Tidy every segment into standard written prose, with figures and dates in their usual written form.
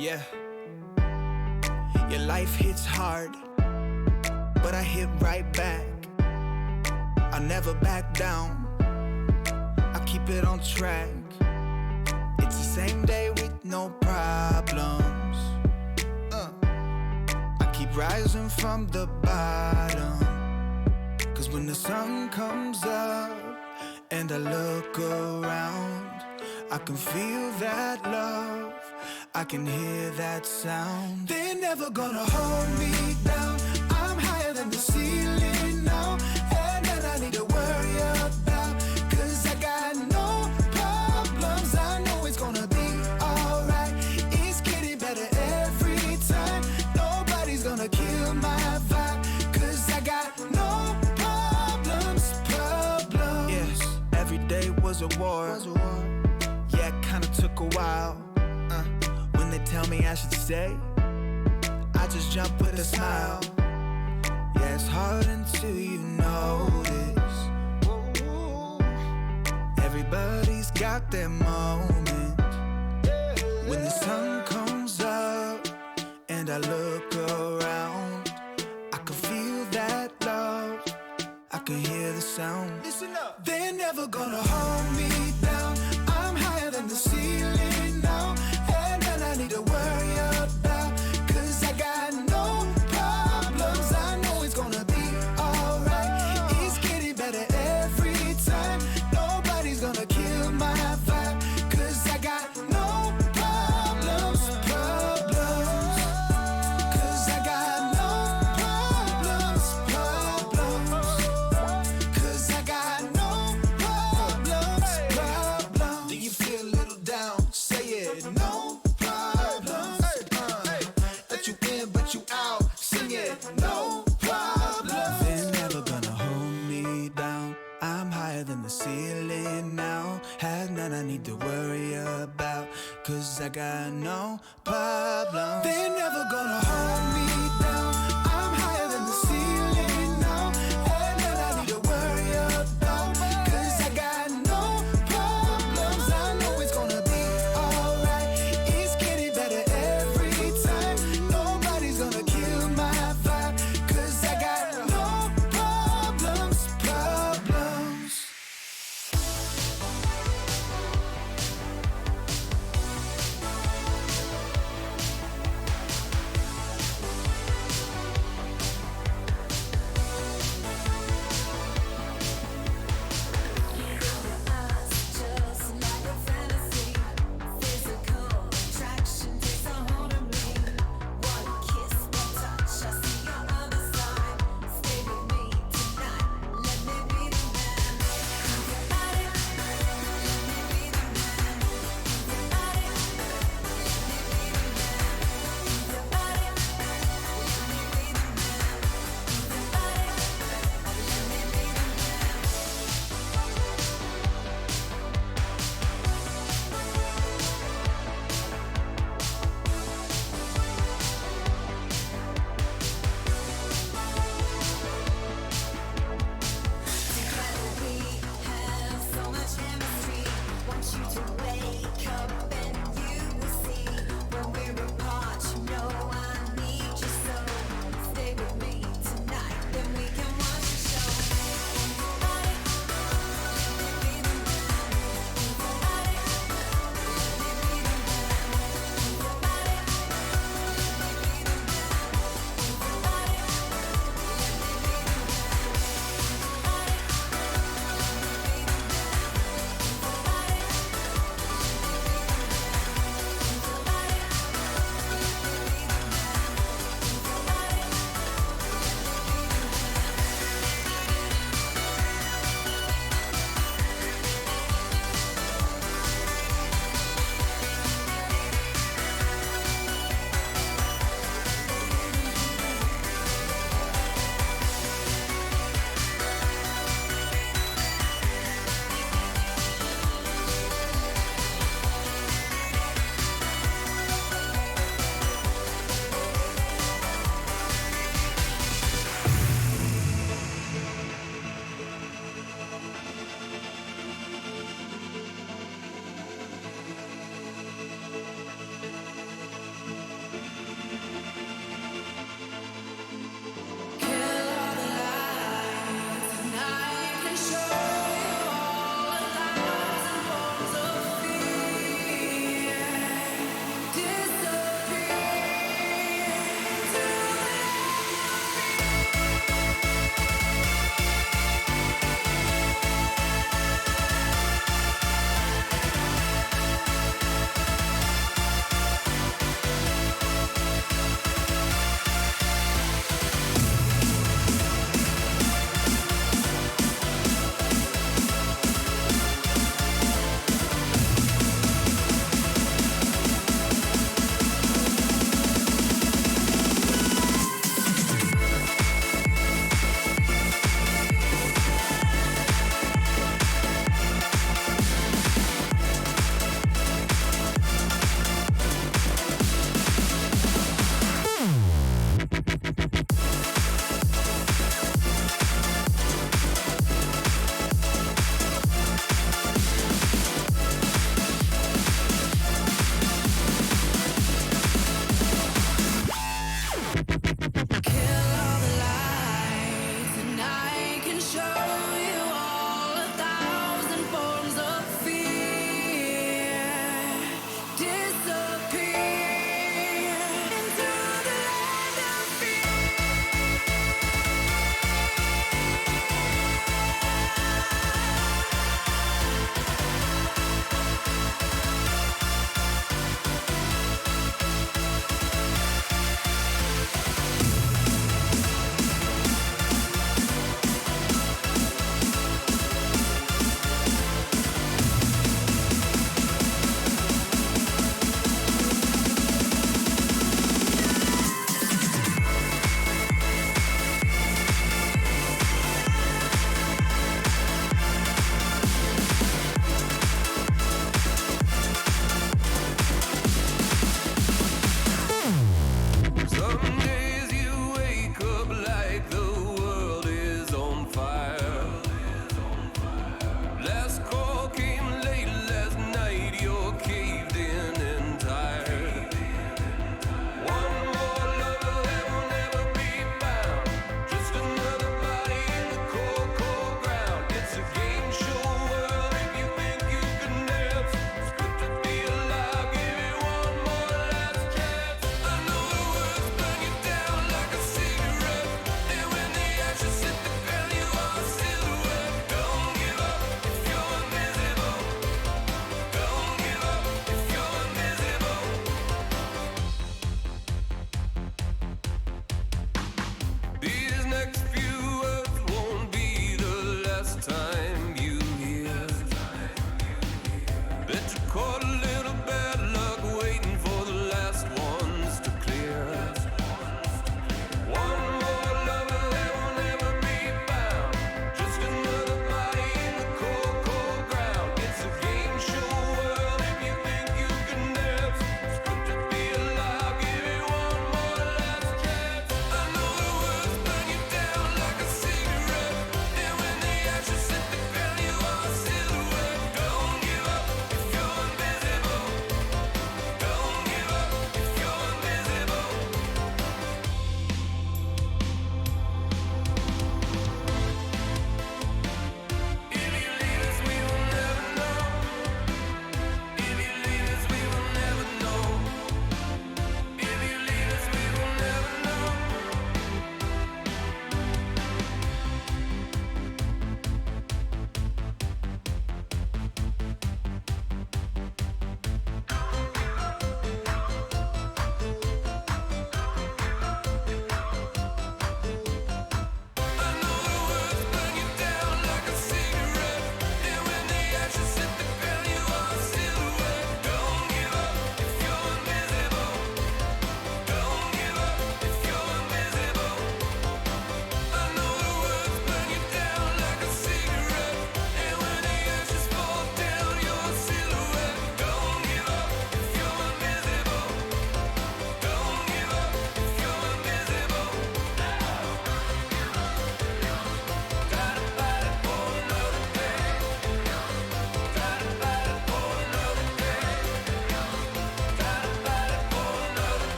Yeah. Your life hits hard, but I hit right back. I never back down, I keep it on track. It's the same day with no problems. I keep rising from the bottom. Cause when the sun comes up and I look around, I can feel that love, I can hear that sound. They're never gonna hold me down. I'm higher than the ceiling now, and then I need to worry about, cause I got no problems. I know it's gonna be alright. It's getting better every time. Nobody's gonna kill my vibe, cause I got no problems. Yes, every day was a war. Yeah, it kinda took a while. When they tell me I should stay, I just jump with a smile. Yeah, it's hard until you notice. Everybody's got their moment. When the sun comes up and I look around, I can feel that love, I can hear the sound. Listen up. They're never gonna hold me down. I'm higher than the ceiling now, and then I need to worry about, cause I got no problems. I know it's gonna be alright. It's getting better every time. Nobody's gonna kill my vibe, cause I got no problems. Cause I got no problems. Cause I got no problems. Do you feel a little down? Say it. No problems. Let you in but you out. Sing it. No problems. They're never gonna hold me down. I'm higher than the ceiling now. Have none I need to worry about, cause I got no problems. They're never gonna hold me down. I'm higher than the ceiling now, and none I need to worry about, cause I got no problems. I know it's gonna be alright. It's getting better every time. Nobody's gonna kill my vibe, cause I got no problems.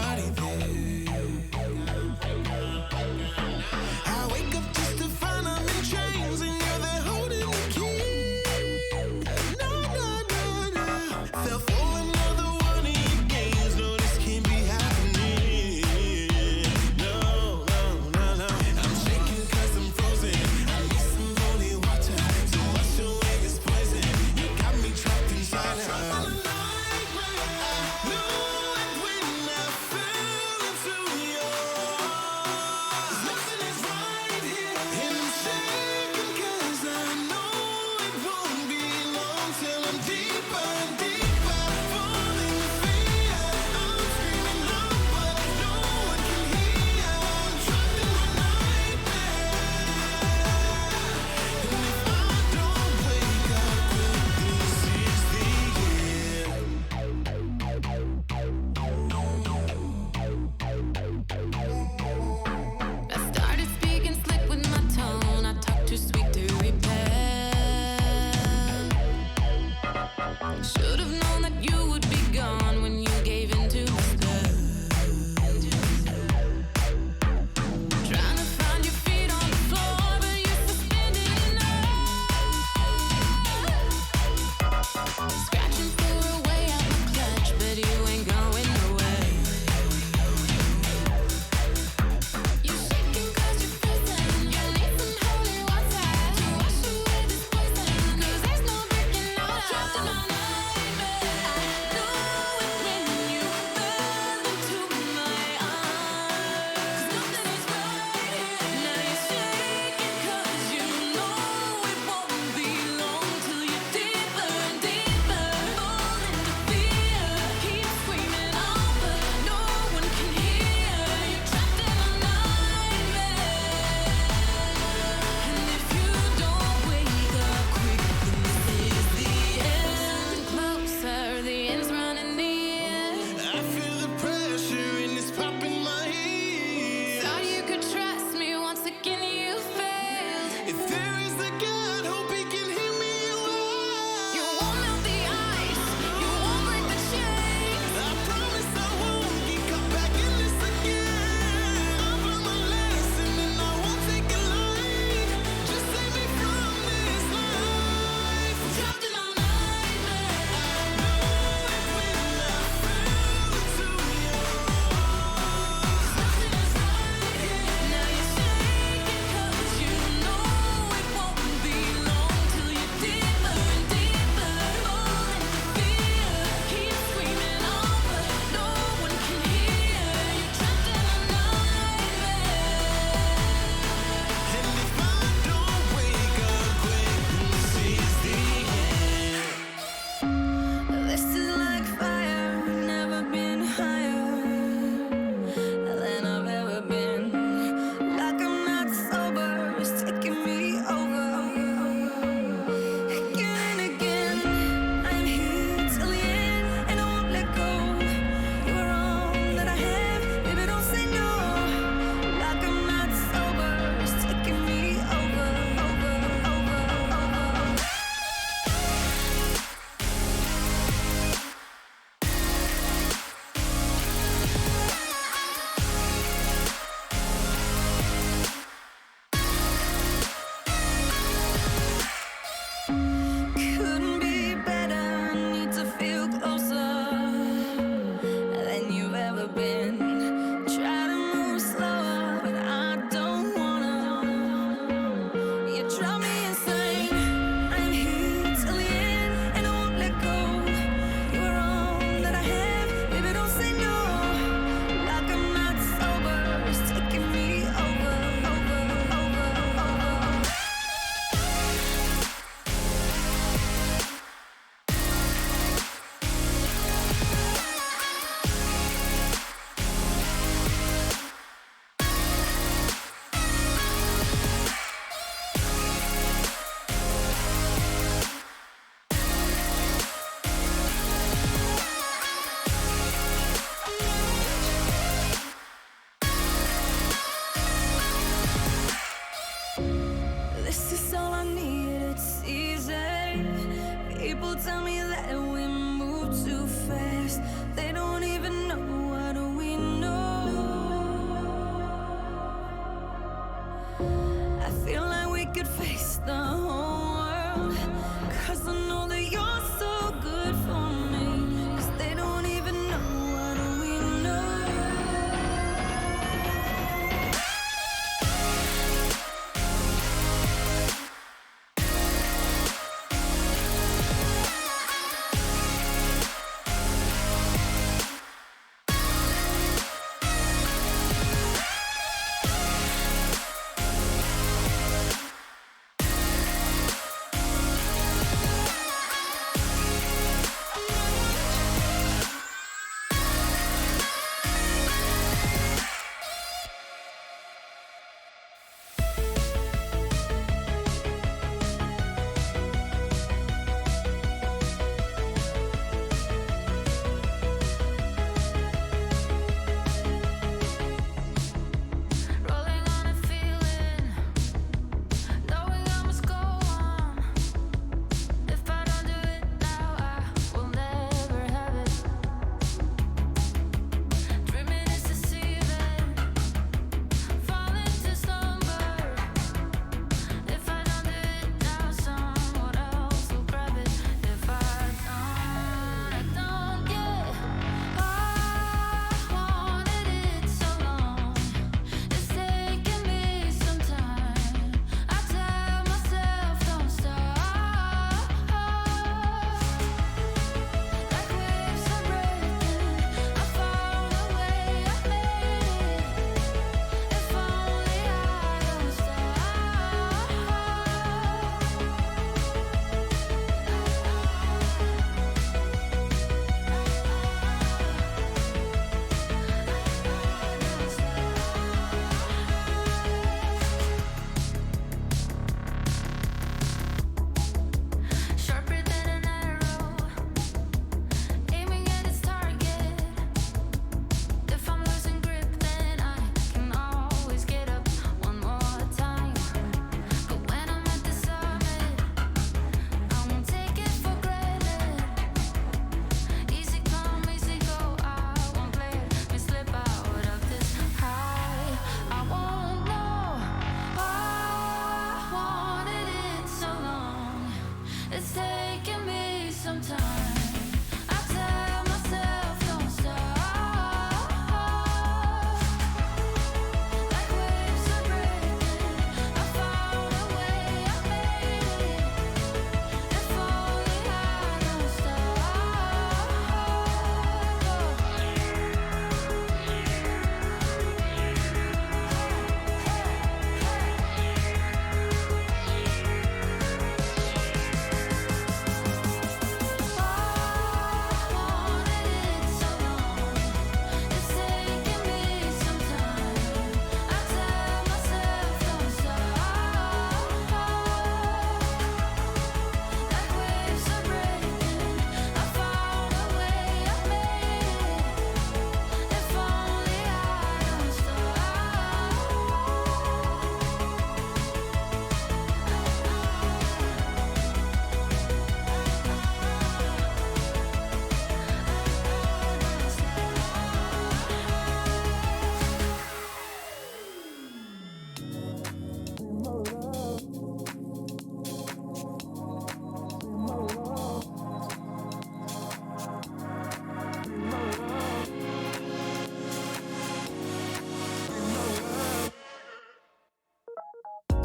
body there. I wake up just to find I'm in chains and you're there holding the key. No, no, no, no. Fell for another one of your games. No, this can't be happening. No, no, no, no. I'm shaking 'cause I'm frozen. I need some holy water to wash away this poison. You got me trapped inside. On a night when I knew it when I fell.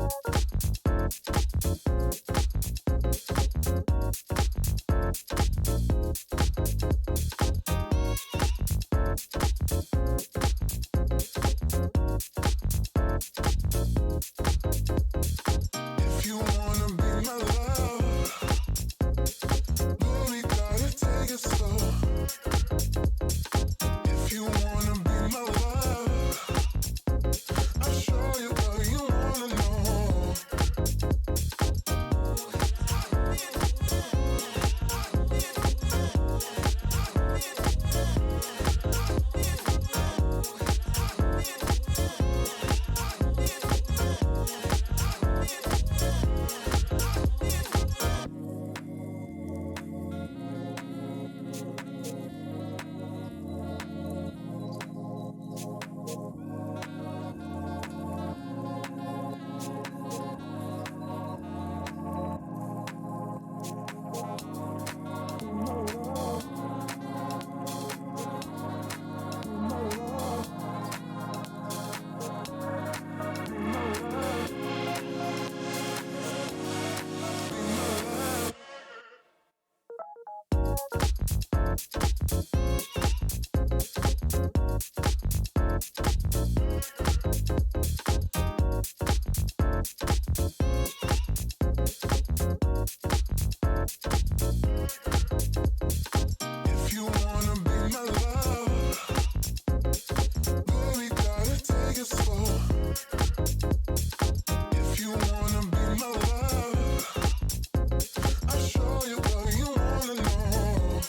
If you wanna be my love, boy, you gotta take it slow. If you wanna be my love, I'll show you what you wanna know. If you wanna be my love, boy, you gotta take it slow. If you wanna be my love, I'll show you what you wanna know.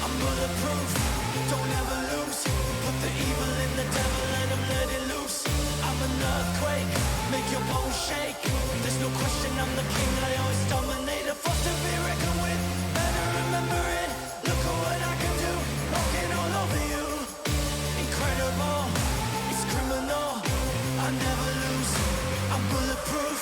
I'm bulletproof, don't ever lose. Put the evil in the devil and I'm let it loose. I'm an earthquake, make your bones shake. There's no question I'm the king, I always dominate. A force to be reckoned with, better remember it. Look at what I can do, walking all over you. Incredible, it's criminal. I never lose, I'm bulletproof.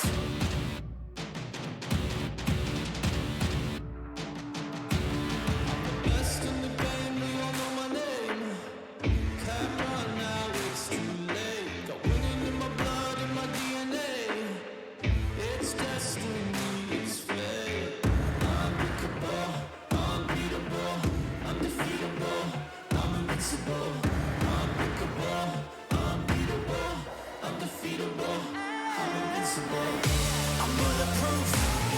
I'm bulletproof,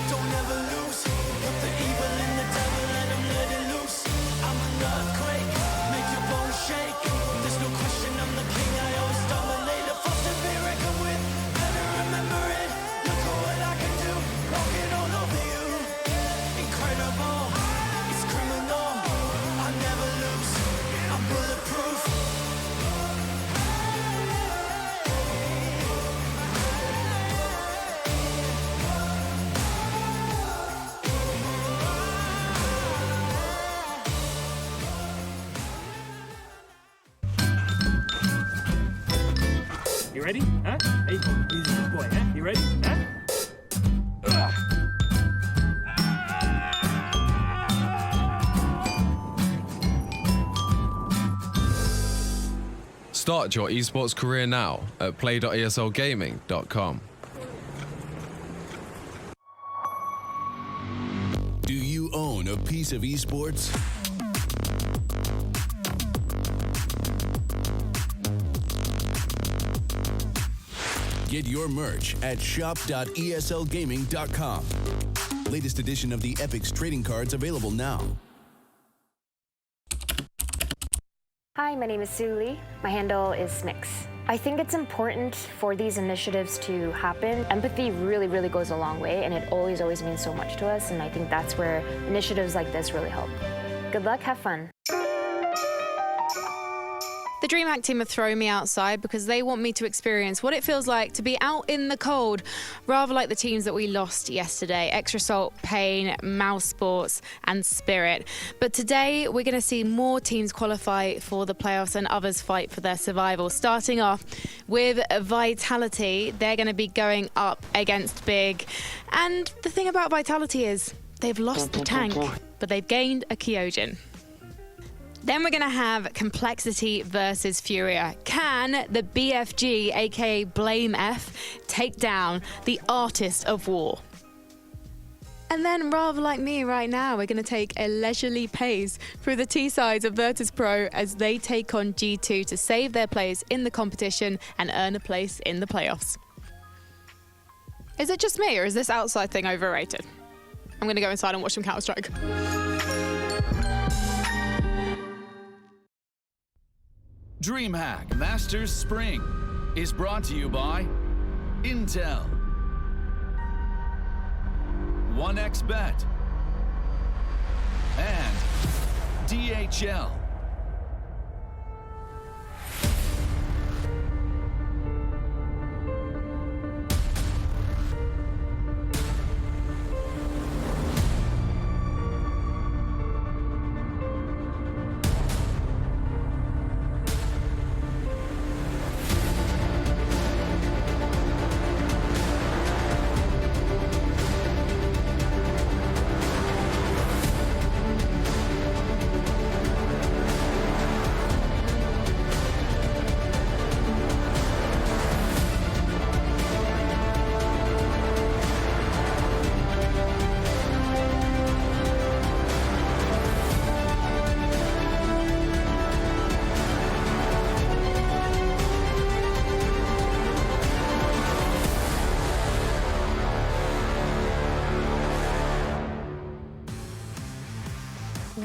don't ever lose. Put the evil in the devil and I'm let it loose. I'm an earthquake, make your bones shake. There's no question I'm the king, I always dominate. A force to be reckoned with, better remember it. Look at what I can do, walking all over you. Incredible, it's criminal. I never lose, I'm bulletproof. You ready? Huh? Hey, he's a good boy, huh? You ready? Huh? Start your esports career now at play.eslgaming.com. Do you own a piece of esports? Get your merch at shop.eslgaming.com. Latest edition of the Epic's trading cards available now. Hi, my name is Sue Lee. My handle is Smix. I think it's important for these initiatives to happen. Empathy really, really goes a long way, and it always means so much to us, and I think that's where initiatives like this really help. Good luck, have fun. The DreamHack team have thrown me outside because they want me to experience what it feels like to be out in the cold, rather like the teams that we lost yesterday: Extra Salt, Pain, Mouse Sports and Spirit. But today we're going to see more teams qualify for the playoffs and others fight for their survival. Starting off with Vitality, they're going to be going up against Big. And the thing about Vitality is they've lost the tank, but they've gained a Kyojin. Then we're going to have Complexity versus Furia. Can the BFG, aka Blame F, take down the Artist of War? And then, rather like me right now, we're going to take a leisurely pace through the T-sides of Virtus Pro as they take on G2 to save their place in the competition and earn a place in the playoffs. Is it just me, or is this outside thing overrated? I'm going to go inside and watch some Counter-Strike. DreamHack Masters Spring is brought to you by Intel, 1xBet, and DHL.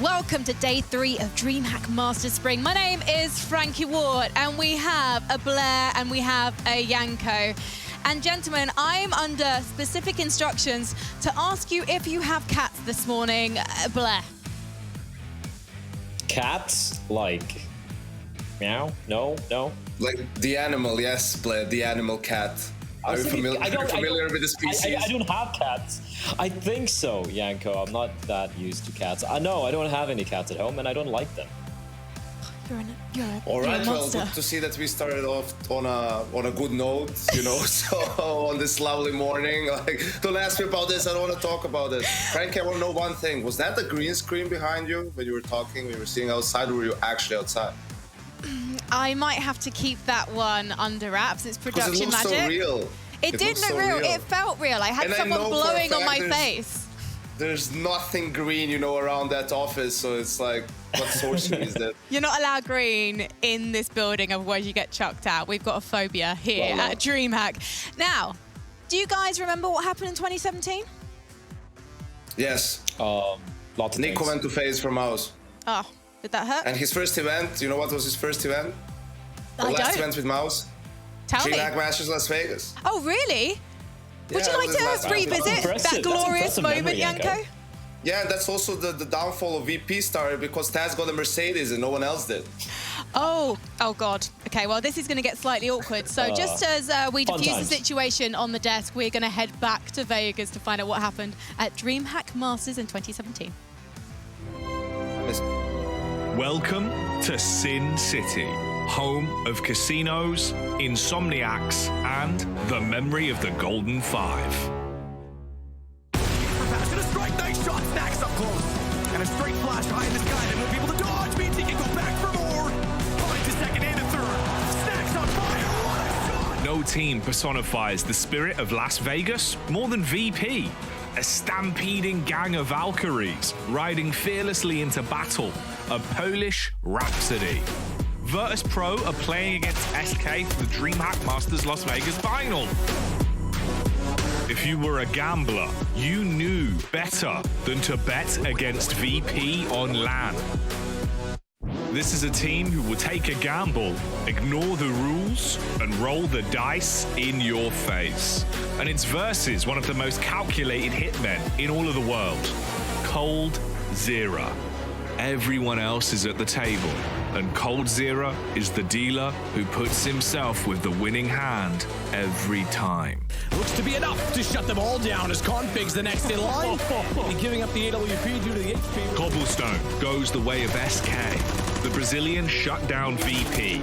Welcome to day 3 of DreamHack Masters Spring. My name is Frankie Ward, and we have a Blair and we have a Yanko. And gentlemen, I'm under specific instructions to ask you if you have cats this morning. Blair. Cats? Like meow? No? Like the animal, yes, Blair, the animal cat. Are you familiar with the species? I don't have cats. I think so, Yanko. I'm not that used to cats. No, I don't have any cats at home, and I don't like them. All right, well, good to see that we started off on a good note, you know. So on this lovely morning, like, don't ask me about this. I don't want to talk about it. Frankie, I want to know one thing. Was that the green screen behind you when you were talking? When you were sitting outside, or were you actually outside? I might have to keep that one under wraps. It's production it magic. So real. It did look real. It felt real. I had someone blowing on my face. There's nothing green, you know, around that office. So it's like, what sorcery is that? You're not allowed green in this building, otherwise you get chucked out. We've got a phobia here at DreamHack. Now, do you guys remember what happened in 2017? Yes. Lots of Nico things. went to FaZe for Mouse. Oh, did that hurt? And his first event, you know what was his first event? The I last don't. event with Mouse? Tell me. DreamHack Masters Las Vegas. Oh, really? Would you like to revisit that glorious moment, Yanko? Yeah, that's also the downfall of VP started because Taz got a Mercedes and no one else did. Oh God. Okay, well, this is going to get slightly awkward. So just as we defuse the situation on the desk, we're going to head back to Vegas to find out what happened at DreamHack Masters in 2017. Welcome to Sin City, home of casinos, insomniacs, and the memory of the Golden Five. Pass and a strike, nice shot, stacks up close. And a straight flash high in the sky, then we'll be able to dodge, means he can go back for more. Point to second and a third. No team personifies the spirit of Las Vegas more than VP. A stampeding gang of Valkyries riding fearlessly into battle. A Polish rhapsody. Virtus Pro are playing against SK for the DreamHack Masters Las Vegas final. If you were a gambler, you knew better than to bet against VP on LAN. This is a team who will take a gamble, ignore the rules, and roll the dice in your face. And it's versus one of the most calculated hitmen in all of the world, coldzera. Everyone else is at the table, and coldzera is the dealer who puts himself with the winning hand every time. Looks to be enough to shut them all down as Config's the next in line. And giving up the AWP due to the HP. Cobblestone goes the way of SK. The Brazilian shut down VP.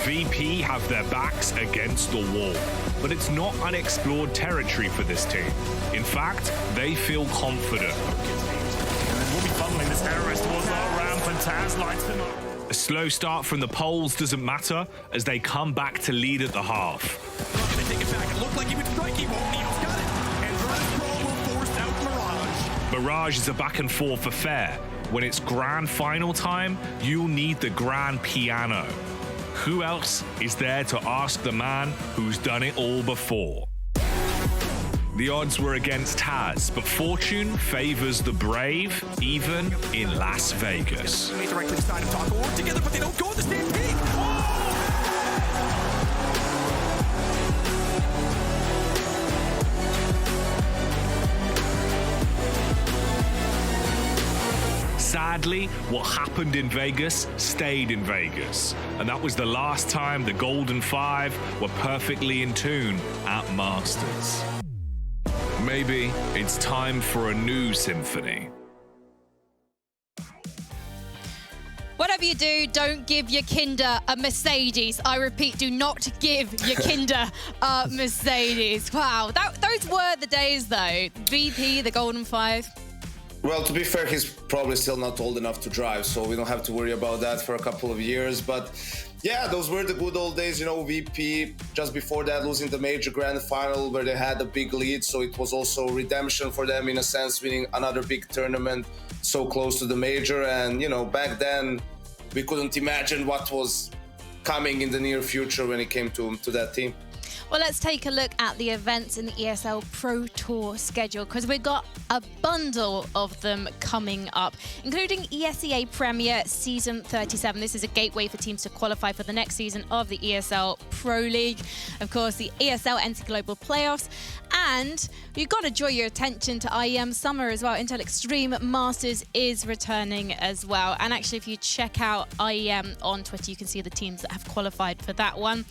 VP have their backs against the wall, but it's not unexplored territory for this team. In fact, they feel confident. We'll be funneling this terrorist towards our ramp, and Taz lights them up. A slow start from the Poles doesn't matter as they come back to lead at the half. Not gonna take it back. It looked like he would strike. He won't. Neil's got it. And Virtus Pro will force out Mirage. Mirage is a back and forth affair. When it's grand final time, you'll need the grand piano. Who else is there to ask the man who's done it all before? The odds were against Taz, but fortune favors the brave, even in Las Vegas. Directly inside of Taco work together, but they don't go at the same peak. Sadly, what happened in Vegas stayed in Vegas, and that was the last time the Golden Five were perfectly in tune at Masters. Maybe it's time for a new symphony. Whatever you do, don't give your kinder a Mercedes. I repeat, do not give your kinder a Mercedes. Wow, those were the days, though. VP, the Golden Five. Well, to be fair, he's probably still not old enough to drive, so we don't have to worry about that for a couple of years. But yeah, those were the good old days, you know, VP just before that losing the major grand final where they had a big lead. So it was also redemption for them in a sense, winning another big tournament so close to the major. And, you know, back then we couldn't imagine what was coming in the near future when it came to that team. Well, let's take a look at the events in the ESL Pro Tour schedule, because we've got a bundle of them coming up, including ESEA Premier Season 37. This is a gateway for teams to qualify for the next season of the ESL Pro League. Of course, the ESL NC Global Playoffs. And you've got to draw your attention to IEM Summer as well. Intel Extreme Masters is returning as well. And actually, if you check out IEM on Twitter, you can see the teams that have qualified for that one.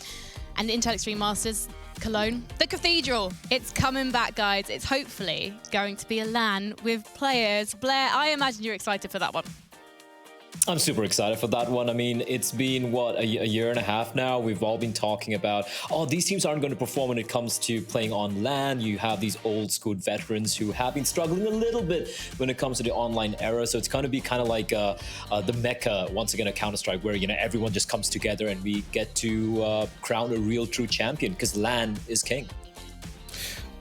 And Intel Extreme Masters, Cologne, the Cathedral. It's coming back, guys. It's hopefully going to be a LAN with players. Blair, I imagine you're excited for that one. I'm super excited for that one. I mean, it's been, what, a year and a half now. We've all been talking about, oh, these teams aren't going to perform when it comes to playing on LAN. You have these old school veterans who have been struggling a little bit when it comes to the online era. So it's going to be kind of like the Mecca, once again, a Counter-Strike, where, you know, everyone just comes together and we get to crown a real true champion, because LAN is king.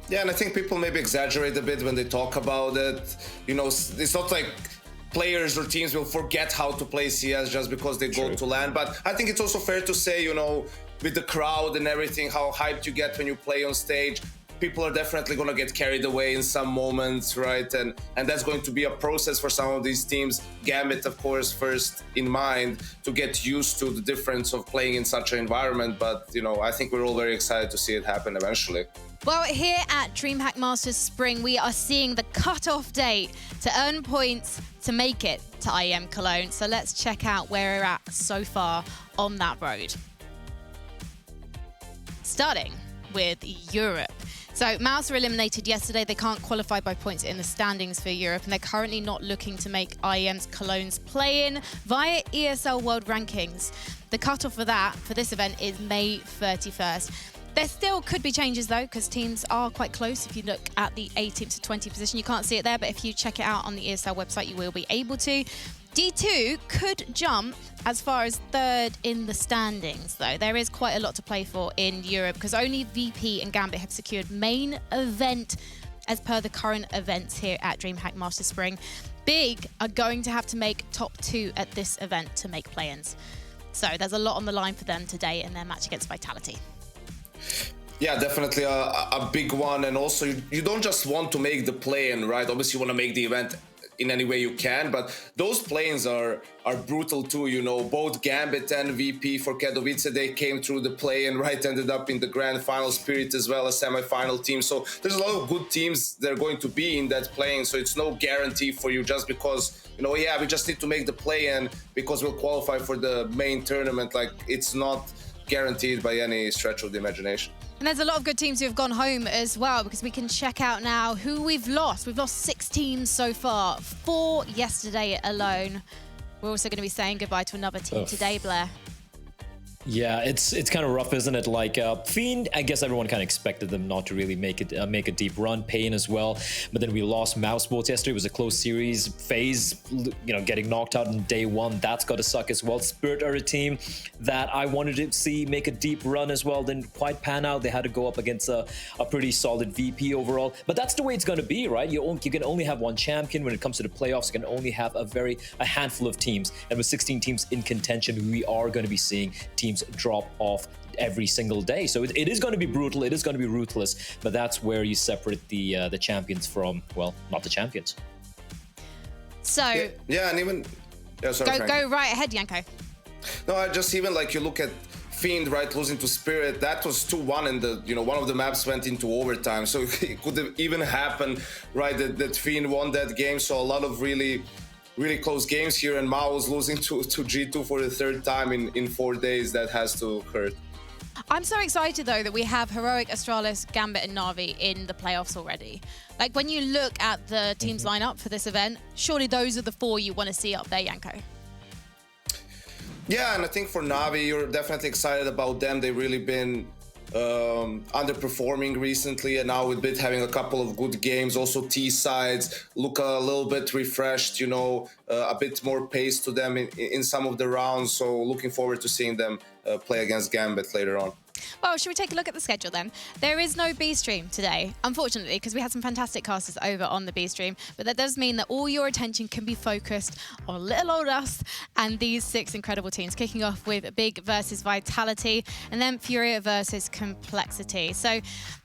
Yeah, and I think people maybe exaggerate a bit when they talk about it. You know, it's not like players or teams will forget how to play CS just because they go to LAN. But I think it's also fair to say, you know, with the crowd and everything, how hyped you get when you play on stage, people are definitely going to get carried away in some moments, right? And that's going to be a process for some of these teams. Gambit, of course, first in mind, to get used to the difference of playing in such an environment. But, you know, I think we're all very excited to see it happen eventually. Well, here at DreamHack Masters Spring, we are seeing the cut-off date to earn points to make it to IEM Cologne. So let's check out where we're at so far on that road. Starting with Europe. So Mouse were eliminated yesterday. They can't qualify by points in the standings for Europe, and they're currently not looking to make IEM's Cologne's play-in via ESL World Rankings. The cutoff for that, for this event, is May 31st. There still could be changes, though, because teams are quite close. If you look at the 18th to 20th position, you can't see it there, but if you check it out on the ESL website, you will be able to. D2 could jump as far as third in the standings, though. There is quite a lot to play for in Europe because only VP and Gambit have secured main event as per the current events here at DreamHack Masters Spring. Big are going to have to make top 2 at this event to make play-ins. So there's a lot on the line for them today in their match against Vitality. Yeah, definitely a big one. And also, you don't just want to make the play-in, right? Obviously, you want to make the event in any way you can, but those play-ins are brutal too, you know. Both Gambit and VP for Katowice, they came through the play-in, right? Ended up in the grand final. Spirit as well, a semi-final team. So there's a lot of good teams that are going to be in that play-in. So it's no guarantee for you just because, you know, yeah, we just need to make the play-in because we'll qualify for the main tournament. Like, it's not guaranteed by any stretch of the imagination. And there's a lot of good teams who have gone home as well, because we can check out now who we've lost. We've lost 6 teams so far, 4 yesterday alone. We're also going to be saying goodbye to another team today, Blair. Yeah, it's kind of rough, isn't it? Like Fiend, I guess everyone kind of expected them not to really make a deep run. Pain as well, but then we lost Mousesports yesterday. It was a close series. FaZe, you know, getting knocked out in day 1. That's got to suck as well. Spirit are a team that I wanted to see make a deep run as well. Didn't quite pan out. They had to go up against a pretty solid VP overall. But that's the way it's going to be, right? You can only have one champion when it comes to the playoffs. You can only have a handful of teams, and with 16 teams in contention, we are going to be seeing teams drop off every single day. So it is going to be brutal. It is going to be ruthless. But that's where you separate the champions from, well, not the champions. So yeah, and even sorry, go right ahead, Yanko. No, I just even like you look at Fiend, right, losing to Spirit. That was 2-1, and the, you know, one of the maps went into overtime. So it could have even happened, right, that Fiend won that game. So a lot of really close games here, and Mao was losing to G2 for the 3rd time in 4 days. That has to hurt. I'm so excited, though, that we have Heroic, Astralis, Gambit, and Na'Vi in the playoffs already. Like, when you look at the teams lineup for this event, surely those are the 4 you want to see up there, Yanko. Yeah, and I think for Na'Vi, you're definitely excited about them. They've really been underperforming recently, and now with Bit having a couple of good games. Also T-sides look a little bit refreshed, you know, a bit more pace to them in some of the rounds. So looking forward to seeing them play against Gambit later on. Well, should we take a look at the schedule then? There is no B stream today, unfortunately, because we had some fantastic casters over on the B stream, but that does mean that all your attention can be focused on little old us and these 6 incredible teams, kicking off with Big versus Vitality, and then Furia versus Complexity. So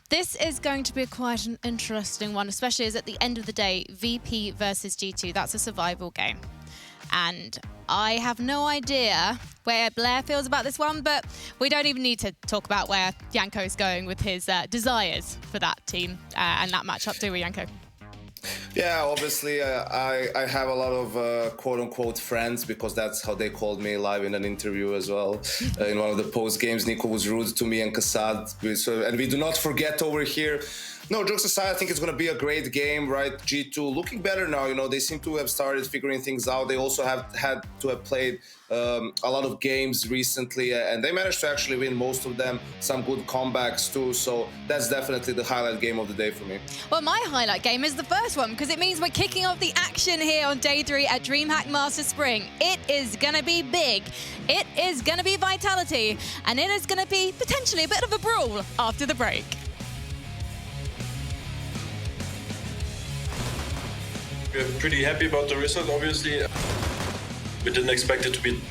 this is going to be quite an interesting one, especially as at the end of the day, VP versus G2, that's a survival game. And I have no idea where Blair feels about this one, but we don't even need to talk about where Yanko's going with his desires for that team and that matchup, do we, Yanko? Yeah, obviously, I have a lot of quote-unquote friends, because that's how they called me live in an interview as well. In one of the post-games, Nico was rude to me and Kassad. And we do not forget over here. No, jokes aside, I think it's going to be a great game, right? G2 looking better now. You know, they seem to have started figuring things out. They also have had to have played a lot of games recently, and they managed to actually win most of them. Some good comebacks too. So that's definitely the highlight game of the day for me. Well, my highlight game is the first one, because it means we're kicking off the action here on day 3 at DreamHack Masters Spring. It is going to be big. It is going to be Vitality, and it is going to be potentially a bit of a brawl after the break. We're pretty happy about the result, obviously. We didn't expect it to be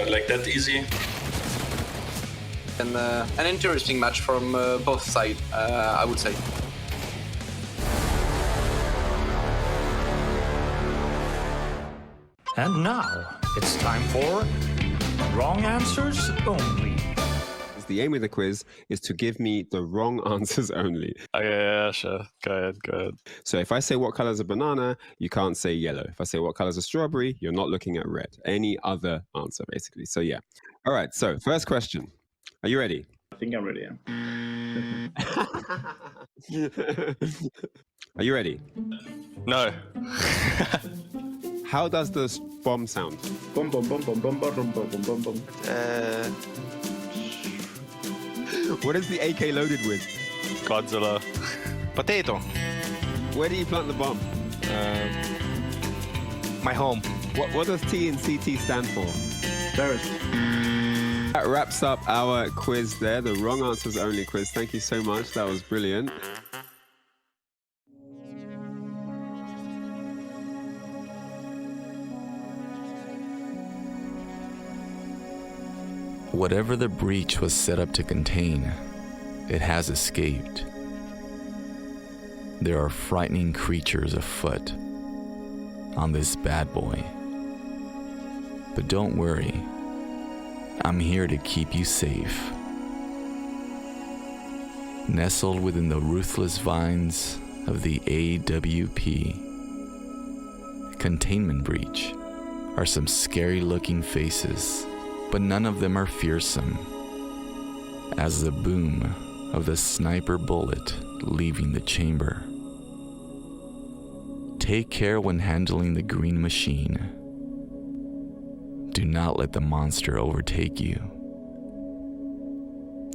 like that easy. And an interesting match from both sides, I would say. And now it's time for Wrong Answers Only. The aim of the quiz is to give me the wrong answers only. Okay, yeah, sure. Go ahead. So if I say what color is a banana, you can't say yellow. If I say what color is a strawberry, you're not looking at red. Any other answer, basically. So yeah. All right, so first question. Are you ready? I think I'm ready, yeah. Are you ready? No. How does the bomb sound? Bum, bum, bum, bum, bum, bum, bum, bum, bum, bum. What is the AK loaded with? Godzilla. Potato. Where do you plant the bomb? My home. What does T in CT stand for? Barrett. That wraps up our quiz there. The wrong answers only quiz. Thank you so much. That was brilliant. Whatever the breach was set up to contain, it has escaped. There are frightening creatures afoot on this bad boy. But don't worry, I'm here to keep you safe. Nestled within the ruthless vines of the AWP containment breach are some scary-looking faces, but none of them are fearsome, as the boom of the sniper bullet leaving the chamber. Take care when handling the green machine. Do not let the monster overtake you.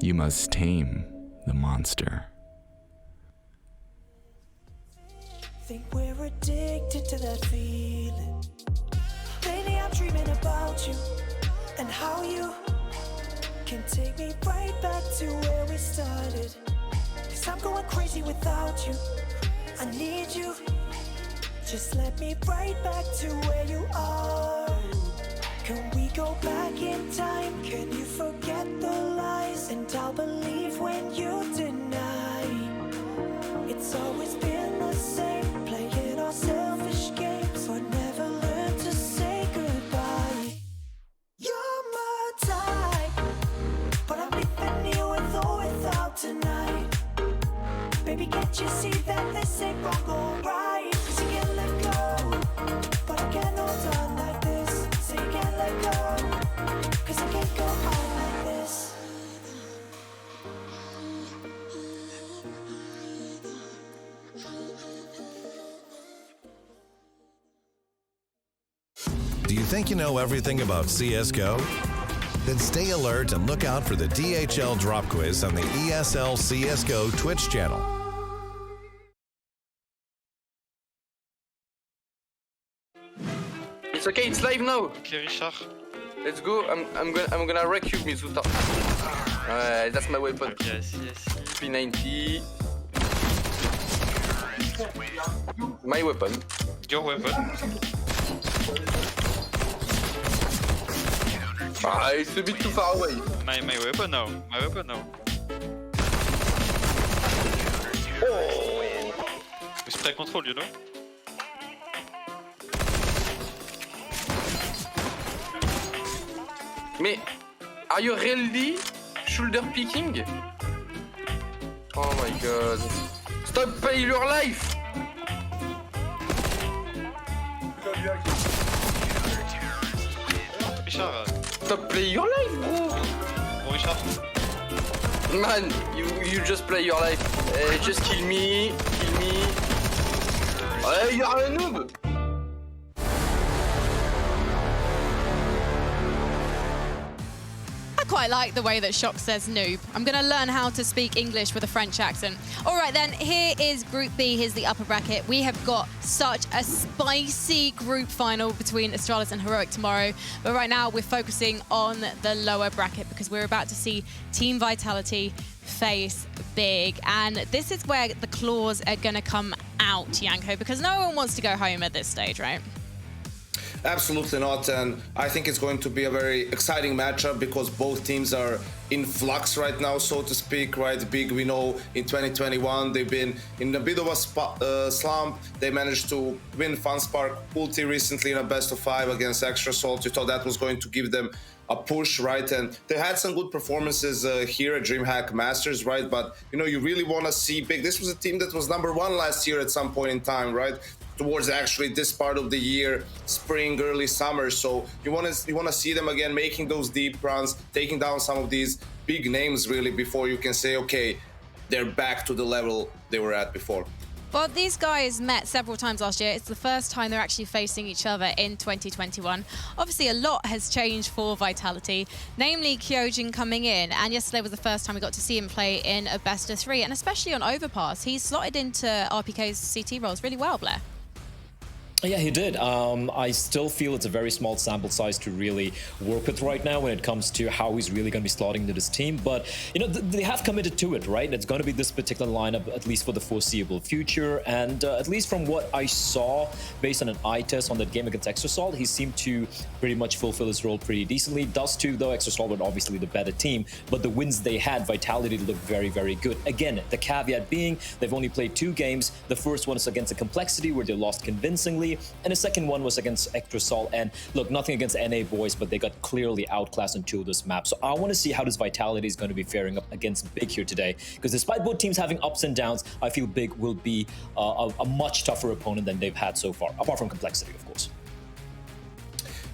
You must tame the monster. Think we're addicted to that feeling. Lately I'm dreaming about you and how you can take me right back to where we started. 'Cause I'm going crazy without you. I need you. Just let me right back to where you are. Can we go back in time? Can you forget the lies? And I'll believe when you deny. It's always been the same, playing our selfish games, but never learn to say goodbye. You're my type, but I'm leaving you with or without tonight. Baby, can't you see that this ain't wrong or right? 'Cause you can't let go, but I can't hold on like this. So you can't let go, 'cause I can't go on like this. Do you think you know everything about CSGO? Then stay alert and look out for the DHL drop quiz on the ESL CSGO Twitch channel. It's okay, it's live now. Okay, Richard. Let's go. I'm gonna wreck you, Mizuta. That's my weapon. Yes. P90. My weapon. Your weapon. It's a bit too far away. My weapon now. My weapon now. Oh. We spray control, you know? Mais are you really shoulder picking? Oh my god. Stop paying your life! Richard. Stop playing your life, bro! Bon, Richard. Man, you just play your life. Just kill me. You are a noob! I quite like the way that Shock says noob. I'm going to learn how to speak English with a French accent. All right, then, here is Group B. Here's the upper bracket. We have got such a spicy group final between Astralis and Heroic tomorrow. But right now, we're focusing on the lower bracket because we're about to see Team Vitality face Big. And this is where the claws are going to come out, Yanko, because no one wants to go home at this stage, right? Absolutely not, and I think it's going to be a very exciting matchup because both teams are in flux right now, so to speak, right? Big, we know in 2021 they've been in a bit of a slump. They managed to win FunSpark Ulti recently in a best of 5 against Extra Salt. You thought that was going to give them a push, right? And they had some good performances here at DreamHack Masters, right? But you know, you really want to see Big. This was a team that was #1 last year at some point in time, right? Towards actually this part of the year, spring, early summer. So you want to see them again making those deep runs, taking down some of these big names really before you can say, okay, they're back to the level they were at before. Well, these guys met several times last year. It's the first time they're actually facing each other in 2021. Obviously, a lot has changed for Vitality, namely Kyojin coming in. And yesterday was the first time we got to see him play in a best of 3, and especially on Overpass. He's slotted into RPK's CT roles really well, Blair. Yeah, he did. I still feel it's a very small sample size to really work with right now when it comes to how he's really going to be slotting into this team. But, you know, they have committed to it, right? It's going to be this particular lineup, at least for the foreseeable future. And at least from what I saw, based on an eye test on that game against Extrasol, he seemed to pretty much fulfill his role pretty decently. Dust 2, though, Extrasol were obviously the better team. But the wins they had, Vitality looked very, very good. Again, the caveat being, they've only played 2 games. The first one is against the Complexity, where they lost convincingly. And the second one was against Extrasol. And look, nothing against NA boys, but they got clearly outclassed on 2 of this map. So I want to see how this Vitality is going to be faring up against Big here today. Because despite both teams having ups and downs, I feel Big will be a much tougher opponent than they've had so far, apart from Complexity, of course.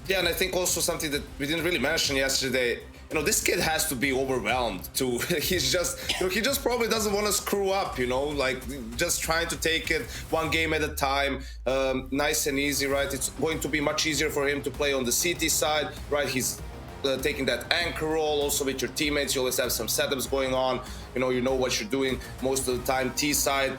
Yeah, and I think also something that we didn't really mention yesterday, you know, this kid has to be overwhelmed too. He's just, you know, he just probably doesn't want to screw up, you know, like just trying to take it one game at a time, nice and easy, right? It's going to be much easier for him to play on the CT side, right? He's taking that anchor role also with your teammates. You always have some setups going on, you know what you're doing most of the time. T side,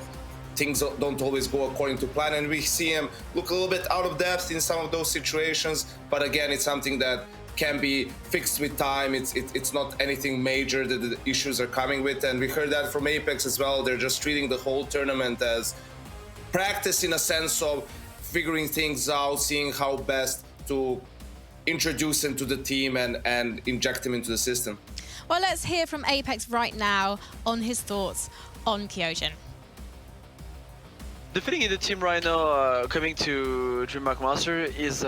things don't always go according to plan, and we see him look a little bit out of depth in some of those situations. But again, it's something that can be fixed with time. It's not anything major that the issues are coming with, and we heard that from Apex as well. They're just treating the whole tournament as practice in a sense of figuring things out, seeing how best to introduce him to the team and inject him into the system. Well, let's hear from Apex right now on his thoughts on Kyojin. The feeling in the team right now, coming to DreamHack Master, is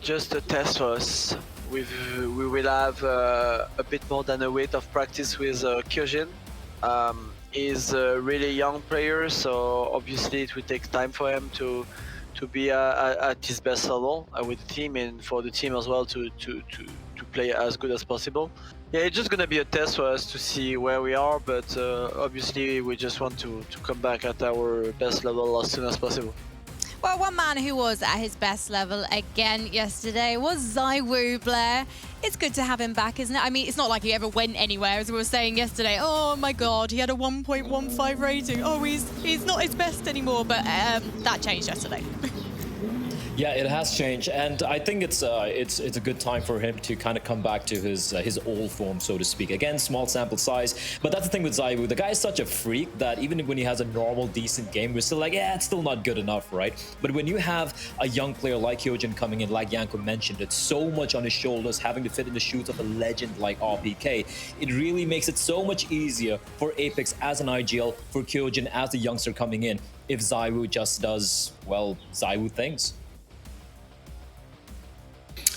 just a test for us. We will have a bit more than a week of practice with Kyojin. He's a really young player, so obviously it will take time for him to be at his best level with the team, and for the team as well to play as good as possible. Yeah, it's just gonna be a test for us to see where we are, but obviously we just want to come back at our best level as soon as possible. Well, one man who was at his best level again yesterday was ZywOo, Blair. It's good to have him back, isn't it? I mean, it's not like he ever went anywhere, as we were saying yesterday. Oh my God, he had a 1.15 rating. Oh, he's not his best anymore, but that changed yesterday. Yeah, it has changed, and I think it's a good time for him to kind of come back to his old form, so to speak. Again, small sample size, but that's the thing with ZywOo. The guy is such a freak that even when he has a normal, decent game, we're still like, yeah, it's still not good enough, right? But when you have a young player like Kyojin coming in, like Janko mentioned, it's so much on his shoulders, having to fit in the shoes of a legend like RPK. It really makes it so much easier for Apex as an IGL, for Kyojin as a youngster coming in, if ZywOo just does, well, ZywOo things.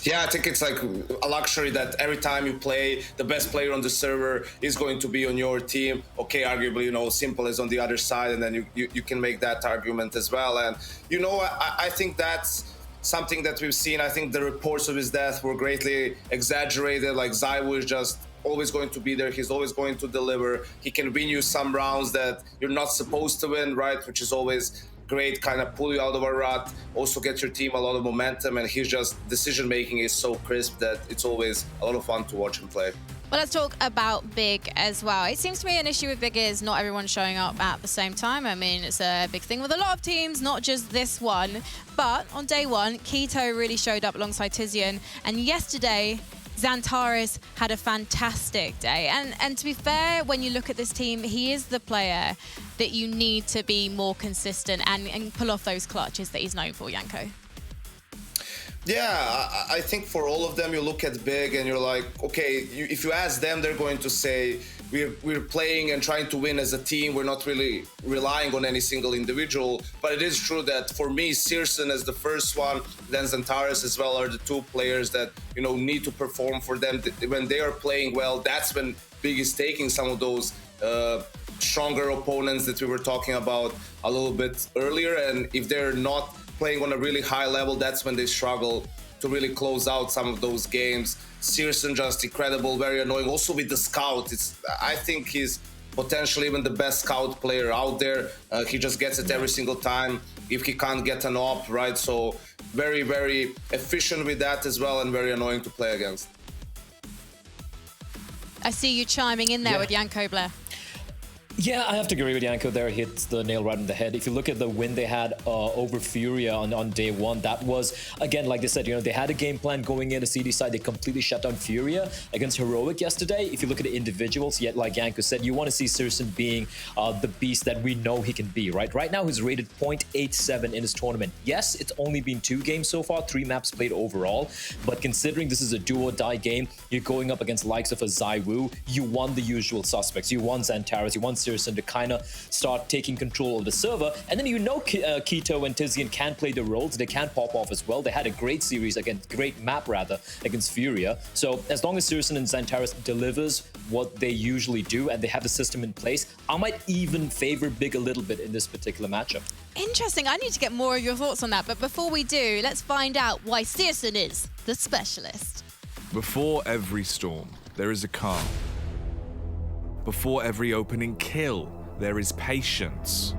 Yeah, I think it's like a luxury that every time you play, the best player on the server is going to be on your team. Okay, arguably, you know, Simple is on the other side, and then you can make that argument as well. And, you know, I think that's something that we've seen. I think the reports of his death were greatly exaggerated. Like, ZywOo is just always going to be there. He's always going to deliver. He can win you some rounds that you're not supposed to win, right? Which is always great, kind of pull you out of a rut, also get your team a lot of momentum, and his just decision making is so crisp that it's always a lot of fun to watch him play. Well, let's talk about Big as well. It seems to me an issue with Big is not everyone showing up at the same time. I mean, it's a big thing with a lot of teams, not just this one. But on day one, Keto really showed up alongside Tizian, and yesterday, Xantares had a fantastic day. And to be fair, when you look at this team, he is the player that you need to be more consistent and pull off those clutches that he's known for, Janko. Yeah, I think for all of them, you look at Big and you're like, okay, if you ask them, they're going to say, we're playing and trying to win as a team. We're not really relying on any single individual. But it is true that for me, Searson as the first one, then Xantares as well are the two players that, you know, need to perform for them. When they are playing well, that's when Big is taking some of those stronger opponents that we were talking about a little bit earlier. And if they're not playing on a really high level, that's when they struggle to really close out some of those games. Searson just incredible, very annoying. Also with the scout, I think he's potentially even the best scout player out there. He just gets it every single time if he can't get an op, right? So very, very efficient with that as well, and very annoying to play against. I see you chiming in there with Janko, Blair. Yeah, I have to agree with Yanko there. Hits the nail right on the head. If you look at the win they had over Furia on day one, that was, again, like they said, they had a game plan going in. The CD side, they completely shut down Furia against Heroic yesterday. If you look at the individuals, yet like Yanko said, you want to see Sirson being the beast that we know he can be, right? Right now, he's rated 0.87 in his tournament. Yes, it's only been 2 games so far, 3 maps played overall, but considering this is a do-or-die game, you're going up against the likes of a ZywOo, you want the usual suspects. You want Xantares, you want Sirson to kind of start taking control of the server, and then Keto and Tizian can play the roles. They can pop off as well. They had a great series great map against Furia. So as long as Sirson and Xantares delivers what they usually do and they have the system in place, I might even favor Big a little bit in this particular matchup. Interesting. I need to get more of your thoughts on that, but before we do, let's find out why Sirson is the specialist. Before every storm, there is a calm. Before every opening kill, there is patience.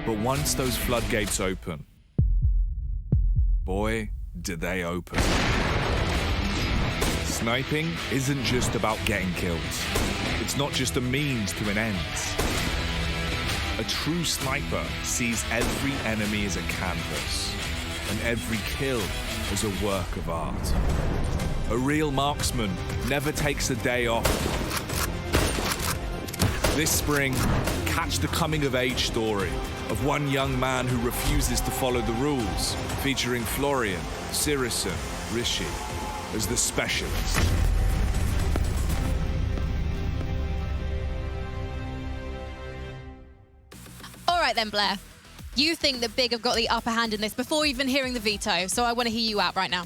But once those floodgates open, boy, do they open. Sniping isn't just about getting kills. It's not just a means to an end. A true sniper sees every enemy as a canvas, and every kill as a work of art. A real marksman never takes a day off. This spring, catch the coming-of-age story of one young man who refuses to follow the rules, featuring Florian, Sirison, Rishi as the specialist. All right then, Blair. You think that Big have got the upper hand in this before even hearing the veto, so I want to hear you out right now.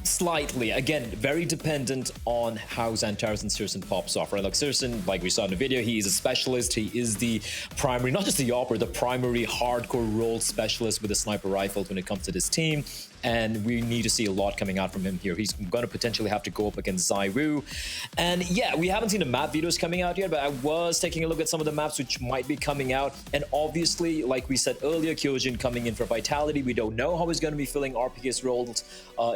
Slightly. Again, very dependent on how Xantares and Sirson pops off, right? Like Sirson, like we saw in the video, he is a specialist. He is the primary, not just the opera, the primary hardcore role specialist with a sniper rifle when it comes to this team. And we need to see a lot coming out from him here. He's going to potentially have to go up against ZywOo. And yeah, we haven't seen the map videos coming out yet, but I was taking a look at some of the maps which might be coming out. And obviously, like we said earlier, Kyojin coming in for Vitality. We don't know how he's going to be filling RPS roles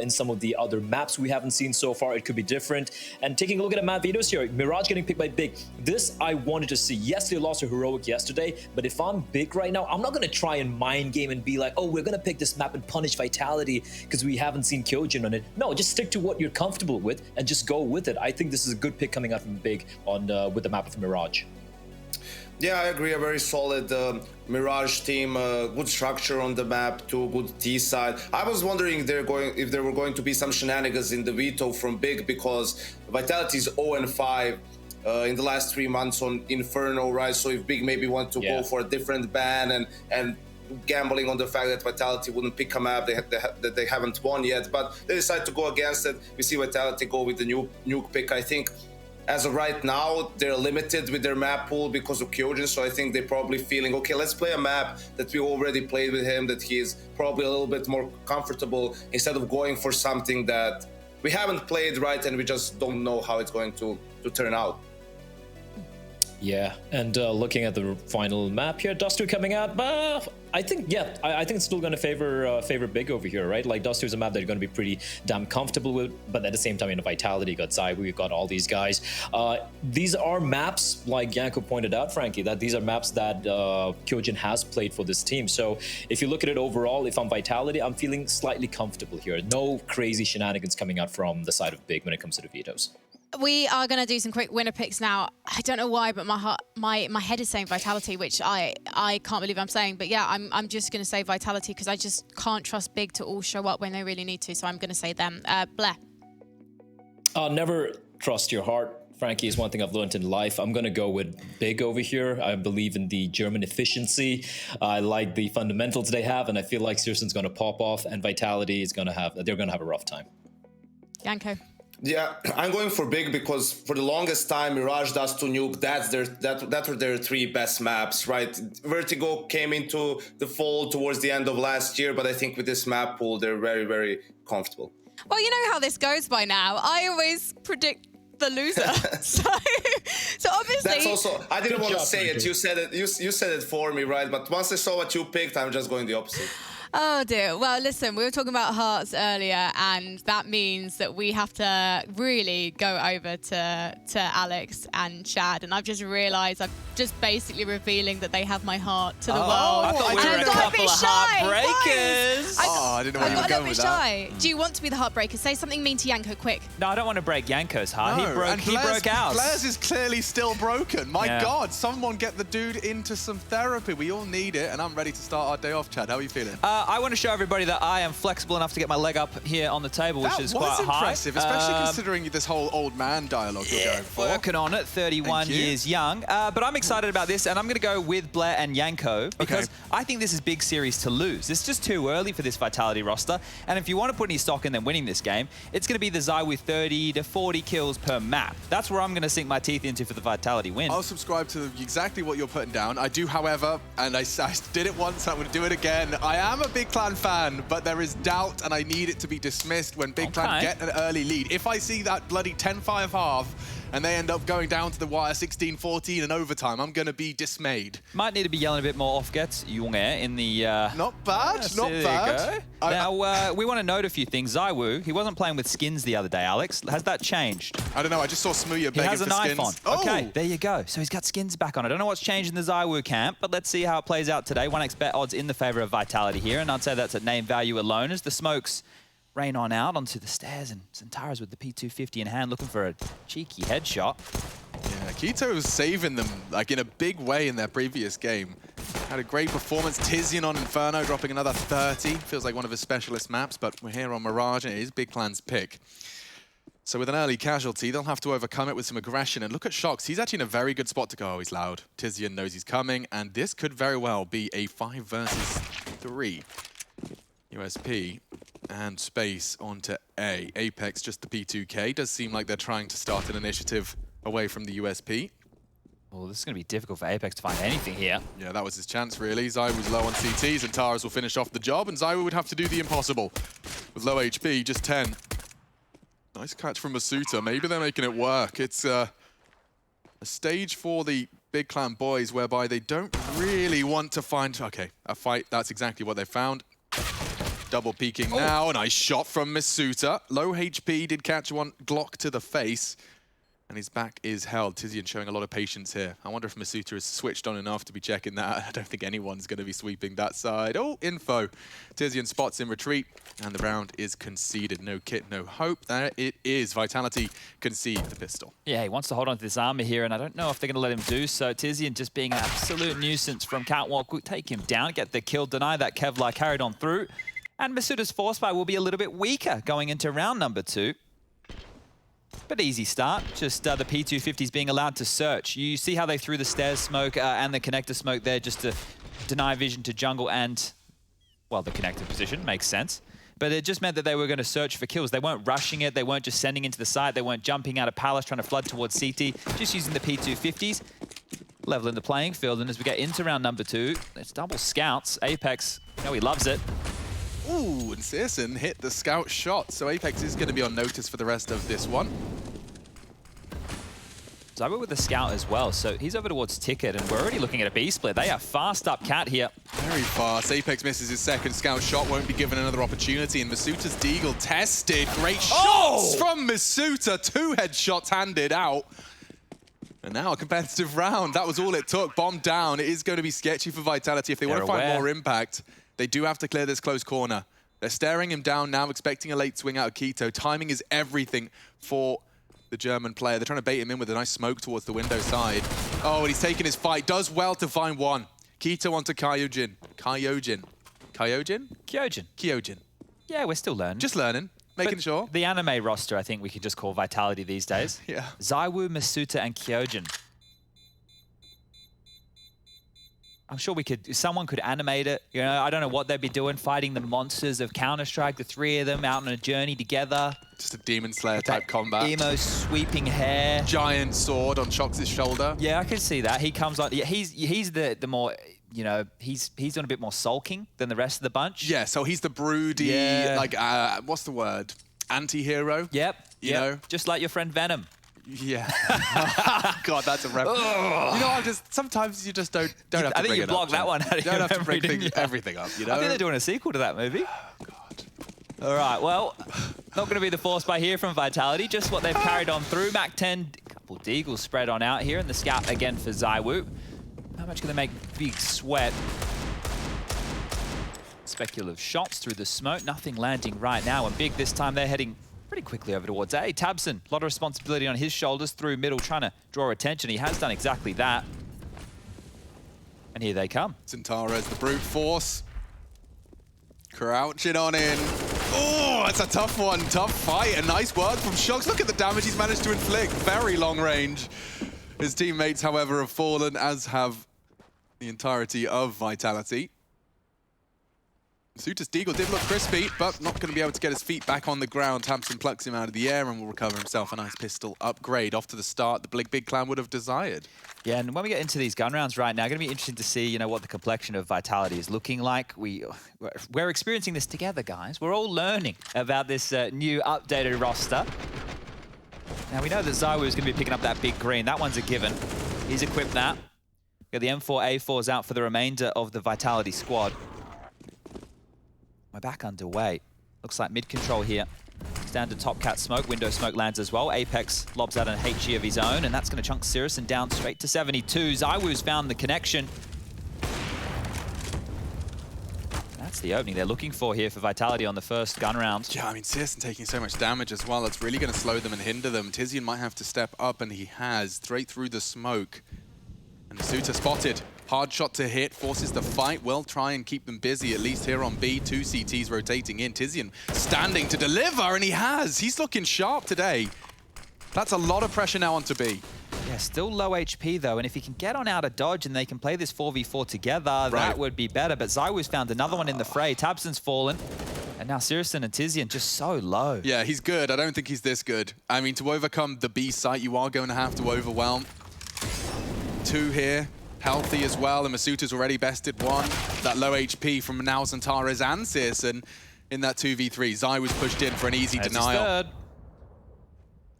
in some of the other maps we haven't seen so far. It could be different. And taking a look at the map videos here, Mirage getting picked by Big. This I wanted to see. Yes, they lost to Heroic yesterday, but if I'm Big right now, I'm not going to try and mind game and be like, oh, we're going to pick this map and punish Vitality because we haven't seen Kyojin on it. No, just stick to what you're comfortable with and just go with it. I think this is a good pick coming out from Big on with the map of Mirage. Yeah, I agree. A very solid Mirage team, good structure on the map, too, good T side. I was wondering if there were going to be some shenanigans in the veto from Big, because Vitality's 0-5 in the last 3 months on Inferno, right? So if Big maybe want to go for a different ban and gambling on the fact that Vitality wouldn't pick a map that they haven't won yet, but they decide to go against it. We see Vitality go with the nuke pick. I think as of right now, they're limited with their map pool because of Kyojin, so I think they're probably feeling, okay, let's play a map that we already played with him, that he is probably a little bit more comfortable, instead of going for something that we haven't played right and we just don't know how it's going to turn out. Yeah, and looking at the final map here, Duster coming out, I think, yeah, I think it's still going to favor Big over here, right? Like, Duster's a map that you're going to be pretty damn comfortable with, but at the same time, in Vitality, you got ZywOo, we've got all these guys. These are maps, like Yanko pointed out, Frankie, that these are maps that Kyojin has played for this team. So if you look at it overall, if I'm Vitality, I'm feeling slightly comfortable here. No crazy shenanigans coming out from the side of Big when it comes to the vetoes. We are going to do some quick winner picks now. I don't know why, but my head is saying Vitality, which I can't believe I'm saying. But yeah, I'm just going to say Vitality because I just can't trust Big to all show up when they really need to. So I'm going to say them. Blair. Never trust your heart. Frankie, is one thing I've learned in life. I'm going to go with Big over here. I believe in the German efficiency. I like the fundamentals they have, and I feel like Sirson's going to pop off, and Vitality is going to have, they're going to have a rough time. Yanko. Yeah, I'm going for Big because for the longest time, Mirage, Dust to Nuke, that were their three best maps, right? Vertigo came into the fold towards the end of last year, but I think with this map pool, they're very, very comfortable. Well, you know how this goes by now. I always predict the loser. so obviously... That's also... I didn't want to say it. You said it. You said it for me, right? But once I saw what you picked, I'm just going the opposite. Oh dear. Well, listen, we were talking about hearts earlier, and that means that we have to really go over to Alex and Chad. And I've just realised I'm just basically revealing that they have my heart to the world. I thought we were a couple of heartbreakers. I didn't know where you were going with that. Shy. Do you want to be the heartbreaker? Say something mean to Yanko, quick. No, I don't want to break Yanko's heart. No, He broke ours. Blair's is clearly still broken. My Yeah. God, someone get the dude into some therapy. We all need it, and I'm ready to start our day off, Chad. How are you feeling? I want to show everybody that I am flexible enough to get my leg up here on the table, which is quite high. Impressive, especially considering this whole old man dialogue you're going for. Working on it, 31 years young. But I'm excited about this, and I'm going to go with Blair and Yanko because I think this is big series to lose. It's just too early for this Vitality roster, and if you want to put any stock in them winning this game, it's going to be the ZywOo 30 to 40 kills per map. That's where I'm going to sink my teeth into for the Vitality win. I'll subscribe to exactly what you're putting down. I do, however, and I did it once, I'm going to do it again. I am a Big Clan fan, but there is doubt, and I need it to be dismissed when Big Clan get an early lead. If I see that bloody 10-5 half, and they end up going down to the wire 16-14 in overtime, I'm going to be dismayed. Might need to be yelling a bit more off gets Junge in the... Not bad, not bad. Now, we want to note a few things. ZywOo, he wasn't playing with skins the other day, Alex. Has that changed? I don't know, I just saw Smooya begging for skins. He has a knife on. Oh. Okay, there you go. So he's got skins back on. I don't know what's changed in the ZywOo camp, but let's see how it plays out today. 1x bet odds in the favor of Vitality here, and I'd say that's at name value alone as the smokes rain on out onto the stairs, and Centaurus with the P250 in hand looking for a cheeky headshot. Yeah, Keto was saving them like in a big way in their previous game. Had a great performance. Tizian on Inferno dropping another 30. Feels like one of his specialist maps, but we're here on Mirage and it is Big Clan's pick. So with an early casualty, they'll have to overcome it with some aggression. And look at Shox. He's actually in a very good spot to go. Oh, he's loud. Tizian knows he's coming, and this could very well be a 5 versus 3. USP and Space onto A. Apex just the P2K. Does seem like they're trying to start an initiative away from the USP. Well, this is going to be difficult for Apex to find anything here. Yeah, that was his chance, really. ZywOo's low on CTs, and Taras will finish off the job, and ZywOo would have to do the impossible. With low HP, just 10. Nice catch from Masuta. Maybe they're making it work. It's a stage for the Big Clan boys whereby they don't really want to find... Okay, a fight. That's exactly what they found. Double peeking now. A nice shot from Masuta. Low HP, did catch one Glock to the face. And his back is held. Tizian showing a lot of patience here. I wonder if Masuta is switched on enough to be checking that. I don't think anyone's going to be sweeping that side. Oh, info. Tizian spots in retreat, and the round is conceded. No kit, no hope. There it is. Vitality concede the pistol. Yeah, he wants to hold on to this armor here, and I don't know if they're going to let him do so. Tizian just being an absolute nuisance from Catwalk will take him down, get the kill, deny that Kevlar carried on through. And Masuta's force fire will be a little bit weaker going into round number 2. But easy start, just the P250s being allowed to search. You see how they threw the stairs smoke and the connector smoke there just to deny vision to jungle and, well, the connector position, makes sense. But it just meant that they were going to search for kills. They weren't rushing it, they weren't just sending into the site, they weren't jumping out of Palace trying to flood towards CT, just using the P250s. Leveling the playing field, and as we get into round number 2, it's double scouts. Apex, you know he loves it. Ooh, and Searson hit the scout shot, so Apex is going to be on notice for the rest of this one. ZywOo with the scout as well, so he's over towards Ticket, and we're already looking at a B split. They are fast up Cat here. Very fast. Apex misses his second scout shot, won't be given another opportunity, and Masuta's Deagle tested. Great shots from Masuta. 2 headshots handed out. And now a competitive round. That was all it took. Bomb down. It is going to be sketchy for Vitality. If they want to find more impact, they do have to clear this close corner. They're staring him down now, expecting a late swing out of Keto. Timing is everything for the German player. They're trying to bait him in with a nice smoke towards the window side. Oh, and he's taking his fight. Does well to find one. Keto onto Kyojin. Kyojin. Yeah, we're still learning. Just learning. Making sure. The anime roster, I think we could just call Vitality these days. Yeah. ZywOo, Masuta, and Kyojin. I'm sure someone could animate it. You know, I don't know what they'd be doing, fighting the monsters of Counter-Strike, the 3 of them out on a journey together. Just a Demon Slayer type combat. Emo sweeping hair. Giant sword on Shox' shoulder. Yeah, I can see that. He comes like, he's the more, you know, he's doing a bit more sulking than the rest of the bunch. Yeah, so he's the broody, like, what's the word? Anti-hero? Yep. You know? Just like your friend Venom. Yeah. God, that's a rep. You know, I'm just sometimes you just don't have to bring it up. I think you blocked that one out of You don't your have to bring memory, everything up, you know? I think they're doing a sequel to that movie. Oh, God. All right, well, not going to be the force by here from Vitality, just what they've carried on through. Mac 10, a couple deagles spread on out here, and the scout again for ZywOo. How much can they make Big sweat? Speculative shots through the smoke, nothing landing right now, and Big this time they're heading pretty quickly over towards A. Tabson, a lot of responsibility on his shoulders through middle, trying to draw attention. He has done exactly that. And here they come. Zentares, the brute force. Crouching on in. Oh, it's a tough one, tough fight. A nice work from Shox. Look at the damage he's managed to inflict. Very long range. His teammates, however, have fallen, as have the entirety of Vitality. Suter's Deagle did look crispy, but not going to be able to get his feet back on the ground. Tamsin plucks him out of the air and will recover himself a nice pistol upgrade off to the start the Big Clan would have desired. Yeah, and when we get into these gun rounds right now, going to be interesting to see, you know, what the complexion of Vitality is looking like. We're experiencing this together, guys. We're all learning about this new updated roster. Now, we know that ZywOo is going to be picking up that big green. That one's a given. He's equipped that. Got the M4A4s out for the remainder of the Vitality squad. We're back underway. Looks like mid-control here. Standard top cat smoke, window smoke lands as well. Apex lobs out an HE of his own, and that's going to chunk Sirison down straight to 72. ZywOo's found the connection. That's the opening they're looking for here for Vitality on the first gun round. Yeah, I mean, Sirison taking so much damage as well. It's really going to slow them and hinder them. Tizian might have to step up, and he has, straight through the smoke. And Suter spotted. Hard shot to hit, forces the fight. Will try and keep them busy, at least here on B. 2 CTs rotating in. Tizian standing to deliver, and he has. He's looking sharp today. That's a lot of pressure now onto B. Yeah, still low HP though, and if he can get on out of dodge and they can play this 4v4 together, that would be better. But ZywOo's found another one in the fray. Tabson's fallen. And now Sirison and Tizian just so low. Yeah, he's good. I don't think he's this good. I mean, to overcome the B site, you are going to have to overwhelm. 2 here. Healthy as well, and Masuta's already bested 1. That low HP from now Zentares and Sirison in that 2v3. ZywOo's pushed in for an easy denial.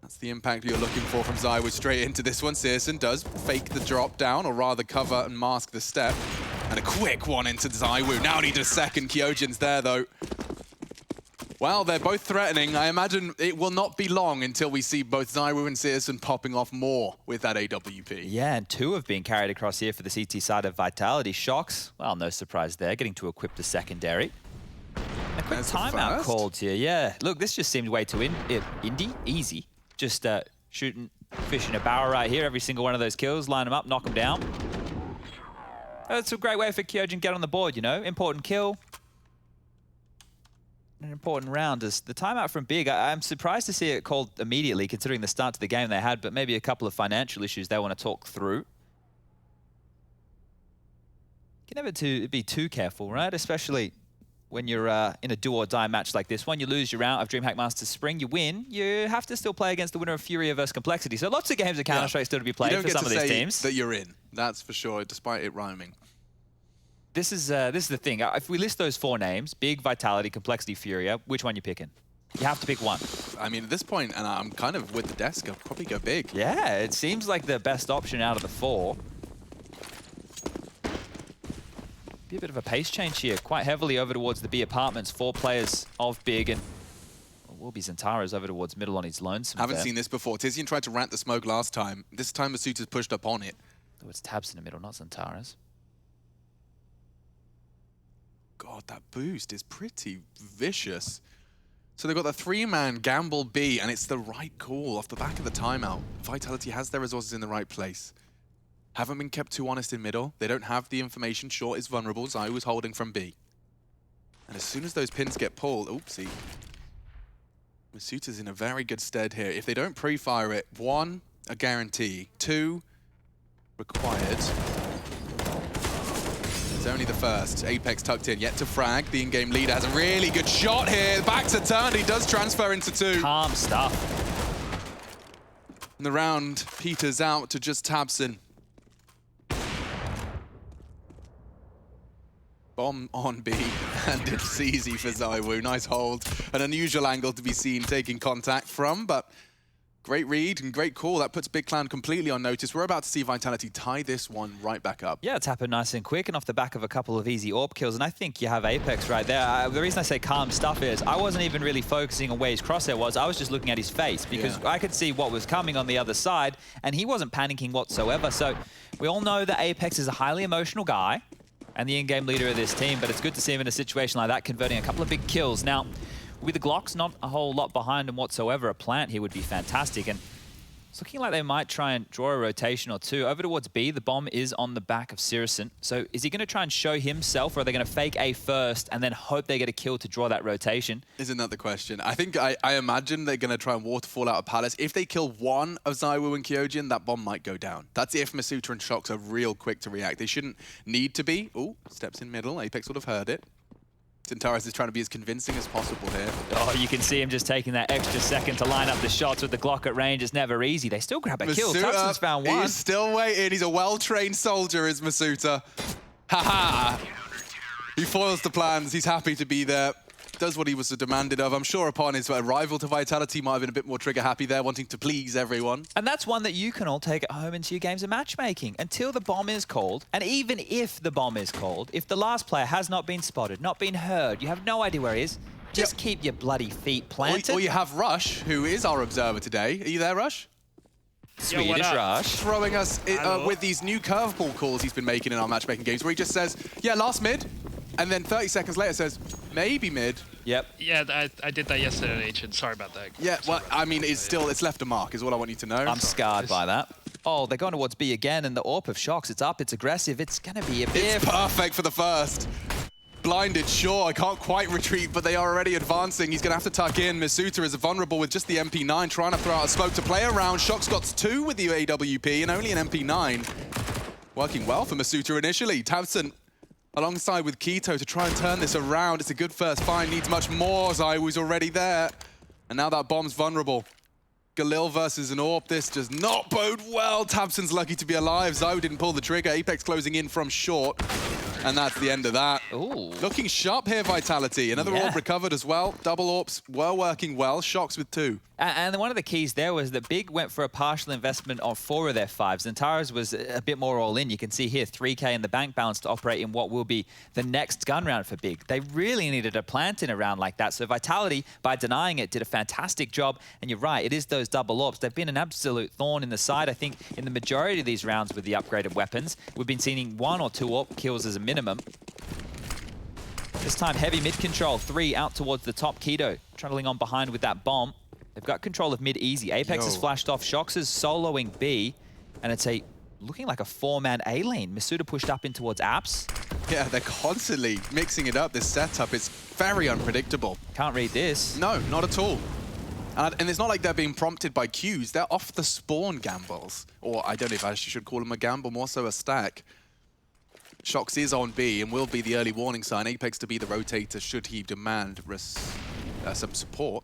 That's the impact you're looking for from ZywOo straight into this one. Sirison does fake the drop down, or rather cover and mask the step. And a quick one into ZywOo. Now need a second. Kyojin's there though. Well, they're both threatening. I imagine it will not be long until we see both ZywOo and Sirison popping off more with that AWP. Yeah, and 2 have been carried across here for the CT side of Vitality. Shox, well, no surprise there, getting to equip the secondary. A quick timeout called here. Yeah, look, this just seemed way too indie, easy. Just shooting fish in a barrel right here. Every single one of those kills, line them up, knock them down. That's a great way for Kyojin to get on the board, you know? Important kill. An important round is the timeout from Big. I'm surprised to see it called immediately, considering the start to the game they had, but maybe a couple of financial issues they want to talk through. You can never be too careful, right? Especially when you're in a do-or-die match like this one. You lose, you're out of DreamHack Masters Spring. You win, you have to still play against the winner of Furia versus Complexity. So lots of games of Counter-Strike still to be played for some of these teams. That you're in, that's for sure, despite it rhyming. This is the thing. If we list those 4 names, Big, Vitality, Complexity, Furia, which one you picking? You have to pick one. I mean, at this point, and I'm kind of with the desk, I'll probably go Big. Yeah, it seems like the best option out of the 4. Be a bit of a pace change here, quite heavily over towards the B apartments. 4 players of Big, and will be Zentares over towards middle on his lonesome. Haven't seen this before. Tizian tried to rant the smoke last time. This time, Masuta's pushed up on it. Oh, it's Tabs in the middle, not Zentares. God, that boost is pretty vicious. So they've got the 3-man gamble B, and it's the right call off the back of the timeout. Vitality has their resources in the right place. Haven't been kept too honest in middle. They don't have the information. Short is vulnerable. ZywOo's holding from B. And as soon as those pins get pulled, oopsie. Masuta's in a very good stead here. If they don't pre-fire it, 1, a guarantee. 2, required. It's only the first. Apex tucked in, yet to frag. The in-game leader has a really good shot here. Back to turn, he does transfer into 2. Calm stuff. And the round peters out to just Tabson. Bomb on B, and it's easy for ZywOo. Nice hold. An unusual angle to be seen taking contact from, but Great read and great call. That puts Big Clan completely on notice. We're about to see Vitality tie this one right back up. Yeah, it's happened nice and quick and off the back of a couple of easy AWP kills. And I think you have Apex right there. The reason I say calm stuff is I wasn't even really focusing on where his crosshair was. I was just looking at his face because I could see what was coming on the other side and he wasn't panicking whatsoever. So we all know that Apex is a highly emotional guy and the in-game leader of this team, but it's good to see him in a situation like that, converting a couple of big kills. Now, with the Glocks not a whole lot behind him whatsoever, a plant here would be fantastic. And it's looking like they might try and draw a rotation or two. Over towards B, the bomb is on the back of Sirison. So is he going to try and show himself, or are they going to fake A first and then hope they get a kill to draw that rotation? Isn't that the question? I think I imagine they're going to try and waterfall out of Palace. If they kill one of ZywOo and Kyojin, that bomb might go down. That's if Masuta and Shox are real quick to react. They shouldn't need to be. Oh, steps in middle. Apex would have heard it. Xantares is trying to be as convincing as possible here. Oh, you can see him just taking that extra second to line up the shots with the Glock at range. It's never easy. They still grab a kill. Tuxton's found one. He's still waiting. He's a well-trained soldier, is Masuta. Ha-ha! He foils the plans. He's happy to be there. Does what he was demanded of. I'm sure upon his arrival to Vitality might have been a bit more trigger-happy there, wanting to please everyone. And that's one that you can all take at home into your games of matchmaking. Until the bomb is called, and even if the bomb is called, if the last player has not been spotted, not been heard, you have no idea where he is, just keep your bloody feet planted. Or you have Rush, who is our observer today. Are you there, Rush? Swedish Rush. Throwing us with these new curveball calls he's been making in our matchmaking games, where he just says, yeah, last mid, and then 30 seconds later says, maybe mid. Yep. Yeah, I did that yesterday, Agent. Sorry about that. Yeah, well, I mean, it's left a mark, is what I want you to know. I'm scarred by that. Oh, they're going towards B again, and the AWP of Shox. It's up, it's aggressive, it's going to be a bit... It's perfect for the first. Blinded, sure, I can't quite retreat, but they are already advancing. He's going to have to tuck in. Masuta is vulnerable with just the MP9, trying to throw out a smoke to play around. Shox got 2 with the AWP and only an MP9. Working well for Masuta initially. Tabson alongside with Keto to try and turn this around. It's a good first find, needs much more. ZywOo's already there. And now that bomb's vulnerable. Galil versus an AWP, this does not bode well. Tabson's lucky to be alive. ZywOo didn't pull the trigger. Apex closing in from short. And that's the end of that. Ooh. Looking sharp here, Vitality. Another AWP recovered as well. Double AWPs were working well. Shox with 2. And one of the keys there was that Big went for a partial investment on 4 of their 5s. Xantares was a bit more all in. You can see here 3K in the bank balance to operate in what will be the next gun round for Big. They really needed a plant in a round like that. So Vitality, by denying it, did a fantastic job. And you're right, it is those double AWPs. They've been an absolute thorn in the side. I think in the majority of these rounds with the upgraded weapons, we've been seeing 1 or 2 AWP kills as a minimum. This time, heavy mid control. 3 out towards the top. Keto trundling on behind with that bomb. They've got control of mid easy. Apex has flashed off. Shox is soloing B. And it's looking like a 4-man A lane. Masuta pushed up in towards Apps. Yeah, they're constantly mixing it up. This setup is very unpredictable. Can't read this. No, not at all. And it's not like they're being prompted by cues. They're off the spawn gambles. Or I don't know if I should call them a gamble, more so a stack. Shox is on B and will be the early warning sign. Apex to be the rotator should he demand some support.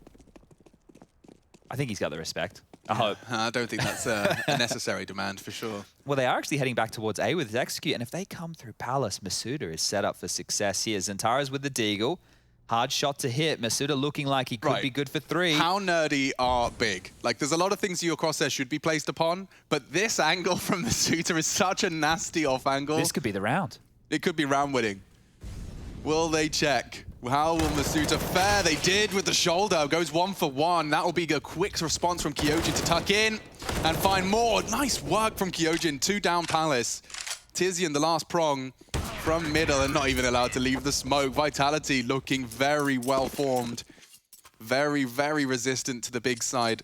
I think he's got the respect. I hope. I don't think that's a necessary demand for sure. Well, they are actually heading back towards A with his execute, and if they come through Palace, Masuta is set up for success here. Xantares with the Deagle. Hard shot to hit. Masuta looking like he could be good for 3. How nerdy are Big? Like, there's a lot of things your crosshair should be placed upon, but this angle from Masuta is such a nasty off angle. This could be the round. It could be round winning. Will they check? How will Masuta fare? They did with the shoulder. Goes 1 for 1. That will be a quick response from Kyojin to tuck in and find more. Nice work from Kyojin. 2 down Palace. Tizian, the last prong from middle and not even allowed to leave the smoke. Vitality looking very well formed. Very, very resistant to the Big side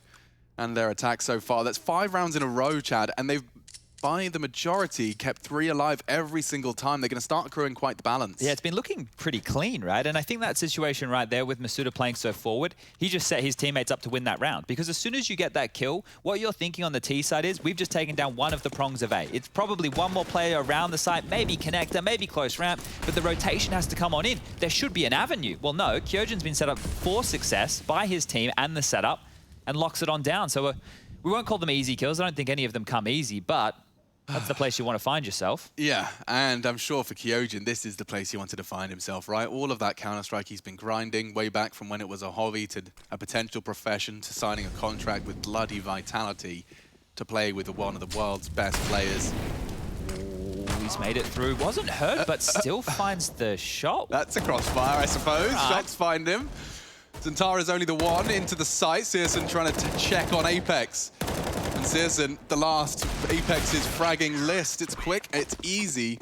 and their attack so far. That's 5 rounds in a row, Chad, and they've by the majority, kept 3 alive every single time. They're going to start accruing quite the balance. Yeah, it's been looking pretty clean, right? And I think that situation right there with Masuta playing so forward, he just set his teammates up to win that round. Because as soon as you get that kill, what you're thinking on the T side is, we've just taken down one of the prongs of A. It's probably one more player around the site, maybe connector, maybe close ramp, but the rotation has to come on in. There should be an avenue. Well, no, Kyojin's been set up for success by his team and the setup, and locks it on down. So we won't call them easy kills. I don't think any of them come easy, but That's the place you want to find yourself. Yeah, and I'm sure for Kyojin, this is the place he wanted to find himself, right? All of that Counter-Strike he's been grinding way back from when it was a hobby to a potential profession to signing a contract with bloody Vitality to play with one of the world's best players. He's made it through. Wasn't hurt, but still finds the shot. That's a crossfire, I suppose. Right. Shots find him. Zantara's only the one into the site. Searson trying to check on Apex. And Searson, the last Apex's fragging list. It's quick, it's easy.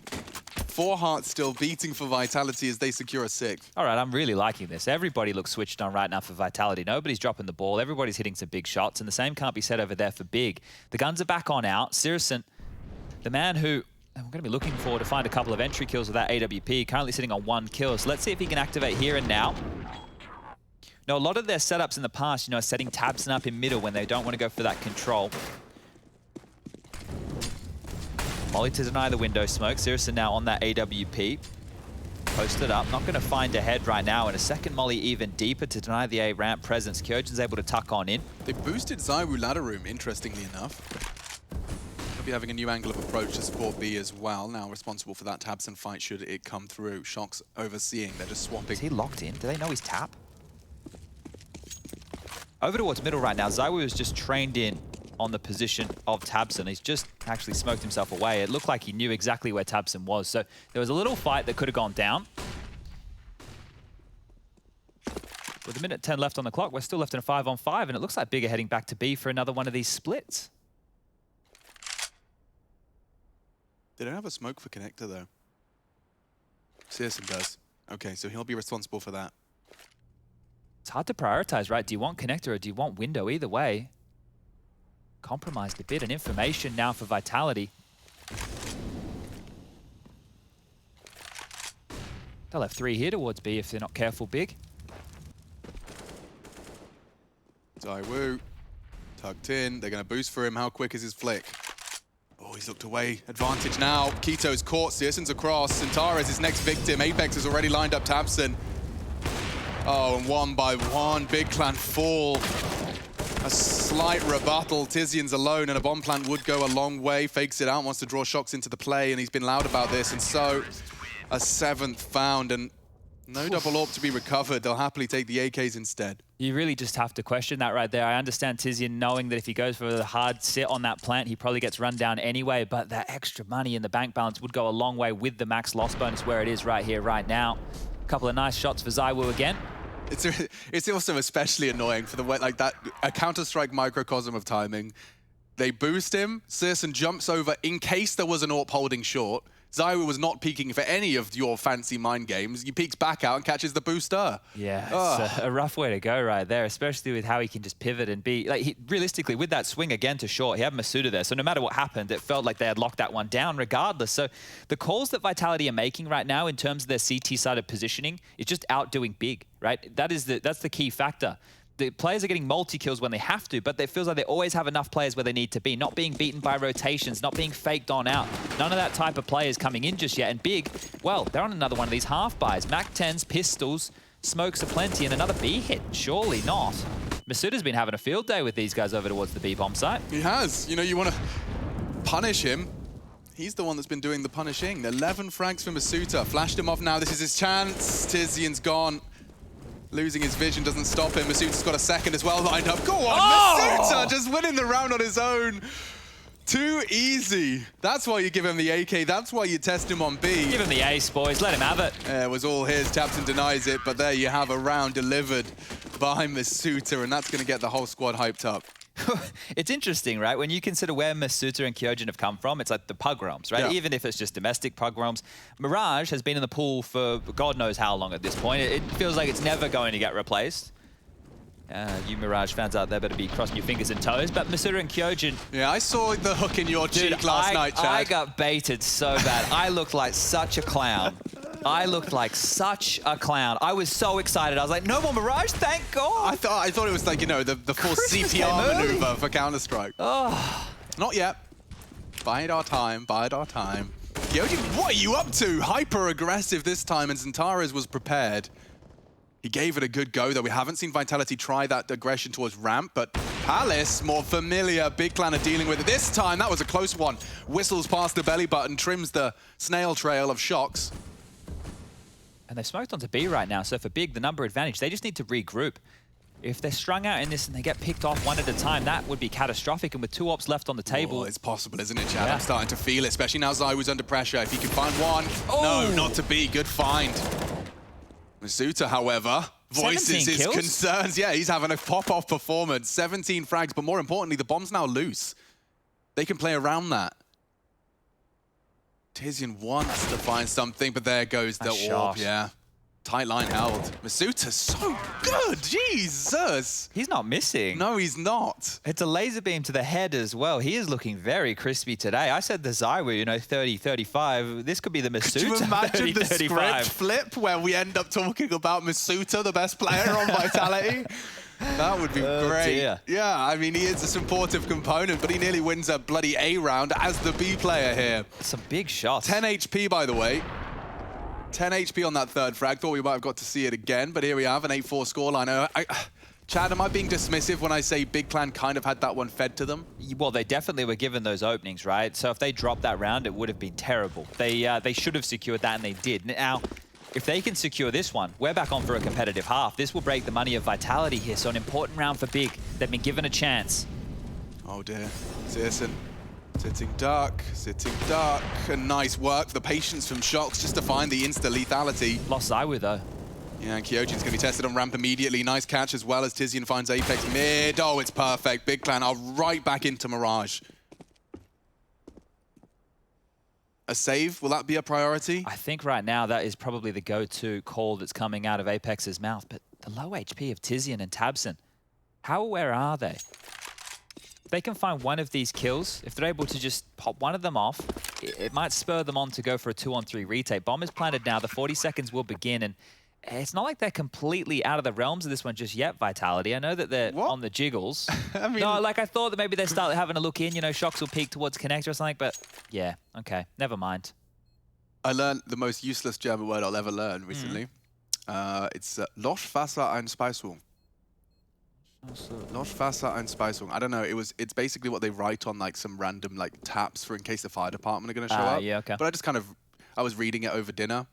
4 hearts still beating for Vitality as they secure a 6th. All right, I'm really liking this. Everybody looks switched on right now for Vitality. Nobody's dropping the ball. Everybody's hitting some big shots, and the same can't be said over there for Big. The guns are back on out. Searson, the man who we're going to be looking for to find a couple of entry kills with that AWP, currently sitting on 1 kill. So let's see if he can activate here and now. Now, a lot of their setups in the past, you know, setting Tabson up in middle when they don't want to go for that control. Molly to deny the window smoke. Searson now on that AWP. Posted up. Not going to find a head right now. And a second Molly even deeper to deny the A ramp presence. Kyojin's able to tuck on in. They boosted Zaiwu ladder room, interestingly enough. They'll be having a new angle of approach to support B as well. Now responsible for that Tabson fight should it come through. Shock's overseeing. They're just swapping. Is he locked in? Do they know he's tap? Over towards middle right now. Zaiwu is just trained in on the position of Tabson. He's just actually smoked himself away. It looked like he knew exactly where Tabson was. So there was a little fight that could have gone down. With a minute 10 left on the clock, we're still left in a 5-on-5, and it looks like Big are heading back to B for another one of these splits. They don't have a smoke for connector, though. Searson does. Okay, so he'll be responsible for that. It's hard to prioritize, right? Do you want connector or do you want window? Either way. Compromised a bit, and information now for Vitality. They'll have 3 here towards B if they're not careful, Big. Zaiwu, tucked in. They're going to boost for him. How quick is his flick? Oh, he's looked away. Advantage now. Keto's caught. Searson's across. Zantara is his next victim. Apex has already lined up Tabson. Oh, and 1 by 1. Big Clan fall. A slight rebuttal. Tizian's alone, and a bomb plant would go a long way. Fakes it out, wants to draw Shocks into the play, and he's been loud about this. And so, a 7th found, and no double AWP to be recovered. They'll happily take the AKs instead. You really just have to question that right there. I understand Tizian knowing that if he goes for the hard sit on that plant, he probably gets run down anyway, but that extra money in the bank balance would go a long way with the max loss bonus where it is right here, right now. A couple of nice shots for Zaiwu again. It's also especially annoying for the way, like that, a Counter-Strike microcosm of timing. They boost him, Searson jumps over in case there was an AWP holding short. Zaiwu was not peeking for any of your fancy mind games. He peeks back out and catches the booster. Yeah, it's a rough way to go right there, especially with how he can just pivot and be... like realistically, with that swing again to short, he had Masuda there, so no matter what happened, it felt like they had locked that one down regardless. So the calls that Vitality are making right now in terms of their CT-sided positioning is just outdoing Big, right? That's the key factor. The players are getting multi-kills when they have to, but it feels like they always have enough players where they need to be, not being beaten by rotations, not being faked on out. None of that type of players coming in just yet. And Big, well, they're on another one of these half buys. Mac 10s, pistols, smokes aplenty, and another B hit. Surely not. Masuda's been having a field day with these guys over towards the B bomb site. He has. You know, you want to punish him. He's the one that's been doing the punishing. 11 frags for Masuda. Flashed him off now. This is his chance. Tizian's gone. Losing his vision doesn't stop him. Masuda's got a second as well lined up. Go on, Masuda just winning the round on his own. Too easy. That's why you give him the AK. That's why you test him on B. Give him the ace, boys. Let him have it. It was all his. Tabson denies it, but there you have a round delivered by Masuda, and that's going to get the whole squad hyped up. It's interesting, right? When you consider where Masuda and Kyojin have come from, it's like the pogroms, right? Yeah. Even if it's just domestic pogroms. Mirage has been in the pool for God knows how long at this point. It feels like it's never going to get replaced. You Mirage fans out there better be crossing your fingers and toes. But Masuda and Kyojin... Yeah, I saw the hook in your cheek last night, Chad. I got baited so bad. I looked like such a clown. I looked like such a clown. I was so excited. I was like, no more Mirage, thank God. I thought it was like, you know, the full CPR maneuver for Counter-Strike. Oh. Not yet. Bide our time, bide our time. Kyojin, what are you up to? Hyper-aggressive this time, and Zantara's was prepared. He gave it a good go, though. We haven't seen Vitality try that aggression towards ramp, but Palace, more familiar. Big Clan are dealing with it. This time, that was a close one. Whistles past the belly button, trims the snail trail of Shox. And they've smoked onto B right now, so for Big, the number advantage, they just need to regroup. If they're strung out in this and they get picked off one at a time, that would be catastrophic. And with 2 ops left on the table... Oh, it's possible, isn't it, Chad? Yeah. I'm starting to feel it, especially now Zywoo's under pressure. If he can find one... Oh. No, not to be. Good find. Masuta, however, voices his concerns. Yeah, he's having a pop-off performance. 17 frags, but more importantly, the bomb's now loose. They can play around that. Tizian wants to find something, but there goes the AWP, yeah. Tight line held. Masuta's so good, Jesus! He's not missing. No, he's not. It's a laser beam to the head as well. He is looking very crispy today. I said the Zywoo, 30-35. This could be the Masuta. Could you imagine 30, the 35. script flip where we end up talking about Masuta, the best player on Vitality? That would be great. Dear. Yeah, I mean, he is a supportive component, but he nearly wins a bloody A round as the B player here. Some big shots. 10 HP, by the way. 10 HP on that third frag. Thought we might have got to see it again, but here we have an 8-4 scoreline. Chad, am I being dismissive when I say Big Clan kind of had that one fed to them? Well, they definitely were given those openings, right? So if they dropped that round, it would have been terrible. They should have secured that, and they did. Now, if they can secure this one, we're back on for a competitive half. This will break the money of Vitality here, so an important round for Big. They've been given a chance. Oh dear. Searson. Sitting dark, and nice work. The patience from Shox just to find the insta-lethality. Lost Zywoo though. Yeah, and Kyojin's going to be tested on ramp immediately. Nice catch as well as Tizian finds Apex mid. Oh, it's perfect. Big Clan are right back into Mirage. A save, will that be a priority? I think right now that is probably the go-to call that's coming out of Apex's mouth, but the low HP of Tizian and Tabson, how aware are they? If they can find one of these kills, if they're able to just pop one of them off, it might spur them on to go for a 2-on-3 retake. Bomb is planted now, the 40 seconds will begin, and it's not like they're completely out of the realms of this one just yet, Vitality. I know that they're on the jiggles. I mean, no, like I thought that maybe they start having a look in, Shox will peek towards connector or something, but yeah, okay, never mind. I learned the most useless German word I'll ever learn recently. It's Loschwasser-Einspeisung. Loschwasser-Einspeisung. I don't know. It's basically what they write on like some random like taps for in case the fire department are going to show up. Yeah, okay. But I was reading it over dinner.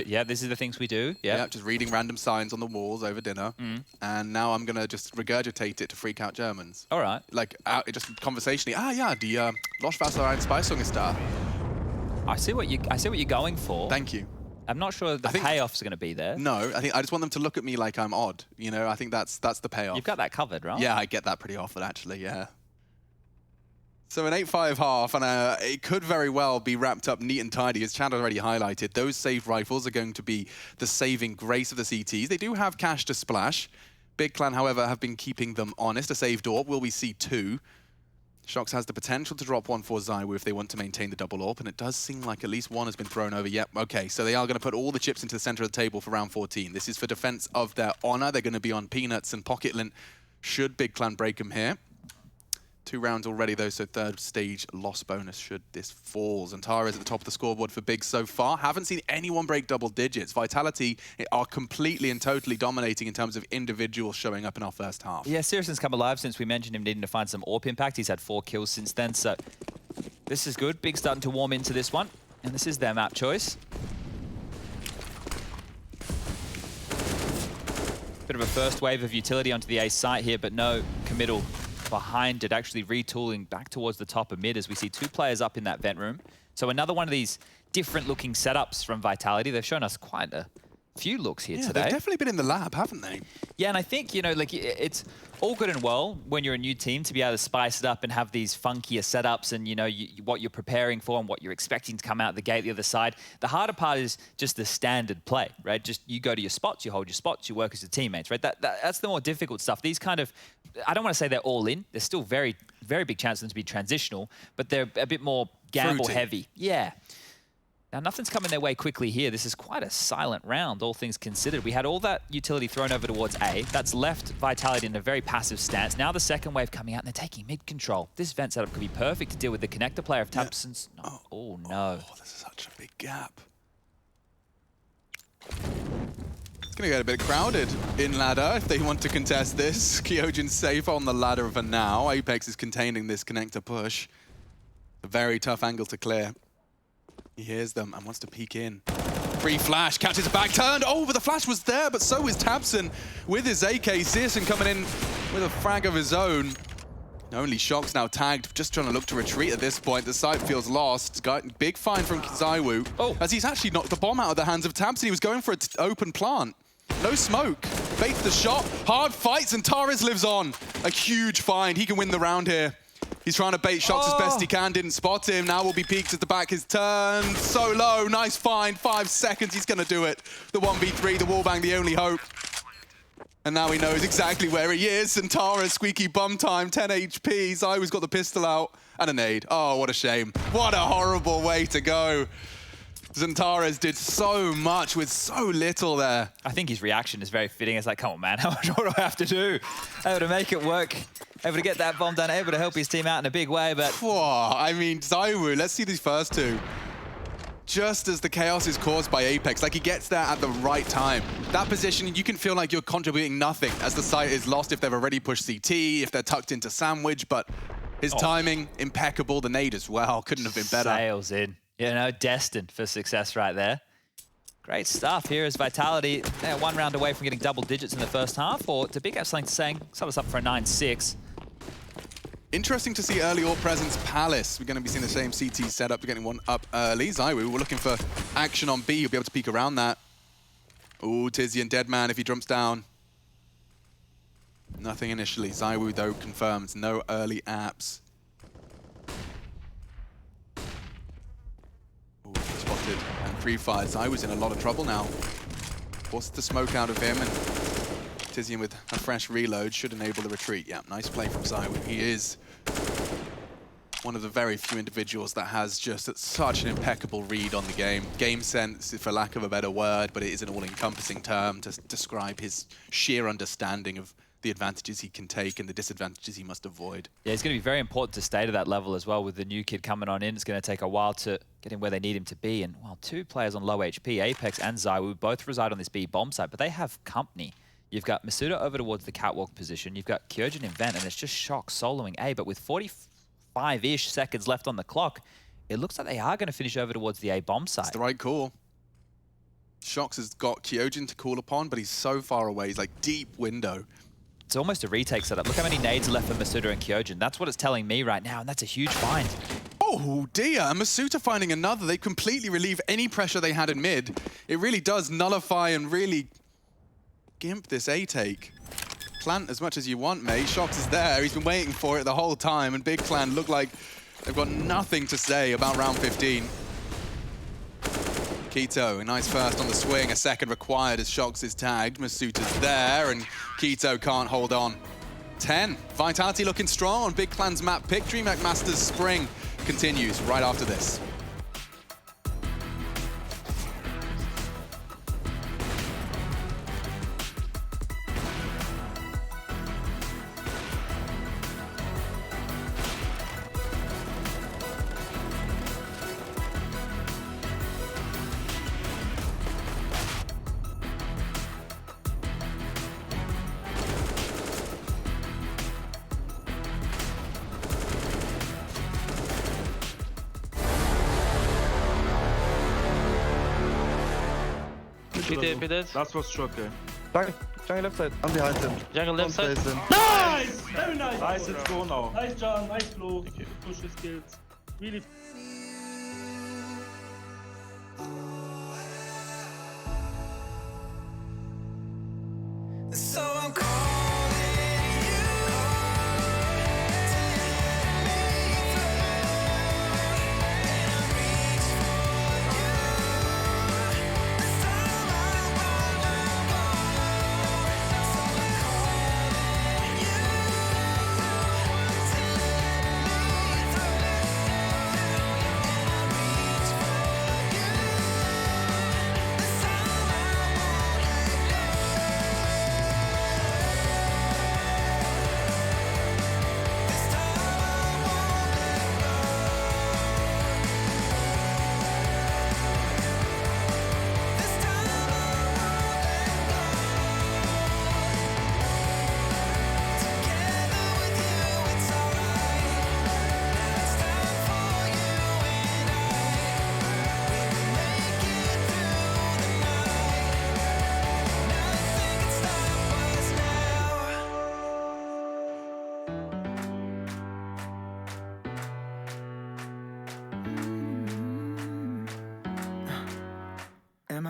Yeah, this is the things we do. Yeah, just reading random signs on the walls over dinner. And now I'm going to just regurgitate it to freak out Germans. All right. Like just conversationally. Die Loschwasser-Einspeisung ist da. I see what you're going for. Thank you. I'm not sure the payoff's going to be there. No, I just want them to look at me like I'm odd. I think that's the payoff. You've got that covered, right? Yeah, I get that pretty often, actually, yeah. So an 8-5 half, and it could very well be wrapped up neat and tidy, as Chad already highlighted. Those saved rifles are going to be the saving grace of the CTs. They do have cash to splash. Big Clan, however, have been keeping them honest. A saved AWP, will we see 2? Shox has the potential to drop 1 for Zywoo if they want to maintain the double AWP, and it does seem like at least 1 has been thrown over. Yep, okay, so they are going to put all the chips into the center of the table for round 14. This is for defense of their honor. They're going to be on peanuts and pocket lint should Big Clan break them here. 2 rounds already, though, so third stage loss bonus should this falls. And Tara is at the top of the scoreboard for Big so far. Haven't seen anyone break double digits. Vitality are completely and totally dominating in terms of individuals showing up in our first half. Yeah, Searson's come alive since we mentioned him needing to find some AWP impact. He's had 4 kills since then, so this is good. Big starting to warm into this one, and this is their map choice. Bit of a first wave of utility onto the A site here, but no committal behind it, actually retooling back towards the top of mid as we see 2 players up in that vent room. So another one of these different looking setups from Vitality. They've shown us quite a few looks here today. They've definitely been in the lab, haven't they? Yeah, and I think, like it's all good and well when you're a new team to be able to spice it up and have these funkier setups and, what you're preparing for and what you're expecting to come out the gate the other side. The harder part is just the standard play, right? Just you go to your spots, you hold your spots, you work as your teammates, right? That's the more difficult stuff. These kind of, I don't want to say they're all in. There's still very, very big chance for them to be transitional, but they're a bit more gamble heavy. Yeah. Now, nothing's coming their way quickly here. This is quite a silent round, all things considered. We had all that utility thrown over towards A. That's left Vitality in a very passive stance. Now the second wave coming out, and they're taking mid-control. This vent setup could be perfect to deal with the connector player if Tabson's... No. Oh, no. Oh, this is such a big gap. It's going to get a bit crowded in ladder if they want to contest this. Kyojin's safe on the ladder for now. Apex is containing this connector push. A very tough angle to clear. He hears them and wants to peek in. Free flash, catches a back, turned. Oh, but the flash was there, but so is Tabson with his AK. Searson coming in with a frag of his own. Only Shock's now tagged, just trying to look to retreat at this point. The site feels lost. Got big find from Zywoo, as he's actually knocked the bomb out of the hands of Tabson. He was going for an open plant. No smoke. Baits the shot. Hard fights, and Taras lives on. A huge find. He can win the round here. He's trying to bait Shocks as best he can. Didn't spot him. Now will be peeked at the back. His turn. So low. Nice find. 5 seconds. He's going to do it. The 1v3, the wallbang, the only hope. And now he knows exactly where he is. Santara, squeaky bum time, 10 HP. Zywoo's got the pistol out and a nade. Oh, what a shame. What a horrible way to go. Zantares did so much with so little there. I think his reaction is very fitting. It's like, come on, man, what do I have to do? Able to make it work, able to get that bomb down, able to help his team out in a big way, but... Whoa, I mean, Zywoo, let's see these first two. Just as the chaos is caused by Apex, like he gets there at the right time. That position, you can feel like you're contributing nothing as the site is lost if they've already pushed CT, if they're tucked into sandwich, but his timing, impeccable. The nade as well, couldn't have been better. Sails in. You know, destined for success right there. Great stuff here as Vitality. They're 1 round away from getting double digits in the first half, or to Big have something to say, set us up for a 9-6. Interesting to see early All Presence Palace. We're going to be seeing the same CT setup. We're getting one up early. Zywoo, we're looking for action on B. You'll be able to peek around that. Ooh, Tizian, Deadman if he jumps down. Nothing initially. Zywoo, though, confirms no early apps. Ooh, spotted and pre-fired. Zywoo's in a lot of trouble now. Forced the smoke out of him, and Tizian with a fresh reload should enable the retreat. Yeah, nice play from Zywoo. He is one of the very few individuals that has just such an impeccable read on the game. Game sense, for lack of a better word, but it is an all-encompassing term to describe his sheer understanding of the advantages he can take and the disadvantages he must avoid. Yeah, it's going to be very important to stay to that level as well with the new kid coming on in. It's going to take a while to get him where they need him to be. And, well, 2 players on low HP, Apex and Zywoo, both reside on this B bomb site, but they have company. You've got Masuda over towards the catwalk position. You've got Kyojin in vent, and it's just Shock soloing A. But with 45-ish seconds left on the clock, it looks like they are going to finish over towards the A bomb site. It's the right call. Shox has got Kyojin to call upon, but he's so far away. He's like deep window. It's almost a retake setup. Look how many nades are left for Masuda and Kyojin. That's what it's telling me right now, and that's a huge find. Oh dear, and Masuda finding another. They completely relieve any pressure they had in mid. It really does nullify and really gimp this A take. Plant as much as you want, mate. Shox is there. He's been waiting for it the whole time, and Big Clan look like they've got nothing to say about round 15. Keto, a nice first on the swing. A second required as Shox is tagged. Masuda's there, and Keto can't hold on. 10. Vitality looking strong on Big Clan's map pick. DreamHack Masters Spring continues right after this. Last was Shocker. Jungle left side. I'm behind him. Jungle left side. Nice! Very nice! Nice, let's go now. Nice, John. Nice flow. Push his skills. Really. So I'm calling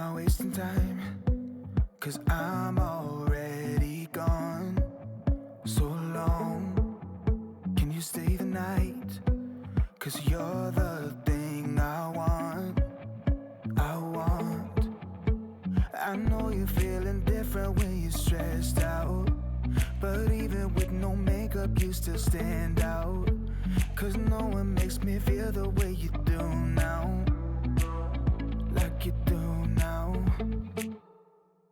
I wasting time? Cause I'm already gone. So long, can you stay the night? Cause you're the thing I want. I know you're feeling different when you're stressed out, but even with no makeup you still stand out. Cause no one makes me feel the way you do now. Like you do now.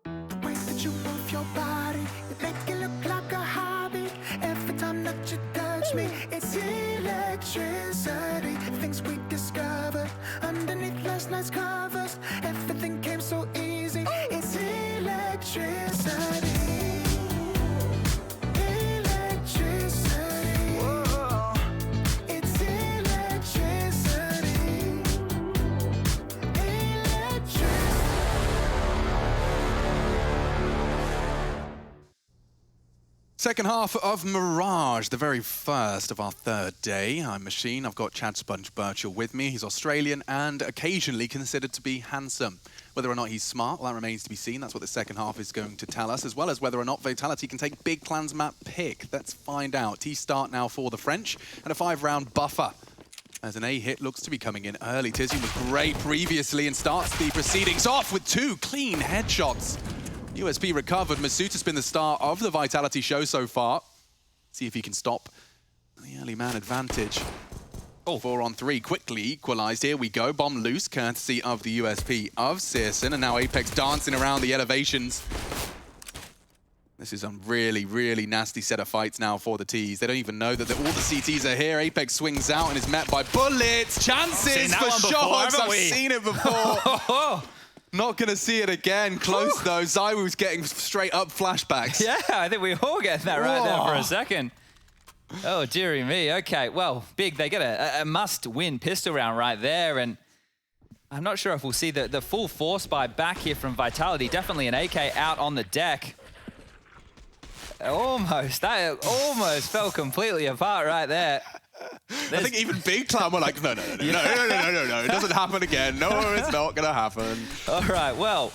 The way that you move your body, you make it look like a hobby. Every time that you touch me, it's electricity. Things we discovered underneath last night's covers. Everything came so easy. It's electricity. Electricity. Whoa. It's electricity. Second half of Mirage, the very first of our third day. I'm Machine. I've got Chad Sponge Birchall with me. He's Australian and occasionally considered to be handsome. Whether or not he's smart, well, that remains to be seen. That's what the second half is going to tell us, as well as whether or not Vitality can take Big Clan's map pick. Let's find out. T-start now for the French and a 5-round buffer. As an A hit looks to be coming in early. Tizian was great previously and starts the proceedings off with 2 clean headshots. USP recovered. Masuta's been the star of the Vitality show so far. See if he can stop the early man advantage. 4 on 3, quickly equalized. Here we go. Bomb loose, courtesy of the USP of Searson. And now Apex dancing around the elevations. This is a really, really nasty set of fights now for the T's. They don't even know that all the CTs are here. Apex swings out and is met by bullets. Chances for shots. I've seen it before. Not going to see it again. Close, though. Zywoo's getting straight up flashbacks. Yeah, I think we all get that right there for a second. Oh, dearie me. Okay, well, Big, they get a must-win pistol round right there, and I'm not sure if we'll see the full force buy back here from Vitality. Definitely an AK out on the deck. Almost. That almost fell completely apart right there. I think even Big Clan were like, no. It doesn't happen again. No, it's not going to happen. All right, well,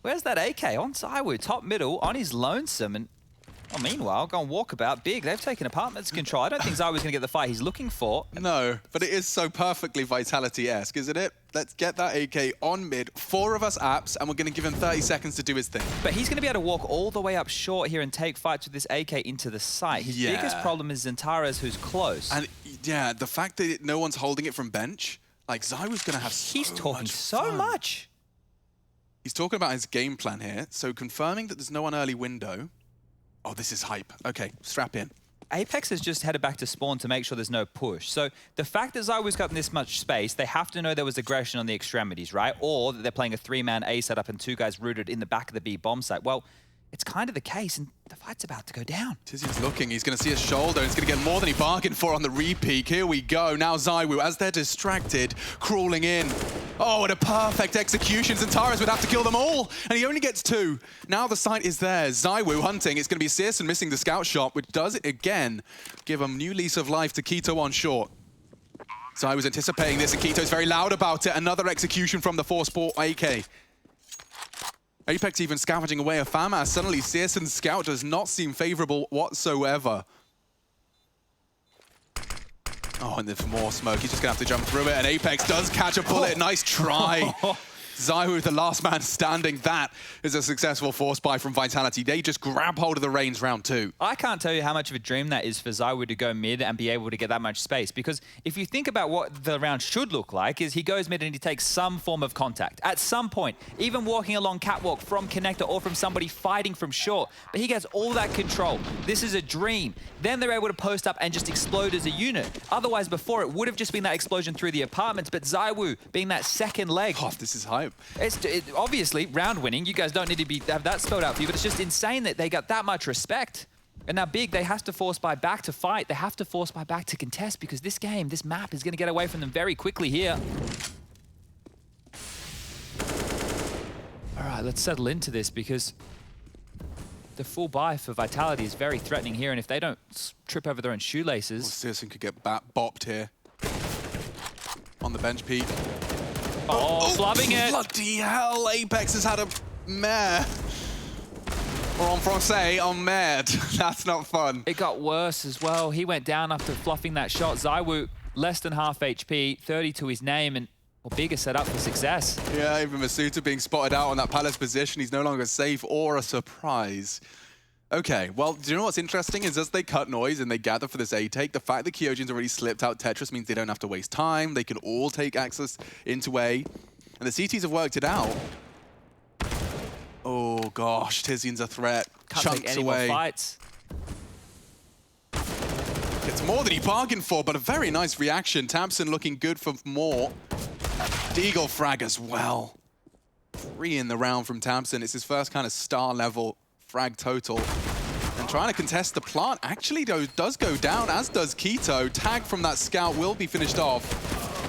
where's that AK? On Zywoo, top middle, on his lonesome. And meanwhile, go on walkabout. Big, they've taken apartments control. I don't think Zywoo's going to get the fight he's looking for. No, but it is so perfectly Vitality-esque, isn't it? Let's get that AK on mid. 4 of us apps, and we're going to give him 30 seconds to do his thing. But he's going to be able to walk all the way up short here and take fights with this AK into the site. His biggest problem is Zentares, who's close. And yeah, the fact that no one's holding it from bench, like Zywoo's going to have He's talking so much. He's talking about his game plan here. So confirming that there's no one early window. Oh, this is hype. Okay, strap in. Apex has just headed back to spawn to make sure there's no push. So the fact that Zywoo's got this much space, they have to know there was aggression on the extremities, right? Or that they're playing a 3-man A setup and 2 guys rooted in the back of the B bomb site. Well, it's kind of the case, and the fight's about to go down. Tizian's looking. He's going to see his shoulder, and he's going to get more than he bargained for on the repeat. Here we go. Now Zywoo, as they're distracted, crawling in. Oh, and a perfect execution. Zentares would have to kill them all, and he only gets 2. Now the site is there. Zywoo hunting. It's going to be Searson missing the scout shot, which does it again. Give a new lease of life to Keto on short. Zywoo's anticipating this, and Keto's very loud about it. Another execution from the 4-sport AK. Apex even scavenging away a FAMAS. Suddenly, Searson's scout does not seem favorable whatsoever. Oh, and there's more smoke. He's just going to have to jump through it, and Apex does catch a bullet. Nice try. Zywoo, the last man standing. That is a successful force buy from Vitality. They just grab hold of the reins round 2. I can't tell you how much of a dream that is for Zywoo to go mid and be able to get that much space. Because if you think about what the round should look like, is he goes mid and he takes some form of contact. At some point, even walking along catwalk from connector or from somebody fighting from short. But he gets all that control. This is a dream. Then they're able to post up and just explode as a unit. Otherwise, before, it would have just been that explosion through the apartments. But Zywoo being that second leg. Oh, this is hype. It's obviously round winning. You guys don't need to have that spelled out for you, but it's just insane that they got that much respect. And now Big, they have to force buy back to fight. They have to force buy back to contest because this game, this map is going to get away from them very quickly here. All right, let's settle into this because the full buy for Vitality is very threatening here, and if they don't trip over their own shoelaces... Searson could get bopped here. On the bench peak. Oh, flubbing it. Bloody hell, Apex has had a mare. Or en français, I'm mad. That's not fun. It got worse as well. He went down after fluffing that shot. ZywOo, less than half HP, 30 to his name, and Big is set up for success. Yeah, even Masuta being spotted out on that palace position, he's no longer safe or a surprise. Okay, well, do you know what's interesting is as they cut noise and they gather for this A take, the fact that Kyojin's already slipped out Tetris means they don't have to waste time. They can all take access into A. And the CTs have worked it out. Oh gosh, Tizian's a threat. Can't Chunks take any away. more fights. It's more than he bargained for, but a very nice reaction. Tamsin looking good for more. Deagle frag as well. 3 in the round from Tamsin. It's his first kind of star level frag total. And trying to contest the plant actually does go down, as does Keto. Tag from that scout will be finished off.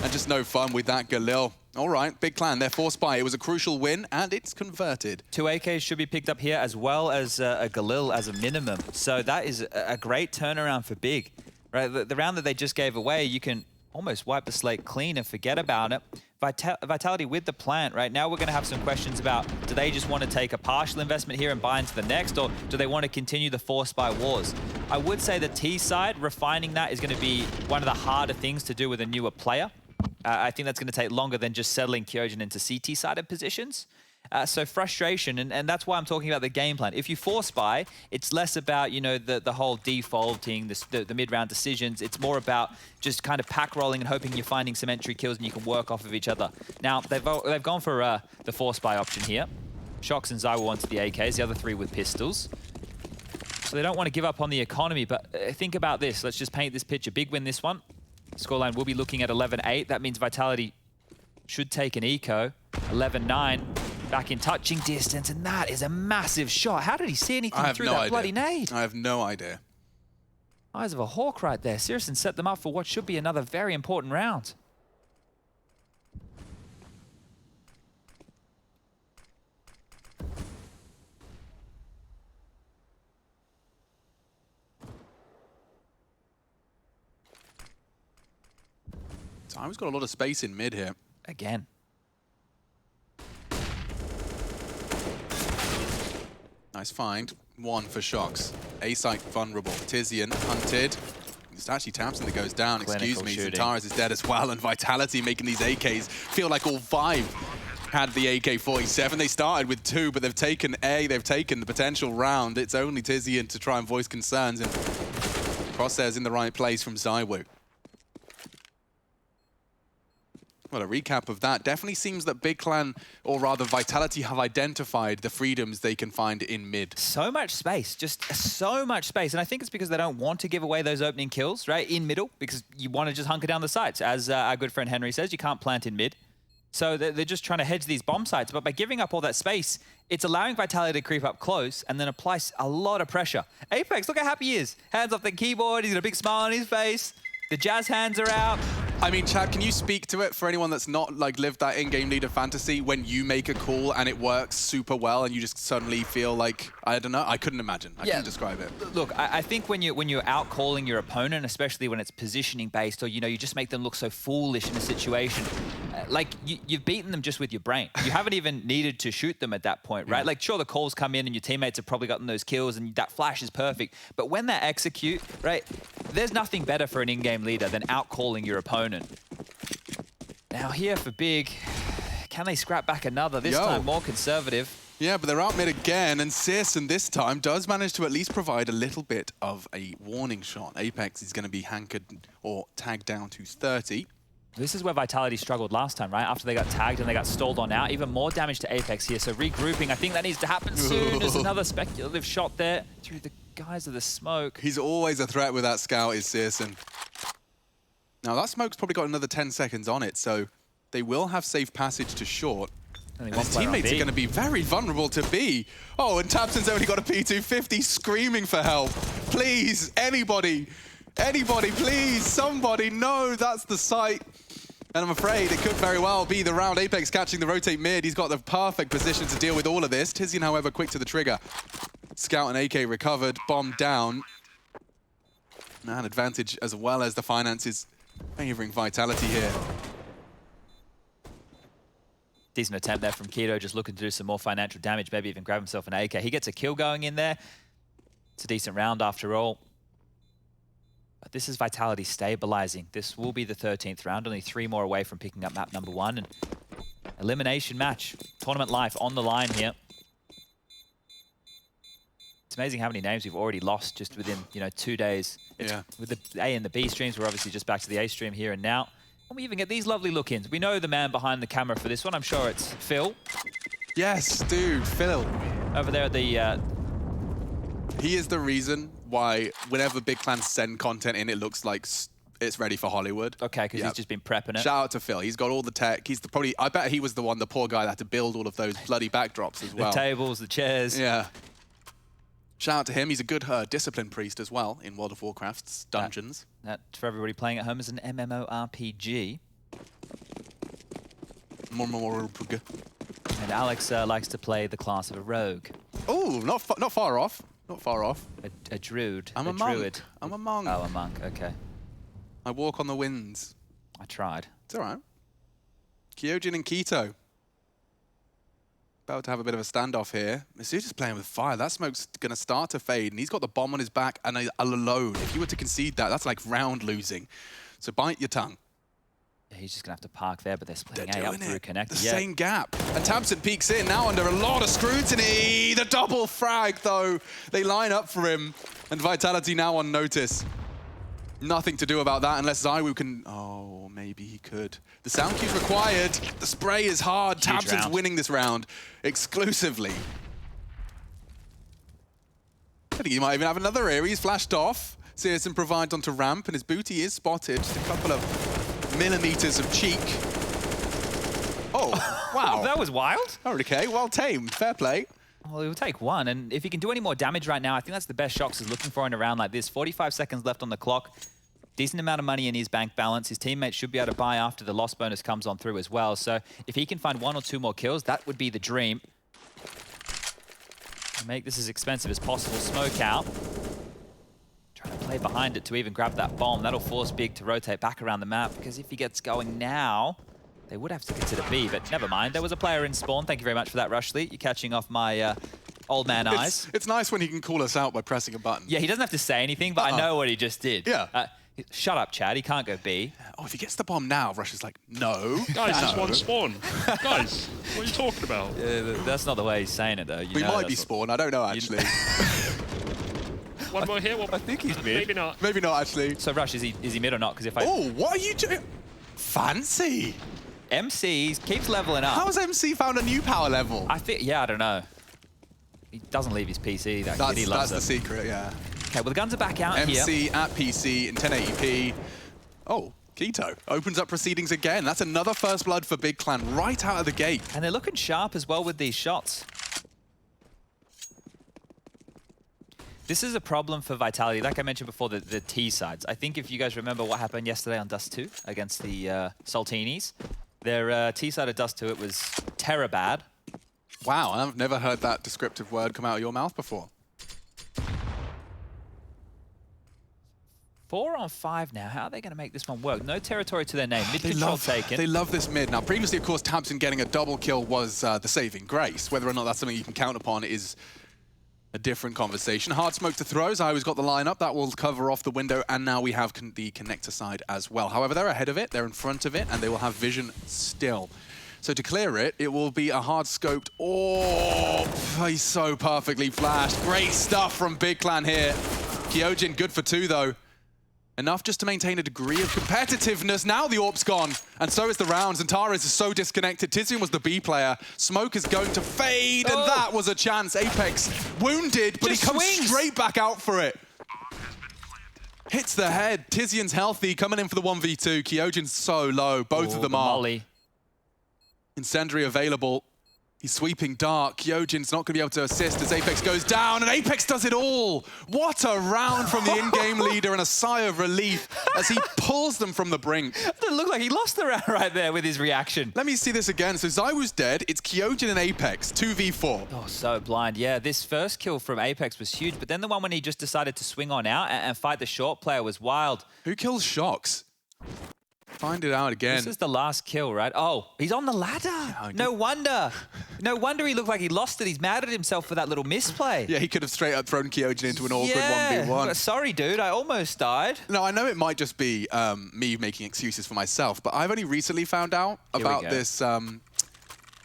And just no fun with that Galil. All right, big clan, they're forced by. It was a crucial win, and it's converted. 2 AKs should be picked up here, as well as a Galil as a minimum. So that is a great turnaround for Big. Right, the round that they just gave away, you can almost wipe the slate clean and forget about it. Vitality with the plant, right? Now we're going to have some questions about, do they just want to take a partial investment here and buy into the next, or do they want to continue the force by wars? I would say the T side, refining that is going to be one of the harder things to do with a newer player. I think that's going to take longer than just settling Kyojin into CT-sided positions. So frustration, and that's why I'm talking about the game plan. If you force buy, it's less about, you know, the whole defaulting, the mid-round decisions. It's more about just kind of pack rolling and hoping you're finding some entry kills and you can work off of each other. Now, they've gone for the force buy option here. Shox and ZywOo onto the AKs, the other 3 with pistols. So they don't want to give up on the economy, but think about this. Let's just paint this picture. Big win this one. Scoreline will be looking at 11-8. That means Vitality should take an eco. 11-9. Back in touching distance, and that is a massive shot. How did he see anything through that bloody nade? I have no idea. Eyes of a hawk right there. Syrison set them up for what should be another very important round. Time's got a lot of space in mid here. Again. Nice find. 1 for Shox. A-site vulnerable. Tizian hunted. It's actually Tamsin that goes down. Excuse me. Zentaris is dead as well. And Vitality making these AKs feel like all 5 had the AK-47. They started with 2, but they've taken A. They've taken the potential round. It's only Tizian to try and voice concerns. And Crosshairs in the right place from ZywOo. Well, a recap of that. Definitely seems that Big Clan, or rather Vitality, have identified the freedoms they can find in mid. So much space, just so much space. And I think it's because they don't want to give away those opening kills, right, in middle, because you want to just hunker down the sites. As our good friend Henry says, you can't plant in mid. So they're just trying to hedge these bomb sites. But by giving up all that space, it's allowing Vitality to creep up close and then apply a lot of pressure. Apex, look how happy he is. Hands off the keyboard, he's got a big smile on his face. The jazz hands are out. I mean, Chad, can you speak to it for anyone that's not like lived that in-game leader fantasy when you make a call and it works super well and you just suddenly feel like, I don't know, I couldn't imagine. I couldn't describe it. Look, I think when you're out calling your opponent, especially when it's positioning based, or you just make them look so foolish in a situation, like you've beaten them just with your brain. You haven't even needed to shoot them at that point, right? Yeah. Like sure, the calls come in and your teammates have probably gotten those kills and that flash is perfect, but when they execute, right, there's nothing better for an in-game leader than out calling your opponent. Now here for Big, can they scrap back another? This time more conservative. Yeah, but they're out mid again, and Syrison this time does manage to at least provide a little bit of a warning shot. Apex is going to be hankered or tagged down to 30. This is where Vitality struggled last time, right? After they got tagged and they got stalled on out. Even more damage to Apex here, so regrouping. I think that needs to happen soon. There's another speculative shot there through the guise of the smoke. He's always a threat with that scout, is Syrison. Now that smoke's probably got another 10 seconds on it, so they will have safe passage to short. And his teammates are going to be very vulnerable to B. Oh, and Tamsin's only got a P250 screaming for help. Please, anybody, please, somebody, no, that's the site. And I'm afraid it could very well be the round. Apex catching the rotate mid. He's got the perfect position to deal with all of this. Tizian, however, quick to the trigger. Scout and AK recovered, bomb down. Man, advantage as well as the finances favoring Vitality here. Decent attempt there from Keto, just looking to do some more financial damage, maybe even grab himself an AK. He gets a kill going in there. It's a decent round after all. But this is Vitality stabilizing. This will be the 13th round, only 3 more away from picking up map number 1. And elimination match, tournament life on the line here. It's amazing how many names we've already lost just within, 2 days. With the A and the B streams, we're obviously just back to the A stream here and now. And we even get these lovely look-ins. We know the man behind the camera for this one. I'm sure it's Phil. Yes, dude, Phil. Over there at the... He is the reason why whenever big clans send content in, it looks like it's ready for Hollywood. Okay, because he's just been prepping it. Shout out to Phil. He's got all the tech. He's probably... I bet he was the poor guy that had to build all of those bloody backdrops as well. The tables, the chairs. Yeah. Shout out to him. He's a good discipline priest as well in World of Warcraft's dungeons. That, for everybody playing at home, is an MMORPG. And Alex likes to play the class of a rogue. Oh, not far off. Not far off. A druid. I'm a druid. monk. I'm a monk. Oh, a monk. Okay. I walk on the winds. I tried. It's all right. Kyojin and Keto. About to have a bit of a standoff here. Masuda's playing with fire. That smoke's going to start to fade, and he's got the bomb on his back and alone. If you were to concede that, that's like round losing. So bite your tongue. Yeah, he's just going to have to park there, but they're splitting A up through connect. The same gap. And Tamsin peeks in, now under a lot of scrutiny. The double frag, though. They line up for him, and Vitality now on notice. Nothing to do about that unless Zywoo can... Oh, maybe he could. The sound cue's required. The spray is hard. Tamsin's winning this round exclusively. I think he might even have another area. He's flashed off. Searson provides onto ramp, and his booty is spotted. Just a couple of millimeters of cheek. Oh, wow. That was wild. Okay, well tamed. Fair play. Well, he'll take one, and if he can do any more damage right now, I think that's the best Shox is looking for in a round like this. 45 seconds left on the clock. Decent amount of money in his bank balance. His teammates should be able to buy after the loss bonus comes on through as well. So if he can find 1 or 2 more kills, that would be the dream. Make this as expensive as possible. Smoke out. Trying to play behind it to even grab that bomb. That'll force Big to rotate back around the map, because if he gets going now, they would have to consider B, but never mind. There was a player in spawn. Thank you very much for that, Rushly. You're catching off my old man eyes. It's nice when he can call us out by pressing a button. Yeah, he doesn't have to say anything, but I know what he just did. Yeah. Shut up, Chad. He can't go B. Oh, if he gets the bomb now, Rush is like, no. Guys, it's one spawn. Guys, what are you talking about? Yeah, that's not the way he's saying it, though. We might be spawn. I don't know, actually. One more here. I think he's mid. Maybe not. Maybe not, actually. So, Rush, is he mid or not? Because if I... Oh, what are you doing? Fancy. MC keeps leveling up. How has MC found a new power level? I think, I don't know. He doesn't leave his PC. That kid, he loves that's the secret, yeah. Okay, well, the guns are back out here. MC at PC in 1080p. Oh, Keto opens up proceedings again. That's another first blood for Big Clan right out of the gate. And they're looking sharp as well with these shots. This is a problem for Vitality. Like I mentioned before, the T sides. I think if you guys remember what happened yesterday on Dust 2 against the Saltinis, their T side of Dust 2, it was terror bad. Wow, I've never heard that descriptive word come out of your mouth before. 4 on 5 now. How are they going to make this one work? No territory to their name. Mid control taken. They love this mid. Now, previously, of course, Tamsin getting a double kill was the saving grace. Whether or not that's something you can count upon is a different conversation. Hard smoke to throws. I always got the lineup. That will cover off the window, and now we have the connector side as well. However, they're ahead of it. They're in front of it, and they will have vision still. So to clear it, it will be a hard scoped. Oh, he's so perfectly flashed. Great stuff from Big Clan here. Kyojin, good for 2, though. Enough just to maintain a degree of competitiveness. Now the AWP's gone, and so is the rounds, and Tara is so disconnected. Tizian was the B player. Smoke is going to fade, and that was a chance. Apex wounded, but he comes straight back out for it. Hits the head. Tizian's healthy, coming in for the 1v2. Kyojin's so low. Both of them are. Molly. Incendiary available. He's sweeping dark. Kyojin's not going to be able to assist as Apex goes down, and Apex does it all. What a round from the in-game leader, and a sigh of relief as he pulls them from the brink. It doesn't look like he lost the round right there with his reaction. Let me see this again. So Zywoo's dead. It's Kyojin and Apex, 2v4. Oh, so blind. Yeah, this first kill from Apex was huge, but then the one when he just decided to swing on out and fight the short player was wild. Who kills Shox? find it out again. This is the last kill, right? Oh, he's on the ladder. No wonder. No wonder he looked like he lost it. He's mad at himself for that little misplay. Yeah, he could have straight up thrown Kyojin into an awkward 1v1. Sorry, dude. I almost died. No, I know it might just be me making excuses for myself, but I've only recently found out about this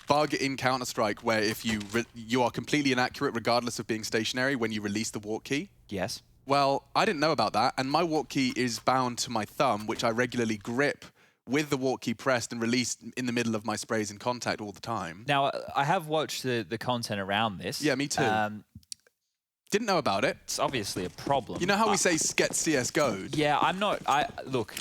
bug in Counter-Strike where if you are completely inaccurate regardless of being stationary when you release the walk key. Yes. Well, I didn't know about that, and my walk key is bound to my thumb, which I regularly grip with the walk key pressed and released in the middle of my sprays in contact all the time. Now, I have watched the content around this. Yeah, me too. Didn't know about it. It's obviously a problem. You know how we say get CSGO'd? Yeah, I'm not... Look,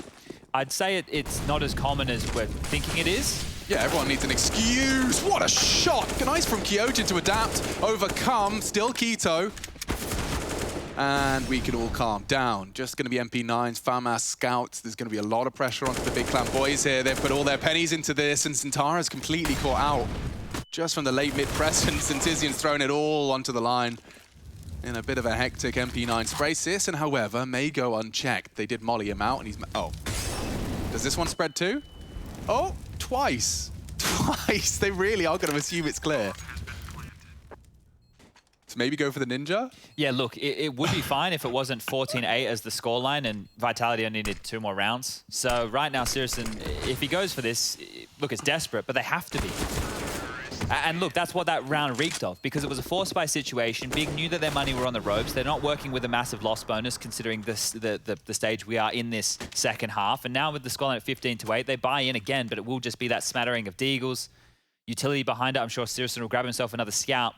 I'd say it's not as common as we're thinking it is. Yeah, everyone needs an excuse. What a shot! Nice from Kyojin to adapt, overcome, still Keto. And we can all calm down. Just going to be MP9s, FAMAS, Scouts. There's going to be a lot of pressure onto the Big Clan boys here. They've put all their pennies into this, and Sintara's completely caught out. Just from the late mid-presence, and Tizian's thrown it all onto the line in a bit of a hectic MP9 spray. Sisson, however, may go unchecked. They did molly him out, and he's... Oh. Does this one spread too? Oh, twice. Twice. They really are going to assume it's clear. To maybe go for the Ninja? Yeah, look, it would be fine if it wasn't 14-8 as the scoreline and Vitality only needed 2 more rounds. So right now, Sisson, if he goes for this, look, it's desperate, but they have to be. And look, that's what that round reeked of, because it was a forced buy situation. Big knew that their money were on the ropes. They're not working with a massive loss bonus, considering this the stage we are in this second half. And now with the scoreline at 15-8, they buy in again, but it will just be that smattering of deagles. Utility behind it, I'm sure Sisson will grab himself another scout.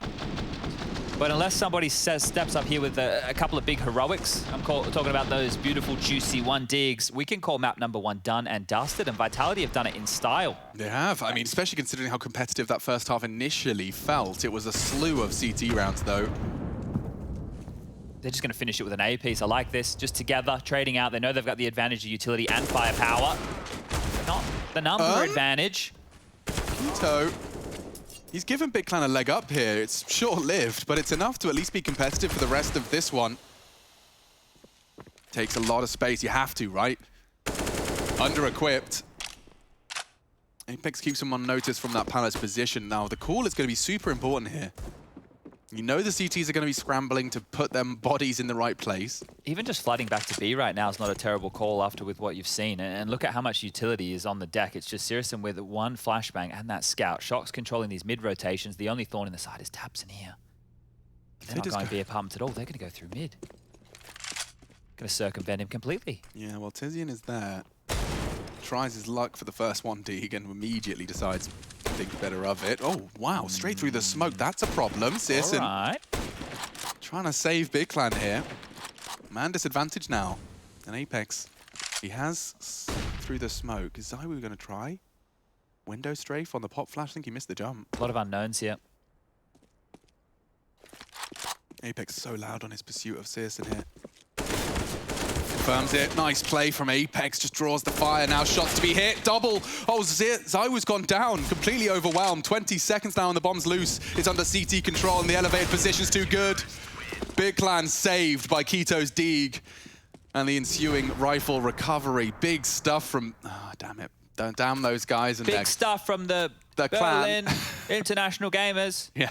But unless somebody steps up here with a couple of big heroics, I'm talking about those beautiful, juicy 1 digs, we can call map number 1 done and dusted, and Vitality have done it in style. They have. I mean, especially considering how competitive that first half initially felt. It was a slew of CT rounds, though. They're just going to finish it with an A piece. I like this. Just together, trading out. They know they've got the advantage of utility and firepower. But not the number advantage. Keto. He's given Big Clan a leg up here. It's short-lived, but it's enough to at least be competitive for the rest of this one. Takes a lot of space. You have to, right? Under-equipped. Apex keeps him on notice from that Palace position. Now, the call is going to be super important here. You know the CTs are going to be scrambling to put them bodies in the right place. Even just flooding back to B right now is not a terrible call after with what you've seen. And look at how much utility is on the deck. It's just Sisson with 1 flashbang and that scout. Shox controlling these mid-rotations. The only thorn in the side is Tabs in here. They're not going to be apartments at all. They're going to go through mid. Going to circumvent him completely. Yeah, well, Tizian is there. Tries his luck for the first 1 dig and immediately decides to think better of it. Oh, wow, straight through the smoke. That's a problem. Sisson trying to save Big Clan here. Man disadvantage now. And Apex, he has through the smoke. Is Zaiwu going to try? Window strafe on the pop flash. I think he missed the jump. A lot of unknowns here. Apex so loud on his pursuit of Sisson here. Confirms it. Nice play from Apex. Just draws the fire. Now shots to be hit. Double. Oh, Zaiwu's gone down. Completely overwhelmed. 20 seconds now and the bomb's loose. It's under CT control and the elevated position's too good. Big Clan saved by Keto's dig. And the ensuing rifle recovery. Big stuff from... Oh, damn it. Damn those guys. And big stuff from the Berlin International Gamers. Yeah.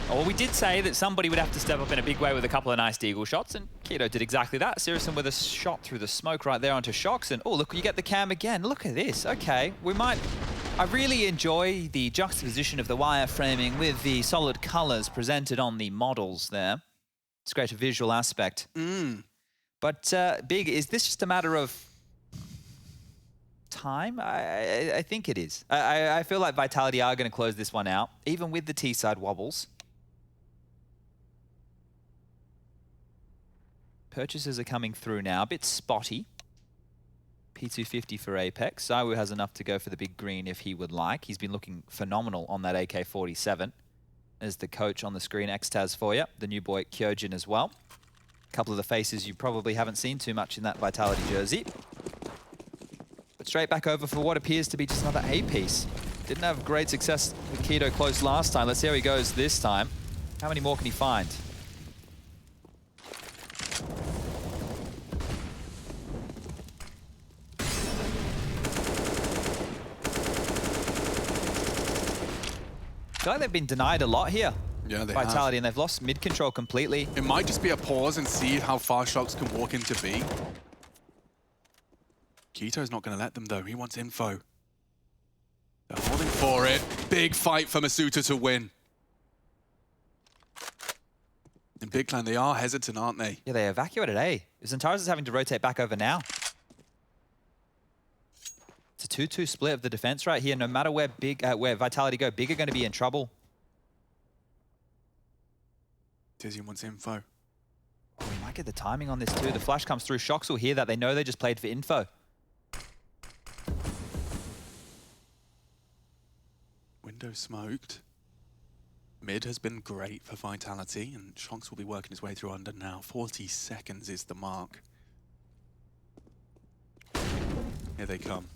Well, we did say that somebody would have to step up in a big way with a couple of nice deagle shots, and Keto did exactly that. Sisson with a shot through the smoke right there onto Shox, and oh, look, you get the cam again. Look at this. Okay, we might... I really enjoy the juxtaposition of the wireframing with the solid colors presented on the models there. It's a great visual aspect. But, Big, is this just a matter of time? I think it is. I feel like Vitality are going to close this one out, even with the T-side wobbles. Purchases are coming through now, a bit spotty. P250 for Apex. Zaiwu has enough to go for the big green if he would like. He's been looking phenomenal on that AK-47. There's the coach on the screen, Xtaz for you. The new boy, Kyojin as well. A couple of the faces you probably haven't seen too much in that Vitality jersey. But straight back over for what appears to be just another A-piece. Didn't have great success with Keto close last time. Let's see how he goes this time. How many more can he find? feel like they've been denied a lot here. Yeah, they Vitality, have. and they've lost mid control completely. It might just be a pause and see how far Shox can walk into B. Kito's not going to let them, though. He wants info. They're holding for it. Big fight for Masuta to win. In Big Clan, they are hesitant, aren't they? Yeah, they evacuated A. Xantares is having to rotate back over now. It's a 2-2 split of the defense right here. No matter where where Vitality go, Big are going to be in trouble. Tizian wants info. Oh, we might get the timing on this too. The flash comes through. Shox will hear that. They know they just played for info. Window smoked. Mid has been great for Vitality, and Shox will be working his way through under now. 40 seconds is the mark. Here they come.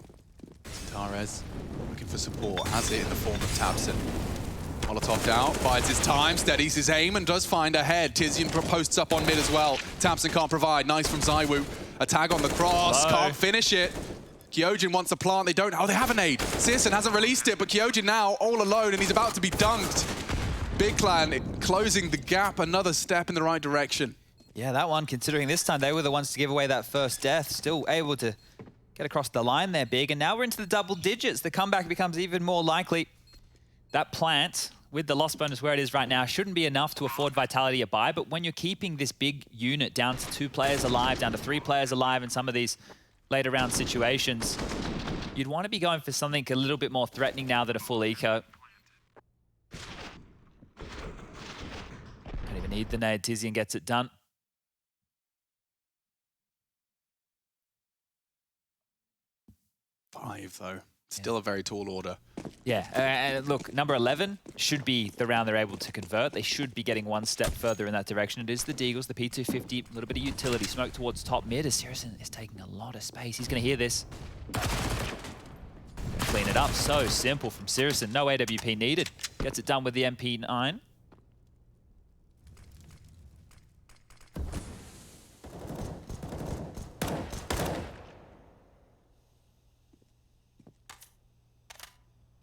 Xantares looking for support, has it in the form of Tabson. Molotov down, bides his time, steadies his aim, and does find a head. Tizian posts up on mid as well. Tabson can't provide. Nice from Zywoo. A tag on the cross, can't finish it. Kyojin wants a plant, they don't. Oh, they have a nade. Searson hasn't released it, but Kyojin now all alone, and he's about to be dunked. Big Clan closing the gap, another step in the right direction. Yeah, that one, considering this time they were the ones to give away that first death, still able to get across the line there, Big. And now we're into the double digits. The comeback becomes even more likely. That plant, with the loss bonus where it is right now, shouldn't be enough to afford Vitality a buy, but when you're keeping this big unit down to 2 players alive, down to 3 players alive in some of these later round situations, you'd want to be going for something a little bit more threatening now that a full eco. Don't even need the nade. Tizian gets it done. Five, though. Still a very tall order. Yeah, look, number 11 should be the round they're able to convert. They should be getting one step further in that direction. It is the Deagles, the P250, a little bit of utility. Smoke towards top mid as Searson is taking a lot of space. He's going to hear this. Clean it up. So simple from Searson. No AWP needed. Gets it done with the MP9.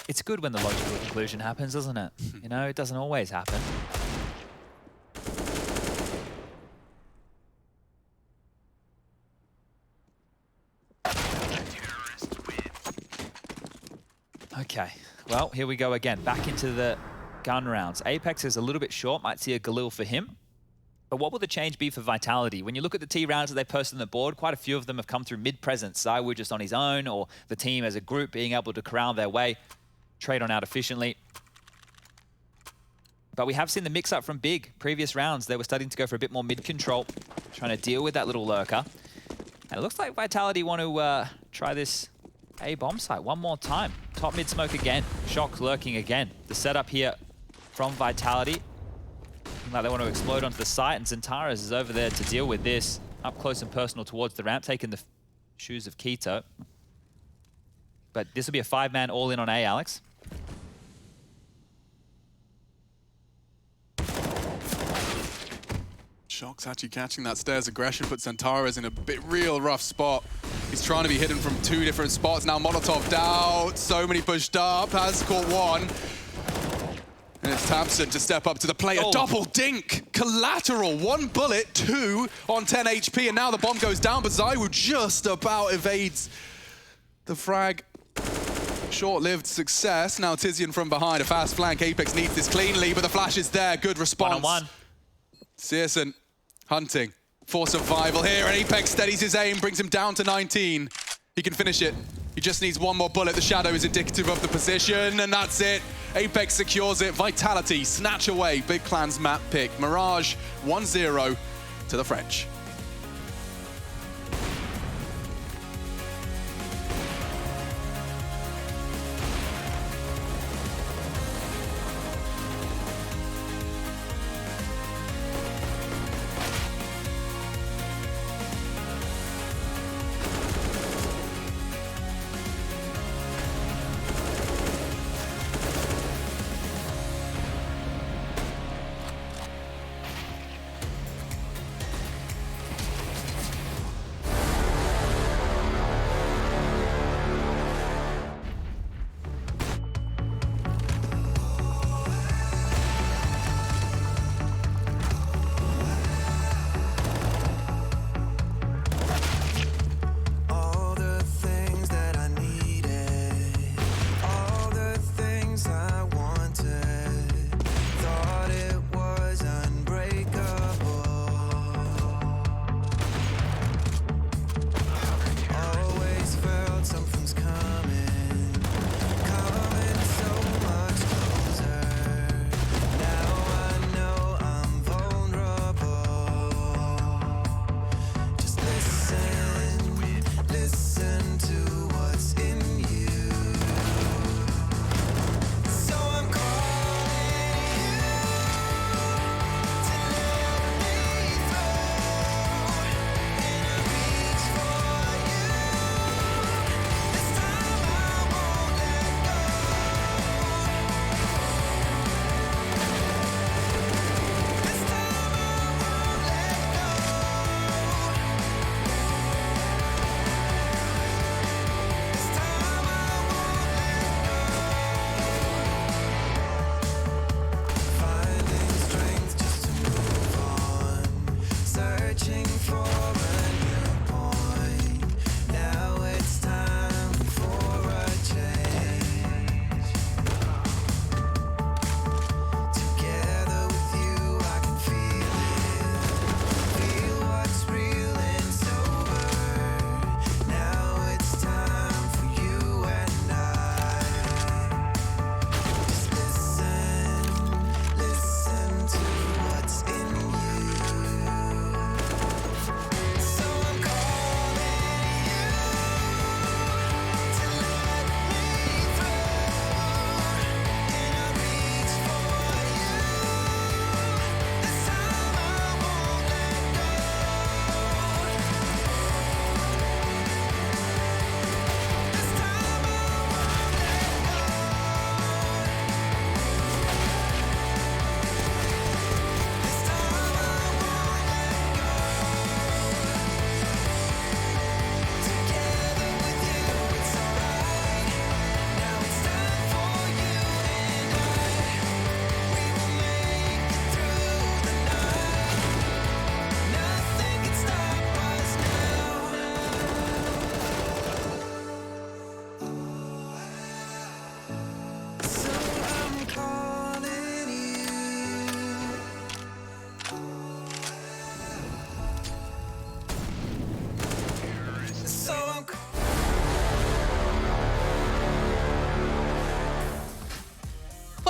It's good when the logical conclusion happens, doesn't it? You know, it doesn't always happen. Okay, well, here we go again. Back into the gun rounds. Apex is a little bit short. Might see a Galil for him. But what will the change be for Vitality? When you look at the T rounds that they've posted on the board, quite a few of them have come through mid-presence. Zywoo just on his own, or the team as a group being able to corral their way, trade on out efficiently. But we have seen the mix-up from Big. Previous rounds, they were starting to go for a bit more mid-control, trying to deal with that little lurker. And it looks like Vitality want to try this A bomb site one more time. Top mid smoke again. Shox lurking again. The setup here from Vitality. Like they want to explode onto the site, and Xantares is over there to deal with this. Up close and personal towards the ramp, taking the shoes of Quito. But this will be a 5-man all-in on A, Alex. Shox actually catching that stairs aggression, puts Xantares in a real rough spot. He's trying to be hidden from 2 different spots. Now Molotov down, so many pushed up, has caught one. And it's Tabson to step up to the plate. A double dink, collateral, 1 bullet, 2 on 10 HP, and now the bomb goes down, but Zywoo just about evades the frag. Short-lived success. Now Tizian from behind, a fast flank. Apex needs this cleanly, but the flash is there. Good response. 1-on-1. Searson hunting for survival here, and Apex steadies his aim, brings him down to 19. He can finish it. He just needs 1 more bullet. The shadow is indicative of the position, and that's it. Apex secures it. Vitality snatch away Big Clan's map pick. Mirage 1-0 to the French.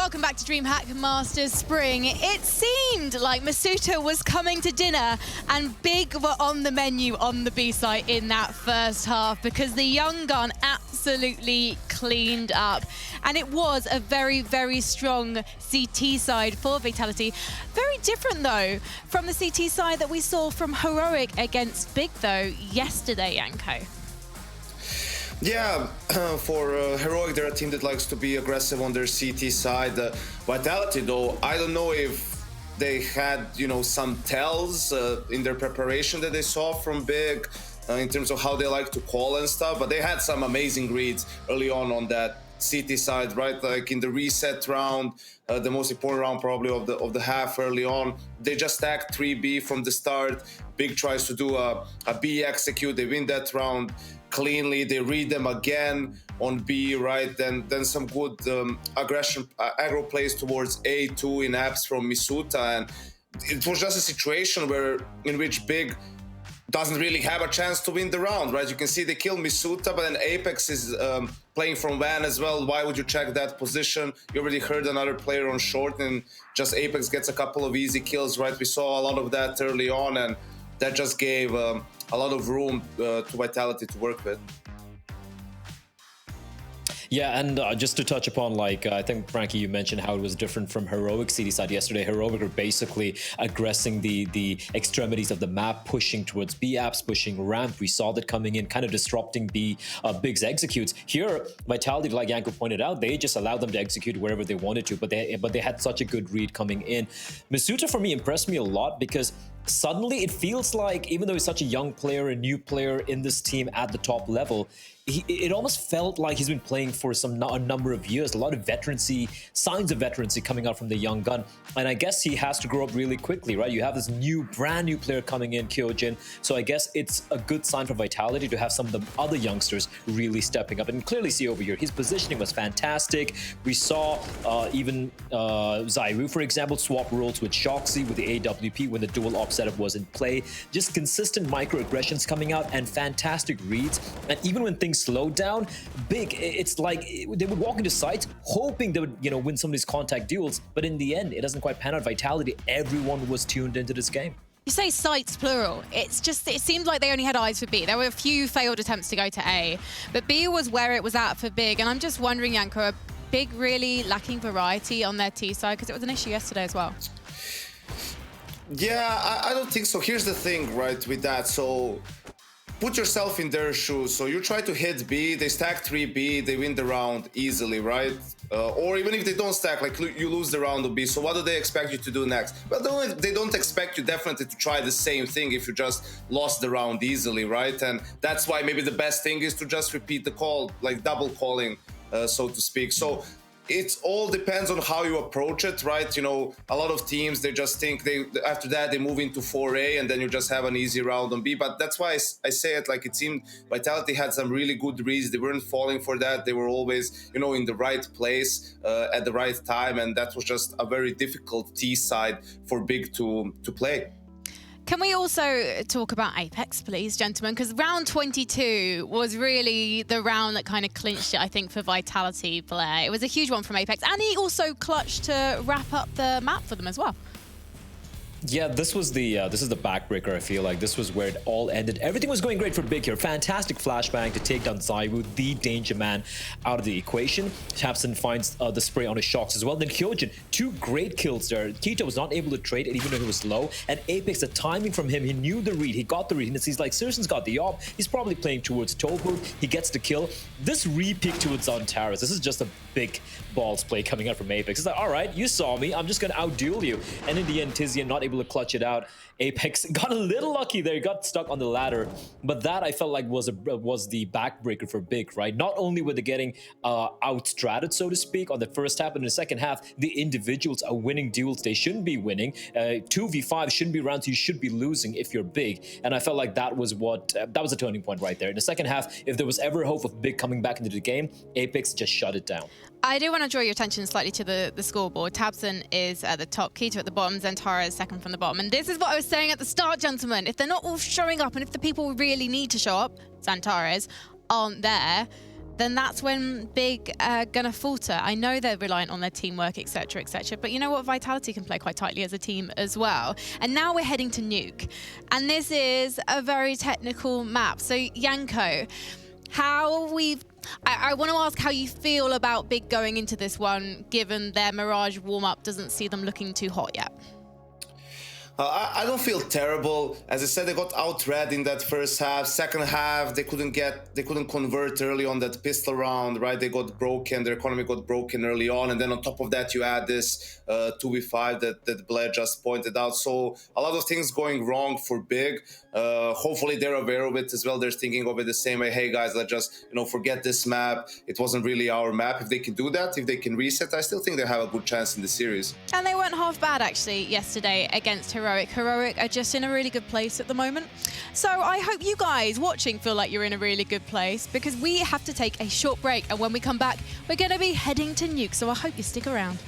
welcome back to DreamHack Masters Spring. It seemed like Masuta was coming to dinner and Big were on the menu on the B site in that first half because the young gun absolutely cleaned up. And it was a very, very strong CT side for Vitality. Very different, though, from the CT side that we saw from Heroic against Big, though, yesterday, Yanko. Yeah, for Heroic, they're a team that likes to be aggressive on their CT side. Vitality, though, I don't know if they had, some tells in their preparation that they saw from Big in terms of how they like to call and stuff, but they had some amazing reads early on that CT side, right? Like in the reset round, the most important round probably of the half early on, they just stacked 3B from the start. Big tries to do a B execute, they win that round cleanly, they read them again on B, right? Then some good aggro plays towards A2 in apps from Masuta, and it was just a situation in which Big doesn't really have a chance to win the round, right? You can see they kill Masuta, but then Apex is playing from van as well. Why would you check that position? You already heard another player on short, and just Apex gets a couple of easy kills, right? We saw a lot of that early on, and that just gave a lot of room to Vitality to work with. Yeah, and just to touch upon, I think, Frankie, you mentioned how it was different from Heroic CD side yesterday. Heroic are basically aggressing the extremities of the map, pushing towards B apps, pushing ramp. We saw that coming in, kind of disrupting Big's executes. Here, Vitality, like Yanko pointed out, they just allowed them to execute wherever they wanted to, but they had such a good read coming in. Masuta, for me, impressed me a lot because suddenly it feels like, even though he's such a young player, a new player in this team at the top level, it almost felt like he's been playing for a number of years. A lot of veterancy, signs of veterancy coming out from the young gun. And I guess he has to grow up really quickly, right? You have this brand new player coming in, Kyojin. So I guess it's a good sign for Vitality to have some of the other youngsters really stepping up. And clearly see over here, his positioning was fantastic. We saw even Zairu, for example, swap roles with Shoxy with the AWP when the dual op setup was in play. Just consistent microaggressions coming out and fantastic reads. And even when things slowed down, Big, it's like they would walk into sites hoping they would, win some of these contact duels, but in the end, it doesn't quite pan out. Vitality, everyone was tuned into this game. You say sites plural. It seemed like they only had eyes for B. There were a few failed attempts to go to A, but B was where it was at for Big. And I'm just wondering, Yanko, are Big really lacking variety on their T side? Because it was an issue yesterday as well. Yeah, I don't think so. Here's the thing, right, with that. So put yourself in their shoes. So you try to hit B, they stack 3B, they win the round easily, right? Or even if they don't stack, you lose the round of B. So what do they expect you to do next? Well, they don't expect you definitely to try the same thing if you just lost the round easily, right? And that's why maybe the best thing is to just repeat the call, like double calling, so to speak. So it all depends on how you approach it, right? A lot of teams, they just think after that they move into 4A and then you just have an easy round on B. But that's why I say it, like, it seemed Vitality had some really good reads. They weren't falling for that. They were always, in the right place at the right time. And that was just a very difficult T side for Big to play. Can we also talk about Apex, please, gentlemen? Because round 22 was really the round that kind of clinched it, I think, for Vitality, Blair. It was a huge one from Apex. And he also clutched to wrap up the map for them as well. Yeah, this is the backbreaker. I feel like this was where it all ended. Everything was going great for Big here. Fantastic flashbang to take down Zaiwu, the danger man, out of the equation. Tapson finds the spray on his shocks as well. Then Kyojin, 2 great kills there. Keto was not able to trade it even though he was low. And Apex, the timing from him, he knew the read. He got the read. And he's like, Sirsen's got the op. He's probably playing towards Tobu. He gets the kill. This re-pick towards Antares. This is just a big balls play coming out from Apex. It's like, all right, you saw me. I'm just going to outduel you. And in the end, Tizian not able to clutch it out. Apex got a little lucky there. He got stuck on the ladder, but that I felt like was the backbreaker for Big, right? Not only were they getting out-stratted, so to speak, on the first half, but in the second half, the individuals are winning duels they shouldn't be winning. 2v5 shouldn't be rounds you should be losing if you're Big, and I felt like that was a turning point right there. In the second half, if there was ever hope of Big coming back into the game, Apex just shut it down. I do want to draw your attention slightly to the scoreboard. Tabson is at the top, Keto at the bottom, Zentara is second from the bottom. And this is what I was saying at the start, gentlemen. If they're not all showing up, and if the people really need to show up, Zentares, aren't there, then that's when Big are gonna falter. I know they're reliant on their teamwork, etc., but you know what? Vitality can play quite tightly as a team as well. And now we're heading to Nuke. And this is a very technical map. So Yanko, I want to ask how you feel about Big going into this one, given their Mirage warm-up doesn't see them looking too hot yet. I don't feel terrible. As I said, they got out-read in that first half. Second half, they couldn't convert early on that pistol round, right? They got broken, their economy got broken early on, and then on top of that, you add this 2v5 that Blair just pointed out. So a lot of things going wrong for Big. Hopefully they're aware of it as well. They're thinking of it the same way. Hey guys, let's just forget this map. It wasn't really our map. If they can do that, if they can reset, I still think they have a good chance in the series. And they weren't half bad actually yesterday against Heroic. Heroic are just in a really good place at the moment. So I hope you guys watching feel like you're in a really good place, because we have to take a short break, and when we come back, we're going to be heading to Nuke. So I hope you stick around.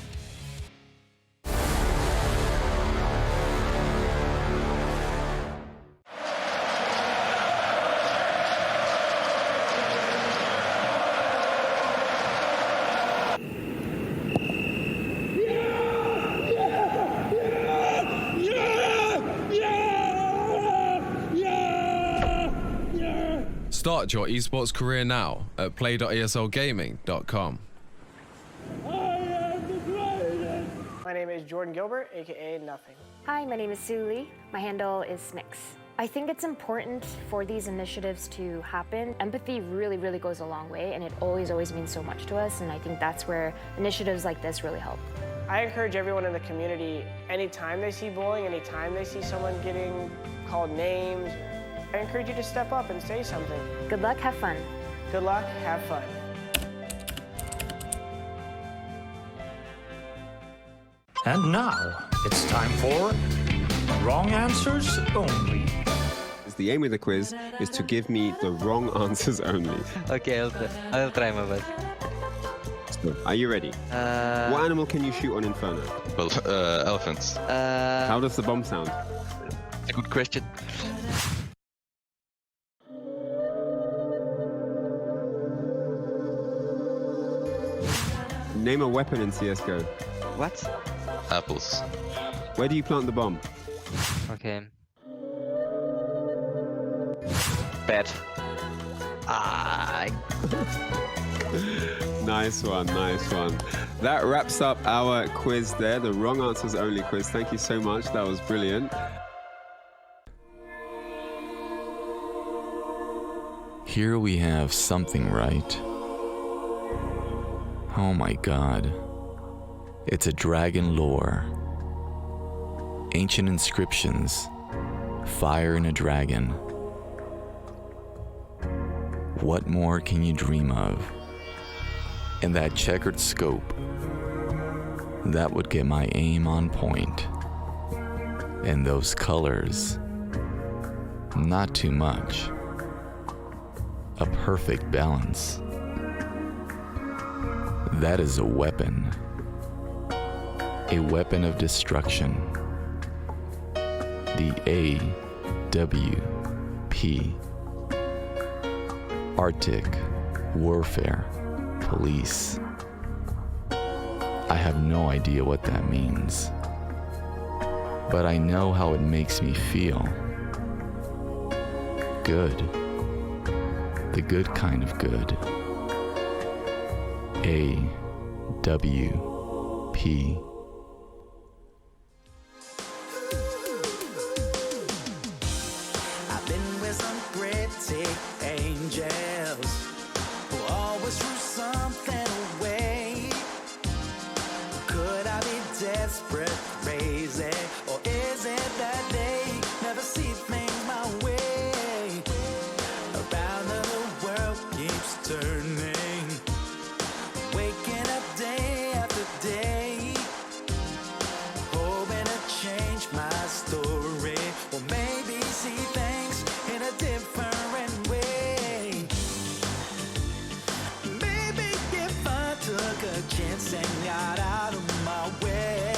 Start your esports career now at play.eslgaming.com. My name is Jordan Gilbert, aka Nothing. Hi, my name is Sue Lee. My handle is Smix. I think it's important for these initiatives to happen. Empathy really, really goes a long way, and it always means so much to us, and I think that's where initiatives like this really help. I encourage everyone in the community, anytime they see bullying, anytime they see someone getting called names, I encourage you to step up and say something. Good luck, have fun. Good luck, have fun. And now, it's time for Wrong Answers Only. The aim of the quiz is to give me the wrong answers only. Okay, I'll try my best. So, are you ready? What animal can you shoot on Inferno? Well, elephants. How does the bomb sound? A good question. Name a weapon in CSGO. What? Apples. Where do you plant the bomb? Okay. Bad. Nice one, nice one. That wraps up our quiz there, the wrong answers only quiz. Thank you so much. That was brilliant. Here we have something right. Oh my god. It's a dragon lore. Ancient inscriptions. Fire in a dragon. What more can you dream of? And that checkered scope. That would get my aim on point. And those colors. Not too much. A perfect balance. That is a weapon. A weapon of destruction. The AWP. Arctic Warfare Police. I have no idea what that means. But I know how it makes me feel. Good. The good kind of good. AWP. I've been with some pretty angels who always threw something away. Could I be desperate, crazy, or is it that they never see things my way? Around the world keeps turning, waking up day after day, hoping to change my story, or maybe see things in a different way. Maybe if I took a chance and got out of my way,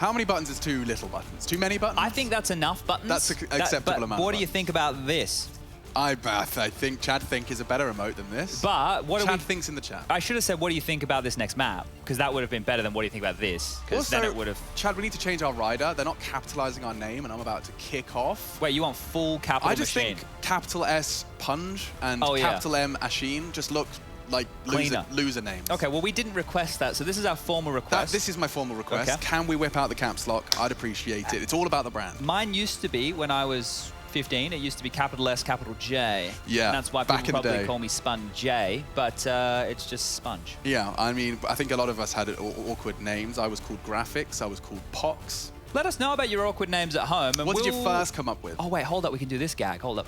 How many buttons is too little buttons? Too many buttons? I think that's enough buttons. That's an acceptable amount. What do you think about this? I think Chad think is a better emote than this. But what Chad thinks in the chat. I should have said, what do you think about this next map? Because that would have been better than what do you think about this? Because then it would have... Chad, we need to change our rider. They're not capitalizing our name, and I'm about to kick off. Wait, you want full capital I just machine? think capital S Punj and capital M Ashin just look like loser names. Okay, well, we didn't request that, so this is our formal request. This is my formal request. Okay. Can we whip out the caps lock? I'd appreciate it. It's all about the brand. Mine used to be, when I was 15, it used to be capital S, capital J. Yeah, and that's why back people in the probably day. call me Sponge J, but it's just Sponge. Yeah, I mean, I think a lot of us had awkward names. I was called Graphics. I was called Pox. Let us know about your awkward names at home. And what did you first come up with? Oh, wait, hold up. We can do this gag. Hold up.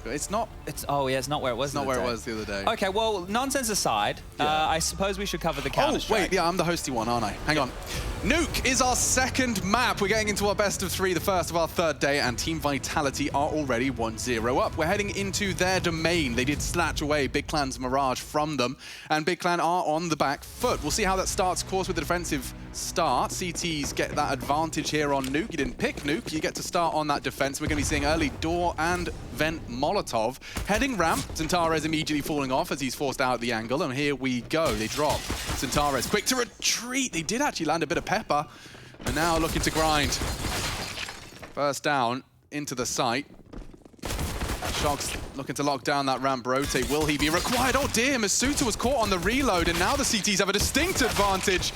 It's not. Oh, yeah, it's not where it was. It's not where it was the other day. Okay, well, nonsense aside, I suppose we should cover the Counter-Strike. Oh, wait, yeah, I'm the hosty one, aren't I? Hang on. Nuke is our second map. We're getting into our best of 3, the first of our third day, and Team Vitality are already 1-0 up. We're heading into their domain. They did snatch away Big Clan's Mirage from them, and Big Clan are on the back foot. We'll see how that starts, of course, with the defensive start. CTs get that advantage here on Nuke. You didn't pick Nuke. You get to start on that defense. We're going to be seeing early door and vent Molotov. Heading ramp, Centaurez immediately falling off as he's forced out the angle, and here we go. They drop. Centaurez quick to retreat. They did actually land a bit of pepper, and now looking to grind. First down into the site. Shox looking to lock down that ramp rotate. Will he be required? Oh dear, Masuta was caught on the reload, and now the CTs have a distinct advantage.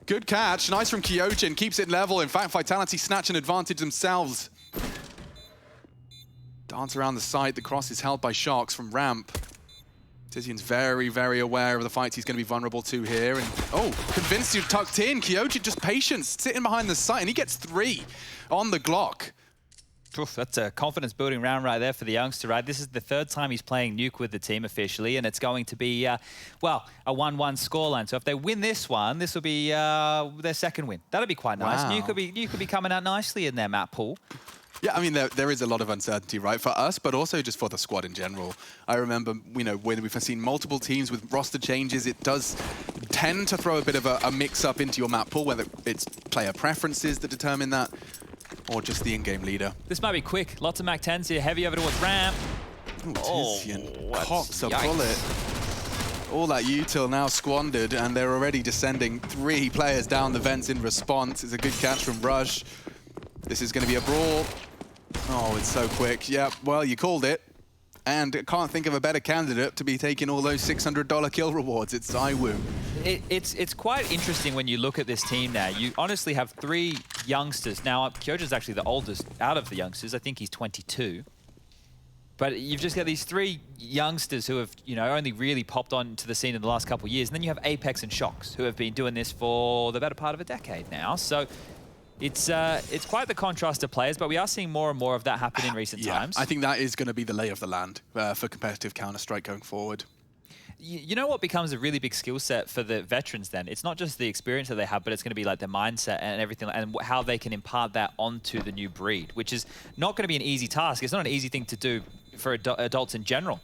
Good catch. Nice from Kyojin. Keeps it level. In fact, Vitality snatch an advantage themselves. Dance around the site. The cross is held by Sharks from ramp. Tizian's very, very aware of the fights he's going to be vulnerable to here. And oh, convinced you tucked in. Kyojin just patient, sitting behind the site, and he gets 3 on the Glock. Oof, that's a confidence-building round right there for the youngster, right? This is the 3rd time he's playing Nuke with the team officially, and it's going to be, well, a 1-1 scoreline. So if they win this one, this will be their second win. That'll be quite nice. Wow. Nuke could be coming out nicely in their map pool. Yeah, I mean, there is a lot of uncertainty, right, for us, but also just for the squad in general. I remember, you know, when we've seen multiple teams with roster changes, it does tend to throw a bit of a mix-up into your map pool, whether it's player preferences that determine that, or just the in-game leader. This might be quick. Lots of MAC-10s here, heavy over towards ramp. Ooh, Tizian cocks a bullet. All that util now squandered, and they're already descending 3 players down the vents in response. It's a good catch from Rush. This is going to be a brawl. Oh, it's so quick. Yeah, well, you called it. And I can't think of a better candidate to be taking all those $600 kill rewards. It's Zaiwu. It's quite interesting when you look at this team now. You honestly have 3 youngsters. Now, Kyojin's actually the oldest out of the youngsters. I think he's 22. But you've just got these 3 youngsters who have, you know, only really popped onto the scene in the last couple of years. And then you have Apex and Shox, who have been doing this for the better part of a decade now. So it's quite the contrast of players, but we are seeing more and more of that happen in recent times. I think that is going to be the lay of the land for competitive Counter-Strike going forward. You know what becomes a really big skill set for the veterans then? It's not just the experience that they have, but it's going to be like their mindset and everything, and how they can impart that onto the new breed, which is not going to be an easy task. It's not an easy thing to do for adults in general.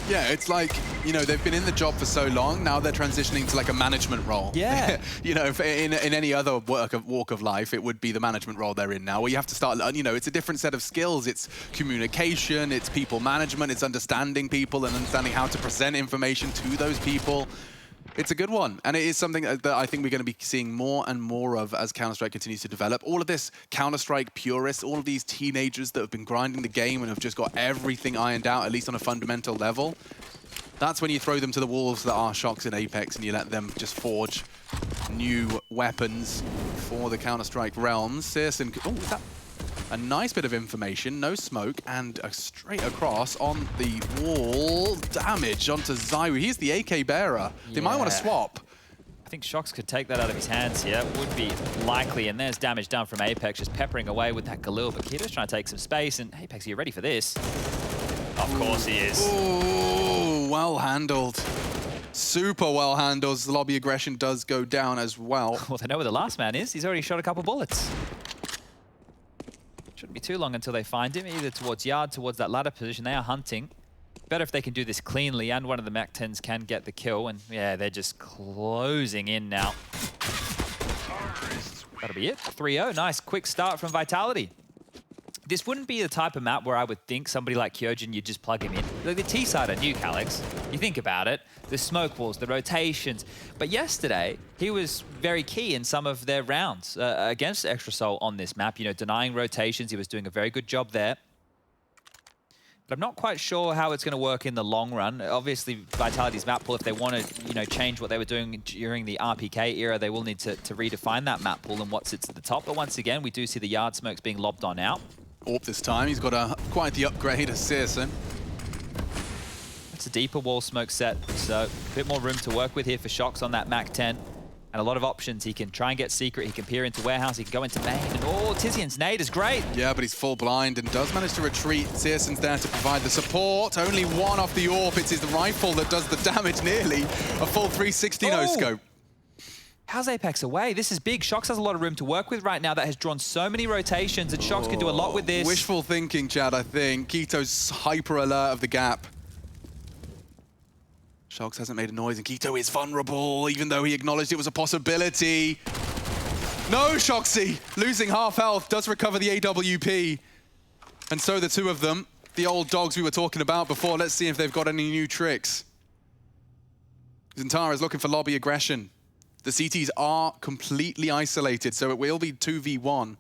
Yeah, it's like, you know, they've been in the job for so long, now they're transitioning to like a management role. Yeah. You know, in any other walk of life, it would be the management role they're in now, where you have to start, you know, it's a different set of skills. It's communication, it's people management, it's understanding people and understanding how to present information to those people. It's a good one, and it is something that I think we're going to be seeing more and more of as Counter-Strike continues to develop. All of this Counter-Strike purists, all of these teenagers that have been grinding the game and have just got everything ironed out, at least on a fundamental level. That's when you throw them to the wolves that are Shox and Apex, and you let them just forge new weapons for the Counter-Strike realms. Searson, oh, is that a nice bit of information, no smoke, and a straight across on the wall. Damage onto Zaiwu. He's the AK bearer. They might want to swap. I think Shox could take that out of his hands here. Would be likely, and there's damage done from Apex, just peppering away with that Galil. But Kito's trying to take some space, and Apex, are you ready for this? Of course he is. Oh, well handled. Super well handled. The lobby aggression does go down as well. Well, they know where the last man is. He's already shot a couple bullets. Shouldn't be too long until they find him, either towards yard, towards that ladder position. They are hunting. Better if they can do this cleanly, and one of the MAC-10s can get the kill. And yeah, they're just closing in now. That'll be it. 3-0. Nice quick start from Vitality. This wouldn't be the type of map where I would think somebody like Kyojin, you'd just plug him in. Like the T side are nuke, Alex. You think about it, the smoke walls, the rotations. But yesterday, he was very key in some of their rounds against Extra Soul on this map. You know, denying rotations, he was doing a very good job there. But I'm not quite sure how it's going to work in the long run. Obviously, Vitality's map pool, if they want to, you know, change what they were doing during the RPK era, they will need to redefine that map pool and what sits at the top. But once again, we do see the yard smokes being lobbed on out. Orp this time, he's got quite the upgrade as Searson. It's a deeper wall smoke set, so a bit more room to work with here for Shox on that Mach 10. And a lot of options. He can try and get secret, he can peer into warehouse, he can go into main, and oh, Tizian's nade is great. Yeah, but he's full blind and does manage to retreat. Searson's there to provide the support. Only one off the Orp. It's his rifle that does the damage nearly. A full 360 no-scope. How's Apex away? This is big. Shox has a lot of room to work with right now. That has drawn so many rotations, and Shox can do a lot with this. Wishful thinking, Chad, I think. Kito's hyper alert of the gap. Shox hasn't made a noise, and Kito is vulnerable, even though he acknowledged it was a possibility. No, Shoxy! Losing half health, does recover the AWP. And so the two of them, the old dogs we were talking about before, let's see if they've got any new tricks. Zentara is looking for lobby aggression. The CTs are completely isolated, so it will be 2v1.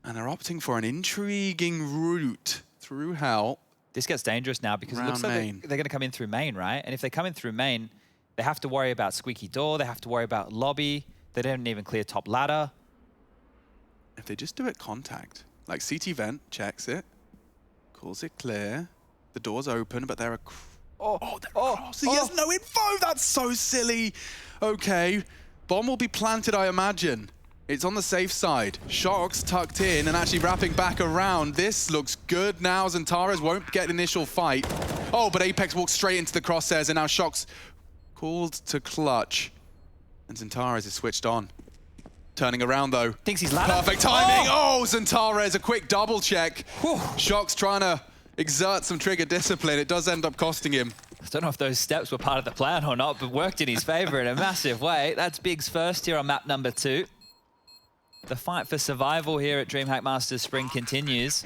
And they're opting for an intriguing route through hell. This gets dangerous now because it looks like they're going to come in through main, right? And if they come in through main, they have to worry about squeaky door, they have to worry about lobby, they don't even clear top ladder. If they just do it contact, like CT vent, checks it, calls it clear, the door's open, but they're he has no info. That's so silly. Okay, bomb will be planted, I imagine. It's on the safe side. Shox tucked in and actually wrapping back around. This looks good now. Zentares won't get initial fight. Oh, but Apex walks straight into the crosshairs, and now Shox called to clutch. And Zentares is switched on. Turning around though. Thinks he's ladder. Perfect timing. Oh, Zentares, a quick double check. Shox trying to exert some trigger discipline. It does end up costing him. I don't know if those steps were part of the plan or not, but worked in his favor in a massive way. That's Big's first here on map number 2. The fight for survival here at DreamHack Masters Spring continues.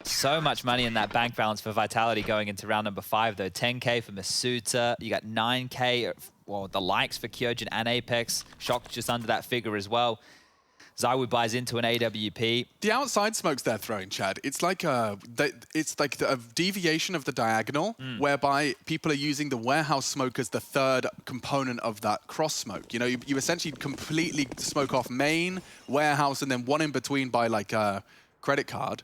So much money in that bank balance for Vitality going into round number 5, though. 10K for Masuta. You got 9K, well, the likes for Kyojin and Apex. Shox just under that figure as well. Zywoo buys into an AWP. The outside smokes they're throwing, Chad, it's like a deviation of the diagonal, whereby people are using the warehouse smoke as the third component of that cross smoke. You know, you essentially completely smoke off main, warehouse, and then one in between by like a credit card.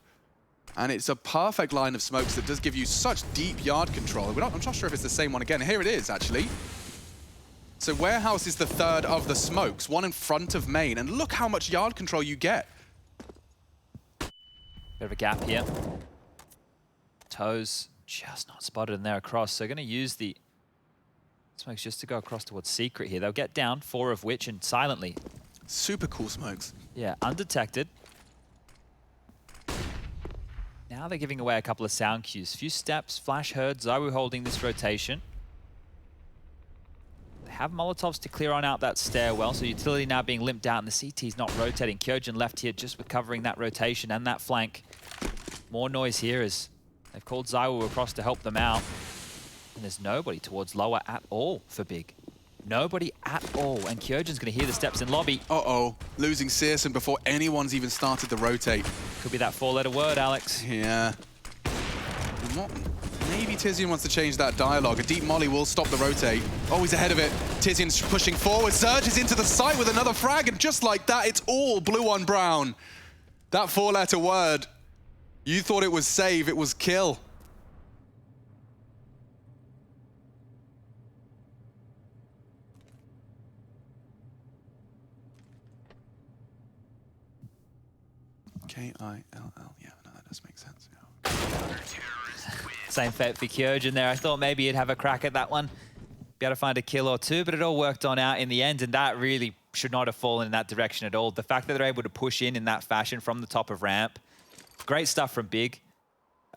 And it's a perfect line of smokes that does give you such deep yard control. I'm not sure if it's the same one again. Here it is, actually. So warehouse is the third of the smokes, one in front of main, and look how much yard control you get. Bit of a gap here. Toes just not spotted in there across, so going to use the smokes just to go across towards secret here. They'll get down, 4 of which, and silently. Super cool smokes. Yeah, undetected. Now they're giving away a couple of sound cues. Few steps, flash heard, Zywoo holding this rotation. They have Molotovs to clear on out that stairwell, so utility now being limped out and the CT's not rotating. Kyojin left here just with covering that rotation and that flank. More noise here as they've called Zywoo across to help them out. And there's nobody towards lower at all for Big. Nobody at all. And Kyojin's going to hear the steps in lobby. Uh-oh. Losing Searson before anyone's even started to rotate. Could be that 4-letter word, Alex. Yeah. Maybe Tizian wants to change that dialogue. A deep molly will stop the rotate. Oh, he's ahead of it. Tizian's pushing forward. Surges into the site with another frag, and just like that, it's all blue on brown. That 4-letter word. You thought it was save, it was kill. K-I-L-L. Yeah, no, that does make sense. Same fate for Kyojin there. I thought maybe he'd have a crack at that one. Be able to find a kill or two, but it all worked on out in the end, and that really should not have fallen in that direction at all. The fact that they're able to push in that fashion from the top of ramp. Great stuff from Big.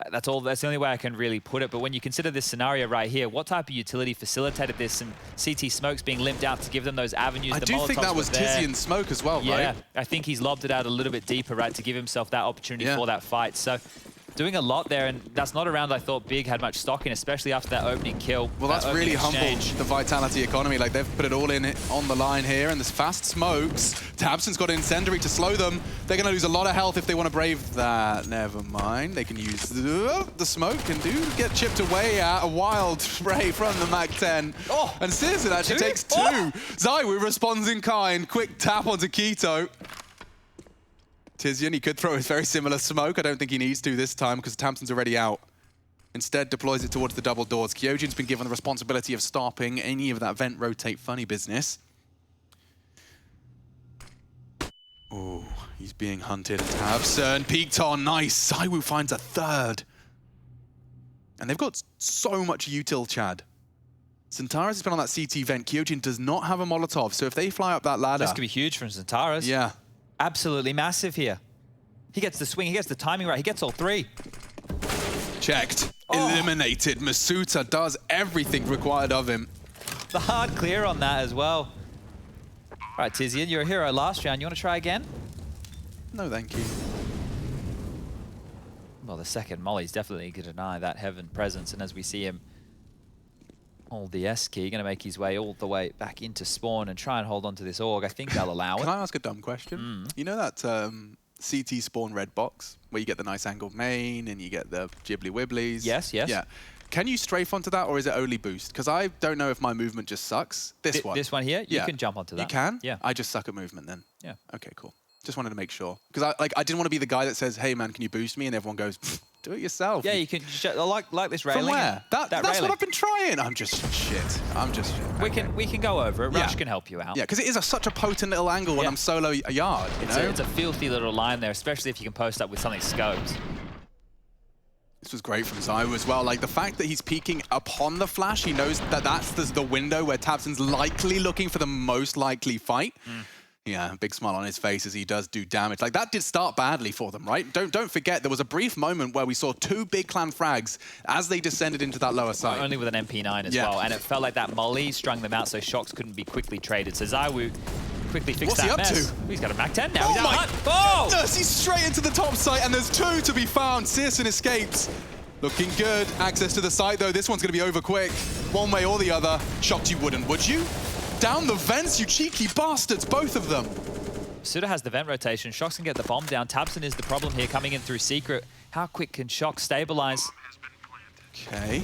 That's the only way I can really put it. But when you consider this scenario right here, what type of utility facilitated this? Some CT smokes being limped out to give them those avenues. I do think that was Tizian's smoke as well, right? Yeah, I think he's lobbed it out a little bit deeper, right, to give himself that opportunity for that fight. So doing a lot there, and that's not a round I thought Big had much stock in, especially after that opening kill. Well, that's really humbled the Vitality economy. Like, they've put it all in on the line here, and there's fast smokes. tabseN's got an incendiary to slow them. They're going to lose a lot of health if they want to brave that. Never mind. They can use the smoke and do get chipped away at a wild spray from the MAC-10. Oh, and CSGO actually takes 2. Oh. ZywOo responds in kind. Quick tap onto Keto. Tizian, he could throw a very similar smoke. I don't think he needs to this time because tabseN's already out. Instead, deploys it towards the double doors. Kyojin's been given the responsibility of stopping any of that vent rotate funny business. Oh, he's being hunted. tabseN peeked on. Nice. ZywOo finds a 3rd. And they've got so much util, Chad. Xantares has been on that CT vent. Kyojin does not have a Molotov, so if they fly up that ladder... This could be huge from Xantares. Yeah. Absolutely massive here. He gets the swing, he gets the timing right, he gets all 3. Checked. Eliminated. Masuta does everything required of him. The hard clear on that as well. All right, Tizian, you're a hero last round. You want to try again? No, thank you. Well, the second Molly's definitely going to deny that Heaven presence, and as we see him hold the S key, going to make his way all the way back into spawn and try and hold on to this org. I think they'll allow it. Can I ask a dumb question? You know that CT spawn red box where you get the nice angled main and you get the jibbly wibblies? Yes, yes. Yeah. Can you strafe onto that or is it only boost? Because I don't know if my movement just sucks. This one. This one here? You can jump onto that. You can? Yeah. I just suck at movement then? Yeah. Okay, cool. Just wanted to make sure. Because I didn't want to be the guy that says, hey man, can you boost me? And everyone goes, do it yourself. Yeah, you can, like this railing. From where? That's railing. what I've been trying. I'm just shit. I'm just shit. We can go over it. Rush can help you out. Yeah, because it is such a potent little angle when I'm solo a yard, you know? It's a filthy little line there, especially if you can post up with something scoped. This was great from ZywOo as well. Like, the fact that he's peeking upon the flash, he knows that that's the window where tabseN's likely looking for the most likely fight. Yeah, big smile on his face as he does do damage. Like, that did start badly for them, right? Don't forget, there was a brief moment where we saw 2 big clan frags as they descended into that lower side. Only with an MP9 as well, and it felt like that molly strung them out so shots couldn't be quickly traded. So ZywOo quickly fixed that mess. What's he up to? He's got a MAC-10 now. Oh He's my goodness! He's straight into the top site, and there's 2 to be found. CSGO escapes. Looking good. Access to the site, though. This one's going to be over quick. One way or the other. Shocked you wouldn't, would you? Down the vents, you cheeky bastards, both of them. Suda has the vent rotation. Shox can get the bomb down. tabseN is the problem here, coming in through secret. How quick can Shox stabilize? Okay.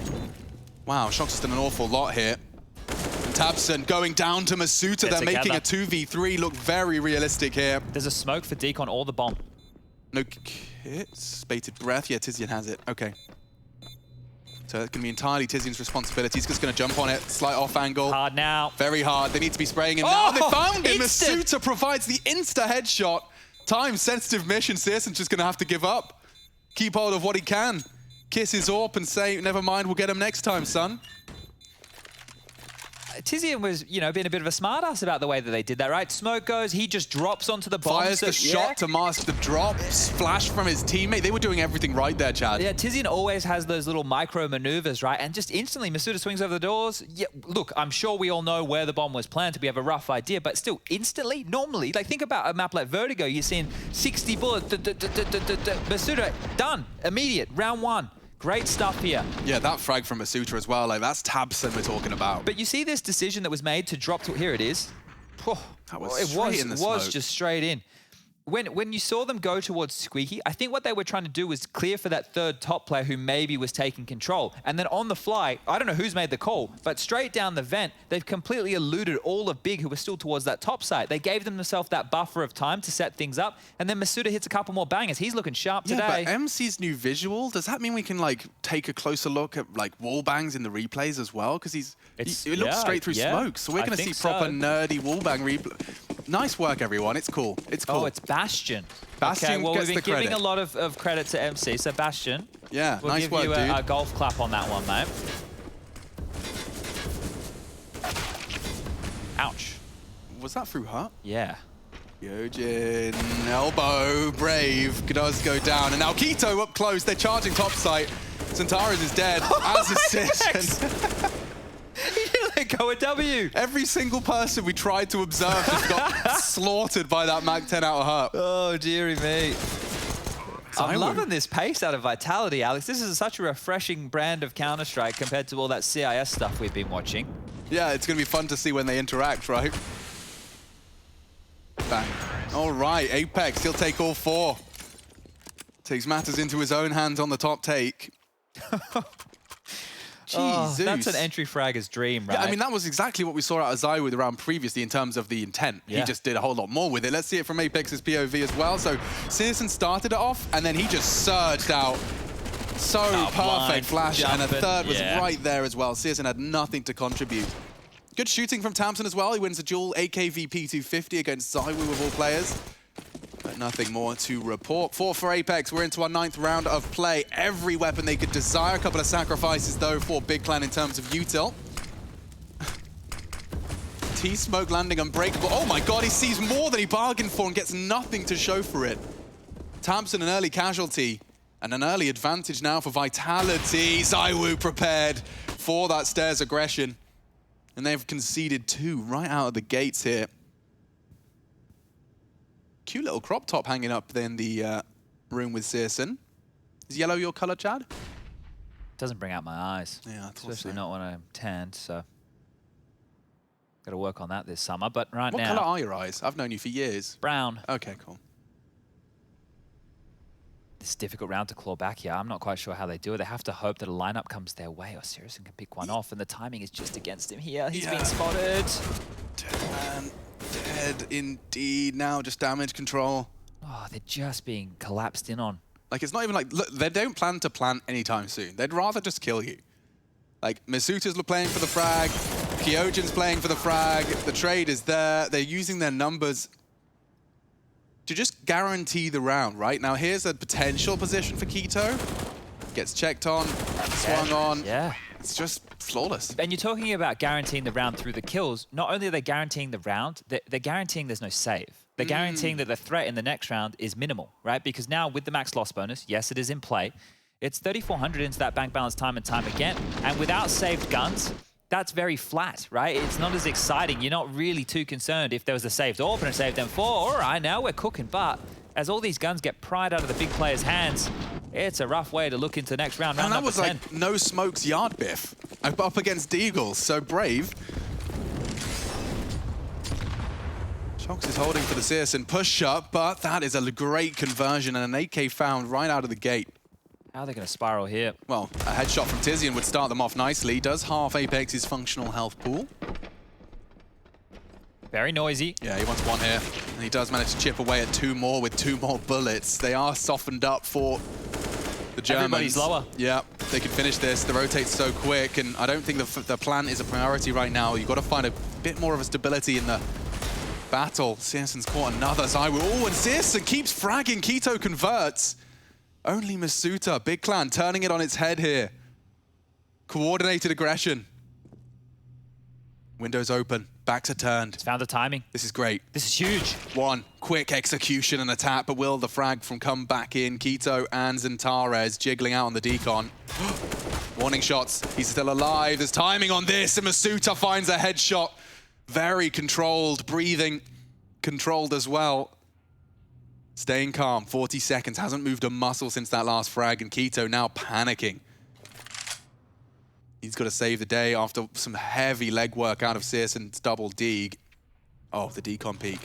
Wow, Shox has done an awful lot here. And tabseN going down to Masuta. They're making a 2v3 look very realistic here. There's a smoke for Decon or the bomb. No kits. Bated breath. Yeah, Tizian has it. Okay. So it's going to be entirely Tizian's responsibility. He's just going to jump on it. Slight off angle. Hard now. Very hard. They need to be spraying him now. They found him. Masuta provides the insta headshot. Time-sensitive mission. CSGO's just going to have to give up. Keep hold of what he can. Kiss his AWP and say, never mind, we'll get him next time, son. Tizian was, being a bit of a smartass about the way that they did that, right? Smoke goes, he just drops onto the bomb. Fires the shot to mask the drop, flash from his teammate. They were doing everything right there, Chad. Yeah, Tizian always has those little micro maneuvers, right? And just instantly, Masuta swings over the doors. Yeah, look, I'm sure we all know where the bomb was planted. We have a rough idea, but still, instantly, normally, like think about a map like Vertigo, you're seeing 60 bullets, Masuta, done, immediate, round 1. Great stuff here. Yeah, that frag from Masuta as well. Like, that's tabseN we're talking about. But you see this decision that was made to drop to... Here it is. That was straight in the smoke. It was just straight in. When you saw them go towards Squeaky, I think what they were trying to do was clear for that third top player who maybe was taking control. And then on the fly, I don't know who's made the call, but straight down the vent, they've completely eluded all of Big who were still towards that top side. They gave themselves that buffer of time to set things up, and then Masuta hits a couple more bangers. He's looking sharp today. Yeah, but MC's new visual, does that mean we can take a closer look at wall bangs in the replays as well? Because it looks straight through smoke, so we're going to see proper nerdy wall bang replay. Nice work, everyone. It's cool. It's cool. Oh, it's Bastion. Bastion well, gets we've been the credit. giving a lot of credit to MC, so Bastion. Yeah, we'll nice work, give you dude. a golf clap on that one, mate. Ouch. Was that through Hut? Yeah. Kyojin, elbow, Brave does go down. And now Keto up close. They're charging top site. Centaurus is dead, as is Searson. He didn't let go a W. Every single person we tried to observe just got slaughtered by that Mag 10 out of hurt. Oh, dearie me. I'm loving this pace out of Vitality, Alex. This is such a refreshing brand of Counter-Strike compared to all that CIS stuff we've been watching. Yeah, it's going to be fun to see when they interact, right? Bang. All right, Apex, he'll take all 4. Takes matters into his own hands on the top take. Jesus. That's an entry fragger's dream, right? Yeah, I mean, that was exactly what we saw out of Zai with around previously in terms of the intent. Yeah. He just did a whole lot more with it. Let's see it from Apex's POV as well. So CSGO started it off, and then he just surged out. So perfect flash, and a third was right there as well. CSGO had nothing to contribute. Good shooting from Tamsin as well. He wins a duel AKVP 250 against Zaiwu of all players. But nothing more to report. 4 for Apex. We're into our 9th round of play. Every weapon they could desire. A couple of sacrifices, though, for Big Clan in terms of util. T-Smoke landing unbreakable. Oh, my God. He sees more than he bargained for and gets nothing to show for it. Tamsin, an early casualty. And an early advantage now for Vitality. Zaiwu prepared for that stairs aggression. And they've conceded 2 right out of the gates here. Cute little crop top hanging up in the room with Searson. Is yellow your color, Chad? Doesn't bring out my eyes. Yeah, especially not when I'm tanned, so got to work on that this summer. But right what now, color are your eyes? I've known you for years. Brown. Okay, cool. This difficult round to claw back here. I'm not quite sure how they do it. They have to hope that a lineup comes their way, or Searson can pick one off, and the timing is just against him here. He's being spotted. Man. Dead indeed. Now just damage control. Oh, they're just being collapsed in on. Like, it's not even like, look, they don't plan to plant anytime soon. They'd rather just kill you. Like, Masuta's playing for the frag. Kyojin's playing for the frag. The trade is there. They're using their numbers to just guarantee the round, right? Now, here's a potential position for Keto. Gets checked on, swung on. Yeah. It's just flawless. And you're talking about guaranteeing the round through the kills. Not only are they guaranteeing the round, they're guaranteeing there's no save. They're guaranteeing that the threat in the next round is minimal, right? Because now with the max loss bonus, yes, it is in play. It's 3,400 into that bank balance time and time again. And without saved guns, that's very flat, right? It's not as exciting. You're not really too concerned if there was a saved AWP and a saved M4. All right, now we're cooking. But as all these guns get pried out of the big players' hands, it's a rough way to look into the next round. And that was 10. like no smokes yard biff up against Deagles. So Brave. Shox is holding for the Searson push up, but that is a great conversion and an AK found right out of the gate. How are they going to spiral here? Well, a headshot from Tizian would start them off nicely. Does half Apex's functional health pool. Very noisy. Yeah, he wants one here. And he does manage to chip away at 2 more with 2 more bullets. They are softened up for the Germans. Everybody's lower. Yeah, they can finish this. The rotate's so quick, and I don't think the plan is a priority right now. You've got to find a bit more of a stability in the battle. Searson's caught another Zaiwu. Oh, and Searson keeps fragging. Keto converts. Only Masuta, Big Clan, turning it on its head here. Coordinated aggression. Windows open. Backs are turned. It's found the timing. This is great. This is huge. One quick execution and attack, but will the frag from come back in? Keto and Xantares jiggling out on the decon. Warning shots. He's still alive. There's timing on this, and Masuta finds a headshot. Very controlled, breathing controlled as well. Staying calm, 40 seconds. Hasn't moved a muscle since that last frag, and Keto now panicking. He's got to save the day after some heavy legwork out of Searson's double deeg. Oh, the decon peak.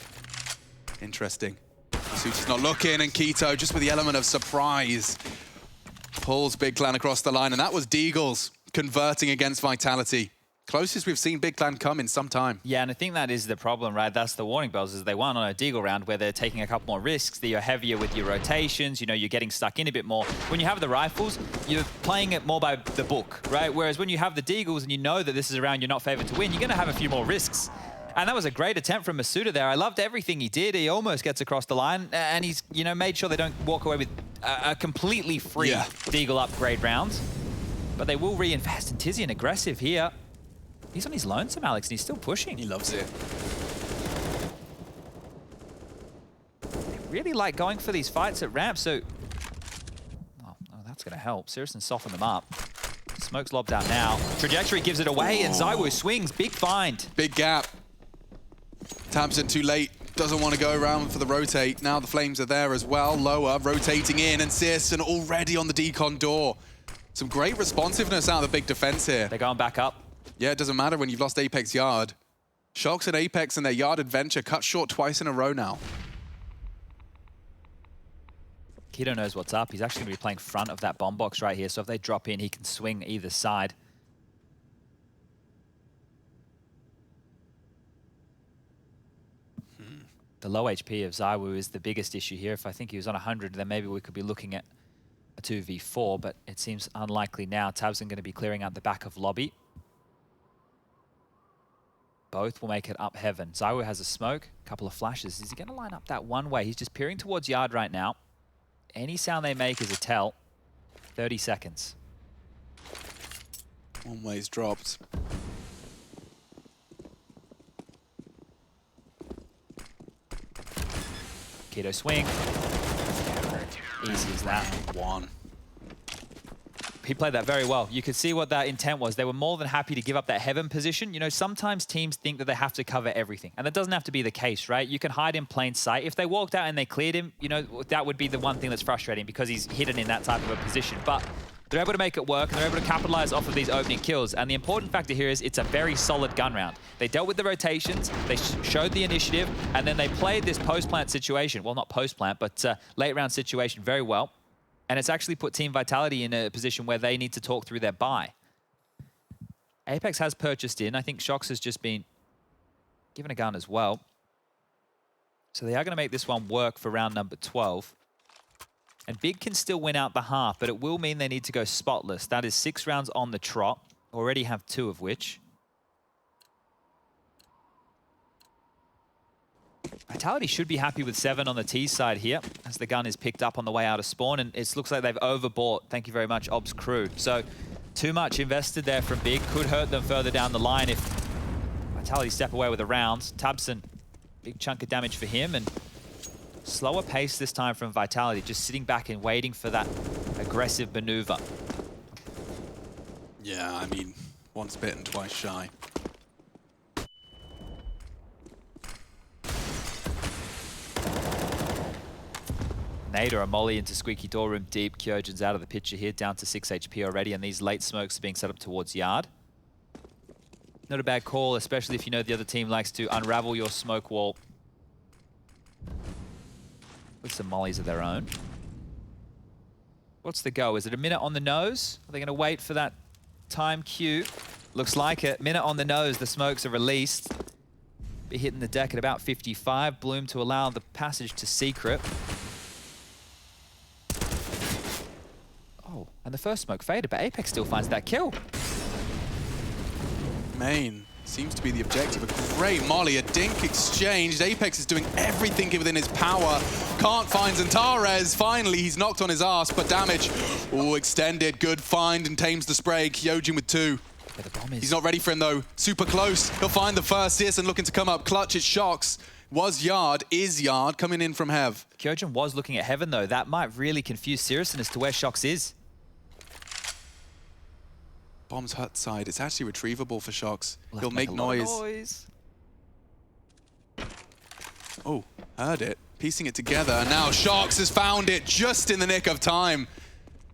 Interesting. Masuta's not looking, and Keto, just with the element of surprise, pulls Big Clan across the line, and that was Deagles converting against Vitality. Closest we've seen Big Clan come in some time. Yeah, and I think that is the problem, right? That's the warning bells, is they won on a Deagle round where they're taking a couple more risks, that you're heavier with your rotations, you know, you're getting stuck in a bit more. When you have the rifles, you're playing it more by the book, right? Whereas when you have the Deagles and you know that this is a round you're not favored to win, you're going to have a few more risks. And that was a great attempt from Masuta there. I loved everything he did. He almost gets across the line, and he's, you know, made sure they don't walk away with a completely free Deagle upgrade round. But they will reinvest in Tizian aggressive here. He's on his lonesome, Alex, and he's still pushing. He loves it. really like going for these fights at ramp, so... Oh, that's going to help. Sirison soften them up. Smoke's lobbed out now. Trajectory gives it away, and ZywOo swings. Big find. Big gap. tabseN too late. Doesn't want to go around for the rotate. Now the flames are there as well. Lower, rotating in, and CSGO already on the decon door. Some great responsiveness out of the big defense here. They're going back up. Yeah, it doesn't matter when you've lost Apex Yard. Shox and Apex and their Yard adventure cut short twice in a row now. Keto knows what's up. He's actually going to be playing front of that bomb box right here, so if they drop in, he can swing either side. The low HP of ZywOo is the biggest issue here. If I think he was on 100, then maybe we could be looking at a 2v4, but it seems unlikely now. tabseN going to be clearing out the back of lobby. Both will make it up heaven. ZywOo has a smoke, a couple of flashes. Is he going to line up that one way? He's just peering towards Yard right now. Any sound they make is a tell. 30 seconds. One way's dropped. Keto swing. Easy as that. One. He played that very well. You could see what that intent was. They were more than happy to give up that heaven position. You know, sometimes teams think that they have to cover everything, and that doesn't have to be the case, right? You can hide in plain sight. If they walked out and they cleared him, you know, that would be the one thing that's frustrating because he's hidden in that type of a position. But they're able to make it work, and they're able to capitalize off of these opening kills. And the important factor here is it's a very solid gun round. They dealt with the rotations, they showed the initiative, and then they played this post-plant situation. Well, not post-plant, but late round situation very well. And it's actually put Team Vitality in a position where they need to talk through their buy. Apex has purchased in. I think Shox has just been given a gun as well. So they are going to make this one work for round number 12. And Big can still win out the half, but it will mean they need to go spotless. That is 6 rounds on the trot. Already have 2 of which. Vitality should be happy with 7 on the T side here, as the gun is picked up on the way out of spawn, and it looks like they've overbought. Thank you very much, Ob's crew. So, too much invested there from Big. Could hurt them further down the line if Vitality step away with a round. tabseN, big chunk of damage for him, and slower pace this time from Vitality, just sitting back and waiting for that aggressive maneuver. Yeah, I mean, once bitten, twice shy. Nade or a molly into squeaky door room deep. Kyojin's out of the picture here, down to 6 HP already, and these late smokes are being set up towards Yard. Not a bad call, especially if you know the other team likes to unravel your smoke wall with some mollies of their own. What's the go? Is it a minute on the nose? Are they going to wait for that time cue? Looks like it. Minute on the nose, the smokes are released. Be hitting the deck at about 55. Bloom to allow the passage to Secret. Oh, and the first smoke faded, but Apex still finds that kill. Main seems to be the objective. A great molly, a dink exchanged. Apex is doing everything within his power. Can't find Zantares. Finally, he's knocked on his ass, but damage. Oh, extended. Good find and tames the spray. Kyojin with 2. He's not ready for him, though. Super close. He'll find the first. CSGO looking to come up clutch. It's Shox. Was Yard, is Yard, coming in from Hev. Kyojin was looking at Heaven, though. That might really confuse Sirison as to where Shox is. Bomb's hut side. It's actually retrievable for Shox. He'll make noise. Oh, heard it. Piecing it together. And now Shox has found it just in the nick of time.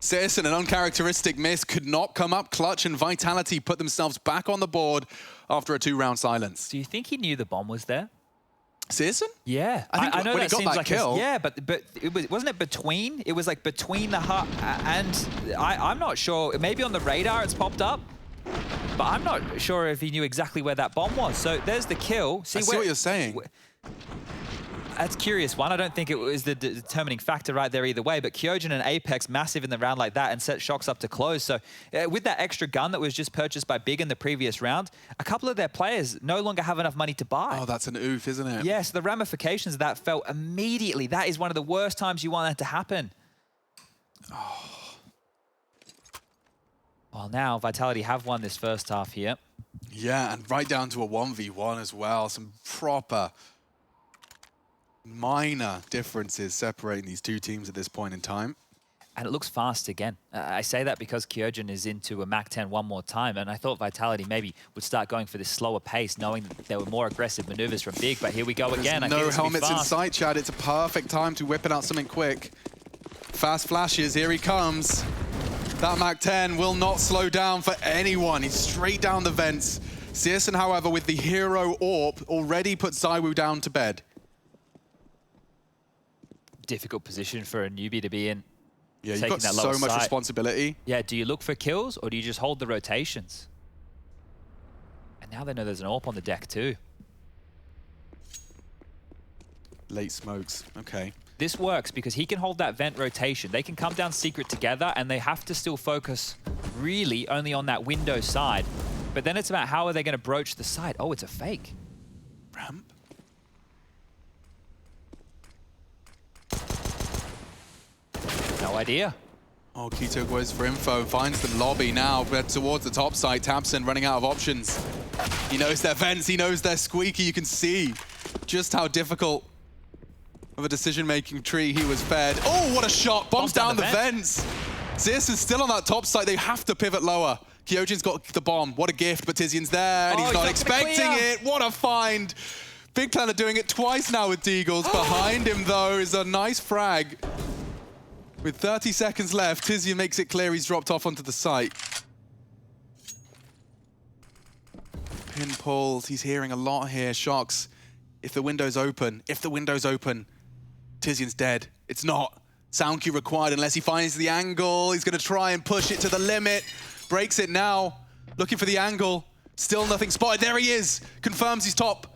CSGO, an uncharacteristic miss, could not come up clutch, and Vitality put themselves back on the board after a 2-round silence. Do you think he knew the bomb was there? CSGO? Yeah. I think I know when that he got seems that like kill. Yeah, but wasn't it between? It was like between the hut and I'm not sure. Maybe on the radar it's popped up, but I'm not sure if he knew exactly where that bomb was. So there's the kill. See what you're saying. That's a curious one. I don't think it was the determining factor right there either way, but Kyojin and Apex massive in the round like that and set Shox up to close. So with that extra gun that was just purchased by Big in the previous round, a couple of their players no longer have enough money to buy. Oh, that's an oof, isn't it? Yeah, so the ramifications of that felt immediately. That is one of the worst times you want that to happen. Oh. Well, now Vitality have won this first half here. Yeah, and right down to a 1v1 as well. Some proper Minor differences separating these two teams at this point in time. And it looks fast again. I say that because Kyojin is into a MAC-10 one more time, and I thought Vitality maybe would start going for this slower pace, knowing that there were more aggressive maneuvers from Big, but here we go again. There's no helmets in sight, Chad. It's a perfect time to whip it out something quick. Fast flashes, here he comes. That MAC-10 will not slow down for anyone. He's straight down the vents. Searson, however, with the hero AWP, already put ZywOo down to bed. Difficult position for a newbie to be in. Yeah, you've got so much responsibility. Yeah, do you look for kills or do you just hold the rotations? And now they know there's an AWP on the deck too. Late smokes, okay. This works because he can hold that vent rotation. They can come down secret together and they have to still focus really only on that window side. But then it's about how are they going to broach the side. Oh, it's a fake. Ramp. No idea. Oh, Keto goes for info, finds the lobby now, but towards the top side. tabseN running out of options. He knows their vents, he knows their squeaky. You can see just how difficult of a decision-making tree he was fed. Oh, what a shot! Bombs down the vents. Zeus is still on that top side. They have to pivot lower. Kyojin's got the bomb. What a gift, but Tizian's there, and he's not expecting it. What a find. Big Plan are doing it twice now with Deagles. Behind him, though, is a nice frag. With 30 seconds left, Tizian makes it clear he's dropped off onto the site. Pin pulls, he's hearing a lot here. Shocks, if the window's open, Tizian's dead. It's not. Sound cue required unless he finds the angle. He's gonna try and push it to the limit. Breaks it now, looking for the angle. Still nothing spotted, there he is. Confirms he's top.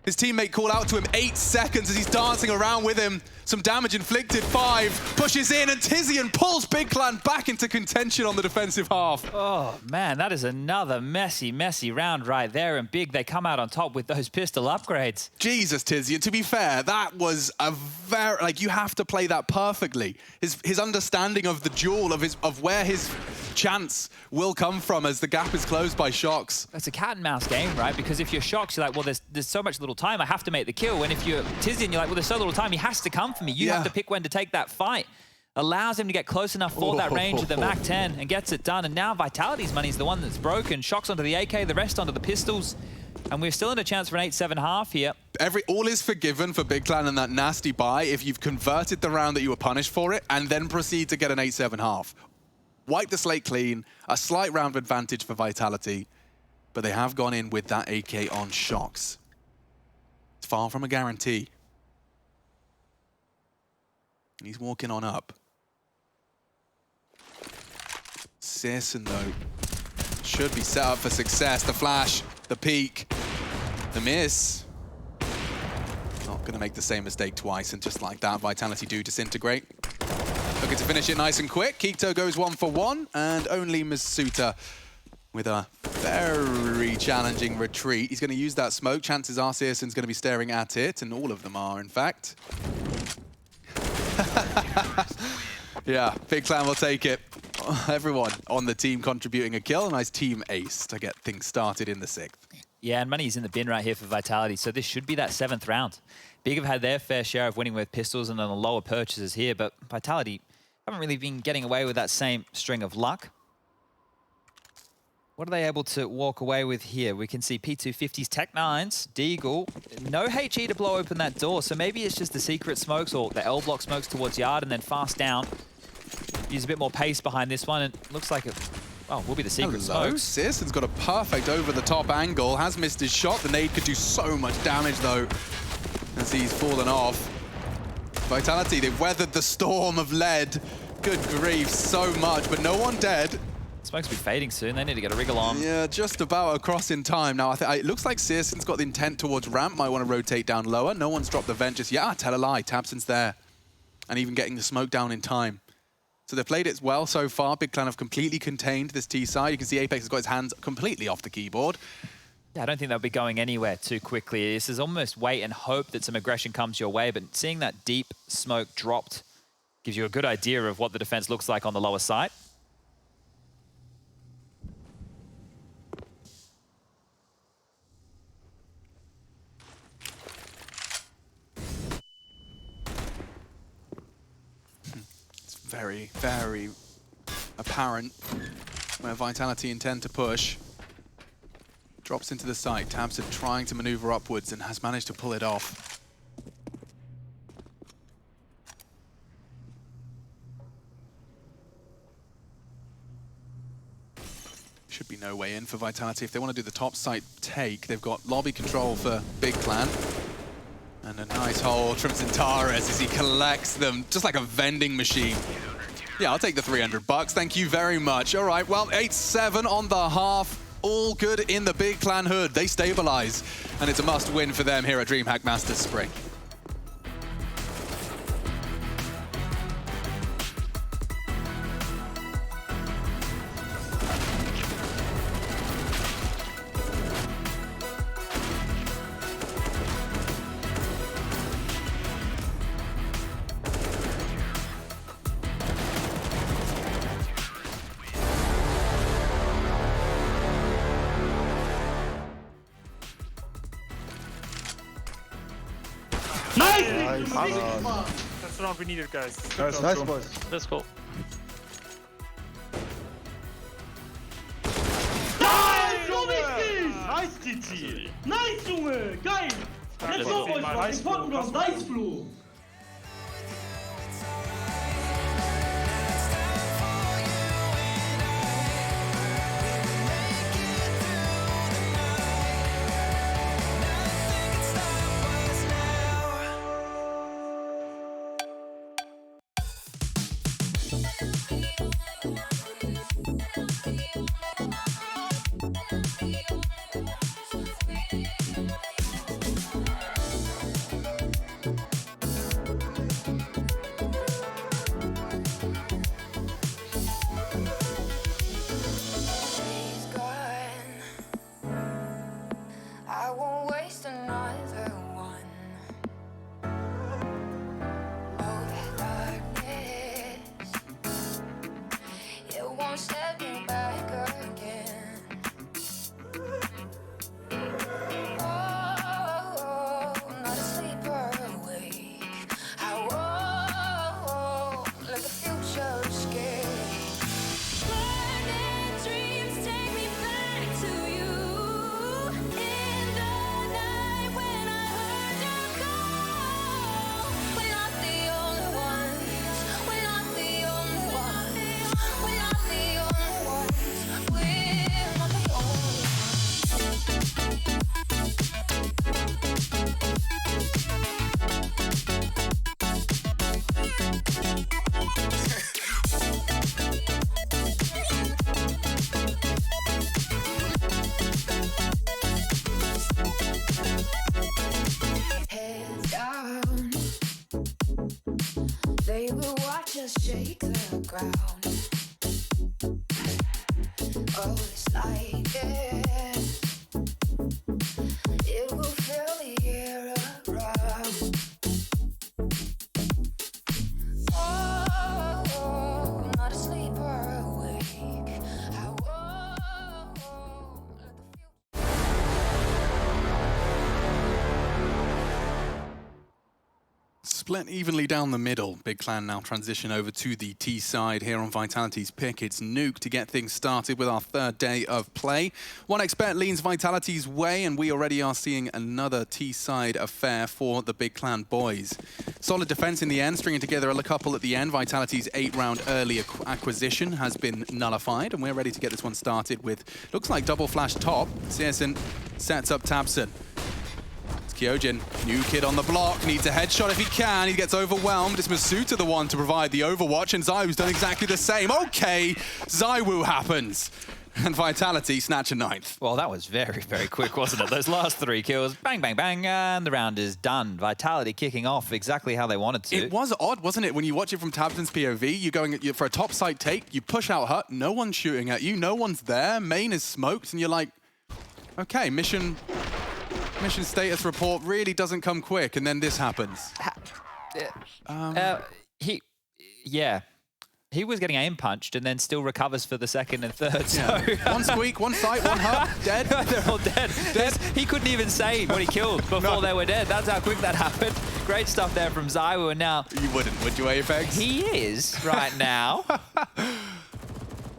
His teammate called out to him 8 seconds as he's dancing around with him. Some damage inflicted, 5, pushes in, and Tizian pulls Big Clan back into contention on the defensive half. Oh, man, that is another messy, messy round right there. And Big, they come out on top with those pistol upgrades. Jesus, Tizian, to be fair, that was a very, like, you have to play that perfectly. His understanding of the duel, of where his chance will come from as the gap is closed by Shocks. That's a cat and mouse game, right? Because if you're Shocks, you're like, well, there's so much little time, I have to make the kill. And if you're Tizian, you're like, well, there's so little time, he has to come for me. You have to pick when to take that fight. Allows him to get close enough for that range of the MAC-10 and gets it done. And now Vitality's money is the one that's broken. Shocks onto the AK, the rest onto the pistols. And we're still in a chance for an 8-7 half here. All is forgiven for Big Clan and that nasty buy if you've converted the round that you were punished for it and then proceed to get an 8-7 half. Wipe the slate clean, a slight round advantage for Vitality, but they have gone in with that AK on Shocks. It's far from a guarantee. And he's walking on up. Searson, though, should be set up for success. The flash, the peek, the miss. Not going to make the same mistake twice, and just like that, Vitality do disintegrate. Looking to finish it nice and quick. Keto goes 1 for 1, and only Masuta with a very challenging retreat. He's going to use that smoke. Chances are Searson's going to be staring at it, and all of them are, in fact. Yeah, Big Clan will take it. Everyone on the team contributing a kill. A nice team ace to get things started in the 6th. Yeah, and money's in the bin right here for Vitality, so this should be that 7th round. Big have had their fair share of winning with pistols and on the lower purchases here, but Vitality haven't really been getting away with that same string of luck. What are they able to walk away with here? We can see P250's Tech 9s, Deagle, no HE to blow open that door, so maybe it's just the secret smokes or the L block smokes towards yard and then fast down. Use a bit more pace behind this one, and looks like it will be the secret smokes. Searson's got a perfect over-the-top angle, has missed his shot. The nade could do so much damage, though, as he's fallen off. Vitality, they've weathered the storm of lead. Good grief, so much, but no one dead. Smokes will be fading soon. They need to get a wriggle on. Yeah, just about across in time. Now, it looks like Searson's got the intent towards ramp. Might want to rotate down lower. No one's dropped the vent just yet. Tell a lie. tabseN's there. And even getting the smoke down in time. So they've played it well so far. Big Clan have completely contained this T side. You can see Apex has got his hands completely off the keyboard. Yeah, I don't think they'll be going anywhere too quickly. This is almost wait and hope that some aggression comes your way, but seeing that deep smoke dropped gives you a good idea of what the defense looks like on the lower side. very, very apparent where Vitality intend to push. Drops into the site. Tabson trying to maneuver upwards and has managed to pull it off. Should be no way in for Vitality. If they want to do the top site take, they've got lobby control for Big Clan. And a nice hold from Centaurus as he collects them, just like a vending machine. Yeah, I'll take the 300 bucks. Thank you very much. All right, well, 8-7 on the half. All good in the Big Clan hood. They stabilize, and it's a must-win for them here at DreamHack Masters Spring. That's the round we needed, guys. Nice, boys. Let's go. Nice, GG! Nice, Junge! Geil! Let's go, boys! Nice, Flo! Nice, Flo! They will watch us shake the ground. Oh, it's like this. It will fill the air around. Oh, not asleep or awake. Split evenly down the middle. Big Clan now transition over to the T side here on Vitality's pick. It's Nuke to get things started with our third day of play. 1xBet leans Vitality's way, and we already are seeing another T side affair for the Big Clan boys. Solid defense in the end, stringing together a couple at the end. Vitality's 8-round early acquisition has been nullified, and we're ready to get this one started with, looks like double flash top. CSN sets up Tabson. Kyojin, new kid on the block, needs a headshot if he can. He gets overwhelmed. It's Masuta the one to provide the overwatch, and ZywOo's done exactly the same. Okay, ZywOo happens. And Vitality snatch a ninth. Well, that was very, very quick, wasn't it? Those last 3 kills, bang, bang, bang, and the round is done. Vitality kicking off exactly how they wanted to. It was odd, wasn't it? When you watch it from Tabson's POV, you're going for a top side take, you push out hut, no one's shooting at you, no one's there, main is smoked, and you're like, okay, mission status report really doesn't come quick, and then this happens. Yeah. He was getting aim punched and then still recovers for the second and third. Yeah. So One squeak, one sight, one hub, dead. They're all dead. He couldn't even say what he killed before they were dead. That's how quick that happened. Great stuff there from Zywoo, and now... You wouldn't, would you, Apex? He is right now.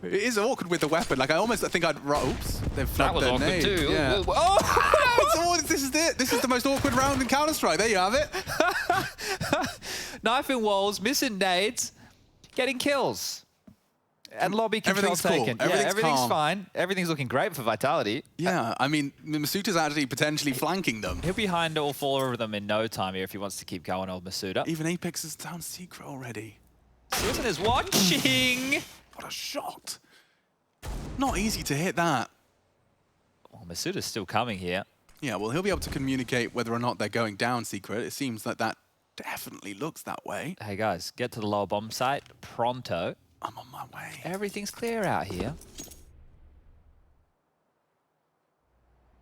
It is awkward with the weapon. Like, I almost think I'd... Oops. They've That was their awkward nade. too. Yeah. Oh! This is it. This is the most awkward round in Counter-Strike. There you have it. Knifing walls, missing nades, getting kills. And lobby control Everything's cool. taken. Everything's calm. Fine. Everything's looking great for Vitality. Yeah, I mean, Masuda's actually potentially flanking them. He'll be behind all four of them in no time here if he wants to keep going, old Masuda. Even Apex is down secret already. Susan is watching. What a shot. Not easy to hit that. Well, Masuda's still coming here. Yeah, well, he'll be able to communicate whether or not they're going down secret. It seems that that definitely looks that way. Hey, guys, get to the lower bomb site pronto. I'm on my way. Everything's clear out here.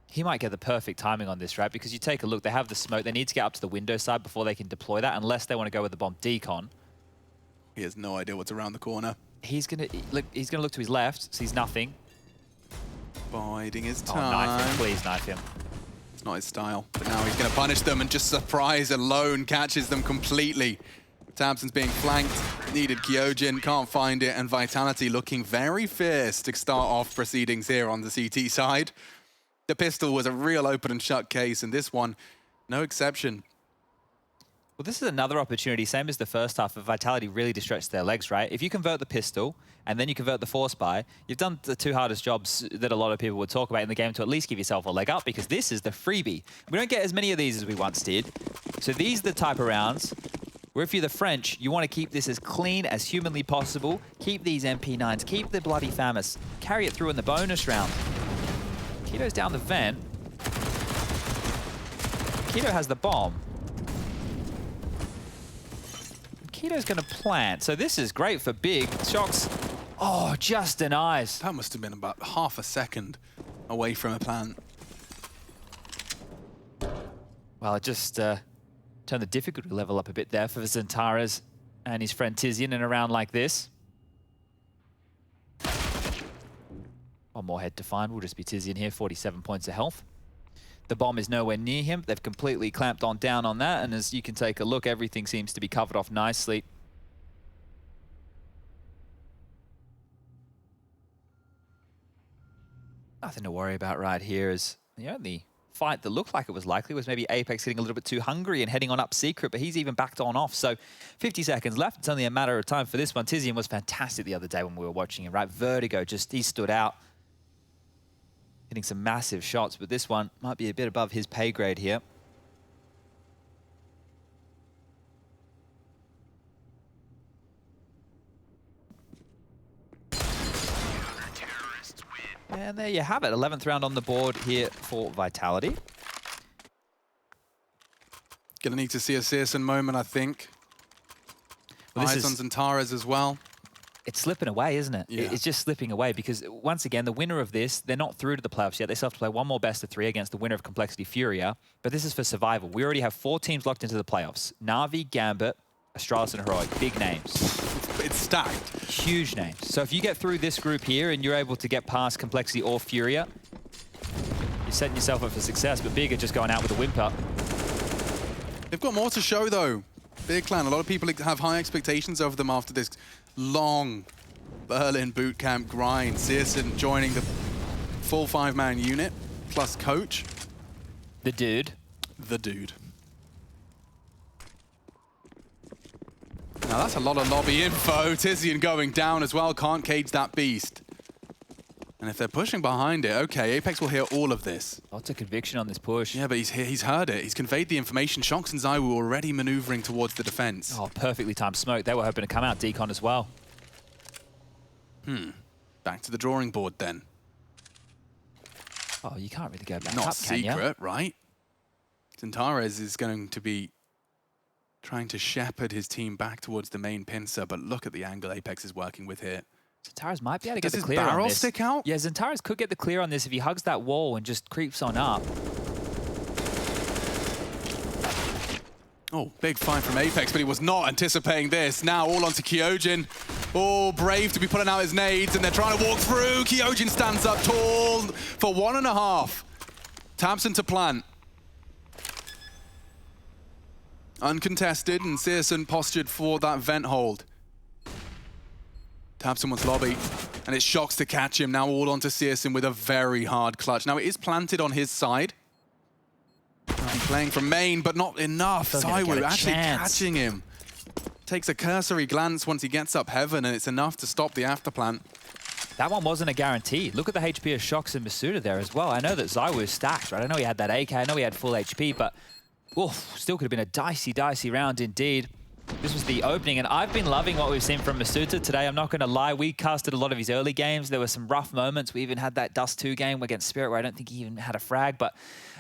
He might get the perfect timing on this, right? Because you take a look, they have the smoke. They need to get up to the window side before they can deploy that, unless they want to go with the bomb decon. He has no idea what's around the corner. He's gonna look to his left, sees nothing. Biding his time. Oh, knife him, please knife him. It's not his style, but now he's going to punish them and just surprise alone catches them completely. Tabson's being flanked, needed Kyojin, can't find it, and Vitality looking very fierce to start off proceedings here on the CT side. The pistol was a real open and shut case, and this one, no exception. Well, this is another opportunity, same as the first half, of Vitality really to stretch their legs, right? If you convert the pistol, and then you convert the force buy, you've done the two hardest jobs that a lot of people would talk about in the game to at least give yourself a leg up, because this is the freebie. We don't get as many of these as we once did. So these are the type of rounds where if you're the French, you want to keep this as clean as humanly possible, keep these MP9s, keep the bloody FAMAS, carry it through in the bonus round. Keto's down the vent. Keto has the bomb. Keto's going to plant, so this is great for Big. Shox, oh, just denies. That must have been about half a second away from a plant. Well, it just turned the difficulty level up a bit there for Zentaras and his friend Tizian in a round like this. One more head to find, will just be Tizian here, 47 points of health. The bomb is nowhere near him. They've completely clamped down on that, and as you can take a look, everything seems to be covered off nicely. Nothing to worry about right here, as the only fight that looked like it was likely was maybe Apex getting a little bit too hungry and heading on up secret, but he's even backed on off. So 50 seconds left. It's only a matter of time for this one. Tizian was fantastic the other day when we were watching him, right? Vertigo, just he stood out, hitting some massive shots, but this one might be a bit above his pay grade here. And there you have it, 11th round on the board here for Vitality. Gonna need to see a Searson moment, I think. Well, Eyes on Zentaras as well. It's slipping away, isn't it? Yeah. It's just slipping away because, once again, the winner of this, they're not through to the playoffs yet. They still have to play one more best of 3 against the winner of Complexity Furia, but this is for survival. We already have 4 teams locked into the playoffs. Na'Vi, Gambit, Astralis, and Heroic. Big names. It's stacked. Huge names. So if you get through this group here and you're able to get past Complexity or Furia, you're setting yourself up for success, but Big are just going out with a whimper. They've got more to show, though. Big Clan, a lot of people have high expectations of them after this long Berlin bootcamp grind. Searson joining the full 5-man unit, plus coach. The dude. The dude. Now that's a lot of lobby info. Tizian going down as well, can't cage that beast. And if they're pushing behind it, okay, Apex will hear all of this. Lots of conviction on this push. Yeah, but he's heard it. He's conveyed the information. Shox and Zywoo were already maneuvering towards the defense. Oh, perfectly timed smoke. They were hoping to come out decon as well. Back to the drawing board then. Oh, you can't really go back Not up, can ya? secret, right? Zentaras is going to be trying to shepherd his team back towards the main pincer, but look at the angle Apex is working with here. Zentaras might be able to get Does the his clear on barrel this. stick out? Yeah, Zentaras could get the clear on this if he hugs that wall and just creeps on up. Oh, big find from Apex, but he was not anticipating this. Now all onto Kyojin. Oh, brave to be pulling out his nades, and they're trying to walk through. Kyojin stands up tall for 1.5. Tabson to plant. Uncontested, and Searson postured for that vent hold. Tabson wants lobby, and it's Shocks to catch him. Now all onto Searson with a very hard clutch. Now it is planted on his side. Playing from main, but not enough. Zywoo actually catching him. Takes a cursory glance once he gets up heaven, and it's enough to stop the afterplant. That one wasn't a guarantee. Look at the HP of Shocks and Masuda there as well. I know that Zywoo is stacked, right? I know he had that AK, I know he had full HP, but still could have been a dicey round indeed. This was the opening, and I've been loving what we've seen from Masuda today. I'm not going to lie. We casted a lot of his early games. There were some rough moments. We even had that Dust 2 game against Spirit where I don't think he even had a frag. But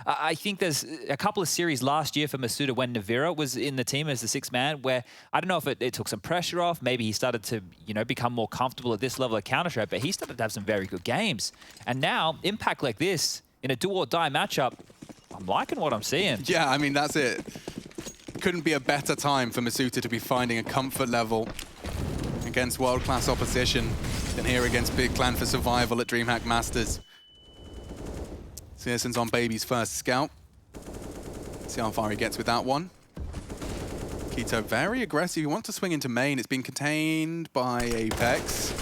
I think there's a couple of series last year for Masuda when Navira was in the team as the 6th man, where I don't know if it took some pressure off. Maybe he started to, become more comfortable at this level of Counter-Strike, but he started to have some very good games. And now, impact like this in a do-or-die matchup, I'm liking what I'm seeing. Yeah, I mean, that's it. Couldn't be a better time for Masuda to be finding a comfort level against world-class opposition than here against Big Clan for survival at DreamHack Masters. Searson's on Baby's first scout. See how far he gets with that one. Keto very aggressive. He wants to swing into main. It's been contained by Apex.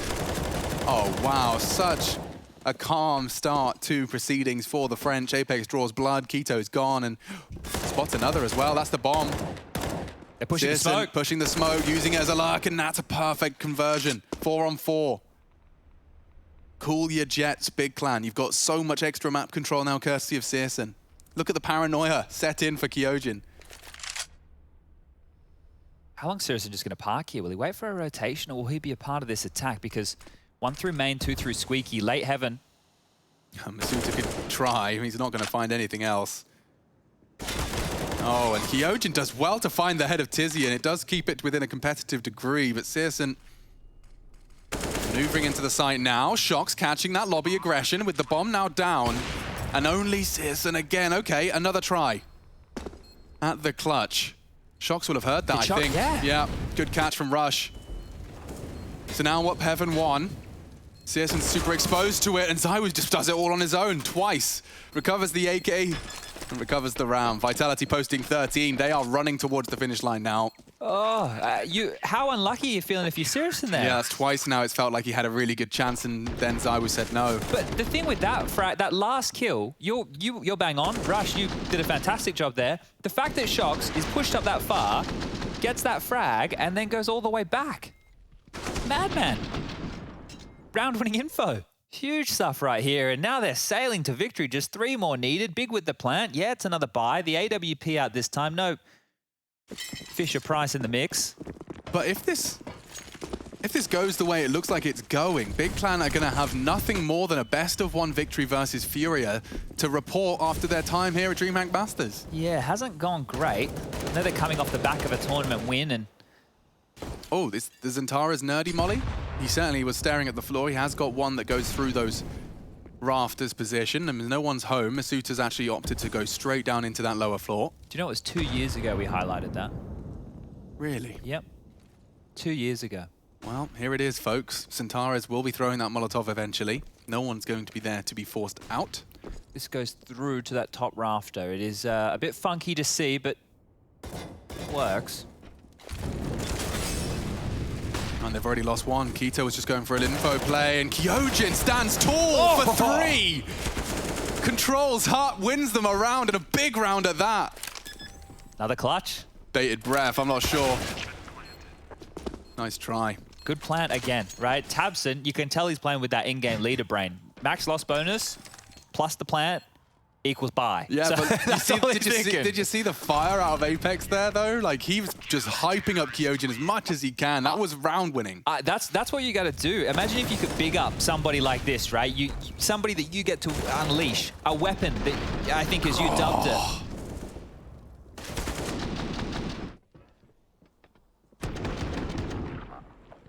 Oh, wow. Such a calm start to proceedings for the French. Apex draws blood. Keto's gone and spots another as well. That's the bomb. They're pushing the smoke. Pushing the smoke, using it as a lurk, and that's a perfect conversion. 4-on-4. Cool your jets, Big Clan. You've got so much extra map control now, courtesy of Searson. Look at the paranoia set in for Kyojin. How long is Searson just going to park here? Will he wait for a rotation, or will he be a part of this attack? Because 1 through main, 2 through Squeaky, late heaven. Masuda could try. He's not going to find anything else. Oh, and Kyojin does well to find the head of Tizzy, and it does keep it within a competitive degree, but Searson maneuvering into the site now. Shocks catching that lobby aggression with the bomb now down, and only Searson again. Okay, another try at the clutch. Shocks will have heard that, I think. Yeah, good catch from Rush. So now what Heaven won. Searson's super exposed to it, and Zywoo just does it all on his own twice. Recovers the AK and recovers the round. Vitality posting 13. They are running towards the finish line now. Oh, how unlucky are you feeling if you're Searson there? Yeah, that's twice now. It's felt like he had a really good chance, and then Zywoo said no. But the thing with that last kill, you're bang on. Rush, you did a fantastic job there. The fact that Shocks is pushed up that far, gets that frag, and then goes all the way back. Madman. Round-winning info. Huge stuff right here, and now they're sailing to victory. Just 3 more needed. Big with the plant. Yeah, it's another buy. The AWP out this time. No Fisher Price in the mix. But if this goes the way it looks like it's going, Big Clan are going to have nothing more than a best-of-1 victory versus Furia to report after their time here at DreamHack Masters. Yeah, hasn't gone great. I know they're coming off the back of a tournament win, and oh, the Zantara's nerdy molly. He certainly was staring at the floor. He has got one that goes through those rafters position, and no one's home. Masuta's actually opted to go straight down into that lower floor. Do you know it was 2 years ago we highlighted that? Really? Yep. 2 years ago. Well, here it is, folks. Zantara's will be throwing that Molotov eventually. No one's going to be there to be forced out. This goes through to that top rafter. It is a bit funky to see, but it works. And they've already lost one. Keto was just going for an info play, and Kyojin stands tall for 3! Controls Hut, wins them a round, and a big round at that. Another clutch. Bated breath, I'm not sure. Nice try. Good plant again, right? Tabson, you can tell he's playing with that in-game leader brain. Max loss bonus, plus the plant, equals buy. Yeah, so but did you see the fire out of Apex there, though? Like, he was just hyping up Kyojin as much as he can. That was round winning. That's what you got to do. Imagine if you could big up somebody like this, right? Somebody that you get to unleash, a weapon that I think as you dubbed it.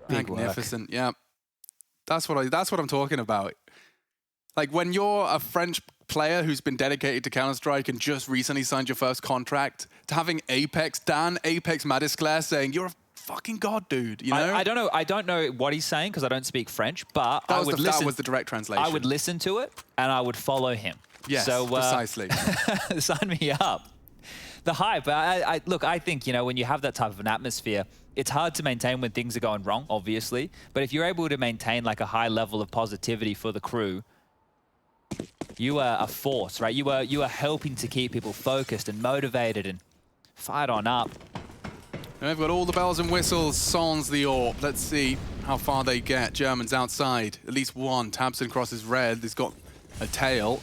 Magnificent, yeah. That's what I'm talking about. Like, when you're a French player who's been dedicated to Counter-Strike and just recently signed your first contract, to having Apex Madisclair saying, you're a fucking god, dude, you know? I don't know what he's saying because I don't speak French, but that was the direct translation. I would listen to it and I would follow him. Yes, so, precisely. Sign me up. The hype, look, I think, you know, when you have that type of an atmosphere, it's hard to maintain when things are going wrong, obviously. But if you're able to maintain like a high level of positivity for the crew, you are a force, right? You are helping to keep people focused and motivated and fired on up. And they've got all the bells and whistles, sans the AWP. Let's see how far they get. Germans outside, at least one. Tabson crosses red. He's got a tail.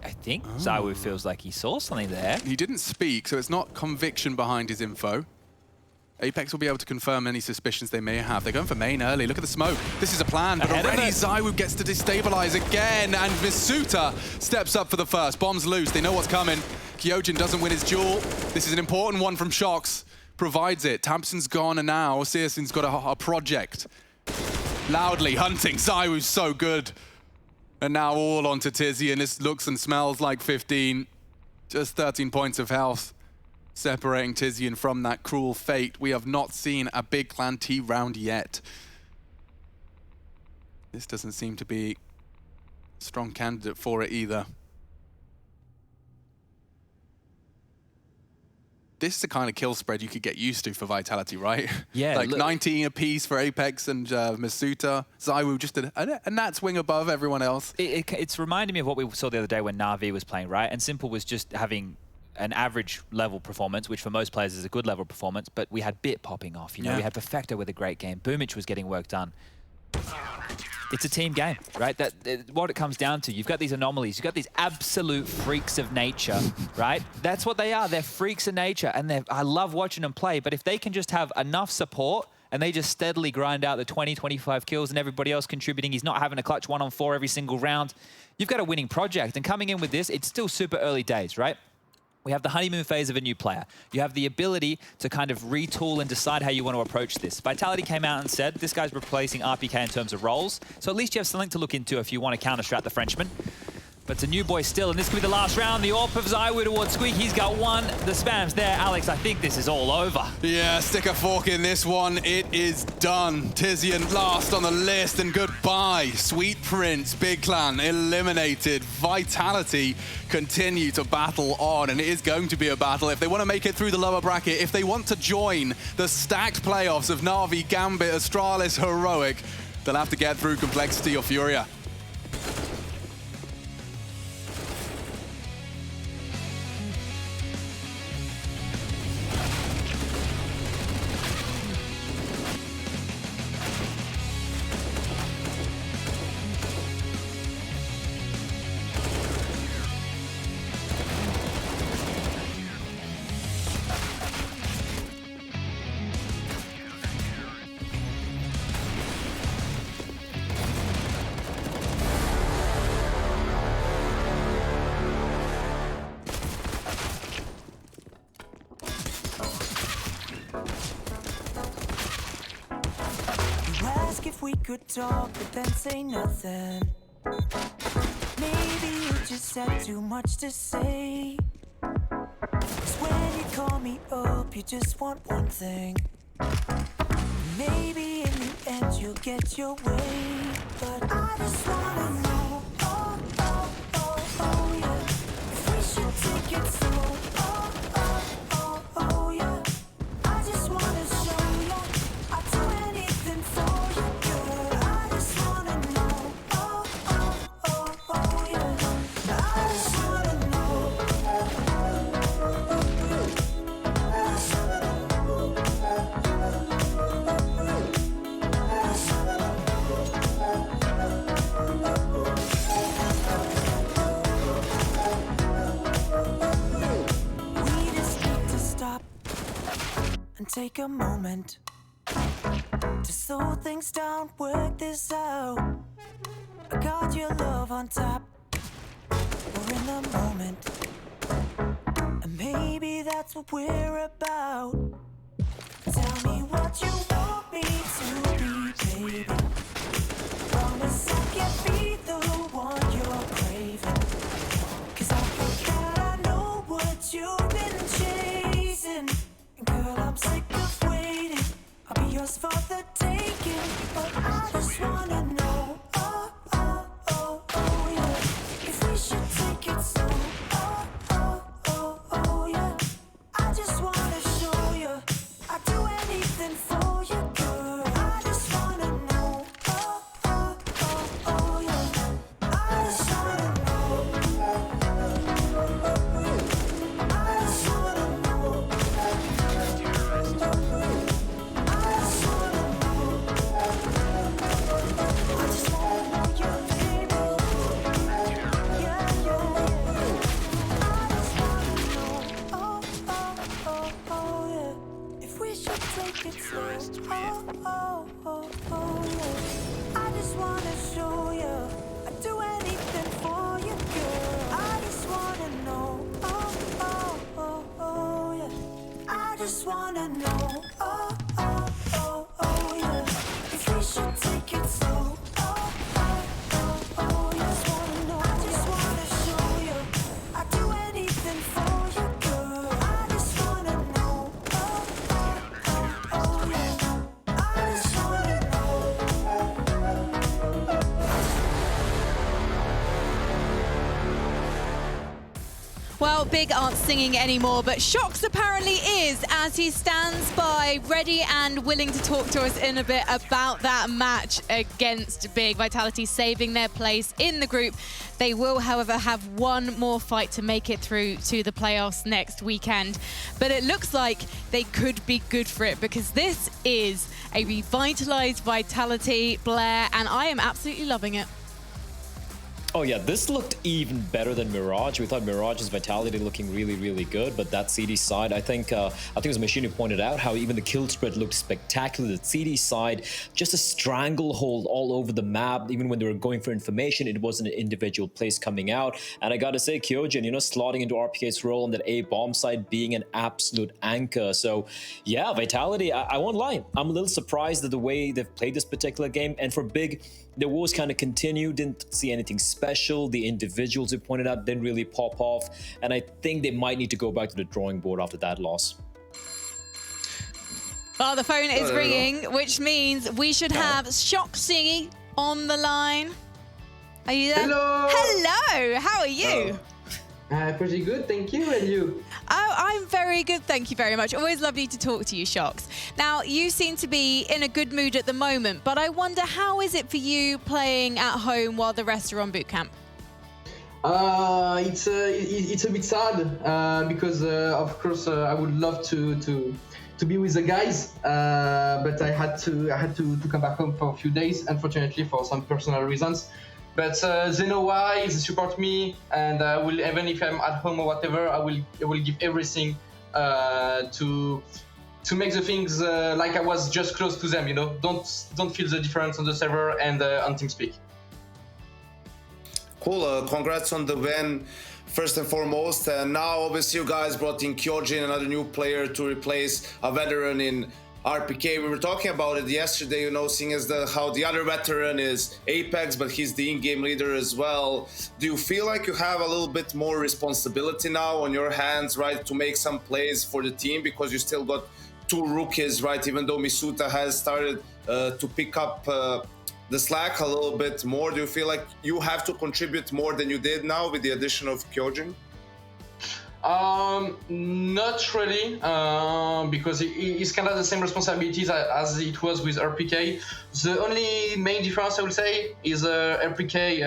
I think Zywoo feels like he saw something there. He didn't speak, so it's not conviction behind his info. Apex will be able to confirm any suspicions they may have. They're going for main early. Look at the smoke. This is a plan, but already Zywoo gets to destabilize again, and Masuta steps up for the first. Bomb's loose. They know what's coming. Kyojin doesn't win his duel. This is an important one from Shox. Provides it. Tampson's gone, and now Searson's got a project. Loudly hunting. Zywoo's so good. And now all onto Tizzy, and this looks and smells like 15. Just 13 points of health, separating Tizian from that cruel fate. We have not seen a big Clan T round yet. This doesn't seem to be a strong candidate for it either. This is the kind of kill spread you could get used to for Vitality, right? Yeah. Like 19 apiece for Apex and Masuta. Zywoo just a gnat swing above everyone else. It's reminding me of what we saw the other day when Na'Vi was playing, right? And Simple was just having an average level performance, which for most players is a good level performance, but we had Bit popping off, you know? We had Perfecto with a great game. Boomich was getting work done. It's a team game, right? What it comes down to, you've got these anomalies, you've got these absolute freaks of nature, right? That's what they are. They're freaks of nature, and I love watching them play. But if they can just have enough support and they just steadily grind out the 20, 25 kills and everybody else contributing, he's not having a clutch 1-on-4 every single round, you've got a winning project. And coming in with this, it's still super early days, right? We have the honeymoon phase of a new player. You have the ability to kind of retool and decide how you want to approach this. Vitality came out and said, this guy's replacing RPK in terms of roles. So at least you have something to look into if you want to counter-strat the Frenchman. But it's a new boy still, and this could be the last round. The AWP of Zywoo towards Squeak. He's got one. The spam's there. Alex, I think this is all over. Yeah, stick a fork in this one. It is done. Tizian last on the list, and goodbye. Sweet Prince, Big Clan eliminated. Vitality continue to battle on, and it is going to be a battle. If they want to make it through the lower bracket, if they want to join the stacked playoffs of Na'Vi, Gambit, Astralis, Heroic, they'll have to get through Complexity or Furia. If we could talk, but then say nothing. Maybe you just had too much to say. 'Cause when you call me up, you just want one thing. Maybe in the end you'll get your way. But I just wanna know, oh, oh, oh, oh, yeah. If we should take it slow, oh, oh, oh, oh, yeah. I just wanna show you I'd do anything for you. Take a moment to slow things down, work this out. I got your love on top. We're in the moment, and maybe that's what we're about. Tell me what you want me to be, baby. Promise I can be the one wanna know, oh, oh, oh, oh, yeah, if we should take it slow, oh, oh, oh, oh, yeah. I just wanna show you, I'd do anything for you, girl. I just wanna know, oh, oh, oh, oh, yeah, I just wanna Well, Big aren't singing anymore, but Shox apparently is, as he stands by, ready and willing to talk to us in a bit about that match against Big. Vitality saving their place in the group. They will, however, have one more fight to make it through to the playoffs next weekend. But it looks like they could be good for it, because this is a revitalized Vitality, Blair, and I am absolutely loving it. Oh yeah, this looked even better than Mirage. We thought Mirage's Vitality looking really, really good, but that CD side, I think it was Machine who pointed out how even the kill spread looked spectacular. The CD side, just a stranglehold all over the map. Even when they were going for information, it wasn't an individual place coming out. And I gotta say, Kyojin, slotting into RPK's role on that A bomb side, being an absolute anchor. So yeah, Vitality, I won't lie, I'm a little surprised at the way they've played this particular game. And for Big, the woes kind of continue, didn't see anything special. The individuals who pointed out didn't really pop off. And I think they might need to go back to the drawing board after that loss. Well, the phone is ringing, which means we should have Shoxy on the line. Are you there? Hello! Hello! How are you? Pretty good, thank you. And you? Oh, I'm very good, thank you very much. Always lovely to talk to you, Shox. Now, you seem to be in a good mood at the moment, but I wonder, how is it for you playing at home while the rest are on boot camp? It's a bit sad because, of course, I would love to be with the guys, but I had to come back home for a few days, unfortunately, for some personal reasons. But they know why, they support me, and I will, even if I'm at home or whatever, I will give everything to make the things like I was just close to them. Don't feel the difference on the server and on TeamSpeak. Cool. Congrats on the win, first and foremost. And now, obviously, you guys brought in Kyojin, another new player to replace a veteran in RPK. We were talking about it yesterday, seeing as how the other veteran is Apex, but he's the in-game leader as well. Do you feel like you have a little bit more responsibility now on your hands, right, to make some plays for the team, because you still got two rookies, right, even though Misuta has started to pick up the slack a little bit more? Do you feel like you have to contribute more than you did now with the addition of Kyojin? Not really, because it's kind of the same responsibilities as it was with RPK. The only main difference, I would say, is RPK,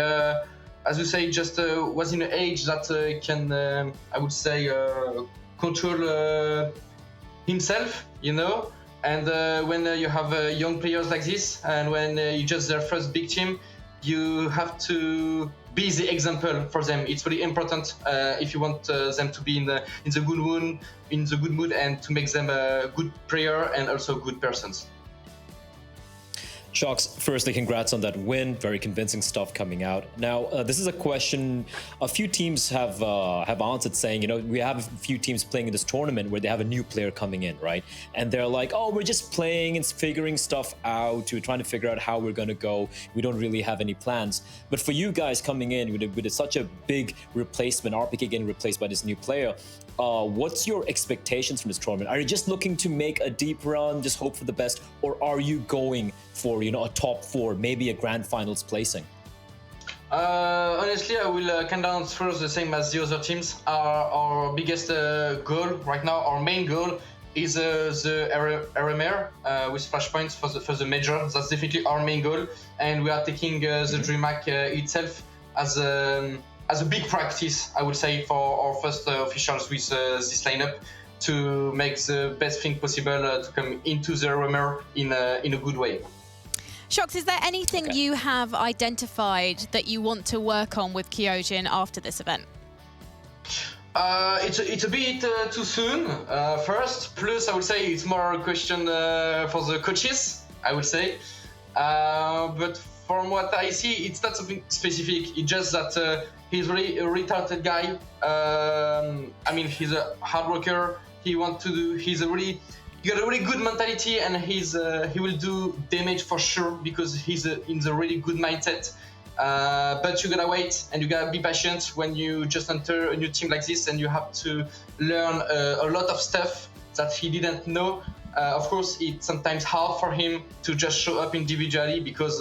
as you say, just was in an age that can, I would say, control himself, And when you have young players like this, and when you just their first big team, you have to be the example for them. It's really important if you want them to be in the good mood, and to make them a good player and also good persons. Shox, firstly, congrats on that win. Very convincing stuff coming out. Now, this is a question a few teams have answered, saying, we have a few teams playing in this tournament where they have a new player coming in, right? And they're like, oh, we're just playing and figuring stuff out. We're trying to figure out how we're going to go. We don't really have any plans. But for you guys coming in with such a big replacement, RPK getting replaced by this new player, what's your expectations from this tournament? Are you just looking to make a deep run, just hope for the best, or are you going for a top 4, maybe a grand finals placing? Honestly, I will kind of answer the same as the other teams. Our biggest goal right now, our main goal, is the RMR with flashpoints for the major. That's definitely our main goal, and we are taking the DreamHack itself as a big practice, I would say, for our first officials with this lineup, to make the best thing possible to come into the RMR in a good way. Shox, is there anything you have identified that you want to work on with Kyojin after this event? It's a bit too soon, first. Plus, I would say it's more a question for the coaches, I would say. But from what I see, it's not something specific. It's just that he's really a retarded guy. He's a hard worker. He's a really he got a really good mentality, and he will do damage for sure because he's in the really good mindset. But you gotta wait and you gotta be patient when you just enter a new team like this, and you have to learn a lot of stuff that he didn't know. Of course, it's sometimes hard for him to just show up individually because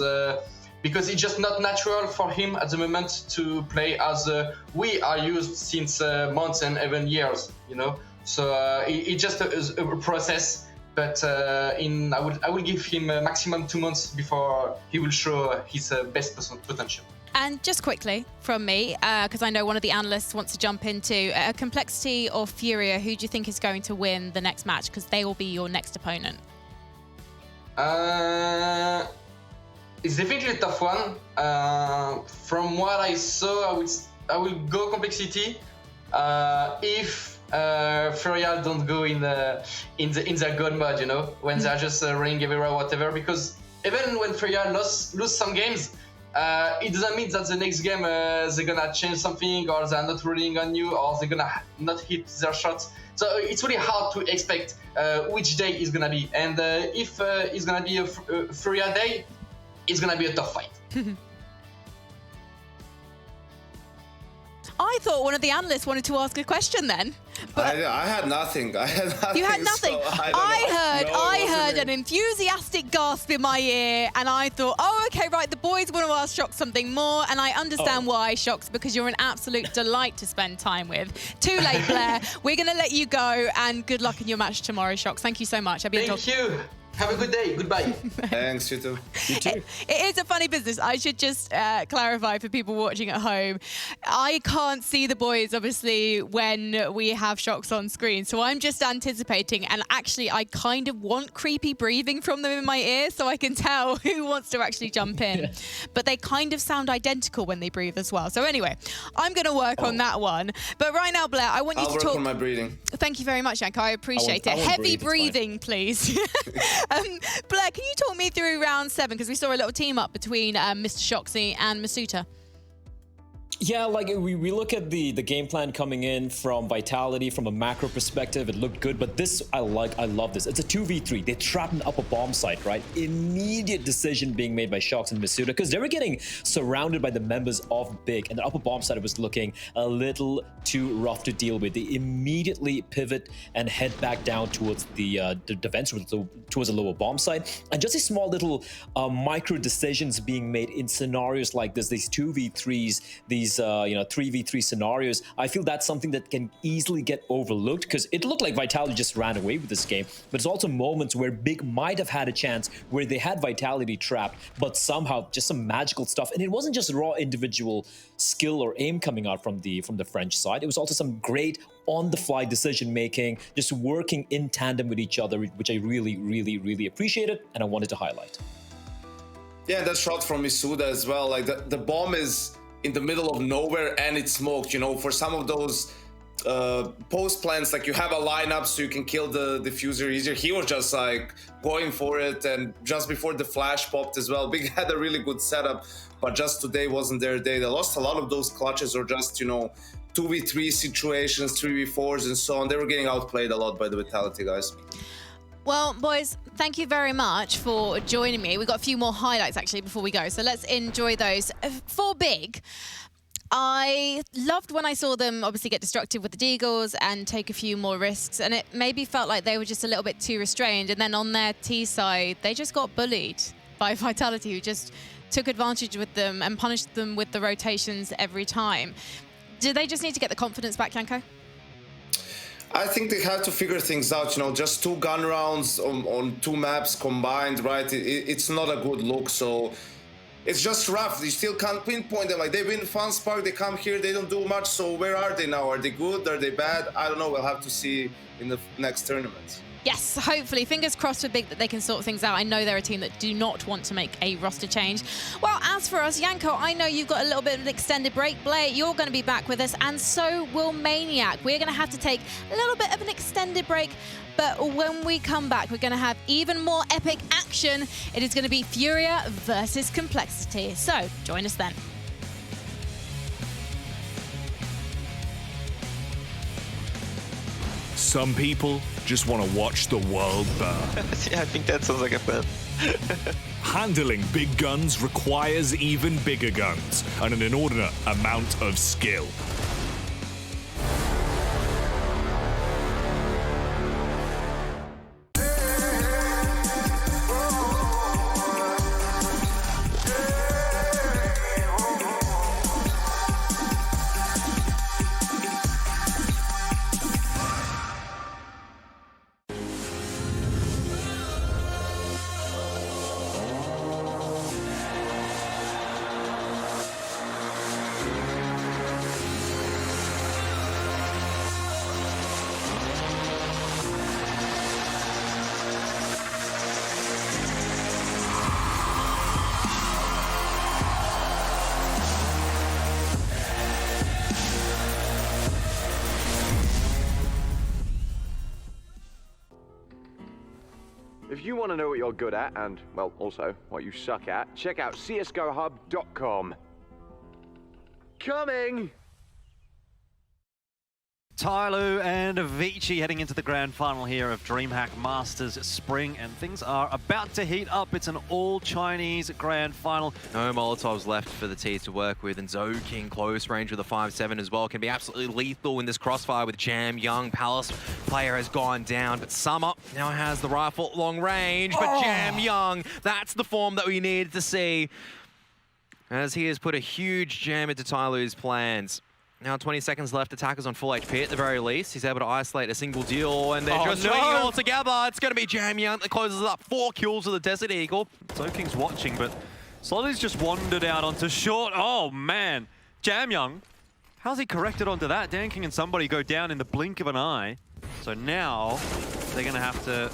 it's just not natural for him at the moment to play as we are used since months and even years, you know. So it's just a process. But I will give him maximum 2 months before he will show his best potential. And just quickly from me, because I know one of the analysts wants to jump into Complexity or Furia, who do you think is going to win the next match? Because they will be your next opponent. It's definitely a tough one. From what I saw, I will go Complexity if Furia don't go in their god mode, you know, when they're just running everywhere, whatever. Because even when Furia lose some games, it doesn't mean that the next game they're gonna change something, or they're not rolling on you, or they're gonna not hit their shots. So it's really hard to expect which day is gonna be. And if it's gonna be a Furia day, it's gonna be a tough fight. I thought one of the analysts wanted to ask a question then. But I had nothing. You had nothing. So I heard an enthusiastic gasp in my ear, and I thought, oh, okay, right, the boys want to ask Shox something more, and I understand why, Shox, because you're an absolute delight to spend time with. Too late, Blair. We're going to let you go, and good luck in your match tomorrow, Shox. Thank you so much. Thank you. Have a good day. Goodbye. Thanks, you too. You too. It is a funny business. I should just clarify for people watching at home. I can't see the boys, obviously, when we have Shox on screen. So I'm just anticipating. And actually, I kind of want creepy breathing from them in my ear so I can tell who wants to actually jump in. Yeah. But they kind of sound identical when they breathe as well. So anyway, I'm going to work on that one. But right now, Blair, I want you to talk. I'll work on my breathing. Thank you very much, Yanko. I appreciate it. Heavy breathing, please. Blair, can you talk me through round 7? Because we saw a little team up between Mr. Shoxy and Masuta. Yeah, like we look at the game plan coming in from Vitality, from a macro perspective, it looked good, but this I love this. It's a 2v3. They trapped up a bomb site, right? Immediate decision being made by Shox and Masuta because they were getting surrounded by the members of Big, and the upper bomb site was looking a little too rough to deal with. They immediately pivot and head back down towards the defense, towards a lower bomb site, and just these small little micro decisions being made in scenarios like this, these 2v3s, these 3v3 scenarios. I feel that's something that can easily get overlooked because it looked like Vitality just ran away with this game, but it's also moments where Big might have had a chance where they had Vitality trapped, but somehow just some magical stuff. And it wasn't just raw individual skill or aim coming out from the French side. It was also some great on-the-fly decision-making, just working in tandem with each other, which I really, really, really appreciated, and I wanted to highlight. Yeah, that shot from Masuda as well. Like the bomb is in the middle of nowhere and it's smoked, you know, for some of those post plans, like you have a lineup so you can kill the diffuser easier. He was just like going for it, and just before the flash popped as well. Big had a really good setup, but just today wasn't their day. They lost a lot of those clutches, or just, you know, 2v3 situations, 3v4s and so on. They were getting outplayed a lot by the Vitality guys. Well, boys, thank you very much for joining me. We've got a few more highlights, actually, before we go. So let's enjoy those. For Big, I loved when I saw them obviously get destructive with the Deagles and take a few more risks. And it maybe felt like they were just a little bit too restrained. And then on their T side, they just got bullied by Vitality, who just took advantage with them and punished them with the rotations every time. Do they just need to get the confidence back, Yanko? I think they have to figure things out, you know, just 2 gun rounds on 2 maps combined, right? It's not a good look, so it's just rough. You still can't pinpoint them. Like, they win Fun Spark, they come here, they don't do much, so where are they now? Are they good? Are they bad? I don't know. We'll have to see in the next tournament. Yes, hopefully. Fingers crossed for Big that they can sort things out. I know they're a team that do not want to make a roster change. Well, as for us, Yanko, I know you've got a little bit of an extended break. Blair, you're going to be back with us, and so will Maniac. We're going to have to take a little bit of an extended break, but when we come back, we're going to have even more epic action. It is going to be Furia versus Complexity. So join us then. Some people just want to watch the world burn. Yeah, I think that sounds like a plan. Handling big guns requires even bigger guns and an inordinate amount of skill. If you want to know what you're good at, and, well, also what you suck at, check out CSGOHub.com. Coming! Tyloo and Vici heading into the grand final here of DreamHack Masters Spring, and things are about to heat up. It's an all-Chinese grand final. No Molotovs left for the T's to work with, and Zoking close range with a 5-7 as well. Can be absolutely lethal in this crossfire with Jam Young. Palace player has gone down, but Summer now has the rifle at long range. But Jam Young, that's the form that we needed to see, as he has put a huge jam into Tyloo's plans. Now 20 seconds left, attackers on full HP at the very least. He's able to isolate a single deal, and they're just swinging all together. It's going to be Jam Young that closes it up. 4 kills with the Desert Eagle. Zoking's watching, but Slothy's just wandered out onto short. Oh man, Jam Young, how's he corrected onto that? Danking and somebody go down in the blink of an eye. So now they're going to have to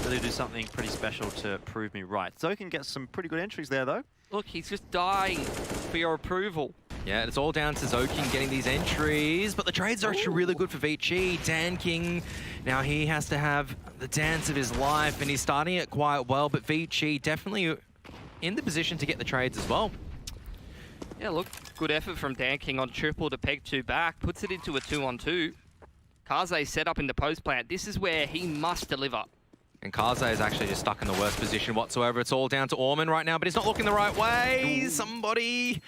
really do something pretty special to prove me right. Zoking gets some pretty good entries there though. Look, he's just dying for your approval. Yeah, it's all down to Zoking getting these entries, but the trades are actually really good for Vici. Dan King, now he has to have the dance of his life, and he's starting it quite well, but Vici definitely in the position to get the trades as well. Yeah, look, good effort from Dan King on triple to peg 2 back, puts it into a 2-on-2. Kaze set up in the post plant. This is where he must deliver. And Kaze is actually just stuck in the worst position whatsoever. It's all down to Orman right now, but he's not looking the right way. Ooh. Somebody...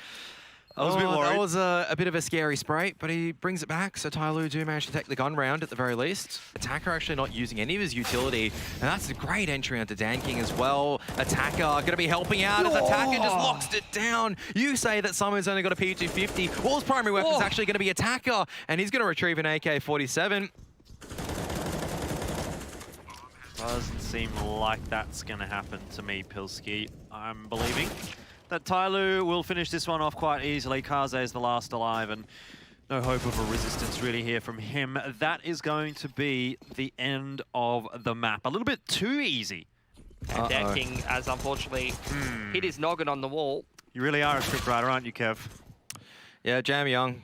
I was a bit worried. That was a bit of a scary spray, but he brings it back, so Tyloo do manage to take the gun round at the very least. Attacker actually not using any of his utility, and that's a great entry onto Dan King as well. Attacker going to be helping out as Attacker just locks it down. You say that someone's only got a P250. Well, his primary weapon is actually going to be Attacker, and he's going to retrieve an AK-47. Doesn't seem like that's going to happen to me, Pilski. I'm believing that Tyloo will finish this one off quite easily. Kaze is the last alive, and no hope of a resistance really here from him. That is going to be the end of the map. A little bit too easy. And Dan King has unfortunately hit his noggin on the wall. You really are a scriptwriter, aren't you, Kev? Yeah, Jam Young.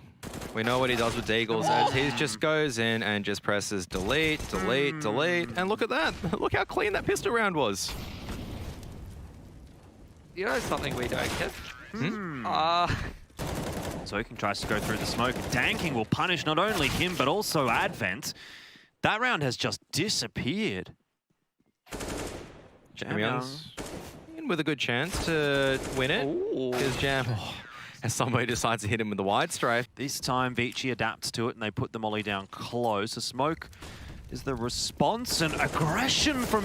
We know what he does with Deagles, as he just goes in and just presses delete, delete, delete. And look at that. Look how clean that pistol round was. You know something we don't, Kev? Zoking tries to go through the smoke. Danking will punish not only him, but also Advent. That round has just disappeared. Jam Young's in with a good chance to win it. Because Jam... as somebody decides to hit him with the wide strafe. This time, Vici adapts to it, and they put the molly down close. The smoke is the response, and aggression from...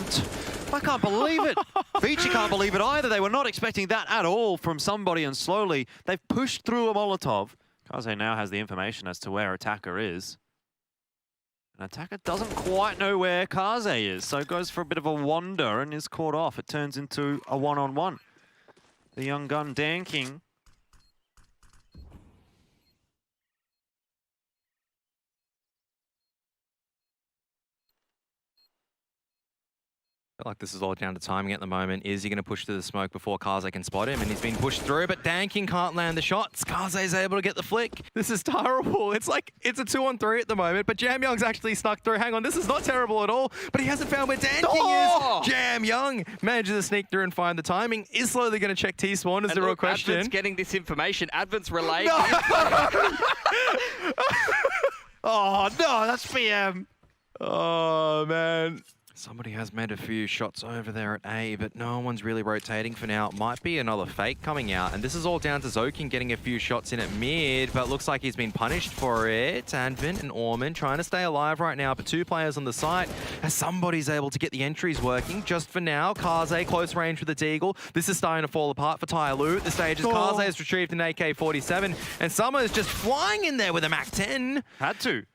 I can't believe it. Vici can't believe it either. They were not expecting that at all from somebody, and slowly they've pushed through a Molotov. Kaze now has the information as to where Attacker is. And Attacker doesn't quite know where Kaze is, so goes for a bit of a wander and is caught off. It turns into a one-on-one. The young gun Dan King I feel like this is all down to timing at the moment. Is he going to push through the smoke before Kaze can spot him? And he's been pushed through, but Dan King can't land the shots. Kaze's able to get the flick. This is terrible. It's like, it's a 2-on-3 at the moment, but Jam Young's actually snuck through. Hang on, this is not terrible at all, but he hasn't found where Dan King is. Jam Young manages to sneak through and find the timing. Is slowly going to check T-spawn is the real question. Advent's getting this information. Advent's relaying. Oh, no, that's BM. Oh, man. Somebody has made a few shots over there at A, but no one's really rotating for now. Might be another fake coming out, and this is all down to Zoking getting a few shots in at mid, but looks like he's been punished for it. Advent and Orman trying to stay alive right now, but 2 players on the site, as somebody's able to get the entries working just for now. Kaze close range with the Deagle. This is starting to fall apart for Tyloo at the stage as Kaze has retrieved an AK-47, and Summer is just flying in there with a MAC-10. Had to.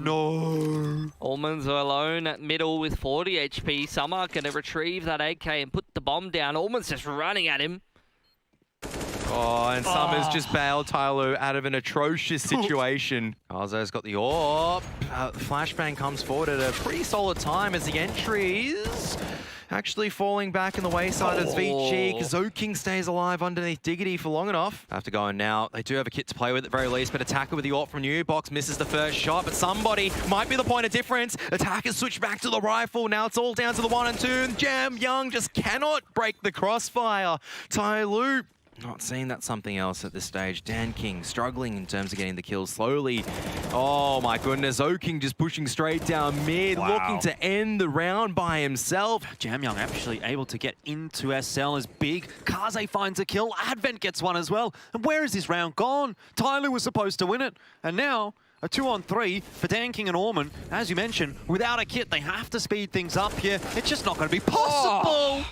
No. Orman's alone at middle with 40 HP. Summer going to retrieve that AK and put the bomb down. Orman's just running at him. Oh, and Summer's just bailed Tyloo out of an atrocious situation. Kaze's got the AWP. Flashbang comes forward at a pretty solid time as the entries actually falling back in the wayside as VG. Zoking stays alive underneath Diggity for long enough. Have to go in now. They do have a kit to play with at the very least, but Attacker with the AWP from New Box misses the first shot, but somebody might be the point of difference. Attacker switched back to the rifle. Now it's all down to the 1 and 2. Jam Young just cannot break the crossfire. Tyloo not seeing that something else at this stage. Dan King struggling in terms of getting the kills slowly. Oh my goodness, Zoking just pushing straight down mid, looking to end the round by himself. Jam Young actually able to get into SL as big. Kaze finds a kill, Advent gets one as well. And where is this round gone? Tyloo was supposed to win it, and now a 2-on-3 for Dan King and Orman. As you mentioned, without a kit, they have to speed things up here. It's just not going to be possible.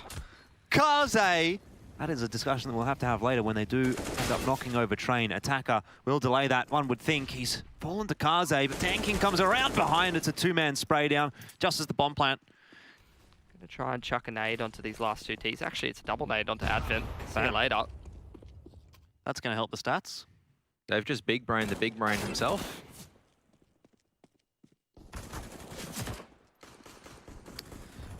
Kaze. That is a discussion that we'll have to have later when they do end up knocking over Train. Attacker will delay that. One would think he's fallen to Kaze, but Dan King comes around behind. It's a 2-man spray down just as the bomb plant. Gonna try and chuck a nade onto these last 2 Ts. Actually, it's a double nade onto Advent. See you later. That's going to help the stats. They've just big brained the big brain himself.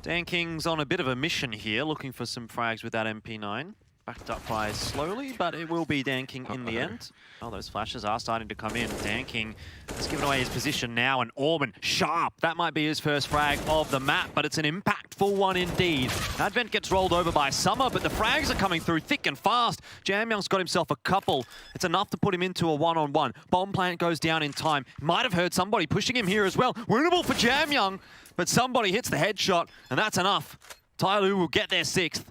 Dan King's on a bit of a mission here, looking for some frags with that MP9. Backed up by Slowly, but it will be Dan King in the end. Oh, those flashes are starting to come in. Dan King has given away his position now, and Orman, sharp. That might be his first frag of the map, but it's an impactful one indeed. Advent gets rolled over by Summer, but the frags are coming through thick and fast. Jam Young's got himself a couple. It's enough to put him into a 1-on-1. Bomb plant goes down in time. Might have heard somebody pushing him here as well. Winnable for Jam Young, but somebody hits the headshot, and that's enough. Tyloo will get their 6th.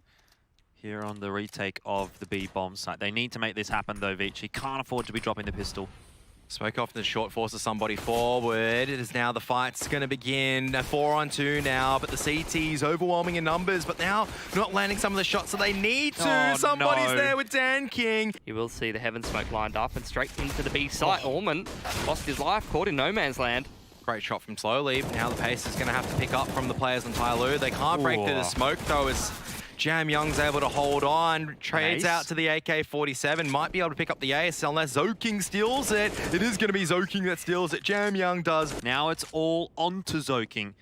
Here on the retake of the B bomb site. They need to make this happen though, Vici. Can't afford to be dropping the pistol. Smoke off the short forces somebody forward. It is now the fight's going to begin. A 4-on-2 now, but the CT's overwhelming in numbers, but now not landing some of the shots that they need to. Somebody's there with Dan King. You will see the Heaven Smoke lined up and straight into the B site. Orman lost his life, caught in no man's land. Great shot from Slowly. Now the pace is going to have to pick up from the players on Tyloo. They can't break through the smoke though, as Jam Young's able to hold on, trades out to the AK-47, might be able to pick up the ace unless Zoking steals it. It is going to be Zoking that steals it. Jam Young does. Now it's all onto Zoking.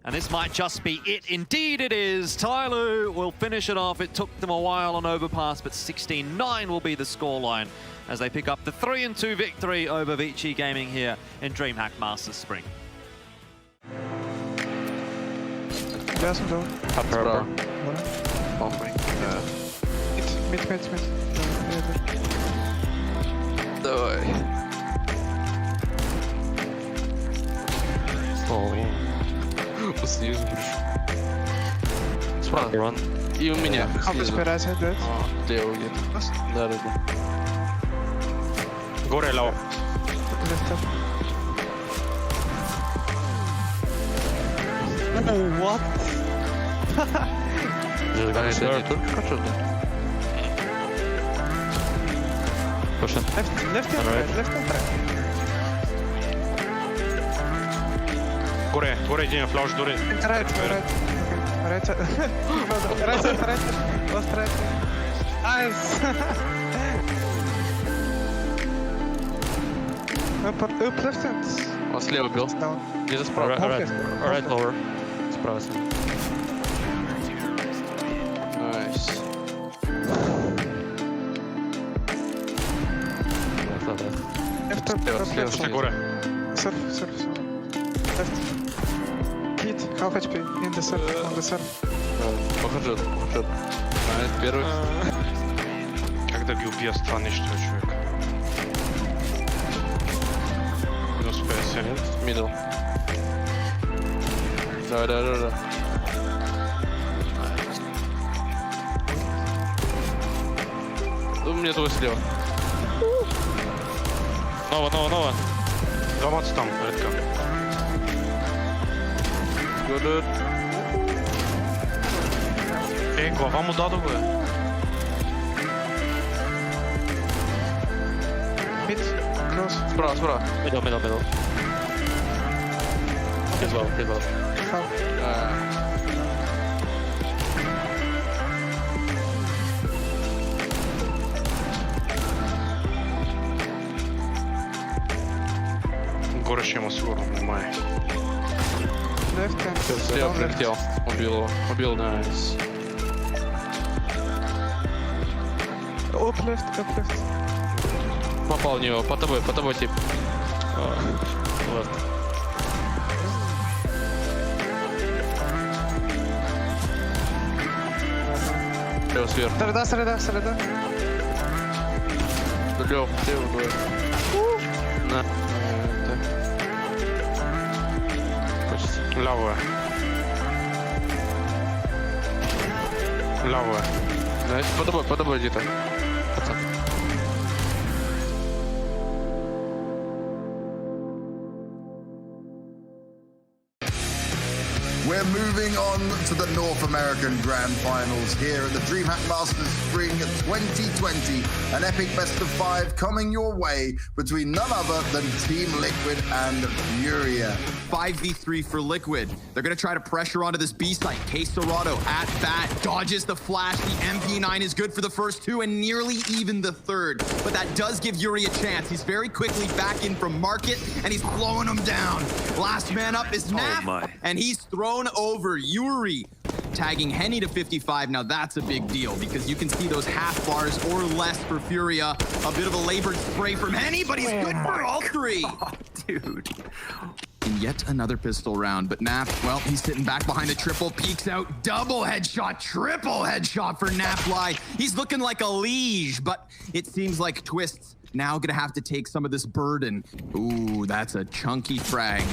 And this might just be it. Indeed it is. Tyloo will finish it off. It took them a while on overpass, but 16-9 will be the scoreline as they pick up the 3-2 victory over Vici Gaming here in DreamHack Masters Spring. Мид. Давай. Снизу пришел. Справа. И у меня. Снизу. Лево где-то. Да. Горе лево. What? Left and right. Горе един флаш дори. Right. Left, right. Nice. Up left hand. Он слева бил. Где-то справа. Right lower. Справа. Nice. Left горе. Surf. Left. Hit. Half HP. In the surf. On the surf. Похожет. Первый. Когда бил, странный что человек. Минус 5. middle. Да. У меня твой слева. Нова. Гамац там, редко. Good. Глава му дадове. Mid, close. Справа. Middle. Hit well. How? Горящий масур, немає. Left hand. Я прилетел. Убил, найс. Up left. Попал в него, по тобой тип. Вот. Лев сверху. Среда. Лев, двое. На. Почти. Левая. Знаешь, по тобой где-то. Пацан. We're moving on to the North American Grand Finals here at the DreamHack Masters Spring 2020. An epic best of 5 coming your way between none other than Team Liquid and Furia. 5v3 for Liquid. They're going to try to pressure onto this B site. Case Dorado at bat, dodges the flash. The MP9 is good for the first two and nearly even the third. But that does give Yuri a chance. He's very quickly back in from Market, and he's blowing them down. Last man up is Naf, and he's thrown over Yuri. Tagging Henny to 55. Now that's a big deal because you can see those half bars or less for Furia. A bit of a labored spray from Henny, but he's good for all three. Dude. And yet another pistol round, but Naf, well, he's sitting back behind the triple, peeks out, double headshot, triple headshot for Nafly. He's looking like a liege, but it seems like Twist's now gonna have to take some of this burden. Ooh, that's a chunky frag.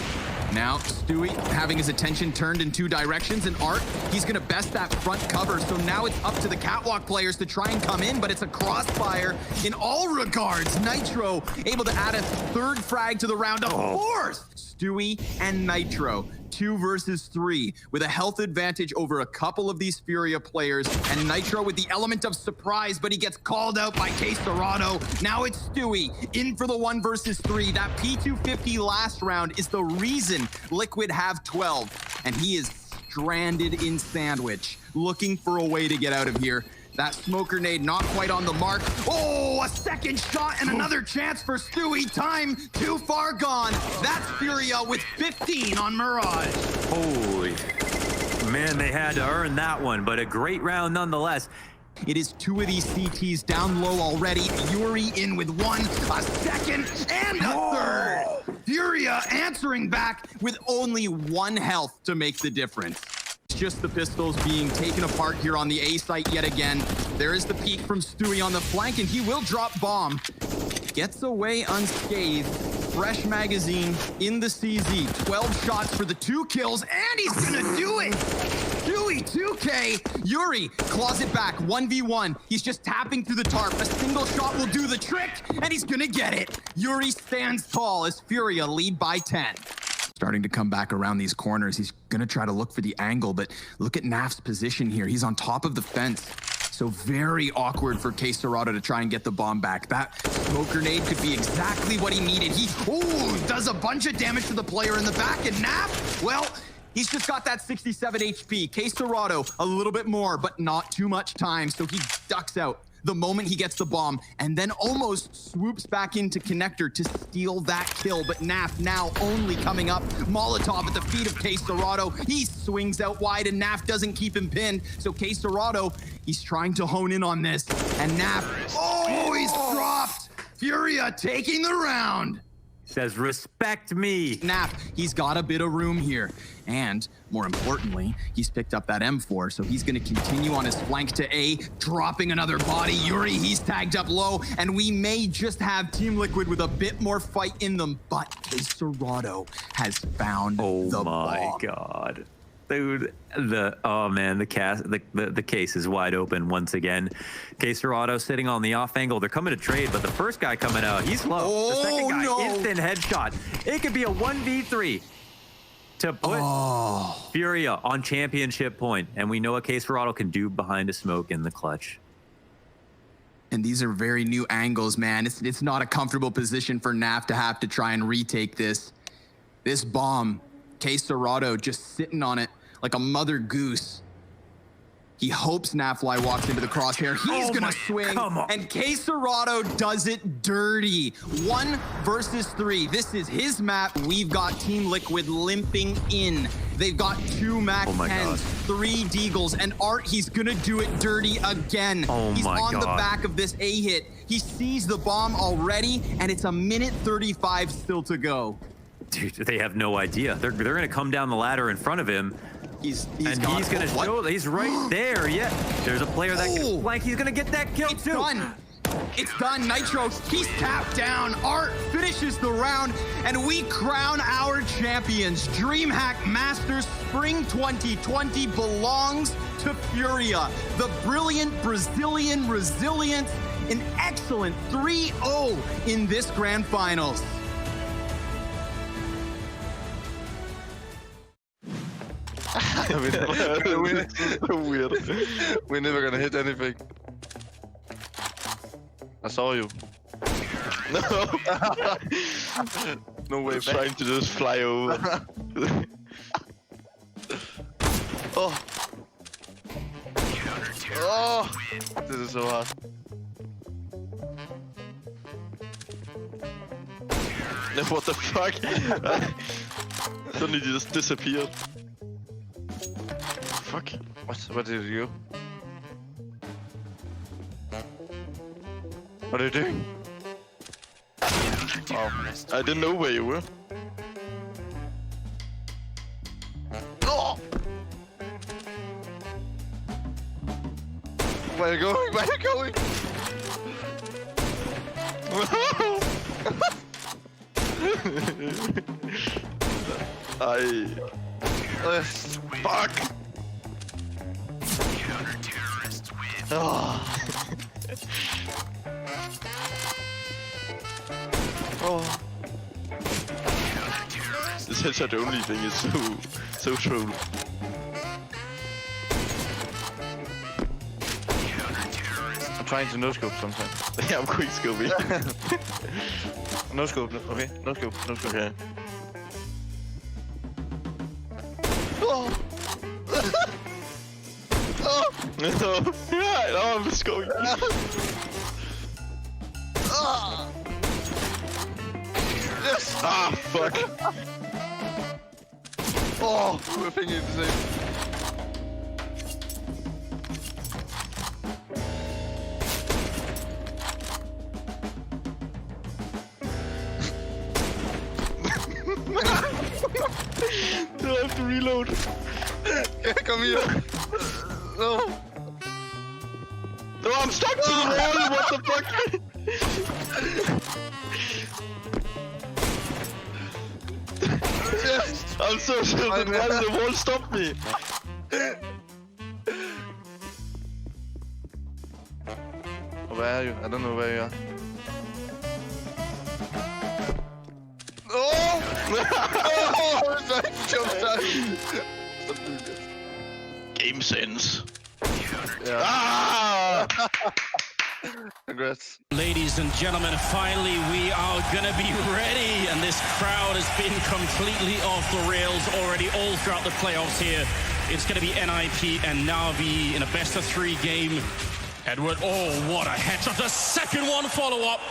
Now, Stewie having his attention turned in two directions, and Art, he's gonna best that front cover, so now it's up to the catwalk players to try and come in, but it's a crossfire in all regards. Nitro able to add a third frag to the round, a fourth! Stewie and Nitro, 2 versus 3, with a health advantage over a couple of these Furia players, and Nitro with the element of surprise, but he gets called out by Case Dorado. Now it's Stewie in for the 1 versus 3. That P250 last round is the reason Liquid have 12, and he is stranded in Sandwich, looking for a way to get out of here. That smoke grenade not quite on the mark. Oh, a second shot and another chance for Stewie. Time too far gone. That's Furia with 15 on Mirage. Holy, man, they had to earn that one, but a great round nonetheless. It is 2 of these CTs down low already. Yuri in with 1, a second, and a third. Furia answering back with only 1 health to make the difference. Just the pistols being taken apart here on the A site yet again. There is the peek from Stewie on the flank, and he will drop bomb. Gets away unscathed. Fresh magazine in the CZ. 12 shots for the 2 kills, and he's gonna do it! Stewie 2K. Yuri claws it back, 1v1. He's just tapping through the tarp. A single shot will do the trick, and he's gonna get it. Yuri stands tall as Furia lead by 10. Starting to come back around these corners. He's gonna try to look for the angle, but look at Naf's position here. He's on top of the fence. So very awkward for Case Dorado to try and get the bomb back. That smoke grenade could be exactly what he needed. He does a bunch of damage to the player in the back, and Naf, well, he's just got that 67 HP. Case Dorado, a little bit more, but not too much time, so he ducks out the moment he gets the bomb, and then almost swoops back into Connector to steal that kill. But Naf now only coming up. Molotov at the feet of Case Dorado. He swings out wide, and Naf doesn't keep him pinned. So Case Dorado, he's trying to hone in on this. And Naf, he's dropped. Furia taking the round. Says, respect me. Nap, he's got a bit of room here. And more importantly, he's picked up that M4, so he's going to continue on his flank to A, dropping another body. Yuri, he's tagged up low, and we may just have Team Liquid with a bit more fight in them, but Serato has found the bomb. Oh my God. Dude, the case is wide open once again. Serato sitting on the off angle. They're coming to trade, but the first guy coming out, he's low. The second guy, instant headshot. It could be a 1v3 to put Furia on championship point, and we know what Serato can do behind a smoke in the clutch. And these are very new angles, man. It's not a comfortable position for Naf to have to try and retake this. This bomb, Serato just sitting on it like a mother goose. He hopes Nafly walks into the crosshair. He's gonna swing, and Serato does it dirty. 1 versus 3. This is his map. We've got Team Liquid limping in. They've got 2 Mac 10s, 3 Deagles, and Art, he's gonna do it dirty again. He's on the back of this A hit. He sees the bomb already, and it's 1:35 still to go. Dude, they have no idea. They're gonna come down the ladder in front of him. He's gonna show that he's right there. Yeah, there's a player that can flank. He's gonna get that kill too. Done. It's done. Nitro, he's tapped down. Art finishes the round, and we crown our champions. DreamHack Masters Spring 2020 belongs to Furia. The brilliant Brazilian resilient, an excellent 3-0 in this grand finals. Weird. We're never gonna hit anything. I saw you. No. No way. Trying to just fly over. Oh. Oh. This is so hard. What the fuck? Suddenly you just disappeared. Fuck. What did you do? What are you doing? Oh, I didn't know where you were. Oh! Where are you going? Where are you going? Fuck! Oh. Oh. This headshot only thing is so troll. I'm trying to no-scope sometimes. Yeah, I'm quick scoping. No-scope, okay? No-scope, no-scope. Okay. Oh! Oh! No! Yeah, no, I'm just going. Yes! Ah, fuck! Oh, we're thinking the same. Do I have to reload? Yeah, come here. No. No, I'm stuck to the wall. What the fuck? Yes, I'm so sure that why did the wall stop me? Where are you? I don't know where you are. Oh! Oh! I jumped out. Game sense. Yeah. Ah! Congrats. Ladies and gentlemen, finally we are gonna be ready, and this crowd has been completely off the rails already all throughout the playoffs here. It's gonna be NIP and Na'Vi in a best-of-3 game. Edward, oh, what a headshot. The second one follow-up.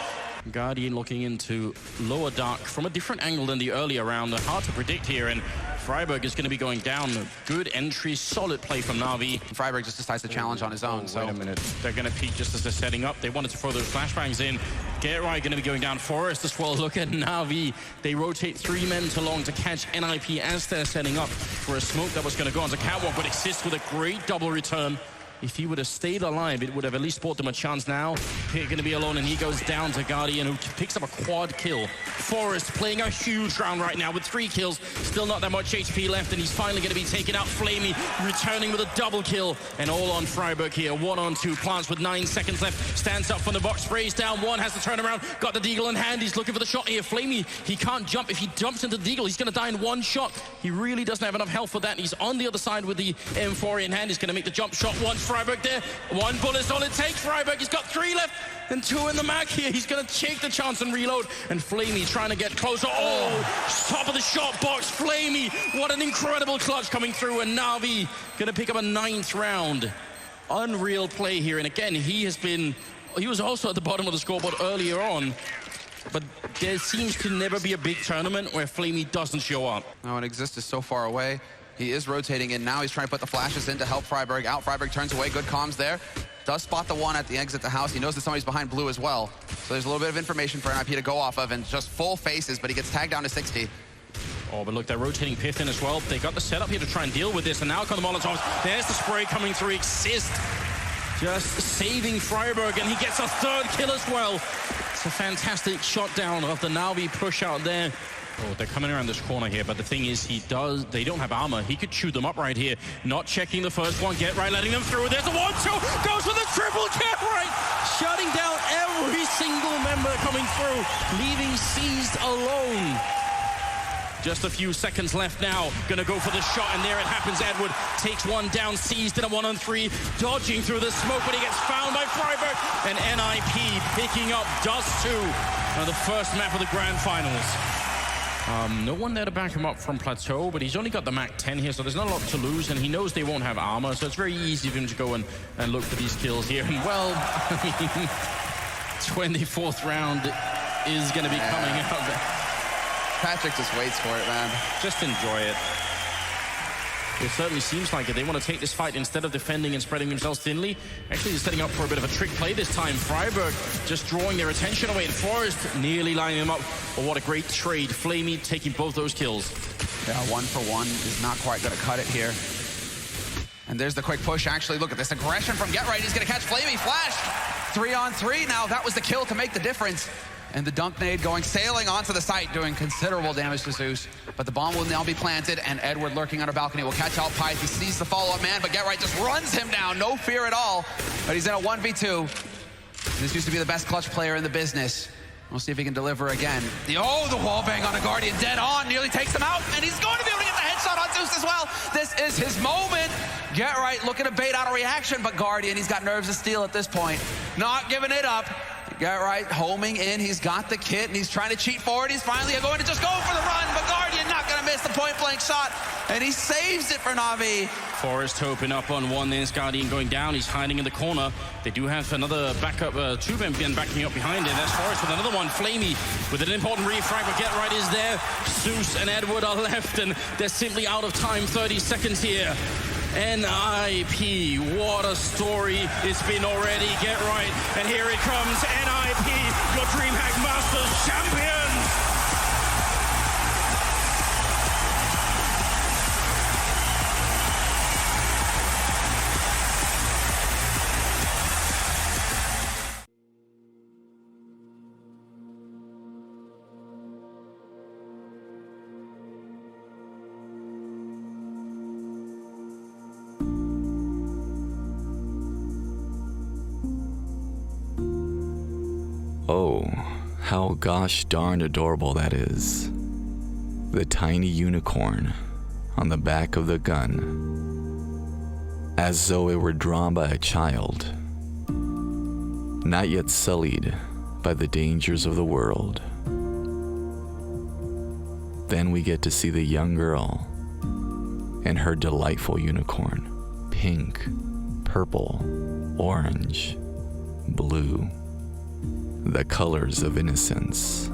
Guardian looking into lower dark from a different angle than the earlier round. Hard to predict here, and Freiburg is going to be going down. Good entry, solid play from Na'Vi. Freiburg just decides to challenge on his own. Wait a minute. They're going to peek just as they're setting up. They wanted to throw those flashbangs in. Get right, going to be going down. Forest as well. Look at Na'Vi. They rotate 3 men to long to catch NIP as they're setting up for a smoke that was going to go onto Catwalk, but Exist with a great double return. If he would have stayed alive, it would have at least bought them a chance now. Pick going to be alone, and he goes down to Guardian, who picks up a quad kill. Forest playing a huge round right now with 3 kills. Still not that much HP left, and he's finally going to be taken out. Flamey returning with a double kill. And all on Freiburg here. 1-on-2. Plants with 9 seconds left. Stands up from the box. Sprays down. One has to turn around. Got the deagle in hand. He's looking for the shot here. Flamey, he can't jump. If he jumps into the deagle, he's going to die in 1 shot. He really doesn't have enough health for that. He's on the other side with the M4 in hand. He's going to make the jump shot once. Freiburg there. 1 bullet's all it takes. Freiburg, he's got 3 left and 2 in the mag here. He's going to take the chance and reload. And Flamey trying to get closer. Oh, top of the shot box. Flamey, what an incredible clutch coming through. And Na'Vi going to pick up a 9th round. Unreal play here. And again, he was also at the bottom of the scoreboard earlier on. But there seems to never be a big tournament where Flamey doesn't show up. No, and Exist is so far away. He is rotating in now. He's trying to put the flashes in to help Freiburg out. Freiburg turns away. Good comms there. Does spot the one at the exit the house. He knows that somebody's behind blue as well. So there's a little bit of information for NIP to go off of, and just full faces, but he gets tagged down to 60. Oh, but look, they're rotating Piff in as well. They got the setup here to try and deal with this, and now come the Molotovs. There's the spray coming through. Exist just saving Freiburg, and he gets a 3rd kill as well. It's a fantastic shot down of the Na'Vi push out there. Oh, they're coming around this corner here, but the thing is, they don't have armor. He could chew them up right here. Not checking the first one. Get right, letting them through. There's a 1-2. Goes for the triple. Get right. Shutting down every single member coming through. Leaving Seized alone. Just a few seconds left now. Gonna go for the shot, and there it happens. Edward takes one down. Seized in a 1-on-3. Dodging through the smoke, but he gets found by Freiburg. And NIP picking up Dust 2 on the first map of the Grand Finals. No one there to back him up from Plateau, but he's only got the Mac 10 here, so there's not a lot to lose, and he knows they won't have armor, so it's very easy for him to go and look for these kills here. And well, I mean, 24th round is going to be coming out. Patrick just waits for it, man. Just enjoy it. It certainly seems like it. They want to take this fight instead of defending and spreading themselves thinly. Actually, they're setting up for a bit of a trick play this time. Freiburg just drawing their attention away, and Forest nearly lining them up. Oh, what a great trade. Flamey taking both those kills. Yeah, 1 for 1 is not quite going to cut it here. And there's the quick push, actually. Look at this aggression from Get Right. He's going to catch Flamey. Flash. 3-on-3 now. That was the kill to make the difference. And the dunk nade going sailing onto the site, doing considerable damage to Zeus. But the bomb will now be planted, and Edward lurking on a balcony will catch out Pyth. He sees the follow-up man, but Get Right just runs him down. No fear at all. But he's in a 1v2. This used to be the best clutch player in the business. We'll see if he can deliver again. The wall bang on a Guardian, dead on, nearly takes him out, and he's going to be able to get the headshot on Zeus as well. This is his moment. Get Right looking to bait out a reaction, but Guardian, he's got nerves of steel at this point. Not giving it up. Get Right homing in, he's got the kit, and he's trying to cheat forward. He's finally going to just go for the run, but Guardian not going to miss the point-blank shot, and he saves it for Na'Vi. Forest hoping up on one, there's Guardian going down. He's hiding in the corner. They do have another backup, 2 men backing up behind it. That's Forest with another one. Flamey with an important refrag, but Get Right is there. Zeus and Edward are left, and they're simply out of time. 30 seconds here. NIP, what a story it's been already. Get Right, and here it comes. NIP, your DreamHack Masters champions. Oh, how gosh darn adorable that is. The tiny unicorn on the back of the gun, as though it were drawn by a child, not yet sullied by the dangers of the world. Then we get to see the young girl and her delightful unicorn, pink, purple, orange, blue. the colors of innocence.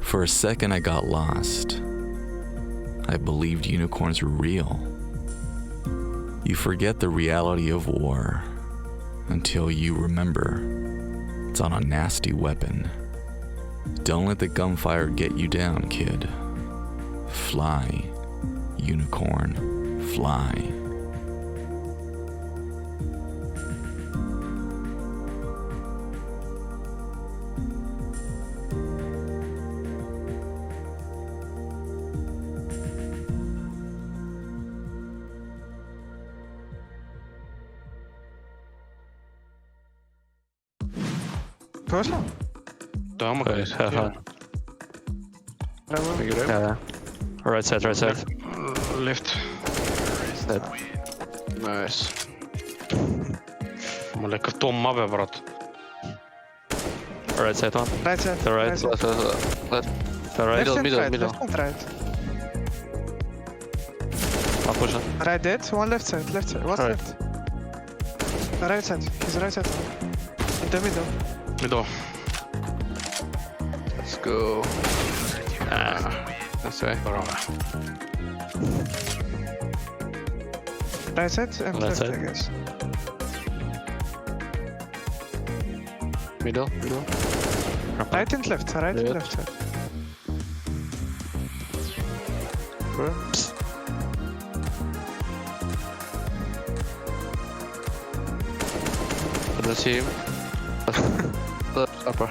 For a second, I got lost. I believed unicorns were real. You forget the reality of war until you remember it's on a nasty weapon. Don't let the gunfire get you down, kid. Fly, unicorn, fly. Person? Down, okay. Have fun. Yeah. Right side, right side. Left. Dead. Nice. Mul ikka tomma peab, brad. Right side one. Right side. The right, Right side. left. The right, middle. Left and right. One pushing. Right dead, one left side. What's Right. left? Right side. He's right side. In the middle. Middle. Let's go. That's right. Right side and left, side. I guess. Middle. Right and left. Right and left side. Psst. I don't see him. Left upper.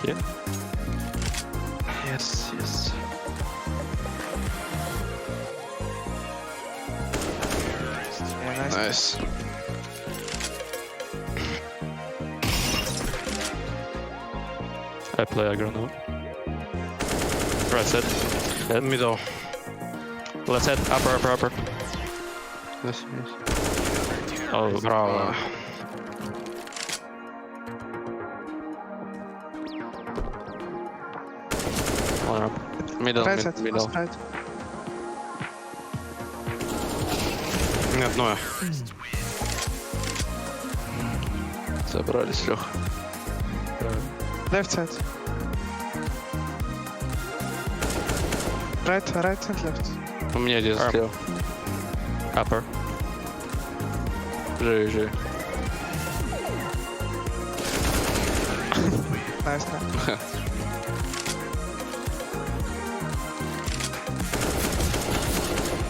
Here. Yes. Yeah, nice. I play aggro now. Right side. Dead. Middle. Left side. Upper. Yes. Oh, bravo. One up. Middle. Right side. Right. Нет, ну. Собрались, Лех. Left side. Right and left. У меня здесь слева. Upper. Живи. Nice.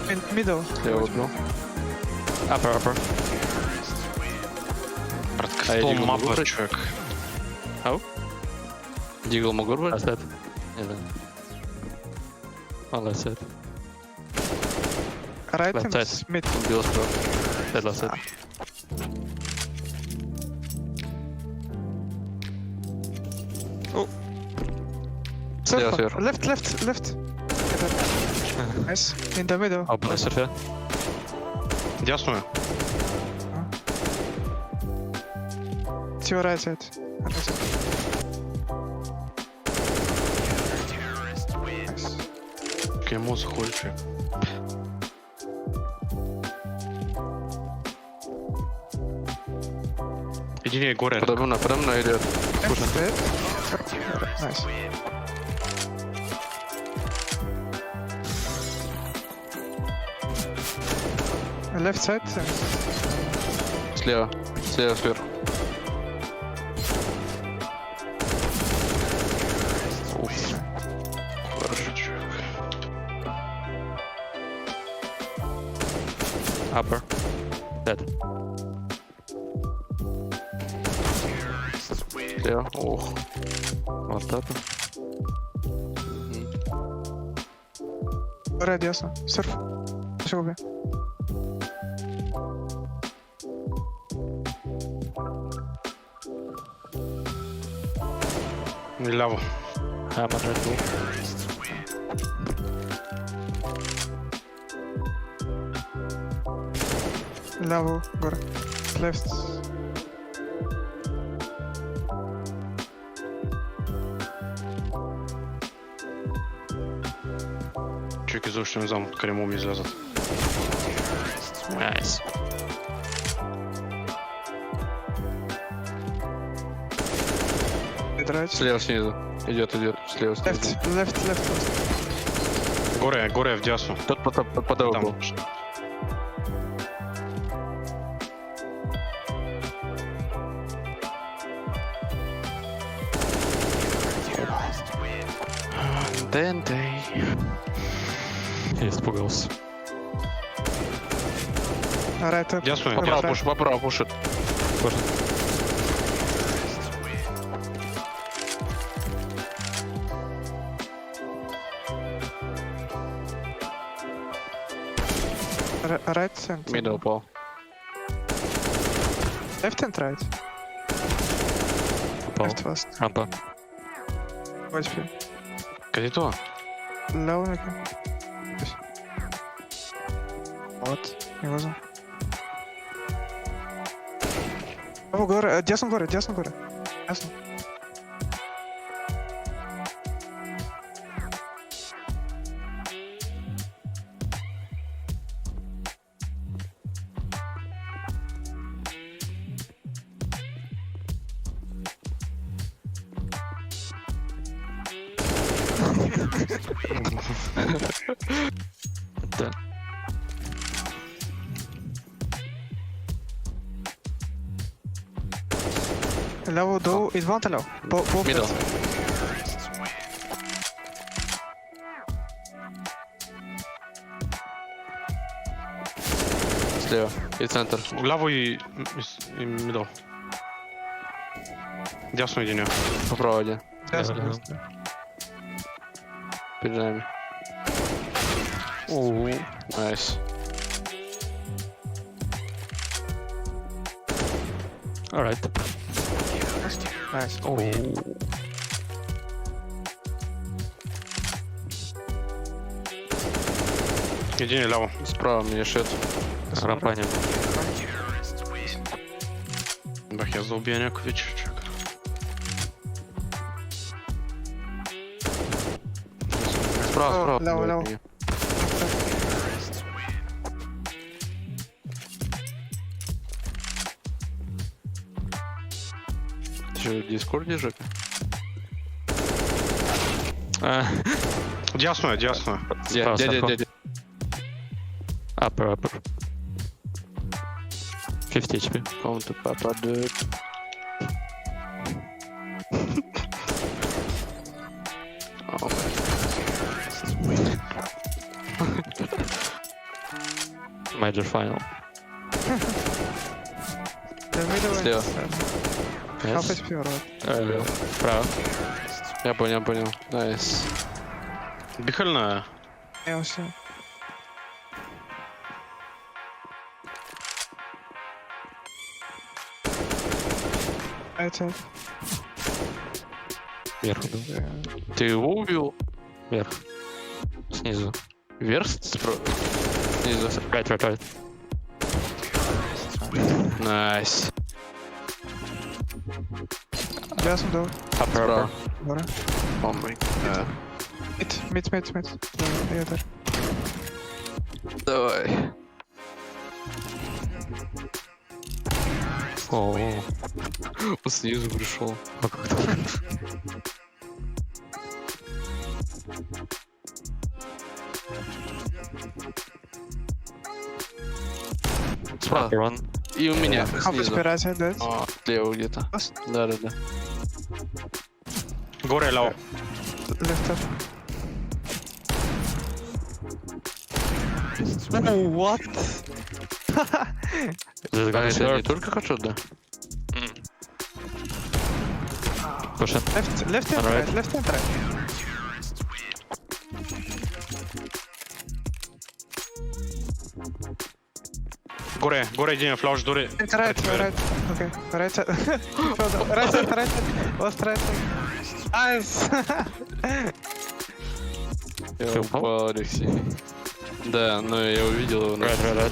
In middle. Слева убил. Upper. Кто мапа, чувак? Ау? Дигл могу выбрать? Лeft side. Left side. Right Left and side. mid. Убил справа. Left side. Surfer. Left. Nice. In the middle. Open surfer. Ясно. To your right side. Nice. Кему заходит? Иди не горе. Подо мной идет. Nice. Left side. Слева сверху. Хороший чувак. Upper. Dead. Слева. Ох. Вот это. Red, ясно. Surf. Все убей. Лево. I'm on red bull. Level, gore. Left. Чуть изучим замок кремом излезет. Nice. right. Слева снизу. Идет. Слева снизу. Left. Горе в Диасу. Тот по дорогу. Дентей. Я испугался. Right. Диасу, поправо пушит. Right and Middle упал. left and right. Упал. Left first. Рампа. HP. Кадито. Low again. Вот. Не важно. О, горе. Диасон горе. Ясно. Да. Low do is one low. Both Middle. Слева. И центр. Главу и мидл. Диасу единия. По проводе. Ясно. Перед нами. Найс. Alright. Nice. Единия лево. Справа меня шит. Рампанем. Бах, я зауб'ю някакви чучак. Справа. Лево. Ты что, в Дискорде, Жека? Диасну. Дядя. Upper. 50 HP. Counter Papa dude. Oh my. Major final. The middle Слева. Half HP right. Право. Я понял. Найс. Бихальная. Я все. Right. Вверх. Ты его убил? Вверх. Снизу. Вверх? Снизу. Right. Найс. Jason do. Upper. Горе. Oh my god. Mid. Я there. Давай. О, он снизу пришел. А как так? Справа. И у меня снизу. А, слева где-то. Да. Горе лево. Left up. What? Это не только хедшот, да? Push it. Left and right. Горе единия, флауш, дури. Right. Okay. Right side. Right. Last right. Nice. Я упал, Алексей. Да, но я увидел его. Right.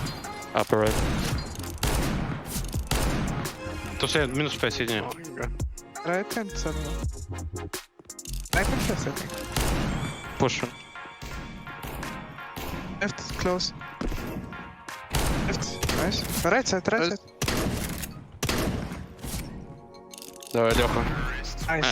Upper right. То есть минус 5 единия. Right and seven. I can press, I think. Push. Left, close. Left, nice. Right side. Давай, Леха. Nice.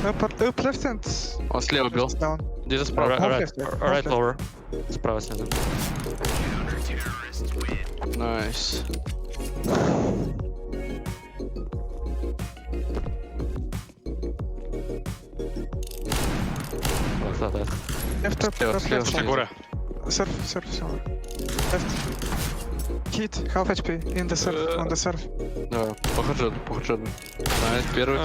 Up left and... Он слева бил. Down. Где-то справа. Right lower. Справа снизу. Nice. Left up, Слева, up слева, left. слева. Горе. Surf, left. Hit, half HP, in the surf, on the surf. Да, по хаджеду. Найс, первый.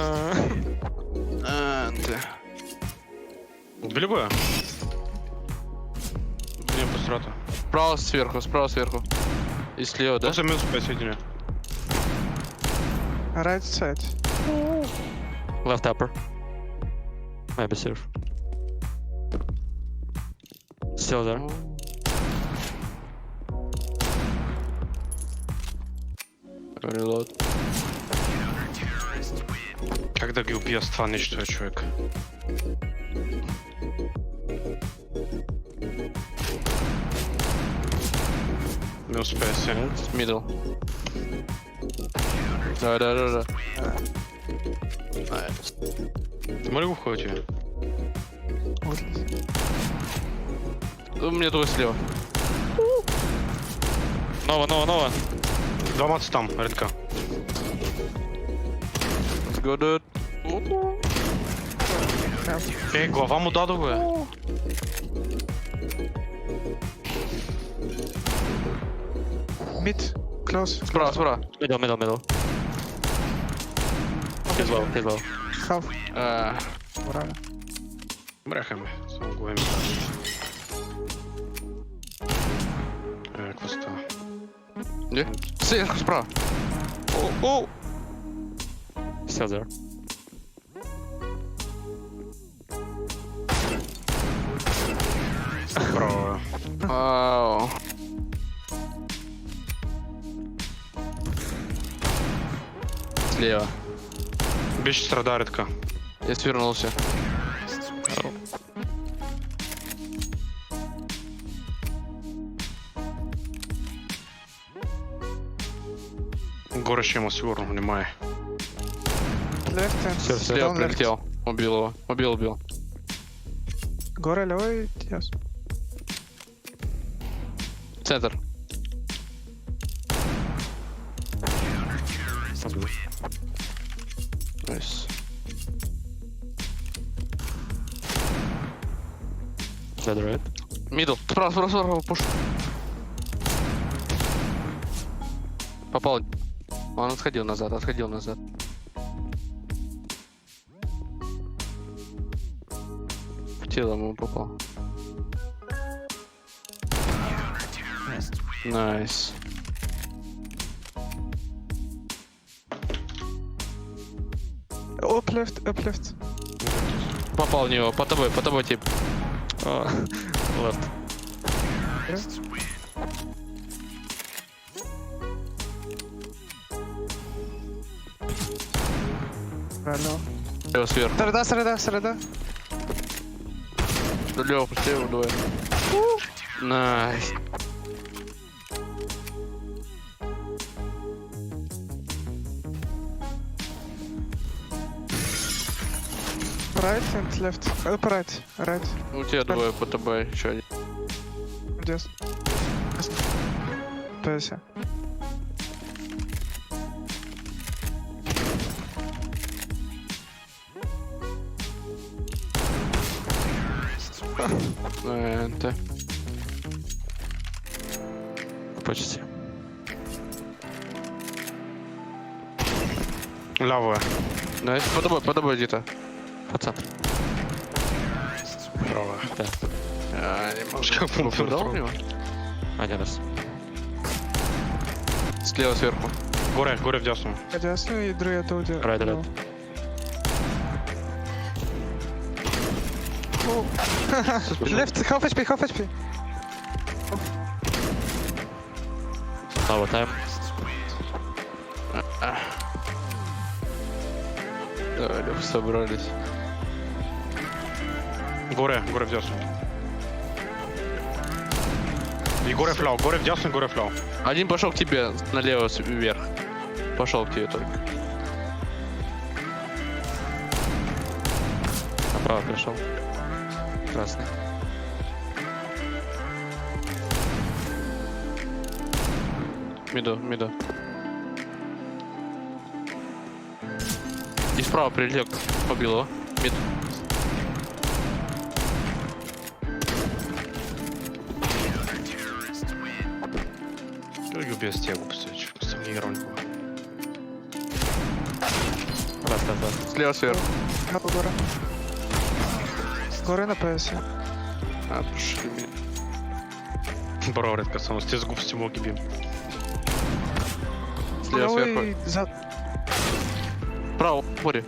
Убили гоя? Не, посрато. Справа сверху. И слева, да? Тоже минус 5 соединения. Right side. Left upper. Maybe surf. Still there. Reload. Когда убьет стван ничто, человек. Минус 5, Middle. Да. Смотри, уходите. У меня твой слева. Нова. Два маца там, редка. Let's go, dude. Глава му даду, бе. Mid, close. Справа. Middle. He's low. Half. Браво. Брехаме. Само го имам. Какво става? Где? Сверху, справа. Still there. Браво. Вау. Слева. Більше страдає редка. Я свернулся. Горе ще йому сигурно немає. Left and Слева down left. прилетел. Убил его. Убил. Горе левый, yes. Центр. Найс. Dead right. Мидл. Справа, пуш. Попал. Он отходил назад. В тело ему попал. Найс. Up left. Попал в него. По тобой тип. Left. Правильно. Лево сверху. Среда. Лево, пусти его двое. Найс. Right and left. Up right. У тебя двое по тобой. Еще один. Yes. ПС. НТ. Почти. Лявая. Найс. По тобой где-то. Пацан. Правая. Да. Не могу. Попадал в него? Один раз. Слева сверху. Горе в дясну. Дясно и другая тут. Right. Left, half HP. Our time. Да, собрались. Горе в дясну. И горе флау, горе в десну, горе флау. Один пошел к тебе налево вверх. Пошел к тебе только. Направо пришел. Красный. Миду. И справа прилег. Побил его. Мид. Без тягу, кстати. Сам не играл никого. Раз. Слева сверху. Гора. Горе на ПС. А, пошли меня. Бро, редко сам. Ты с губ стимул гибим. Слева сверху. Право, море.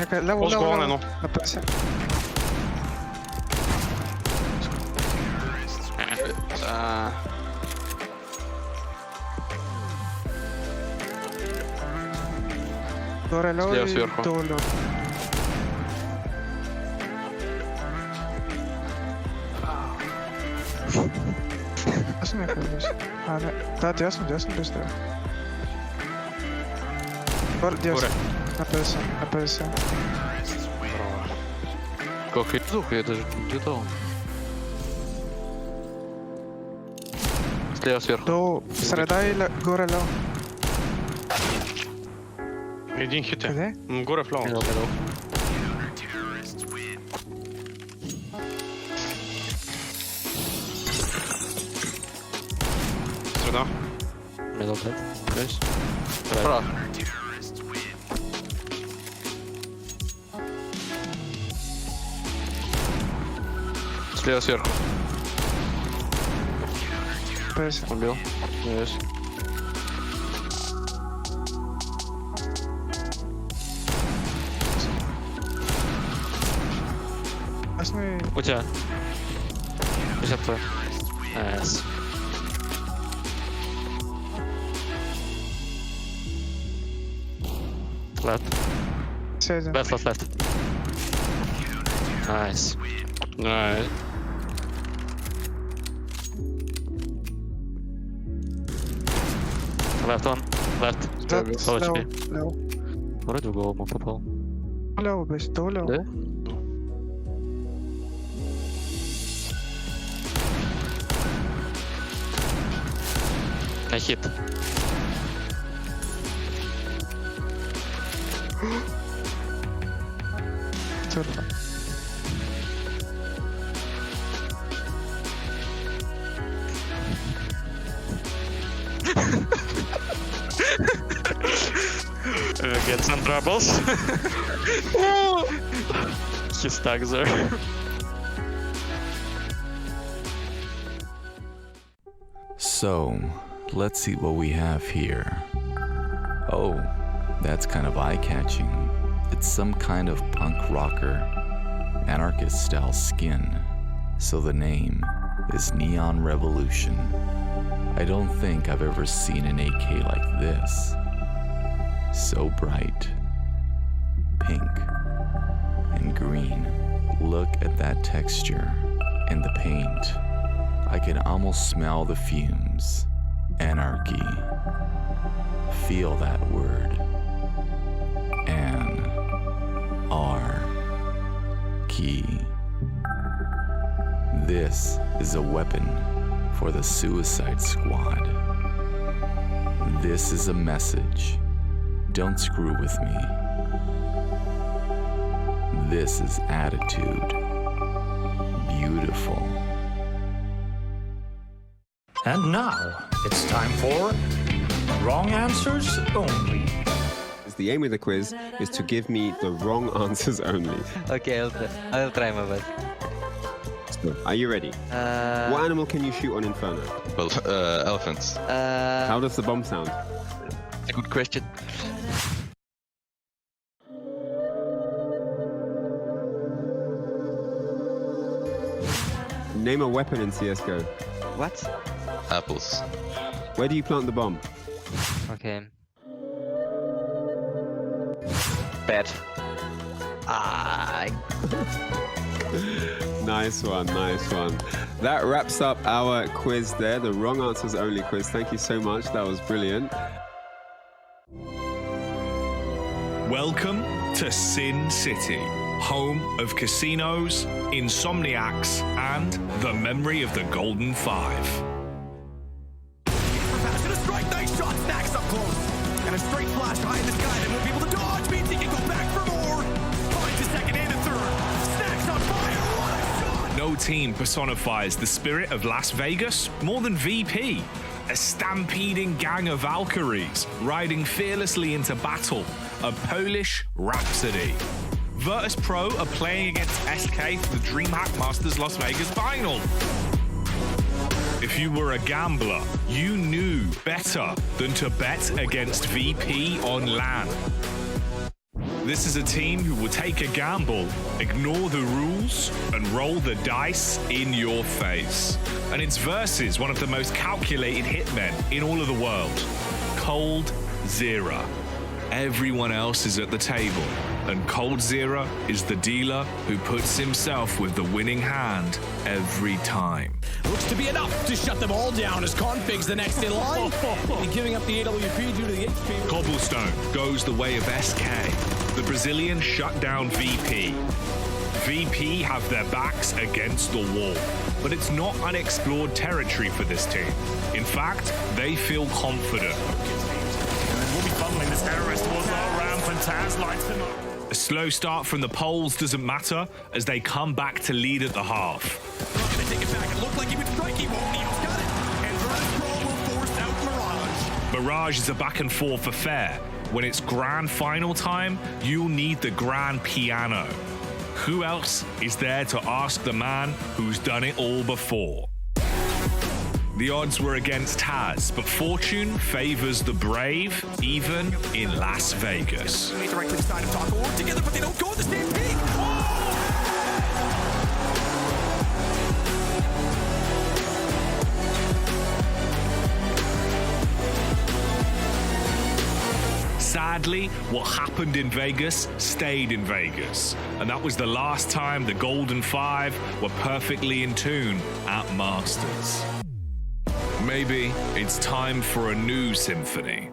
Лево. Ну. На ПС. Горе лево Слева и сверху. долу. Ясно я ходишь? А, не. Да, ясно быстро. Горе, ясно. На ПС. Как я я даже не летал. Слева сверху. До среда и горе лево. Един хит е. Къде? Горе флау. Среда. Middle dead. Nice. Право. Слева сверху. ПС. Убил. Nice. Ясно и... У тебя. 50 п. Nice. Left. Седем. Left. Nice. Nice. Left on. Left. Low HP. Лево. Вроде в голову попал. Лево без, до лево. Да? I hit. Turbo. Get some troubles. He's stuck there. So, let's see what we have here. Oh, that's kind of eye-catching. It's some kind of punk rocker, anarchist-style skin. So the name is Neon Revolution. I don't think I've ever seen an AK like this. So bright, pink, and green. Look at that texture and the paint. I can almost smell the fumes. Anarchy. Feel that word. Key. This is a weapon for the Suicide Squad. This is a message. Don't screw with me. This is attitude. Beautiful. And now, it's time for Wrong Answers Only. The aim of the quiz is to give me the wrong answers only. Okay, I'll try my best. So, are you ready? What animal can you shoot on Inferno? Well, elephants. How does the bomb sound? A good question. Name a weapon in CSGO. What? Apples. Where do you plant the bomb? Okay. Bad. Ah. Nice one, nice one. That wraps up our quiz there, the wrong answers only quiz. Thank you so much. That was brilliant. Welcome to Sin City, home of casinos, insomniacs, and the memory of the Golden Five. And a strike, nice shot, snacks up close. And a straight flash high in the sky that won't be able to dodge means he can go back for more. Finds a second and a third. Snacks on fire, what a shot! No team personifies the spirit of Las Vegas more than VP. A stampeding gang of Valkyries riding fearlessly into battle. A Polish rhapsody. Virtus Pro are playing against SK for the DreamHack Masters Las Vegas final. If you were a gambler, you knew better than to bet against VP on LAN. This is a team who will take a gamble, ignore the rules, and roll the dice in your face. And it's versus one of the most calculated hitmen in all of the world, coldzera. Everyone else is at the table, and coldzera is the dealer who puts himself with the winning hand every time. Looks to be enough to shut them all down as Config's the next in line. And giving up the AWP due to the HP. Cobblestone goes the way of SK. The Brazilians shut down VP. VP have their backs against the wall, but it's not unexplored territory for this team. In fact, they feel confident. We'll be funneling this terrorist towards our ramp, and Taz lights them up. A slow start from the Poles doesn't matter as they come back to lead at the half. Not gonna take it back. It looked like he would strike. He won't. Needle's got it. And Virtus Pro will force out Mirage. Mirage is a back and forth affair. When it's grand final time, you'll need the grand piano. Who else is there to ask the man who's done it all before? The odds were against Taz, but fortune favors the brave, even in Las Vegas. Directly inside of Taco work together, but they don't go at the same peak. Sadly, what happened in Vegas stayed in Vegas, and that was the last time the Golden Five were perfectly in tune at Masters. Maybe it's time for a new symphony.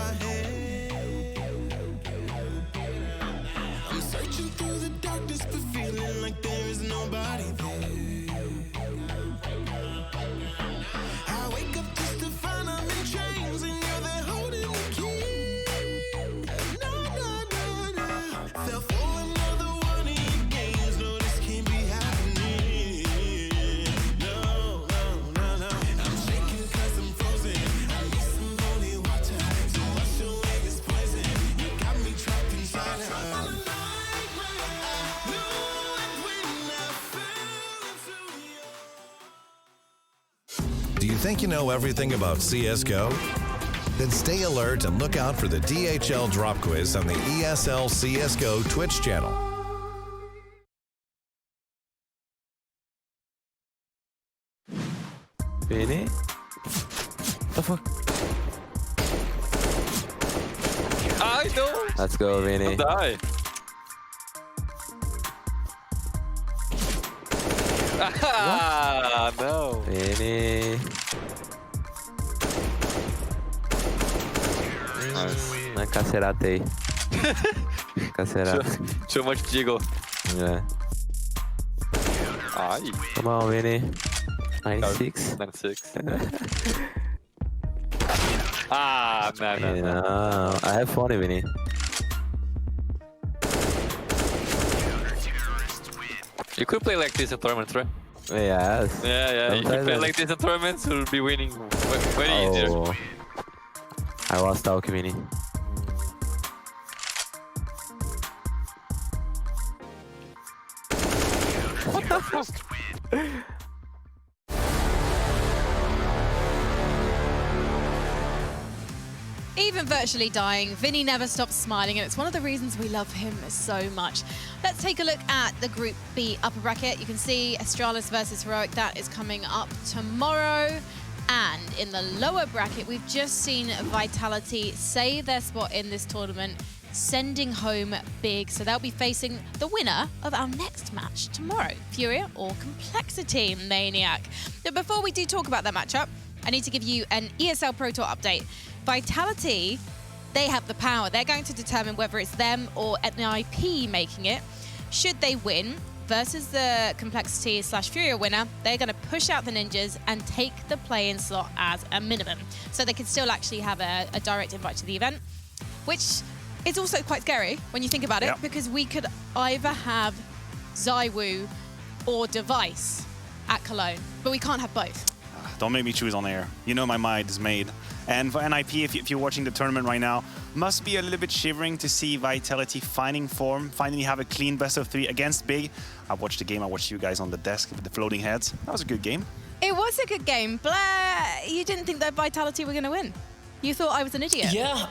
my head. I'm searching through the darkness, but feeling like there is nobody there. I wake up just to find I'm in chains, and you're there holding the key. No, no, no, no. Fell for another one of your games. No, this can't be happening. No, no, no, no. I'm shaking 'cause I'm frozen. I need some holy water to wash away this poison. You got me trapped inside her. Do you think you know everything about CSGO? Then stay alert and look out for the DHL drop quiz on the ESL CSGO Twitch channel. Really? The fuck? I know. Let's go, Vinny. Die. Ah, no. Vinny. Nice. Cacerate. Cacerate. Too much jiggle. Yeah. Aye. Come on, Vinny. 96. 96. Ah, man. You know, I have 40, Vinny. You could play like this in tournaments, right? Yes. Yeah. If you Sometimes play like this in tournaments, you'll be winning very easier. I lost Alki, Vinny. What the fuck? Even virtually dying, Vinny never stops smiling, and it's one of the reasons we love him so much. Let's take a look at the Group B upper bracket. You can see Astralis versus Heroic. That is coming up tomorrow. And in the lower bracket, we've just seen Vitality save their spot in this tournament, sending home big. So they'll be facing the winner of our next match tomorrow, Furia or Complexity Maniac. But before we do talk about that matchup, I need to give you an ESL Pro Tour update. Vitality, they have the power. They're going to determine whether it's them or NIP making it. Should they win versus the Complexity/Furia winner, they're going to push out the Ninjas and take the play-in slot as a minimum. So they could still actually have a direct invite to the event, which is also quite scary when you think about it, because we could either have ZywOo or Device at Cologne, but we can't have both. Don't make me choose on air. You know my mind is made. And for NIP, if you're watching the tournament right now, must be a little bit shivering to see Vitality finding form, finally have a clean best of 3 against Big. I watched the game, I watched you guys on the desk with the floating heads. That was a good game. It was a good game. Blair, you didn't think that Vitality were going to win. You thought I was an idiot. Yeah,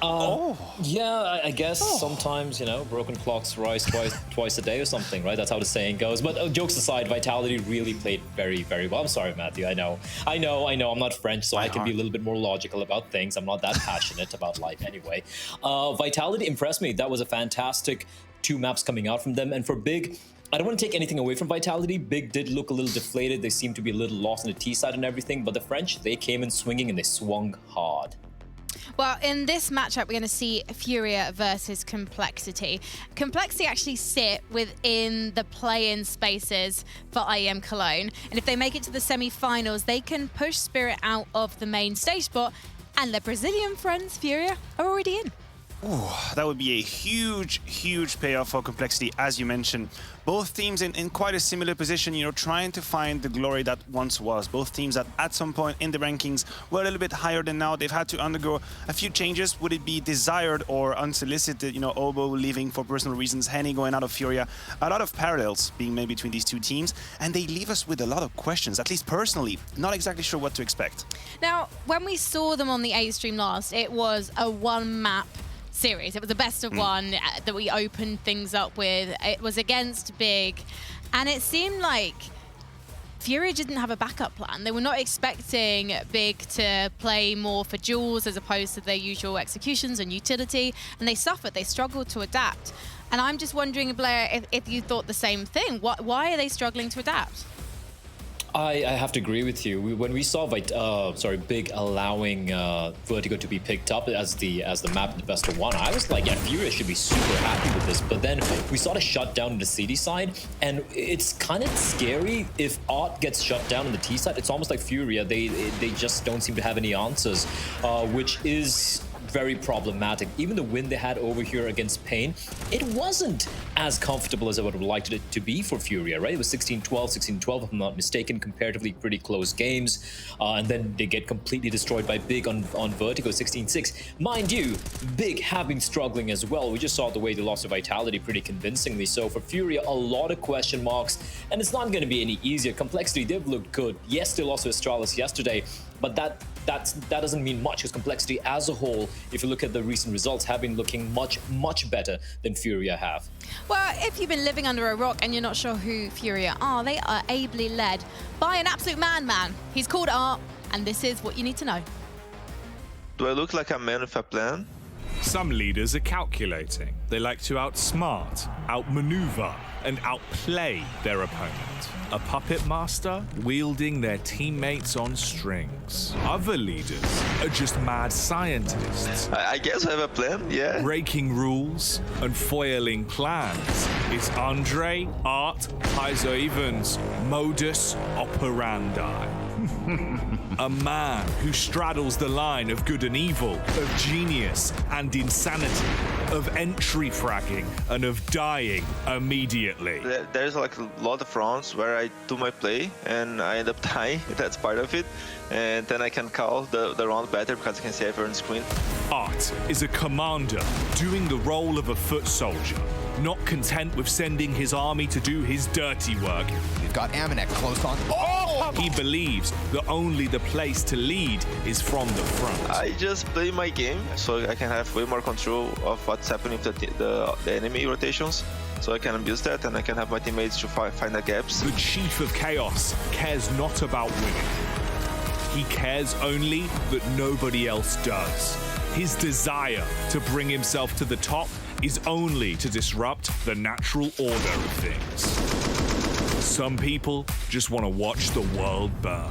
yeah. I guess sometimes, you know, broken clocks rise twice a day or something, right? That's how the saying goes. But jokes aside, Vitality really played very, very well. I'm sorry, Matthew. I know. I'm not French, so I can be a little bit more logical about things. I'm not that passionate about life anyway. Vitality impressed me. That was a fantastic 2 maps coming out from them. And for Big, I don't want to take anything away from Vitality. Big did look a little deflated. They seemed to be a little lost on the T side and everything. But the French, they came in swinging and they swung hard. Well, in this matchup, we're going to see Furia versus Complexity. Complexity actually sit within the play-in spaces for IEM Cologne. And if they make it to the semi-finals, they can push Spirit out of the main stage spot. And their Brazilian friends, Furia, are already in. Ooh, that would be a huge, huge payoff for Complexity, as you mentioned. Both teams in quite a similar position, you know, trying to find the glory that once was. Both teams that at some point in the rankings were a little bit higher than now. They've had to undergo a few changes. Would it be desired or unsolicited? You know, Obo leaving for personal reasons, Henny going out of Furia. A lot of parallels being made between these two teams. And they leave us with a lot of questions, at least personally. Not exactly sure what to expect. Now, when we saw them on the A stream last, it was a 1-map series. It was a best of 1 that we opened things up with. It was against Big, and it seemed like Furia didn't have a backup plan. They were not expecting Big to play more for duels as opposed to their usual executions and utility, and they suffered. They struggled to adapt. And I'm just wondering, Blair, if you thought the same thing. Why are they struggling to adapt? I have to agree with you. When we saw Big allowing Vertigo to be picked up as the map, the best of one, I was like, yeah, Furia should be super happy with this. But then we saw the shutdown on the CD side, and it's kind of scary if Art gets shut down on the T side. It's almost like Furia. They just don't seem to have any answers, which is very problematic. Even the win they had over here against Pain, it wasn't as comfortable as I would have liked it to be for Furia, right? It was 16-12, 16-12, if I'm not mistaken, comparatively pretty close games. And then they get completely destroyed by Big on Vertigo, 16-6. Mind you, Big have been struggling as well. We just saw the way they lost their vitality pretty convincingly. So for Furia, a lot of question marks, and it's not going to be any easier. Complexity, they've looked good. Yes, they lost to Astralis yesterday, but that doesn't mean much, because Complexity as a whole, if you look at the recent results, have been looking much better than Furia have. Well, if you've been living under a rock and you're not sure who Furia are, they are ably led by an absolute man. He's called Art, and this is what you need to know. Do I look like a man with a plan? Some leaders are calculating. They like to outsmart, outmaneuver, and outplay their opponent. A puppet master wielding their teammates on strings. Other leaders are just mad scientists. I guess I have a plan, yeah. Breaking rules and foiling plans is Andre Art Kaiser-Evans' modus operandi. A man who straddles the line of good and evil, of genius and insanity, of entry fragging and of dying immediately. There's like a lot of rounds where I do my play and I end up dying. That's part of it. And then I can call the round better because I can see everyone's screen. Art is a commander doing the role of a foot soldier, not content with sending his army to do his dirty work. We've got Amanek close on. Oh! He believes that only the place to lead is from the front. I just play my game so I can have way more control of what's happening with the enemy rotations. So I can abuse that and I can have my teammates to find the gaps. The Chief of Chaos cares not about winning. He cares only that nobody else does. His desire to bring himself to the top is only to disrupt the natural order of things. Some people just want to watch the world burn.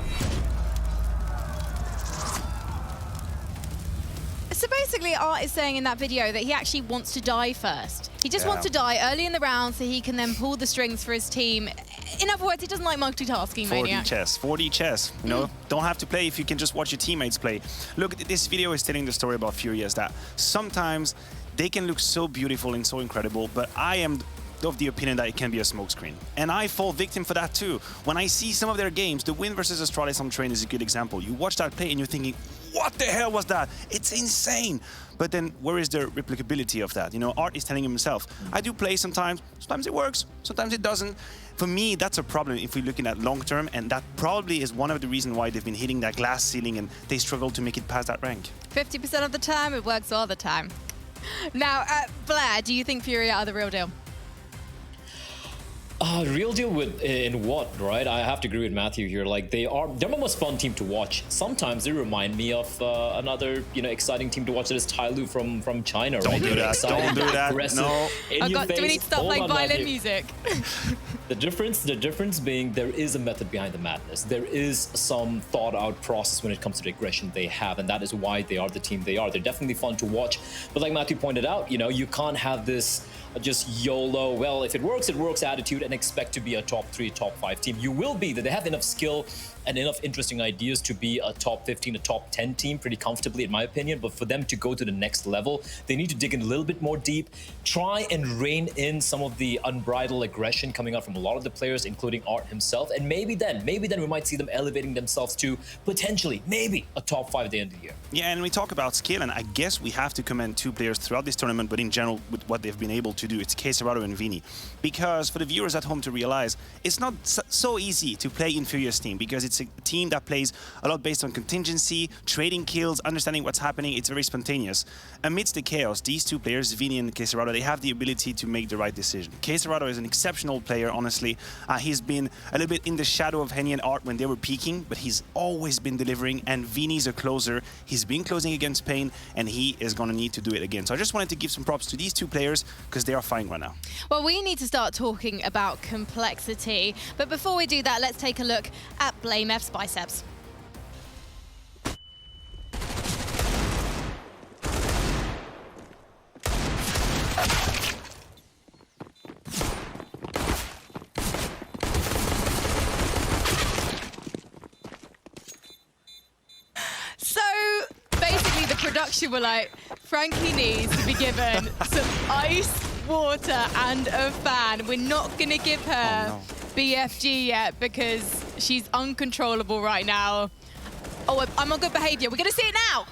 So basically, Art is saying in that video that he actually wants to die first. He just wants to die early in the round so he can then pull the strings for his team. In other words, he doesn't like multitasking, 4D Maniac. chess, 4D chess. You know, don't have to play if you can just watch your teammates play. Look, this video is telling the story about Furia is that sometimes they can look so beautiful and so incredible, but I am of the opinion that it can be a smokescreen. And I fall victim for that too. When I see some of their games, the win versus Astralis on Train is a good example. You watch that play and you're thinking, what the hell was that? It's insane. But then where is the replicability of that? You know, Art is telling himself, I do play sometimes it works, sometimes it doesn't. For me, that's a problem if we're looking at long term, and that probably is one of the reasons why they've been hitting that glass ceiling and they struggle to make it past that rank. 50% of the time, it works all the time. Now, Blair, do you think Furia are the real deal? Real deal in what, right? I have to agree with Matthew here. Like they're the most fun team to watch. Sometimes they remind me of another, exciting team to watch. That is Tyloo from China, right? Don't do that. Don't do that. No. Do we need to stop playing violin music? The difference being there is a method behind the madness. There is some thought out process when it comes to the aggression they have, and that is why they are the team they are. They're definitely fun to watch. But like Matthew pointed out, you can't have this just YOLO, well, if it works attitude and expect to be a top 3, top 5 team. You will be. They have enough skill and enough interesting ideas to be a top 15, a top 10 team pretty comfortably, in my opinion. But for them to go to the next level, they need to dig in a little bit more deep, try and rein in some of the unbridled aggression coming out from a lot of the players, including Art himself. And maybe then we might see them elevating themselves to potentially, maybe a top 5 at the end of the year. Yeah, and we talk about skill, and I guess we have to commend 2 players throughout this tournament, but in general, with what they've been able to do, it's Caserado and Vini. Because for the viewers at home to realize, it's not so easy to play in Furia's team, because it's It's a team that plays a lot based on contingency, trading kills, understanding what's happening. It's very spontaneous. Amidst the chaos, these two players, Vini and Keserado, they have the ability to make the right decision. Keserado is an exceptional player, honestly. He's been a little bit in the shadow of Henny and Art when they were peaking, but he's always been delivering, and Vini's a closer. He's been closing against Pain, and he is going to need to do it again. So I just wanted to give some props to these two players because they are fine right now. Well, we need to start talking about complexity. But before we do that, let's take a look at BlameF's biceps. So basically the production were like, Frankie needs to be given some ice, water and a fan. We're not going to give her BFG yet because she's uncontrollable right now. Oh, I'm on good behavior. We're going to see it now.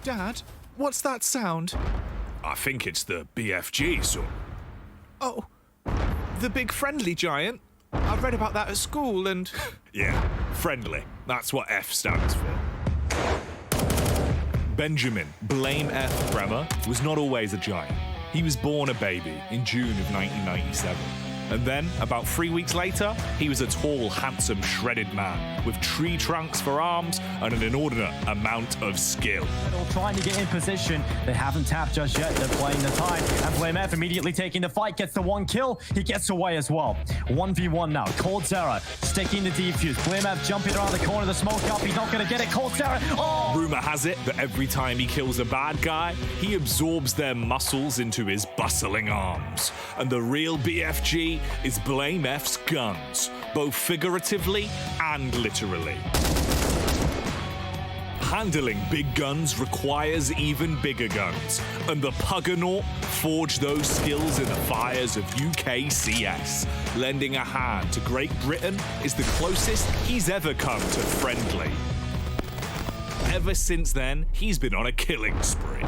Dad, what's that sound? I think it's the BFG, son. Oh, the big friendly giant? I read about that at school and... yeah, friendly. That's what F stands for. Benjamin BlameF Bremer was not always a giant. He was born a baby in June of 1997. And then, about 3 weeks later, he was a tall, handsome, shredded man with tree trunks for arms and an inordinate amount of skill. Trying to get in position. They haven't tapped just yet. They're playing the time. And BlameF immediately taking the fight, gets the one kill. He gets away as well. 1v1 now. Cold Zera sticking the defuse. BlameF jumping around the corner. The smoke up. He's not going to get it. Cold Zera. Oh! Rumor has it that every time he kills a bad guy, he absorbs their muscles into his bustling arms. And the real BFG is BlameF's guns, both figuratively and literally. Handling big guns requires even bigger guns, and the Puggernaut forged those skills in the fires of UKCS. Lending a hand to Great Britain is the closest he's ever come to friendly. Ever since then, he's been on a killing spree.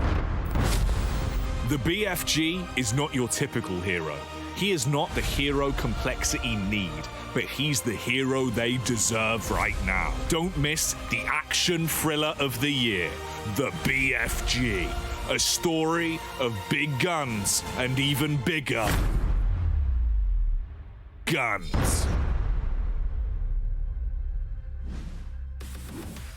The BFG is not your typical hero. He is not the hero complexity need, but he's the hero they deserve right now. Don't miss the action thriller of the year, the BFG. A story of big guns and even bigger guns.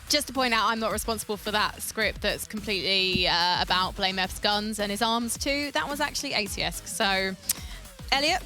Just to point out, I'm not responsible for that script that's completely about BlameF's guns and his arms too. That was actually ACS. So, Elliot,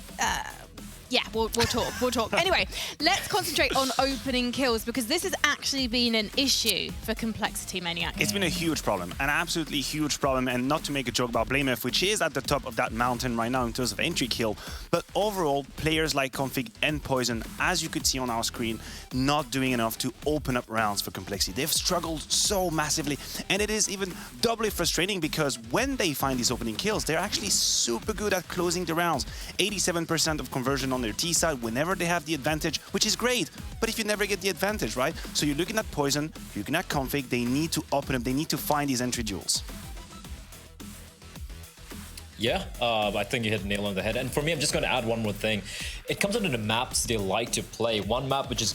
yeah, we'll talk. Anyway, let's concentrate on opening kills because this has actually been an issue for Complexity Maniac. It's been a huge problem, an absolutely huge problem, and not to make a joke about BlameF, which is at the top of that mountain right now in terms of entry kill, but overall, players like Config and Poison, as you could see on our screen, not doing enough to open up rounds for Complexity. They've struggled so massively, and it is even doubly frustrating because when they find these opening kills, they're actually super good at closing the rounds. 87% of conversion on their T side whenever they have the advantage, which is great, but if you never get the advantage, right? So you're looking at Poison, you're looking at Config, they need to open up, they need to find these entry duels. Yeah, I think you hit the nail on the head. And for me, I'm just going to add one more thing. It comes down to the maps they like to play. One map which is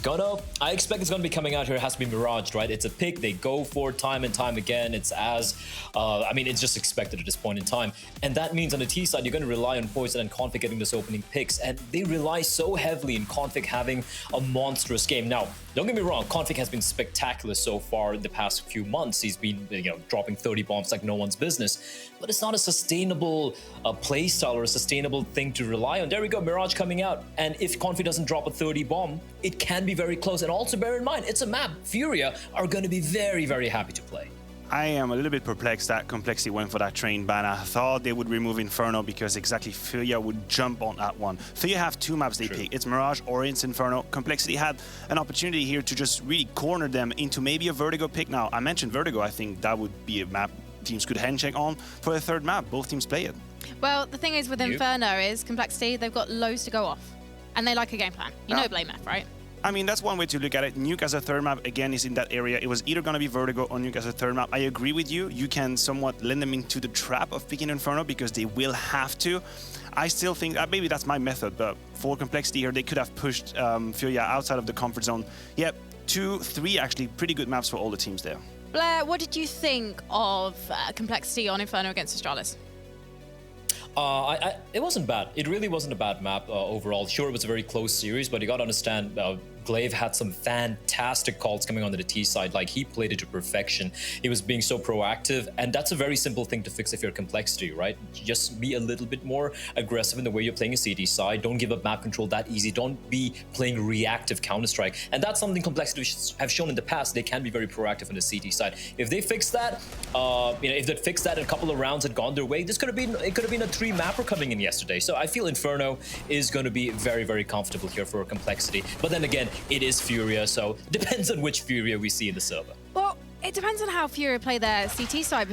I expect it's going to be coming out here, has to be Mirage, right? It's a pick they go for time and time again. It's I mean, it's just expected at this point in time. And that means on the T side, you're going to rely on Poison and Config getting this opening picks. And they rely so heavily in Config having a monstrous game. Now, don't get me wrong, Config has been spectacular so far in the past few months. He's been, dropping 30 bombs like no one's business. But it's not a sustainable play style or a sustainable thing to rely on. There we go, Mirage coming out. And if Config doesn't drop a 30 bomb, it can be very close. And also bear in mind, it's a map Furia are going to be very, very happy to play. I am a little bit perplexed that Complexity went for that train ban. I thought they would remove Inferno because exactly Furia would jump on that one. Furia have two maps they pick. It's Mirage or it's Inferno. Complexity had an opportunity here to just really corner them into maybe a Vertigo pick. Now, I mentioned Vertigo. I think that would be a map teams could hand check on for the third map. Both teams play it. Well, the thing is with Inferno is Complexity, they've got loads to go off. And they like a game plan. You know BlameF, right? I mean, that's one way to look at it. Nuke as a third map, again, is in that area. It was either going to be Vertigo or Nuke as a third map. I agree with you. You can somewhat lend them into the trap of picking Inferno because they will have to. I still think, maybe that's my method, but for Complexity here, they could have pushed Furia outside of the comfort zone. Yep, 2, 3 actually pretty good maps for all the teams there. Blair, what did you think of Complexity on Inferno against Astralis? It wasn't bad. It really wasn't a bad map overall. Sure, it was a very close series, but you got to understand, Glaive had some fantastic calls coming onto the T side. Like, he played it to perfection. He was being so proactive, and that's a very simple thing to fix if you're Complexity, right? Just be a little bit more aggressive in the way you're playing a CT side. Don't give up map control that easy. Don't be playing reactive Counter-Strike. And that's something Complexity have shown in the past. They can be very proactive on the CT side. If they fix that, if they fixed that, a couple of rounds had gone their way, it could have been a 3 mapper coming in yesterday. So I feel Inferno is going to be very, very comfortable here for Complexity. But then again, it is Furia, so depends on which Furia we see in the server. Well, it depends on how Furia play their CT side,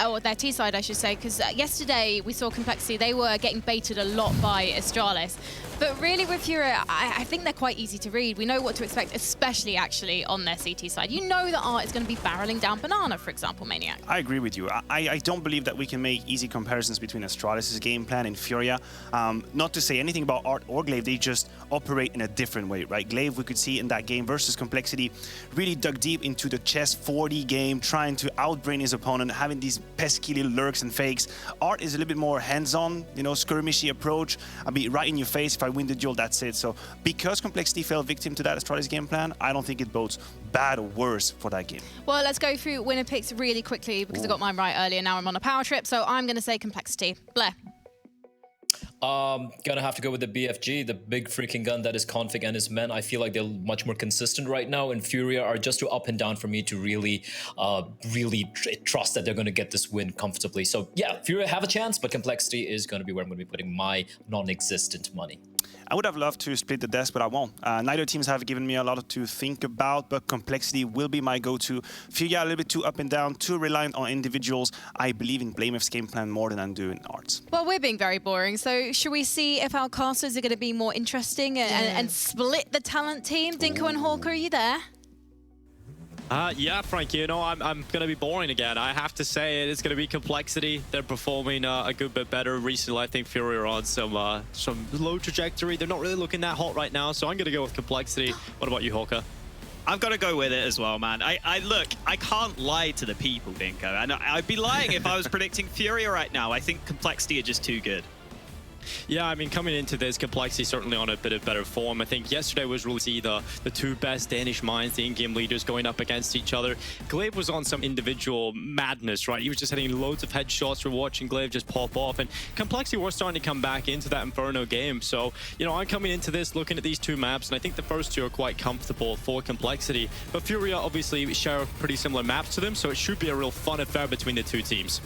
or their T side, I should say, because yesterday we saw Complexity, they were getting baited a lot by Astralis. But really with Furia, I think they're quite easy to read. We know what to expect, especially actually on their CT side. You know that Art is going to be barreling down Banana, for example, Maniac. I agree with you. I don't believe that we can make easy comparisons between Astralis' game plan and Furia. Not to say anything about Art or Glaive, they just operate in a different way, right? Glaive, we could see in that game versus Complexity, really dug deep into the chess 4D game, trying to outbrain his opponent, having these pesky little lurks and fakes. Art is a little bit more hands-on, you know, skirmishy approach. I'll be right in your face. If I win the duel, that's it. So because Complexity fell victim to that Astralis game plan, I don't think it bodes bad or worse for that game. Well, let's go through winner picks really quickly because I got mine right earlier. Now I'm on a power trip, so I'm going to say Complexity. Blair. Gonna have to go with the BFG, the big freaking gun that is Config and his men. I feel like they're much more consistent right now, and Furia are just too up and down for me to really trust that they're going to get this win comfortably. So yeah, Furia have a chance, but Complexity is going to be where I'm going to be putting my non-existent money. I would have loved to split the desk, but I won't. Neither teams have given me a lot to think about, but Complexity will be my go-to. Furia a little bit too up and down, too reliant on individuals. I believe in BlameF's game plan more than I do in Art's. Well, we're being very boring, so should we see if our casters are going to be more interesting and split the talent team? Dinko and Hawker, are you there? Yeah, Frank, you know, I'm going to be boring again. I have to say it's going to be Complexity. They're performing a good bit better recently. I think Fury are on some low trajectory. They're not really looking that hot right now, so I'm going to go with Complexity. What about you, Hawker? I've got to go with it as well, man. Look, I can't lie to the people, Dinko. And I'd be lying if I was predicting Fury right now. I think Complexity are just too good. Yeah, I mean, coming into this, Complexity certainly on a bit of better form. I think yesterday was really the two best Danish minds, the in-game leaders, going up against each other. Glaive was on some individual madness, right? He was just hitting loads of headshots. We're watching Glaive just pop off. And Complexity were starting to come back into that Inferno game. So, you know, I'm coming into this looking at these two maps, and I think the first two are quite comfortable for Complexity. But Furia obviously share pretty similar maps to them, so it should be a real fun affair between the two teams.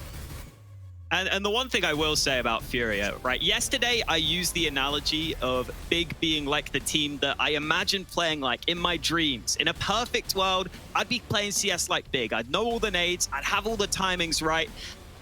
And the one thing I will say about Furia, right? Yesterday, I used the analogy of Big being like the team that I imagined playing like in my dreams. In a perfect world, I'd be playing CS like Big. I'd know all the nades. I'd have all the timings right.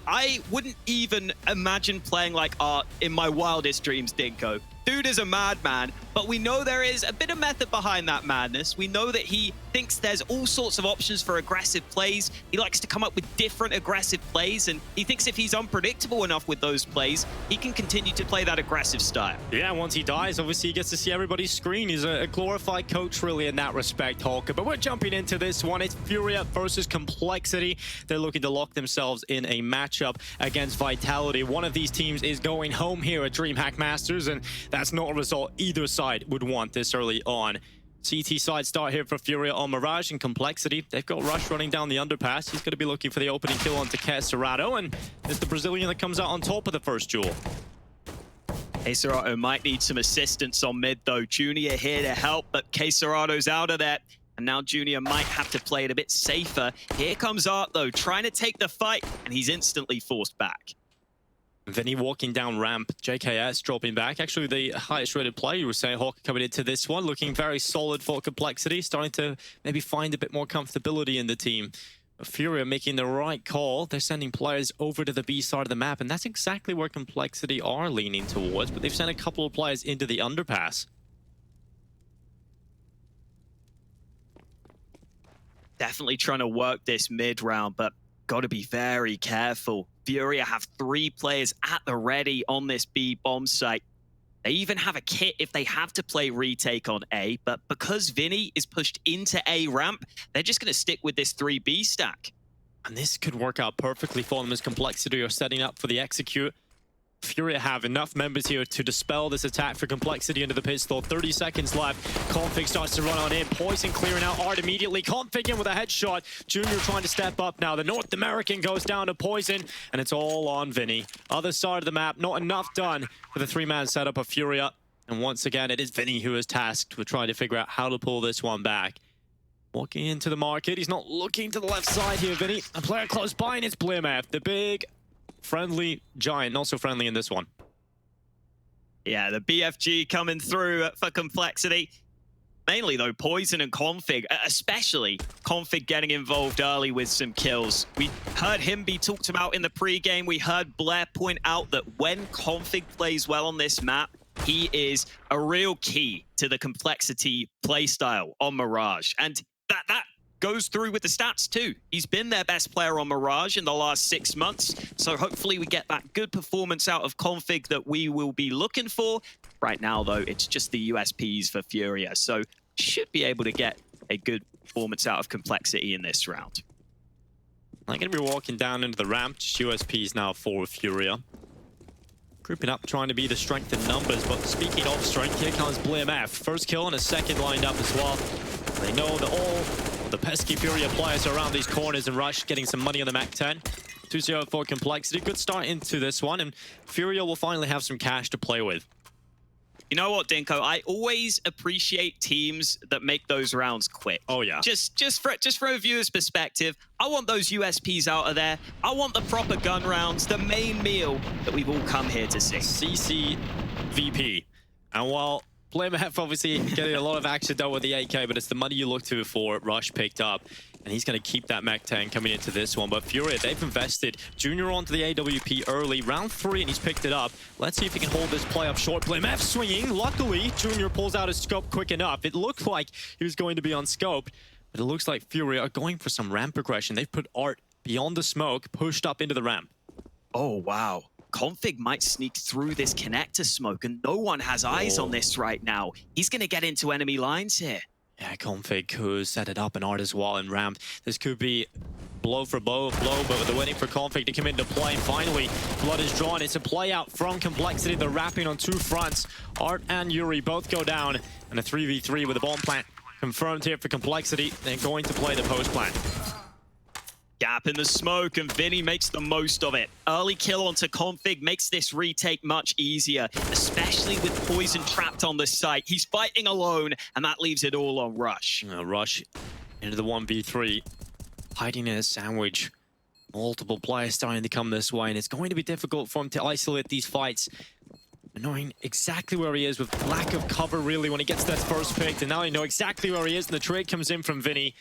I wouldn't even imagine playing like Art in my wildest dreams, Dinko. Dude is a madman, but we know there is a bit of method behind that madness. We know that he thinks there's all sorts of options for aggressive plays. He likes to come up with different aggressive plays, and he thinks if he's unpredictable enough with those plays, he can continue to play that aggressive style. Yeah, once he dies, obviously he gets to see everybody's screen. He's a glorified coach, really, in that respect, Hawker. But we're jumping into this one. It's Furia versus Complexity. They're looking to lock themselves in a matchup against Vitality. One of these teams is going home here at DreamHack Masters, and that's not a result either side would want this early on. CT side start here for Furia on Mirage and Complexity. They've got Rush running down the underpass. He's going to be looking for the opening kill onto Serato, and it's the Brazilian that comes out on top of the first duel. Serato might need some assistance on mid though. Junior here to help, but Serato's out of that. And now Junior might have to play it a bit safer. Here comes Art though, trying to take the fight, and he's instantly forced back. Vinny walking down ramp, JKS dropping back. Actually, the highest rated player, you were saying, Hawk coming into this one, looking very solid for Complexity, starting to maybe find a bit more comfortability in the team. Furia making the right call. They're sending players over to the B side of the map, and that's exactly where Complexity are leaning towards, but they've sent a couple of players into the underpass. Definitely trying to work this mid round, but got to be very careful. Furia have 3 players at the ready on this B bomb site. They even have a kit if they have to play retake on A, but because Vinny is pushed into A ramp, they're just going to stick with this 3B stack. And this could work out perfectly for them as Complexity are setting up for the execute. Furia have enough members here to dispel this attack for Complexity into the pistol. 30 seconds left. Config starts to run on in. Poison clearing out Art immediately. Config in with a headshot. Junior trying to step up now. The North American goes down to Poison, and it's all on Vinny. Other side of the map, not enough done for the three-man setup of Furia. And once again, it is Vinny who is tasked with trying to figure out how to pull this one back. Walking into the market. He's not looking to the left side here, Vinny. A player close by, and it's Blimef, the big friendly giant, also friendly in this one. Yeah, the BFG coming through for Complexity. Mainly, though, Poison and Config, especially Config getting involved early with some kills. We heard him be talked about in the pregame. We heard Blair point out that when Config plays well on this map, he is a real key to the Complexity playstyle on Mirage. And that goes through with the stats too. He's been their best player on Mirage in the last 6 months. So hopefully we get that good performance out of Config that we will be looking for. Right now, though, it's just the USPs for Furia. So should be able to get a good performance out of Complexity in this round. I'm going to be walking down into the ramp. Just USPs now for Furia. Grouping up, trying to be the strength in numbers. But speaking of strength, here comes Blimef. First kill and a second lined up as well. They know that all the pesky Furia players are around these corners, and Rush getting some money on the Mac 10. 2-0 for Complexity. Good start into this one, and Furia will finally have some cash to play with. You know what, Dinko? I always appreciate teams that make those rounds quick. Oh, yeah. Just from a viewer's perspective, I want those USPs out of there. I want the proper gun rounds, the main meal that we've all come here to see. CC VP. And while Blimef obviously getting a lot of action done with the AK, but it's the money you look to for Rush picked up. And he's going to keep that Mac 10 coming into this one. But Furia, they've invested Junior onto the AWP early. Round 3, and he's picked it up. Let's see if he can hold this play up short. Blimef swinging. Luckily, Junior pulls out his scope quick enough. It looked like he was going to be unscoped, but it looks like Furia are going for some ramp progression. They've put Art beyond the smoke, pushed up into the ramp. Oh, wow. Config might sneak through this connector smoke, and no one has eyes on this right now. He's going to get into enemy lines here. Yeah, Config could set it up, and Art as well in ramp. This could be blow for blow, but they're waiting for Config to come into play. And finally, blood is drawn. It's a play out from Complexity. They're wrapping on 2 fronts. Art and Yuri both go down, and a 3v3 with a bomb plant confirmed here for Complexity. They're going to play the post plant. Gap in the smoke, and Vinny makes the most of it. Early kill onto Config makes this retake much easier, especially with Poison trapped on the site. He's fighting alone, and that leaves it all on Rush. Rush into the 1v3, hiding in a sandwich. Multiple players starting to come this way, and it's going to be difficult for him to isolate these fights. Knowing exactly where he is with lack of cover, really, when he gets that first pick. And now they know exactly where he is, and the trade comes in from Vinny.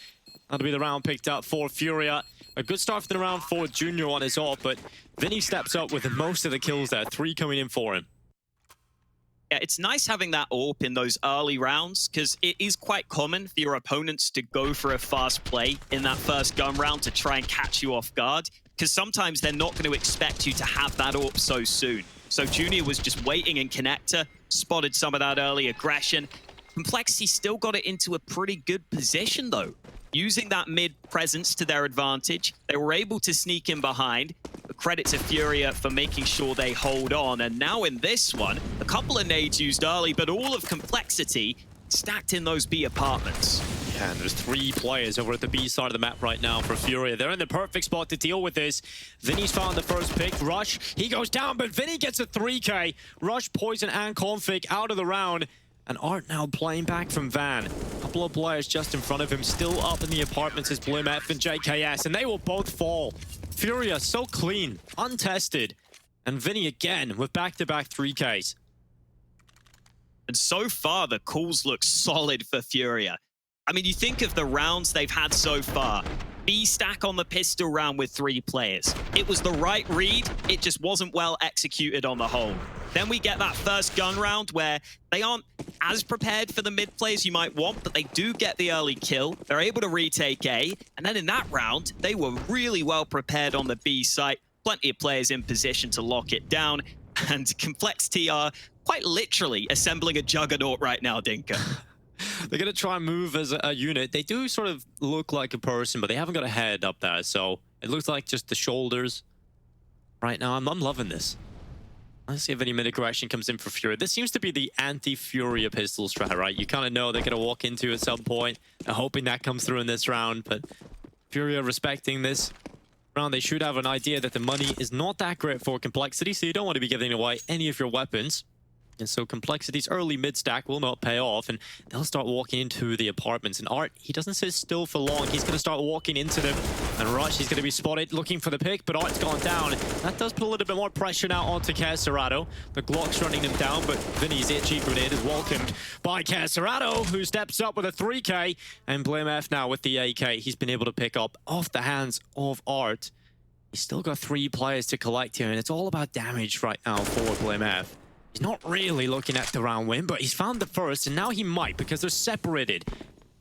That'll be the round picked up for Furia. A good start for the round for Junior on his ult, but Vinny steps up with most of the kills there. 3 coming in for him. Yeah, it's nice having that AWP in those early rounds, because it is quite common for your opponents to go for a fast play in that first gun round to try and catch you off guard, because sometimes they're not going to expect you to have that AWP so soon. So Junior was just waiting in connector, spotted some of that early aggression. Complexity still got it into a pretty good position, though. Using that mid presence to their advantage, they were able to sneak in behind. Credit to Furia for making sure they hold on. And now in this one, a couple of nades used early, but all of Complexity stacked in those B apartments. Yeah, and there's 3 players over at the B side of the map right now for Furia. They're in the perfect spot to deal with this. Vinny's found the first pick. Rush, he goes down, but Vinny gets a 3K. Rush, Poison, and Config out of the round. And Art now playing back from Van. A couple of players just in front of him, still up in the apartments is Blimef and JKS, and they will both fall. Furia so clean, untested. And Vinny again with back-to-back 3Ks. And so far, the calls look solid for Furia. I mean, you think of the rounds they've had so far. B stack on the pistol round with 3 players. It was the right read, it just wasn't well executed on the whole. Then we get that first gun round where they aren't as prepared for the mid plays you might want, but they do get the early kill. They're able to retake A, and then in that round, they were really well prepared on the B site. Plenty of players in position to lock it down. And Complexity are quite literally assembling a juggernaut right now, Dinka. They're going to try and move as a unit. They do sort of look like a person, but they haven't got a head up there. So it looks like just the shoulders. Right now, I'm loving this. Let's see if any mid-aggression comes in for Furia. This seems to be the anti-Furia pistol strat, right? You kind of know they're going to walk into at some point. I'm hoping that comes through in this round, but Furia respecting this round. They should have an idea that the money is not that great for Complexity, so you don't want to be giving away any of your weapons. And so Complexity's early mid-stack will not pay off, and they'll start walking into the apartments. And Art, he doesn't sit still for long. He's going to start walking into them. And Rush, he's going to be spotted looking for the pick, but Art's gone down. That does put a little bit more pressure now onto Cacerado. The Glock's running them down, but Vinny's itchy grenade is welcomed by Cacerado, who steps up with a 3K. And BlameF now with the AK. He's been able to pick up off the hands of Art. He's still got 3 players to collect here, and it's all about damage right now for BlameF. He's not really looking at the round win, but he's found the first, and now he might because they're separated.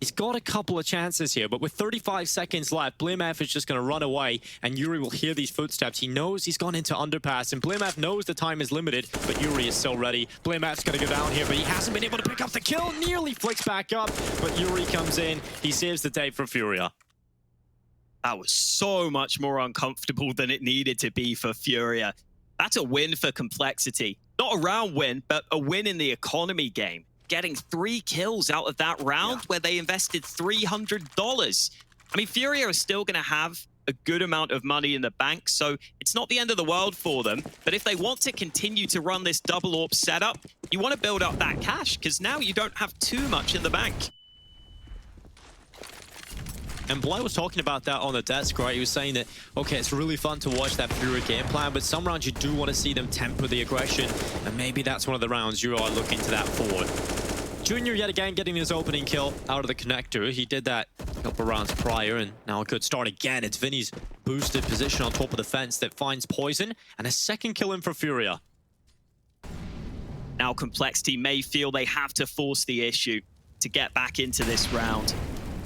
He's got a couple of chances here, but with 35 seconds left, BlameF is just going to run away, and Yuri will hear these footsteps. He knows he's gone into underpass, and BlameF knows the time is limited, but Yuri is so ready. BlameF's going to go down here, but he hasn't been able to pick up the kill. Nearly flicks back up, but Yuri comes in. He saves the day for Furia. That was so much more uncomfortable than it needed to be for Furia. That's a win for Complexity. Not a round win, but a win in the economy game. Getting 3 kills out of that round where they invested $300. I mean, Furia are still going to have a good amount of money in the bank, so it's not the end of the world for them. But if they want to continue to run this double AWP setup, you want to build up that cash, because now you don't have too much in the bank. And Bly was talking about that on the desk, right? He was saying that, okay, it's really fun to watch that Fury game plan, but some rounds you do want to see them temper the aggression, and maybe that's one of the rounds you are looking to that forward. Junior yet again getting his opening kill out of the connector. He did that a couple rounds prior, and now a good start again. It's Vinny's boosted position on top of the fence that finds Poison, and a second kill in for Furia. Now Complexity may feel they have to force the issue to get back into this round.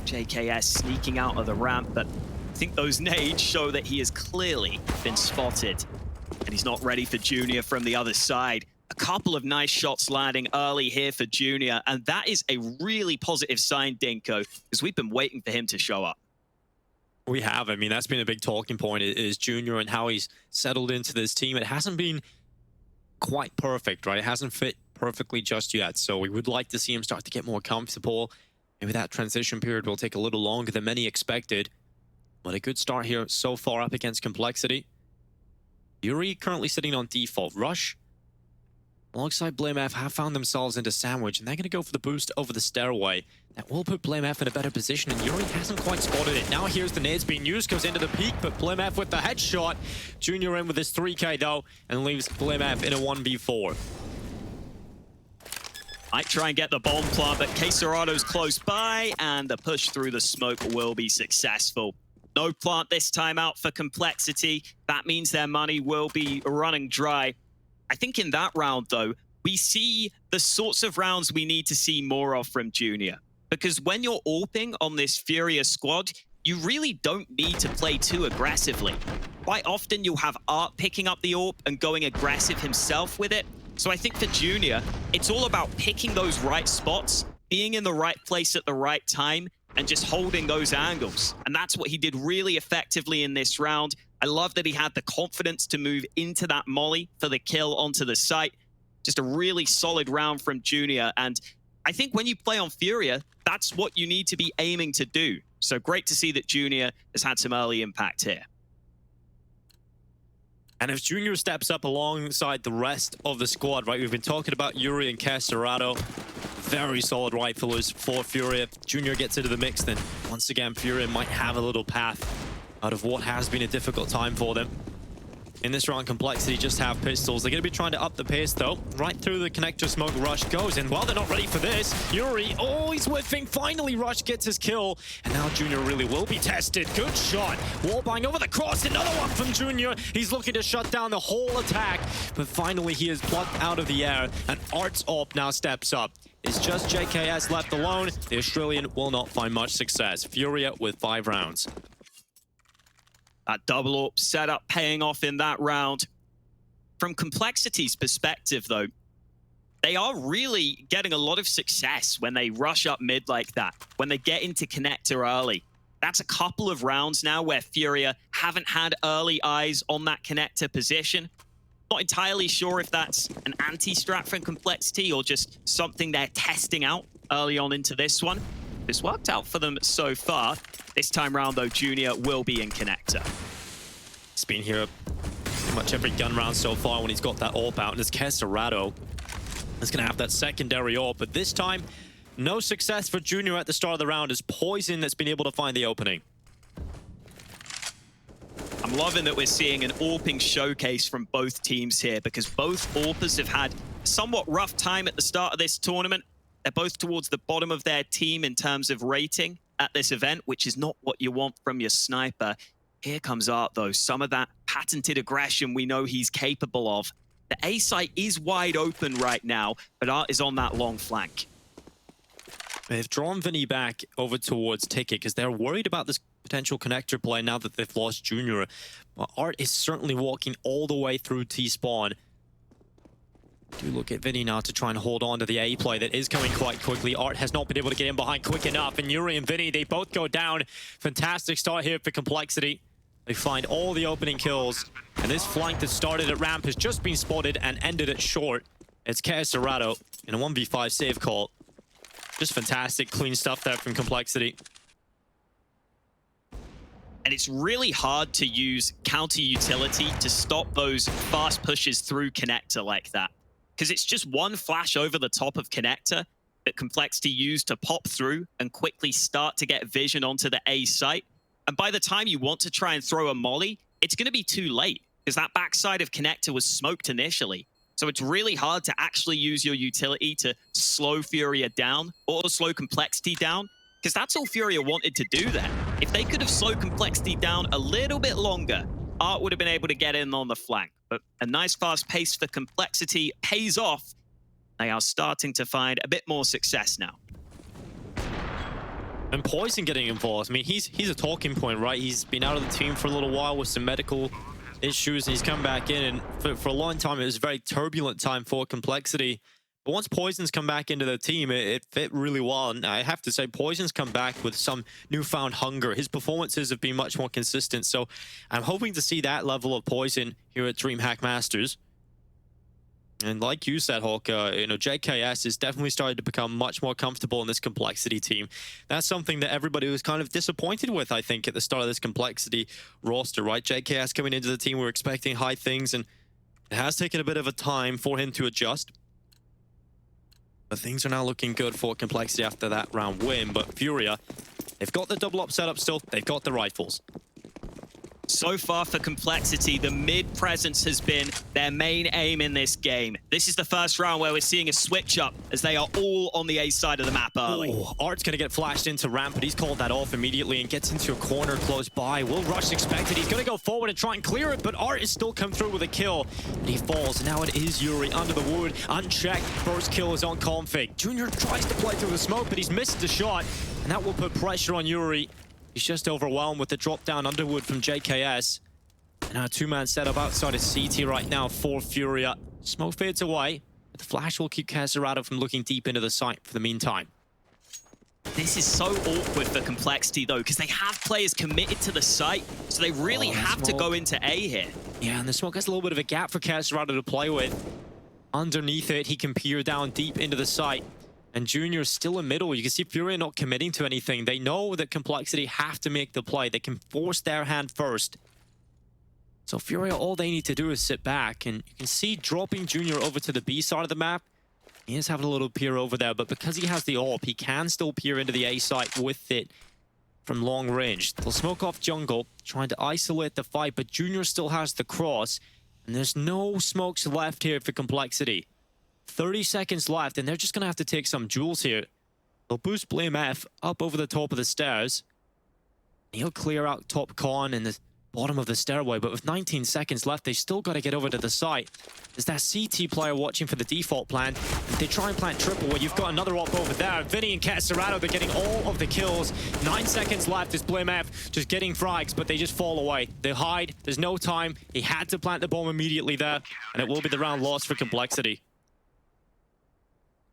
JKS sneaking out of the ramp, but I think those nades show that he has clearly been spotted. And he's not ready for Junior from the other side. A couple of nice shots landing early here for Junior, and that is a really positive sign, Dinko, because we've been waiting for him to show up. We have. I mean, that's been a big talking point, is Junior and how he's settled into this team. It hasn't been quite perfect, right? It hasn't fit perfectly just yet, so we would like to see him start to get more comfortable. Maybe that transition period will take a little longer than many expected. But a good start here so far up against Complexity. Yuri currently sitting on default. Rush, alongside BlameF, have found themselves into sandwich, and they're going to go for the boost over the stairway. That will put BlameF in a better position, and Yuri hasn't quite spotted it. Now here's the nades being used, goes into the peak, but BlameF with the headshot. Junior in with his 3K though, and leaves BlameF in a 1v4. Might try and get the bomb plant, but Caserado's close by, and the push through the smoke will be successful. No plant this time out for Complexity. That means their money will be running dry. I think in that round, though, we see the sorts of rounds we need to see more of from Junior. Because when you're AWPing on this Furious squad, you really don't need to play too aggressively. Quite often, you'll have Art picking up the AWP and going aggressive himself with it. So I think for Junior, it's all about picking those right spots, being in the right place at the right time, and just holding those angles. And that's what he did really effectively in this round. I love that he had the confidence to move into that molly for the kill onto the site. Just a really solid round from Junior. And I think when you play on Furia, that's what you need to be aiming to do. So great to see that Junior has had some early impact here. And if Junior steps up alongside the rest of the squad, right, we've been talking about Yuri and Cacerado. Very solid riflers for Furia. If Junior gets into the mix, then once again, Furia might have a little path out of what has been a difficult time for them. In this round, Complexity just have pistols. They're going to be trying to up the pace, though. Right through the connector smoke, Rush goes. And while they're not ready for this, Yuri, oh, he's whiffing. Finally, Rush gets his kill. And now Junior really will be tested. Good shot. Wallbang over the cross. Another one from Junior. He's looking to shut down the whole attack. But finally, he is plucked out of the air. And Art's AWP now steps up. It's just JKS left alone. The Australian will not find much success. Furia with 5 rounds. That double AWP setup paying off in that round. From Complexity's perspective, though, they are really getting a lot of success when they rush up mid like that, when they get into connector early. That's a couple of rounds now where Furia haven't had early eyes on that connector position. Not entirely sure if that's an anti-strat from Complexity or just something they're testing out early on into this one. It's worked out for them so far. This time round, though, Junior will be in connector. He's been here pretty much every gun round so far when he's got that AWP out, and it's Kesserado is going to have that secondary AWP, but this time, no success for Junior at the start of the round. It's Poison that's been able to find the opening. I'm loving that we're seeing an AWPing showcase from both teams here because both AWPers have had a somewhat rough time at the start of this tournament. They're both towards the bottom of their team in terms of rating at this event, which is not what you want from your sniper. Here comes Art, though. Some of that patented aggression we know he's capable of. The A site is wide open right now, but Art is on that long flank. They've drawn Vinny back over towards Ticket because they're worried about this potential connector play now that they've lost Junior. But Art is certainly walking all the way through T-spawn. Do look at Vinny now to try and hold on to the A play that is coming quite quickly. Art has not been able to get in behind quick enough, and Yuri and Vinny, they both go down. Fantastic start here for Complexity. They find all the opening kills, and this flank that started at ramp has just been spotted and ended it short. It's Kesserado in a 1v5 save call. Just fantastic, clean stuff there from Complexity. And it's really hard to use counter utility to stop those fast pushes through connector like that. Because it's just one flash over the top of connector that Complexity used to pop through and quickly start to get vision onto the A site. And by the time you want to try and throw a molly, it's going to be too late because that backside of connector was smoked initially. So it's really hard to actually use your utility to slow Furia down or slow Complexity down, because that's all Furia wanted to do there. If they could have slowed Complexity down a little bit longer, Art would have been able to get in on the flank. But a nice fast pace for Complexity pays off. They are starting to find a bit more success now. And Poison getting involved. I mean, he's a talking point, right? He's been out of the team for a little while with some medical issues, and he's come back in, and for a long time it was a very turbulent time for Complexity. But once Poison's come back into the team, it fit really well, and I have to say Poison's come back with some newfound hunger. His performances have been much more consistent, so I'm hoping to see that level of Poison here at DreamHack Masters. And like you said, Hawk, JKS is definitely starting to become much more comfortable in this Complexity team. That's something that everybody was kind of disappointed with, I think, at the start of this Complexity roster, right? JKS coming into the team, we were expecting high things, and it has taken a bit of a time for him to adjust. But things are now looking good for Complexity after that round win. But Furia, they've got the double up setup still, they've got the rifles. So far for Complexity, the mid presence has been their main aim in this game. This is the first round where we're seeing a switch up as they are all on the A side of the map early. Ooh, Art's going to get flashed into ramp, but he's called that off immediately and gets into a corner close by. Will Rush expected. He's going to go forward and try and clear it, but Art is still come through with a kill. And he falls. Now it is Yuri under the wood, unchecked. First kill is on config. Junior tries to play through the smoke, but he's missed the shot, and that will put pressure on Yuri. He's just overwhelmed with the drop down underwood from JKS. And now a two-man setup outside of CT right now for Furia. Smoke fades away, but the flash will keep Kesserado from looking deep into the site for the meantime. This is so awkward for Complexity, though, because they have players committed to the site, so they really have to go into A here. Yeah, and the smoke has a little bit of a gap for Kesserado to play with. Underneath it, he can peer down deep into the site. And Junior's still in middle. You can see Furia not committing to anything. They know that Complexity have to make the play. They can force their hand first. So Furia, all they need to do is sit back. And you can see dropping Junior over to the B side of the map. He is having a little peer over there, but because he has the AWP, he can still peer into the A site with it from long range. They'll smoke off jungle, trying to isolate the fight, but Junior still has the cross. And there's no smokes left here for Complexity. 30 seconds left, and they're just going to have to take some jewels here. They'll boost Blame F up over the top of the stairs. He'll clear out top con, and the bottom of the stairway, but with 19 seconds left, they still got to get over to the site. There's that CT player watching for the default plan. They try and plant triple where you've got another op over there. Vinny and Caserado, they're getting all of the kills. 9 seconds left is BlameF just getting frags, but they just fall away. They hide, there's no time. He had to plant the bomb immediately there, and it will be the round lost for Complexity.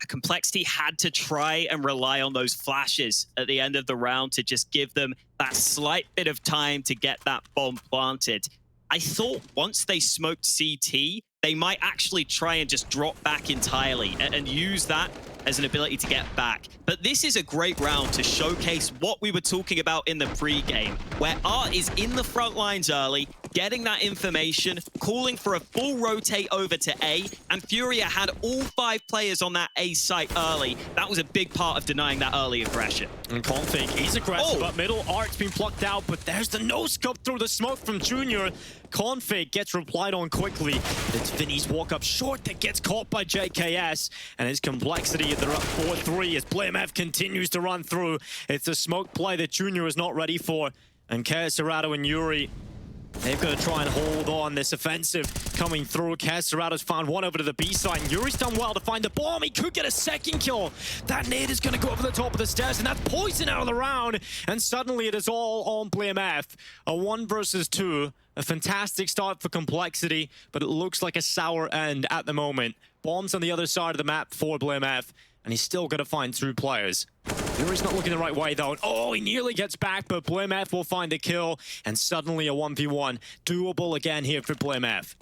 Complexity had to try and rely on those flashes at the end of the round to just give them that slight bit of time to get that bomb planted. I thought once they smoked CT, they might actually try and just drop back entirely and use that as an ability to get back. But this is a great round to showcase what we were talking about in the pre-game, where Art is in the front lines early, getting that information, calling for a full rotate over to A, and Furia had all 5 players on that A site early. That was a big part of denying that early aggression. And Config, he's aggressive up middle. Art's been plucked out, but there's the no-scope through the smoke from Junior. Config gets replied on quickly. It's Vinny's walk-up short that gets caught by JKS, and his Complexity, they're up 4-3 as BlameF continues to run through. It's a smoke play that Junior is not ready for, and Caserado and Yuri, they've got to try and hold on this offensive coming through. Caserado's found one over to the B side, and Yuri's done well to find the bomb. He could get a second kill. That nade is going to go over the top of the stairs, and that's poison out of the round. And suddenly it is all on BlameF. A 1 versus 2. A fantastic start for Complexity, but it looks like a sour end at the moment. Bombs on the other side of the map for BlameF, and he's still got to find 2 players. Yuri's not looking the right way, though. Oh, he nearly gets back, but BlameF will find the kill, and suddenly a 1v1. Doable again here for BlameF.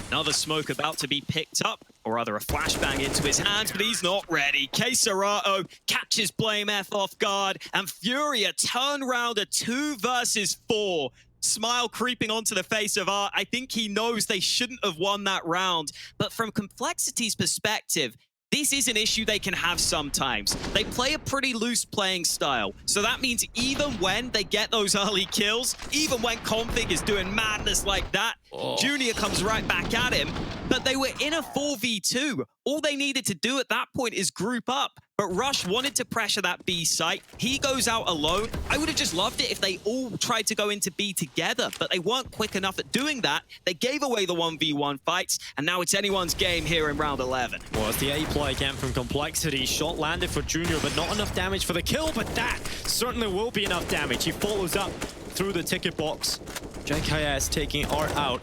Another smoke about to be picked up, or rather a flashbang into his hands, but he's not ready. Caserado catches BlameF off guard, and Furia turn round a 2 versus 4. Smile creeping onto the face of Art. I think he knows they shouldn't have won that round, but from Complexity's perspective, this is an issue they can have sometimes. They play a pretty loose playing style, so that means even when they get those early kills, even when Config is doing madness like that, Junior comes right back at him, but they were in a 4v2. All they needed to do at that point is group up, but Rush wanted to pressure that B site. He goes out alone. I would have just loved it if they all tried to go into B together, but they weren't quick enough at doing that. They gave away the 1v1 fights, and now it's anyone's game here in round 11. Well, it's the A play again from Complexity. Shot landed for Junior, but not enough damage for the kill, but that certainly will be enough damage. He follows up through the ticket box. JKS taking Art out.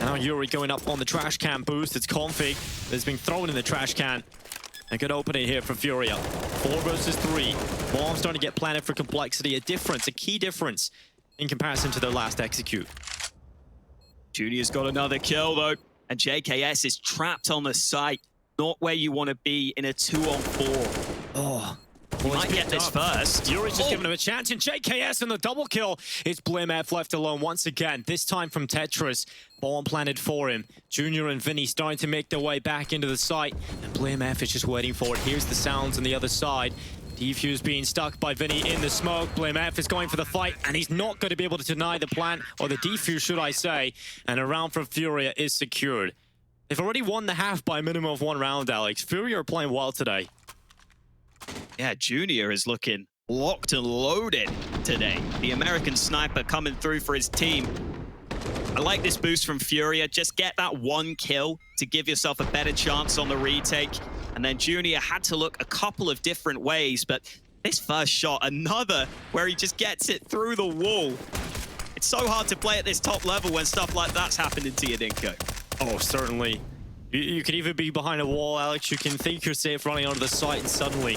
Now Yuri going up on the trash can boost. It's Config that's been thrown in the trash can. A good opening here for Furia. 4 versus 3. Bomb starting to get planted for Complexity. A difference, a key difference in comparison to their last execute. Junior's got another kill though, and JKS is trapped on the site. Not where you want to be in a 2-on-4. Oh. He might get this first. Yuri's just giving him a chance, and JKS in the double kill. It's BlameF left alone once again, this time from Tetris. Bomb planted for him. Junior and Vinny starting to make their way back into the site, and BlameF is just waiting for it. Here's the sounds on the other side. Defuse being stuck by Vinny in the smoke. BlameF is going for the fight, and he's not going to be able to deny the plant, or the defuse, should I say, and a round for Furia is secured. They've already won the half by a minimum of 1 round, Alex. Furia are playing well today. Yeah, Junior is looking locked and loaded today. The American sniper coming through for his team. I like this boost from Furia. Just get that 1 kill to give yourself a better chance on the retake. And then Junior had to look a couple of different ways, but this first shot, another where he just gets it through the wall. It's so hard to play at this top level when stuff like that's happening to you, Dinko. Oh, certainly. You could even be behind a wall, Alex. You can think you're safe running onto the site, and suddenly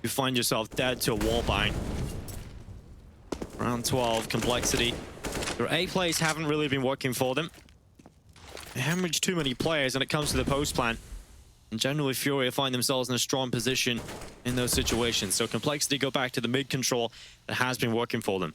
you find yourself dead to a wall bang. Round 12, Complexity. Their A plays haven't really been working for them. They hemorrhage too many players when it comes to the post plan. And generally, Furia find themselves in a strong position in those situations. So Complexity go back to the mid control that has been working for them.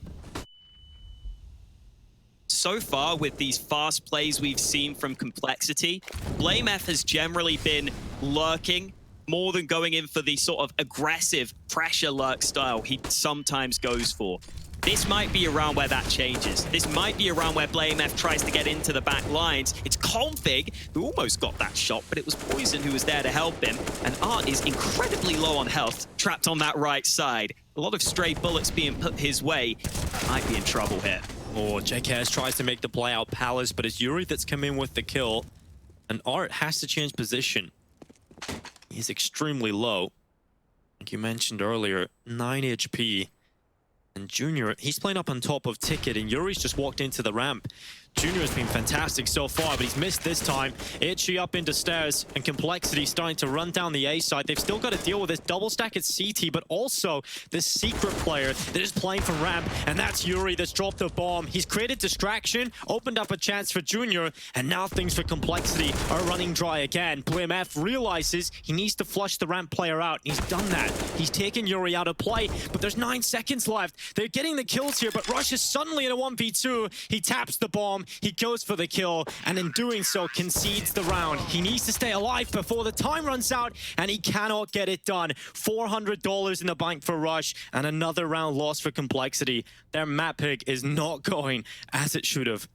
So far, with these fast plays we've seen from Complexity, BlameF has generally been lurking more than going in for the sort of aggressive pressure lurk style he sometimes goes for. This might be a round where that changes. This might be a round where BlameF tries to get into the back lines. It's Config who almost got that shot, but it was Poison who was there to help him. And Art is incredibly low on health, trapped on that right side. a lot of stray bullets being put his way, might be in trouble here. Oh, JKS tries to make the play out Palace, but it's Yuri that's come in with the kill. And Art has to change position. He's extremely low. Like you mentioned earlier, 9 HP. And Junior, he's playing up on top of Ticket, and Yuri's just walked into the ramp. Junior has been fantastic so far, but he's missed this time. Itchy up into stairs, and Complexity starting to run down the A side. They've still got to deal with this double stack at CT, but also this secret player that is playing for ramp, and that's Yuri that's dropped the bomb. He's created distraction, opened up a chance for Junior, and now things for Complexity are running dry again. BlameF realizes he needs to flush the ramp player out. He's done that. He's taken Yuri out of play, but there's 9 seconds left. They're getting the kills here, but Rush is suddenly in a 1v2. He taps the bomb. He goes for the kill, and in doing so, concedes the round. He needs to stay alive before the time runs out, and he cannot get it done. $400 in the bank for Rush, and another round lost for Complexity. Their map pick is not going as it should have.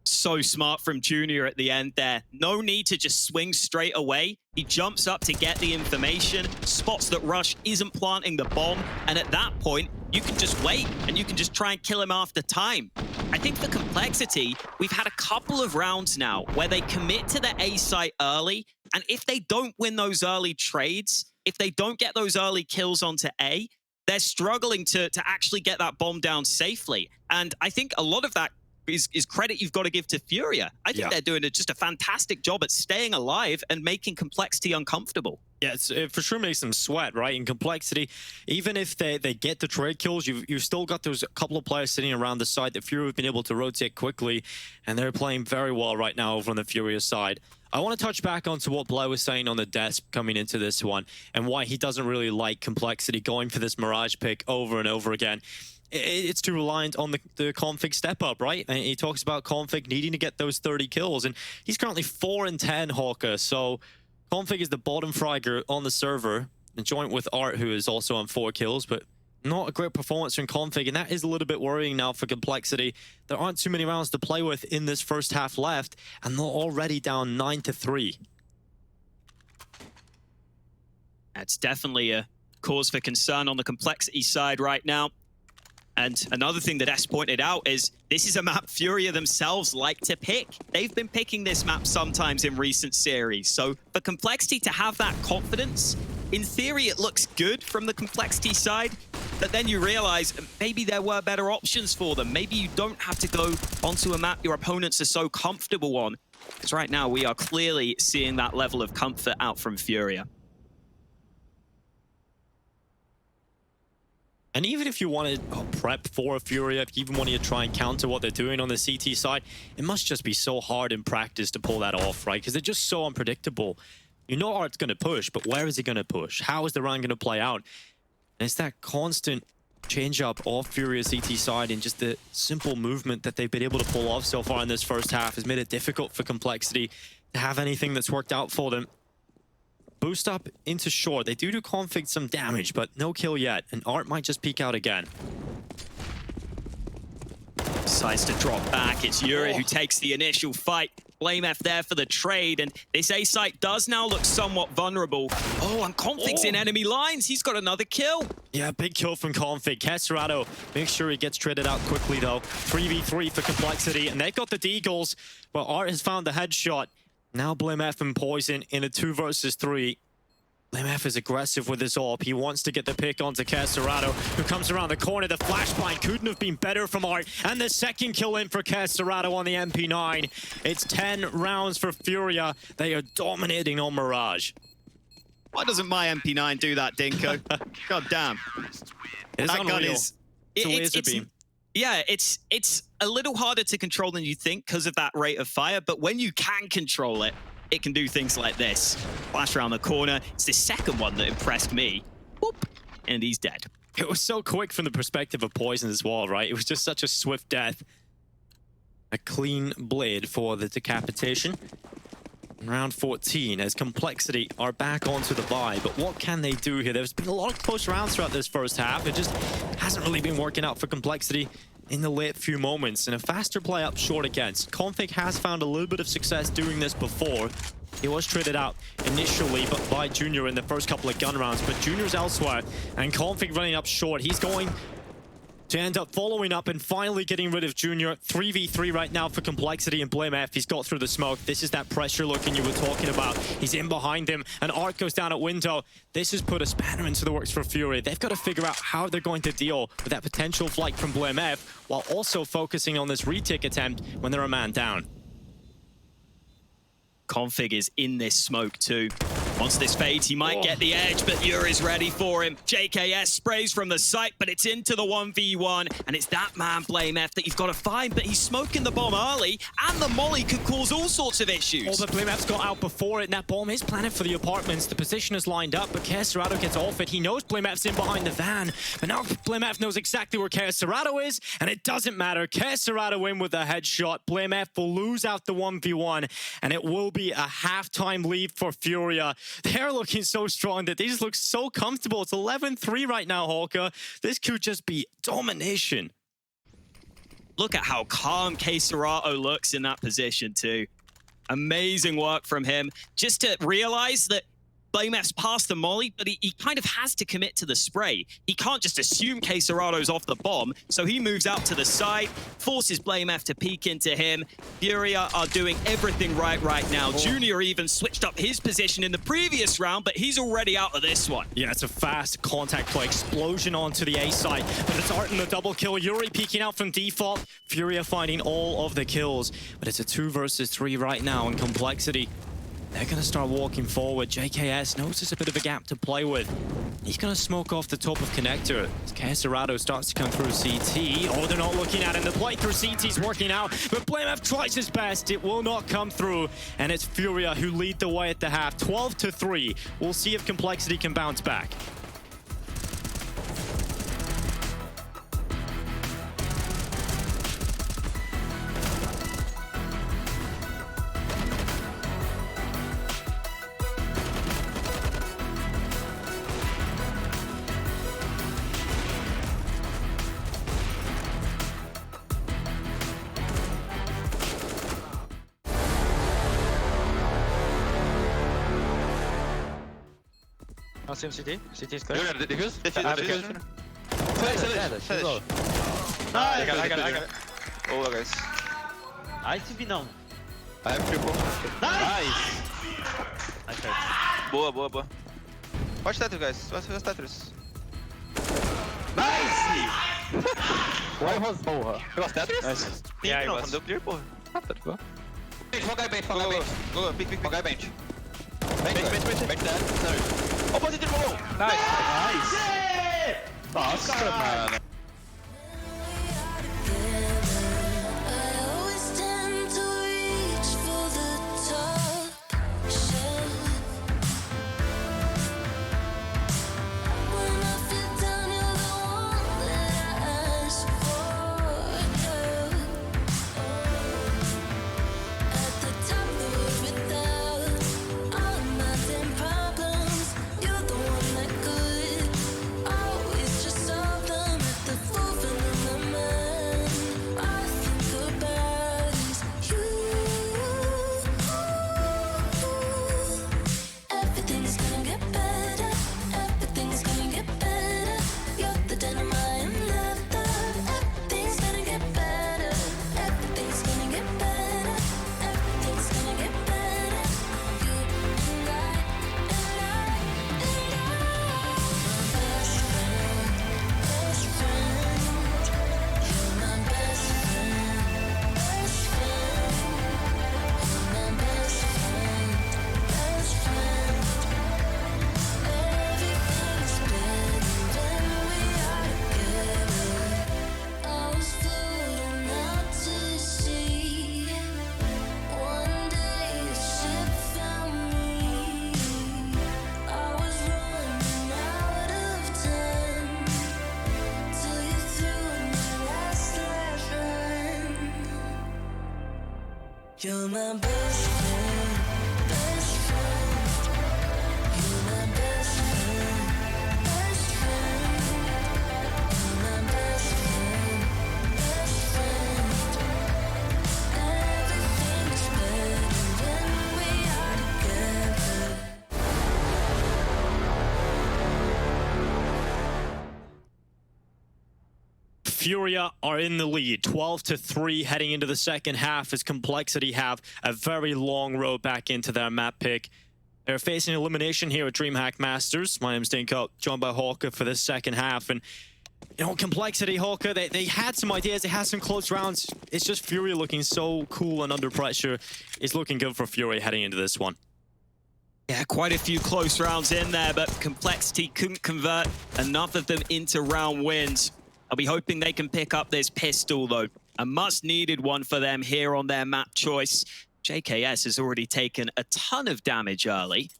So smart from Junior at the end there. No need to just swing straight away. He jumps up to get the information, spots that Rush isn't planting the bomb, and at that point, you can just wait, and you can just try and kill him after time. I think for Complexity, we've had a couple of rounds now where they commit to the A site early, and if they don't win those early trades, if they don't get those early kills onto A, they're struggling to actually get that bomb down safely. And I think a lot of that is credit you've got to give to Furia. I think they're doing just a fantastic job at staying alive and making Complexity uncomfortable. Yeah, it for sure makes them sweat, right? In Complexity, even if they get the trade kills, you've still got those couple of players sitting around the side that Furia have been able to rotate quickly, and they're playing very well right now over on the Furia side. I want to touch back onto what Blair was saying on the desk coming into this one, and why he doesn't really like Complexity going for this Mirage pick over and over again. It's too reliant on the Config step up, right? And he talks about Config needing to get those 30 kills, and he's currently 4-10, Hawker. So Config is the bottom fragger on the server, and joint with Art, who is also on 4 kills, but not a great performance from Config, and that is a little bit worrying now for Complexity. There aren't too many rounds to play with in this first half left, and they're already down 9-3. That's definitely a cause for concern on the Complexity side right now. And another thing that S pointed out is this is a map Furia themselves like to pick. They've been picking this map sometimes in recent series. So for Complexity to have that confidence, in theory it looks good from the Complexity side, but then you realize maybe there were better options for them. Maybe you don't have to go onto a map your opponents are so comfortable on. Because right now we are clearly seeing that level of comfort out from Furia. And even if you wanted prep for a Furia, if you even wanted to try and counter what they're doing on the CT side, it must just be so hard in practice to pull that off, right? Because they're just so unpredictable. You know Art's going to push, but where is he going to push? How is the round going to play out? And it's that constant change-up off Furia's CT side, and just the simple movement that they've been able to pull off so far in this first half has made it difficult for Complexity to have anything that's worked out for them. Boost up into short. They do Config some damage, but no kill yet. And Art might just peek out again. Decides to drop back. It's Yuri who takes the initial fight. BlameF there for the trade. And this A site does now look somewhat vulnerable. Oh, and Config's in enemy lines. He's got another kill. Yeah, big kill from Config. Kesserado makes sure he gets traded out quickly, though. 3v3 for Complexity. And they've got the Deagles, but Art has found the headshot. Now BlameF and Poison in a 2 versus 3. BlameF is aggressive with his AWP. He wants to get the pick onto Kesserado, who comes around the corner. The flashbang couldn't have been better from Art. And the second kill in for Kesserado on the MP9. It's 10 rounds for Furia. They are dominating on Mirage. Why doesn't my MP9 do that, Dinko? God damn. It's that unreal. gun is... It's a laser beam. Yeah, it's a little harder to control than you think because of that rate of fire, but when you can control it, it can do things like this. Flash around the corner. It's the second one that impressed me. Whoop, and he's dead. It was so quick from the perspective of Poison as well, right? It was just such a swift death. A clean blade for the decapitation. In round 14, as Complexity are back onto the buy, but what can they do here? There's been a lot of close rounds throughout this first half. It just hasn't really been working out for Complexity in the late few moments, and a faster play up short against. Config has found a little bit of success doing this before, He was traded out initially but by Junior in the first couple of gun rounds, but Junior's elsewhere, and Config running up short. He's going to end up following up and finally getting rid of Junior. 3v3 right now for Complexity and Blame F. He's got through the smoke. This is that pressure looking you were talking about. He's in behind him, and Art goes down at window. This has put a spanner into the works for Fury. They've got to figure out how they're going to deal with that potential flight from Blame F while also focusing on this retake attempt when they're a man down. Config is in this smoke too. Once this fades, he might get the edge, but Yuri's ready for him. JKS sprays from the site, but it's into the 1v1, and it's that man, Blame F, that you've got to find, but he's smoking the bomb early, and the molly could cause all sorts of issues. Oh, but Blame F's got out before it, and that bomb is planted for the apartments. The position is lined up, but Serato gets off it. He knows Blame F's in behind the van, but now Blame F knows exactly where Serato is, and it doesn't matter. Serato in with a headshot. Blame F will lose out the 1v1, and it will be a halftime lead for Furia. They're looking so strong that they just look so comfortable. It's 11-3 right now, Hawker. This could just be domination. Look at how calm Serato looks in that position too. Amazing work from him. Just to realize that Blame F's past the molly, but he kind of has to commit to the spray. He can't just assume Serato's off the bomb, so he moves out to the side, forces Blame F to peek into him. Furia are doing everything right now. Junior even switched up his position in the previous round, but he's already out of this one. Yeah, it's a fast contact play. Explosion onto the A side, but it's Art in the double kill. Yuri peeking out from default. Furia finding all of the kills, but it's a 2 versus 3 right now in Complexity. They're going to start walking forward. JKS notices a bit of a gap to play with. He's going to smoke off the top of connector. As Serato starts to come through CT. Oh, they're not looking at him. The play through CT's working out, but Blame F tries his best. It will not come through, and it's Furia who lead the way at the half. 12-3. We'll see if Complexity can bounce back. I'll see him CT. CT is clear. Defuse. Flash. I got it. Oh, guys. ITV não. I have triple. Nice! Boa. Watch Tetris, guys. Watch Tetris. Nice! Why was porra? You gosto Tetris? Nice. Yeah, não deu clear, porra. Ah, tá de boa. Foca aí, bench. Go, pick. Foca aí, bench. Bench dead. Opposite below. Nice! Nossa, mano. You're my best friend, best friend. You're my best friend, best friend. You're my best friend, best friend. Everything's better when we are together. Furia are in the lead, 12-3 heading into the second half as Complexity have a very long road back into their map pick. They're facing elimination here at DreamHack Masters. My name's Dinko, joined by Hawker for the second half. And, you know, Complexity, Hawker, they had some ideas, they had some close rounds. It's just Furia looking so cool and under pressure. It's looking good for Furia heading into this one. Yeah, quite a few close rounds in there, but Complexity couldn't convert enough of them into round wins. I'll be hoping they can pick up this pistol, though. A much-needed one for them here on their map choice. JKS has already taken a ton of damage early.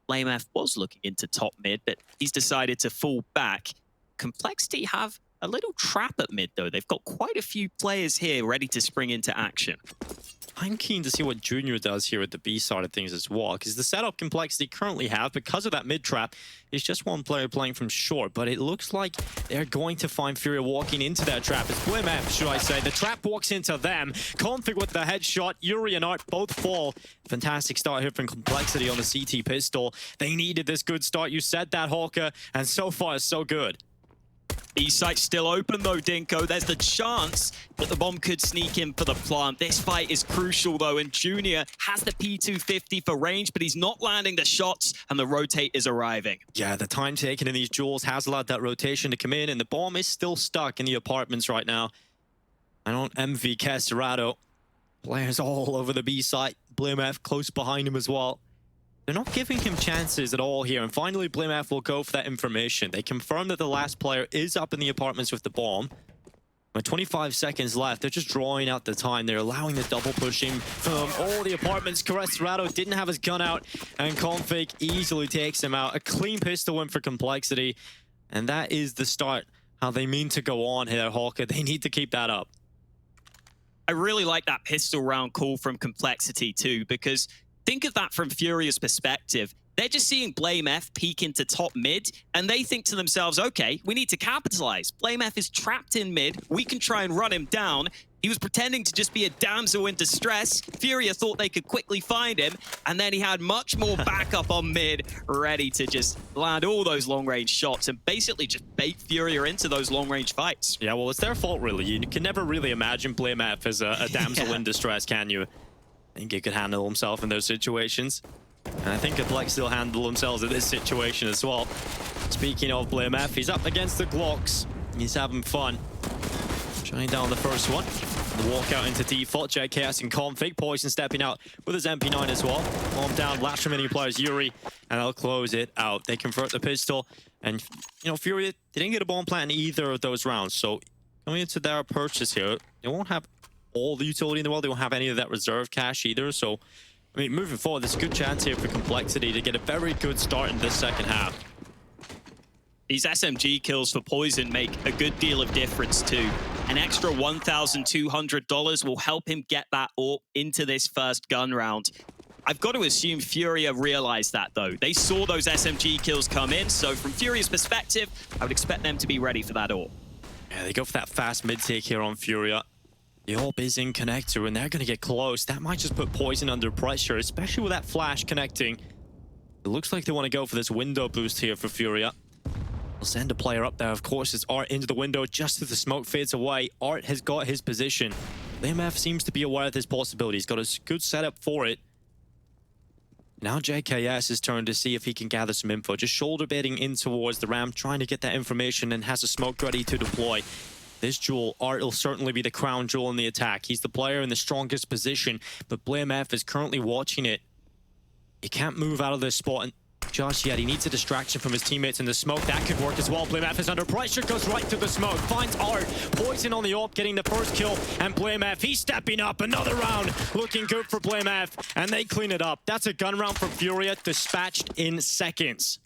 FlameF was looking into top mid, but he's decided to fall back. Complexity have a little trap at mid, though. They've got quite a few players here ready to spring into action. I'm keen to see what Junior does here at the B side of things as well, because the setup Complexity currently have, because of that mid trap, is just one player playing from short, but it looks like they're going to find Furia walking into that trap. It's BlimF, should I say. The trap walks into them. Config with the headshot. Yuri and Art both fall. Fantastic start here from Complexity on the CT pistol. They needed this good start. You said that, Hawker, and so far, so good. B-site's still open though, Dinko. There's the chance that the bomb could sneak in for the plant. This fight is crucial though, and Junior has the P250 for range, but he's not landing the shots, and the rotate is arriving. Yeah, the time taken in these duels has allowed that rotation to come in, and the bomb is still stuck in the apartments right now. I don't envy Casterado. Players all over the B site. BlimF close behind him as well. They're not giving him chances at all here, and finally BlimF will go for that information. They confirm that the last player is up in the apartments with the bomb. With 25 seconds left, they're just drawing out the time. They're allowing the double pushing from all the apartments. Casterado didn't have his gun out, and Config easily takes him out. A clean pistol win for Complexity, and that is the start. How they mean to go on here, Hawker. They need to keep that up. I really like that pistol round call from Complexity too, because think of that from Furia's perspective. They're just seeing BlameF peek into top mid, and they think to themselves, okay, we need to capitalize. BlameF is trapped in mid. We can try and run him down. He was pretending to just be a damsel in distress. Furia thought they could quickly find him, and then he had much more backup on mid, ready to just land all those long-range shots and basically just bait Furia into those long-range fights. Yeah, well, it's their fault, really. You can never really imagine BlameF as a damsel in distress, can you? I think he could handle himself in those situations. And I think Complexity will handle themselves in this situation as well. Speaking of BlimF, he's up against the Glocks. He's having fun. Trying down the first one. The walk out into default. JKS and Config. Poison stepping out with his MP9 as well. Bomb down, last remaining players, Yuri. And they'll close it out. They convert the pistol. And, you know, Furia, they didn't get a bomb plant in either of those rounds. So coming into their purchase here, they won't have all the utility in the world. They won't have any of that reserve cash either. So, I mean, moving forward, there's a good chance here for Complexity to get a very good start in this second half. These SMG kills for Poison make a good deal of difference too. An extra $1,200 will help him get that AWP into this first gun round. I've got to assume Furia realized that though. They saw those SMG kills come in, so from Furia's perspective, I would expect them to be ready for that AWP. Yeah, they go for that fast mid-take here on Furia. The AWP is in connector, and they're going to get close. That might just put Poison under pressure, especially with that flash connecting. It looks like they want to go for this window boost here for Furia. They'll send a player up there. Of course, it's Art into the window just as the smoke fades away. Art has got his position. BlimF seems to be aware of this possibility. He's got a good setup for it. Now JKS' turn to see if he can gather some info. Just shoulder baiting in towards the ramp, trying to get that information, and has a smoke ready to deploy. This jewel, Art will certainly be the crown jewel in the attack. He's the player in the strongest position, but BlimF is currently watching it. He can't move out of this spot just yet. He needs a distraction from his teammates in the smoke. That could work as well. BlimF is under pressure, goes right to the smoke, finds Art. Poison on the AWP, getting the first kill, and BlimF, he's stepping up. Another round, looking good for BlimF, and they clean it up. That's a gun round for Furia, dispatched in seconds.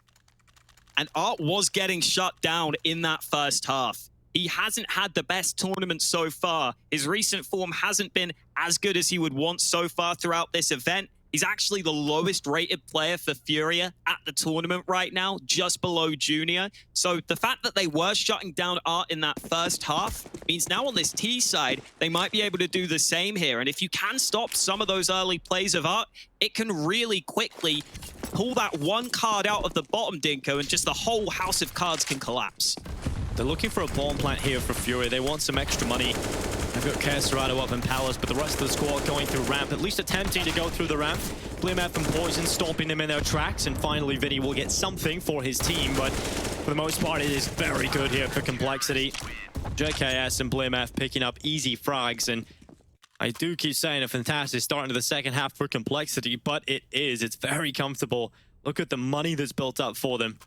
And Art was getting shut down in that first half. He hasn't had the best tournament so far. His recent form hasn't been as good as he would want so far throughout this event. He's actually the lowest rated player for Furia at the tournament right now, just below Junior. So the fact that they were shutting down Art in that first half means now on this T side, they might be able to do the same here. And if you can stop some of those early plays of Art, it can really quickly pull that one card out of the bottom, Dinko, and just the whole house of cards can collapse. They're looking for a bomb plant here for Fury. They want some extra money. They've got Caserado up in Palace, but the rest of the squad going through ramp, at least attempting to go through the ramp. BlameF and Poison stopping them in their tracks, and finally Vinny will get something for his team, but for the most part it is very good here for Complexity. JKS and BlameF picking up easy frags, and I do keep saying a fantastic start into the second half for Complexity, but it's very comfortable. Look at the money that's built up for them.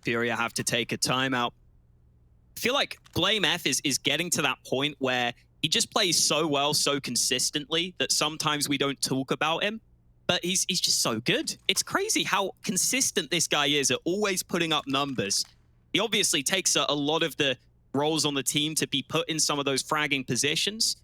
Furia have to take a timeout. I feel like BlameF is getting to that point where he just plays so well, so consistently, that sometimes we don't talk about him, but he's just so good. It's crazy how consistent this guy is at always putting up numbers. He obviously takes a lot of the roles on the team to be put in some of those fragging positions,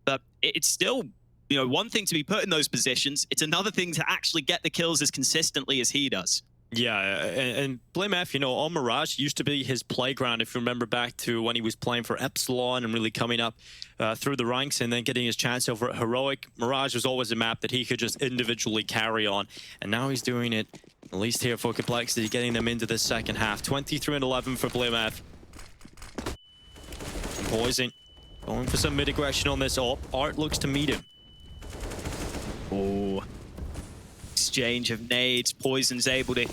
but it's still, you know, one thing to be put in those positions, it's another thing to actually get the kills as consistently as he does. Yeah, and BlameF, you know, on Mirage used to be his playground, if you remember back to when he was playing for Epsilon and really coming up through the ranks and then getting his chance over at Heroic. Mirage was always a map that he could just individually carry on, and now he's doing it, at least here for Complexity, getting them into the second half. 23-11 for BlameF. Poison going for some mid-aggression on this AWP. Art looks to meet him. Oh. Exchange of nades. Poison's able to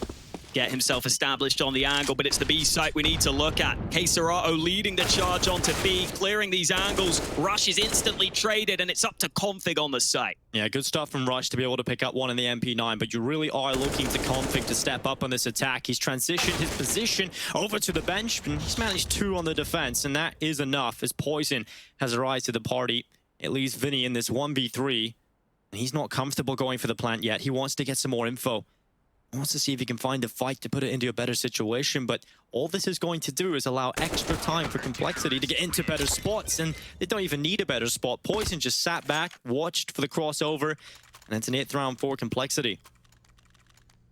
get himself established on the angle, but it's the B site we need to look at. Caserado leading the charge onto B, clearing these angles. Rush is instantly traded, and it's up to Config on the site. Yeah, good stuff from Rush to be able to pick up one in the MP9, but you really are looking to Config to step up on this attack. He's transitioned his position over to the bench, and he's managed 2 on the defense, and that is enough as Poison has arrived to the party. It leaves Vinny in this 1v3. He's not comfortable going for the plant yet. He wants to get some more info. He wants to see if he can find a fight to put it into a better situation, but all this is going to do is allow extra time for Complexity to get into better spots, and they don't even need a better spot. Poison just sat back, watched for the crossover, and it's an 8th round for Complexity.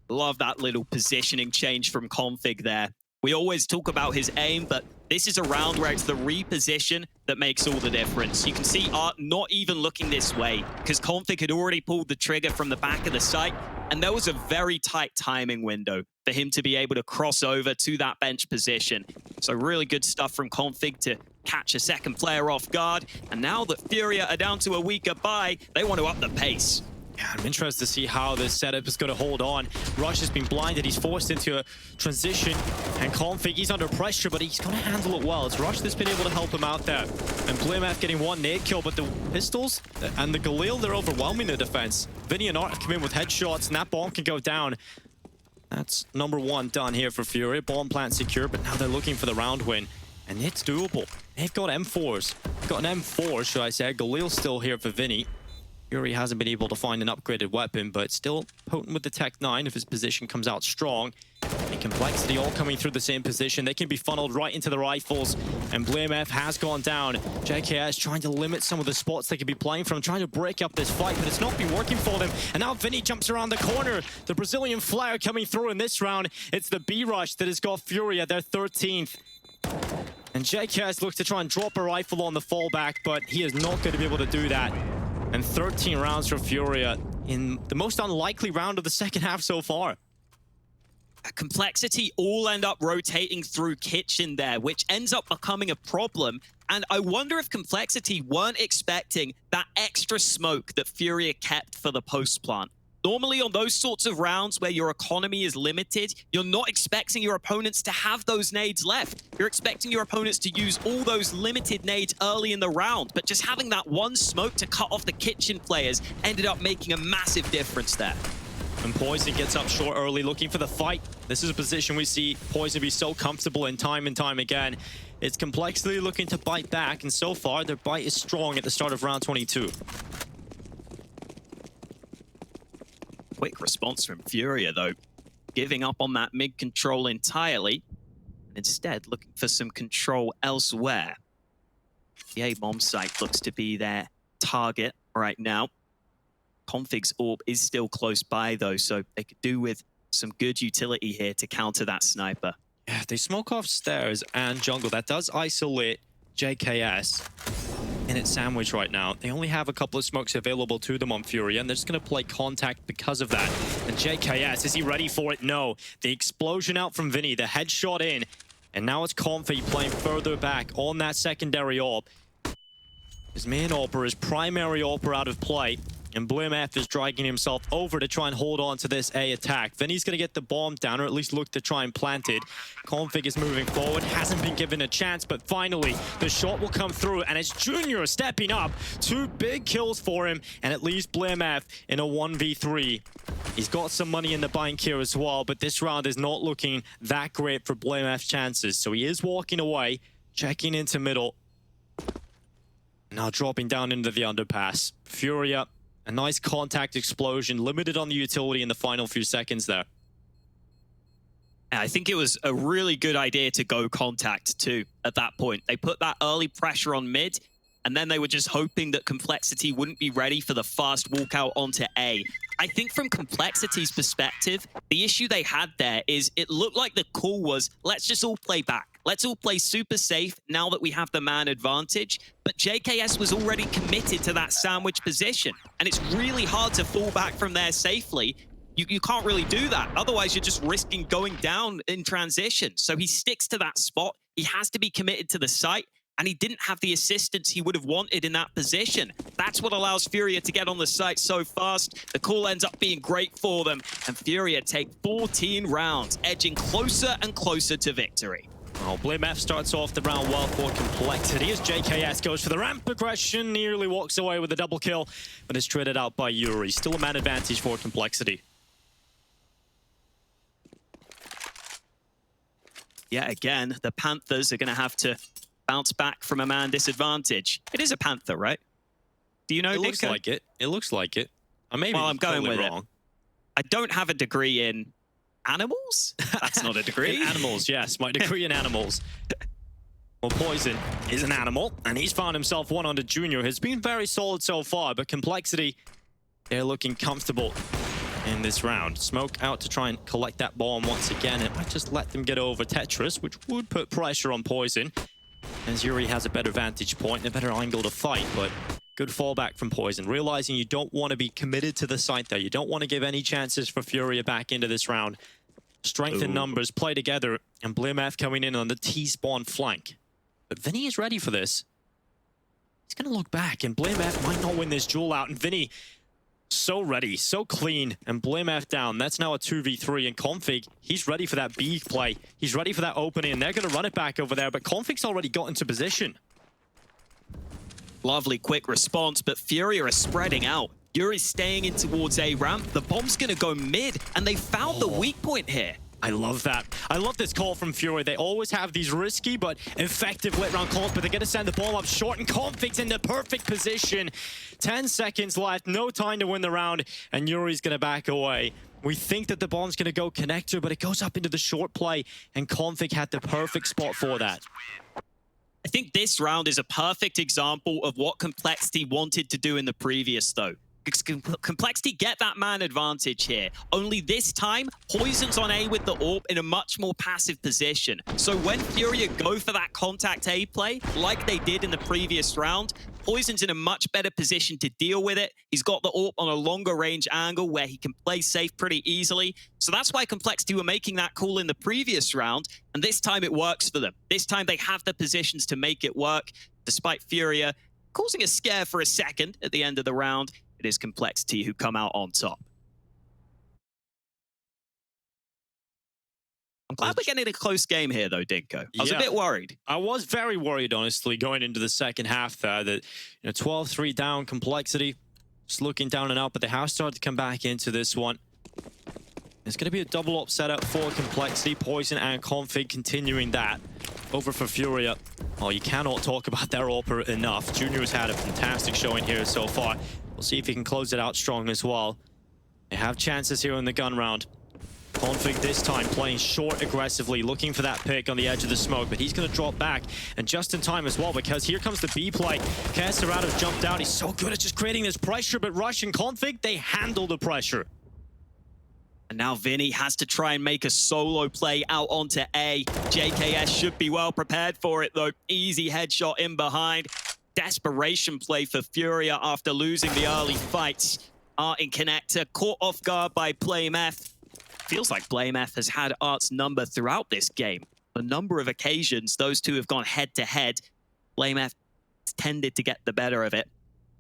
Love that little positioning change from Config there. We always talk about his aim, but this is a round where it's the reposition that makes all the difference. You can see Art not even looking this way because Config had already pulled the trigger from the back of the site, and there was a very tight timing window for him to be able to cross over to that bench position. So really good stuff from Config to catch a second player off guard. And now that Furia are down to a weaker buy, they want to up the pace. Yeah, I'm interested to see how this setup is going to hold on. Rush has been blinded. He's forced into a transition. And Config, he's under pressure, but he's going to handle it well. It's Rush that's been able to help him out there. And BlameF getting 1 nade kill, but the pistols and the Galil, they're overwhelming the defense. Vinny and Art come in with headshots, and that bomb can go down. That's number 1 done here for Fury. Bomb plant secure, but now they're looking for the round win. And it's doable. They've got M4s. They've got an M4, should I say. Galil's still here for Vinny. Fury hasn't been able to find an upgraded weapon, but still potent with the Tech 9 if his position comes out strong. And Complexity all coming through the same position. They can be funneled right into the rifles, and BlameF has gone down. JKS trying to limit some of the spots they could be playing from, trying to break up this fight, but it's not been working for them. And now Vinny jumps around the corner. The Brazilian Flyer coming through in this round. It's the B-Rush that has got Fury at their 13th. And JKS looks to try and drop a rifle on the fallback, but he is not going to be able to do that. And 13 rounds for Furia in the most unlikely round of the second half so far. Complexity all end up rotating through Kitchen there, which ends up becoming a problem. And I wonder if Complexity weren't expecting that extra smoke that Furia kept for the post plant. Normally on those sorts of rounds where your economy is limited, you're not expecting your opponents to have those nades left. You're expecting your opponents to use all those limited nades early in the round, but just having that one smoke to cut off the Kitchen players ended up making a massive difference there. And Poison gets up short early, looking for the fight. This is a position we see Poison be so comfortable in time and time again. It's Complexity looking to bite back, and so far their bite is strong at the start of round 22. Quick response from Furia, though, giving up on that mid control entirely, and instead looking for some control elsewhere. The A-bomb site looks to be their target right now. Config's orb is still close by, though, so they could do with some good utility here to counter that sniper. Yeah, they smoke off stairs and jungle. That does isolate JKS. minute sandwich right now. They only have a couple of smokes available to them on Fury, and they're just going to play contact because of that. And JKS, is he ready for it? No. The explosion out from Vinny, the headshot in, and now it's Config playing further back on that secondary AWP. His main AWPer, his primary AWPer out of play, and BlimmF is dragging himself over to try and hold on to this A attack. Vinny's going to get the bomb down, or at least look to try and plant it. Config is moving forward, hasn't been given a chance, but finally the shot will come through, and it's Junior stepping up. 2 big kills for him, and at least BlimmF in a 1v3. He's got some money in the bank here as well, but this round is not looking that great for BlimmF's chances. So he is walking away, checking into middle. Now dropping down into the underpass. Furia, a nice contact explosion, limited on the utility in the final few seconds there. I think it was a really good idea to go contact too at that point. They put that early pressure on mid, and then they were just hoping that Complexity wouldn't be ready for the fast walkout onto A. I think from Complexity's perspective, the issue they had there is it looked like the call was, let's just all play back. Let's all play super safe now that we have the man advantage. But JKS was already committed to that sandwich position, and it's really hard to fall back from there safely. You can't really do that. Otherwise, you're just risking going down in transition. So he sticks to that spot. He has to be committed to the site, and he didn't have the assistance he would have wanted in that position. That's what allows Furia to get on the site so fast. The call ends up being great for them, and Furia take 14 rounds, edging closer and closer to victory. Oh, BlimmF starts off the round well for Complexity as JKS goes for the ramp progression, nearly walks away with a double kill, but is traded out by Yuri. Still a man advantage for Complexity. Yeah, again, the Panthers are going to have to bounce back from a man disadvantage. It is a Panther, right? Do you know? It looks like it. It looks like it. I'm going totally with wrong. it. I don't have a degree in animals. That's not a degree. In animals, yes. My degree in animals. Well, Poison is an animal, and he's found himself one under Junior. Has been very solid so far, but Complexity, they're looking comfortable in this round. Smoke out to try and collect that bomb once again. It might just let them get over Tetris, which would put pressure on Poison. As Yuri has a better vantage point and a better angle to fight, but good fallback from Poison. Realizing you don't want to be committed to the site there. You don't want to give any chances for Furia back into this round. Strength in numbers, play together, and BlimmF coming in on the T-spawn flank. But Vinny is ready for this. He's going to look back, and BlimmF might not win this duel out, and Vinny so ready, so clean, and BlimmF down. That's now a 2v3, and Config, he's ready for that B play. He's ready for that opening, and they're going to run it back over there, but Config's already got into position. Lovely quick response, but Furia are spreading out. Yuri's staying in towards A ramp. The bomb's going to go mid, and they found the weak point here. I love that. I love this call from Fury. They always have these risky but effective late round calls, but they're going to send the ball up short, and Config's in the perfect position. 10 seconds left, no time to win the round, and Yuri's going to back away. We think that the bomb's going to go connector, but it goes up into the short play, and Config had the perfect spot for that. I think this round is a perfect example of what Complexity wanted to do in the previous, though. Complexity get that man advantage here. Only this time, Poison's on A with the AWP in a much more passive position. So when Furia go for that contact A play, like they did in the previous round, Poison's in a much better position to deal with it. He's got the AWP on a longer range angle where he can play safe pretty easily. So that's why Complexity were making that call in the previous round, and this time it works for them. This time they have the positions to make it work, despite Furia causing a scare for a second at the end of the round. It is Complexity who come out on top. I'm glad we're getting a close game here, though, Dinko. I was a bit worried. I was very worried, honestly, going into the second half there, that 12-3 down, Complexity just looking down and out, but they have started to come back into this one. It's going to be a double up setup for Complexity, Poison and Config continuing that. Over for Furia. Oh, you cannot talk about their AWPer enough. Junior has had a fantastic showing here so far. We'll see if he can close it out strong as well. They have chances here in the gun round. Config this time playing short aggressively, looking for that pick on the edge of the smoke, but he's going to drop back, and just in time as well, because here comes the B play. Casterado jumped out. He's so good at just creating this pressure, but Rush and Config, they handle the pressure. And now Vinny has to try and make a solo play out onto A. JKS should be well prepared for it, though. Easy headshot in behind. desperation play for Furia after losing the early fights. Art in connector, caught off guard by BlameF. Feels like BlameF has had Art's number throughout this game. On a number of occasions, those two have gone head-to-head. BlameF tended to get the better of it.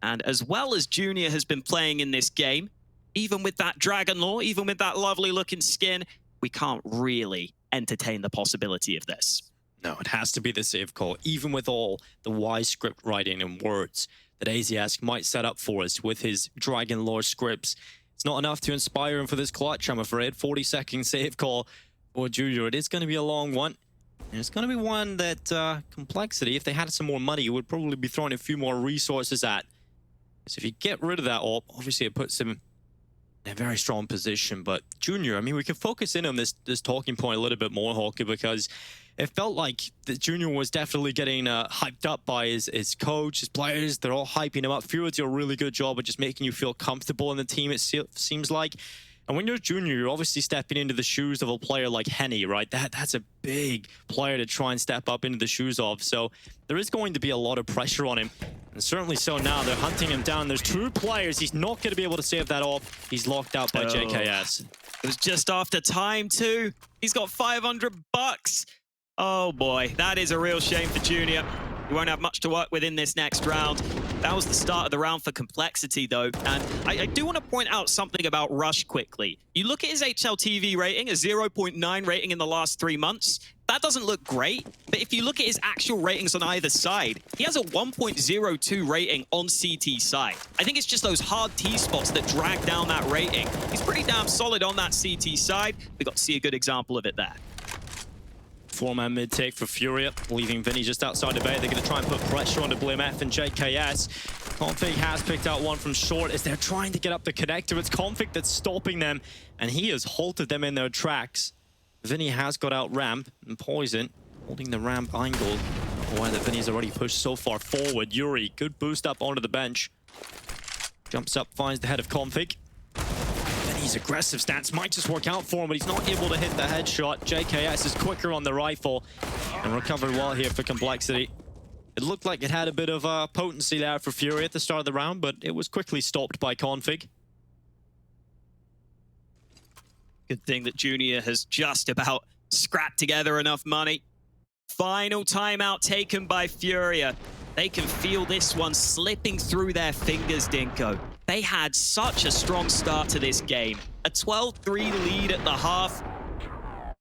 And as well as Junior has been playing in this game, even with that Dragon Lore, even with that lovely-looking skin, we can't really entertain the possibility of this. No, it has to be the safe call, even with all the wise script writing and words that AZS might set up for us with his Dragon Lore scripts. It's not enough to inspire him for this clutch, I'm afraid. 40-second save call for Junior. It is going to be a long one. And it's going to be one that Complexity, if they had some more money, would probably be throwing a few more resources at. So if you get rid of that AWP, obviously it puts him in a very strong position. But Junior, I mean, we can focus in on this talking point a little bit more, Hawker, because it felt like the Junior was definitely getting hyped up by his coach, his players. They're all hyping him up. Furia do a really good job of just making you feel comfortable in the team, it seems like. And when you're Junior, you're obviously stepping into the shoes of a player like Henny, right? That's a big player to try and step up into the shoes of. So there is going to be a lot of pressure on him. And certainly so now. They're hunting him down. There's two players. He's not going to be able to save that off. He's locked out by JKS. It was just after time, too. He's got $500. Oh, boy. That is a real shame for Junior. He won't have much to work with in this next round. That was the start of the round for Complexity, though. And I do want to point out something about Rush quickly. You look at his HLTV rating, a 0.9 rating in the last 3 months. That doesn't look great. But if you look at his actual ratings on either side, he has a 1.02 rating on CT side. I think it's just those hard T-spots that drag down that rating. He's pretty damn solid on that CT side. We got to see a good example of it there. Four-man mid-take for Furia, leaving Vinny just outside the bay. They're going to try and put pressure onto BlameF and JKS. Config has picked out one from short as they're trying to get up the connector. It's Config that's stopping them, and he has halted them in their tracks. Vinny has got out ramp, and Poison holding the ramp angle. Aware that Vinny's already pushed so far forward. Yuri, good boost up onto the bench. Jumps up, finds the head of Config. His aggressive stance might just work out for him, but he's not able to hit the headshot. JKS is quicker on the rifle and recovered well here for Complexity. It looked like it had a bit of potency there for Fury at the start of the round, but it was quickly stopped by Config. Good thing that Junior has just about scrapped together enough money. Final timeout taken by Furia. They can feel this one slipping through their fingers, Dinko. They had such a strong start to this game. A 12-3 lead at the half.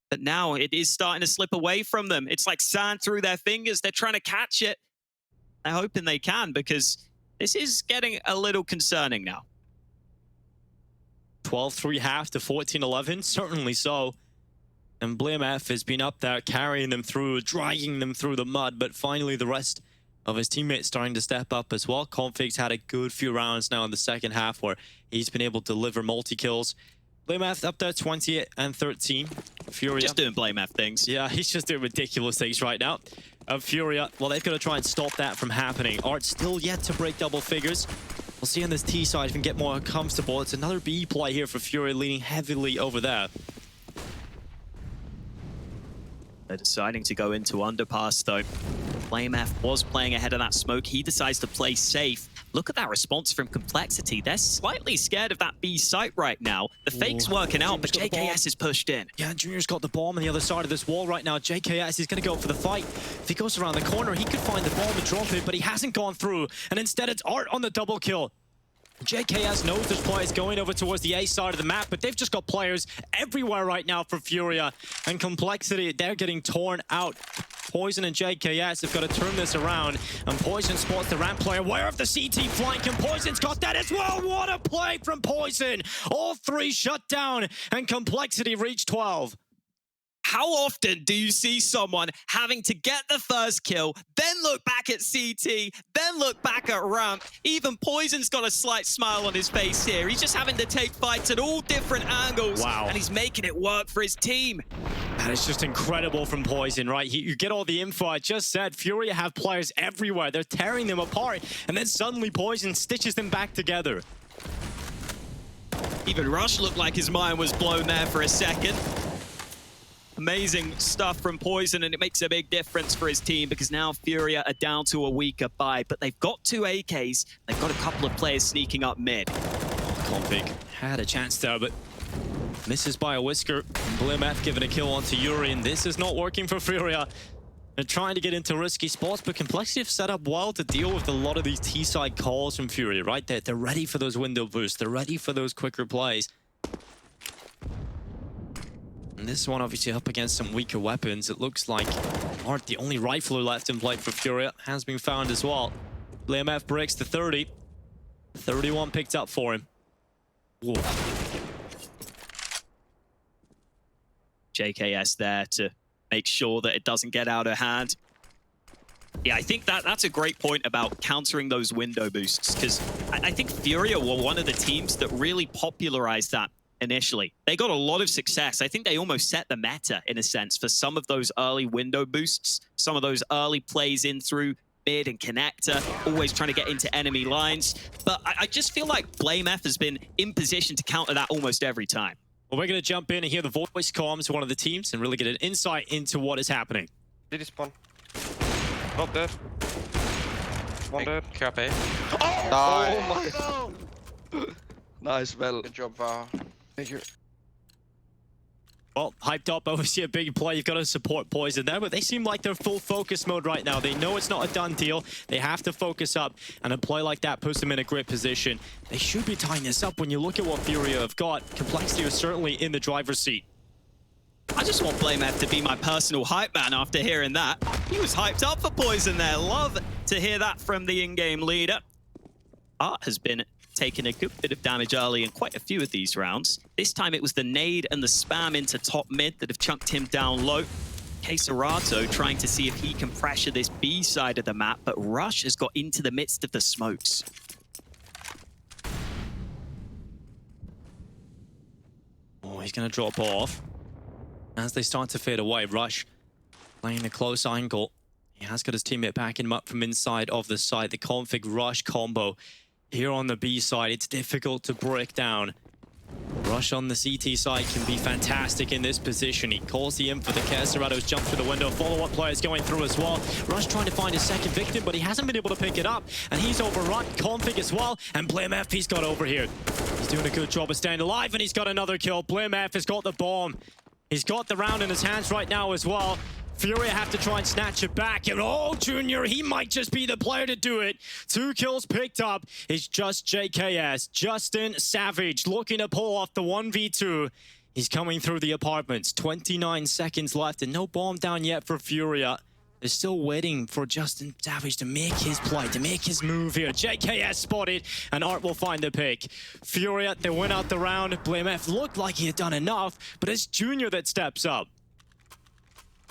But now it is starting to slip away from them. It's like sand through their fingers. They're trying to catch it. They're hoping they can, because this is getting a little concerning now. 12-3 half to 14-11, certainly so. And BlameF has been up there carrying them through, dragging them through the mud, but finally the rest of his teammates starting to step up as well. Config's had a good few rounds now in the second half where he's been able to deliver multi-kills. BlameF up there 20 and 13. Furia just doing BlameF things. Yeah, he's just doing ridiculous things right now. Furia, well, they've got to try and stop that from happening. Art still yet to break double figures. We'll see on this T side if we can get more comfortable. It's another B play here for Furia, leaning heavily over there. They're deciding to go into underpass, though. BlameF was playing ahead of that smoke. He decides to play safe. Look at that response from Complexity. They're slightly scared of that B site right now. The fake's working out, but JKS is pushed in. Yeah, Junior's got the bomb on the other side of this wall right now. JKS is going to go for the fight. If he goes around the corner, he could find the bomb and drop it, but he hasn't gone through. And instead, it's Art on the double kill. JKS knows there's players going over towards the A side of the map, but they've just got players everywhere right now for Furia. And Complexity, they're getting torn out. Poison and JKS have got to turn this around. And Poison spots the ramp player aware of the CT flank, and Poison's got that as well. What a play from Poison. All three shut down, and Complexity reach 12. How often do you see someone having to get the first kill, then look back at CT, then look back at ramp? Even Poison's got a slight smile on his face here. He's just having to take fights at all different angles. Wow. And he's making it work for his team. That is just incredible from Poison, right? You get all the info I just said. Furia have players everywhere. They're tearing them apart. And then suddenly Poison stitches them back together. Even Rush looked like his mind was blown there for a second. Amazing stuff from Poison, and it makes a big difference for his team because now Furia are down to a weaker buy, but they've got 2 AKs. They've got a couple of players sneaking up mid. Config had a chance there, but misses by a whisker. BlimmF giving a kill onto Yuri, and this is not working for Furia. They're trying to get into risky spots, but Complexity have set up well to deal with a lot of these T-side calls from Furia, right? They're ready for those window boosts. They're ready for those quicker plays. And this one obviously up against some weaker weapons. It looks like Art, the only rifler left in play for Furia, has been found as well. BlimmF breaks the 30. 31 picked up for him. Whoa. JKS there to make sure that it doesn't get out of hand. Yeah, I think that's a great point about countering those window boosts, because I think Furia were one of the teams that really popularized that initially. They got a lot of success. I think they almost set the meta, in a sense, for some of those early window boosts, some of those early plays in through mid and connector, always trying to get into enemy lines. But I just feel like BlameF has been in position to counter that almost every time. Well, we're going to jump in and hear the voice comms to one of the teams and really get an insight into what is happening. Did he spawn? Not dead. One dead. KP. Oh my god! Nice, well. Good job, Thank you. Well, hyped up, obviously a big play. You've got to support Poison there, but they seem like they're full focus mode right now. They know it's not a done deal. They have to focus up, and a play like that puts them in a great position. They should be tying this up. When you look at what Furia have got, Complexity is certainly in the driver's seat. I just want BlameF to be my personal hype man after hearing that. He was hyped up for Poison there. Love to hear that from the in-game leader. Art has been taking a good bit of damage early in quite a few of these rounds. This time it was the nade and the spam into top mid that have chunked him down low. Queserato trying to see if he can pressure this B side of the map, but Rush has got into the midst of the smokes. Oh, he's going to drop off. As they start to fade away, Rush playing the close angle. He has got his teammate backing him up from inside of the side. The config Rush combo here on the B side, it's difficult to break down. Rush on the CT side can be fantastic in this position. He calls the info. The Queseratos jump through the window. Follow-up players going through as well. Rush trying to find his second victim, but he hasn't been able to pick it up. And he's overrun. Config as well. And BlameF, he's got over here. He's doing a good job of staying alive, and he's got another kill. BlameF has got the bomb. He's got the round in his hands right now as well. Furia have to try and snatch it back. And oh, Junior, he might just be the player to do it. 2 kills picked up. It's just JKS. Justin Savage looking to pull off the 1v2. He's coming through the apartments. 29 seconds left and no bomb down yet for Furia. They're still waiting for Justin Savage to make his play, to make his move here. JKS spotted, and Art will find the pick. Furia, they win out the round. BlameF looked like he had done enough, but it's Junior that steps up.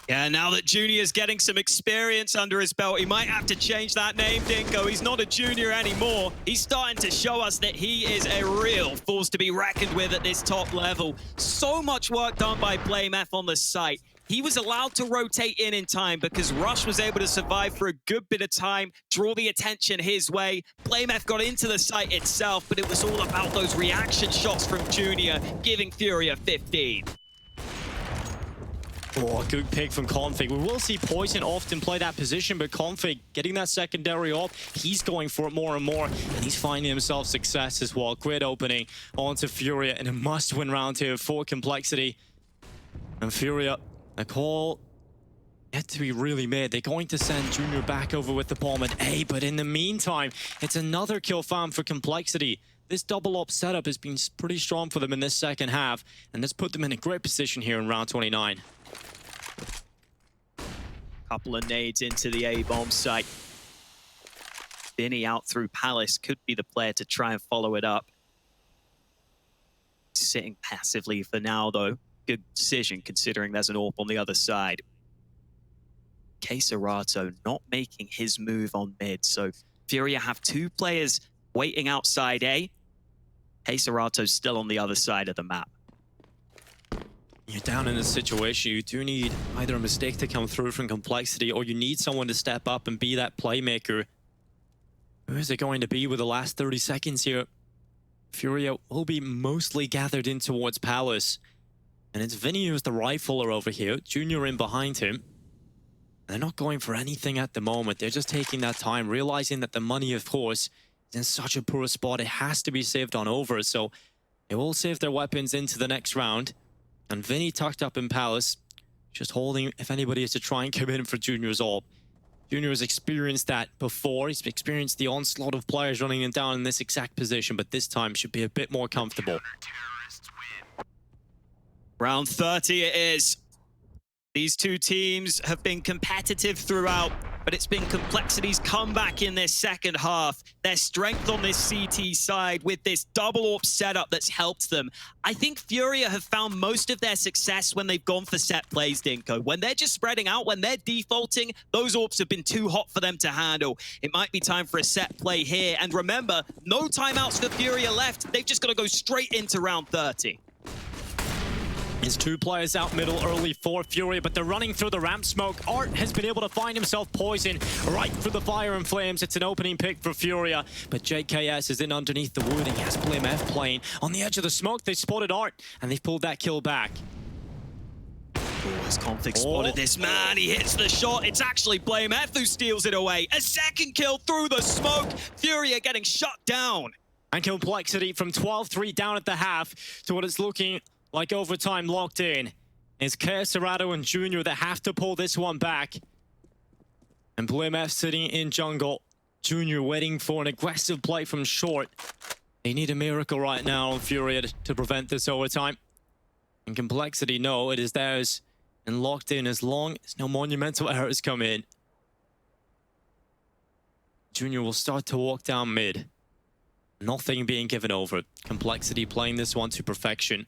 Yeah, now that Junior's getting some experience under his belt, he might have to change that name, Dinko. He's not a junior anymore. He's starting to show us that he is a real force to be reckoned with at this top level. So much work done by BlameF on the site. He was allowed to rotate in time because Rush was able to survive for a good bit of time, draw the attention his way. BlameF got into the site itself, but it was all about those reaction shots from Junior, giving Furia 15. Oh, a good pick from Config. We will see Poison often play that position, but Config getting that secondary off, he's going for it more and more, and he's finding himself success as well. Great opening onto Furia, and a must-win round here for Complexity. And Furia, a call yet to be really made. They're going to send Junior back over with the bomb at A, but in the meantime, it's another kill found for Complexity. This double op setup has been pretty strong for them in this second half, and that's put them in a great position here in round 29. Couple of nades into the A-bomb site. Vinny out through Palace could be the player to try and follow it up. Sitting passively for now, though. Good decision, considering there's an AWP on the other side. Queserato not making his move on mid, so Furia have 2 players waiting outside A. Queserato's still on the other side of the map. You're down in this situation, you do need either a mistake to come through from Complexity, or you need someone to step up and be that playmaker. Who is it going to be with the last 30 seconds here? Furia will be mostly gathered in towards Palace. And it's Vinny who's the rifler over here. Junior in behind him. They're not going for anything at the moment. They're just taking that time, realizing that the money, of course, is in such a poor spot. It has to be saved on over. So they will save their weapons into the next round. And Vinny tucked up in Palace, just holding if anybody is to try and come in for Junior's ult. Junior has experienced that before. He's experienced the onslaught of players running him down in this exact position, but this time should be a bit more comfortable. Round 30 it is. These two teams have been competitive throughout, but it's been Complexity's comeback in this second half. Their strength on this CT side with this double AWP setup that's helped them. I think Furia have found most of their success when they've gone for set plays, Dinko. When they're just spreading out, when they're defaulting, those AWPs have been too hot for them to handle. It might be time for a set play here. And remember, no timeouts for Furia left. They've just got to go straight into round 30. It's two players out middle early for Furia, but they're running through the ramp smoke. Art has been able to find himself poisoned right through the fire and flames. It's an opening pick for Furia, but JKS is in underneath the wood and he has BlameF playing. On the edge of the smoke, they spotted Art, and they've pulled that kill back. As Conflict spotted this man, he hits the shot. It's actually BlameF who steals it away. A second kill through the smoke. Furia getting shut down. And Complexity from 12-3 down at the half to what it's looking like overtime locked in. It's Serrato and Junior that have to pull this one back. And BlameF sitting in jungle. Junior waiting for an aggressive play from short. They need a miracle right now on Furia to prevent this overtime. And Complexity, no, it is theirs and locked in as long as no monumental errors come in. Junior will start to walk down mid. Nothing being given over. Complexity playing this one to perfection.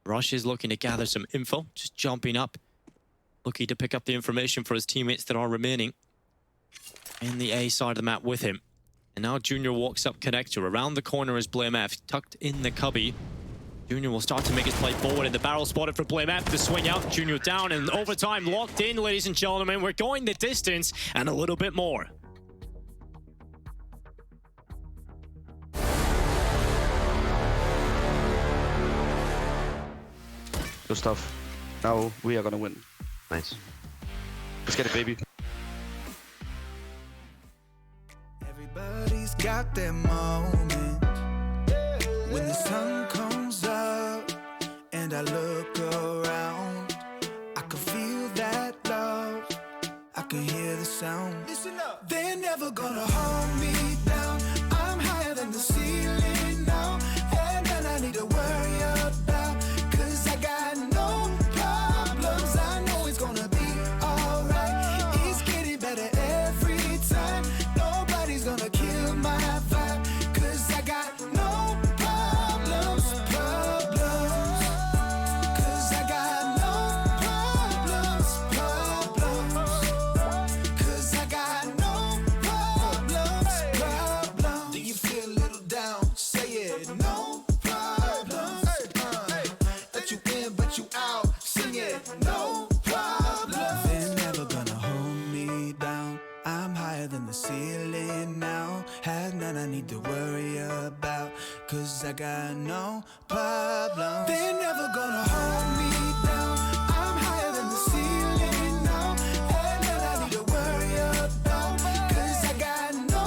Rush is looking to gather some info, just jumping up, looking to pick up the information for his teammates that are remaining in the A side of the map with him. And now Junior walks up connector. Around the corner is BlameF, tucked in the cubby. Junior will start to make his play forward, and the barrel spotted for BlameF to swing out. Junior down, and overtime locked in, ladies and gentlemen. We're going the distance and a little bit more. Good stuff. Now we are gonna win. Nice. Let's get it, baby. Everybody's got their moment. When the sun comes up and I look around, I can feel that love. I can hear the sound. Listen up. They're never gonna hold me down. I'm higher than the ceiling now. And then I need to worry about, 'cause I got no problems. I know it's gonna be alright. It's getting better every time. Nobody's gonna kill my vibe, 'cause I got no problems, problems. 'Cause I got no problems, problems. 'Cause I got no problems, problems. Do you feel a little down? Say it. No problems. Let you in, but you out. Sing it. No problems. They're never gonna hold me down. I'm higher than the ceiling now. Had none I need to worry about, 'cause I got no problems. They're never gonna hold me down. I'm higher than the ceiling now. Had none I need to worry about, 'cause I got no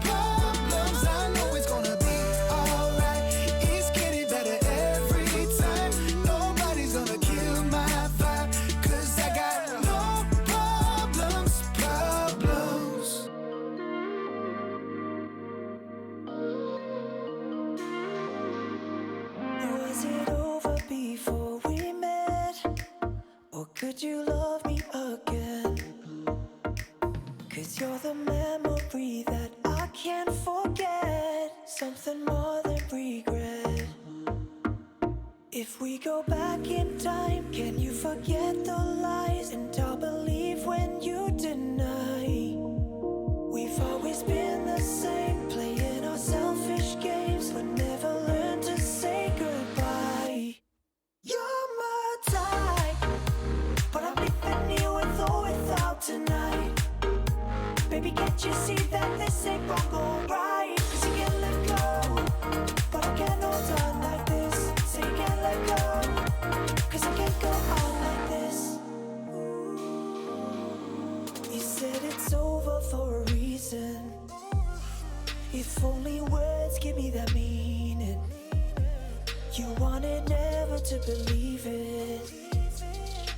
problems. I know it's gonna be alright. It's getting better every time. Nobody's gonna kill my vibe, 'cause I got no problems, problems. Was it over before we met? Or could you love me again? 'Cause you're the memory that I can't forget. Something more than regret. If we go back in time, can you forget the lies? And I'll believe when you deny. We've always been the same, playing our selfish games, but never learned to say goodbye. You're my type, but I'm leaving you with or without tonight. Baby, can't you see that this ain't wrong or right? 'Cause you can't let go, but I can't hold on like this. So you can't let go, 'cause I can't go to believe it.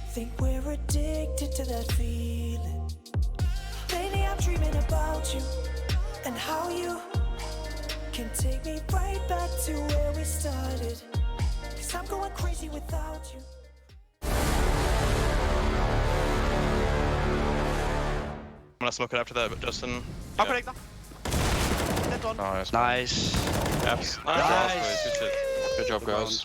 Think we're addicted to that feeling. Lately I'm dreaming about you and how you can take me right back to where we started. 'Cause I'm going crazy without you. I'm gonna smoke it after that, but Justin. I'll predict that. That one. Nice. Nice. Nice. Nice. Good job, guys.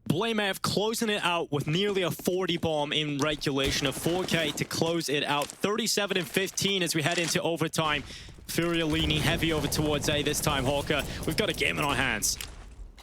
BlameF closing it out with nearly a 40 bomb in regulation of 4K to close it out. 37 and 15 as we head into overtime. Furia leaning heavy over towards A this time, Hawker. We've got a game in our hands.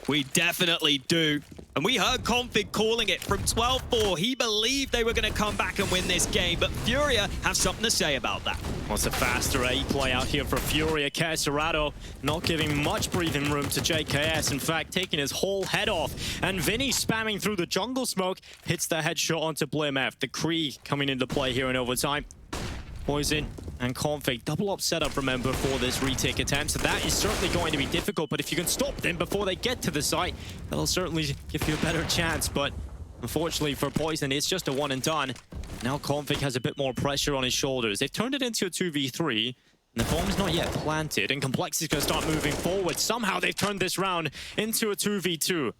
We definitely do. And we heard Config calling it from 12-4. He believed they were going to come back and win this game, but Furia have something to say about that. What's a faster A play out here for Furia? Cacerado not giving much breathing room to JKS. In fact, taking his whole head off. And Vinny spamming through the jungle smoke hits the headshot onto BlameF. The Kree coming into play here in overtime. Poison and Config. Double up setup, remember, for this retake attempt. So that is certainly going to be difficult, but if you can stop them before they get to the site, that'll certainly give you a better chance. But unfortunately for Poison, it's just a one and done. Now Config has a bit more pressure on his shoulders. They've turned it into a 2v3. And the bomb's not yet planted, and Complexity's going to start moving forward. Somehow they've turned this round into a 2v2.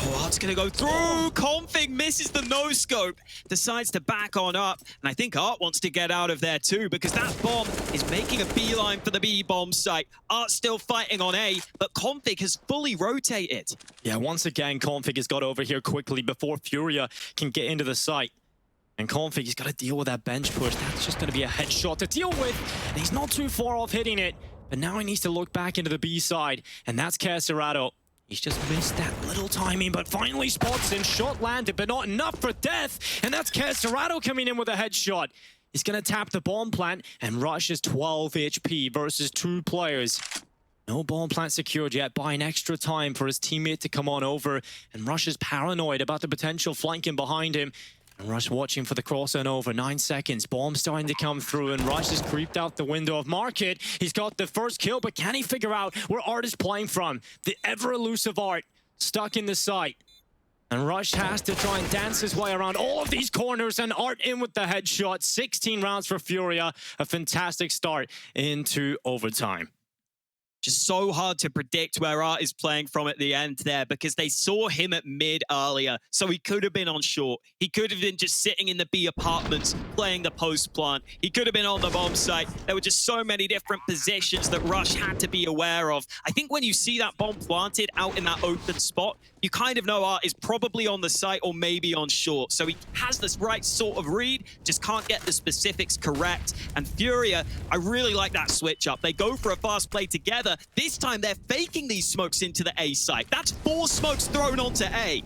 Oh, Art's gonna go through. Config misses the no-scope, decides to back on up, and I think Art wants to get out of there too, because that bomb is making a beeline for the B-bomb site. Art's still fighting on A, but Config has fully rotated. Yeah, once again, Config has got over here quickly before Furia can get into the site. And Config, he's got to deal with that bench push. That's just going to be a headshot to deal with. And he's not too far off hitting it, but now he needs to look back into the B side, and that's Cacerado. He's just missed that little timing, but finally spots him. Shot landed, but not enough for death. And that's Cacerado coming in with a headshot. He's going to tap the bomb plant, and Rush is 12 HP versus 2 players. No bomb plant secured yet, buying extra time for his teammate to come on over. And Rush is paranoid about the potential flanking behind him. And Rush watching for the cross and over. 9 seconds. Bomb starting to come through, and Rush has creeped out the window of Market. He's got the first kill, but can he figure out where Art is playing from? The ever-elusive Art stuck in the site. And Rush has to try and dance his way around all of these corners, and Art in with the headshot. 16 rounds for Furia. A fantastic start into overtime. Just so hard to predict where Art is playing from at the end there, because they saw him at mid earlier, so he could have been on short. He could have been just sitting in the B apartments playing the post plant. He could have been on the bomb site. There were just so many different positions that Rush had to be aware of. I think when you see that bomb planted out in that open spot, you kind of know Art is probably on the site or maybe on short. So he has this right sort of read, just can't get the specifics correct. And Furia, I really like that switch up. They go for a fast play together. This time they're faking these smokes into the A site. That's 4 smokes thrown onto A.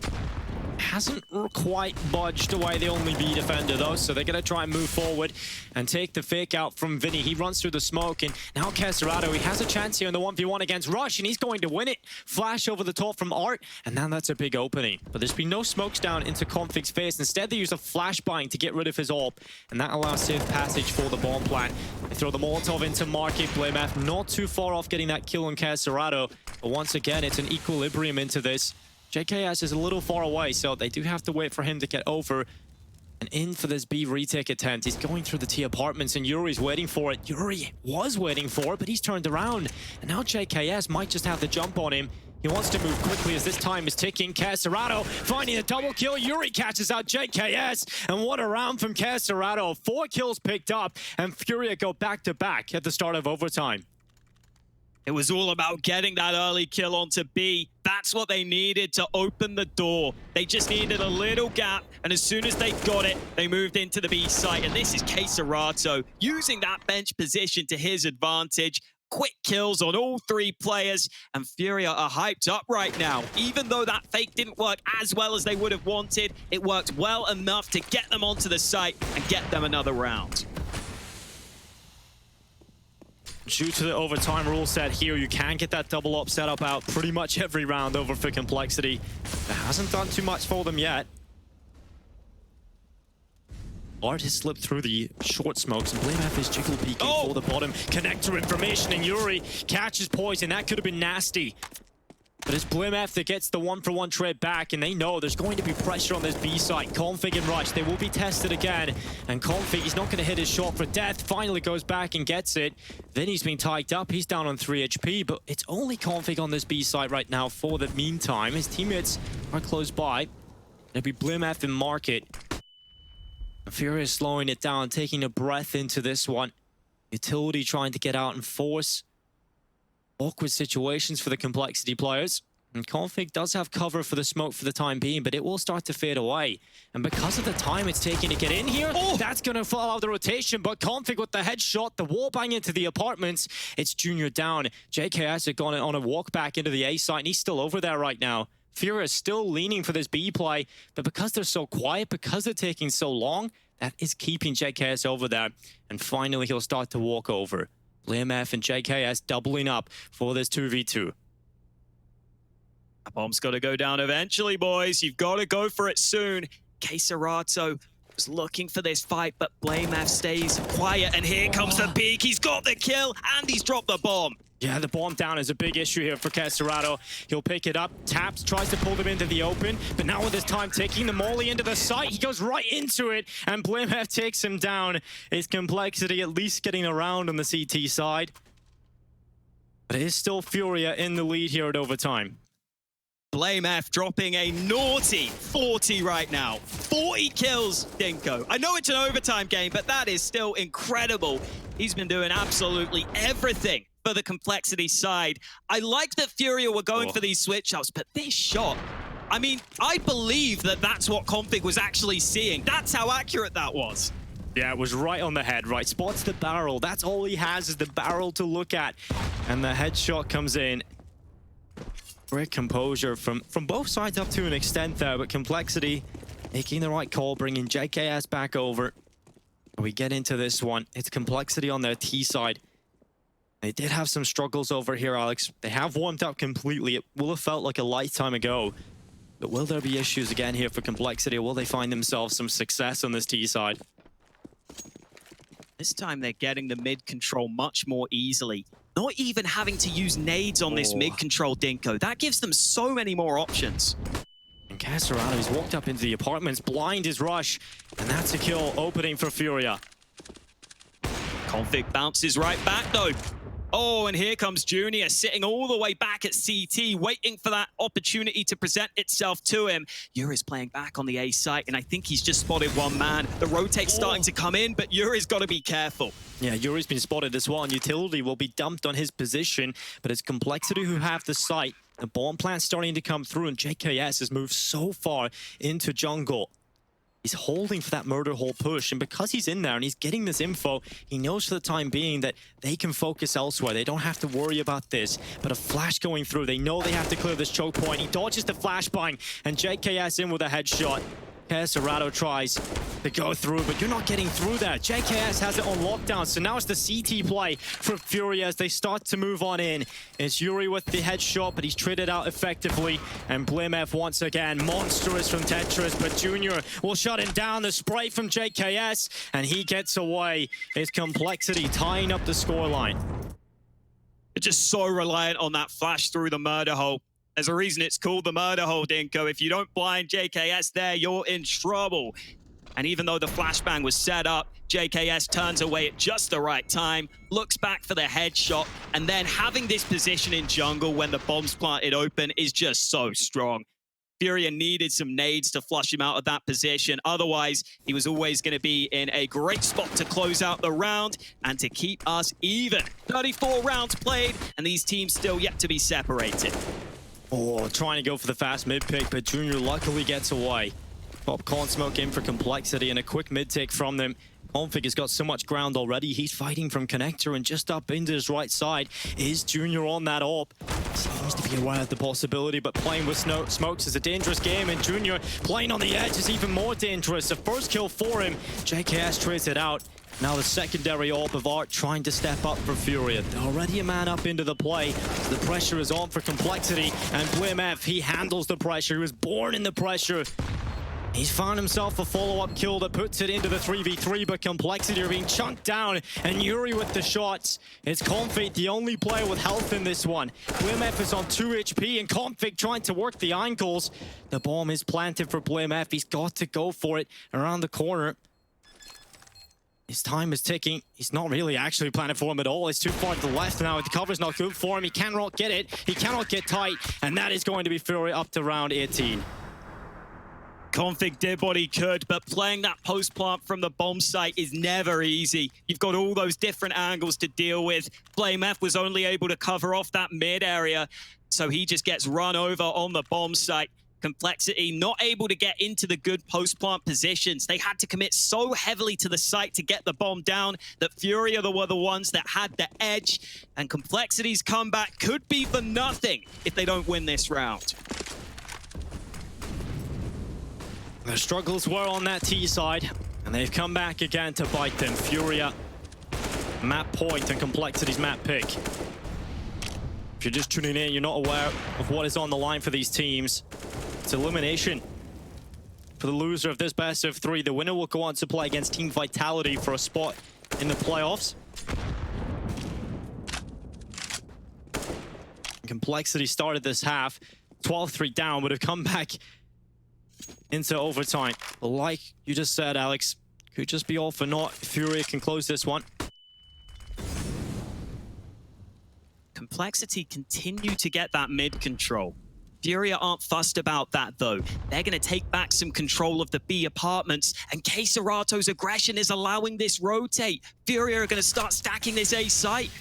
Hasn't quite budged away the only B defender though, so they're going to try and move forward and take the fake out from Vinny. He runs through the smoke, and now Cacerado, he has a chance here in the 1v1 against Rush, and he's going to win it. Flash over the top from Art, and now that's a big opening. But there's been no smokes down into Config's face. Instead, they use a flashbang to get rid of his AWP, and that allows safe passage for the bomb plant. They throw the Molotov into Market. BlameF not too far off getting that kill on Cacerado, but once again, it's an equilibrium into this. JKS is a little far away, so they do have to wait for him to get over and in for this B retake attempt. He's going through the T apartments, and Yuri's waiting for it. Yuri was waiting for it, but he's turned around. And now JKS might just have the jump on him. He wants to move quickly as this time is ticking. Cacerado finding a double kill. Yuri catches out JKS, and what a round from Cacerado. 4 kills picked up, and Furia go back-to-back at the start of overtime. It was all about getting that early kill onto B. That's what they needed to open the door. They just needed a little gap, and as soon as they got it, they moved into the B site. And this is Cacerado using that bench position to his advantage. Quick kills on all 3 players, and Furia are hyped up right now. Even though that fake didn't work as well as they would have wanted, it worked well enough to get them onto the site and get them another round. Due to the overtime rule set here, you can get that double up setup out pretty much every round over for Complexity. It hasn't done too much for them yet. Art has slipped through the short smokes, and BlameF is jiggle peeking for the bottom. Connector information, and Yuri catches poison. That could have been nasty. But it's BlameF that gets the 1-for-1 trade back, and they know there's going to be pressure on this B site. Config and Rush, they will be tested again. And Config, he's not going to hit his shot for death. Finally goes back and gets it. Vinny's been tied up. He's down on 3 HP, but it's only Config on this B site right now for the meantime. His teammates are close by. It'll be BlameF in market. Furious slowing it down, taking a breath into this one. Utility trying to get out and force. Awkward situations for the Complexity players. And Config does have cover for the smoke for the time being, but it will start to fade away. And because of the time it's taking to get in here, that's going to fall out of the rotation. But Config with the headshot, the wall bang into the apartments. It's Junior down. JKS had gone on a walk back into the A site, and he's still over there right now. Furious still leaning for this B play, but because they're so quiet, because they're taking so long, that is keeping JKS over there. And finally, he'll start to walk over. BlameF and JKS doubling up for this 2v2. A bomb's got to go down eventually, boys. You've got to go for it soon. Queserato was looking for this fight, but BlameF stays quiet, and here comes the peak. He's got the kill, and he's dropped the bomb. Yeah, the bomb down is a big issue here for Queserato. He'll pick it up, taps, tries to pull them into the open, but now with his time ticking, the molly into the site, he goes right into it, and BlameF takes him down. His Complexity at least getting around on the CT side. But it is still Furia in the lead here at overtime. BlameF dropping a naughty 40 right now. 40 kills, Dinko. I know it's an overtime game, but that is still incredible. He's been doing absolutely everything for the Complexity side. I like that Furia were going for these switch ups, but this shot, I mean, I believe that that's what Config was actually seeing. That's how accurate that was. Yeah, it was right on the head, right? Spots the barrel. That's all he has is the barrel to look at. And the headshot comes in. Great composure from both sides up to an extent there, but Complexity making the right call, bringing JKS back over. We get into this one. It's Complexity on their T side. They did have some struggles over here, Alex. They have warmed up completely. It will have felt like a lifetime ago. But will there be issues again here for Complexity, or will they find themselves some success on this T side? This time they're getting the mid control much more easily. Not even having to use nades on this mid control, Dinko. That gives them so many more options. And Queserato, he's walked up into the apartments, blind is Rush, and that's a kill opening for Furia. Config bounces right back though. Oh, and here comes Junior sitting all the way back at CT, waiting for that opportunity to present itself to him. Yuri's playing back on the A site, and I think he's just spotted one man. The rotate's starting to come in, but Yuri's got to be careful. Yeah, Yuri's been spotted as well, and Utility will be dumped on his position, but it's Complexity who have the site. The bomb plant's starting to come through, and JKS has moved so far into jungle. He's holding for that murder hole push, and because he's in there and he's getting this info, he knows for the time being that they can focus elsewhere. They don't have to worry about this. But a flash going through, they know they have to clear this choke point. He dodges the flashbang, and JKS in with a headshot. Queserato tries to go through, but you're not getting through that. JKS has it on lockdown, so now it's the CT play for Furia as they start to move on in. It's Yuri with the headshot, but he's traded out effectively. And BlameF once again, monstrous from Tetris, but Junior will shut him down. The spray from JKS, and he gets away. It's Complexity tying up the scoreline. They're just so reliant on that flash through the murder hole. There's a reason it's called the murder hole, Dinko. If you don't blind JKS there, you're in trouble. And even though the flashbang was set up, JKS turns away at just the right time, looks back for the headshot, and then having this position in jungle when the bomb's planted open is just so strong. Furia needed some nades to flush him out of that position. Otherwise, he was always going to be in a great spot to close out the round and to keep us even. 34 rounds played, and these teams still yet to be separated. Oh, trying to go for the fast mid pick, but Junior luckily gets away. Popcorn smoke in for Complexity and a quick mid take from them. Config has got so much ground already. He's fighting from Connector, and just up into his right side is Junior on that AWP. Seems to be aware of the possibility, but playing with smokes is a dangerous game, and Junior playing on the edge is even more dangerous. The first kill for him. JKS trades it out. Now the secondary AWP of Art trying to step up for Furia. They're already a man up into the play. The pressure is on for Complexity, and BlameF, he handles the pressure. He was born in the pressure. He's found himself a follow-up kill that puts it into the 3v3, but Complexity are being chunked down, and Yuri with the shots. It's Config, the only player with health in this one. BlameF is on 2 HP, and Config trying to work the angles. The bomb is planted for BlameF. He's got to go for it around the corner. His time is ticking. He's not really actually planning for him at all. It's too far to the left now. The cover's not good for him. He cannot get it. He cannot get tight, and that is going to be Fury up to round 18. Config did what he could, but playing that post plant from the bomb site is never easy. You've got all those different angles to deal with. BlameF was only able to cover off that mid area, so he just gets run over on the bomb site. Complexity not able to get into the good post plant positions. They had to commit so heavily to the site to get the bomb down that Furia were the ones that had the edge, and Complexity's comeback could be for nothing if they don't win this round. The struggles were on that T side, and they've come back again to bite them. Furia, map point, and Complexity's map pick. If you're just tuning in, you're not aware of what is on the line for these teams. It's elimination for the loser of this best of 3. The winner will go on to play against Team Vitality for a spot in the playoffs. Complexity started this half 12-3 down, would have come back into overtime. Like you just said, Alex, could just be all for naught. Furia can close this one. Complexity continue to get that mid control. Furia aren't fussed about that though. They're going to take back some control of the B apartments, and Keisarato's aggression is allowing this rotate. Furia are going to start stacking this A site.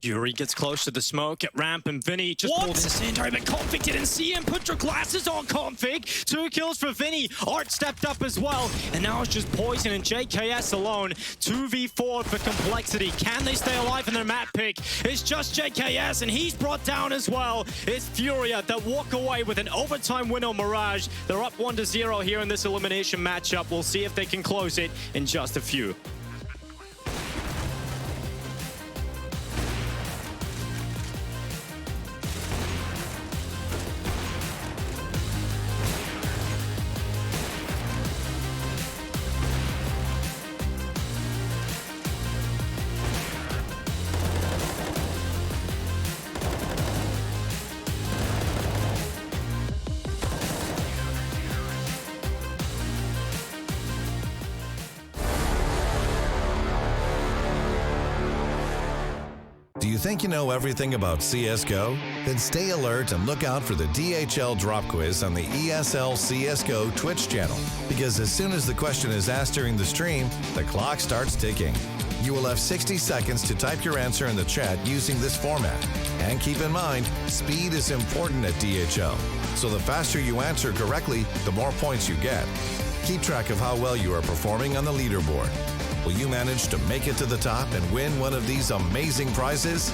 Yuri gets close to the smoke at ramp, and Vinny just pulled this in. But Config didn't see him. Put your glasses on, Config. 2 kills for Vinny. Art stepped up as well. And now it's just Poison and JKS alone. 2v4 for Complexity. Can they stay alive in their map pick? It's just JKS, and he's brought down as well. It's Furia that walk away with an overtime win on Mirage. They're up 1-0 here in this elimination matchup. We'll see if they can close it in just a few. Do you think you know everything about CSGO? Then stay alert and look out for the DHL drop quiz on the ESL CSGO Twitch channel. Because as soon as the question is asked during the stream, the clock starts ticking. You will have 60 seconds to type your answer in the chat using this format. And keep in mind, speed is important at DHL. So the faster you answer correctly, the more points you get. Keep track of how well you are performing on the leaderboard. Will you manage to make it to the top and win one of these amazing prizes?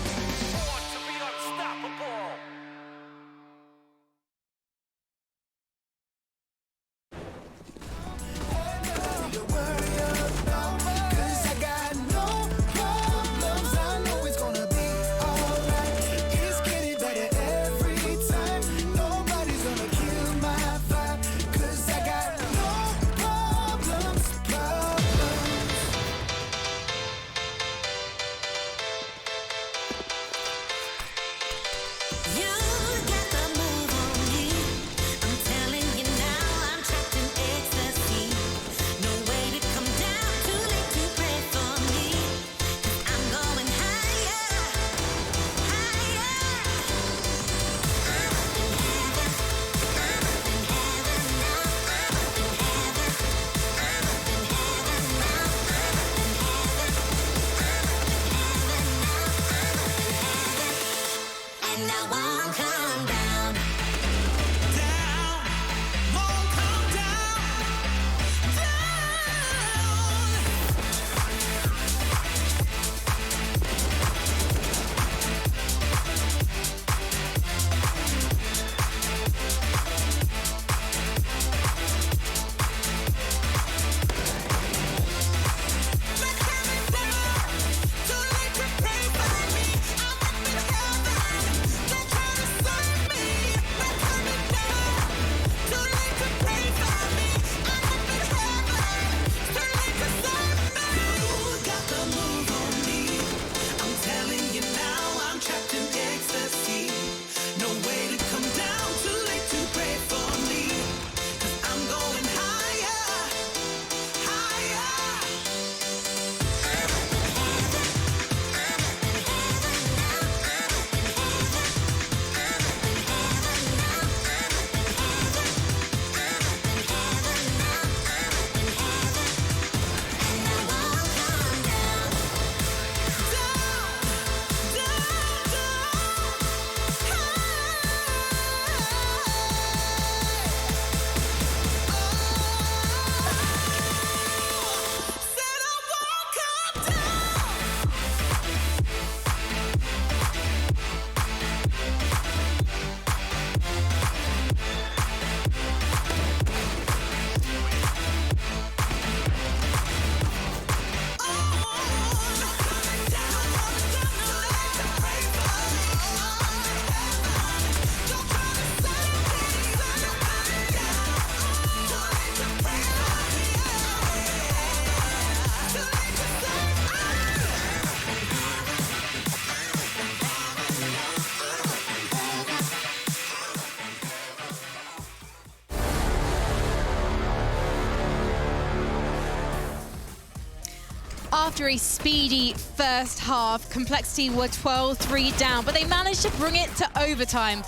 after a speedy first half. Complexity were 12-3 down, but they managed to bring it to overtime,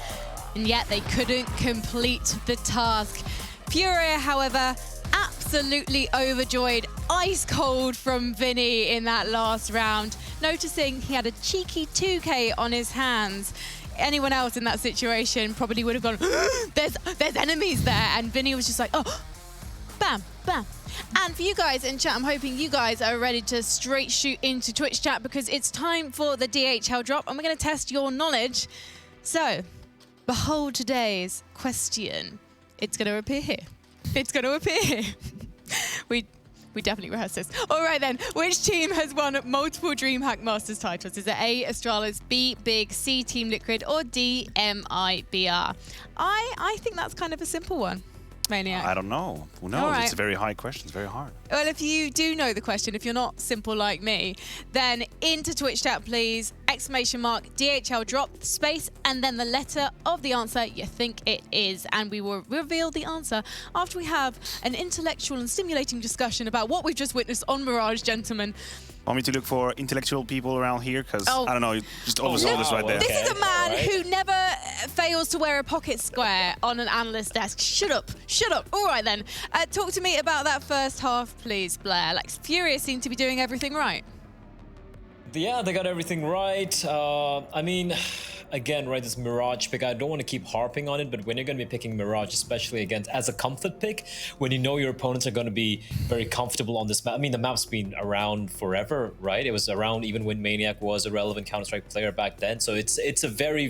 and yet they couldn't complete the task. Furia, however, absolutely overjoyed. Ice cold from Vinny in that last round, noticing he had a cheeky 2K on his hands. Anyone else in that situation probably would have gone, there's enemies there, and Vinny was just like, oh, bam, bam. And for you guys in chat, I'm hoping you guys are ready to straight shoot into Twitch chat, because it's time for the DHL drop, and we're going to test your knowledge. So, behold today's question. It's going to appear here. It's going to appear here. We definitely rehearsed this. All right then, which team has won multiple DreamHack Masters titles? Is it A, Astralis, B, Big, C, Team Liquid, or D, MIBR? I think that's kind of a simple one. Maniac. I don't know. Who knows? Right. It's a very high question. It's very hard. Well, if you do know the question, if you're not simple like me, then into Twitch chat, please, exclamation mark, DHL drop, space, and then the letter of the answer you think it is. And we will reveal the answer after we have an intellectual and stimulating discussion about what we've just witnessed on Mirage, gentlemen. Want me to look for intellectual people around here? Because, I don't know, just always right there. This is a man who never fails to wear a pocket square on an analyst desk. Shut up. Shut up. All right, then. Talk to me about that first half, please, Blair. Like, Furia seem to be doing everything right. Yeah, they got everything right. I mean, again, right, this Mirage pick, I don't want to keep harping on it, but when you're going to be picking Mirage, especially against as a comfort pick, when you know your opponents are going to be very comfortable on this map. I mean, the map's been around forever, right? It was around even when Maniac was a relevant Counter-Strike player back then. So it's a very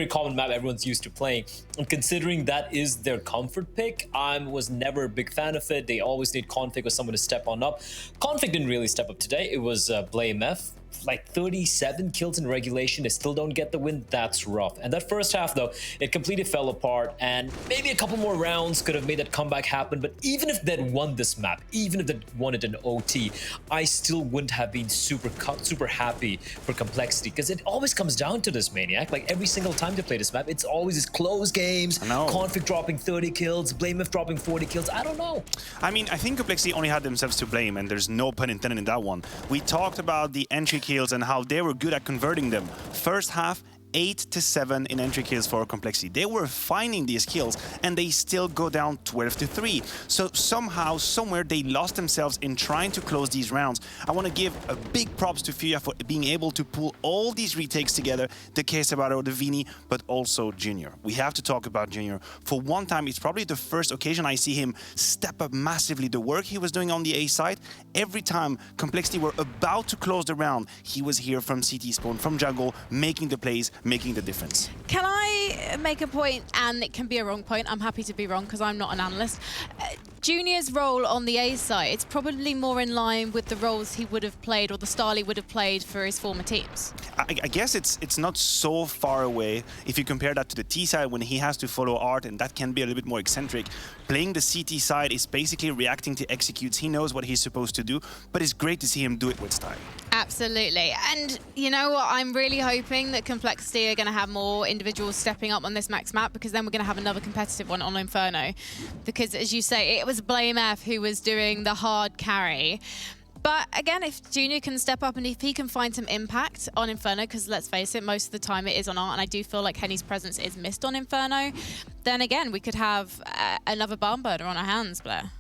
common map everyone's used to playing. And considering that is their comfort pick, I was never a big fan of it. They always need Config with someone to step on up. Config didn't really step up today. It was Blame F. Like 37 kills in regulation, they still don't get the win. That's rough. And that first half, though, it completely fell apart, and maybe a couple more rounds could have made that comeback happen. But even if they'd won this map, even if they'd won it in OT, I still wouldn't have been super happy for Complexity, because it always comes down to this, Maniac. Like every single time they play this map, it's always these close games. Config dropping 30 kills, BlameF dropping 40 kills. I don't know. I mean, I think Complexity only had themselves to blame, and there's no pun intended in that one. We talked about the entry kills and how they were good at converting them. First half, 8 to 7 in entry kills for Complexity. They were finding these kills, and they still go down 12 to 3. So somehow, somewhere, they lost themselves in trying to close these rounds. I want to give a big props to Furia for being able to pull all these retakes together, the Quesabaro, the Vini, but also Junior. We have to talk about Junior. For one time, it's probably the first occasion I see him step up massively. The work he was doing on the A side, every time Complexity were about to close the round, he was here from CT spawn, from jungle, making the plays, making the difference. Can I make a point, and it can be a wrong point? I'm happy to be wrong because I'm not an analyst. Junior's role on the A side, it's probably more in line with the roles he would have played, or the style he would have played for his former teams. I guess it's not so far away if you compare that to the T side when he has to follow art, and that can be a little bit more eccentric. Playing the CT side is basically reacting to executes. He knows what he's supposed to do, but it's great to see him do it with style. Absolutely. And you know what? I'm really hoping that Complexity are going to have more individuals stepping up on this max map, because then we're going to have another competitive one on Inferno. Because as you say, it was Blame F who was doing the hard carry. But again, if Junior can step up and if he can find some impact on Inferno, because let's face it, most of the time it is on Art, and I do feel like Henny's presence is missed on Inferno, then again, we could have another barn burner on our hands, Blair.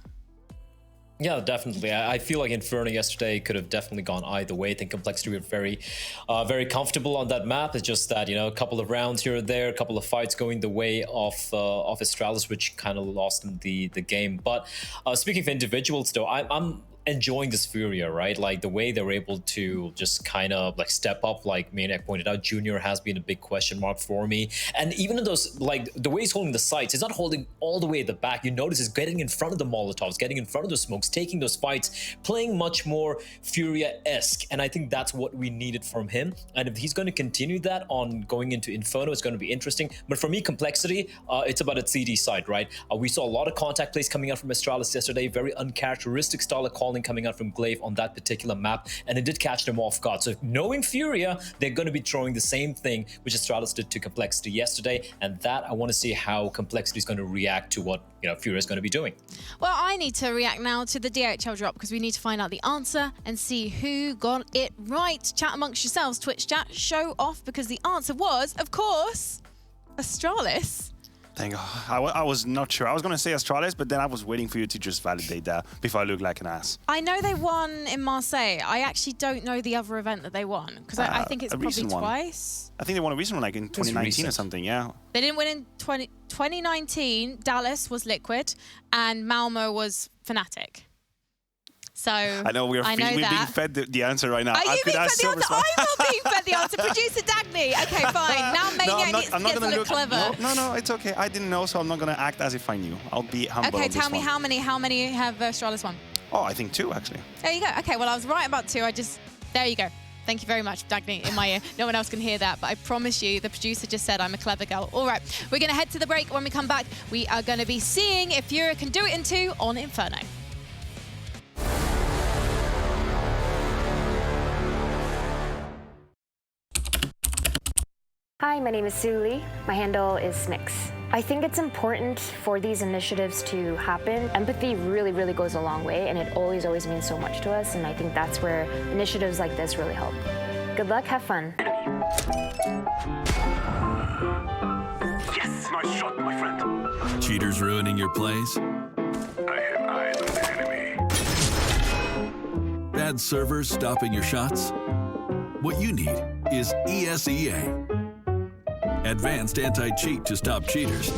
Yeah, definitely. I feel like Inferno yesterday could have definitely gone either way. I think Complexity were very comfortable on that map. It's just that, you know, a couple of rounds here or there, a couple of fights going the way of Astralis, which kind of lost them the game. But speaking of individuals, though, I'm enjoying this Furia, right? Like the way they're able to just kind of like step up, like Maniac pointed out, Junior has been a big question mark for me. And even in those, like the way he's holding the sights, he's not holding all the way at the back. You notice he's getting in front of the Molotovs, getting in front of the smokes, taking those fights, playing much more Furia-esque. And I think that's what we needed from him. And if he's going to continue that on going into Inferno, it's going to be interesting. But for me, Complexity, it's about its CD side, right? We saw a lot of contact plays coming out from Astralis yesterday, very uncharacteristic style of call calling coming out from Glaive on that particular map, and it did catch them off guard. So knowing Furia, they're going to be throwing the same thing which Astralis did to Complexity yesterday, and that I want to see how Complexity is going to react to what Furia is going to be doing. Well, I need to react now to the DHL drop because we need to find out the answer and see who got it right. Chat amongst yourselves, Twitch chat, show off, because the answer was, of course, Astralis. Thank God. I was not sure. I was going to say Astralis, but then I was waiting for you to just validate that before I look like an ass. I know they won in Marseille. I actually don't know the other event that they won, because I think it's probably twice. I think they won a recent one, like in 2019 or something, yeah. They didn't win in 2019. Dallas was Liquid, and Malmo was Fnatic. So I know we're being fed the answer right now. Are you being fed the answer? I'm not being fed the answer. Producer Dagny. Okay, fine. Now Maniac needs to get to look clever. No, it's okay. I didn't know, so I'm not going to act as if I knew. I'll be humble. Okay, tell me how many have Astralis won? Oh, I think 2, actually. There you go. Okay, well, I was right about 2. There you go. Thank you very much, Dagny, in my ear. No one else can hear that, but I promise you, the producer just said I'm a clever girl. All right, we're going to head to the break. When we come back, we are going to be seeing if Furia can do it in 2 on Inferno. Hi, my name is Suli. My handle is Snix. I think it's important for these initiatives to happen. Empathy really, really goes a long way, and it always means so much to us, and I think that's where initiatives like this really help. Good luck, have fun. Yes, nice shot, my friend. Cheaters ruining your plays? I have eyes on the enemy. Bad servers stopping your shots? What you need is ESEA. Advanced anti-cheat to stop cheaters.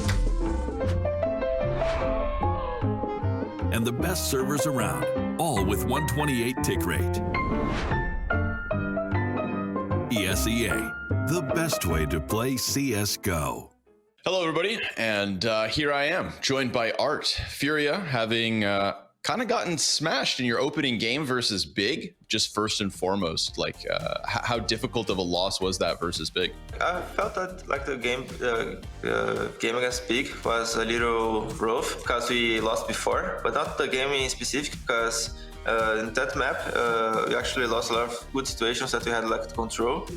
And the best servers around, all with 128 tick rate. ESEA, the best way to play CSGO. Hello, everybody, and here I am, joined by Art. Furia having kind of gotten smashed in your opening game versus Big. Just first and foremost, like how difficult of a loss was that versus Big? I felt that like the game against Big was a little rough because we lost before, but not the game in specific, because in that map we actually lost a lot of good situations that we had like to control,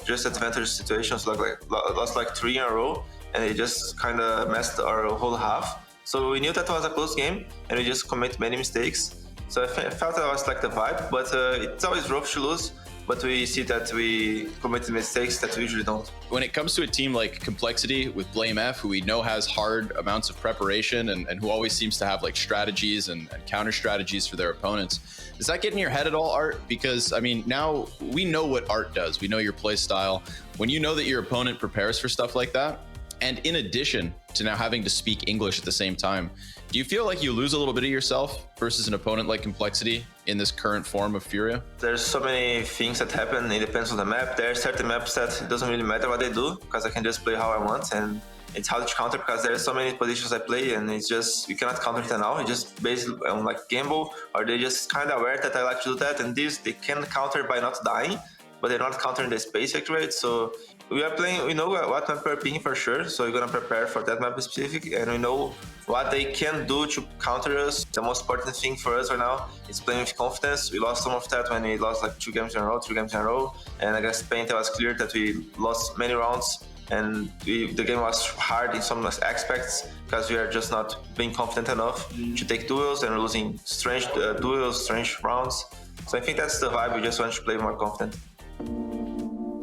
just advantage situations, lost like 3 in a row, and it just kind of messed our whole half. So we knew that was a close game, and we just commit many mistakes. So I felt that was like the vibe, but it's always rough to lose. But we see that we committed mistakes that we usually don't. When it comes to a team like Complexity with Blame F, who we know has hard amounts of preparation and who always seems to have like strategies and counter strategies for their opponents, does that get in your head at all, Art? Because I mean, now we know what Art does. We know your play style. When you know that your opponent prepares for stuff like that, and in addition to now having to speak English at the same time, do you feel like you lose a little bit of yourself versus an opponent like Complexity in this current form of Furia? There's so many things that happen. It depends on the map. There are certain maps that it doesn't really matter what they do, because I can just play how I want, and it's hard to counter because there are so many positions I play, and it's just, you cannot counter it now. It's just based on like gamble, or they just kind of aware that I like to do that, and this they can counter by not dying, but they're not countering the space rate. So we are playing, we know what map we're picking for sure, so we're gonna prepare for that map specific, and we know what they can do to counter us. The most important thing for us right now is playing with confidence. We lost some of that when we lost like 2 games in a row, 3 games in a row, and against Paint it was clear that we lost many rounds, and the game was hard in some aspects because we are just not being confident enough to take duels, and losing strange duels, strange rounds. So I think that's the vibe. We just want to play more confident.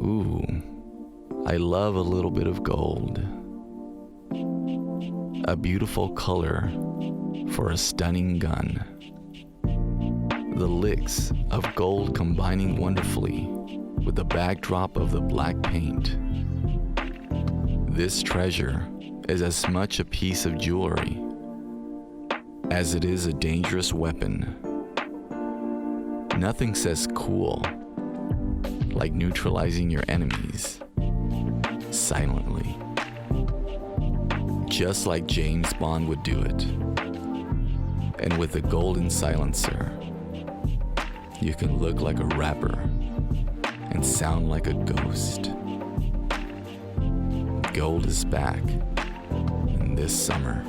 Ooh, I love a little bit of gold. A beautiful color for a stunning gun. The licks of gold combining wonderfully with the backdrop of the black paint. This treasure is as much a piece of jewelry as it is a dangerous weapon. Nothing says cool like neutralizing your enemies silently, just like James Bond would do it. And with a golden silencer, you can look like a rapper and sound like a ghost. Gold is back in this summer.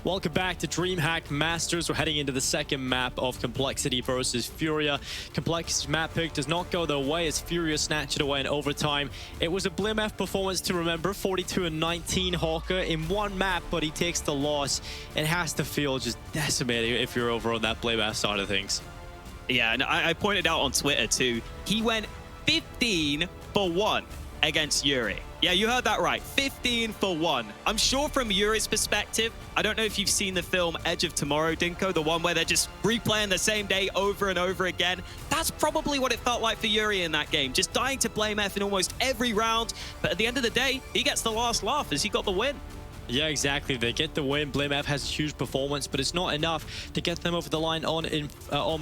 Welcome back to DreamHack Masters. We're heading into the second map of Complexity versus Furia. Complexity's map pick does not go their way as Furia snatched it away in overtime. It was a BliMF performance to remember, 42-19 Hawker in one map, but he takes the loss. It has to feel just decimating if you're over on that BliMF side of things. Yeah, and I pointed out on Twitter too, he went 15 for 1 against Yuri. Yeah, you heard that right. 15 for 1. I'm sure from Yuri's perspective, I don't know if you've seen the film Edge of Tomorrow, Dinko, the one where they're just replaying the same day over and over again. That's probably what it felt like for Yuri in that game, just dying to BliMF in almost every round. But at the end of the day, he gets the last laugh as he got the win. Yeah, exactly. They get the win. BliMF has a huge performance, but it's not enough to get them over the line on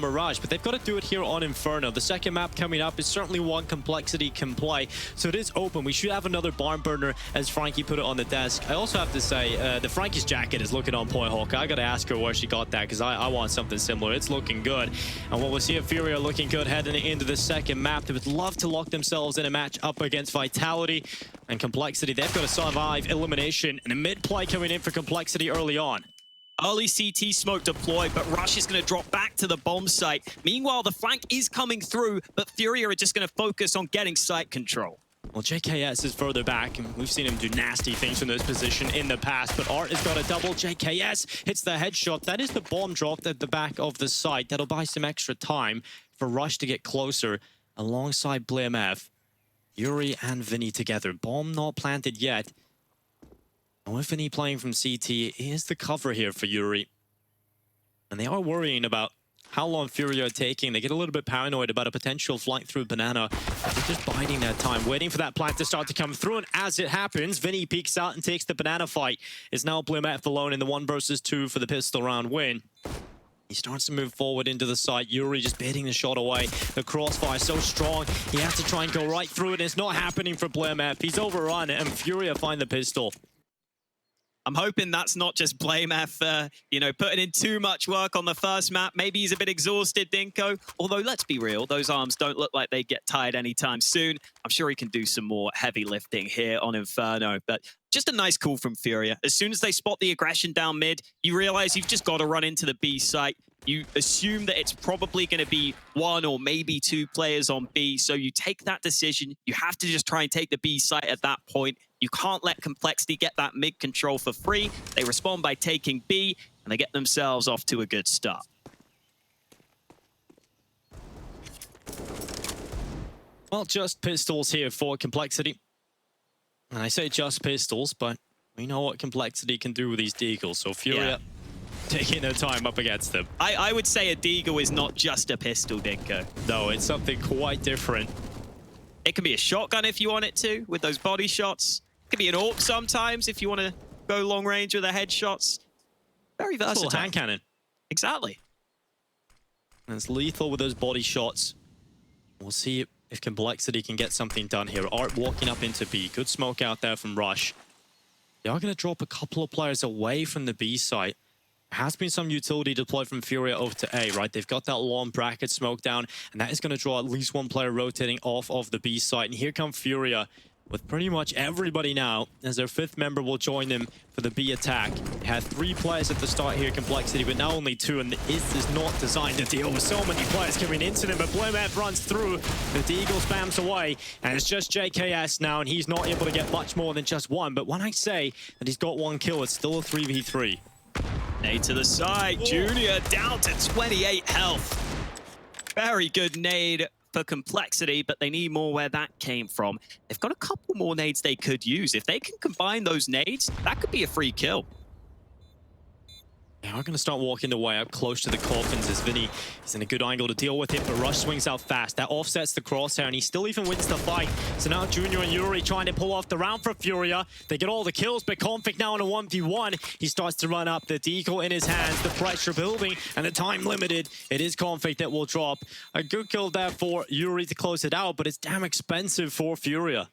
Mirage. But they've got to do it here on Inferno. The second map coming up is certainly one Complexity can play, so it is open. We should have another barn burner, as Frankie put it on the desk. I also have to say, the Frankie's jacket is looking on point, Hawk. I got to ask her where she got that, because I want something similar. It's looking good. And what we'll see at Furia looking good heading into the second map. They would love to lock themselves in a match up against Vitality and Complexity. They've got to survive elimination and a mid-play coming in for Complexity early on. Early CT smoke deployed, but Rush is going to drop back to the bomb site. Meanwhile, the flank is coming through, but Furia are just going to focus on getting site control. Well, JKS is further back, and we've seen him do nasty things from this position in the past, but Art has got a double. JKS hits the headshot. That is the bomb dropped at the back of the site. That'll buy some extra time for Rush to get closer alongside BliMF. Yuri and Vinny together. Bomb not planted yet. And with Vinny playing from CT, here's the cover here for Yuri. And they are worrying about how long Furia are taking. They get a little bit paranoid about a potential flank through Banana. They're just biding their time, waiting for that plant to start to come through. And as it happens, Vinny peeks out and takes the Banana fight. It's now BliMF alone in the 1 versus 2 for the pistol round win. He starts to move forward into the site. Yuri just baiting the shot away. The crossfire so strong. He has to try and go right through it. It's not happening for BliMF. He's overrun, and Furia find the pistol. I'm hoping that's not just BliMF, you know, putting in too much work on the first map. Maybe he's a bit exhausted, Dinko. Although, let's be real, those arms don't look like they get tired anytime soon. I'm sure he can do some more heavy lifting here on Inferno. But just a nice call from Furia. As soon as they spot the aggression down mid, you realize you've just got to run into the B site. You assume that it's probably going to be 1 or maybe 2 players on B, so you take that decision. You have to just try and take the B site at that point. You can't let Complexity get that mid control for free. They respond by taking B, and they get themselves off to a good start. Well, just pistols here for Complexity. And I say just pistols, but we know what Complexity can do with these deagles, so Furia taking their time up against them. I would say a deagle is not just a pistol, Dinko. No, it's something quite different. It can be a shotgun if you want it to, with those body shots. It can be an AWP sometimes if you want to go long range with the headshots. Very versatile. Little hand cannon. Exactly. And it's lethal with those body shots. We'll see if Complexity can get something done here. Art walking up into B. Good smoke out there from Rush. They are going to drop a couple of players away from the B site. There has been some utility deployed from Furia over to A, right? They've got that long bracket smoke down, and that is going to draw at least 1 player rotating off of the B site. And here come Furia with pretty much everybody now, as their 5th member will join them for the B attack. They had 3 players at the start here, Complexity, but now only 2, and this is not designed to deal with so many players coming into them, but BliMF runs through, the Deagle spams away, and it's just JKS now, and he's not able to get much more than just 1, but when I say that he's got 1 kill, it's still a 3v3. Nade to the side, Junior down to 28 health. Very good nade for Complexity, but they need more where that came from. They've got a couple more nades they could use. If they can combine those nades, that could be a free kill. They are going to start walking the way up close to the coffins as Vinny is in a good angle to deal with it, but Rush swings out fast. That offsets the crosshair, and he still even wins the fight. So now Junior and Yuri trying to pull off the round for Furia. They get all the kills, but Config now in a 1v1. He starts to run up, the deagle in his hands, the pressure building, and the time limited. It is Config that will drop. A good kill there for Yuri to close it out, but it's damn expensive for Furia.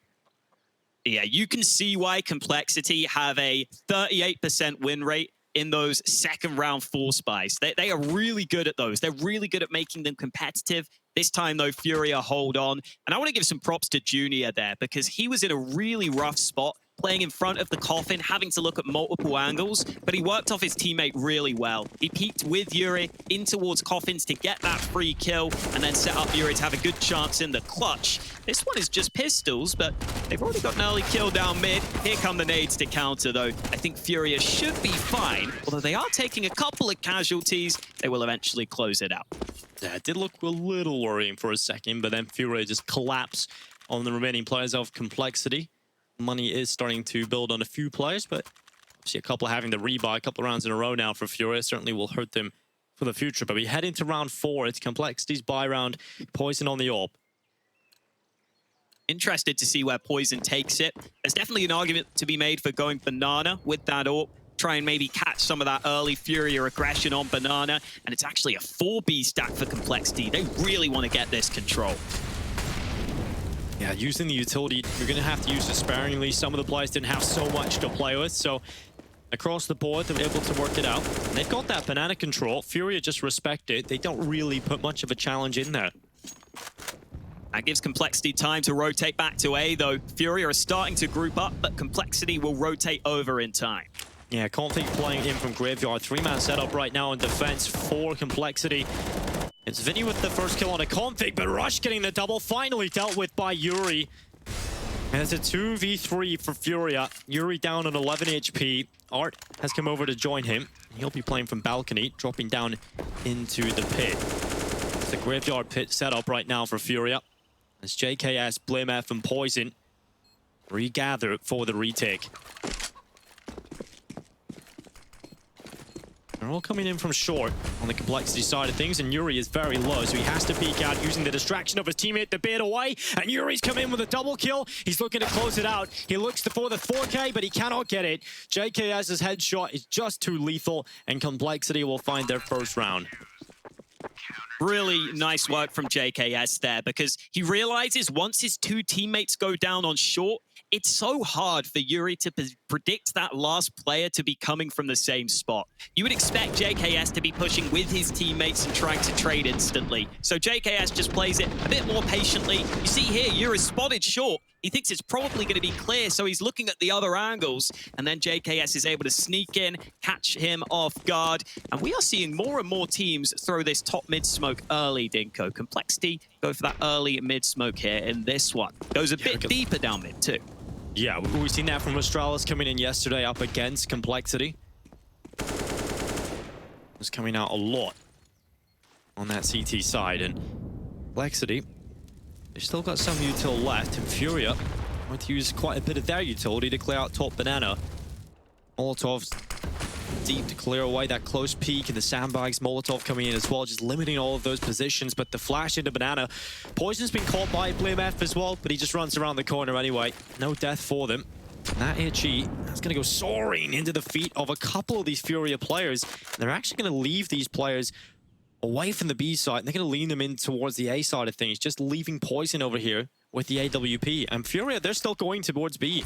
Yeah, you can see why Complexity have a 38% win rate in those second round force buys. They are really good at those. They're really good at making them competitive. This time, though, Furia hold on. And I want to give some props to Junior there because he was in a really rough spot playing in front of the coffin, having to look at multiple angles, but he worked off his teammate really well. He peeked with Yuri in towards coffins to get that free kill, and then set up Yuri to have a good chance in the clutch. This one is just pistols, but they've already got an early kill down mid. Here come the nades to counter, though. I think Furia should be fine, although they are taking a couple of casualties. They will eventually close it out. Yeah, it did look a little worrying for a second, but then Furia just collapsed on the remaining players of Complexity. Money is starting to build on a few players, but see a couple having to rebuy a couple of rounds in a row now for Furia. Certainly will hurt them for the future. But we head into round 4. It's Complexity's buy round. Poison on the AWP. Interested to see where Poison takes it. There's definitely an argument to be made for going banana with that AWP. Try and maybe catch some of that early Furia aggression on banana. And it's actually a 4B stack for Complexity. They really want to get this control. Yeah, using the utility, you're going to have to use it sparingly. Some of the players didn't have so much to play with, so across the board, they were able to work it out. And they've got that banana control. Furia just respect it. They don't really put much of a challenge in there. That gives Complexity time to rotate back to A, though. Furia are starting to group up, but Complexity will rotate over in time. Yeah, Config playing in from Graveyard. 3-man setup right now in defense for Complexity. It's Vinny with the first kill on a Config, but Rush getting the double, finally dealt with by Yuri. And it's a 2v3 for Furia. Yuri down on 11 HP. Art has come over to join him. He'll be playing from balcony, dropping down into the pit. It's the Graveyard pit setup right now for Furia. As JKS, BlameF, and Poison regather for the retake. They're all coming in from short on the Complexity side of things, and Yuri is very low, so he has to peek out using the distraction of his teammate to bait away, and Yuri's come in with a double kill. He's looking to close it out. He looks for the 4K, but he cannot get it. JKS's headshot is just too lethal, and Complexity will find their first round. Really nice work from JKS there, because he realizes once his two teammates go down on short, it's so hard for Yuri to predict that last player to be coming from the same spot. You would expect JKS to be pushing with his teammates and trying to trade instantly. So JKS just plays it a bit more patiently. You see here, Yuri's spotted short. He thinks it's probably going to be clear, so he's looking at the other angles. And then JKS is able to sneak in, catch him off guard. And we are seeing more and more teams throw this top mid smoke early, Dinko. Complexity go for that early mid smoke here in this one. Goes a bit deeper down mid too. Yeah, we've seen that from Astralis coming in yesterday up against Complexity. Was coming out a lot on that CT side, and Complexity, they've still got some util left, and Furia want to use quite a bit of their utility to clear out top banana. Molotov's deep to clear away that close peek, and the sandbags. Molotov coming in as well, just limiting all of those positions, but the flash into banana. Poison's been caught by BlameF as well, but he just runs around the corner anyway. No death for them. That HE, that's going to go soaring into the feet of a couple of these Furia players. They're actually going to leave these players away from the B side, and they're going to lean them in towards the A side of things, just leaving Poison over here with the AWP. And Furia, they're still going towards B.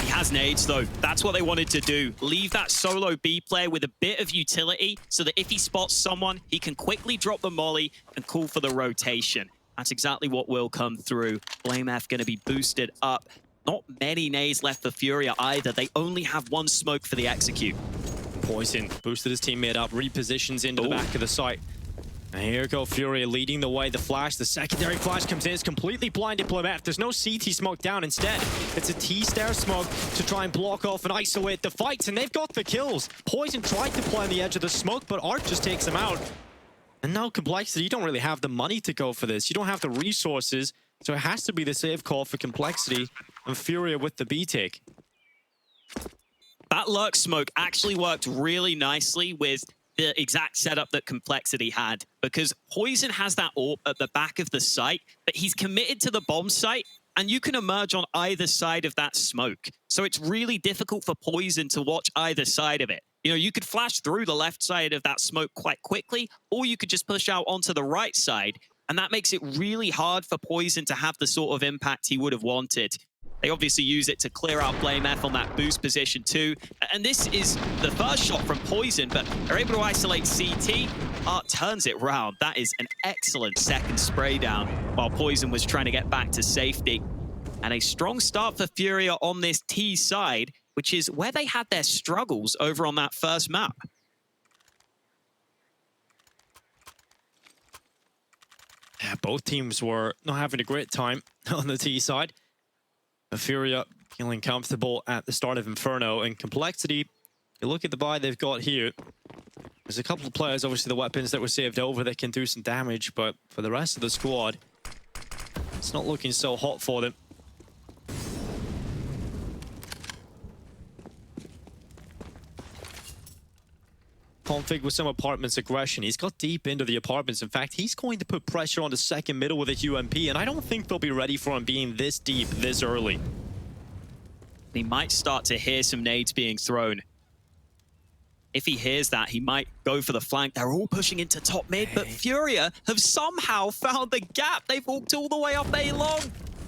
He has nades, though. That's what they wanted to do. Leave that solo B player with a bit of utility so that if he spots someone, he can quickly drop the molly and call for the rotation. That's exactly what will come through. BlameF going to be boosted up. Not many nades left for Furia either. They only have one smoke for the execute. Poison boosted his teammate up, repositions into the back of the site. And here go Furia leading the way. The flash, the secondary flash comes in. It's completely blinded BlameF. There's no CT smoke down. Instead, it's a T-stair smoke to try and block off and isolate the fights. And they've got the kills. Poison tried to play on the edge of the smoke, but Art just takes him out. And now Complexity, you don't really have the money to go for this. You don't have the resources. So it has to be the save call for Complexity and Furia with the B take. That lurk smoke actually worked really nicely with the exact setup that Complexity had, because Poison has that AWP at the back of the site, but he's committed to the bomb site, and you can emerge on either side of that smoke. So it's really difficult for Poison to watch either side of it. You know, you could flash through the left side of that smoke quite quickly, or you could just push out onto the right side, and that makes it really hard for Poison to have the sort of impact he would have wanted. They obviously use it to clear out BlameF on that boost position too. And this is the first shot from Poison, but they're able to isolate CT. Art turns it round. That is an excellent second spray down while Poison was trying to get back to safety. And a strong start for Furia on this T side, which is where they had their struggles over on that first map. Yeah, both teams were not having a great time on the T side. Furia feeling comfortable at the start of Inferno, and Complexity, you look at the buy they've got here. There's a couple of players, obviously the weapons that were saved over that can do some damage, but for the rest of the squad, it's not looking so hot for them. Config with some apartments aggression. He's got deep into the apartments. In fact, he's going to put pressure on the second middle with a UMP, and I don't think they'll be ready for him being this deep, this early. He might start to hear some nades being thrown. If he hears that, he might go for the flank. They're all pushing into top mid, but Furia have somehow found the gap. They've walked all the way up A long.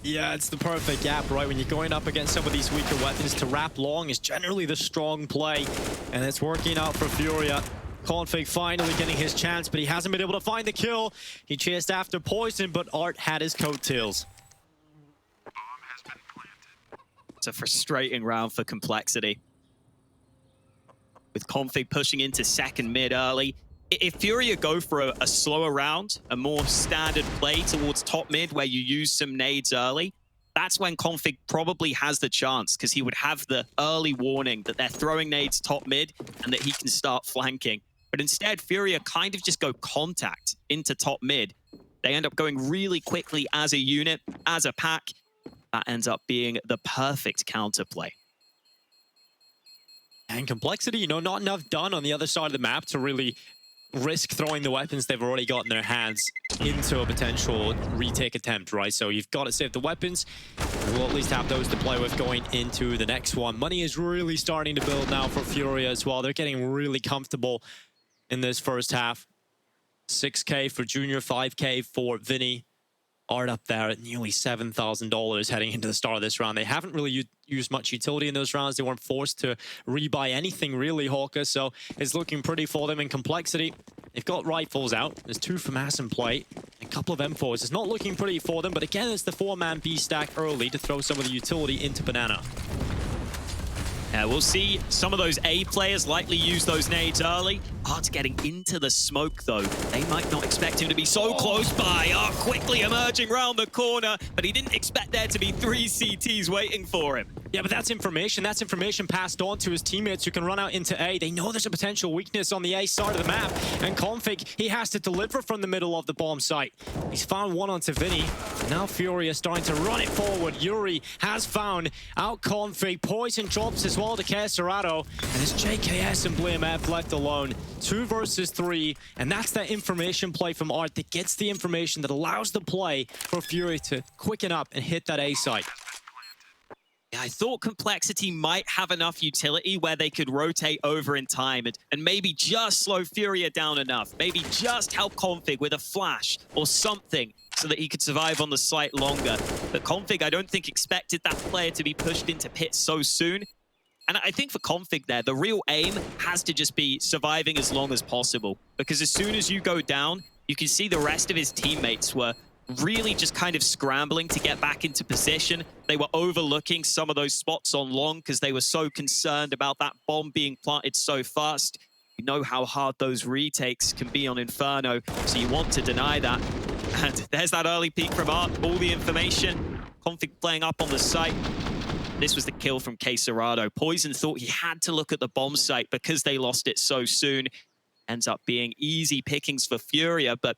Yeah, it's the perfect gap, right? When you're going up against some of these weaker weapons, to wrap long is generally the strong play, and it's working out for Furia. Config finally getting his chance, but he hasn't been able to find the kill. He chased after Poison, but Art had his coattails. It's a frustrating round for Complexity. With Config pushing into second mid early. If Furia go for a slower round, a more standard play towards top mid where you use some nades early, that's when Config probably has the chance, because he would have the early warning that they're throwing nades top mid and that he can start flanking. But instead, Furia kind of just go contact into top mid. They end up going really quickly as a unit, as a pack. That ends up being the perfect counterplay. And Complexity, you know, not enough done on the other side of the map to really risk throwing the weapons they've already got in their hands into a potential retake attempt, right? So you've got to save the weapons. We'll at least have those to play with going into the next one. Money is really starting to build now for Furia as well. They're getting really comfortable in this first half. 6K for Junior, 5K for Vinny. Art up there at nearly $7,000 heading into the start of this round. They haven't really used much utility in those rounds. They weren't forced to rebuy anything really, Hawker, so it's looking pretty for them in Complexity. They've got rifles out. There's 2 FAMAS in play. A couple of M4s. It's not looking pretty for them, but again, it's the 4-man B stack early to throw some of the utility into Banana. We'll see some of those A players likely use those nades early. Art's getting into the smoke, though. They might not expect him to be so close by. Art quickly emerging round the corner, but he didn't expect there to be 3 CTs waiting for him. Yeah, but that's information. That's information passed on to his teammates who can run out into A. They know there's a potential weakness on the A side of the map, and Config, he has to deliver from the middle of the bomb site. He's found one onto Vinny. Now Furia starting to run it forward. Yuri has found out Config. Poison drops as well to Caserado, and it's JKS and BlameF left alone. 2 versus 3, and that's that information play from Art that gets the information that allows the play for Furia to quicken up and hit that A site. Yeah, I thought Complexity might have enough utility where they could rotate over in time and maybe just slow Furia down enough. Maybe just help Config with a flash or something so that he could survive on the site longer. But Config, I don't think, expected that player to be pushed into pit so soon. And I think for Config there, the real aim has to just be surviving as long as possible. Because as soon as you go down, you can see the rest of his teammates were really just kind of scrambling to get back into position. They were overlooking some of those spots on long because they were so concerned about that bomb being planted so fast. You know how hard those retakes can be on Inferno, so you want to deny that. And there's that early peek from Art, all the information. Config playing up on the site. This was the kill from Caserado. Poison thought he had to look at the bomb site because they lost it so soon. Ends up being easy pickings for Furia, but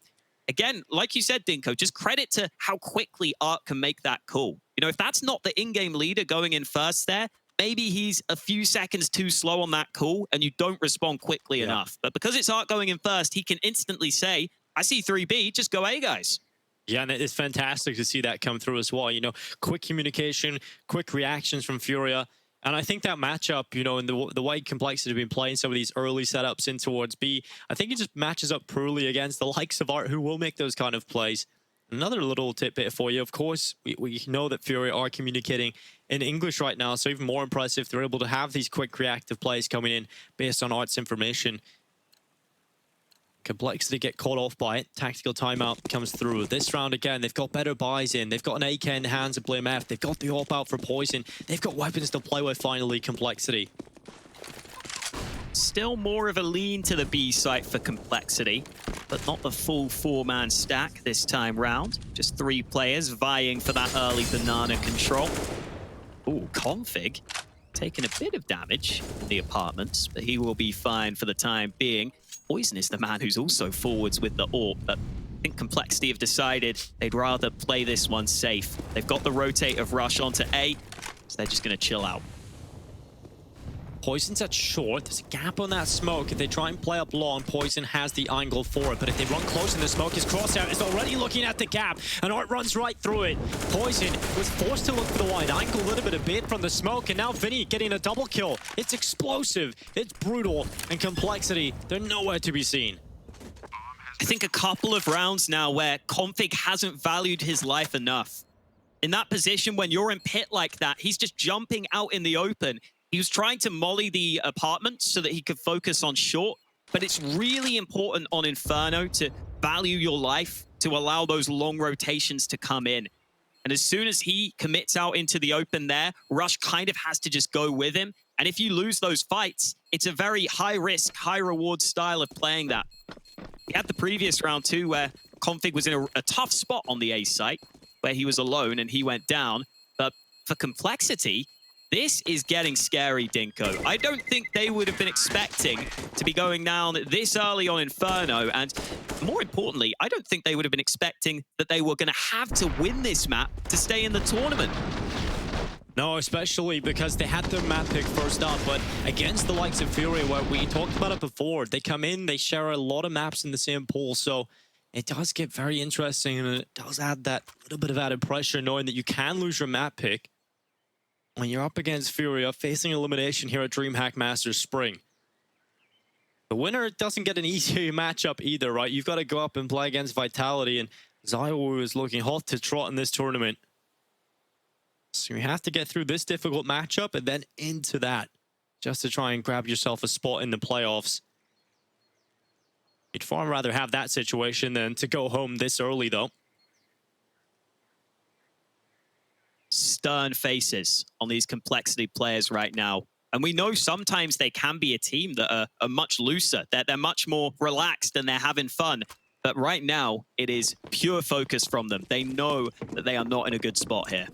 again, like you said, Dinko, just credit to how quickly Art can make that call. You know, if that's not the in-game leader going in first there, maybe he's a few seconds too slow on that call and you don't respond quickly enough. But because it's Art going in first, he can instantly say, I see 3B, just go A, guys. Yeah, and it's fantastic to see that come through as well. You know, quick communication, quick reactions from Furia. And I think that matchup, you know, in the way Complexity have been playing some of these early setups in towards B, I think it just matches up poorly against the likes of Art, who will make those kind of plays. Another little tidbit for you, of course, we know that Furia are communicating in English right now, so even more impressive they're able to have these quick reactive plays coming in based on Art's information. Complexity get caught off by it. Tactical timeout comes through. This round again, they've got better buys in. They've got an AK in the hands of BlameF. They've got the AWP out for Poison. They've got weapons to play with finally, Complexity. Still more of a lean to the B site for Complexity, but not the full 4-man stack this time round. Just 3 players vying for that early banana control. Ooh, Config taking a bit of damage in the apartments, but he will be fine for the time being. Poison is the man who's also forwards with the AWP, but I think Complexity have decided they'd rather play this one safe. They've got the rotate of rush onto A, so they're just going to chill out. Poison's at short. There's a gap on that smoke. If they try and play up long, Poison has the angle for it. But if they run close in the smoke, his crosshair is already looking at the gap. And Art runs right through it. Poison was forced to look for the wide angle, a little bit of bait from the smoke. And now Vinny getting a double kill. It's explosive. It's brutal. And Complexity, they're nowhere to be seen. I think a couple of rounds now where Config hasn't valued his life enough. In that position, when you're in pit like that, he's just jumping out in the open. He was trying to molly the apartment so that he could focus on short, but it's really important on Inferno to value your life, to allow those long rotations to come in. And as soon as he commits out into the open there, Rush kind of has to just go with him. And if you lose those fights, it's a very high-risk, high-reward style of playing that. We had the previous round too, where Config was in a tough spot on the A site, where he was alone and he went down. But for Complexity, this is getting scary, Dinko. I don't think they would have been expecting to be going down this early on Inferno. And more importantly, I don't think they would have been expecting that they were going to have to win this map to stay in the tournament. No, especially because they had their map pick first up, but against the likes of Fury, where we talked about it before, they come in, they share a lot of maps in the same pool, so it does get very interesting, and it does add that little bit of added pressure knowing that you can lose your map pick when you're up against Furia, facing elimination here at DreamHack Masters Spring. The winner doesn't get an easier matchup either, right? You've got to go up and play against Vitality, and Zaiwu is looking hot to trot in this tournament. So you have to get through this difficult matchup and then into that, just to try and grab yourself a spot in the playoffs. You'd far rather have that situation than to go home this early, though. Stern faces on these Complexity players right now. And we know sometimes they can be a team that are much looser, that they're much more relaxed and they're having fun. But right now, it is pure focus from them. They know that they are not in a good spot here.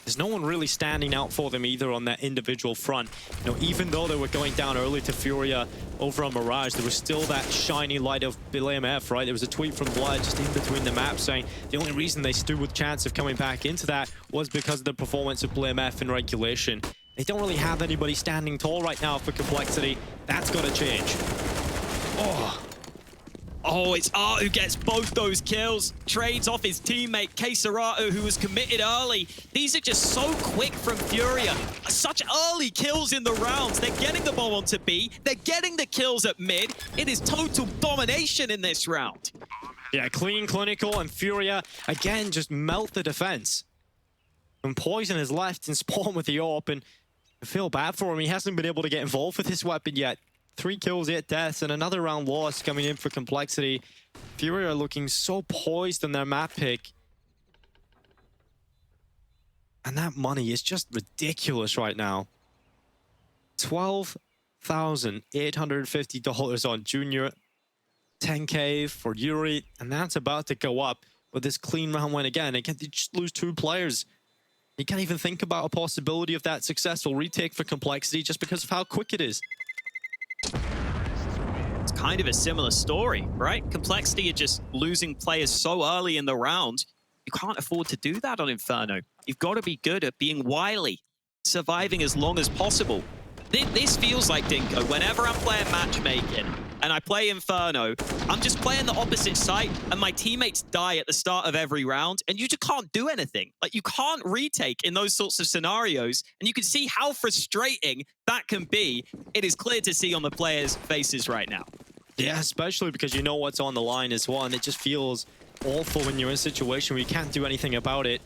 There's no one really standing out for them either on that individual front. You know, even though they were going down early to Furia over on Mirage, there was still that shiny light of BlameF, right? There was a tweet from Blood just in between the maps saying the only reason they stood with chance of coming back into that was because of the performance of BlameF in regulation. They don't really have anybody standing tall right now for Complexity. That's got to change. Oh, it's Art who gets both those kills. Trades off his teammate, Keisarato, who was committed early. These are just so quick from Furia. Such early kills in the rounds. They're getting the bomb onto B. They're getting the kills at mid. It is total domination in this round. Yeah, clean, clinical, and Furia, again, just melt the defense. And Poison is left in spawn with the AWP, and I feel bad for him. He hasn't been able to get involved with this weapon yet. 3 kills, 8 deaths, and another round lost coming in for Complexity. Fury are looking so poised in their map pick. And that money is just ridiculous right now. $12,850 on Junior. 10K for Yuri, and that's about to go up with this clean round win again. They just lose 2 players. You can't even think about a possibility of that successful retake for Complexity just because of how quick it is. It's kind of a similar story, right? Complexity are just losing players so early in the round. You can't afford to do that on Inferno. You've got to be good at being wily, surviving as long as possible. This feels like, Dinko, whenever I'm playing matchmaking and I play Inferno, I'm just playing the opposite site and my teammates die at the start of every round and you just can't do anything. Like, you can't retake in those sorts of scenarios, and you can see how frustrating that can be. It is clear to see on the players' faces right now. Yeah, especially because you know what's on the line as well, and it just feels awful when you're in a situation where you can't do anything about it.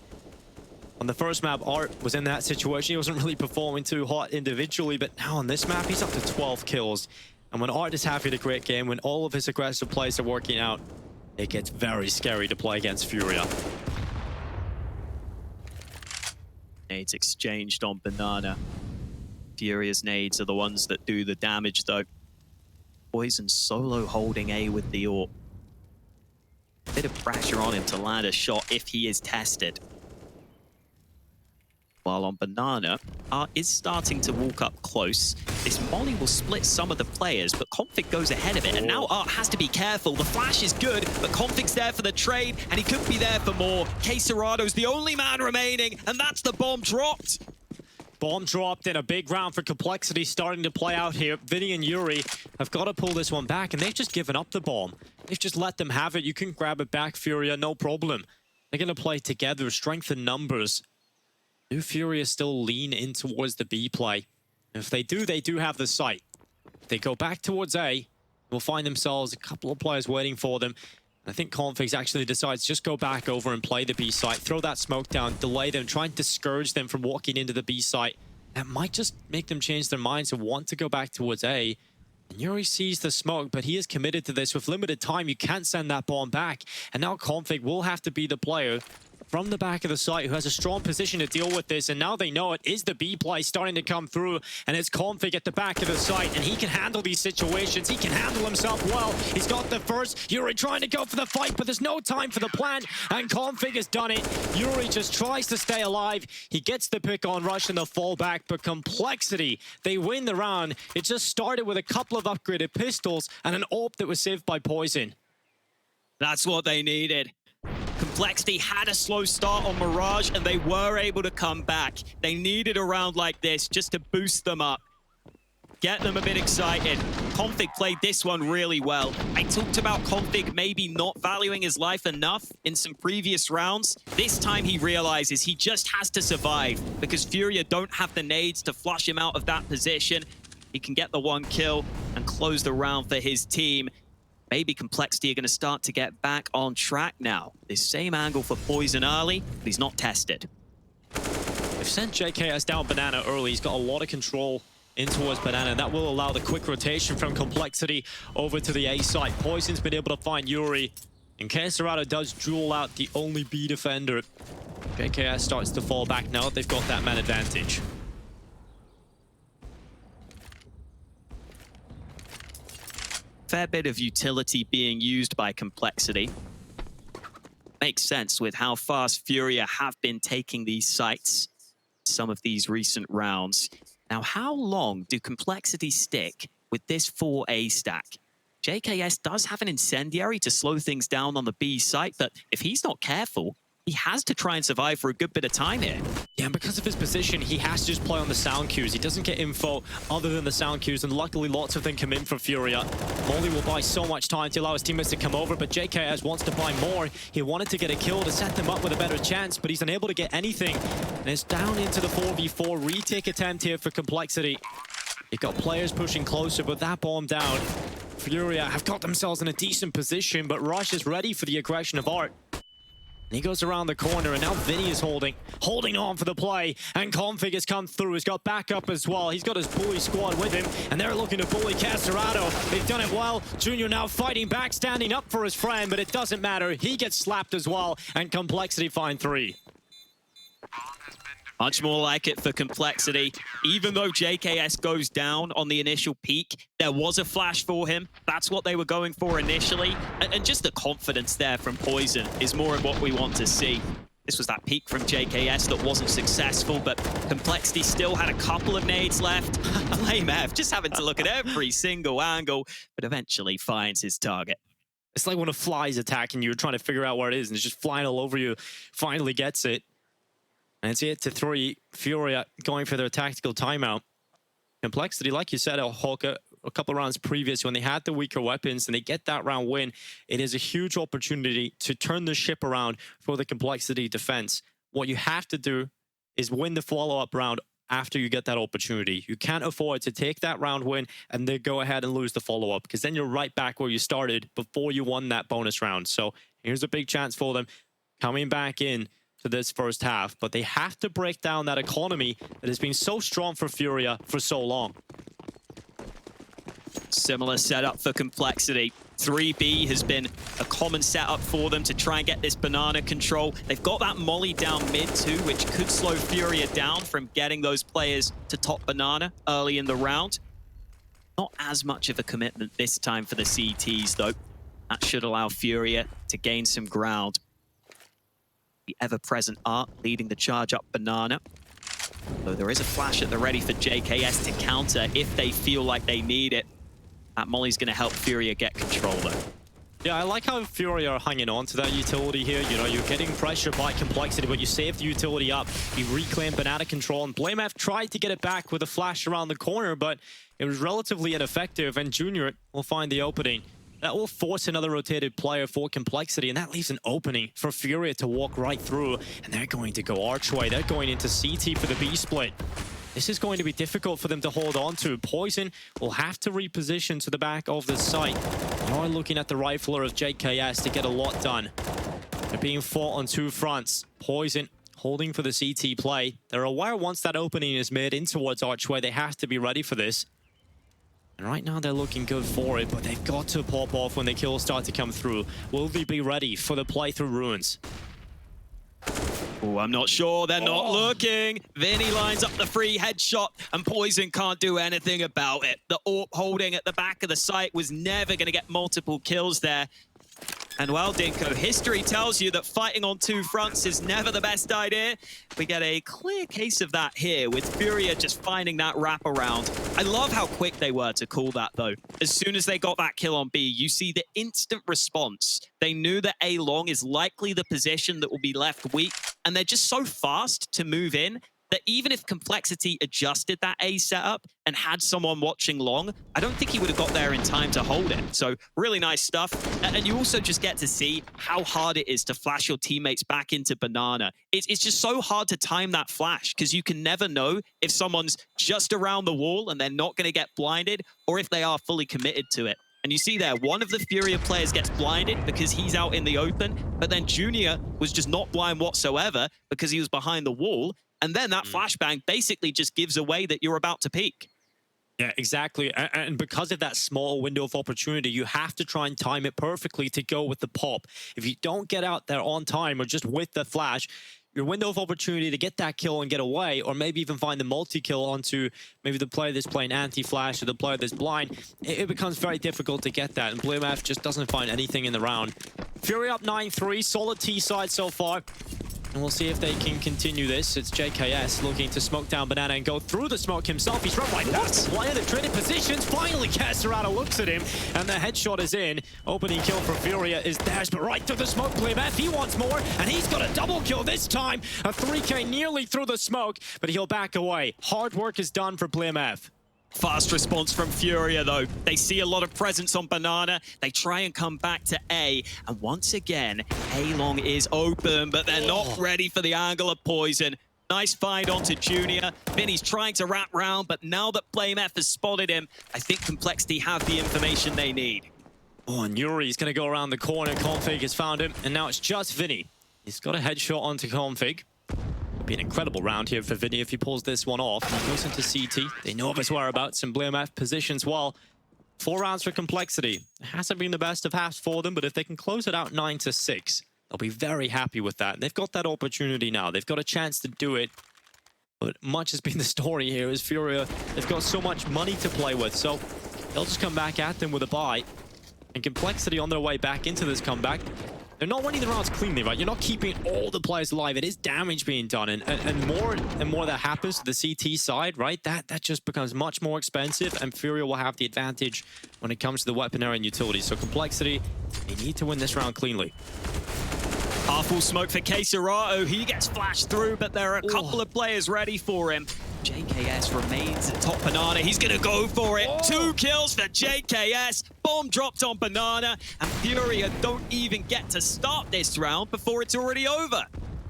On the first map, Art was in that situation. He wasn't really performing too hot individually, but now on this map, he's up to 12 kills. And when Art is having a great game, when all of his aggressive plays are working out, it gets very scary to play against Furia. Nades exchanged on Banana. Furia's nades are the ones that do the damage, though. Poison solo holding A with the AWP. Bit of pressure on him to land a shot if he is tested. While on Banana, Art is starting to walk up close. This molly will split some of the players, but Config goes ahead of it, and now Art has to be careful. The flash is good, but Config's there for the trade, and he could be there for more. Queserado's the only man remaining, and that's the bomb dropped. Bomb dropped in a big round for Complexity starting to play out here. Vinny and Yuri have got to pull this one back, and they've just given up the bomb. They've just let them have it. You can grab it back, Furia, no problem. They're going to play together, strength in numbers. Do Furia still lean in towards the B play? If they do have the site. If they go back towards A, they'll find themselves a couple of players waiting for them. I think Configs actually decides just go back over and play the B site, throw that smoke down, delay them, try and discourage them from walking into the B site. That might just make them change their minds and want to go back towards A. And Yuri sees the smoke, but he is committed to this. With limited time, you can't send that bomb back. And now Config will have to be the player from the back of the site who has a strong position to deal with this, and now they know it is the B play starting to come through, and it's Config at the back of the site, and he can handle these situations. He can handle himself well. He's got the first. Yuri trying to go for the fight, but there's no time for the plant, and Config has done it. Yuri just tries to stay alive. He gets the pick on Rush and the fallback, but Complexity, they win the round. It just started with a couple of upgraded pistols and an AWP that was saved by Poison. That's what they needed. Complexity had a slow start on Mirage, and they were able to come back. They needed a round like this just to boost them up, get them a bit excited. Config played this one really well. I talked about Config maybe not valuing his life enough in some previous rounds. This time he realizes he just has to survive because Furia don't have the nades to flush him out of that position. He can get the one kill and close the round for his team. Maybe Complexity are going to start to get back on track now. This same angle for Poison early, but he's not tested. They've sent JKS down Banana early. He's got a lot of control in towards Banana, and that will allow the quick rotation from Complexity over to the A site. Poison's been able to find Yuri, and Queserado does duel out the only B defender. JKS starts to fall back now. They've got that man advantage. Fair bit of utility being used by Complexity. Makes sense with how fast Furia have been taking these sites some of these recent rounds. Now, how long do Complexity stick with this 4A stack? JKS does have an incendiary to slow things down on the B site, but if he's not careful, he has to try and survive for a good bit of time here. Yeah, and because of his position, he has to just play on the sound cues. He doesn't get info other than the sound cues, and luckily lots of them come in for Furia. Molly will buy so much time to allow his teammates to come over, but JKS wants to buy more. He wanted to get a kill to set them up with a better chance, but he's unable to get anything. And it's down into the 4v4 retake attempt here for Complexity. You've got players pushing closer, but that bomb down. Furia have got themselves in a decent position, but Rush is ready for the aggression of Art. And he goes around the corner, and now Vinny is holding on for the play, and Config has come through. He's got backup as well. He's got his bully squad with him, and they're looking to bully Queserado. They've done it well. Junior now fighting back, standing up for his friend, but it doesn't matter. He gets slapped as well, and Complexity find 3. Much more like it for Complexity. Even though JKS goes down on the initial peak, there was a flash for him. That's what they were going for initially. And just the confidence there from Poison is more of what we want to see. This was that peak from JKS that wasn't successful, but Complexity still had a couple of nades left. Lame F, just having to look at every single angle, but eventually finds his target. It's like when a fly's attacking you, you're trying to figure out where it is, and it's just flying all over you. Finally gets it. And it's 8-3. Furia going for their tactical timeout. Complexity, like you said, Hawk, a couple of rounds previous, when they had the weaker weapons and they get that round win, it is a huge opportunity to turn the ship around for the Complexity defense. What you have to do is win the follow-up round after you get that opportunity. You can't afford to take that round win and then go ahead and lose the follow-up, because then you're right back where you started before you won that bonus round. So here's a big chance for them coming back in to this first half, but they have to break down that economy that has been so strong for Furia for so long. Similar setup for Complexity. 3B has been a common setup for them to try and get this banana control. They've got that molly down mid too, which could slow Furia down from getting those players to top banana early in the round. Not as much of a commitment this time for the CTs though. That should allow Furia to gain some ground. The ever-present Art leading the charge up banana. Though there is a flash at the ready for JKS to counter if they feel like they need it. That molly's going to help Furia get control though. Yeah, I like how Furia are hanging on to that utility here. You know, you're getting pressure by Complexity, but you save the utility up. You reclaim banana control, and BlameF tried to get it back with a flash around the corner, but it was relatively ineffective, and Junior will find the opening. That will force another rotated player for Complexity, and that leaves an opening for Furia to walk right through, and they're going to go Archway. They're going into CT for the B split. This is going to be difficult for them to hold on to. Poison will have to reposition to the back of the site. They are looking at the rifler of JKS to get a lot done. They're being fought on two fronts. Poison holding for the CT play. They're aware once that opening is made in towards Archway, they have to be ready for this. And right now they're looking good for it, but they've got to pop off when the kills start to come through. Will they be ready for the play through Ruins? Oh, I'm not sure. They're not looking. Vinny lines up the free headshot, and Poison can't do anything about it. The AWP holding at the back of the site was never going to get multiple kills there. And well, Dinko, history tells you that fighting on two fronts is never the best idea. We get a clear case of that here, with Furia just finding that wraparound. I love how quick they were to call that, though. As soon as they got that kill on B, you see the instant response. They knew that A long is likely the position that will be left weak, and they're just so fast to move in that even if Complexity adjusted that A setup and had someone watching long, I don't think he would have got there in time to hold it. So really nice stuff. And you also just get to see how hard it is to flash your teammates back into banana. It's just so hard to time that flash because you can never know if someone's just around the wall and they're not going to get blinded, or if they are fully committed to it. And you see there, one of the Furia players gets blinded because he's out in the open, but then Junior was just not blind whatsoever because he was behind the wall. And then that flashbang basically just gives away that you're about to peak. Yeah, exactly. And because of that small window of opportunity, you have to try and time it perfectly to go with the pop. If you don't get out there on time or just with the flash, your window of opportunity to get that kill and get away, or maybe even find the multi-kill onto maybe the player that's playing anti-flash or the player that's blind, it becomes very difficult to get that. And BlameF just doesn't find anything in the round. Fury up 9-3, solid T side so far. And we'll see if they can continue this. It's JKS looking to smoke down banana and go through the smoke himself. He's run right past the player. The traded positions. Finally, Caserado looks at him, and the headshot is in. Opening kill for Furia is theirs, but right through the smoke. BlameF, he wants more, and he's got a double kill this time. A 3K nearly through the smoke, but he'll back away. Hard work is done for BlameF. Fast response from Furia, though. They see a lot of presence on banana. They try and come back to A. And once again, A-long is open, but they're not ready for the angle of Poison. Nice find onto Junior. Vinny's trying to wrap round, but now that BlameF has spotted him, I think Complexity have the information they need. Oh, and Yuri's going to go around the corner. Config has found him, and now it's just Vinny. He's got a headshot onto Config. Be an incredible round here for Vinny if he pulls this one off. He goes into CT. They know of his whereabouts, and BlameF positions well. 4 rounds for Complexity. It hasn't been the best of halves for them, but if they can close it out 9-6, they'll be very happy with that. They've got that opportunity now. They've got a chance to do it. But much has been the story here is Furia. They've got so much money to play with, so they'll just come back at them with a buy. And Complexity on their way back into this comeback. They're not winning the rounds cleanly, right? You're not keeping all the players alive. It is damage being done. And more that happens to the CT side, right? That just becomes much more expensive, and Furia will have the advantage when it comes to the weapon area and utilities. So Complexity, they need to win this round cleanly. Half full smoke for Caserado. He gets flashed through, but there are a couple of players ready for him. JKS remains at top banana. He's going to go for it. 2 kills for JKS. Bomb dropped on banana. And Furia don't even get to start this round before it's already over.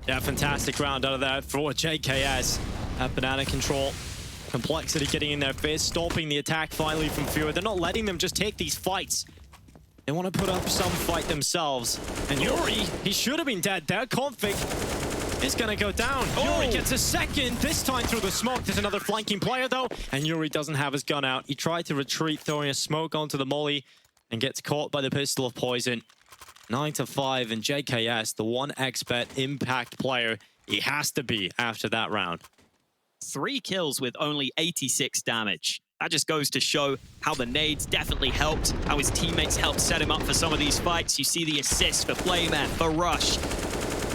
Yeah, fantastic round out of that for JKS. At banana control. Complexity getting in their face, stopping the attack finally from Furia. They're not letting them just take these fights. They want to put up some fight themselves. And Yuri, he should have been dead there. Config is going to go down. Yuri gets a second, this time through the smoke. There's another flanking player, though, and Yuri doesn't have his gun out. He tried to retreat, throwing a smoke onto the molly, and gets caught by the pistol of poison. 9-5, and JKS, the one expert impact player he has to be after that round. 3 kills with only 86 damage. That just goes to show how the nades definitely helped, how his teammates helped set him up for some of these fights. You see the assist for Playman, for Rush.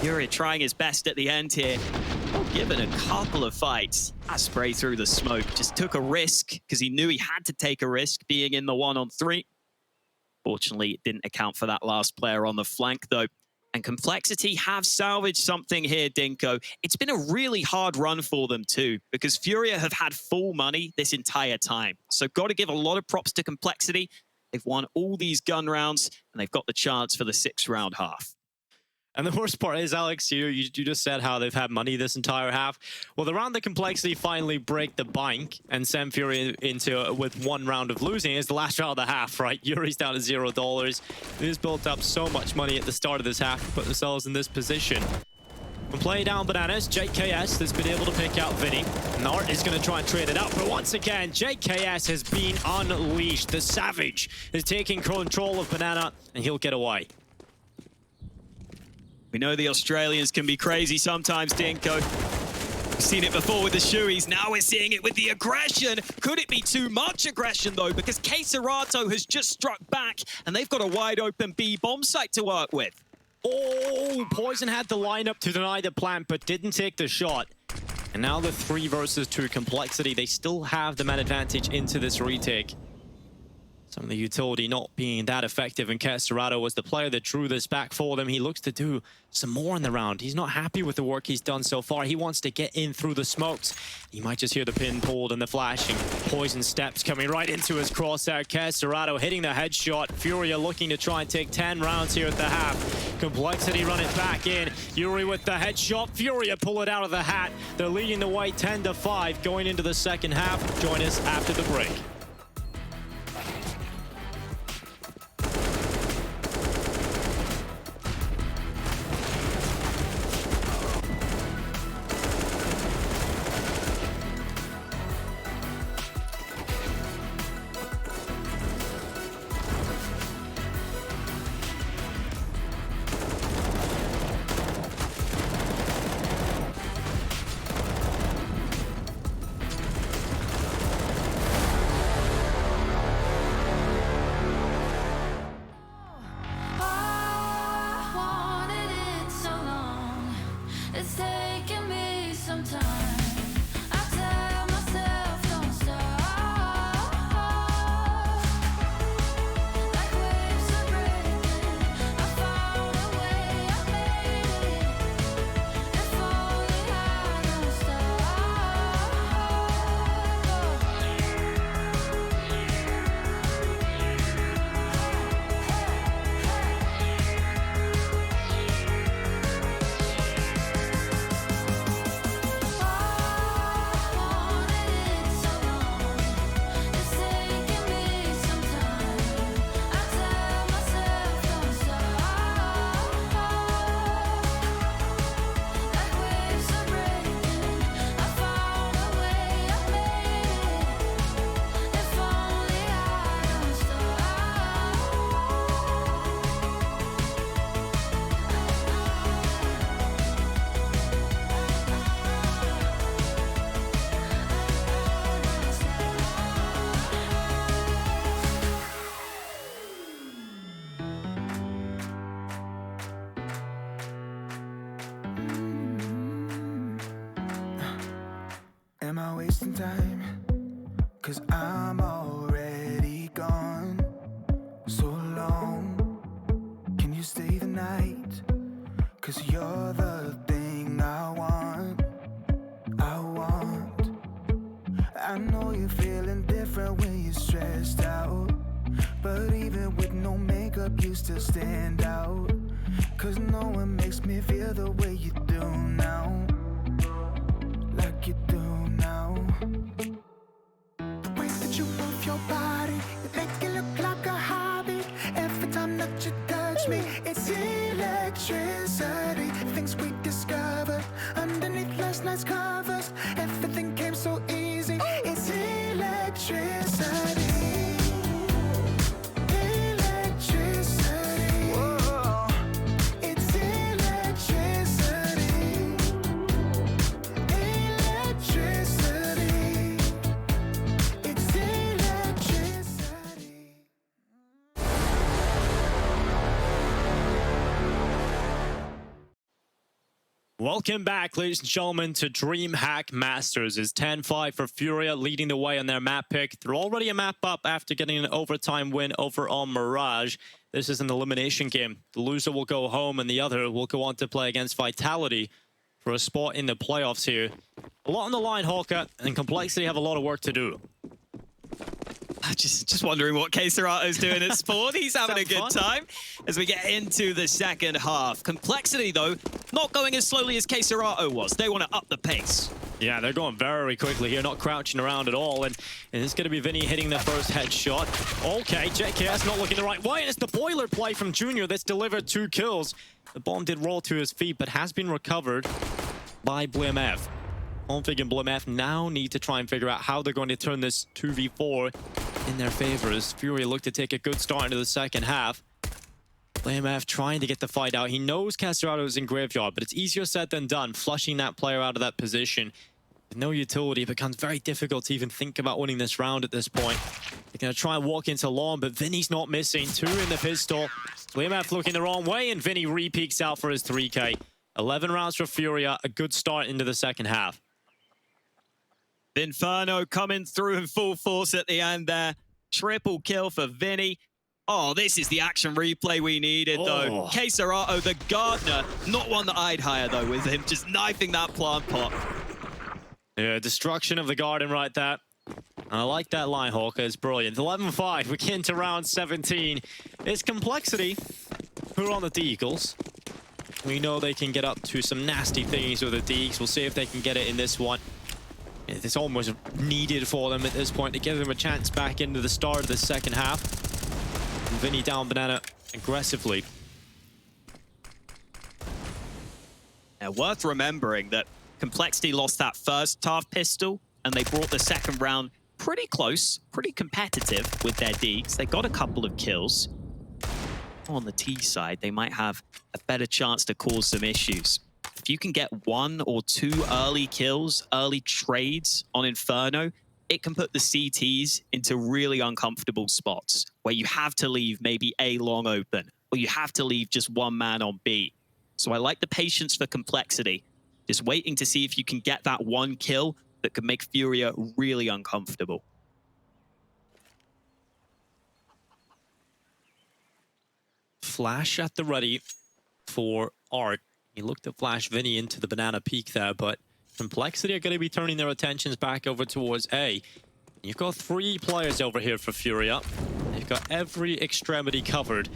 Yuri trying his best at the end here. Given a couple of fights, that spray through the smoke just took a risk because he knew he had to take a risk being in the 1-on-3. Fortunately, it didn't account for that last player on the flank, though. And Complexity have salvaged something here, Dinko. It's been a really hard run for them too, because Furia have had full money this entire time. So got to give a lot of props to Complexity. They've won all these gun rounds, and they've got the chance for the 6th-round half. And the worst part is, Alex, you just said how they've had money this entire half. Well, the round that Complexity finally break the bank and send Fury into with 1 round of losing is the last round of the half, right? Yuri's down to $0. They just built up so much money at the start of this half to put themselves in this position. When playing down bananas, JKS has been able to pick out Vinny. Nart is going to try and trade it out, but once again, JKS has been unleashed. The Savage is taking control of Banana, and he'll get away. We know the Australians can be crazy sometimes, Dinko. We've seen it before with the Shuis. Now we're seeing it with the aggression. Could it be too much aggression, though? Because Keserato has just struck back, and they've got a wide-open B bomb site to work with. Oh, Poison had the lineup to deny the plant, but didn't take the shot. And now the 3 versus 2 Complexity. They still have the man advantage into this retake. Some of the utility not being that effective, and Keserato was the player that drew this back for them. He looks to do some more in the round. He's not happy with the work he's done so far. He wants to get in through the smokes. He might just hear the pin pulled and the flashing. Poison steps coming right into his crosshair. Keserato hitting the headshot. Furia looking to try and take 10 rounds here at the half. Complexity running back in. Yuri with the headshot. Furia pull it out of the hat. They're leading the way 10-5 going into the second half. Join us after the break. It's taking me some time. I tell myself don't stop. Like waves are breaking, I found a way, I made it. If only I don't Am I wasting time? 'Cause I'm already gone. So long, can you stay the night? 'Cause you're the thing I want. I know you're feeling different when you're stressed out. But even with no makeup, you still stand out. 'Cause no one makes me feel the way you do now. Like you do now. The way that you move your body, you make it look like a hobby. Every time that you touch me, it's electricity. Things we discovered Last night's covers, everything came so easy. It's electricity. Electricity. Whoa. It's electricity. Electricity. It's electricity. Welcome back, ladies and gentlemen, to DreamHack Masters. It's 10-5 for Furia, leading the way on their map pick. They're already a map up after getting an overtime win over on Mirage. This is an elimination game. The loser will go home, and the other will go on to play against Vitality for a spot in the playoffs here. A lot on the line, Hawker, and Complexity have a lot of work to do. Just wondering what Keserato's doing at Spawn. He's having a good time as we get into the second half. Complexity, though, not going as slowly as Keserato was. They want to up the pace. Yeah, they're going very quickly here, not crouching around at all. And it's going to be Vinny hitting the first headshot. Okay, JKS not looking the right way. And it's the boiler play from Junior that's delivered 2 kills. The bomb did roll to his feet, but has been recovered by BlimF. Config and BlimF now need to try and figure out how they're going to turn this 2v4 in their favor as Fury look to take a good start into the second half. BlimF trying to get the fight out. He knows Castrato is in graveyard, but it's easier said than done, flushing that player out of that position. With no utility, it becomes very difficult to even think about winning this round at this point. They're going to try and walk into long, but Vinny's not missing. 2 in the pistol. BlimF looking the wrong way, and Vinny re-peeks out for his 3K. 11 rounds for Furia, a good start into the second half. Inferno coming through in full force at the end there. Triple kill for Vinny. Oh, this is the action replay we needed, though. Keserato, the gardener, not one that I'd hire, though, with him just knifing that plant pot. Yeah, destruction of the garden right there. I like that line, Hawker. It's brilliant. 11-5, we get into round 17. It's Complexity who are on the Deagles. We know they can get up to some nasty things with the Deags. We'll see if they can get it in this one. It's almost needed for them at this point to give them a chance back into the start of the second half. And Vinny down Banana aggressively. Now, worth remembering that Complexity lost that first half pistol, and they brought the second round pretty close, pretty competitive with their Deags. They got a couple of kills. On the T side, they might have a better chance to cause some issues. If you can get 1 or 2 early kills, early trades on Inferno, it can put the CTs into really uncomfortable spots where you have to leave maybe A long open, or you have to leave just one man on B. So I like the patience for Complexity, just waiting to see if you can get that 1 kill that could make Furia really uncomfortable. Flash at the ready for Art. He looked to flash Vinny into the banana peak there, but Complexity are going to be turning their attentions back over towards A. You've got 3 players over here for Furia. They've got every extremity covered.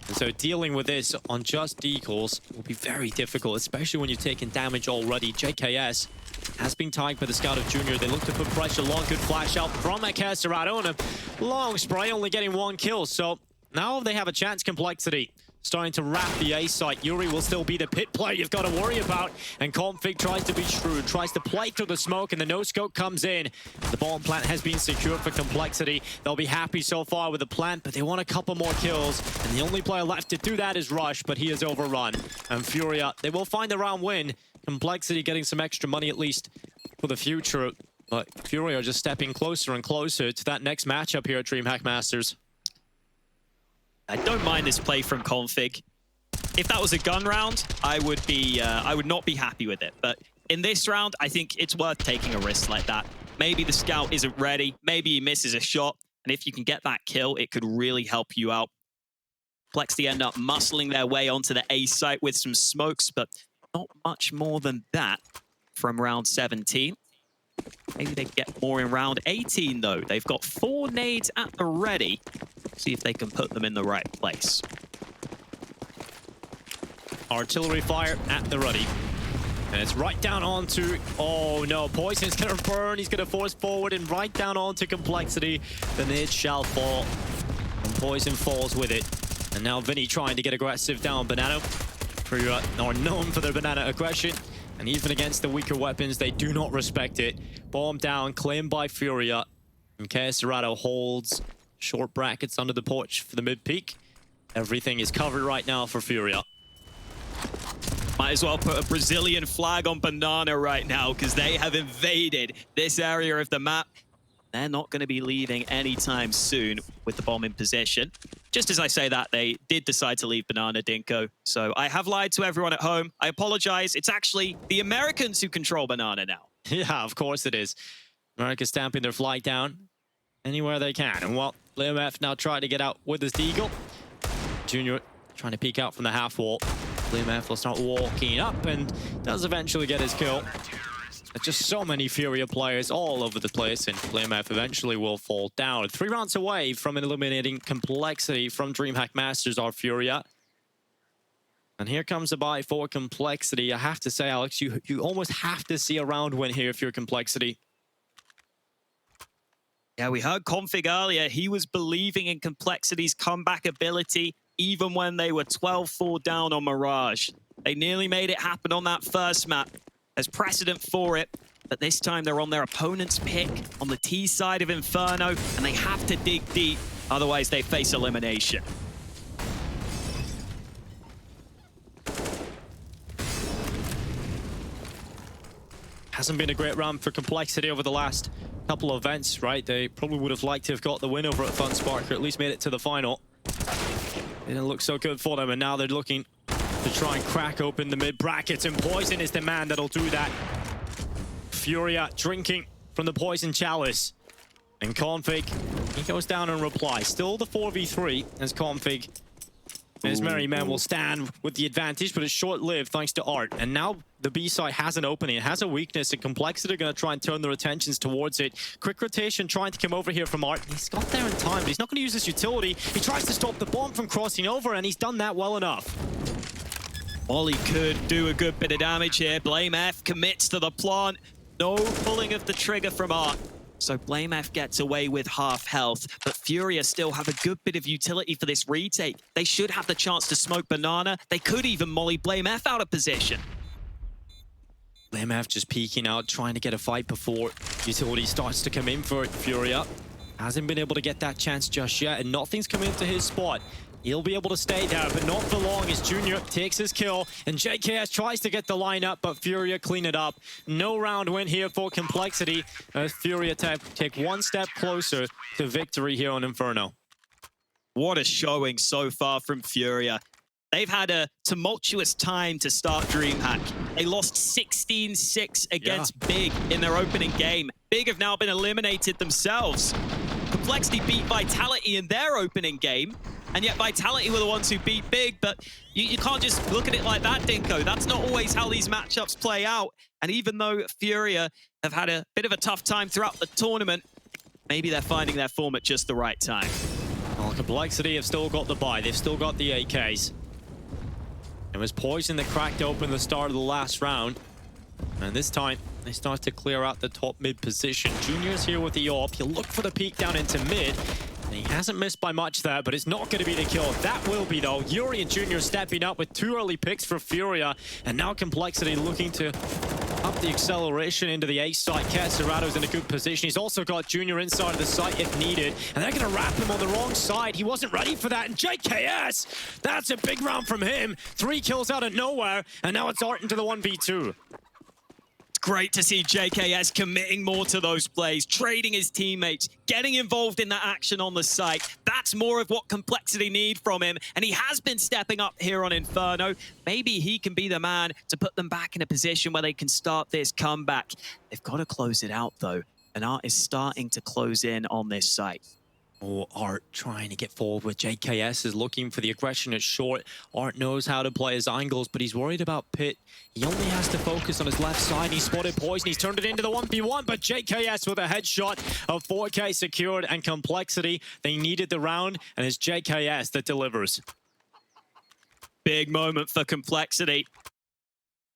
And so dealing with this on just decals will be very difficult, especially when you've taken damage already. JKS has been tagged by the scout of Junior. They look to put pressure. Long good flash out from Keserato, and a long spray, only getting 1 kill. So now they have a chance, Complexity. Starting to wrap the A site. Yuri will still be the pit player you've got to worry about. And Config tries to be shrewd, tries to play through the smoke, and the no-scope comes in. The bomb plant has been secured for Complexity. They'll be happy so far with the plant, but they want a couple more kills. And the only player left to do that is Rush, but he is overrun. And Furia, they will find the round win. Complexity getting some extra money at least for the future. But Furia are just stepping closer and closer to that next matchup here at DreamHack Masters. I don't mind this play from Config. If that was a gun round, I would not be happy with it. But in this round, I think it's worth taking a risk like that. Maybe the scout isn't ready. Maybe he misses a shot. And if you can get that kill, it could really help you out. Complexity end up muscling their way onto the A site with some smokes, but not much more than that from round 17. Maybe they get more in round 18, though. They've got 4 nades at the ready. See if they can put them in the right place. Artillery fire at the ready. And it's right down onto... Oh, no. Poison's going to burn. He's going to force forward and right down onto Complexity. The nade shall fall. And Poison falls with it. And now Vinny trying to get aggressive down Banana. Are known for their Banana aggression. And even against the weaker weapons, they do not respect it. Bomb down, claimed by Furia. And CSGO holds short brackets under the porch for the mid-peak. Everything is covered right now for Furia. Might as well put a Brazilian flag on Banana right now because they have invaded this area of the map. They're not going to be leaving anytime soon with the bomb in position. Just as I say that, they did decide to leave Banana, Dinko. So I have lied to everyone at home. I apologize. It's actually the Americans who control Banana now. Yeah, of course it is. America's stamping their flag down anywhere they can. And well, BlameF now trying to get out with his Deagle. Junior trying to peek out from the half wall. BlameF will start walking up and does eventually get his kill. Just so many Furia players all over the place, and BlameF eventually will fall down. 3 rounds away from an eliminating Complexity from DreamHack Masters are Furia. And here comes a buy for Complexity. I have to say, Alex, you almost have to see a round win here if you're Complexity. Yeah, we heard Config earlier. He was believing in Complexity's comeback ability even when they were 12-4 down on Mirage. They nearly made it happen on that first map. There's precedent for it, but this time they're on their opponent's pick on the T side of Inferno, and they have to dig deep, otherwise they face elimination. Hasn't been a great round for Complexity over the last couple of events, right? They probably would have liked to have got the win over at FunSpark, or at least made it to the final. It didn't look so good for them, and now they're looking to try and crack open the mid brackets, and Poison is the man that'll do that. Furia drinking from the Poison Chalice. And Config, he goes down and replies. Still the 4v3 as Config and his merry men will stand with the advantage, but it's short-lived thanks to Art. And now the B side has an opening, it has a weakness, and Complexity are going to try and turn their attentions towards it. Quick rotation trying to come over here from Art. He's got there in time, but he's not going to use his utility. He tries to stop the bomb from crossing over, and he's done that well enough. Ollie could do a good bit of damage here. BlameF commits to the plant. No pulling of the trigger from Art. So BlameF gets away with half health, but Furia still have a good bit of utility for this retake. They should have the chance to smoke Banana. They could even molly BlameF out of position. BlameF just peeking out, trying to get a fight before utility starts to come in for Furia. Hasn't been able to get that chance just yet, and nothing's coming into his spot. He'll be able to stay there, but not for long as Junior takes his kill, and JKS tries to get the line up, but Furia clean it up. No round win here for Complexity, as Furia take one step closer to victory here on Inferno. What a showing so far from Furia. They've had a tumultuous time to start DreamHack. They lost 16-6 against Big in their opening game. Big have now been eliminated themselves. Complexity beat Vitality in their opening game, and yet Vitality were the ones who beat Big, but you can't just look at it like that, Dinko. That's not always how these matchups play out. And even though Furia have had a bit of a tough time throughout the tournament, maybe they're finding their form at just the right time. Well, Complexity have still got the buy. They've still got the AKs. It was Poison that cracked open the start of the last round. And this time, they start to clear out the top mid position. Junior's here with the AWP. He'll look for the peek down into mid. And he hasn't missed by much there, but it's not going to be the kill. That will be, though. Yuri and Junior stepping up with 2 early picks for Furia. And now Complexity looking to up the acceleration into the A site. CSGO's in a good position. He's also got Junior inside of the site if needed. And they're going to wrap him on the wrong side. He wasn't ready for that. And JKS, that's a big round from him. 3 kills out of nowhere. And now it's Art into the 1v2. Great to see JKS committing more to those plays, trading his teammates, getting involved in that action on the site. That's more of what Complexity need from him, and he has been stepping up here on Inferno. Maybe he can be the man to put them back in a position where they can start this comeback. They've got to close it out, though, and Art is starting to close in on this site. Oh, Art trying to get forward with JKS is looking for the aggression at short. Art knows how to play his angles, but he's worried about Pit. He only has to focus on his left side. He spotted Poison. He's turned it into the 1v1, but JKS with a headshot of 4K secured, and Complexity, they needed the round, and it's JKS that delivers. Big moment for Complexity.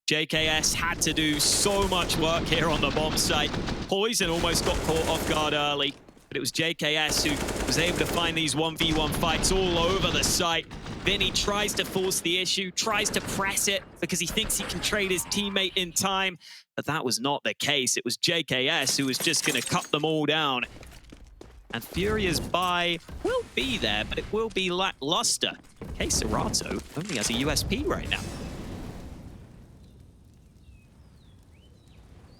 JKS had to do so much work here on the bomb site. Poison almost got caught off guard early, but it was JKS who was able to find these 1v1 fights all over the site. Vinny tries to force the issue, tries to press it because he thinks he can trade his teammate in time, but that was not the case. It was JKS who was just going to cut them all down. And Furia's buy will be there, but it will be lackluster. Okay, Serato only has a USP right now.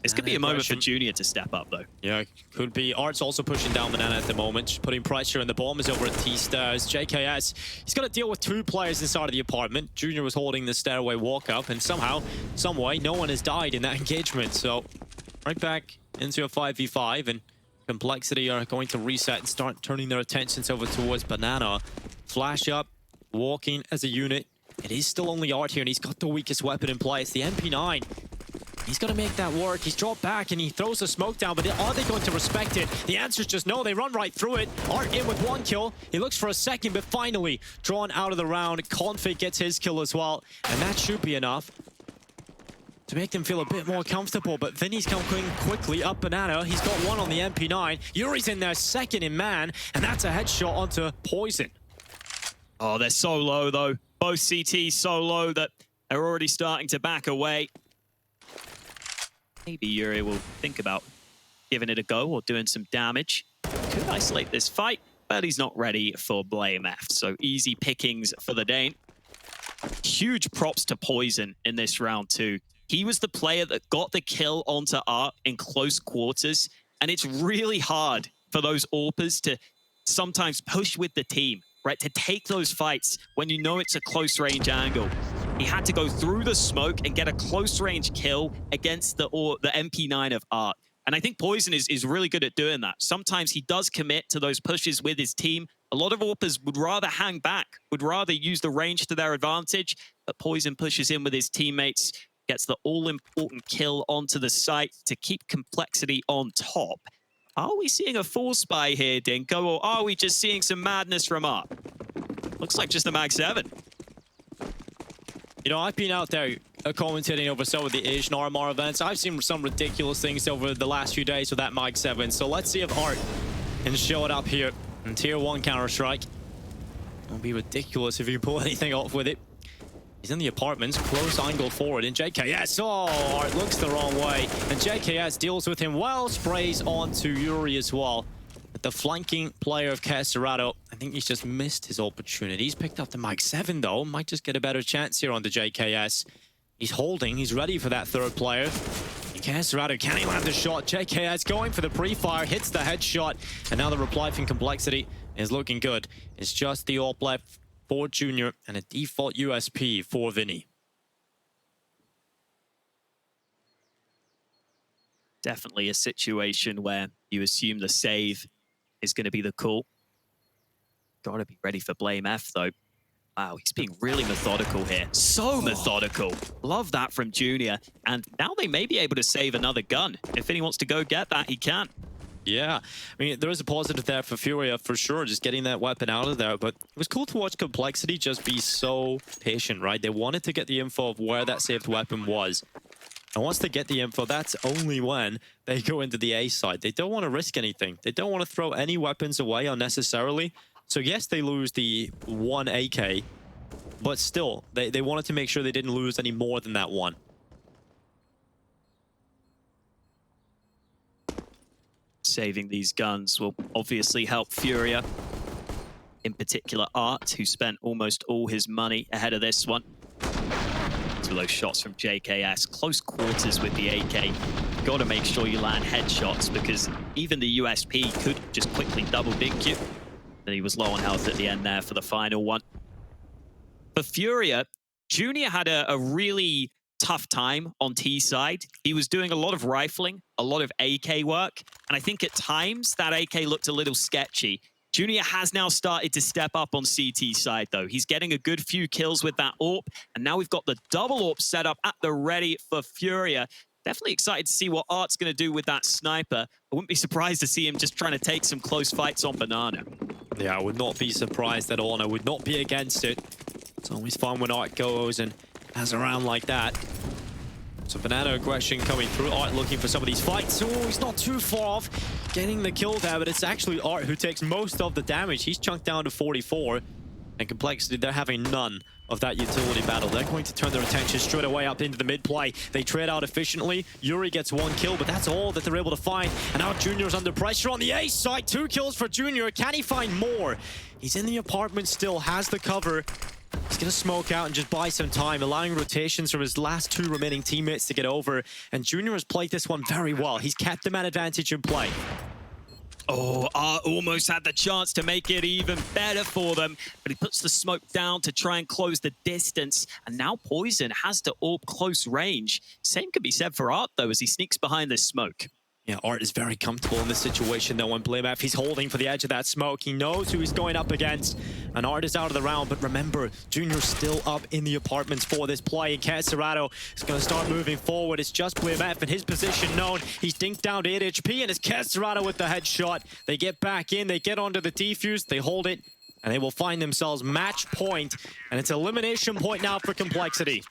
This could be a moment for Junior to step up, though. Yeah, could be. Art's also pushing down Banana at the moment, just putting pressure, and the bomb is over at T-Stairs. JKS, he's got to deal with 2 players inside of the apartment. Junior was holding the stairway walk up, and somehow, some way, no one has died in that engagement. So, right back into a 5v5, and Complexity are going to reset and start turning their attentions over towards Banana. Flash up, walking as a unit. It is still only Art here, and he's got the weakest weapon in play. It's the MP9. He's got to make that work. He's dropped back and he throws the smoke down, but are they going to respect it? The answer is just no. They run right through it. Art in with 1 kill. He looks for a second, but finally drawn out of the round. Config gets his kill as well, and that should be enough to make them feel a bit more comfortable. But Vinny's coming quickly up Banana. He's got 1 on the MP9. Yuri's in there second in man, and that's a headshot onto Poison. Oh, they're so low, though. Both CTs so low that they're already starting to back away. Maybe Yuri will think about giving it a go or doing some damage. Could isolate this fight, but he's not ready for Blame F. So easy pickings for the Dane. Huge props to Poison in this round too. He was the player that got the kill onto Art in close quarters, and it's really hard for those AWPers to sometimes push with the team, right? To take those fights when you know it's a close range angle. He had to go through the smoke and get a close range kill against the MP9 of Art. And I think Poison is really good at doing that. Sometimes he does commit to those pushes with his team. A lot of AWPers would rather hang back, would rather use the range to their advantage, but Poison pushes in with his teammates, gets the all-important kill onto the site to keep Complexity on top. Are we seeing a full spy here, Dinko, or are we just seeing some madness from Art? Looks like just a Mag 7. You know, I've been out there commentating over some of the Asian RMR events. I've seen some ridiculous things over the last few days with that Mag 7. So let's see if Art can show it up here in Tier 1 Counter-Strike. It'll be ridiculous if you pull anything off with it. He's in the apartments, close angle forward, and JKS, oh, Art looks the wrong way. And JKS deals with him well, sprays onto Yuri as well. But the flanking player of Serato, I think he's just missed his opportunity. He's picked up the Mag 7 though, might just get a better chance here on the JKS. He's holding, he's ready for that third player. Serato, can he land the shot? JKS going for the pre-fire, hits the headshot, and now the reply from Complexity is looking good. It's just the AWP left for Junior and a default USP for Vinny. Definitely a situation where you assume the save is going to be the call. Got to be ready for Blame F, though. Wow, he's being really methodical here. So methodical. Love that from Junior. And now they may be able to save another gun. If Vinny wants to go get that, he can. Yeah, I mean, there is a positive there for Furia for sure, just getting that weapon out of there. But it was cool to watch Complexity just be so patient, right? They wanted to get the info of where that saved weapon was. And once they get the info, that's only when they go into the A side. They don't want to risk anything. They don't want to throw any weapons away unnecessarily. So yes, they lose the 1 AK, but still, they wanted to make sure they didn't lose any more than that 1. Saving these guns will obviously help Furia. In particular, Art, who spent almost all his money ahead of this one. So those shots from JKS, close quarters with the AK. Got to make sure you land headshots because even the USP could just quickly double dink you. And he was low on health at the end there for the final one. For Furia, Junior had a really tough time on T side. He was doing a lot of rifling, a lot of AK work, and I think at times that AK looked a little sketchy. Junior has now started to step up on CT side though. He's getting a good few kills with that AWP, and now we've got the double AWP set up at the ready for Furia. Definitely excited to see what Art's going to do with that sniper. I wouldn't be surprised to see him just trying to take some close fights on Banana. Yeah, I would not be surprised at all, and I would not be against it. It's always fun when Art goes and has a round like that. So Banana aggression coming through. Art looking for some of these fights. Oh, he's not too far off getting the kill there, but it's actually Art who takes most of the damage. He's chunked down to 44. And Complexity, they're having none of that utility battle. They're going to turn their attention straight away up into the mid play. They trade out efficiently. Yuri gets 1 kill, but that's all that they're able to find. And now Junior's under pressure on the A side. 2 kills for Junior. Can he find more? He's in the apartment still, has the cover. He's going to smoke out and just buy some time, allowing rotations from his last 2 remaining teammates to get over. And Junior has played this one very well. He's kept the man advantage in play. Oh, Art almost had the chance to make it even better for them, but he puts the smoke down to try and close the distance. And now Poison has to AWP close range. Same could be said for Art, though, as he sneaks behind this smoke. Yeah, Art is very comfortable in this situation, though, on BlameF. He's holding for the edge of that smoke. He knows who he's going up against, and Art is out of the round. But remember, Junior's still up in the apartments for this play, and Kesserado is going to start moving forward. It's just BlameF, and his position known. He's dinked down to 8 HP, and it's Kesserado with the headshot. They get back in, they get onto the defuse, they hold it, and they will find themselves match point, and it's elimination point now for Complexity.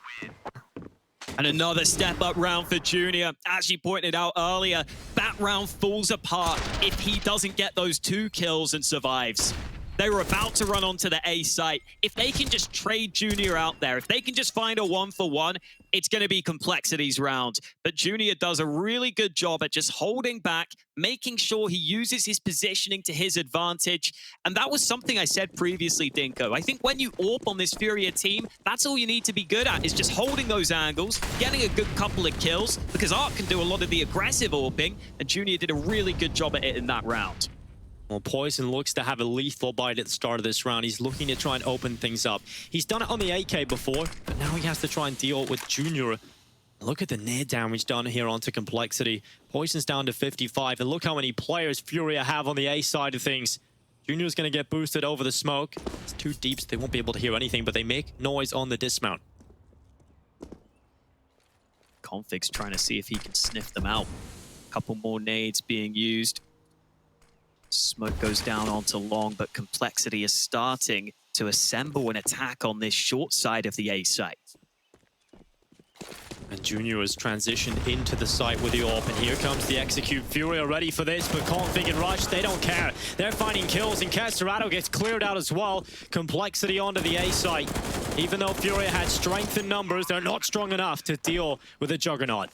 And another step-up round for Junior. As you pointed out earlier, that round falls apart if he doesn't get those 2 kills and survives. They were about to run onto the A site. If they can just trade Junior out there, if they can just find a 1-for-1, it's going to be Complexity's round. But Junior does a really good job at just holding back, making sure he uses his positioning to his advantage. And that was something I said previously, Dinko. I think when you AWP on this Furia team, that's all you need to be good at, is just holding those angles, getting a good couple of kills, because Art can do a lot of the aggressive AWPing, and Junior did a really good job at it in that round. Well, Poison looks to have a lethal bite at the start of this round. He's looking to try and open things up. He's done it on the AK before, but now he has to try and deal with Junior. Look at the nade damage done here onto Complexity. Poison's down to 55, and look how many players Furia have on the A side of things. Junior's going to get boosted over the smoke. It's too deep, so they won't be able to hear anything, but they make noise on the dismount. Config's trying to see if he can sniff them out. A couple more nades being used. Smoke goes down onto long, but Complexity is starting to assemble an attack on this short side of the A site. And Junior has transitioned into the site with the AWP, and here comes the execute. Furia ready for this, but Config and Rush, they don't care. They're finding kills, and Kesserado gets cleared out as well. Complexity onto the A site. Even though Furia had strength in numbers, they're not strong enough to deal with a Juggernaut.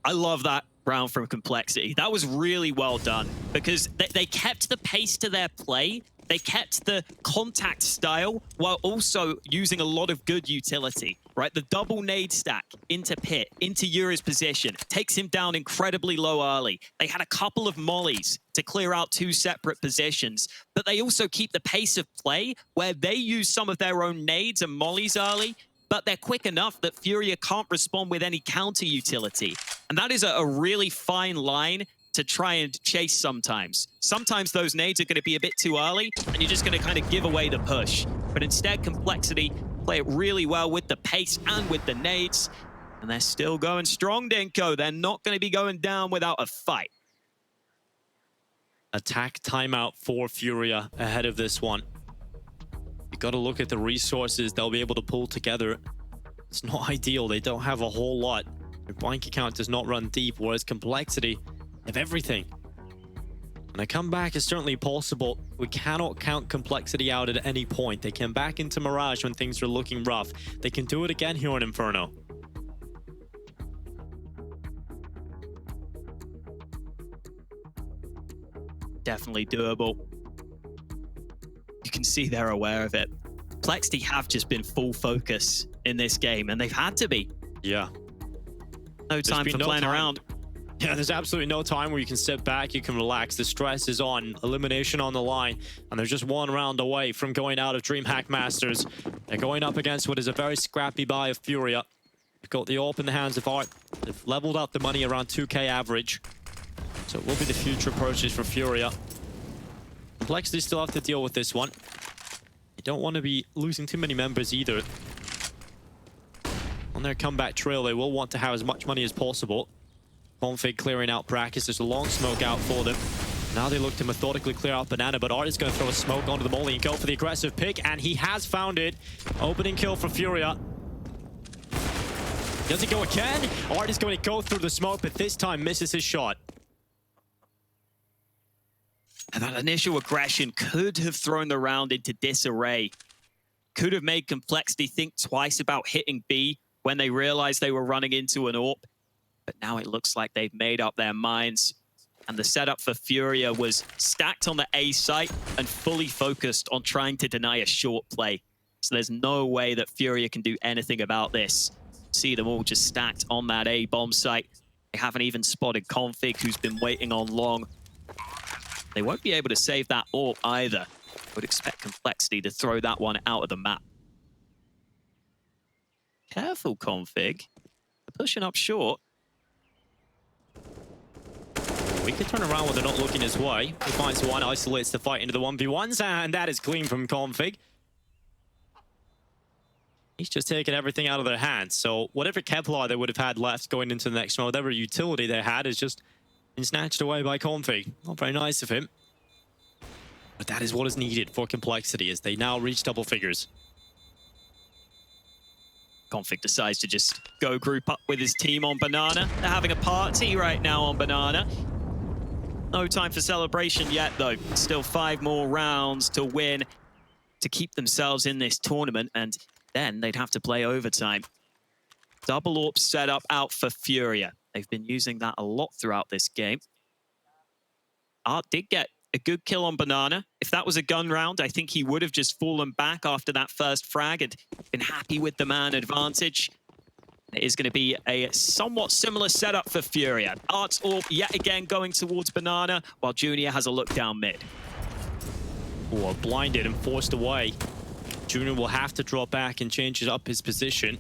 I love that round from Complexity. That was really well done, because they kept the pace to their play. They kept the contact style while also using a lot of good utility, right? The double nade stack into Pit, into Yuri's position, takes him down incredibly low early. They had a couple of mollies to clear out 2 separate positions, but they also keep the pace of play where they use some of their own nades and mollies early, but they're quick enough that Furia can't respond with any counter utility. And that is a really fine line to try and chase sometimes. Sometimes those nades are going to be a bit too early, and you're just going to kind of give away the push. But instead, Complexity play it really well with the pace and with the nades. And they're still going strong, Dinko. They're not going to be going down without a fight. Attack timeout for Furia ahead of this one. You got to look at the resources they'll be able to pull together. It's not ideal. They don't have a whole lot. Their bank account does not run deep, whereas Complexity have everything. And a comeback is certainly possible. We cannot count Complexity out at any point. They came back into Mirage when things were looking rough. They can do it again here in Inferno. Definitely doable. You can see they're aware of it. Complexity have just been full focus in this game, and they've had to be. Yeah. No time for playing around. Yeah, there's absolutely no time where you can sit back, you can relax. The stress is on, elimination on the line, and they're just 1 round away from going out of DreamHack Masters. They're going up against what is a very scrappy buy of Furia. They've got the AWP in the hands of Art. They've leveled out the money around 2k average. So it will be the future purchase for Furia. Complexity still have to deal with this one. They don't want to be losing too many members either. On their comeback trail, they will want to have as much money as possible. Config clearing out brackets. There's a long smoke out for them. Now they look to methodically clear out Banana, but Art is going to throw a smoke onto the molly and go for the aggressive pick, and he has found it. Opening kill for Furia. Does he go again? Art is going to go through the smoke, but this time misses his shot. And that initial aggression could have thrown the round into disarray. Could have made Complexity think twice about hitting B when they realized they were running into an AWP. But now it looks like they've made up their minds. And the setup for Furia was stacked on the A site and fully focused on trying to deny a short play. So there's no way that Furia can do anything about this. See them all just stacked on that A bomb site. They haven't even spotted Config, who's been waiting on long. They won't be able to save that AWP either. Would expect Complexity to throw that one out of the map. Careful, Config. They're pushing up short. We could turn around when they're not looking his way. He finds one, isolates the fight into the 1v1s, and that is clean from Config. He's just taken everything out of their hands. So whatever Kevlar they would have had left going into the next round, whatever utility they had, is just been snatched away by Config. Not very nice of him. But that is what is needed for Complexity as they now reach double figures. Config decides to just go group up with his team on Banana. They're having a party right now on Banana. No time for celebration yet, though. Still 5 more rounds to win to keep themselves in this tournament, and then they'd have to play overtime. Double AWP setup out for Furia. They've been using that a lot throughout this game. Art did get a good kill on Banana. If that was a gun round, I think he would have just fallen back after that first frag and been happy with the man advantage. It is going to be a somewhat similar setup for Furia. Art's AWP yet again going towards Banana, while Junior has a look down mid. Oh, blinded and forced away. Junior will have to drop back and change up his position.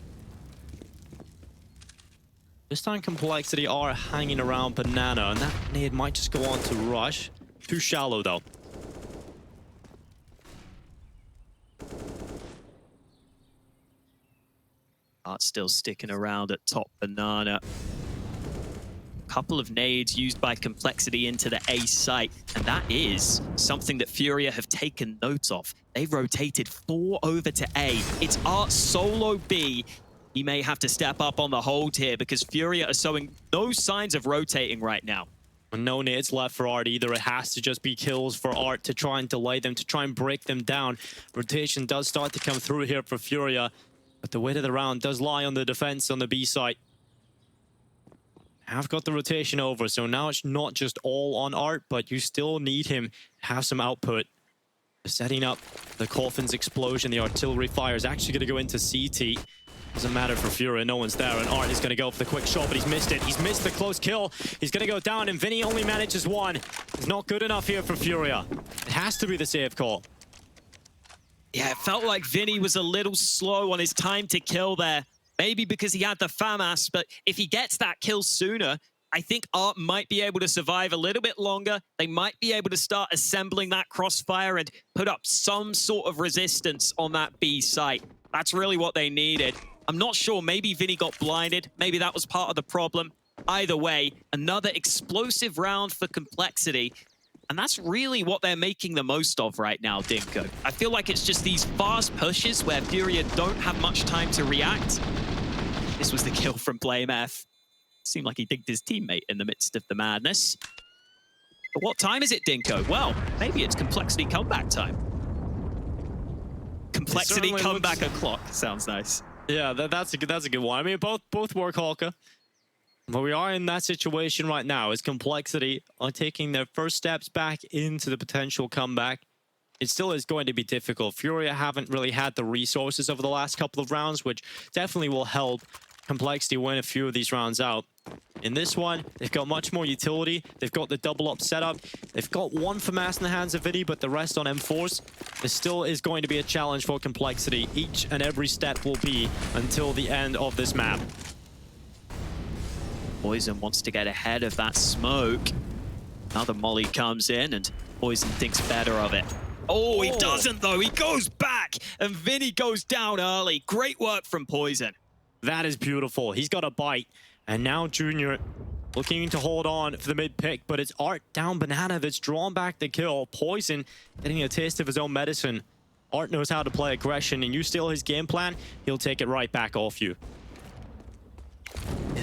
This time Complexity are hanging around Banana, and that nade might just go on to rush. Too shallow, though. Art still sticking around at top Banana. Couple of nades used by Complexity into the A site, and that is something that Furia have taken note of. They've rotated 4 over to A. It's Art solo B. He may have to step up on the hold here because Furia are showing no signs of rotating right now. No nades left for Art either. It has to just be kills for Art to try and delay them, to try and break them down. Rotation does start to come through here for Furia, but the weight of the round does lie on the defense on the B site. Have got the rotation over, so now it's not just all on Art, but you still need him to have some output. Setting up the Coffin's explosion, the artillery fire is actually going to go into CT. Doesn't matter for Furia, no one's there, and Art is going to go for the quick shot, but he's missed it. He's missed the close kill. He's going to go down, and Vinny only manages one. It's not good enough here for Furia. It has to be the save call. Yeah, it felt like Vinny was a little slow on his time to kill there. Maybe because he had the FAMAS, but if he gets that kill sooner, I think Art might be able to survive a little bit longer. They might be able to start assembling that crossfire and put up some sort of resistance on that B site. That's really what they needed. I'm not sure, maybe Vinny got blinded. Maybe that was part of the problem. Either way, another explosive round for Complexity. And that's really what they're making the most of right now, Dinko. I feel like it's just these fast pushes where Furia don't have much time to react. This was the kill from BlameF. Seemed like he digged his teammate in the midst of the madness. But what time is it, Dinko? Well, maybe it's Complexity comeback time. Complexity comeback o'clock. Sounds nice. Yeah, that's a good one. I mean, both work, Halka. But we are in that situation right now as Complexity are taking their first steps back into the potential comeback. It still is going to be difficult. Furia haven't really had the resources over the last couple of rounds, which definitely will help Complexity win a few of these rounds out. In this one, they've got much more utility. They've got the double up setup. They've got one FAMAS in the hands of Vinny, but the rest on M4s. This still is going to be a challenge for Complexity. Each and every step will be until the end of this map. Poison wants to get ahead of that smoke. Another molly comes in and Poison thinks better of it. Oh, he doesn't though. He goes back and Vinny goes down early. Great work from Poison. That is beautiful. He's got a bite. And now Junior looking to hold on for the mid pick, but it's Art down Banana that's drawn back the kill. Poison getting a taste of his own medicine. Art knows how to play aggression, and you steal his game plan, he'll take it right back off you.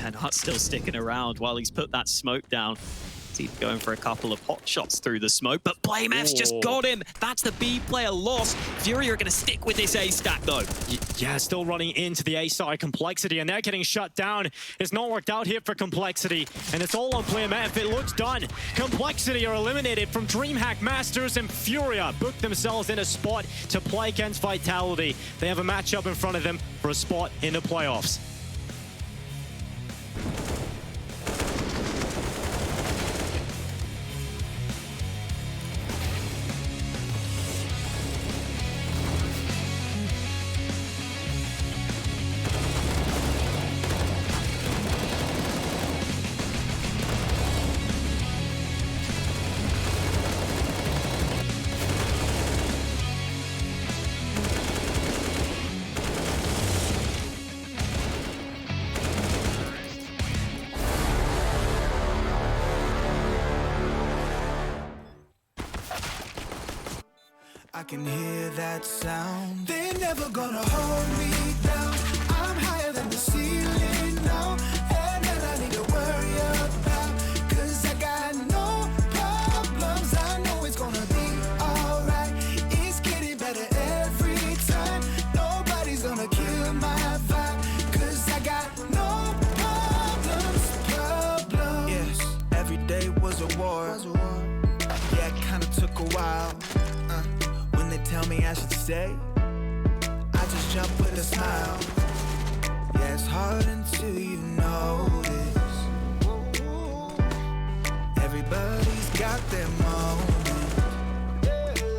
Yeah, Nut's still sticking around while he's put that smoke down. He's going for a couple of hot shots through the smoke, but BlameF's just got him. That's the B player lost. Fury are going to stick with this A stack, though. Yeah, still running into the A side Complexity, and they're getting shut down. It's not worked out here for Complexity, and it's all on BlameF. It looks done. Complexity are eliminated from DreamHack Masters, and Furia booked themselves in a spot to play against Vitality. They have a matchup in front of them for a spot in the playoffs. I can hear that sound. They're never gonna hold me down. I'm higher than the ceiling now. And then I need to worry about, 'cause I got no problems. I know it's gonna be alright. It's getting better every time. Nobody's gonna kill my vibe, 'cause I got no problems. Yes, every day was a war. Yeah, it kinda took a while. When they tell me I should stay, I just jump with a smile. Yeah, it's hard until you notice. Everybody's got their moment.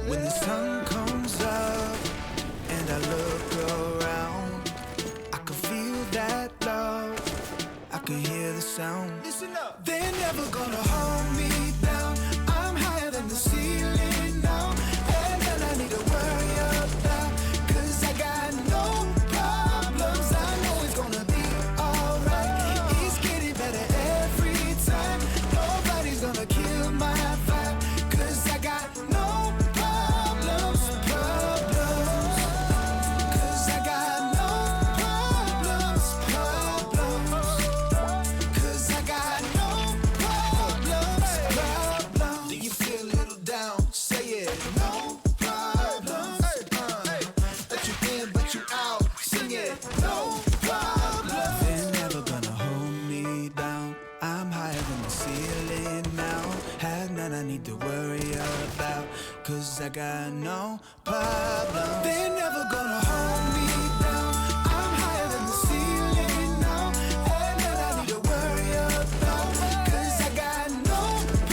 When the sun comes up and I look around, I can feel that love. I can hear the sound. Listen up. They're never gonna hold me down. I'm higher than the ceiling now. I need to worry about, 'cause I got no problems. I know it's gonna be alright. It's getting better every time. Nobody's gonna kill my vibe, 'cause I got no problems. 'Cause I got no problems. 'Cause I got no problems. Do you feel a little down? Say it. No. No problem. They're never gonna hold me down. I'm higher than the ceiling now. Have none I need to worry about, 'cause I got no problem. They're never gonna hold me down. I'm higher than the ceiling now. Have none I need to worry about, 'cause I got no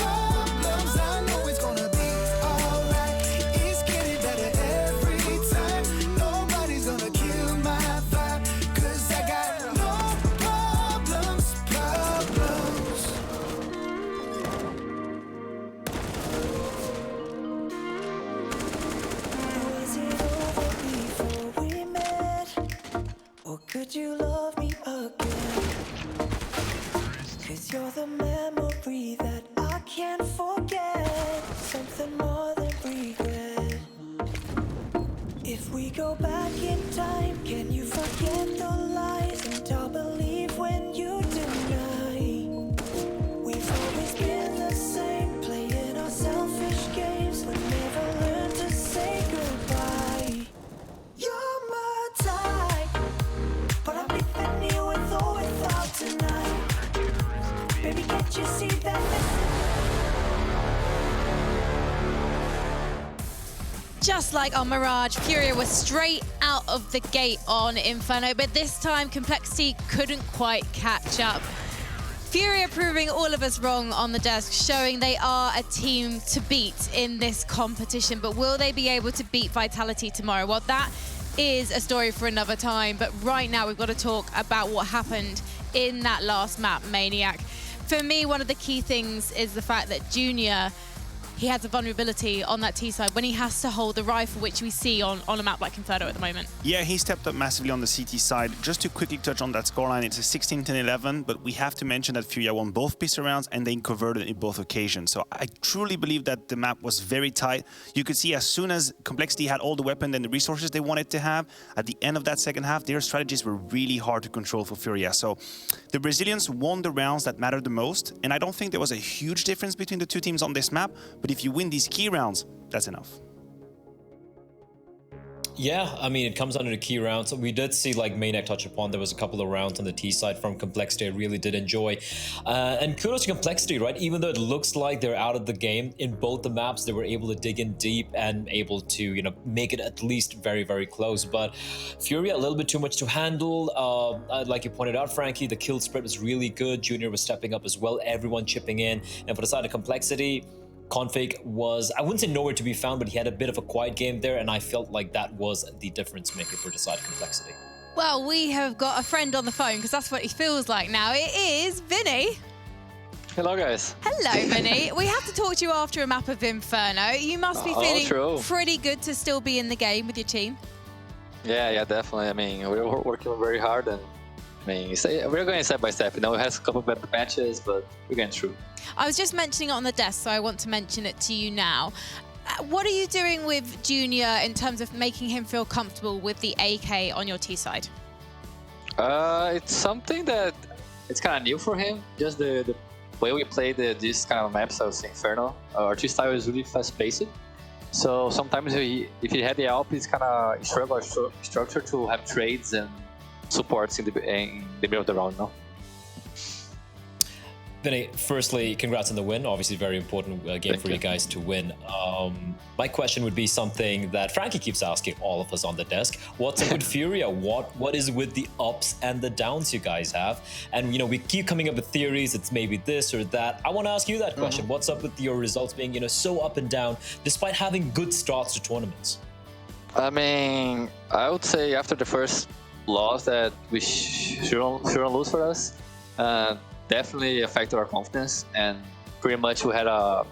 problems. I know it's gonna be alright. It's getting better every time. Nobody's gonna kill my vibe, 'cause I got no problems. Was it over before we met? Or could you love me again? 'Cause you're the memory that I can't forget. Something more than regret. If we go back in time, can you forget the lies and I'll believe when you deny? We've always been the same, playing our selfish games, but never learned to say goodbye. You're my type, but I'm leaving you with or without tonight. Baby, can't you see that? Just like on Mirage, Furia was straight out of the gate on Inferno, but this time Complexity couldn't quite catch up. Furia proving all of us wrong on the desk, showing they are a team to beat in this competition, but will they be able to beat Vitality tomorrow? Well, that is a story for another time, but right now we've got to talk about what happened in that last map, Maniac. For me, one of the key things is the fact that Junior, he has a vulnerability on that T side when he has to hold the rifle, which we see on a map like Inferno at the moment. Yeah, he stepped up massively on the CT side. Just to quickly touch on that scoreline, it's a 16-10-11, but we have to mention that Furia won both pistol rounds and they converted in both occasions. So I truly believe that the map was very tight. You could see as soon as Complexity had all the weapons and the resources they wanted to have, at the end of that second half, their strategies were really hard to control for Furia. So the Brazilians won the rounds that mattered the most, and I don't think there was a huge difference between the two teams on this map, but if you win these key rounds, that's enough. Yeah, I mean, it comes down to the key rounds. We did see, like Maynek touch upon, there was a couple of rounds on the T side from Complexity I really did enjoy. And kudos to Complexity, right? Even though it looks like they're out of the game, in both the maps, they were able to dig in deep and able to, you know, make it at least very, very close. But Furia, a little bit too much to handle. Like you pointed out, Frankie, the kill spread was really good. Junior was stepping up as well, everyone chipping in. And for the side of Complexity, Config was, I wouldn't say nowhere to be found, but he had a bit of a quiet game there, and I felt like that was the difference maker for the side of Complexity. Well, we have got a friend on the phone, because that's what he feels like now. It is Vinny. Hello, guys. Hello, Vinny. We have to talk to you after a map of Inferno. You must be feeling pretty good to still be in the game with your team. Yeah, definitely. I mean, we're working very hard, and I mean, we're going step by step. You know, we had a couple of bad matches, but we're getting through. I was just mentioning it on the desk, so I want to mention it to you now. What are you doing with Junior in terms of making him feel comfortable with the AK on your T side? It's something that it's kind of new for him. Just the way we play this kind of maps, I would say Inferno. Our T style is really fast-paced. So sometimes if he had the AWP, it's kind of structure to have trades and supports in the middle of the round, no? Vinny, firstly, congrats on the win. Obviously, very important game for you guys to win. My question would be something that Frankie keeps asking all of us on the desk. What's up with Furia? What is with the ups and the downs you guys have? And, you know, we keep coming up with theories. It's maybe this or that. I want to ask you that question. What's up with your results being, you know, so up and down, despite having good starts to tournaments? I mean, I would say after the first loss that we shouldn't lose for us. Definitely affected our confidence, and pretty much we had how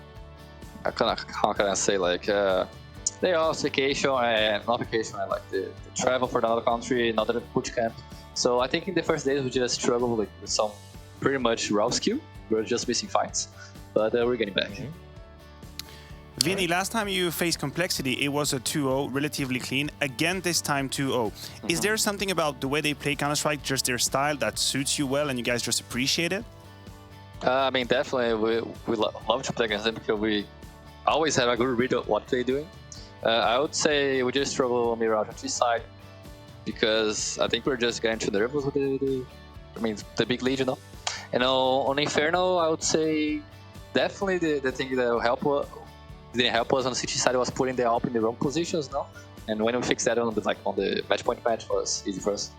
can I say, like day off, vacation, and not vacation, like the travel for another country, another boot camp. So I think in the first days we just struggled with some pretty much raw skill. We were just missing fights, but we're getting back. Vinny, last time you faced Complexity, it was a 2-0, relatively clean. Again, this time 2-0. Is there something about the way they play Counter-Strike, just their style, that suits you well and you guys just appreciate it? I mean, definitely, we love to play against them because we always have a good read of what they're doing. I would say we just struggle on the Mirage side because I think we're just getting too nervous with the big lead, you know. And on Inferno, I would say definitely the thing that will didn't help us on the CT side was putting the AWP in the wrong positions, no? And when we fixed that on the match point match, was easy for us.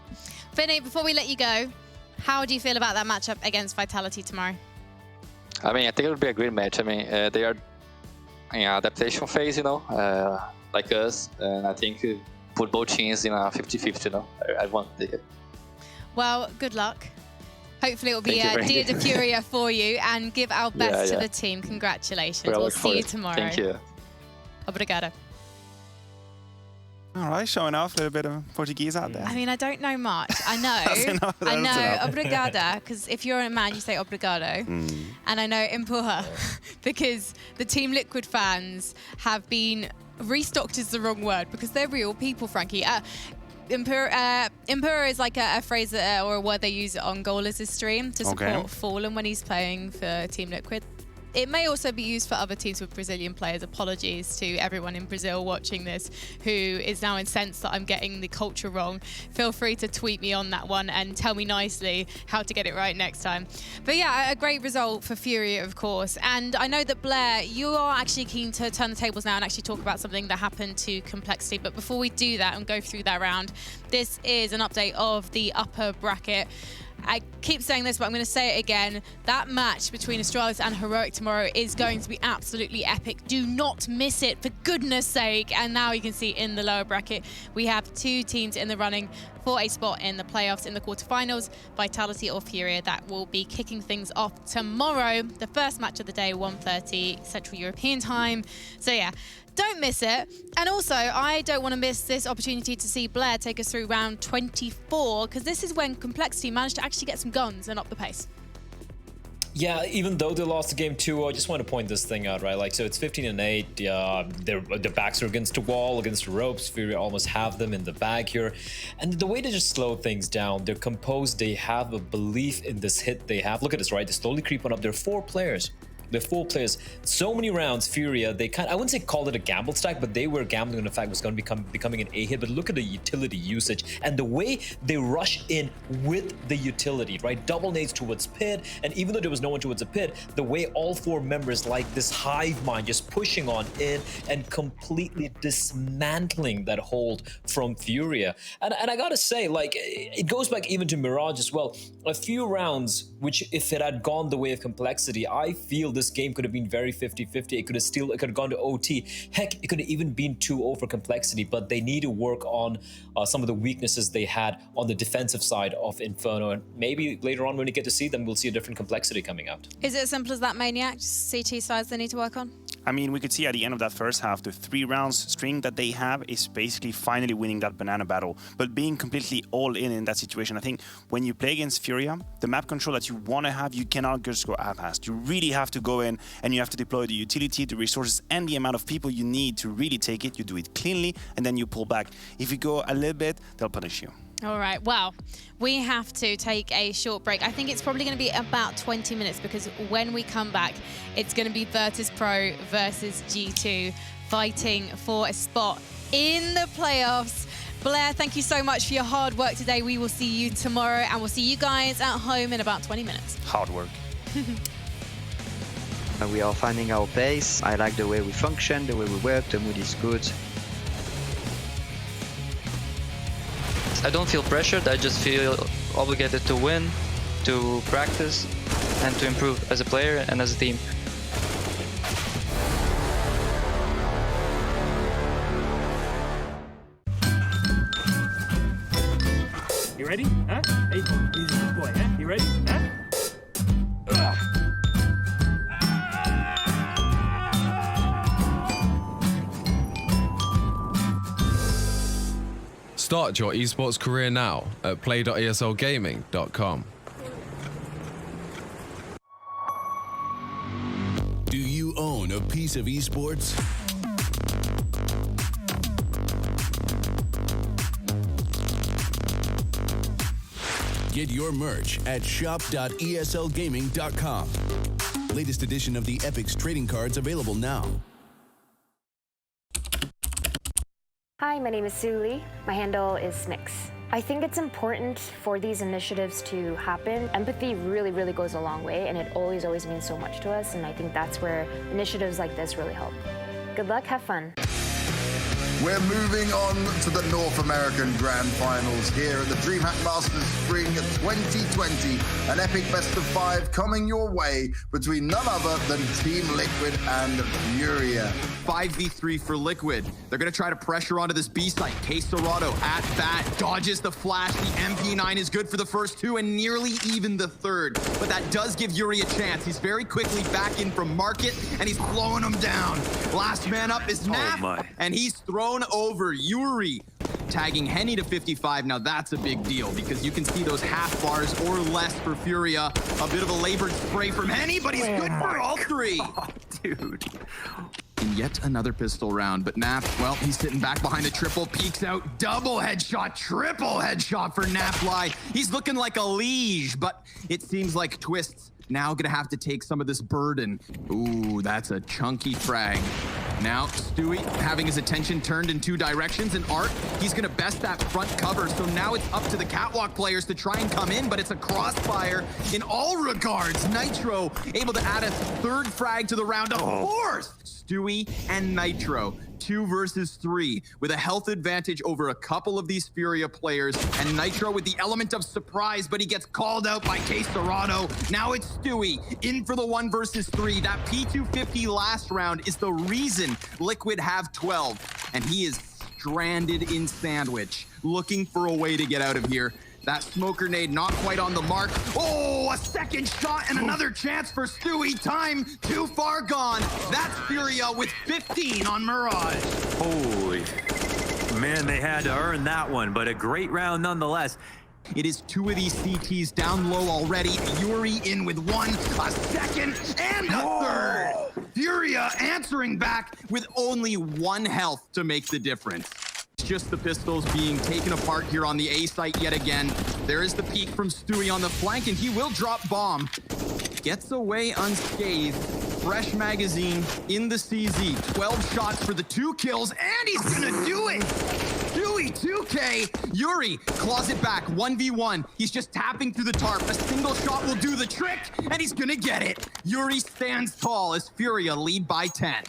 Vinny, before we let you go, how do you feel about that matchup against Vitality tomorrow? I mean, I think it would be a great match. I mean, they are in adaptation phase, you know, like us, and I think put both teams in a 50-50, you know. I want to take it. Well, good luck. Hopefully it will be a Dia de Furia for you, and give our best to the team. Congratulations. We'll see you tomorrow. Thank you. Obrigado. All right, showing off a little bit of Portuguese out there. I mean, I don't know much. I know. I know. Obrigada, because if you're a man, you say obrigado. And I know empurra, because the Team Liquid fans have been restocked is the wrong word, because they're real people, Frankie. Impura is like a phrase or a word they use on Golas' stream to support Fallen when he's playing for Team Liquid. It may also be used for other teams with Brazilian players. Apologies to everyone in Brazil watching this who is now incensed that I'm getting the culture wrong. Feel free to tweet me on that one and tell me nicely how to get it right next time. But yeah, a great result for Furia, of course. And I know that Blair, you are actually keen to turn the tables now and actually talk about something that happened to Complexity. But before we do that and go through that round, this is an update of the upper bracket. I keep saying this, but I'm going to say it again. That match between Astralis and Heroic tomorrow is going to be absolutely epic. Do not miss it, for goodness sake. And now you can see in the lower bracket, we have 2 teams in the running for a spot in the playoffs in the quarterfinals, Vitality or Furia. That will be kicking things off tomorrow. The first match of the day, 1:30 Central European time. So yeah, don't miss it. And also, I don't want to miss this opportunity to see Blair take us through round 24, because this is when Complexity managed to actually get some guns and up the pace. Yeah, even though they lost the game 2-0, I just want to point this thing out, right? Like, so it's 15-8. Their backs are against the wall, against the ropes. Fury almost have them in the bag here. And the way they just slow things down, they're composed. They have a belief in this hit they have. Look at this, right? They slowly creep on up. There are 4 players. The 4 players, so many rounds. Furia, they I wouldn't say called it a gamble stack, but they were gambling on the fact it was going to becoming an A hit. But look at the utility usage and the way they rush in with the utility, right? Double nades towards pit, and even though there was no one towards the pit, the way all 4 members, like this hive mind, just pushing on in and completely dismantling that hold from Furia. And I gotta say, like, it goes back even to Mirage as well. A few rounds, which if it had gone the way of Complexity, I feel this game could have been very 50-50. It could have gone to OT. Heck, it could have even been 2-0 for Complexity, but they need to work on some of the weaknesses they had on the defensive side of Inferno, and maybe later on when we get to see them, we'll see a different Complexity coming out. Is it as simple as that, Maniac? Just CT sides they need to work on? I mean, we could see at the end of that first half, the 3 rounds string that they have is basically finally winning that banana battle. But being completely all in that situation, I think when you play against Furia, the map control that you want to have, you cannot just go half-assed. You really have to go in and you have to deploy the utility, the resources, and the amount of people you need to really take it. You do it cleanly, and then you pull back. If you go a little bit, they'll punish you. All right, well, we have to take a short break. I think it's probably going to be about 20 minutes, because when we come back, it's going to be Virtus Pro versus G2 fighting for a spot in the playoffs. Blair, thank you so much for your hard work today. We will see you tomorrow, and we'll see you guys at home in about 20 minutes. Hard work. We are finding our pace. I like the way we function, the way we work, the mood is good. I don't feel pressured, I just feel obligated to win, to practice, and to improve as a player and as a team. You ready? Huh? Hey, he's a good boy, huh? You ready? Huh? Start your esports career now at play.eslgaming.com. Do you own a piece of esports? Get your merch at shop.eslgaming.com. Latest edition of the Epic's trading cards available now. Hi, my name is Suli. My handle is Smix. I think it's important for these initiatives to happen. Empathy really, really goes a long way, and it always means so much to us, and I think that's where initiatives like this really help. Good luck, have fun. We're moving on to the North American Grand Finals here at the DreamHack Masters Spring 2020. An epic best of 5 coming your way between none other than Team Liquid and Furia. 5v3 for Liquid. They're going to try to pressure onto this B site. Case Dorado at bat, dodges the flash. The MP9 is good for the first 2 and nearly even the third. But that does give Yuri a chance. He's very quickly back in from Market, and he's blowing him down. Last man up is Naf, and he's thrown over Yuri. Tagging Henny to 55. Now that's a big deal, because you can see those half bars or less for Furia. A bit of a labored spray from Henny, but he's good for all 3. God, dude. And yet another pistol round, but Naf, well, he's sitting back behind a triple, peeks out, double headshot, triple headshot for Nafly. He's looking like a liege, but it seems like Twist's now gonna have to take some of this burden. Ooh, that's a chunky frag. Now, Stewie having his attention turned in 2 directions, and Art, he's gonna best that front cover, so now it's up to the catwalk players to try and come in, but it's a crossfire in all regards. Nitro able to add a 3rd frag to the round, a 4th! Stewie and Nitro, 2 versus 3 with a health advantage over a couple of these Furia players, and Nitro with the element of surprise, but he gets called out by K-Serrano. Now it's Stewie in for the 1 versus 3. That P250 last round is the reason Liquid have 12, and he is stranded in Sandwich, looking for a way to get out of here. That smoke grenade not quite on the mark. Oh, a second shot and another chance for Stewie. Time too far gone. That's Furia with 15 on Mirage. Holy, man, they had to earn that one, but a great round nonetheless. It is 2 of these CTs down low already. Yuri in with 1, a second, and a third. Furia answering back with only 1 health to make the difference. Just the pistols being taken apart here on the A site yet again. There is the peek from Stewie on the flank, and he will drop bomb. Gets away unscathed. Fresh magazine in the CZ. 12 shots for the 2 kills, and he's gonna do it! Stewie 2K. Yuri claws it back, 1v1. He's just tapping through the tarp. A single shot will do the trick, and he's gonna get it. Yuri stands tall as Furia lead by 10.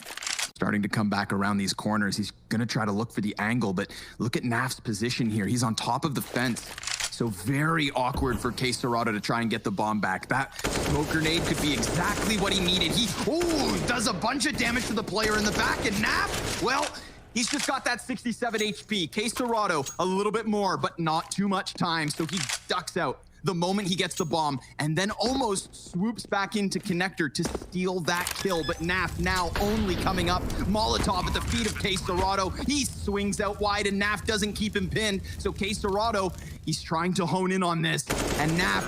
Starting to come back around these corners. He's gonna try to look for the angle, but look at Naf's position here. He's on top of the fence. So very awkward for K-Serrano to try and get the bomb back. That smoke grenade could be exactly what he needed. He does a bunch of damage to the player in the back, and Naf, well, he's just got that 67 HP. K-Serrano, a little bit more, but not too much time, so he ducks out the moment he gets the bomb, and then almost swoops back into connector to steal that kill. But Naf now only coming up. Molotov at the feet of K-Serrano. He swings out wide, and Naf doesn't keep him pinned. So K-Serrano, he's trying to hone in on this. And Naf,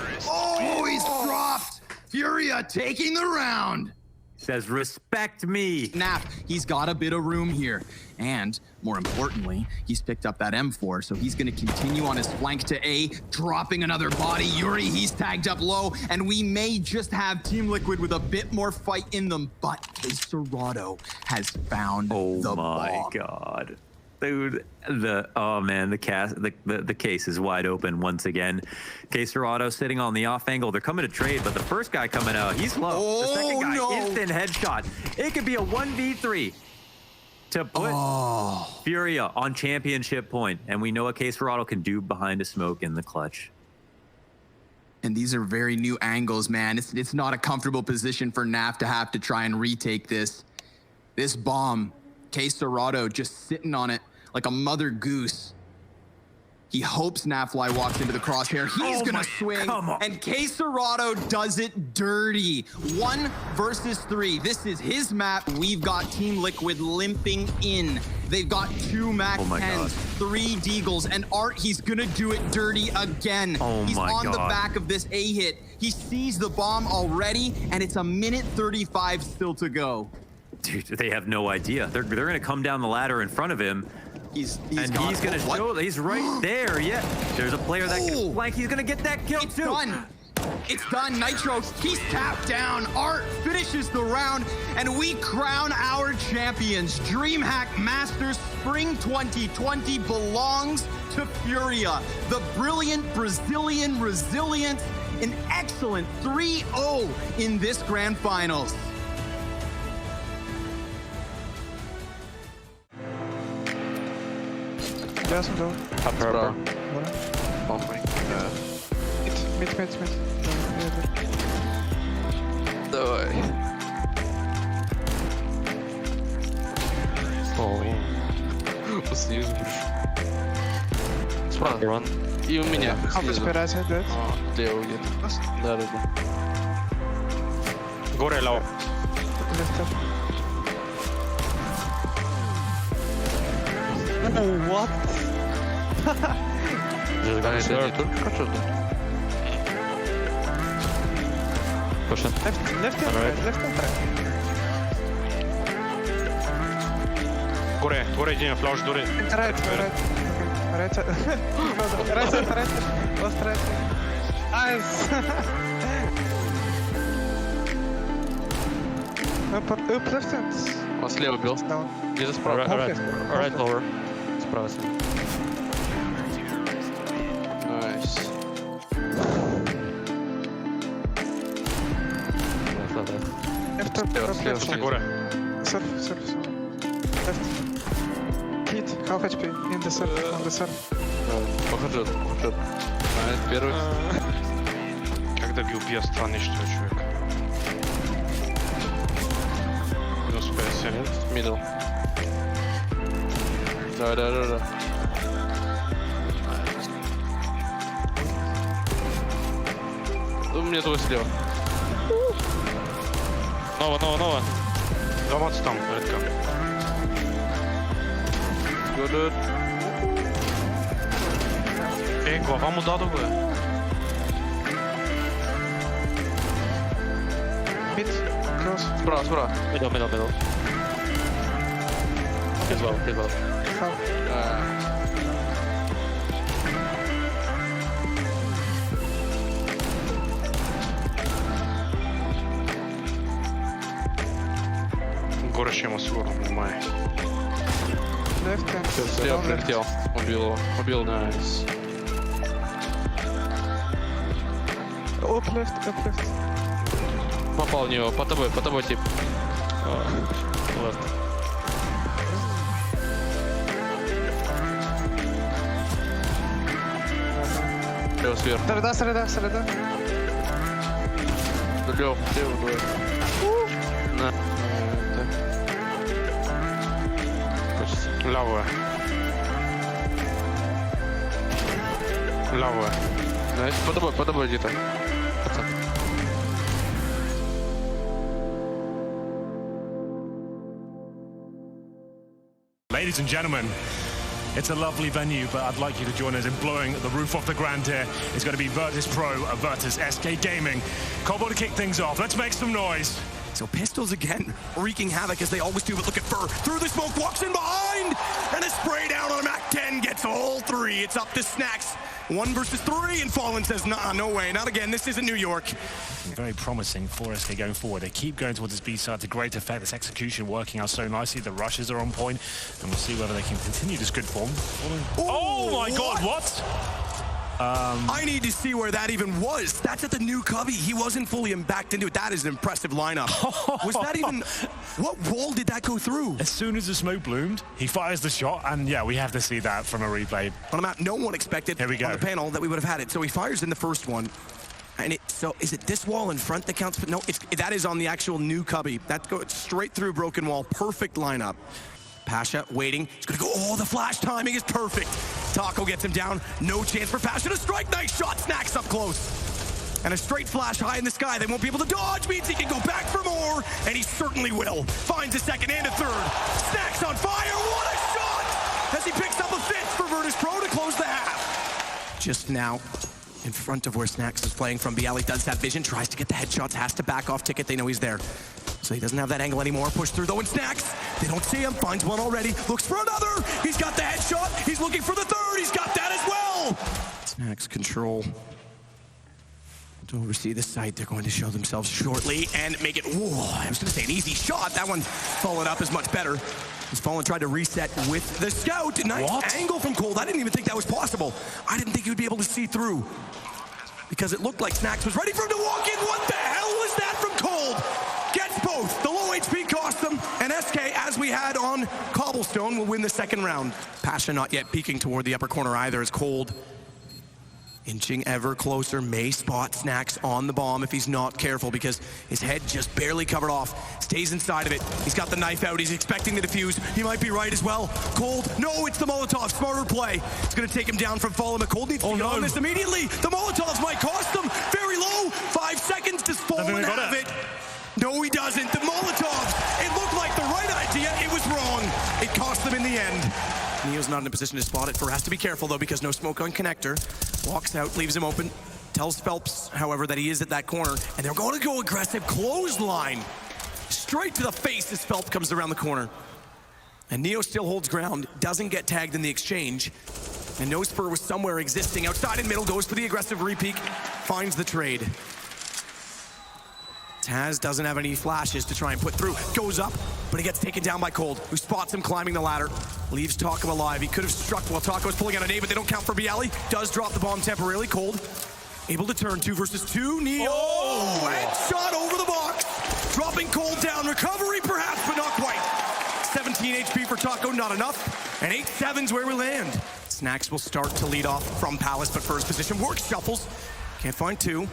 he's dropped. Furia taking the round. Says, respect me. Naf, he's got a bit of room here. And more importantly, he's picked up that M4, so he's going to continue on his flank to A, dropping another body. Yuri, he's tagged up low, and we may just have Team Liquid with a bit more fight in them, but K-Serrano has found the bomb. Oh my God. Dude, the case is wide open once again. K-Serrano sitting on the off angle. They're coming to trade, but the first guy coming out, he's low. The second guy, instant headshot. It could be a 1v3 to put Furia on championship point, and we know what K-Serrano can do behind a smoke in the clutch. And these are very new angles, man. It's not a comfortable position for Naf to have to try and retake this. This bomb, K-Serrano just sitting on it like a mother goose. He hopes Nafly walks into the crosshair. He's gonna swing, and K-Serrano does it dirty. 1 versus 3. This is his map. We've got Team Liquid limping in. They've got 2 Mac 10s, 3 Deagles, and Art, he's gonna do it dirty again. He's on the back of this A hit. He sees the bomb already, and it's a minute 35 still to go. Dude, they have no idea. They're gonna come down the ladder in front of him. He's gonna show that he's right there. Yeah, there's a player that can flank. He's gonna get that kill too. Done. It's done. Nitro, he's tapped down. Art finishes the round, and we crown our champions. DreamHack Masters Spring 2020 belongs to Furia. The brilliant Brazilian resilient, an excellent 3-0 in this grand finals. Upper. Mid. Давай. Снизу. Справа. И у меня. Лево где-то. Да. Горе лао. What? Left and right. Gore idzie, flash do it. Right. Last right. Nice. Up left hand. Он слева бил. Где-то справа. Right lower. Справа. Nice. Left. Горе. Surf. Left. Half HP in the sun, on the sun. Похожу. Первый. Как добил бьет странный что чувак. Минус 5. Middle. Да. У меня твой слева. Нова. Домац там, редко. Good. Глава му дадове. Mid, cross. Справа. Middle. Hit well. Горе ще има сигурно, внимай. Слева прилетел. Убил, найс. Up left. Попал в него, по тобой тип. Left. Лево сверху. Среда. Лево, двое. На. Лавая. Найс, по тобой где-то. Пацан. Ladies and gentlemen, it's a lovely venue, but I'd like you to join us in blowing the roof off the ground here. It's going to be Virtus Pro versus SK Gaming. Kobo to kick things off. Let's make some noise. So Pistols again, wreaking havoc as they always do, but look at Fur. Through the smoke, walks in behind, and a spray down on a Mac 10 gets all three. It's up to Snacks. 1 versus 3, and Fallen says, nah, no way, not again. This isn't New York. Very promising for SK going forward. They keep going towards this B-side to great effect. This execution working out so nicely. The rushes are on point, and we'll see whether they can continue this good form. Oh my God, what? I need to see where that even was. That's at the new cubby. He wasn't fully backed into it. That is an impressive lineup. Was that even... What wall did that go through? As soon as the smoke bloomed, he fires the shot, and yeah, we have to see that from a replay. On a map no one expected Here we go. on the panel that we would have had it. So he fires in the first one. And so is it this wall in front that counts? But no, that is on the actual new cubby. That goes straight through broken wall. Perfect lineup. Pasha waiting. He's going to go. Oh, the flash timing is perfect. Taco gets him down. No chance for Pasha to strike. Nice shot. Snacks up close. And a straight flash high in the sky. They won't be able to dodge. Means he can go back for more. And he certainly will. Finds a second and a third. Snacks on fire. What a shot! As he picks up a fifth for Virtus Pro to close the half. Just now, in front of where Snacks is playing from, Bialy does have vision. Tries to get the headshots. Has to back off Ticket. They know he's there. So he doesn't have that angle anymore. Push through though, and Snacks. They don't see him. Finds one already. Looks for another. He's got the headshot. He's looking for the third. He's got that as well. Snacks control. To oversee the site, they're going to show themselves shortly and make it. Whoa! I was going to say an easy shot. That one followed up is much better. As Fallen tried to reset with the scout. Nice angle from Cold. I didn't even think that was possible. I didn't think he would be able to see through because it looked like Snacks was ready for him to walk in. What the hell was that from Cold? Gets both. The low HP cost them, and SK, as we had on Cobblestone, will win the second round. Pasha not yet peeking toward the upper corner either, as Cold inching ever closer, may spot Snacks on the bomb if he's not careful because his head just barely covered off. Stays inside of it. He's got the knife out. He's expecting the defuse. He might be right as well. Cold, no, it's the Molotov. Smarter play. It's going to take him down from Fallen, but Cold needs to get on this immediately. The Molotovs might cost them. Very low. 5 seconds. Does Fallen have it? No, he doesn't. The Molotovs, it looked like the right idea. It was wrong. It cost them in the end. Neo's not in a position to spot it. Fur has to be careful, though, because no smoke on connector. Walks out, leaves him open. Tells Phelps, however, that he is at that corner. And they're going to go aggressive clothesline. Straight to the face as Phelps comes around the corner. And Neo still holds ground. Doesn't get tagged in the exchange. And no Spur was somewhere existing. Outside in middle, goes for the aggressive repeat. Finds the trade. Taz doesn't have any flashes to try and put through. Goes up, but he gets taken down by Cold, who spots him climbing the ladder. Leaves Taco alive. He could have struck while Taco was pulling out a nade, but they don't count for Bialy. Does drop the bomb temporarily. Cold able to turn 2 versus 2. Neo, and shot over the box. Dropping Cold down. Recovery perhaps, but not quite. 17 15 HP for Taco, not enough. And 8-7's where we land. Snacks will start to lead off from Palace, but first position works, shuffles. Can't find two.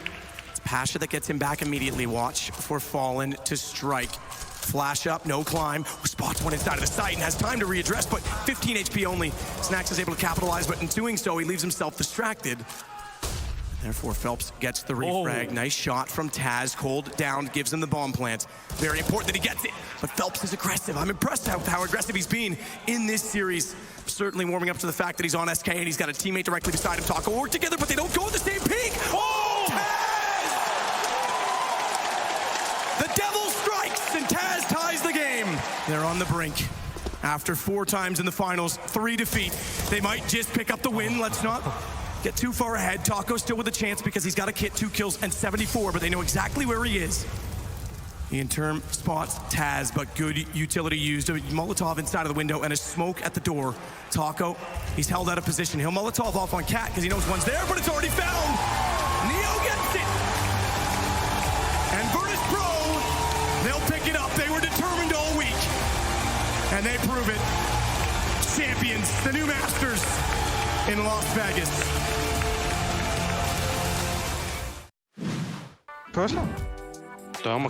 It's Pasha that gets him back immediately. Watch for Fallen to strike. Flash up, no climb. Spots one inside of the site and has time to readdress, but 15 HP only. Snacks is able to capitalize, but in doing so, he leaves himself distracted. Therefore, Phelps gets the refrag. Nice shot from Taz. Cold down, gives him the bomb plant. Very important that he gets it, but Phelps is aggressive. I'm impressed with how aggressive he's been in this series. Certainly warming up to the fact that he's on SK and he's got a teammate directly beside him. Taco work together, but they don't go in the same peak. Oh! Taz! The devil strikes, and Taz ties the game. They're on the brink. After 4 times in the finals, 3 defeat. They might just pick up the win. Let's not get too far ahead. Taco still with a chance because he's got a kit, 2 kills and 74, but they know exactly where he is. Ian Term spots Taz, but good utility used. A Molotov inside of the window and a smoke at the door. Taco, he's held out of position. He'll Molotov off on Cat because he knows one's there, but it's already found. Neo gets it. And Virtus Pro, they'll pick it up. They were determined all week. And they prove it. Champions, the new Masters in Las Vegas. Proszę? Да, мы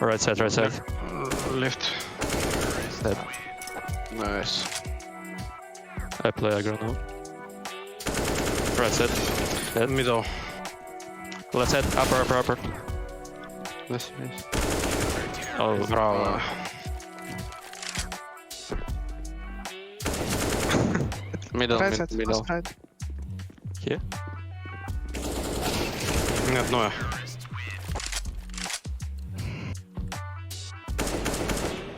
Right side, right side. Left. Dead. Nice. I play aggro now. Right side. Dead. Middle. Left side. Upper, upper. Nice, nice. Oh, Браво. Middle, Right side, middle. Here? Нет, no.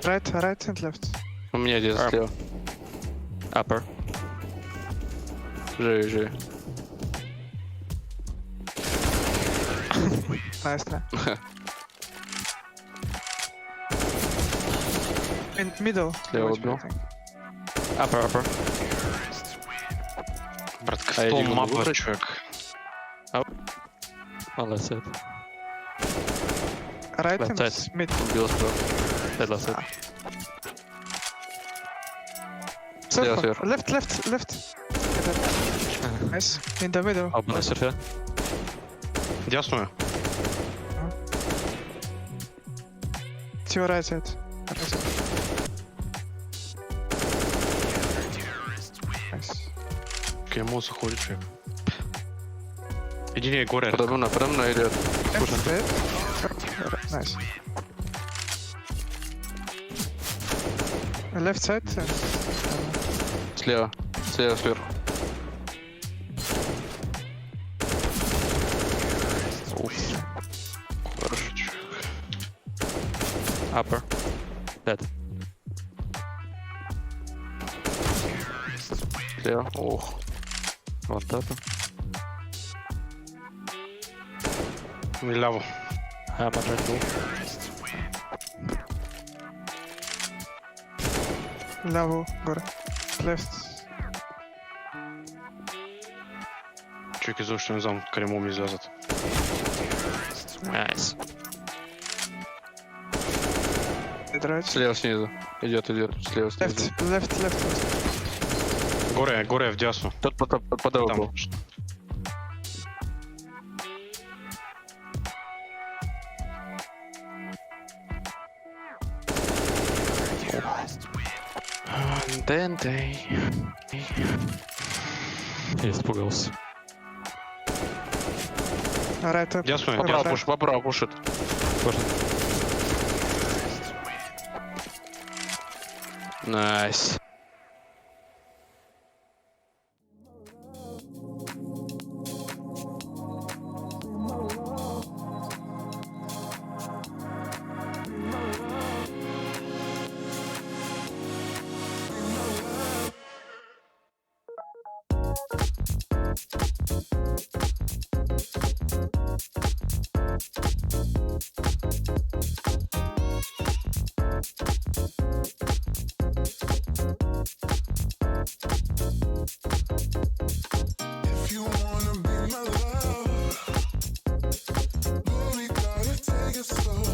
Right and left. У меня здесь слева. Upper. Живи. Nice try. In middle. Слева убил. Upper. Брат, кто мапа, чувак? Oh, that's it. Right Left and side. mid. Убил слева. Dead last side. Слева, сверху. Left. Nice. In the middle. Оба на серфе. Дясную. To your right side. Nice. К ему заходит чувак. Иди не горе. Подо мной идет. Nice. Left side. Слева сверху. Хороший чувак. Upper. Dead. Слева. Ох. Вот это. Ляво. I'm on red bull. Ляво, горе. Left. Чувак из что не знам, кремом излязат. Nice. Right. Слева снизу. Идет. Слева снизу. Left. Горе в дясну. Тот по дорогу. Я испугался. Right up. Дясную. Поправ пушит. Найс. If you wanna be my love, boy, we gotta take it slow.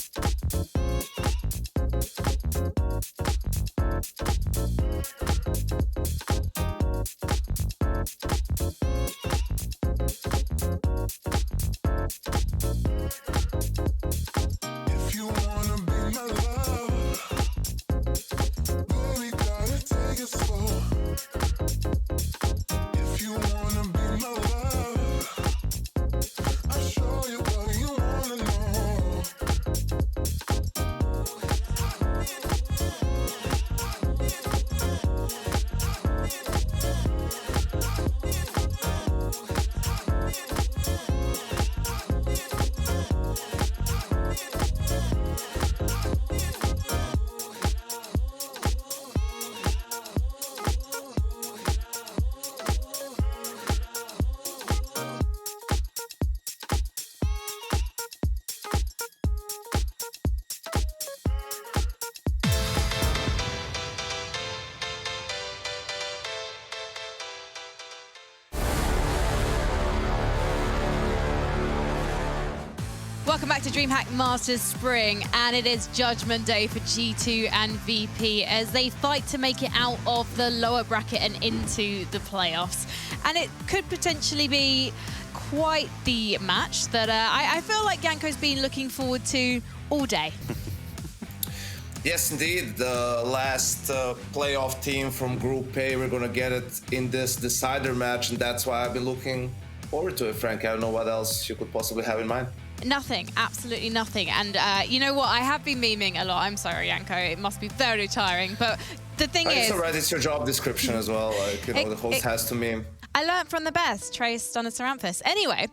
If you wanna be my love, baby, gotta take it slow. If you wanna be my love, I'll show you what you wanna know. Welcome back to DreamHack Masters Spring, and it is Judgment Day for G2 and VP as they fight to make it out of the lower bracket and into the playoffs. And it could potentially be quite the match that I feel like Yanko's been looking forward to all day. Yes, indeed. The last playoff team from Group A, we're going to get it in this decider match, and that's why I've been looking forward to it, Frank. I don't know what else you could possibly have in mind. Nothing, absolutely nothing. And you know what? I have been memeing a lot. I'm sorry, Yanko. It must be very tiring. But the thing is... It's alright. It's your job description as well. Like, you know, the host has to meme. I learned from the best, Trace, Stunner, Anyway,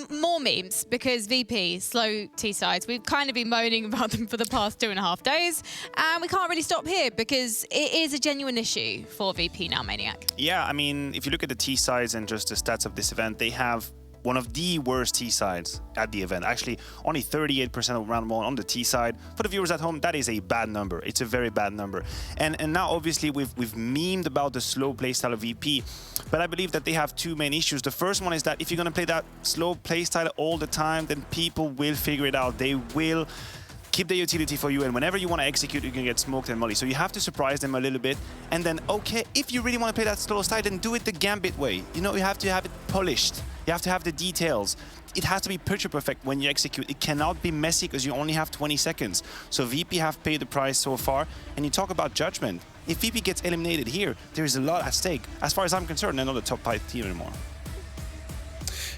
more memes because VP, slow T-sides. We've kind of been moaning about them for the past 2.5 days. And we can't really stop here because it is a genuine issue for VP now, Maniac. Yeah, I mean, if you look at the T-sides and just the stats of this event, they have one of the worst T-sides at the event. Actually, only 38% of round one on the T-side. For the viewers at home, that is a bad number. It's a very bad number. And now, obviously, we've memed about the slow playstyle of VP, but I believe that they have two main issues. The first one is that if you're going to play that slow playstyle all the time, then people will figure it out. They will keep the utility for you, and whenever you want to execute, you can get smoked and molly. So you have to surprise them a little bit. And then, okay, if you really want to play that slow style, then do it the Gambit way. You know, you have to have it polished. You have to have the details. It has to be picture perfect when you execute. It cannot be messy because you only have 20 seconds. So VP have paid the price so far. And you talk about judgment. If VP gets eliminated here, there is a lot at stake. As far as I'm concerned, they're not a top 5 team anymore.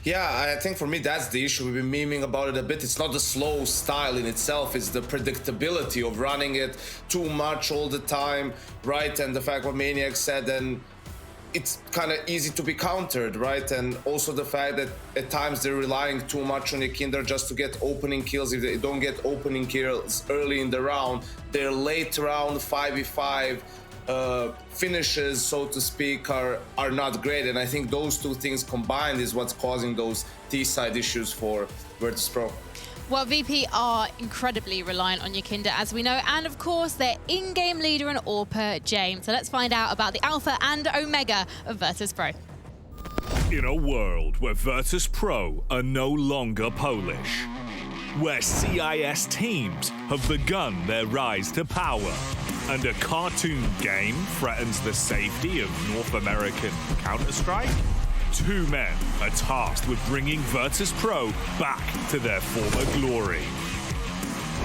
Yeah, I think for me that's the issue. We've been memeing about it a bit. It's not the slow style in itself, it's the predictability of running it too much all the time, right? And the fact what Maniac said, and it's kind of easy to be countered, right? And also the fact that at times they're relying too much on Yekindar just to get opening kills. If they don't get opening kills early in the round, their late round 5v5 finishes, so to speak, are not great. And I think those two things combined is what's causing those T-side issues for Virtus Pro. Well, VP are incredibly reliant on Yekindar, as we know, and of course their in-game leader and AWPer, James. So let's find out about the Alpha and Omega of Virtus Pro. In a world where Virtus Pro are no longer Polish, where CIS teams have begun their rise to power, and a cartoon game threatens the safety of North American Counter-Strike, two men are tasked with bringing Virtus Pro back to their former glory.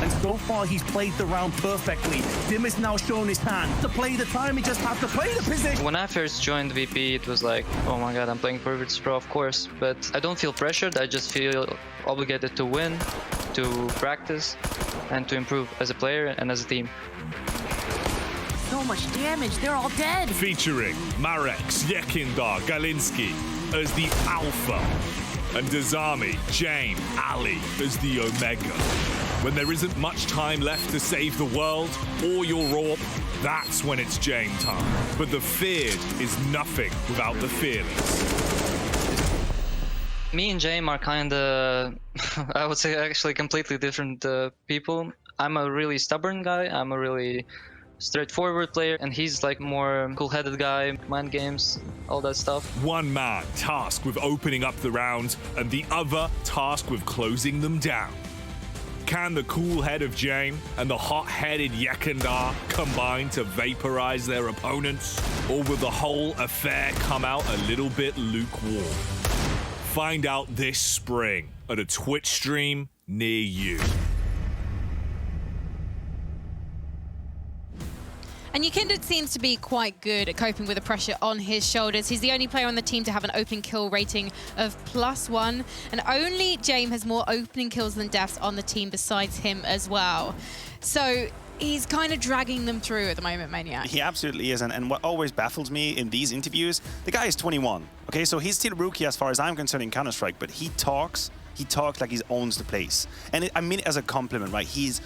And so far, he's played the round perfectly. Dim has now shown his hand. To play the time, he just has to play the position. When I first joined VP, it was like, oh my god, I'm playing for Virtus Pro, of course. But I don't feel pressured. I just feel obligated to win, to practice, and to improve as a player and as a team. So much damage, they're all dead. Featuring Marek, Yekindar, Galinski as the Alpha, and Dazami, Jane, Ali as the Omega. When there isn't much time left to save the world or your AWP, that's when it's Jane time. But the feared is nothing without the fearless. Me and James are kinda, I would say actually completely different people. I'm a really stubborn guy, I'm a really straightforward player, and he's like more cool-headed guy, mind games, all that stuff. One man tasked with opening up the rounds and the other tasked with closing them down. Can the cool head of Jane and the hot-headed Yekindar combine to vaporize their opponents? Or will the whole affair come out a little bit lukewarm? Find out this spring at a Twitch stream near you. And Yekindar seems to be quite good at coping with the pressure on his shoulders. He's the only player on the team to have an opening kill rating of +1. And only James has more opening kills than deaths on the team besides him as well. So he's kind of dragging them through at the moment, Maniac. He absolutely is. And what always baffles me in these interviews, the guy is 21. Okay, so he's still rookie as far as I'm concerned in Counter-Strike, but he talks like he owns the place. And I mean it as a compliment, right? He's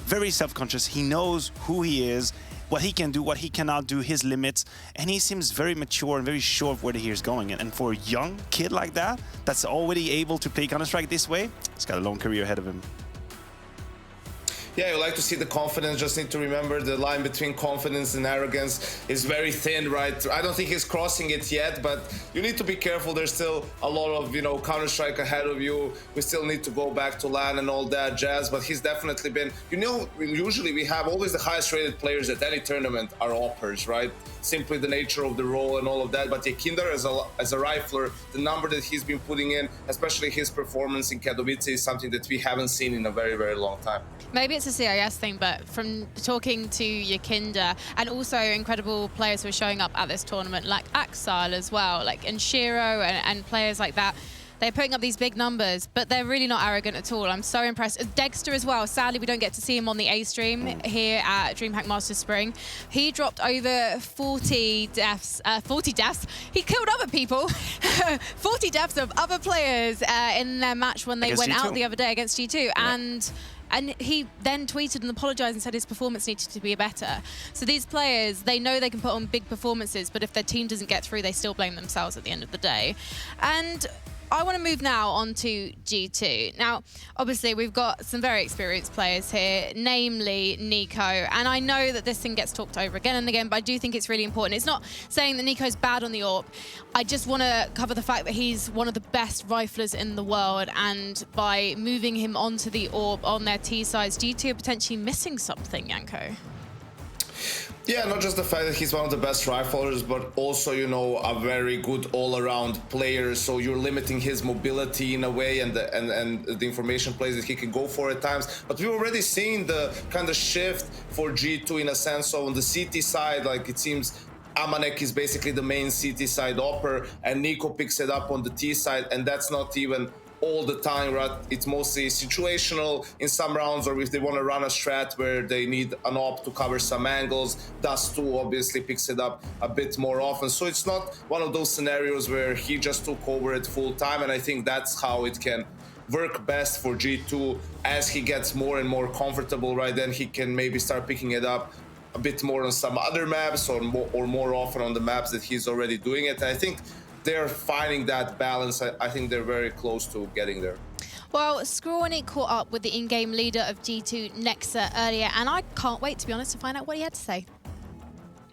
very self-conscious. He knows who he is, what he can do, what he cannot do, his limits, and he seems very mature and very sure of where he's going. And for a young kid like that, that's already able to play Counter-Strike this way, he's got a long career ahead of him. Yeah, you like to see the confidence. Just need to remember the line between confidence and arrogance is very thin, right? I don't think he's crossing it yet, but you need to be careful. There's still a lot of, Counter-Strike ahead of you. We still need to go back to LAN and all that jazz, but he's definitely been, usually we have always the highest rated players at any tournament are oppers, right? Simply the nature of the role and all of that. But Yekindar as a rifler, the number that he's been putting in, especially his performance in Katowice, is something that we haven't seen in a very, very long time. Maybe it's a CIS thing, but from talking to Yekindar and also incredible players who are showing up at this tournament, like Axile as well, like Shiro and players like that, they're putting up these big numbers, but they're really not arrogant at all. I'm so impressed. Dexter as well. Sadly, we don't get to see him on the A stream here at DreamHack Masters Spring. He dropped over 40 deaths. 40 deaths? He killed other people. 40 deaths of other players in their match when they went out the other day against G2. Yeah. And he then tweeted and apologized and said his performance needed to be better. So these players, they know they can put on big performances, but if their team doesn't get through, they still blame themselves at the end of the day. And I want to move now on to G2. Now, obviously, we've got some very experienced players here, namely Nico. And I know that this thing gets talked over again and again, but I do think it's really important. It's not saying that Nico's bad on the AWP. I just want to cover the fact that he's one of the best riflers in the world. And by moving him onto the AWP on their T-sides, G2 are potentially missing something, Yanko. Yeah, not just the fact that he's one of the best riflers, but also, a very good all-around player. So you're limiting his mobility in a way and the information plays that he can go for at times. But we've already seen the kind of shift for G2 in a sense. So on the CT side, like it seems Amanek is basically the main CT side opper, and Nico picks it up on the T side, and that's not even all the time, right? It's mostly situational in some rounds, or if they want to run a strat where they need an op to cover some angles, Dust2 obviously picks it up a bit more often. So it's not one of those scenarios where he just took over it full time, and I think that's how it can work best for G2 as he gets more and more comfortable, right? Then he can maybe start picking it up a bit more on some other maps or more often on the maps that he's already doing it. And I think they're finding that balance. I think they're very close to getting there. Well, Scrawny caught up with the in-game leader of G2, Nexa, earlier, and I can't wait, to be honest, to find out what he had to say.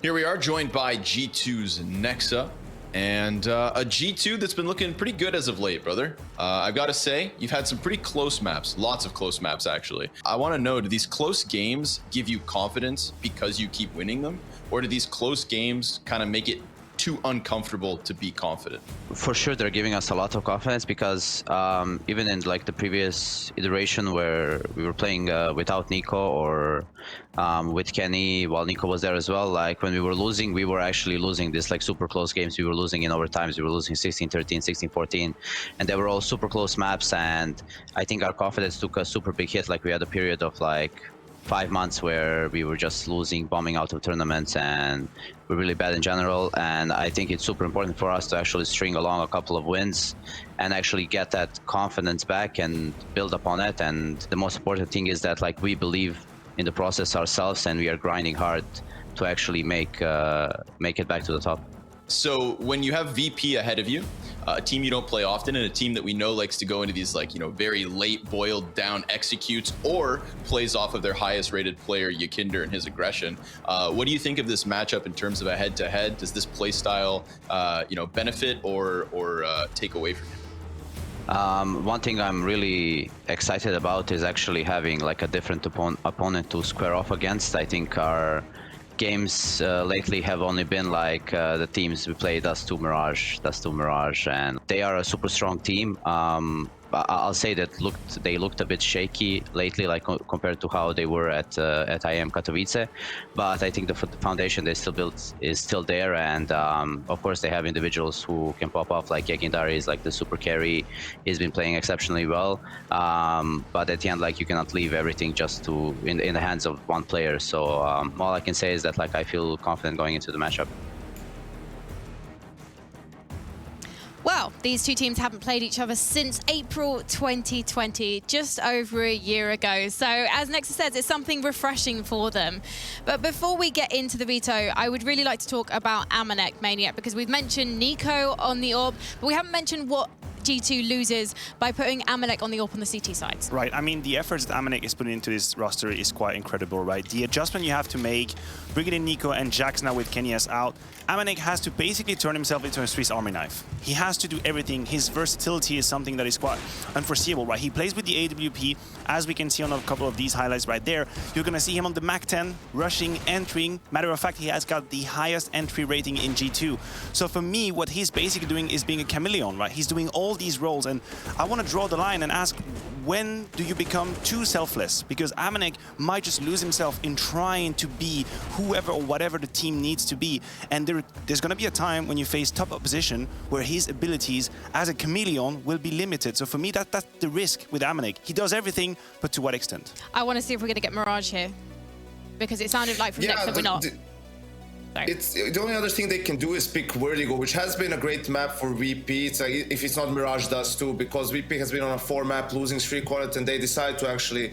Here we are, joined by G2's Nexa, and a G2 that's been looking pretty good as of late, brother. I've got to say, you've had some pretty close maps, lots of close maps, actually. I want to know, do these close games give you confidence because you keep winning them, or do these close games kind of make it too uncomfortable to be confident? For sure, they're giving us a lot of confidence because even in like the previous iteration where we were playing without Nico or with Kenny while Nico was there as well, like when we were losing, we were actually losing this like super close games. We were losing in overtimes. We were losing 16-13, 16-14, and they were all super close maps. And I think our confidence took a super big hit. Like we had a period of like 5 months where we were just losing, bombing out of tournaments, and we're really bad in general. And I think it's super important for us to actually string along a couple of wins and actually get that confidence back and build upon it. And the most important thing is that like we believe in the process ourselves, and we are grinding hard to actually make it back to the top. So when you have VP ahead of you, a team you don't play often, and a team that we know likes to go into these like, very late boiled down executes or plays off of their highest rated player, Yekindar, and his aggression. What do you think of this matchup in terms of a head-to-head? Does this play style, benefit or take away from you? One thing I'm really excited about is actually having like a different opponent to square off against. I think our games lately have only been like the teams we played, Dust2 Mirage, and they are a super strong team. I'll say that they looked a bit shaky lately, like compared to how they were at IM Katowice. But I think the foundation they still built is still there, and of course they have individuals who can pop off. Like Yegindari is like the super carry. He's been playing exceptionally well. But at the end, like you cannot leave everything just in the hands of one player. So all I can say is that like I feel confident going into the matchup. Well, these two teams haven't played each other since April 2020, just over a year ago. So as Nexus says, it's something refreshing for them. But before we get into the veto, I would really like to talk about Amanek Maniac, because we've mentioned Nico on the AWP, but we haven't mentioned what G2 loses by putting Amanek on the AWP on the CT sides. Right, I mean, the efforts that Amanek is putting into this roster is quite incredible, right? The adjustment you have to make, bringing in Nico and Jax now with Kenny out, Amanek has to basically turn himself into a Swiss Army knife. He has to do everything. His versatility is something that is quite unforeseeable, right? He plays with the AWP, as we can see on a couple of these highlights right there. You're gonna see him on the Mach 10, rushing, entering. Matter of fact, he has got the highest entry rating in G2. So for me, what he's basically doing is being a chameleon, right? He's doing all these roles, and I want to draw the line and ask, when do you become too selfless? Because Amanek might just lose himself in trying to be whoever or whatever the team needs to be, and there's going to be a time when you face top opposition where his abilities as a chameleon will be limited. So for me, that's the risk with Amanek. He does everything, but to what extent? I want to see if we're going to get Mirage here, because it sounded like from Next that we're not. It's the only other thing they can do is pick Vertigo, which has been a great map for VP. It's like, if it's not Mirage, Dust2, because VP has been on a 4-map losing streak on it, and they decide to actually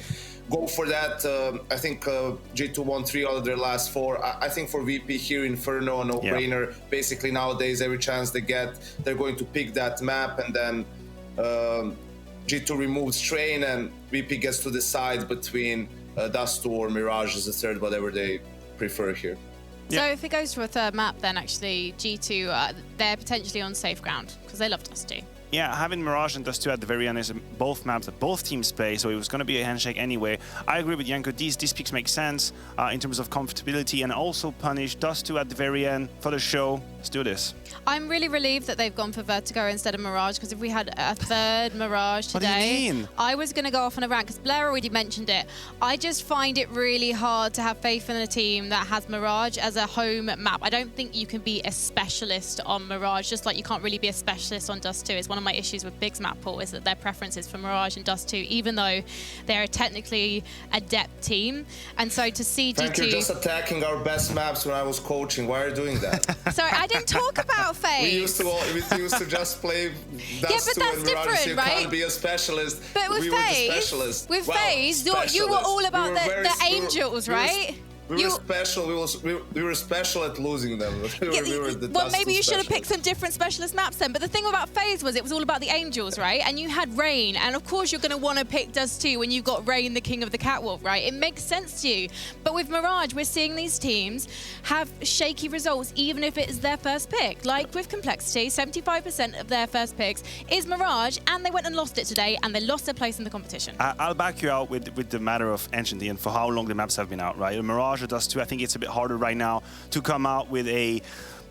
go for that. I think G2 won 3 out of their last 4. I think for VP here, Inferno, no brainer. Basically nowadays, every chance they get, they're going to pick that map, and then G2 removes Train, and VP gets to decide between Dust2 or Mirage as a third, whatever they prefer here. So if it goes to a third map, then actually G2, they're potentially on safe ground, because they love Dust2. Yeah, having Mirage and Dust2 at the very end is both maps that both teams play, so it was going to be a handshake anyway. I agree with Janko. These picks make sense in terms of comfortability, and also punish Dust2 at the very end for the show. Let's do this. I'm really relieved that they've gone for Vertigo instead of Mirage, because if we had a third Mirage today, what do you mean? I was going to go off on a rant, because Blair already mentioned it. I just find it really hard to have faith in a team that has Mirage as a home map. I don't think you can be a specialist on Mirage, just like you can't really be a specialist on Dust2. It's one of my issues with Big's map pool, is that their preference is for Mirage and Dust2, even though they're technically a depth team. And so to see Frank, G2... you're just attacking our best maps when I was coaching. Why are you doing that? Sorry, I didn't talk about FaZe. We used to just play Dust2 but that's and Mirage. different, You right? can't be a specialist. But with we were the specialists. with Well, FaZe, you were all about the angels, right? We were special. We were special at losing them. we were the well, maybe you should have specialists. picked some different specialist maps then. But the thing about FaZe was it was all about the angels, right? And you had Rain, and of course you're going to want to pick Dust2 when you've got Rain, the king of the catwalk, right? It makes sense to you. But with Mirage, we're seeing these teams have shaky results, even if it's their first pick. Like with Complexity, 75% of their first picks is Mirage, and they went and lost it today, and they lost their place in the competition. I'll back you out with the matter of Ancient and for how long the maps have been out, right? Mirage or Dust2, I think it's a bit harder right now to come out with a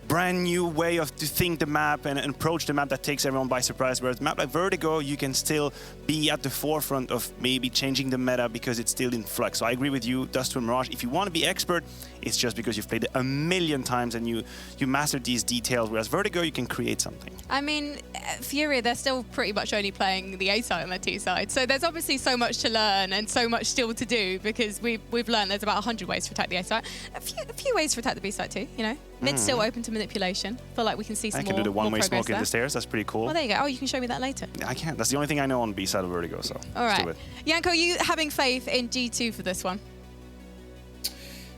brand new way to think the map and approach the map that takes everyone by surprise. Whereas a map like Vertigo, you can still be at the forefront of maybe changing the meta because it's still in flux. So I agree with you, Dust2 and Mirage. If you want to be expert, it's just because you've played it a million times and you mastered these details. Whereas Vertigo, you can create something. I mean, Furia, they're still pretty much only playing the A side and the T side. So there's obviously so much to learn and so much still to do, because we've learned there's about 100 ways to attack the A side. A few ways to attack the B side too, you know. Mid's still open to manipulation. Feel like we can see some more. I can do the one-way smoke in there. the stairs. That's pretty cool. Well, there you go. Oh, you can show me that later. I can. That's the only thing I know on B side of Vertigo. So all right. let's do it. Janko, are you having faith in G2 for this one?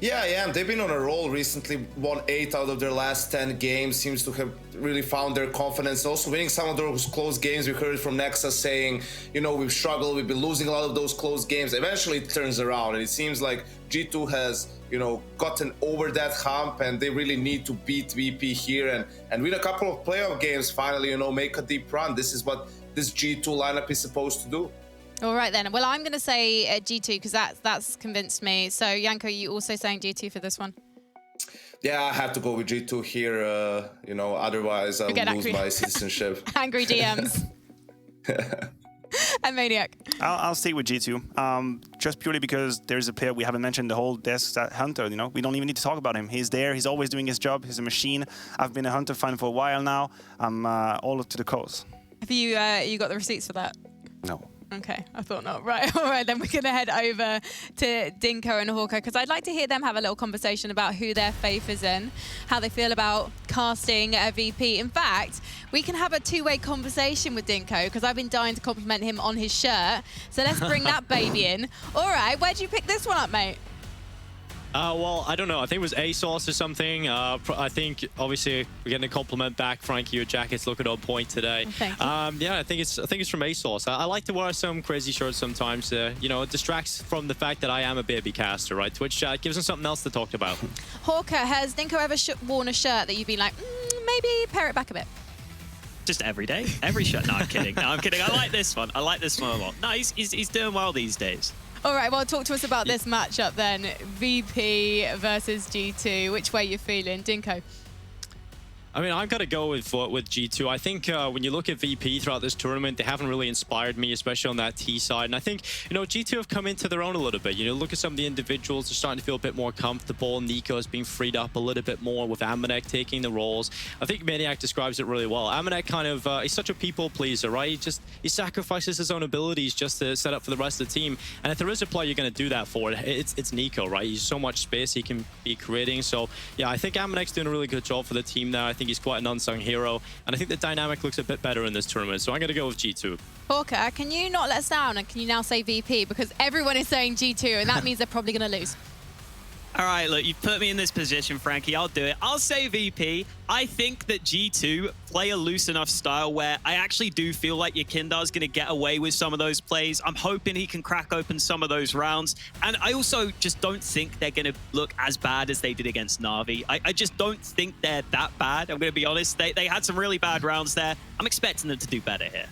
Yeah, I am. They've been on a roll recently, won 8 out of their last 10 games, seems to have really found their confidence. Also winning some of those close games. We heard from Nexa saying, you know, we've struggled, we've been losing a lot of those close games. Eventually it turns around, and it seems like G2 has, you know, gotten over that hump, and they really need to beat VP here and win a couple of playoff games finally, you know, make a deep run. This is what this G2 lineup is supposed to do. All right then. Well, I'm going to say G2 because that's convinced me. So Yanko, you also saying G2 for this one? Yeah, I have to go with G2 here. You know, otherwise I'll lose my citizenship. Angry DMs. And Maniac. I'll stay with G2, just purely because there's a player we haven't mentioned the whole desk, that Hunter. You know, we don't even need to talk about him. He's there. He's always doing his job. He's a machine. I've been a Hunter fan for a while now. I'm all to the cause. Have you got the receipts for that? No. Okay, I thought not. Right, all right, then we're going to head over to Dinko and Hawker because I'd like to hear them have a little conversation about who their faith is in, how they feel about casting a VP. In fact, we can have a two-way conversation with Dinko because I've been dying to compliment him on his shirt. So let's bring that baby in. All right, where'd you pick this one up, mate? Well, I don't know. I think it was ASOS or something. I think, obviously, we're getting a compliment back. Frankie, your jacket's looking on point today. Thank you. Yeah, I think it's from ASOS. I like to wear some crazy shirts sometimes. You know, it distracts from the fact that I am a baby caster, right? Twitch chat gives them something else to talk about. Hawker, has Dinko ever worn a shirt that you've been like, maybe pare it back a bit? Just every day, every shirt. No, I'm kidding. No, I'm kidding. I like this one. I like this one a lot. No, he's doing well these days. All right, well, talk to us about this matchup then. VP versus G2. Which way you feeling, Dinko? I mean, I've got to go with G2. I think when you look at VP throughout this tournament, they haven't really inspired me, especially on that T side. And I think, you know, G2 have come into their own a little bit. You know, look at some of the individuals. They're starting to feel a bit more comfortable. Nico's being freed up a little bit more with Amanek taking the roles. I think Maniac describes it really well. Amanek kind of, he's such a people pleaser, right? He sacrifices his own abilities just to set up for the rest of the team. And if there is a player you're going to do that for, it's Nico, right? He's so much space he can be creating. So, yeah, I think Amanek's doing a really good job for the team there. I think he's quite an unsung hero, and I think the dynamic looks a bit better in this tournament, so I'm going to go with G2. Hawker, can you not let us down, and can you now say VP? Because everyone is saying G2, and that means they're probably going to lose. All right, look, you've put me in this position, Frankie. I'll do it. I'll say VP. I think that G2 play a loose enough style where I actually do feel like Yakindar's going to get away with some of those plays. I'm hoping he can crack open some of those rounds. And I also just don't think they're going to look as bad as they did against Na'Vi. I just don't think they're that bad. I'm going to be honest. They had some really bad rounds there. I'm expecting them to do better here.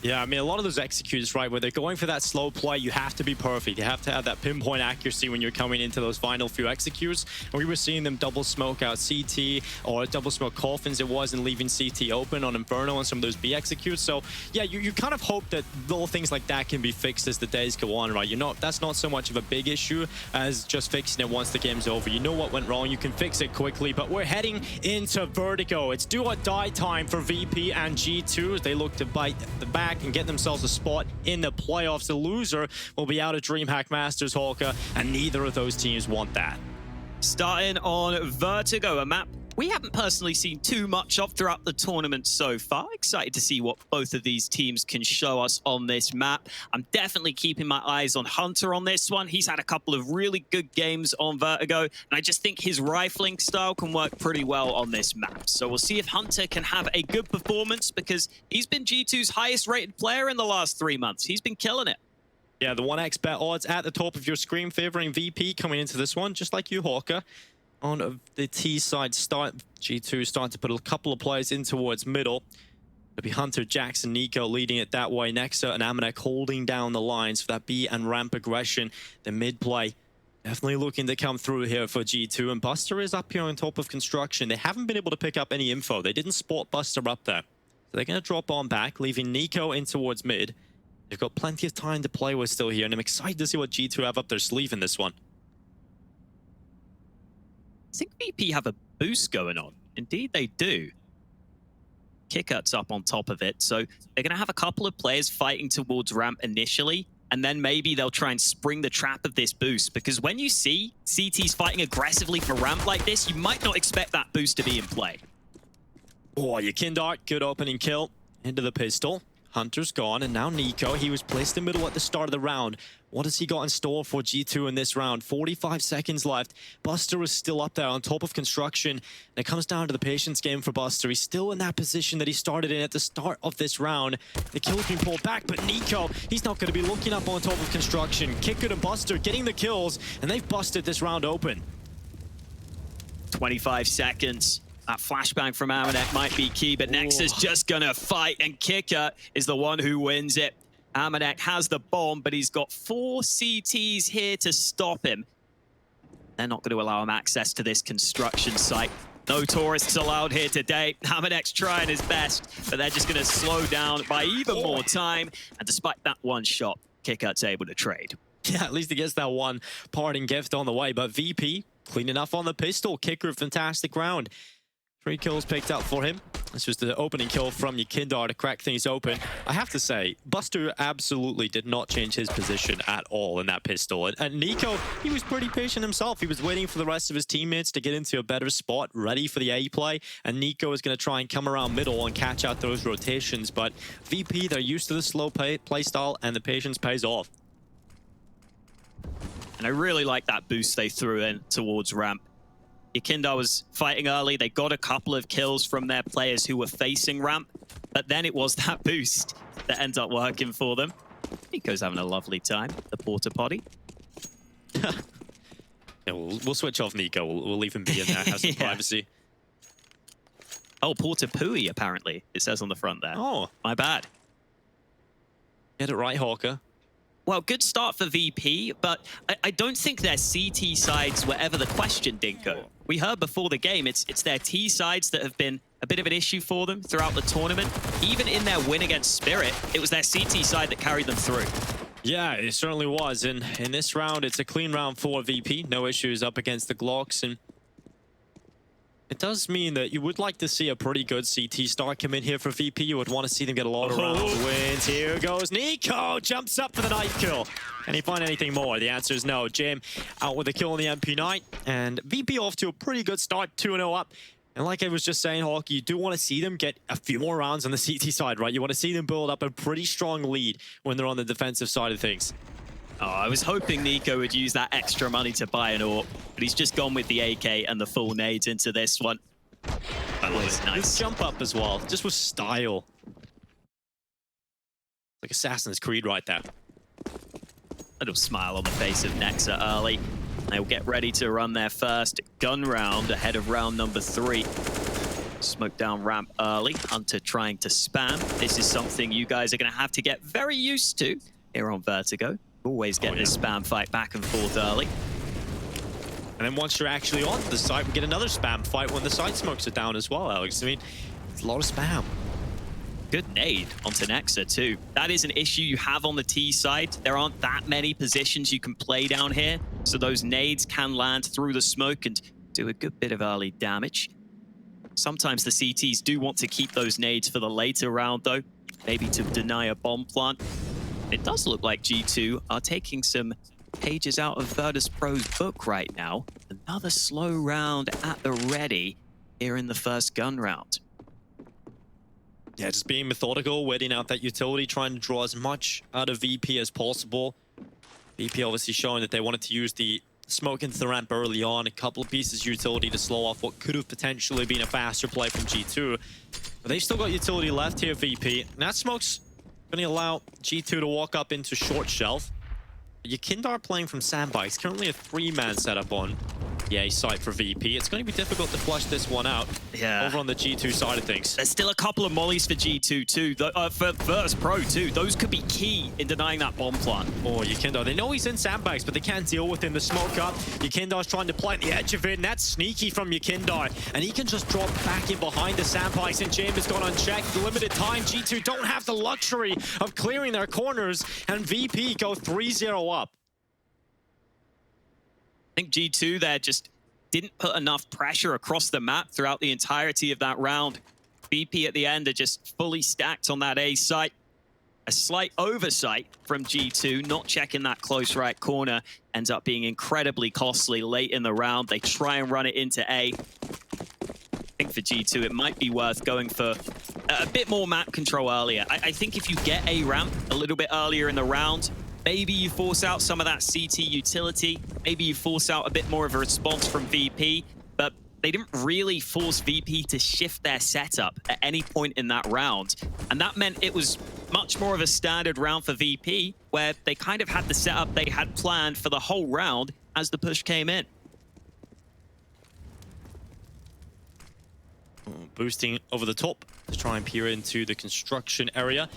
Yeah, I mean, a lot of those executes, right, where they're going for that slow play, you have to be perfect. You have to have that pinpoint accuracy when you're coming into those final few executes. And we were seeing them double smoke out CT, or double smoke coffins it was, and leaving CT open on Inferno and some of those B executes. So, yeah, you kind of hope that little things like that can be fixed as the days go on, right? That's not so much of a big issue as just fixing it once the game's over. You know what went wrong, you can fix it quickly, but we're heading into Vertigo. It's do or die time for VP and G2 as they look to bite the back and get themselves a spot in the playoffs. The loser will be out of DreamHack Masters, Hawker, and neither of those teams want that. Starting on Vertigo, a map we haven't personally seen too much of throughout the tournament so far. Excited to see what both of these teams can show us on this map. I'm definitely keeping my eyes on Hunter on this one. He's had a couple of really good games on Vertigo, and I just think his rifling style can work pretty well on this map. So we'll see if Hunter can have a good performance, because he's been G2's highest rated player in the last 3 months. He's been killing it. Yeah, the 1x bet odds at the top of your screen favoring VP coming into this one, just like you, Hawker. On the T side, G2 starting to put a couple of players in towards middle. It'll be Hunter, Jackson, Nico leading it that way. Nexa and Amanek holding down the lines for that B and ramp aggression. The mid play definitely looking to come through here for G2. And Buster is up here on top of construction. They haven't been able to pick up any info. They didn't spot Buster up there. So they're going to drop on back, leaving Nico in towards mid. They've got plenty of time to play with still here, and I'm excited to see what G2 have up their sleeve in this one. I think VP have a boost going on. Indeed, they do. Kickert's up on top of it, so they're going to have a couple of players fighting towards ramp initially, and then maybe they'll try and spring the trap of this boost, because when you see CT's fighting aggressively for ramp like this, you might not expect that boost to be in play. Oh, Yakindar, good opening kill into the pistol. Hunter's gone, and now Nico. He was placed in the middle at the start of the round. What has he got in store for G2 in this round? 45 seconds left. Buster is still up there on top of construction. And it comes down to the patience game for Buster. He's still in that position that he started in at the start of this round. The kill can pull back, but Nico, he's not going to be looking up on top of construction. Kicker and Buster getting the kills, and they've busted this round open. 25 seconds. That flashbang from Amanek might be key, but Nexa's just gonna fight, and Kicker is the one who wins it. Amanek has the bomb, but he's got 4 CTs here to stop him. They're not going to allow him access to this construction site. No tourists allowed here today. Amanek's trying his best, but they're just going to slow down by even more time. And despite that one shot, Kicker's able to trade. Yeah, at least he gets that one parting gift on the way. But VP, clean enough on the pistol. Kicker, fantastic round. 3 kills picked up for him. This was the opening kill from Yekindar to crack things open. I have to say, Buster absolutely did not change his position at all in that pistol. And Nico, he was pretty patient himself. He was waiting for the rest of his teammates to get into a better spot, ready for the A play. And Nico is going to try and come around middle and catch out those rotations. But VP, they're used to the slow play style, and the patience pays off. And I really like that boost they threw in towards ramp. Yekindar was fighting early. They got a couple of kills from their players who were facing ramp, but then it was that boost that ended up working for them. Nico's having a lovely time, the porta potty. Yeah, we'll switch off Nico. We'll leave him be in there, have some privacy. Oh, porta pooey, apparently. It says on the front there. Oh. My bad. Get it right, Hawker. Well, good start for VP, but I don't think their CT sides were ever the question, Dinko. We heard before the game, it's their T sides that have been a bit of an issue for them throughout the tournament. Even in their win against Spirit, it was their CT side that carried them through. Yeah, it certainly was. And in this round, it's a clean round for VP. No issues up against the Glocks. And it does mean that you would like to see a pretty good CT start come in here for VP. You would want to see them get a lot of round wins. Here goes Nico. Jumps up for the knife kill. Can he find anything more? The answer is no. Jim out with a kill on the MP9. And VP off to a pretty good start, 2-0 up. And like I was just saying, Hawk, you do want to see them get a few more rounds on the CT side, right? You want to see them build up a pretty strong lead when they're on the defensive side of things. Oh, I was hoping Nico would use that extra money to buy an AWP, but he's just gone with the AK and the full nades into this one. That was nice. This jump up as well, just with style. Like Assassin's Creed right there. Little smile on the face of Nexa early. They'll get ready to run their first gun round ahead of round number 3. Smoke down ramp early. Hunter trying to spam. This is something you guys are going to have to get very used to here on Vertigo. Always get this spam fight back and forth early. And then once you're actually on the site, we get another spam fight when the site smokes are down as well, Alex. I mean, it's a lot of spam. Good nade onto Nexa too. That is an issue you have on the T side. There aren't that many positions you can play down here, so those nades can land through the smoke and do a good bit of early damage. Sometimes the CTs do want to keep those nades for the later round though, maybe to deny a bomb plant. It does look like G2 are taking some pages out of Virtus Pro's book right now. Another slow round at the ready here in the first gun round. Yeah, just being methodical, waiting out that utility, trying to draw as much out of VP as possible. VP obviously showing that they wanted to use the smoke into the ramp early on, a couple of pieces of utility to slow off what could have potentially been a faster play from G2. But they've still got utility left here, VP. And that smoke's going to allow G2 to walk up into short shelf. Yekindar playing from Sandbikes, currently a 3-man setup on the A side for VP. It's going to be difficult to flush this one out over on the G2 side of things. There's still a couple of mollies for G2 too, for Virtus Pro too. Those could be key in denying that bomb plant. Oh, Yekindar, they know he's in Sandbags, but they can't deal with him. The smoke up, Yekindar's trying to play at the edge of it, and that's sneaky from Yekindar. And he can just drop back in behind the Sandbags, and Chambers gone unchecked. Limited time, G2 don't have the luxury of clearing their corners, and VP go 3-0 up. I think G2 there just didn't put enough pressure across the map throughout the entirety of that round. VP at the end are just fully stacked on that A site. A slight oversight from G2, not checking that close right corner, ends up being incredibly costly late in the round. They try and run it into A. I think for G2, it might be worth going for a bit more map control earlier. I think if you get A ramp a little bit earlier in the round, maybe you force out some of that CT utility. Maybe you force out a bit more of a response from VP, but they didn't really force VP to shift their setup at any point in that round. And that meant it was much more of a standard round for VP, where they kind of had the setup they had planned for the whole round as the push came in. boosting over the top to try and peer into the construction area.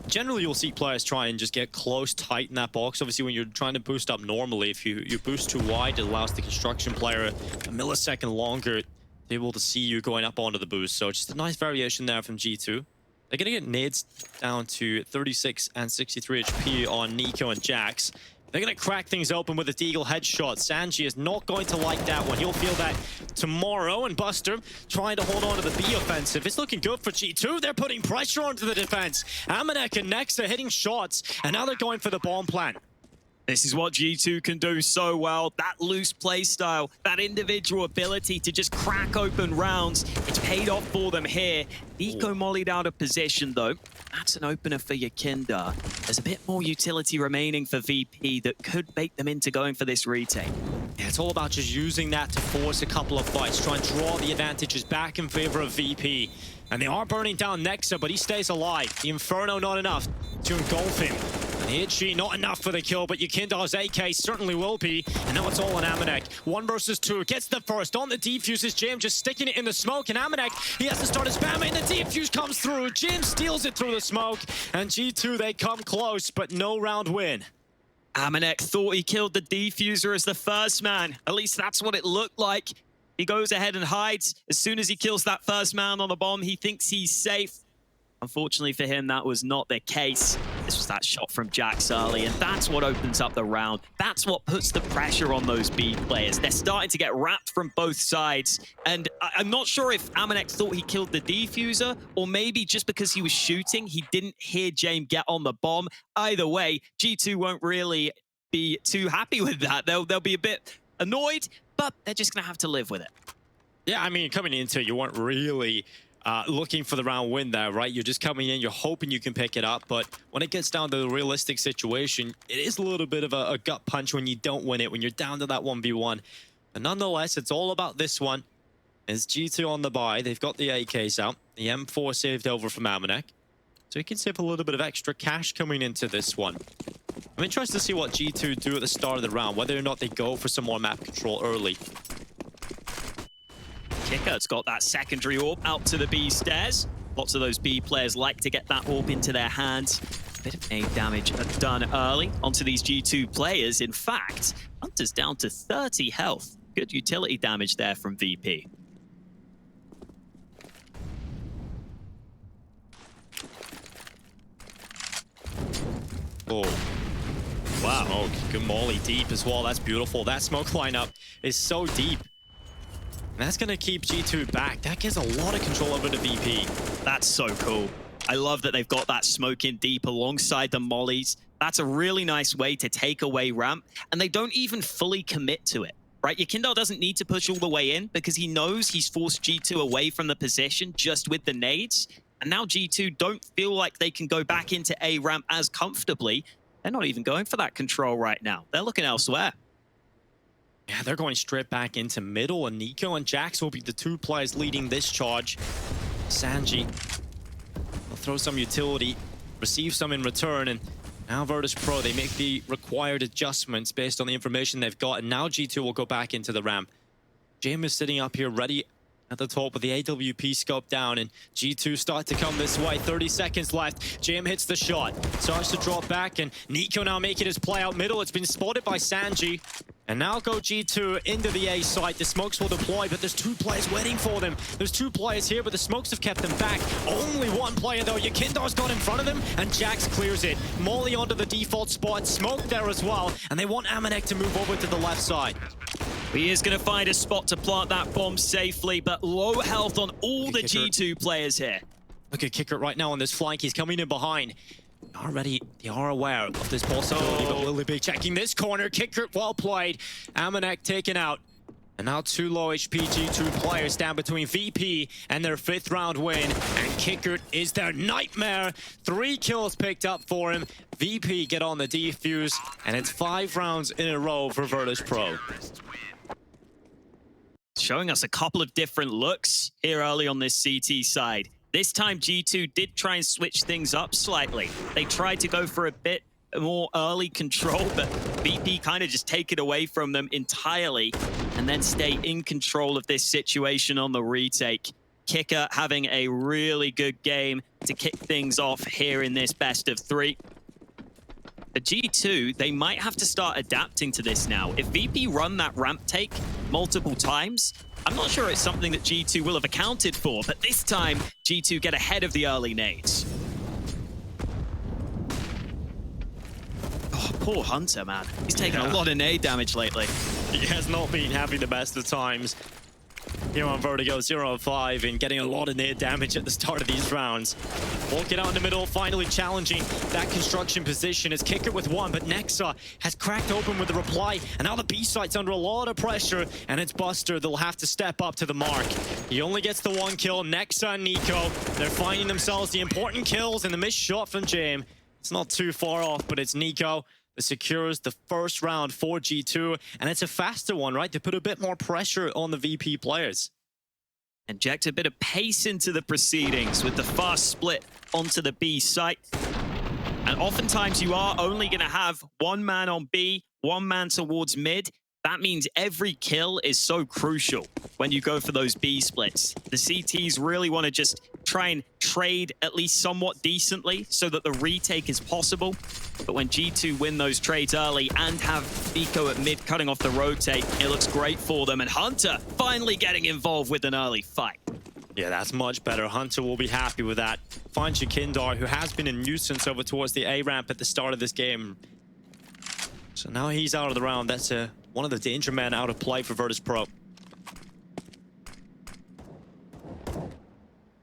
Generally, you'll see players try and just get close, tight in that box. Obviously, when you're trying to boost up normally, if you boost too wide, it allows the construction player a millisecond longer to be able to see you going up onto the boost. So just a nice variation there from G2. They're going to get nades down to 36 and 63 HP on Nico and Jax. They're going to crack things open with a Deagle headshot. Sanji is not going to like that one. He'll feel that tomorrow. And Buster trying to hold on to the B offensive. It's looking good for G2. They're putting pressure onto the defense. Amanek and Nexa hitting shots. And now they're going for the bomb plant. This is what G2 can do so well. That loose play style, that individual ability to just crack open rounds. It's paid off for them here. Nico mollied out of position, though. That's an opener for Yakinda. There's a bit more utility remaining for VP that could bait them into going for this retake. Yeah, it's all about just using that to force a couple of fights, try and draw the advantages back in favor of VP. And they are burning down Nexa, but he stays alive. The Inferno not enough to engulf him. And the Itchy not enough for the kill, but Yakinda's AK certainly will be. And now it's all on Amanek. 1 versus 2. Gets the first on the defuses. Jim just sticking it in the smoke. And Amanek, he has to start his spamming. The defuse comes through. Jim steals it through the smoke. And G2, they come close, but no round win. Amanek thought he killed the defuser as the first man. At least that's what it looked like. He goes ahead and hides. As soon as he kills that first man on the bomb, he thinks he's safe. Unfortunately for him, that was not the case. This was that shot from Jax early, and that's what opens up the round. That's what puts the pressure on those B players. They're starting to get wrapped from both sides, and I'm not sure if Amanek thought he killed the defuser, or maybe just because he was shooting, he didn't hear James get on the bomb. Either way, G2 won't really be too happy with that. They'll be a bit annoyed, but they're just going to have to live with it. Yeah, I mean, coming into it, you weren't really looking for the round win there, right? You're just coming in, you're hoping you can pick it up, but when it gets down to the realistic situation, it is a little bit of a gut punch when you don't win it, when you're down to that 1v1. But nonetheless, it's all about this one. It's G2 on the buy. They've got the AKs out. The M4 saved over from Amanek. So he can save a little bit of extra cash coming into this one. I'm interested to see what G2 do at the start of the round, whether or not they go for some more map control early. Kicker's got that secondary orb out to the B stairs. Lots of those B players like to get that orb into their hands. A bit of nade damage done early onto these G2 players. In fact, Hunter's down to 30 health. Good utility damage there from VP. Oh, wow. Smoke. Good molly deep as well. That's beautiful. That smoke lineup is so deep. And that's going to keep G2 back. That gives a lot of control over the VP. That's so cool. I love that they've got that smoke in deep alongside the mollies. That's a really nice way to take away ramp, and they don't even fully commit to it, right? Yakindo doesn't need to push all the way in because he knows he's forced G2 away from the position just with the nades. And now G2 don't feel like they can go back into A ramp as comfortably. They're not even going for that control right now. They're looking elsewhere. Yeah, they're going straight back into middle, and Nico and Jax will be the 2 players leading this charge. Sanji will throw some utility, receive some in return, and now Virtus.pro, they make the required adjustments based on the information they've got, and now G2 will go back into the ramp. Jim is sitting up here ready at the top with the AWP scope down, and G2 start to come this way. 30 seconds left. Jim hits the shot. Starts to drop back, and Nico now making his play out middle. It's been spotted by Sanji. And now go G2 into the A site. The smokes will deploy, but there's 2 players waiting for them. There's 2 players here, but the smokes have kept them back. Only 1 player, though. Yakindar's got in front of them, and Jax clears it. Molly onto the default spot. Smoke there as well, and they want Amanek to move over to the left side. He is going to find a spot to plant that bomb safely, but low health on all the G2 players here. Look at Kicker right now on this flank. He's coming in behind. They are aware of this possibility, but will they be checking this corner? Kicker, well played. Amanek taken out. And now 2 low HP G2 players down between VP and their 5th round win. And Kicker is their nightmare. 3 kills picked up for him. VP get on the defuse, and it's 5 rounds in a row for Virtus.pro. Showing us a couple of different looks here early on this CT side. This time G2 did try and switch things up slightly. They tried to go for a bit more early control, but VP kind of just take it away from them entirely and then stay in control of this situation on the retake. Kicker having a really good game to kick things off here in this best of 3. The G2, they might have to start adapting to this now. If VP run that ramp take multiple times, I'm not sure it's something that G2 will have accounted for, but this time, G2 get ahead of the early nades. Oh, poor Hunter, man. He's taken a lot of nade damage lately. He has not been having the best of times. Here on Vertigo, 0-5 and getting a lot of near damage at the start of these rounds. Walking out in the middle, finally challenging that construction position. Is Kicker with 1, but Nexa has cracked open with the reply, and now the B site's under a lot of pressure, and it's Buster that'll have to step up to the mark. He only gets the 1 kill. Nexa and Nico, they're finding themselves the important kills, and the missed shot from Jame. It's not too far off, but it's Nico that secures the first round for G2, and it's a faster one, right? To put a bit more pressure on the VP players. Inject a bit of pace into the proceedings with the fast split onto the B site. And oftentimes you are only going to have 1 man on B, 1 man towards mid. That means every kill is so crucial when you go for those B splits. The CTs really want to just try and trade at least somewhat decently so that the retake is possible. But when G2 win those trades early and have Nico at mid cutting off the rotate, it looks great for them. And Hunter finally getting involved with an early fight. Yeah, that's much better. Hunter will be happy with that. Finds Jakindar, who has been a nuisance over towards the A ramp at the start of this game. So now he's out of the round. That's one of the danger men out of play for Virtus Pro.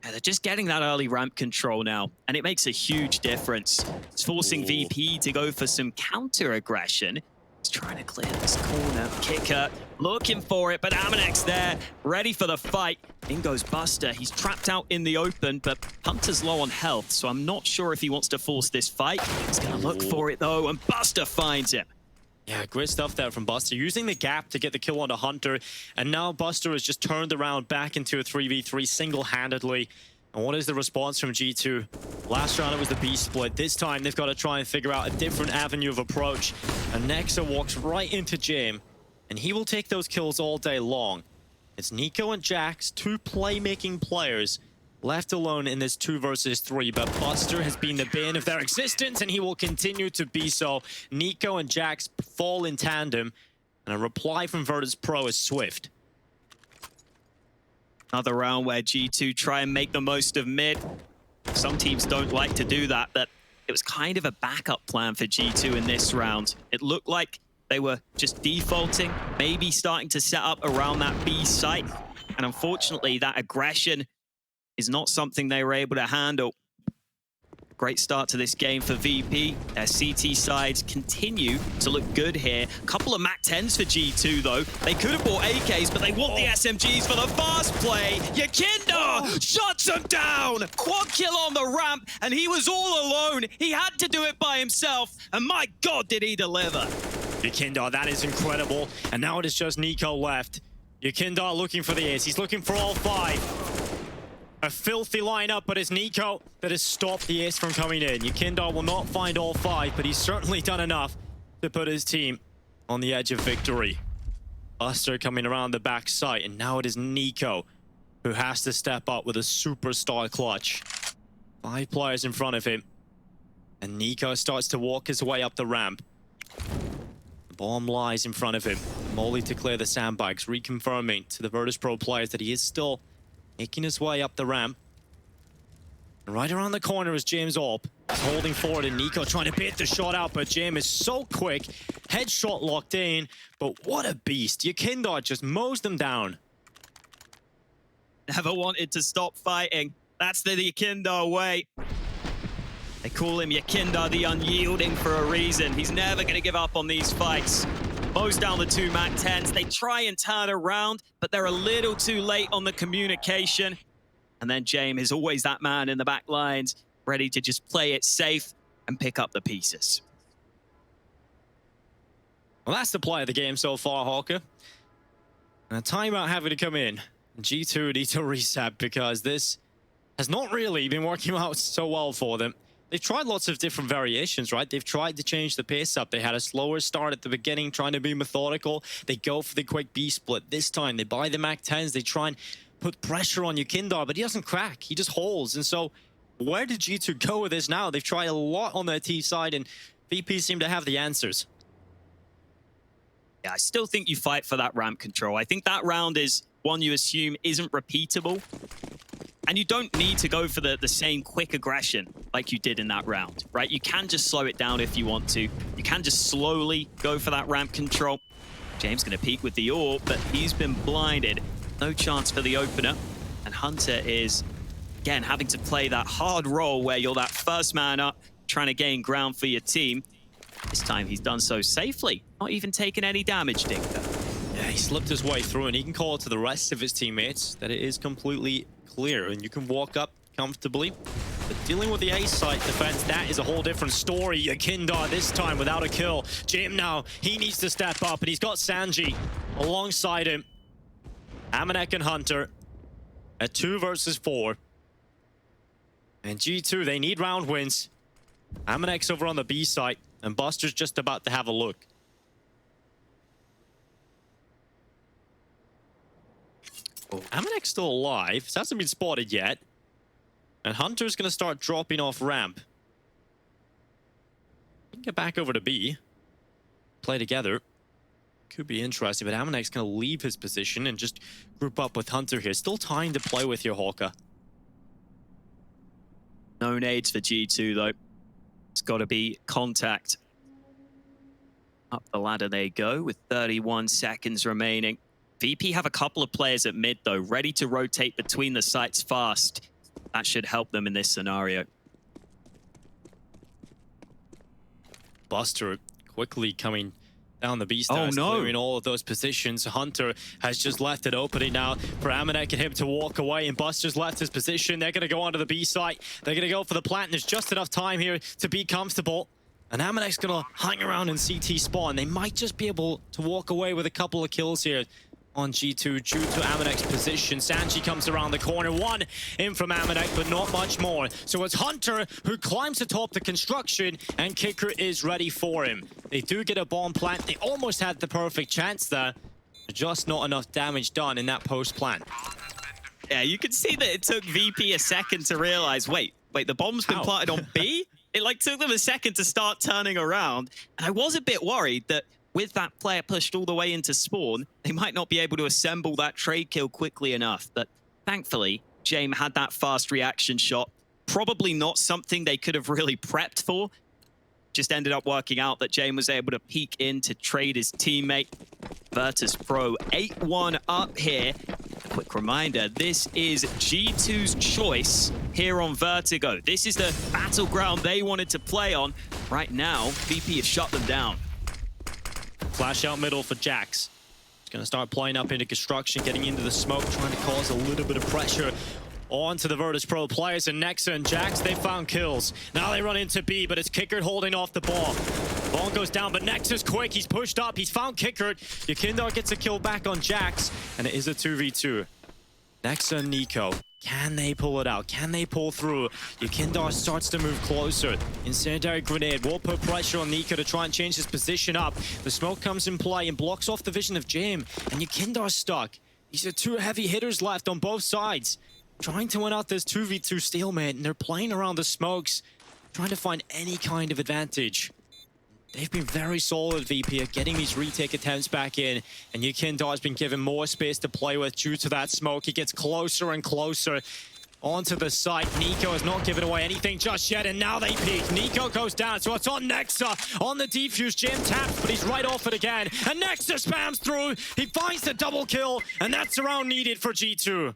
Yeah, they're just getting that early ramp control now, and it makes a huge difference. It's forcing VP to go for some counter-aggression. He's trying to clear this corner. Kicker looking for it, but Amanex there, ready for the fight. In goes Buster. He's trapped out in the open, but Hunter's low on health, so I'm not sure if he wants to force this fight. He's going to look for it, though, and Buster finds him. Yeah, great stuff there from Buster, using the gap to get the kill onto Hunter. And now Buster has just turned around back into a 3v3 single-handedly. And what is the response from G2? Last round it was the B split. This time they've got to try and figure out a different avenue of approach. And Nexa walks right into Jame, and he will take those kills all day long. It's Nico and Jax, 2 playmaking players, left alone in this 2 versus 3, but Buster has been the bane of their existence, and he will continue to be so. Nico and Jax fall in tandem, and a reply from Virtus Pro is swift. Another round where G2 try and make the most of mid. Some teams don't like to do that, but it was kind of a backup plan for G2 in this round. It looked like they were just defaulting, maybe starting to set up around that B site, and unfortunately that aggression is not something they were able to handle. Great start to this game for VP. Their CT sides continue to look good here. A couple of MAC-10s for G2, though. They could have bought AKs, but they want the SMGs for the fast play. Yakinder shuts him down. Quad kill on the ramp, and he was all alone. He had to do it by himself, and my God, did he deliver. Yakinder, that is incredible. And now it is just Nico left. Yakinder looking for the ace. He's looking for all 5. A filthy lineup, but it's Nico that has stopped the ace from coming in. Yakinder will not find all 5, but he's certainly done enough to put his team on the edge of victory. Buster coming around the back site, and now it is Nico who has to step up with a superstar clutch. 5 players in front of him, and Nico starts to walk his way up the ramp. The bomb lies in front of him. Molly to clear the sandbags, reconfirming to the Virtus Pro players that he is still making his way up the ramp. And right around the corner is James Orp. He's holding forward, and Nico trying to bait the shot out, but James is so quick. Headshot locked in, but what a beast. Yakinder just mows them down. Never wanted to stop fighting. That's the Yakinder way. They call him Yakinder the Unyielding for a reason. He's never going to give up on these fights. Mows down the 2 MAC-10s. They try and turn around, but they're a little too late on the communication. And then James is always that man in the back lines, ready to just play it safe and pick up the pieces. Well, that's the play of the game so far, Hawker. And a timeout having to come in. G2 need to reset because this has not really been working out so well for them. They've tried lots of different variations, right? They've tried to change the pace up. They had a slower start at the beginning, trying to be methodical. They go for the quick B split. This time, they buy the MAC-10s. They try and put pressure on Yukindar, but he doesn't crack. He just holds. And so where did G2 go with this now? They've tried a lot on their T side, and VP seem to have the answers. Yeah, I still think you fight for that ramp control. I think that round is one you assume isn't repeatable. And you don't need to go for the same quick aggression like you did in that round, right? You can just slow it down if you want to. You can just slowly go for that ramp control. James going to peek with the AWP, but he's been blinded. No chance for the opener. And Hunter is, again, having to play that hard role where you're that first man up, trying to gain ground for your team. This time he's done so safely, not even taking any damage, Dinker. Yeah, he slipped his way through, and he can call it to the rest of his teammates that it is completely clear, and you can walk up comfortably. But dealing with the A site defense, that is a whole different story. Yukindar this time without a kill. Jim now, he needs to step up, and he's got Sanji alongside him. Amanek and Hunter at 2 versus 4. And G2, they need round wins. Amanek's over on the B site, and Buster's just about to have a look. Oh, Amanek's still alive. He hasn't been spotted yet. And Hunter's going to start dropping off ramp. He can get back over to B. Play together. Could be interesting, but Amanek's going to leave his position and just group up with Hunter here. Still time to play with your Hawker. No nades for G2, though. It's got to be contact. Up the ladder they go with 31 seconds remaining. VP have a couple of players at mid, though, ready to rotate between the sites fast. That should help them in this scenario. Buster quickly coming down the B stairs, clearing all of those positions. Hunter has just left it opening now for Amanek and him to walk away, and Buster's left his position. They're going to go onto the B site. They're going to go for the plant. There's just enough time here to be comfortable. And Amanek's going to hang around in CT spawn. They might just be able to walk away with a couple of kills here on G2 due to Amanek's position. Sanji comes around the corner. One in from Amanek, but not much more. So it's Hunter who climbs atop the construction, and Kicker is ready for him. They do get a bomb plant. They almost had the perfect chance there. Just not enough damage done in that post plant. Yeah, you can see that it took VP a second to realize, wait, the bomb's been planted on B? It like took them a second to start turning around. And I was a bit worried that with that player pushed all the way into spawn, they might not be able to assemble that trade kill quickly enough. But thankfully, James had that fast reaction shot. Probably not something they could have really prepped for. Just ended up working out that James was able to peek in to trade his teammate. Virtus Pro 8-1 up here. Quick reminder, this is G2's choice here on Vertigo. This is the battleground they wanted to play on. Right now, VP has shut them down. Flash out middle for Jax. He's going to start playing up into construction, getting into the smoke, trying to cause a little bit of pressure onto the Virtus Pro players. And Nexa and Jax, they found kills. Now they run into B, but it's Kickert holding off the ball. Ball goes down, but Nexa's quick. He's pushed up. He's found Kickert. Yukindar gets a kill back on Jax, and it is a 2v2. Nexa and Nico. Can they pull it out? Can they pull through? Yukindar starts to move closer. Incendiary grenade will put pressure on Nico to try and change his position up. The smoke comes in play and blocks off the vision of Jim. And Yukindar's stuck. These are 2 heavy hitters left on both sides, trying to win out this 2v2 stalemate. And they're playing around the smokes, trying to find any kind of advantage. They've been very solid, VP, at getting these retake attempts back in, and Yukindar's been given more space to play with due to that smoke. He gets closer and closer onto the site. Nico has not given away anything just yet, and now they peek. Nico goes down, so it's on Nexa on the defuse. Jim taps, but he's right off it again, and Nexa spams through. He finds the double kill, and that's the round needed for G2.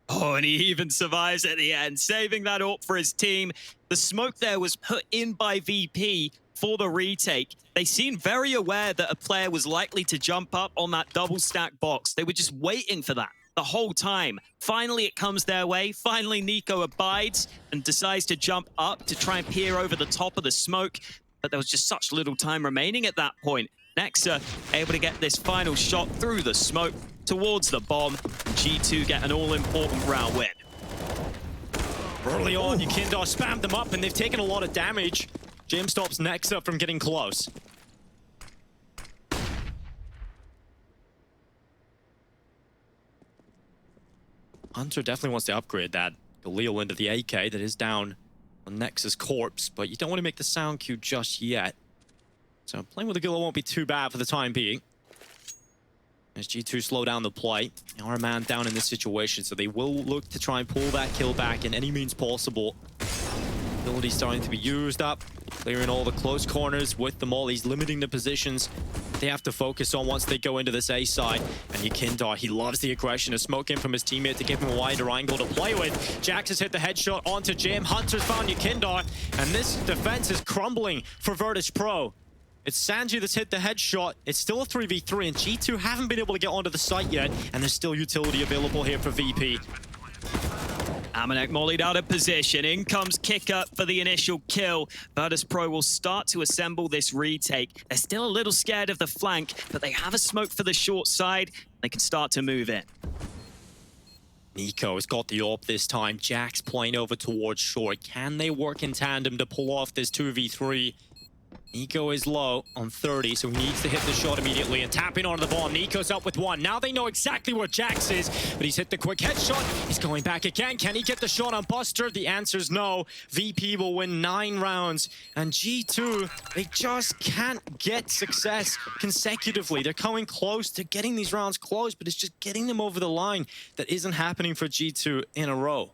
Oh, and he even survives at the end, saving that AWP for his team. The smoke there was put in by VP for the retake. They seemed very aware that a player was likely to jump up on that double stack box. They were just waiting for that the whole time. Finally, it comes their way. Finally, Nico abides and decides to jump up to try and peer over the top of the smoke. But there was just such little time remaining at that point. Nexa able to get this final shot through the smoke towards the bomb. And G2 get an all-important round win. Early on, Yukindar spammed them up, and they've taken a lot of damage. Jim stops Nexa from getting close. Hunter definitely wants to upgrade that Galil into the AK that is down on Nexus Corpse, but you don't want to make the sound cue just yet. So playing with the Galil won't be too bad for the time being. As G2 slow down the play, they are a man down in this situation, so they will look to try and pull that kill back in any means possible. Ability starting to be used up, clearing all the close corners with the mollies, limiting the positions they have to focus on once they go into this A side. And Yukindar, he loves the aggression of smoking from his teammate to give him a wider angle to play with. Jax has hit the headshot onto Jim. Hunter's found Yukindar, and this defense is crumbling for Virtus Pro. It's Sanji that's hit the headshot. It's still a 3v3, and G2 haven't been able to get onto the site yet, and there's still utility available here for VP. Amanek mollied out of position. In comes Kicker for the initial kill. Virtus Pro will start to assemble this retake. They're still a little scared of the flank, but they have a smoke for the short side. They can start to move in. Nico has got the AWP this time. Jax playing over towards short. Can they work in tandem to pull off this 2v3? Nico is low on 30, so he needs to hit the shot immediately and tapping onto the bomb. Nico's up with one. Now they know exactly where Jax is, but he's hit the quick headshot. He's going back again. Can he get the shot on Buster? The answer's no. VP will win 9 rounds, and G2, they just can't get success consecutively. They're coming close to getting these rounds close, but it's just getting them over the line that isn't happening for G2 in a row.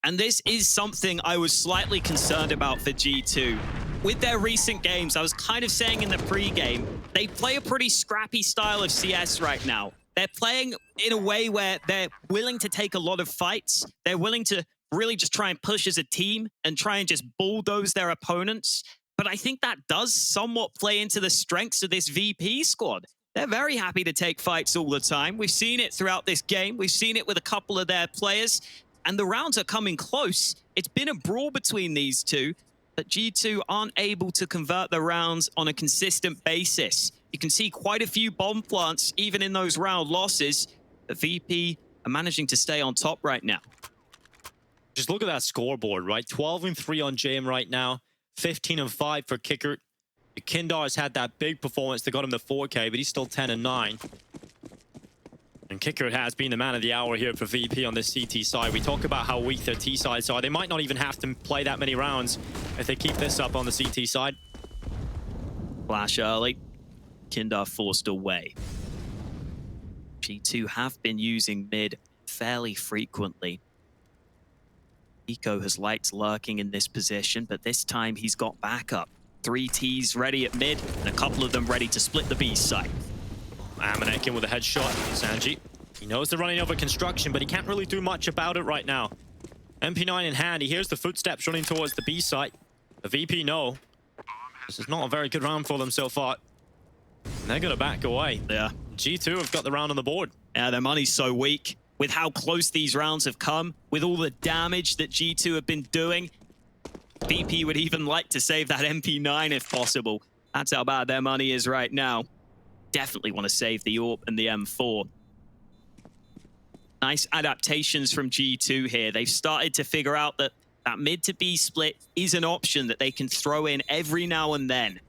And this is something I was slightly concerned about for G2. With their recent games, I was kind of saying in the pre-game, they play a pretty scrappy style of CS right now. They're playing in a way where they're willing to take a lot of fights. They're willing to really just try and push as a team and try and just bulldoze their opponents. But I think that does somewhat play into the strengths of this VP squad. They're very happy to take fights all the time. We've seen it throughout this game. We've seen it with a couple of their players. And the rounds are coming close. It's been a brawl between these two, but G2 aren't able to convert the rounds on a consistent basis. You can see quite a few bomb plants, even in those round losses. The VP are managing to stay on top right now. Just look at that scoreboard, right? 12-3 on JM right now, 15-5 for Kicker. Kindar has had that big performance that got him the 4K, but he's still 10-9. And Kicker has been the man of the hour here for VP on this CT side. We talk about how weak their T sides are. They might not even have to play that many rounds if they keep this up on the CT side. Flash early. Kindar forced away. G2 have been using mid fairly frequently. Eco has liked lurking in this position, but this time he's got backup. 3 Ts ready at mid, and a couple of them ready to split the B site. Amanek in with a headshot. Sanji, he knows they're running over construction, but he can't really do much about it right now. MP9 in hand, he hears the footsteps running towards the B site. The VP know. This is not a very good round for them so far. And they're gonna back away. Yeah. G2 have got the round on the board. Yeah, their money's so weak. With how close these rounds have come, with all the damage that G2 have been doing, VP would even like to save that MP9 if possible. That's how bad their money is right now. Definitely want to save the AWP and the M4. Nice adaptations from G2 here. They've started to figure out that that mid to B split is an option that they can throw in every now and then.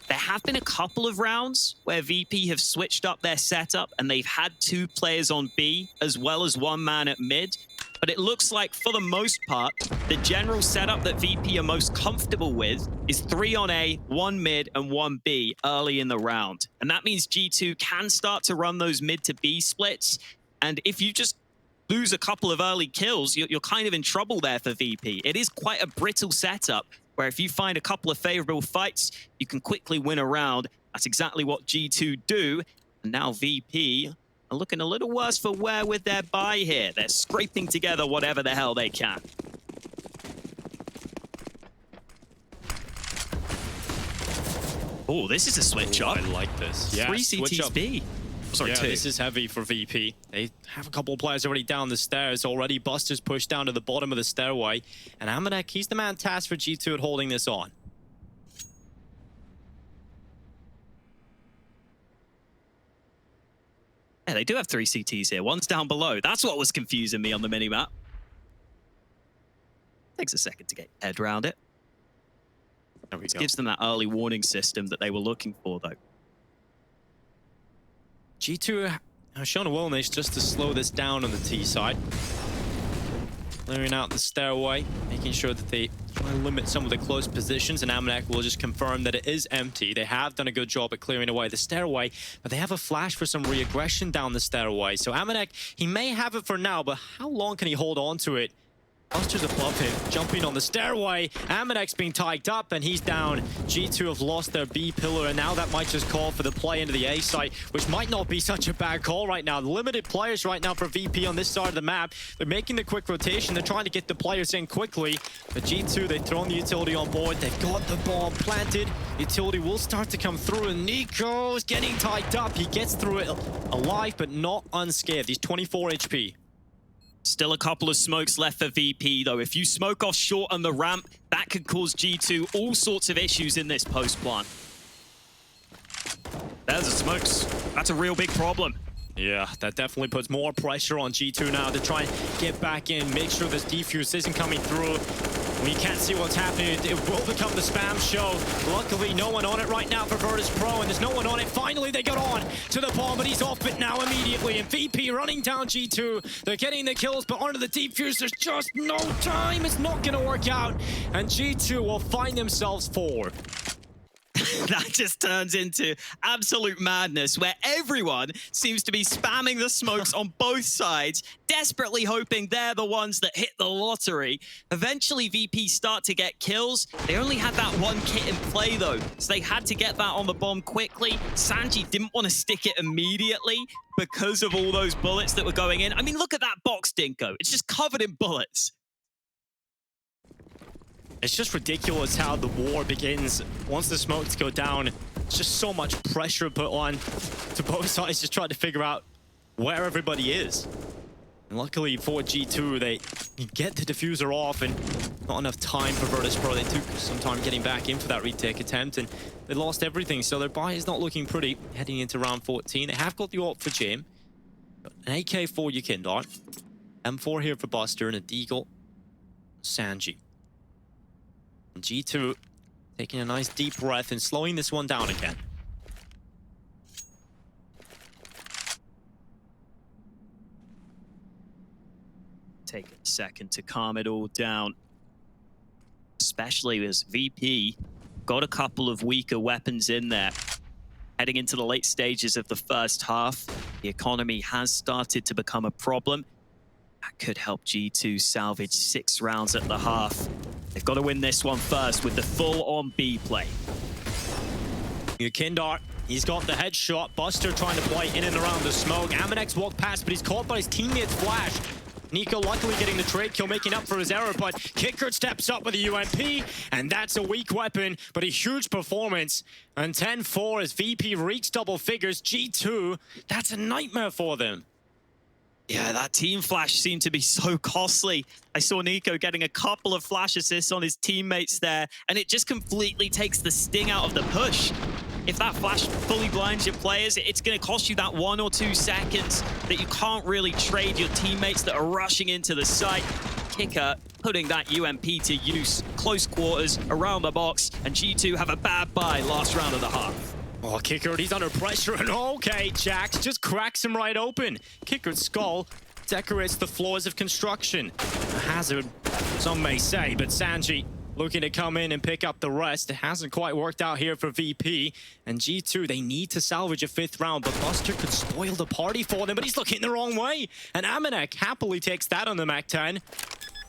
There have been a couple of rounds where VP have switched up their setup and they've had 2 players on B as well as 1 man at mid. But it looks like, for the most part, the general setup that VP are most comfortable with is 3 on A, 1 mid, and 1 B early in the round. And that means G2 can start to run those mid to B splits. And if you just lose a couple of early kills, you're kind of in trouble there for VP. It is quite a brittle setup, where if you find a couple of favorable fights, you can quickly win a round. That's exactly what G2 do. And now VP are looking a little worse for wear with their buy here. They're scraping together whatever the hell they can. Oh, this is a switch up. I like this. Yeah, 3 CTs B. Sorry, yeah, 2. This is heavy for VP. They have a couple of players already down the stairs already. Buster's pushed down to the bottom of the stairway. And Amanek, he's the man tasked for G2 at holding this on. Yeah, they do have 3 CTs here. One's down below. That's what was confusing me on the minimap. Takes a second to get your head around it. It gives them that early warning system that they were looking for, though. G2 I've shown a willingness just to slow this down on the T side. Clearing out the stairway, making sure that they try to limit some of the close positions, and Amanek will just confirm that it is empty. They have done a good job at clearing away the stairway, but they have a flash for some re-aggression down the stairway. So Amanek, he may have it for now, but how long can he hold on to it? Buster's above him, jumping on the stairway. Amanek's being tied up, and he's down. G2 have lost their B pillar, and now that might just call for the play into the A site, which might not be such a bad call right now. Limited players right now for VP on this side of the map. They're making the quick rotation. They're trying to get the players in quickly. But G2, they've thrown the utility on board. They've got the bomb planted. Utility will start to come through, and Nico's getting tied up. He gets through it alive, but not unscathed. He's 24 HP. Still a couple of smokes left for VP, though. If you smoke off short on the ramp, that could cause G2 all sorts of issues in this post plant. There's the smokes. That's a real big problem. Yeah, that definitely puts more pressure on G2 now to try and get back in, make sure this defuse isn't coming through. When you can't see what's happening, it will become the spam show. Luckily, no one on it right now for Virtus Pro, and there's no one on it. Finally, they got on to the bomb, but he's off it now immediately. And VP running down G2. They're getting the kills, but onto the defuse, there's just no time. It's not going to work out, and G2 will find themselves 4. That just turns into absolute madness, where everyone seems to be spamming the smokes on both sides, desperately hoping they're the ones that hit the lottery. Eventually, VP start to get kills. They only had that one kit in play, though, so they had to get that on the bomb quickly. Sanji didn't want to stick it immediately because of all those bullets that were going in. I mean, look at that box, Dinko. It's just covered in bullets. It's just ridiculous how the war begins. Once the smokes go down, it's just so much pressure put on to both sides, just trying to figure out where everybody is. And luckily for G2, they get the diffuser off, and not enough time for Virtus Pro. They took some time getting back in for that retake attempt, and they lost everything. So their buy is not looking pretty heading into round 14. They have got the AWP for Jim. Got an AK for Yukindar. M4 here for Buster, and a Deagle. Sanji. G2 taking a nice deep breath and slowing this one down again. Take a second to calm it all down. Especially as VP got a couple of weaker weapons in there. Heading into the late stages of the first half, the economy has started to become a problem. That could help G2 salvage 6 rounds at the half. They've got to win this one first with the full-on B play. Yukindar, he's got the headshot. Buster trying to play in and around the smoke. Amanek's walked past, but he's caught by his teammate's flash. Nico luckily getting the trade kill, making up for his error, but Kickert steps up with a UMP, and that's a weak weapon, but a huge performance. And 10-4 as VP reeks double figures. G2, that's a nightmare for them. Yeah, that team flash seemed to be so costly. I saw Nico getting a couple of flash assists on his teammates there, and it just completely takes the sting out of the push. If that flash fully blinds your players, it's going to cost you that 1 or 2 seconds that you can't really trade your teammates that are rushing into the site. Kicker putting that UMP to use, close quarters, around the box, and G2 have a bad buy last round of the half. Oh, Kickert, he's under pressure, and okay, Jax just cracks him right open. Kickert's skull decorates the floors of construction. A hazard, some may say, but Sanji looking to come in and pick up the rest. It hasn't quite worked out here for VP. And G2, they need to salvage a 5th round, but Buster could spoil the party for them, but he's looking the wrong way. And Amanek happily takes that on the MAC-10.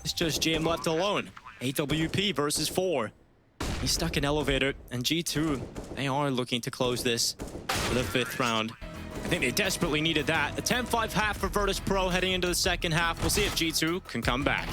It's just Jim left alone. AWP versus 4. He's stuck in elevator, and G2, they are looking to close this for the 5th round. I think they desperately needed that. A 10-5 half for Virtus Pro heading into the second half. We'll see if G2 can come back.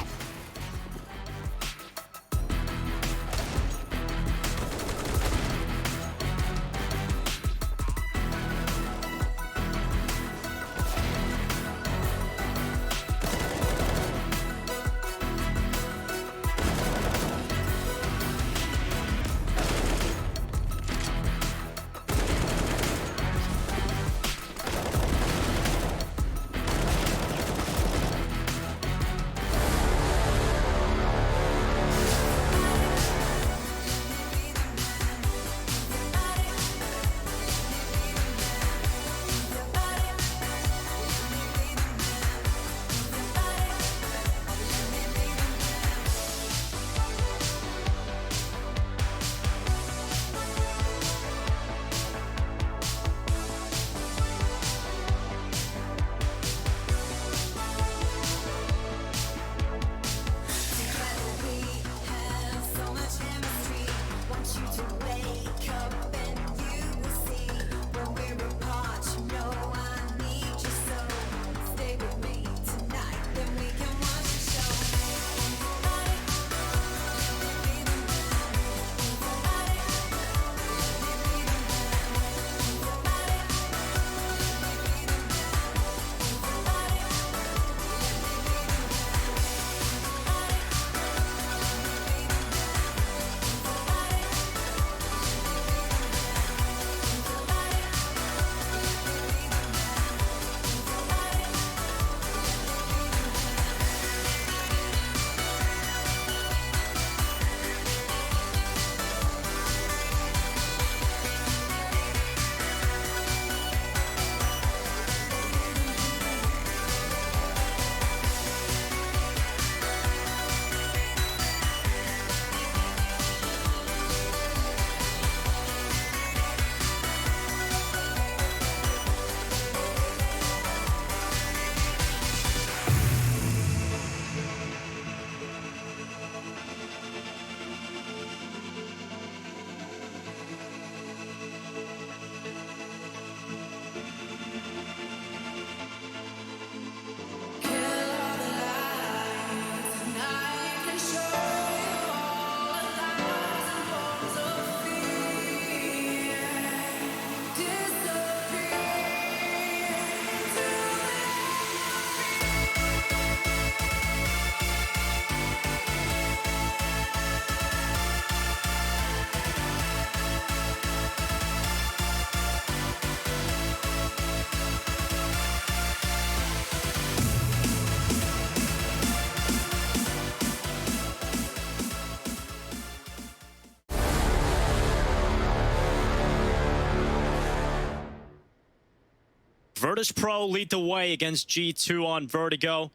Virtus Pro lead the way against G2 on Vertigo.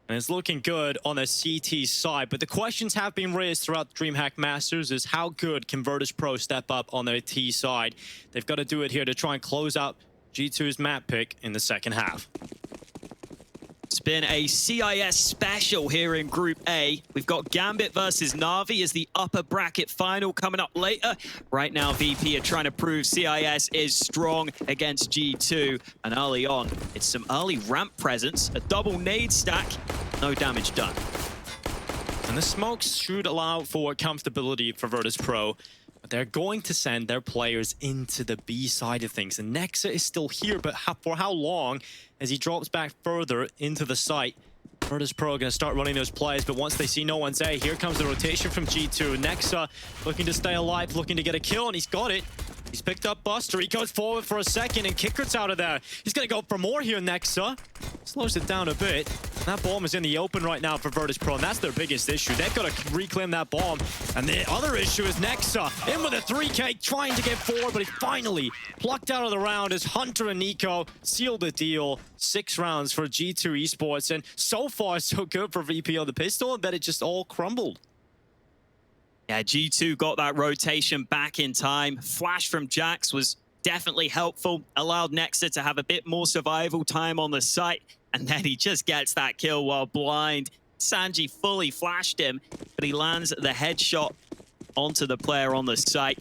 And it's looking good on the CT side. But the questions have been raised throughout the DreamHack Masters is how good can Virtus Pro step up on their T side? They've got to do it here to try and close out G2's map pick in the second half. It's been a CIS special here in Group A. We've got Gambit versus Na'Vi as the upper bracket final coming up later. Right now, VP are trying to prove CIS is strong against G2. And early on, it's some early ramp presence, a double nade stack, no damage done. And the smokes should allow for comfortability for Virtus Pro. But they're going to send their players into the B side of things. And Nexa is still here, but for how long as he drops back further into the site? Virtus Pro are going to start running those plays, but once they see no one's A, here comes the rotation from G2. Nexa looking to stay alive, looking to get a kill, and he's got it. He's picked up Buster. He goes forward for a second, and Kickert's out of there. He's going to go for more here, Nexa. Slows it down a bit. That bomb is in the open right now for Virtus Pro, and that's their biggest issue. They've got to reclaim that bomb. And the other issue is Nexa in with a 3K, trying to get forward, but he finally plucked out of the round as Hunter and Nico sealed the deal. 6 rounds for G2 Esports, and so far so good for VP on the pistol, and that it just all crumbled. Yeah, G2 got that rotation back in time. Flash from Jax was definitely helpful, allowed Nexa to have a bit more survival time on the site, and then he just gets that kill while blind. Sanji fully flashed him, but he lands the headshot onto the player on the site.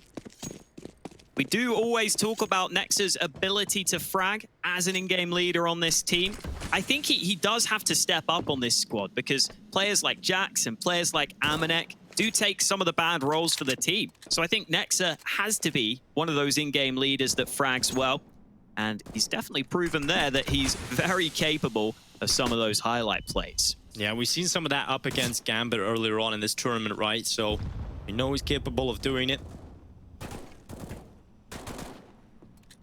We do always talk about Nexa's ability to frag as an in-game leader on this team. I think he does have to step up on this squad because players like Jax and players like Amanek do take some of the bad roles for the team. So I think Nexa has to be one of those in-game leaders that frags well. And he's definitely proven there that he's very capable of some of those highlight plays. Yeah, we've seen some of that up against Gambit earlier on in this tournament, right? So we know he's capable of doing it.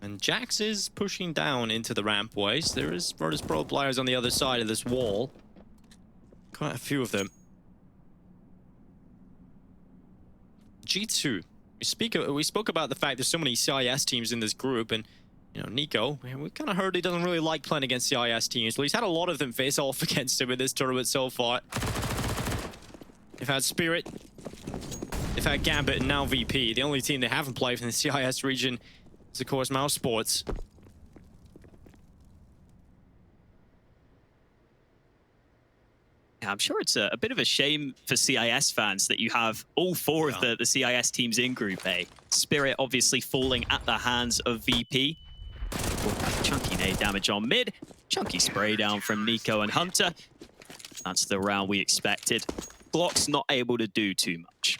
And Jax is pushing down into the rampways. There is Virtus Pro players on the other side of this wall. Quite a few of them. G2. We spoke about the fact there's so many CIS teams in this group, and you know, Nico, we kind of heard he doesn't really like playing against CIS teams, but he's had a lot of them face off against him in this tournament so far. They've had Spirit, they've had Gambit, and now VP. The only team they haven't played from the CIS region is, of course, Mouse Sports. Yeah, I'm sure it's a bit of a shame for CIS fans that you have all 4 of the CIS teams in Group A. Spirit obviously falling at the hands of VP. Chunky nade damage on mid. Chunky spray down from Nico and Hunter. That's the round we expected. Glock's not able to do too much.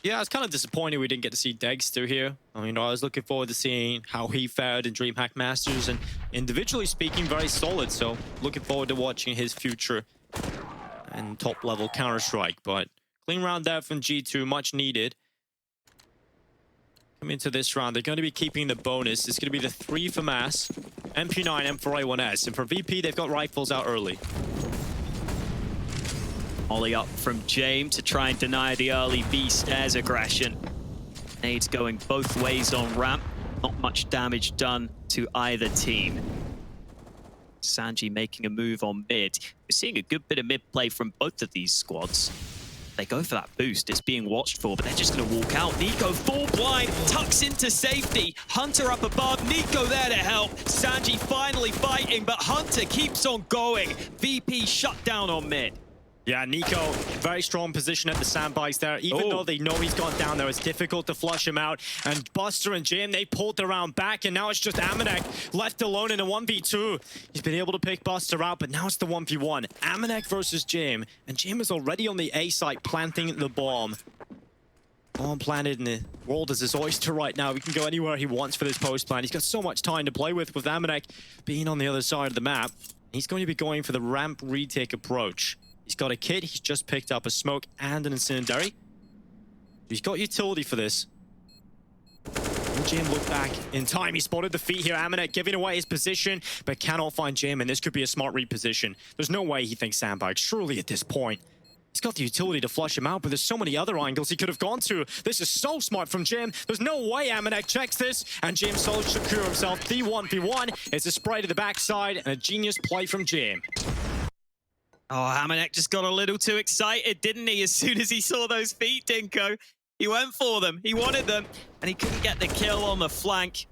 Yeah, I was kind of disappointed we didn't get to see Dexter here. I mean, I was looking forward to seeing how he fared in DreamHack Masters, and individually speaking, very solid. So looking forward to watching his future and top-level Counter-Strike. But clean round there from G2, much needed. Coming into this round, they're going to be keeping the bonus. It's going to be the 3 for Mass, MP9, M4A1S. And for VP, they've got rifles out early. Ollie up from James to try and deny the early B stairs aggression. Nades going both ways on ramp. Not much damage done to either team. Sanji making a move on mid. We're seeing a good bit of mid play from both of these squads. They go for that boost. It's being watched for, but they're just going to walk out. Nico full blind, tucks into safety. Hunter up above, Nico there to help. Sanji finally fighting, but Hunter keeps on going. VP shut down on mid. Yeah, Nico, very strong position at the sandbags there. Even though they know he's gone down there, it's difficult to flush him out. And Buster and Jim, they pulled the round back, and now it's just Amanek left alone in a 1v2. He's been able to pick Buster out, but now it's the 1v1. Amanek versus Jim, and Jim is already on the A site planting the bomb. Bomb planted in the world is his oyster right now. He can go anywhere he wants for this post plan. He's got so much time to play with Amanek being on the other side of the map. He's going to be going for the ramp retake approach. He's got a kit, he's just picked up a smoke and an incendiary. He's got utility for this. Will Jim look back in time? He spotted the feet here. Amanek giving away his position, but cannot find Jim, and this could be a smart reposition. There's no way he thinks sandbag, surely at this point. He's got the utility to flush him out, but there's so many other angles he could have gone to. This is so smart from Jim. There's no way Amanek checks this, and Jim solo secure himself. B1v1. It's a spray to the backside, and a genius play from Jim. Oh, Amanek just got a little too excited, didn't he? As soon as he saw those feet, Dinko, he went for them. He wanted them, and he couldn't get the kill on the flank.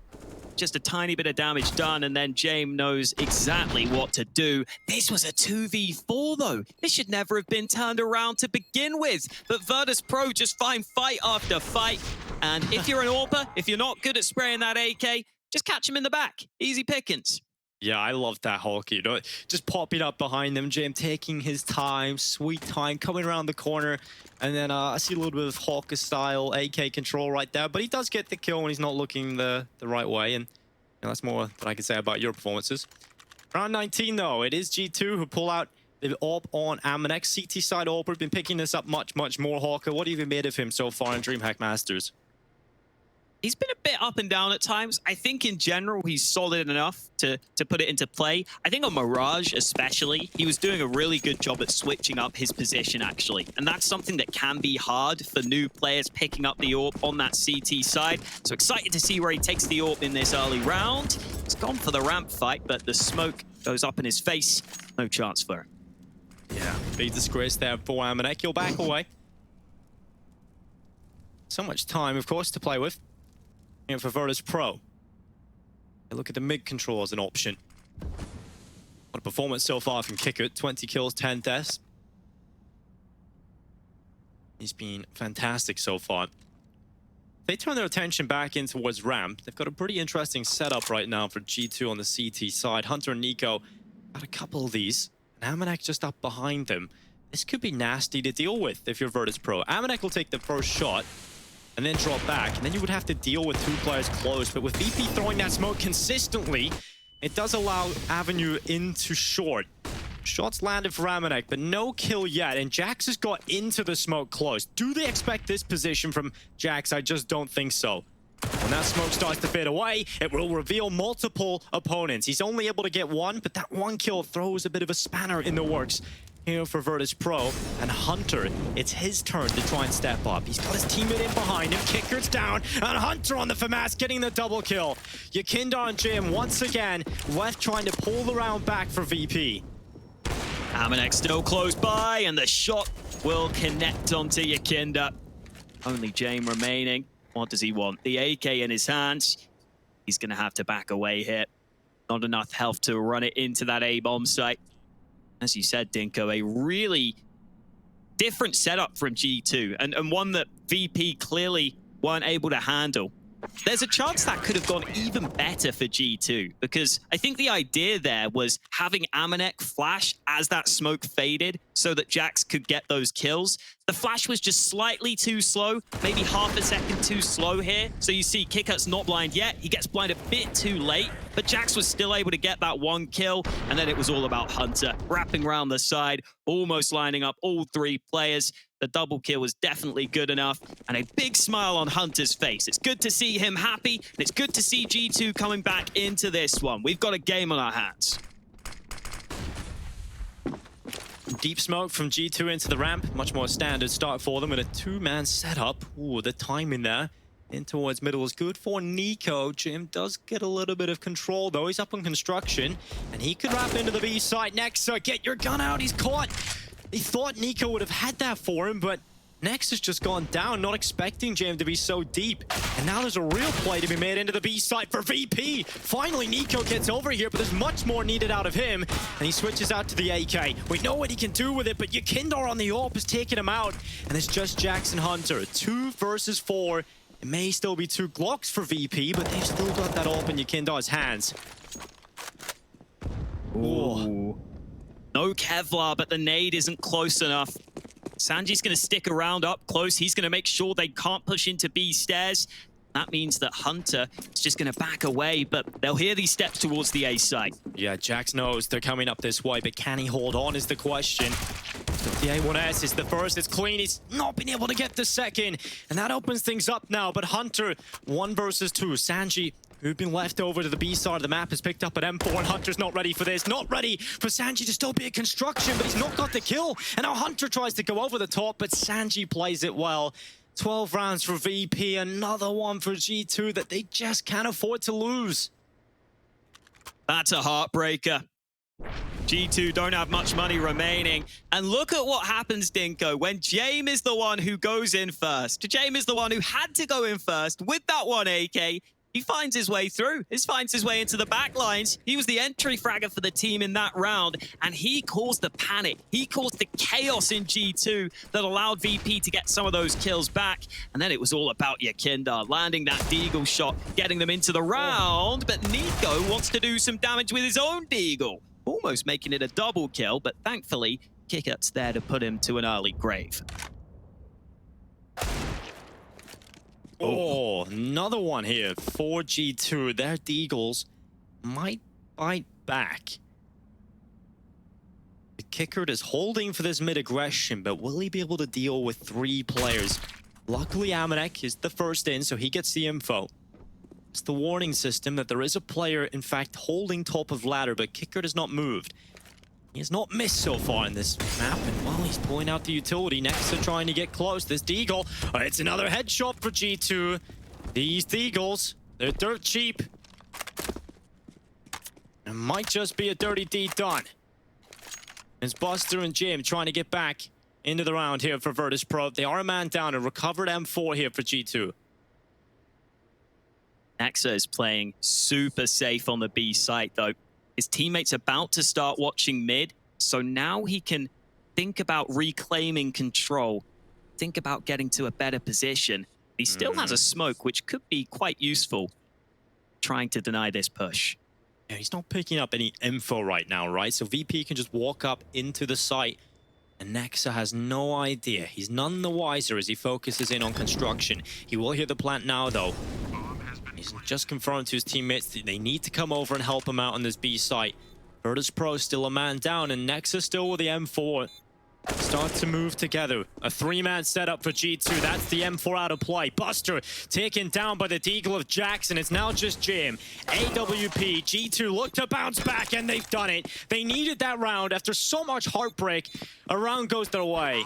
Just a tiny bit of damage done, and then James knows exactly what to do. This was a 2v4, though. This should never have been turned around to begin with. But Virtus Pro just find fight after fight. And if you're an AWPer, if you're not good at spraying that AK, just catch him in the back. Easy pickings. Yeah, I love that hockey. You know, just popping up behind them, Jim taking his time, sweet time, coming around the corner. And then I see a little bit of Hawker-style AK control right there. But he does get the kill when he's not looking the right way. And you know, that's more than I can say about your performances. Round 19, though, it is G2 who pull out the AWP on Amanek. CT side AWP have been picking this up much more. Hawker, what have you made of him so far in DreamHack Masters? He's been a bit up and down at times. I think in general, he's solid enough to put it into play. I think on Mirage especially, he was doing a really good job at switching up his position, actually. And that's something that can be hard for new players picking up the AWP on that CT side. So excited to see where he takes the AWP in this early round. He's gone for the ramp fight, but the smoke goes up in his face. No chance for him. Yeah, big disgrace there for Amanek. He'll back away. So much time, of course, to play with. And for Virtus Pro, look at the mid control as an option. What a performance so far from Kickert. 20 kills, 10 deaths. He's been fantastic so far. They turn their attention back in towards ramp. They've got a pretty interesting setup right now for G2 on the CT side. Hunter and Nico got a couple of these. And Amanek just up behind them. This could be nasty to deal with if you're Virtus Pro. Amanek will take the first shot and then drop back, and then you would have to deal with two players close. But with VP throwing that smoke consistently, it does allow Avenue into short. Shots landed for Amanek, but no kill yet, and Jax has got into the smoke close. Do they expect this position from Jax? I just don't think so. When that smoke starts to fade away, it will reveal multiple opponents. He's only able to get one, but that one kill throws a bit of a spanner in the works here for Virtus Pro. And Hunter, it's his turn to try and step up. He's got his teammate in behind him. Kicker's down, and Hunter on the FAMAS getting the double kill. Yakinda and Jim once again left trying to pull the round back for VP. Amanek still close by, and the shot will connect onto Yakinda. Only Jame remaining. What does he want? The AK in his hands. He's going to have to back away here. Not enough health to run it into that A-bomb site. As you said, Dinko, a really different setup from G2, and one that VP clearly weren't able to handle. There's a chance that could have gone even better for G2, because I think the idea there was having Amanek flash as that smoke faded so that Jax could get those kills. The flash was just slightly too slow, maybe half a second too slow here. So you see Kickert's not blind yet. He gets blind a bit too late, but Jax was still able to get that one kill. And then it was all about Hunter wrapping around the side, almost lining up all three players. The double kill was definitely good enough, and a big smile on Hunter's face. It's good to see him happy, and it's good to see G2 coming back into this one. We've got a game on our hands. Deep smoke from G2 into the ramp. Much more standard start for them with a two-man setup. Ooh, the timing there in towards middle is good for Nico. Jim does get a little bit of control, though. He's up on construction, and he could wrap into the B site next. So get your gun out. He's caught. He thought Nico would have had that for him, but Nex has just gone down, not expecting Jam to be so deep. And now there's a real play to be made into the B site for VP. Finally, Nico gets over here, but there's much more needed out of him. And he switches out to the AK. We know what he can do with it, but Yakinda on the AWP is taking him out. And it's just Jackson Hunter. 2 versus 4. It may still be 2 Glocks for VP, but they've still got that AWP in Yakinda's hands. Ooh. No Kevlar, but the nade isn't close enough. Sanji's going to stick around up close. He's going to make sure they can't push into B stairs. That means that Hunter is just going to back away, but they'll hear these steps towards the A site. Yeah, Jax knows they're coming up this way, but can he hold on is the question. The A1S is the first. It's clean. He's not been able to get the second. And that opens things up now. But Hunter, 1 versus 2. Sanji who've been left over to the B side of the map, has picked up an M4, and Hunter's not ready for this. Not ready for Sanji to still be in construction, but he's not got the kill. And now Hunter tries to go over the top, but Sanji plays it well. 12 rounds for VP, another one for G2 that they just can't afford to lose. That's a heartbreaker. G2 don't have much money remaining. And look at what happens, Dinko, when James is the one who goes in first. James is the one who had to go in first with that one AK. He finds his way through. He finds his way into the back lines. He was the entry fragger for the team in that round, and he caused the panic. He caused the chaos in G2 that allowed VP to get some of those kills back. And then it was all about Yakindar landing that deagle shot, getting them into the round. But Nico wants to do some damage with his own deagle, almost making it a double kill. But thankfully, Kikut's there to put him to an early grave. Oh, another one here for G2. Their deagles might bite back. The Kikut is holding for this mid-aggression, but will he be able to deal with 3 players? Luckily, Amanek is the first in, so he gets the info. It's the warning system that there is a player, in fact, holding top of ladder, but Kikut has not moved. He has not missed so far in this map, and while he's pulling out the utility, next to trying to get close, this deagle, it's another headshot for G2. These deagles, they're dirt cheap. It might just be a dirty deed done. It's Buster and Jim trying to get back into the round here for Virtus Pro. They are a man down, a recovered M4 here for G2. Nexa is playing super safe on the B site, though. His teammate's about to start watching mid, so now he can think about reclaiming control, think about getting to a better position. He still has a smoke, which could be quite useful, trying to deny this push. Yeah, he's not picking up any info right now, right? So VP can just walk up into the site, and Nexa has no idea. He's none the wiser as he focuses in on construction. He will hear the plant now, though. He's just confirmed to his teammates that they need to come over and help him out on this B site. Virtus Pro still a man down, and Nexa still with the M4. Start to move together. A 3-man setup for G2. That's the M4 out of play. Buster taken down by the deagle of Jackson. It's now just Jim. AWP. G2 look to bounce back, and they've done it. They needed that round after so much heartbreak. A round goes their way.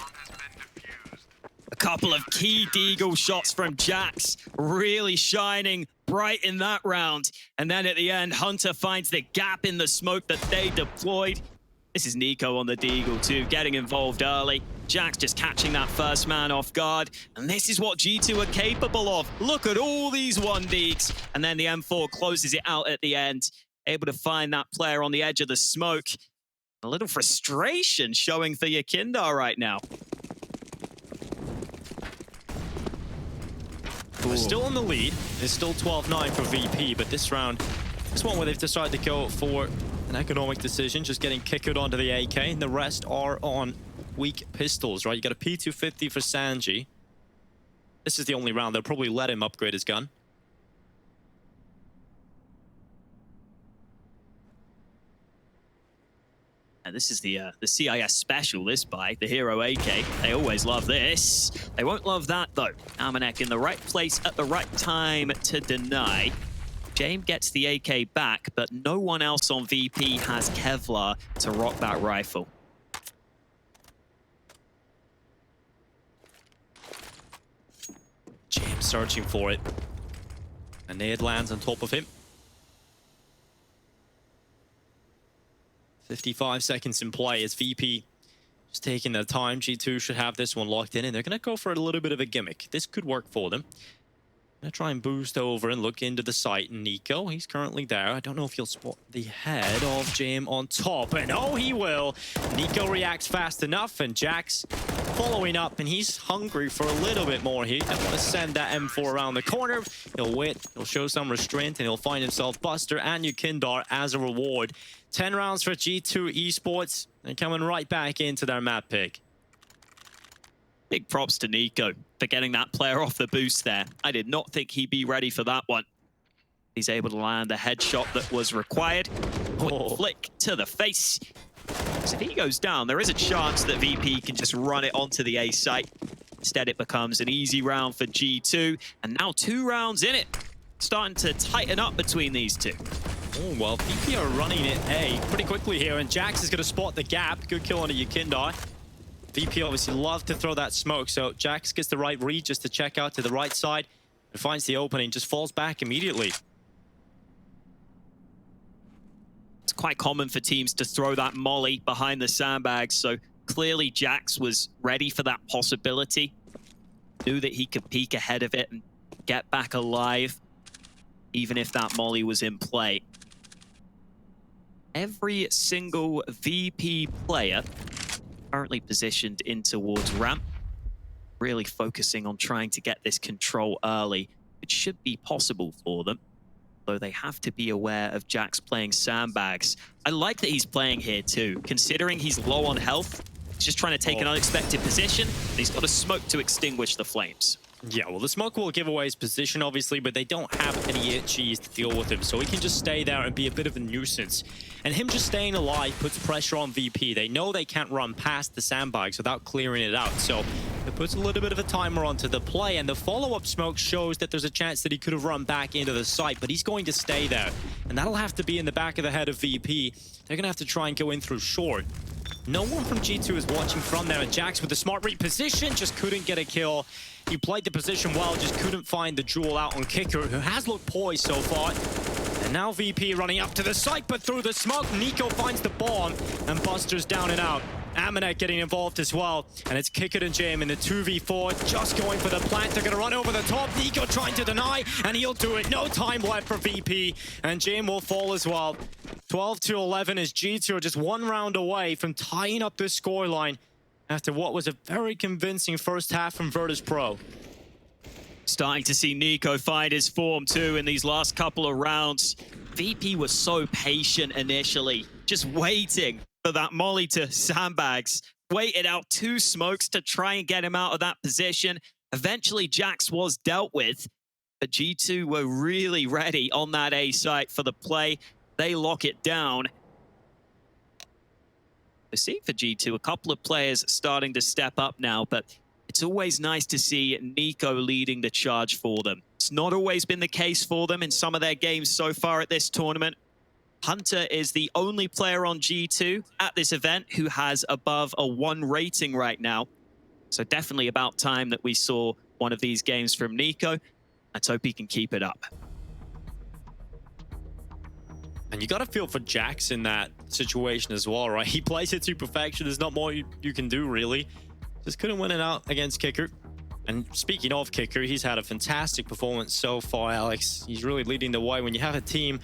A couple of key deagle shots from Jax, really shining bright in that round. And then at the end, Hunter finds the gap in the smoke that they deployed. This is Nico on the deagle too, getting involved early. Jax just catching that first man off guard. And this is what G2 are capable of. Look at all these 1-deeks. And then the M4 closes it out at the end, able to find that player on the edge of the smoke. A little frustration showing for Yakindar right now. We're still in the lead. It's still 12-9 for VP, but this round is one where they've decided to go for an economic decision, just getting Kikut onto the AK, and the rest are on weak pistols, right? You got a P250 for Sanji. This is the only round they'll probably let him upgrade his gun. And this is the CIS special, this buy, the Hero AK. They always love this. They won't love that, though. Amanek in the right place at the right time to deny. James gets the AK back, but no one else on VP has Kevlar to rock that rifle. James searching for it. And Nade lands on top of him. 55 seconds in play as VP just taking their time. G2 should have this one locked in, and they're going to go for a little bit of a gimmick. This could work for them. Going to try and boost over and look into the site. Nico, he's currently there. I don't know if he'll spot the head of Jim on top. And oh, he will. Nico reacts fast enough, and Jax following up, and he's hungry for a little bit more here. Don't want to send that M4 around the corner. He'll wait, he'll show some restraint, and he'll find himself Buster and Yakindar as a reward. 10 rounds for G2 Esports, and coming right back into their map pick. Big props to Nico for getting that player off the boost there. I did not think he'd be ready for that one. He's able to land the headshot that was required. Quick flick to the face. So if he goes down, there is a chance that VP can just run it onto the A site. Instead, it becomes an easy round for G2. And now 2 rounds in it. starting to tighten up between these two. Oh, well, VP are running it A pretty quickly here, and Jax is going to spot the gap. Good kill onto Yekindar. VP obviously love to throw that smoke, so Jax gets the right read just to check out to the right side and finds the opening, just falls back immediately. It's quite common for teams to throw that molly behind the sandbags, so clearly Jax was ready for that possibility. Knew that he could peek ahead of it and get back alive, even if that molly was in play. Every single VP player currently positioned in towards ramp, really focusing on trying to get this control early. It should be possible for them, though they have to be aware of Jax playing sandbags. I like that he's playing here too, considering he's low on health. He's just trying to take an unexpected position, and he's got a smoke to extinguish the flames. Yeah, well, the smoke will give away his position, obviously, but they don't have any itchies to deal with him, so he can just stay there and be a bit of a nuisance. And him just staying alive puts pressure on VP. They know they can't run past the sandbags without clearing it out, so it puts a little bit of a timer onto the play, and the follow-up smoke shows that there's a chance that he could have run back into the site, but he's going to stay there. And that'll have to be in the back of the head of VP. They're going to have to try and go in through short. No one from G2 is watching from there, and Jax with the smart reposition just couldn't get a kill. He played the position well, just couldn't find the jewel out on Kicker, who has looked poised so far. And now VP running up to the site, but through the smoke, Nico finds the bomb, and Buster's down and out. Amanek getting involved as well, and it's Kicker and Jame in the 2v4, just going for the plant. They're going to run over the top. Nico trying to deny, and he'll do it. No time left for VP, and Jame will fall as well. 12-11 as G2 are just one round away from tying up this scoreline after what was a very convincing first half from Virtus Pro. Starting to see Nico find his form too in these last couple of rounds. VP was so patient initially, just waiting for that molly to sandbags. Waited out 2 smokes to try and get him out of that position. Eventually, Jax was dealt with, but G2 were really ready on that A site for the play. They lock it down. We see for G2 a couple of players starting to step up now, but it's always nice to see Nico leading the charge for them. It's not always been the case for them in some of their games so far at this tournament. Hunter is the only player on G2 at this event who has above a 1 rating right now. So definitely about time that we saw one of these games from Nico. Let's hope he can keep it up. And you got to feel for Jax in that situation as well, right? He plays it to perfection. There's not more you can do, really. Just couldn't win it out against Kicker. And speaking of Kicker, he's had a fantastic performance so far, Alex. He's really leading the way. When you have a team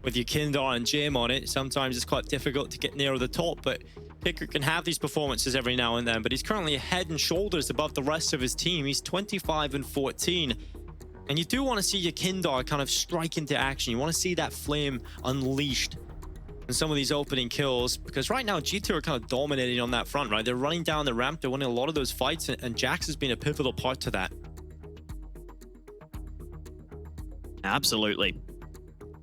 with Yekindar and Jim on it, sometimes it's quite difficult to get near the top, but Kicker can have these performances every now and then, but he's currently head and shoulders above the rest of his team. He's 25-14. And you do want to see Yekindar kind of strike into action. You want to see that flame unleashed in some of these opening kills, because right now G2 are kind of dominating on that front, right? They're running down the ramp, they're winning a lot of those fights, and Jax has been a pivotal part to that. Absolutely.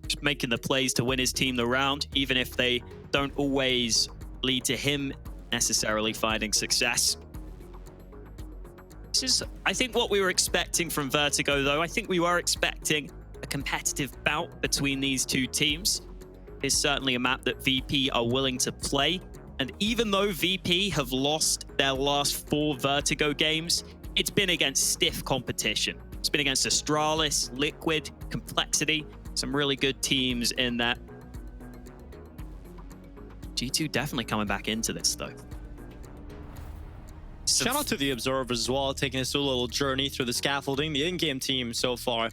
Just making the plays to win his team the round, even if they don't always lead to him necessarily finding success. This is, I think, what we were expecting from Vertigo, though. I think we were expecting a competitive bout between these two teams. It's certainly a map that VP are willing to play. And even though VP have lost their last 4 Vertigo games, it's been against stiff competition. It's been against Astralis, Liquid, Complexity, some really good teams in that. G2 definitely coming back into this, though. Shout out to the observers as well, taking us through a little journey through the scaffolding. The in-game team so far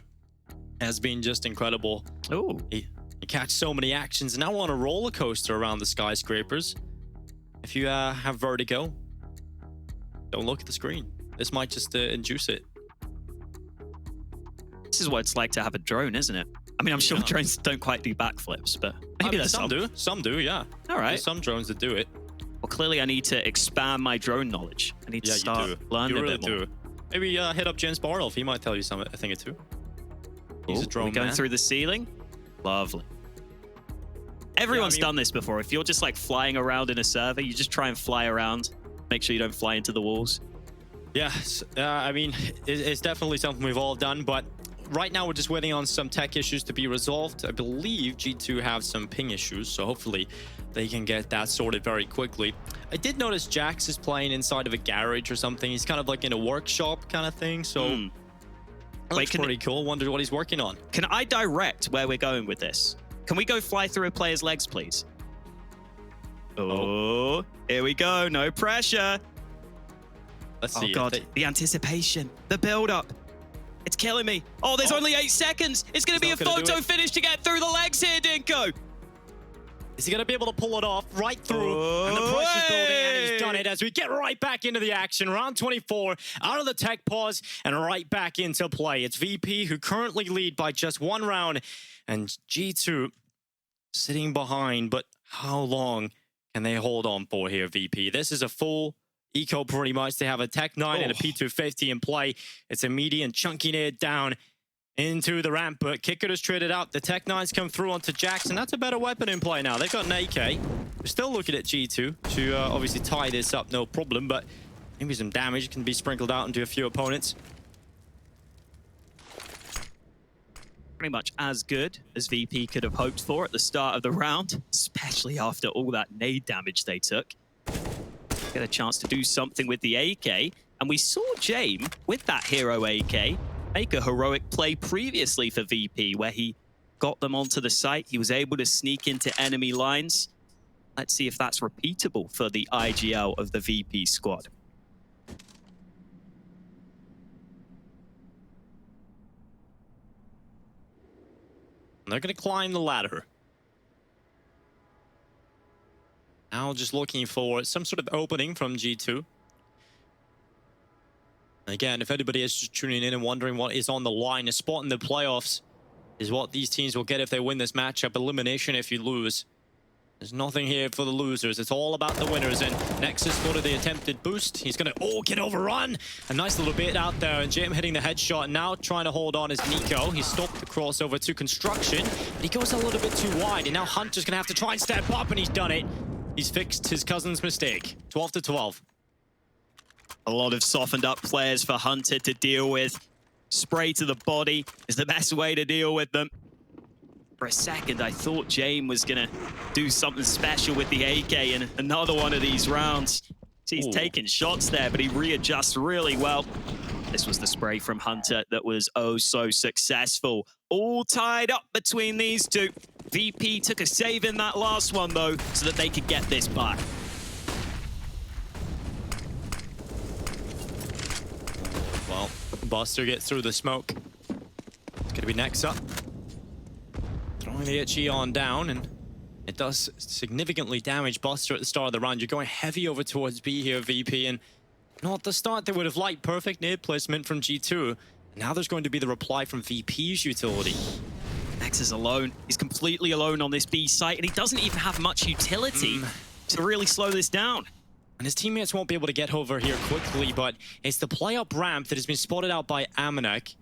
has been just incredible. Oh, you catch so many actions, and now we're on a roller coaster around the skyscrapers. If you have vertigo, don't look at the screen. This might just induce it. This is what it's like to have a drone, isn't it? I mean, I'm sure drones don't quite do backflips, but maybe there's some do. Some do, yeah. All right. There's some drones that do it. Well, clearly I need to expand my drone knowledge. I need to start learning a bit more. Maybe hit up James Barloff. He might tell you something, a thing or two. He's a drone going man. through the ceiling. Lovely. Everyone's done this before. If you're just like flying around in a server, you just try and fly around. Make sure you don't fly into the walls. Yeah, I mean, it's definitely something we've all done, but right now we're just waiting on some tech issues to be resolved. I believe G2 have some ping issues, so hopefully they can get that sorted very quickly. I did notice Jax is playing inside of a garage or something. He's kind of like in a workshop kind of thing, so looks pretty cool. Wonder what he's working on. Can I direct where we're going with this? Can we go fly through a player's legs, please? Oh, here we go. No pressure. Let's see. Oh, God. The anticipation. The build-up. It's killing me. Oh, there's only 8 seconds. It's going to be a photo finish to get through the legs here, Dinko. Is he going to be able to pull it off right through? And the pressure's building, and he's done it as we get right back into the action. Round 24, out of the tech pause, and right back into play. It's VP who currently lead by just 1 round, and G2 sitting behind. But how long can they hold on for here, VP? This is a full eco pretty much. They have a Tech 9 and a P250 in play. It's a median chunking it down into the ramp, but Kicker has traded out. The Tech 9s come through onto Jackson. That's a better weapon in play now. They've got an AK. We're still looking at G2 to obviously tie this up, no problem, but maybe some damage can be sprinkled out into a few opponents. Pretty much as good as VP could have hoped for at the start of the round, especially after all that nade damage they took. Get a chance to do something with the AK, and we saw Jame with that hero AK make a heroic play previously for VP where he got them onto the site. He was able to sneak into enemy lines. Let's see if that's repeatable for the IGL of the VP squad. They're going to climb the ladder. Now just looking for some sort of opening from G2. Again, if anybody is just tuning in and wondering what is on the line, a spot in the playoffs is what these teams will get if they win this matchup. Elimination if you lose. There's nothing here for the losers. It's all about the winners. And Nexus spotted the attempted boost. He's going to, get overrun. A nice little bit out there. And Jim hitting the headshot. Now trying to hold on is Nico. He stopped the crossover to Construction. But he goes a little bit too wide. And now Hunter's going to have to try and step up. And he's done it. He's fixed his cousin's mistake. 12 to 12. A lot of softened up players for Hunter to deal with. Spray to the body is the best way to deal with them. For a second, I thought Jame was going to do something special with the AK in another one of these rounds. He's taking shots there, but he readjusts really well. This was the spray from Hunter that was oh so successful. All tied up between these two. VP took a save in that last one, though, so that they could get this back. Well, Buster gets through the smoke. It's going to be next up. Throwing the HE on down, and it does significantly damage Buster at the start of the round. You're going heavy over towards B here, VP, and not the start they would have liked. Perfect nade placement from G2. Now there's going to be the reply from VP's utility. Nex is alone. He's completely alone on this B site, and he doesn't even have much utility to really slow this down. And his teammates won't be able to get over here quickly, but it's the play up ramp that has been spotted out by Amanek.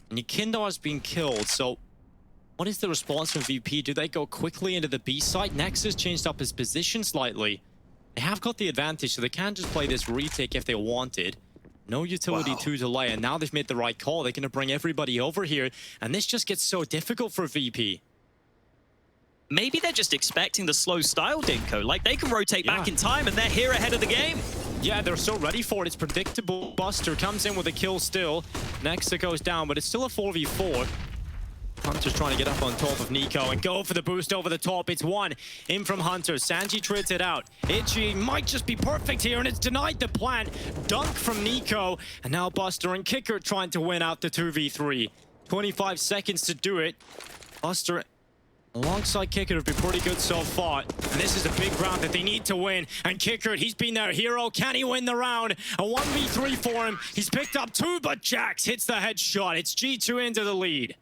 And Kindar has been killed, so what is the response from VP? Do they go quickly into the B site? Nex has changed up his position slightly. They have got the advantage, so they can just play this retake if they wanted. No utility to delay, and now they've made the right call. They're going to bring everybody over here, and this just gets so difficult for VP. Maybe they're just expecting the slow style, Dinko. Like, they can rotate back in time, and they're here ahead of the game. Yeah, they're so ready for it. It's predictable. Buster comes in with a kill still. Nexa goes down, but it's still a 4v4. Hunter's trying to get up on top of Nico and go for the boost over the top. It's one in from Hunter. Sanji trades it out. Itchy might just be perfect here, and it's denied the plant. Dunk from Nico, and now Buster and Kicker trying to win out the 2v3. 25 seconds to do it. Buster alongside Kicker have been pretty good so far. And this is a big round that they need to win. And Kicker, he's been their hero. Can he win the round? A 1v3 for him. He's picked up 2, but Jax hits the headshot. It's G2 into the lead.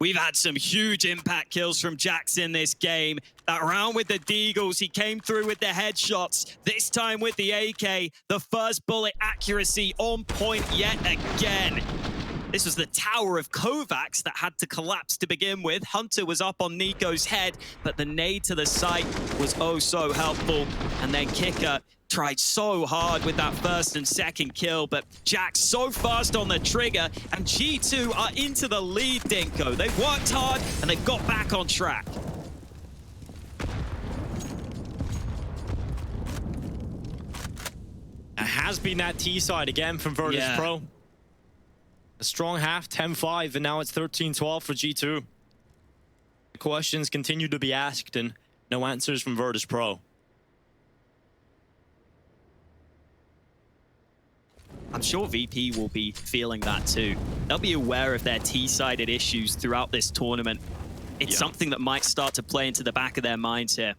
We've had some huge impact kills from Jax in this game. That round with the Deagles, he came through with the headshots. This time with the AK, the first bullet accuracy on point yet again. This was the tower of Kovacs that had to collapse to begin with. Hunter was up on Nico's head, but the nade to the site was oh so helpful. And then Kicker tried so hard with that first and second kill, but Jack's so fast on the trigger, and G2 are into the lead, Dinko. They've worked hard, and they've got back on track. It has been that T side again from Virtus Pro. A strong half, 10-5, and now it's 13-12 for G2. Questions continue to be asked, and no answers from Virtus Pro. I'm sure VP will be feeling that too. They'll be aware of their T-sided issues throughout this tournament. It's something that might start to play into the back of their minds here.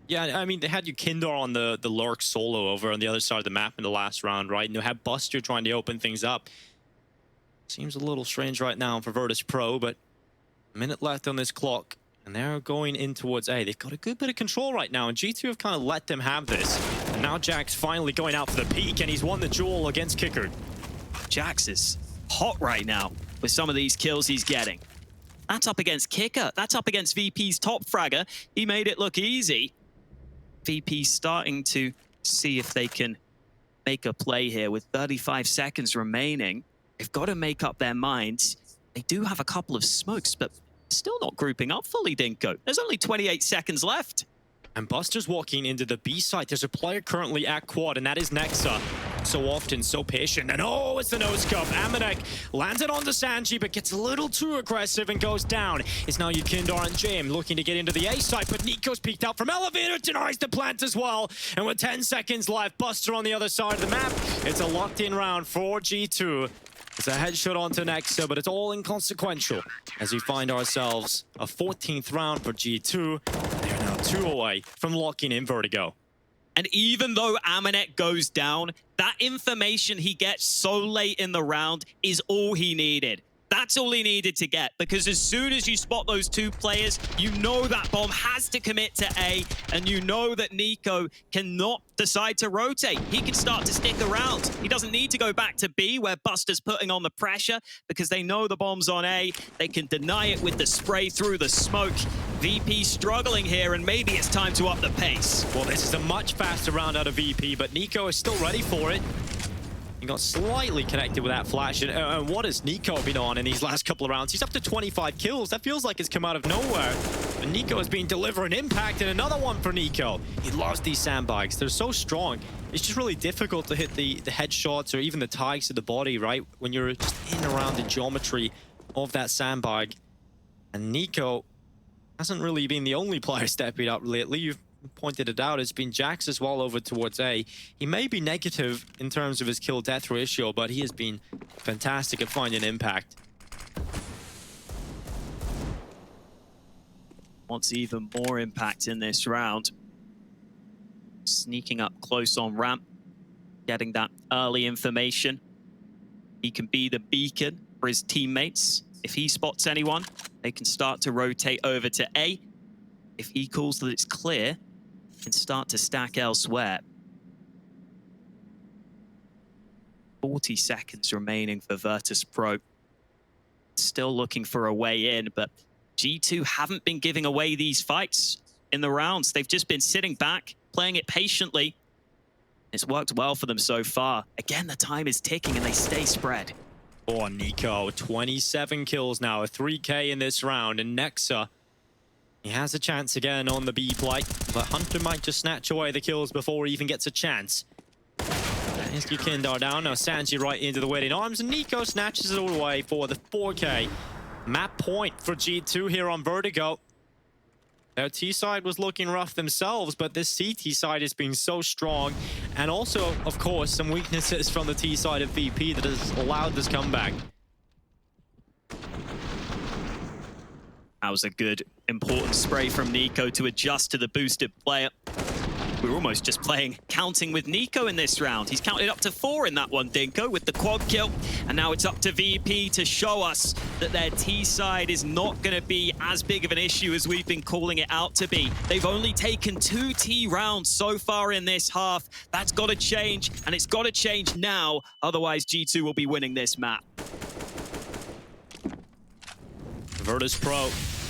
Yeah, I mean, they had Yukindar on the Lurk solo over on the other side of the map in the last round, right? And they had Buster trying to open things up. Seems a little strange right now for Virtus Pro, but a minute left on this clock, and they're going in towards A. They've got a good bit of control right now, and G2 have kind of let them have this. And now Jax finally going out for the peak, and he's won the duel against Kicker. Jax is hot right now with some of these kills he's getting. That's up against Kicker. That's up against VP's top fragger. He made it look easy. VP starting to see if they can make a play here with 35 seconds remaining. They've got to make up their minds. They do have a couple of smokes, but still not grouping up fully, Dinko. There's only 28 seconds left. And Buster's walking into the B site. There's a player currently at quad, and that is Nexa. So often, so patient. And oh, it's the nose cup. Amanek landed on the Sanji, but gets a little too aggressive and goes down. It's now Yukindar and Jim looking to get into the A site, but Nico's peeked out from elevator, denies the plant as well. And with 10 seconds left, Buster on the other side of the map. It's a locked-in round for G2. It's a headshot onto Nexa, but it's all inconsequential as we find ourselves a 14th round for G2. They're now 2 away from locking in Vertigo. And even though Amanek goes down, that information he gets so late in the round is all he needed. That's all he needed to get, because as soon as you spot those two players, you know that bomb has to commit to A, and you know that Nico cannot decide to rotate. He can start to stick around. He doesn't need to go back to B, where Buster's putting on the pressure, because they know the bomb's on A. They can deny it with the spray through the smoke. VP struggling here, and maybe it's time to up the pace. Well, this is a much faster round out of VP, but Nico is still ready for it. He got slightly connected with that flash. And what has Nico been on in these last couple of rounds? He's up to 25 kills. That feels like it's come out of nowhere. And Nico has been delivering impact, and another one for Nico. He loves these sandbags. They're so strong. It's just really difficult to hit the headshots or even the tags to the body, right? When you're just in and around the geometry of that sandbag. And Nico hasn't really been the only player stepping up lately. You've pointed it out. It's been Jax as well over towards A. He may be negative in terms of his kill-death ratio, but he has been fantastic at finding impact. Wants even more impact in this round. Sneaking up close on ramp, getting that early information. He can be the beacon for his teammates. If he spots anyone, they can start to rotate over to A. If he calls that it's clear, can start to stack elsewhere. 40 seconds remaining for Virtus Pro. Still looking for a way in, but G2 haven't been giving away these fights in the rounds. They've just been sitting back, playing it patiently. It's worked well for them so far. Again, the time is ticking and they stay spread. Oh, Nico, 27 kills now, a 3K in this round, and Nexa, he has a chance again on the B plate, but Hunter might just snatch away the kills before he even gets a chance. There's Yukindar down, now Sanji right into the waiting arms, and Nico snatches it all away for the 4K. Map point for G2 here on Vertigo. Their T side was looking rough themselves, but this CT side has been so strong. And also, of course, some weaknesses from the T side of VP that has allowed this comeback. That was a good, important spray from Nico to adjust to the boosted player. We're almost just playing counting with Nico in this round. He's counted up to 4 in that one, Dinko, with the quad kill. And now it's up to VP to show us that their T side is not going to be as big of an issue as we've been calling it out to be. They've only taken 2 T rounds so far in this half. That's got to change, and it's got to change now. Otherwise, G2 will be winning this map. Virtus Pro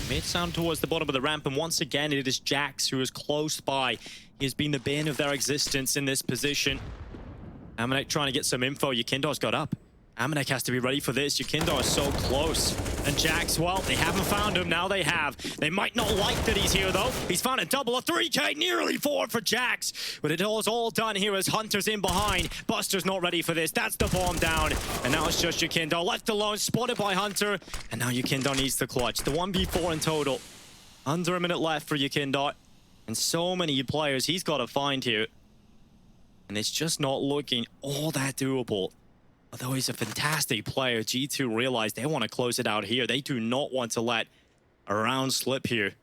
Mid sound towards the bottom of the ramp, and once again, it is Jax who is close by. He has been the bane of their existence in this position. Amanek trying to get some info. Yukindor's got up. Amanek has to be ready for this. Yukindor is so close. And Jax, well, they haven't found him. Now they have. They might not like that he's here, though. He's found a double, a 3K, nearly 4 for Jax. But it is all done here as Hunter's in behind. Buster's not ready for this. That's the bomb down. And now it's just Yukindor left alone, spotted by Hunter. And now Yukindor needs the clutch. The 1v4 in total. Under a minute left for Yukindor. And so many players he's got to find here. And it's just not looking all that doable. Although he's a fantastic player, G2 realized they want to close it out here. They do not want to let a round slip here.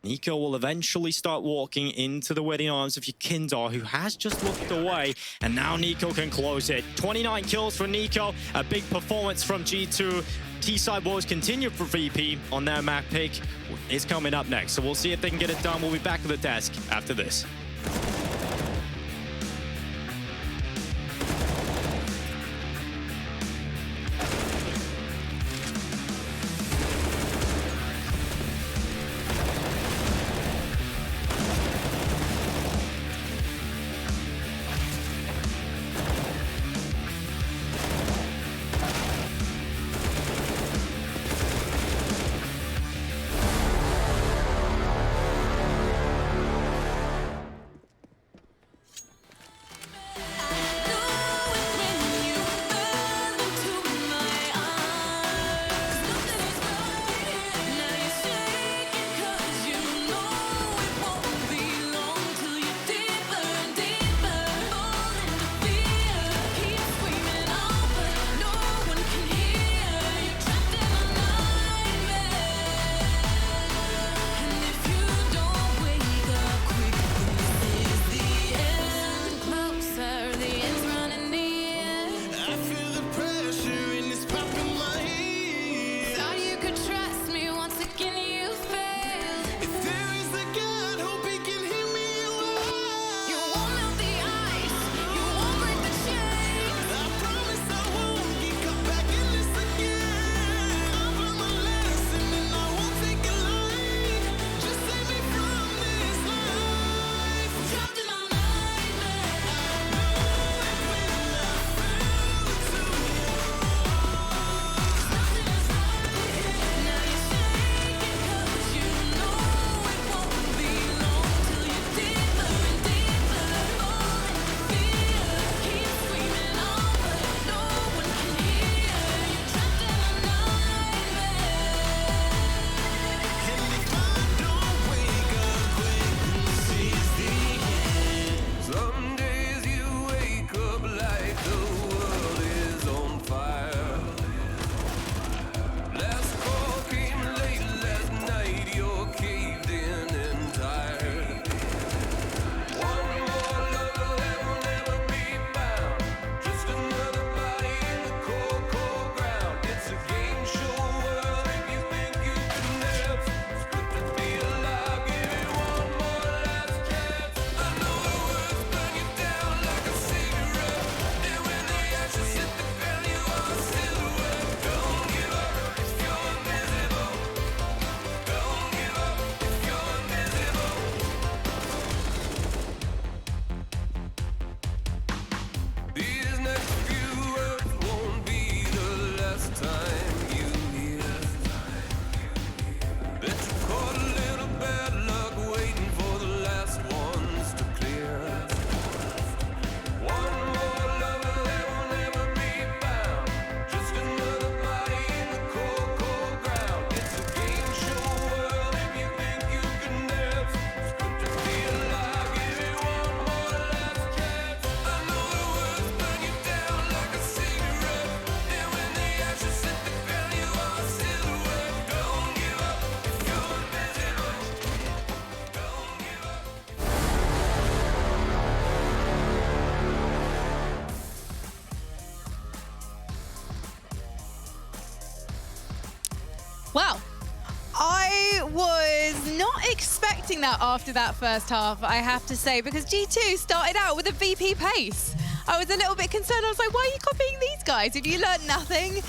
Nico will eventually start walking into the waiting arms of Yukindor, who has just looked away. And now Nico can close it. 29 kills for Nico. A big performance from G2. T-side woes continue for VP on their map pick. Is coming up next. So we'll see if they can get it done. We'll be back at the desk after this. Wow. I was not expecting that after that first half, I have to say, because G2 started out with a VP pace. I was a little bit concerned. I was like, why are you copying these guys? If you learned nothing?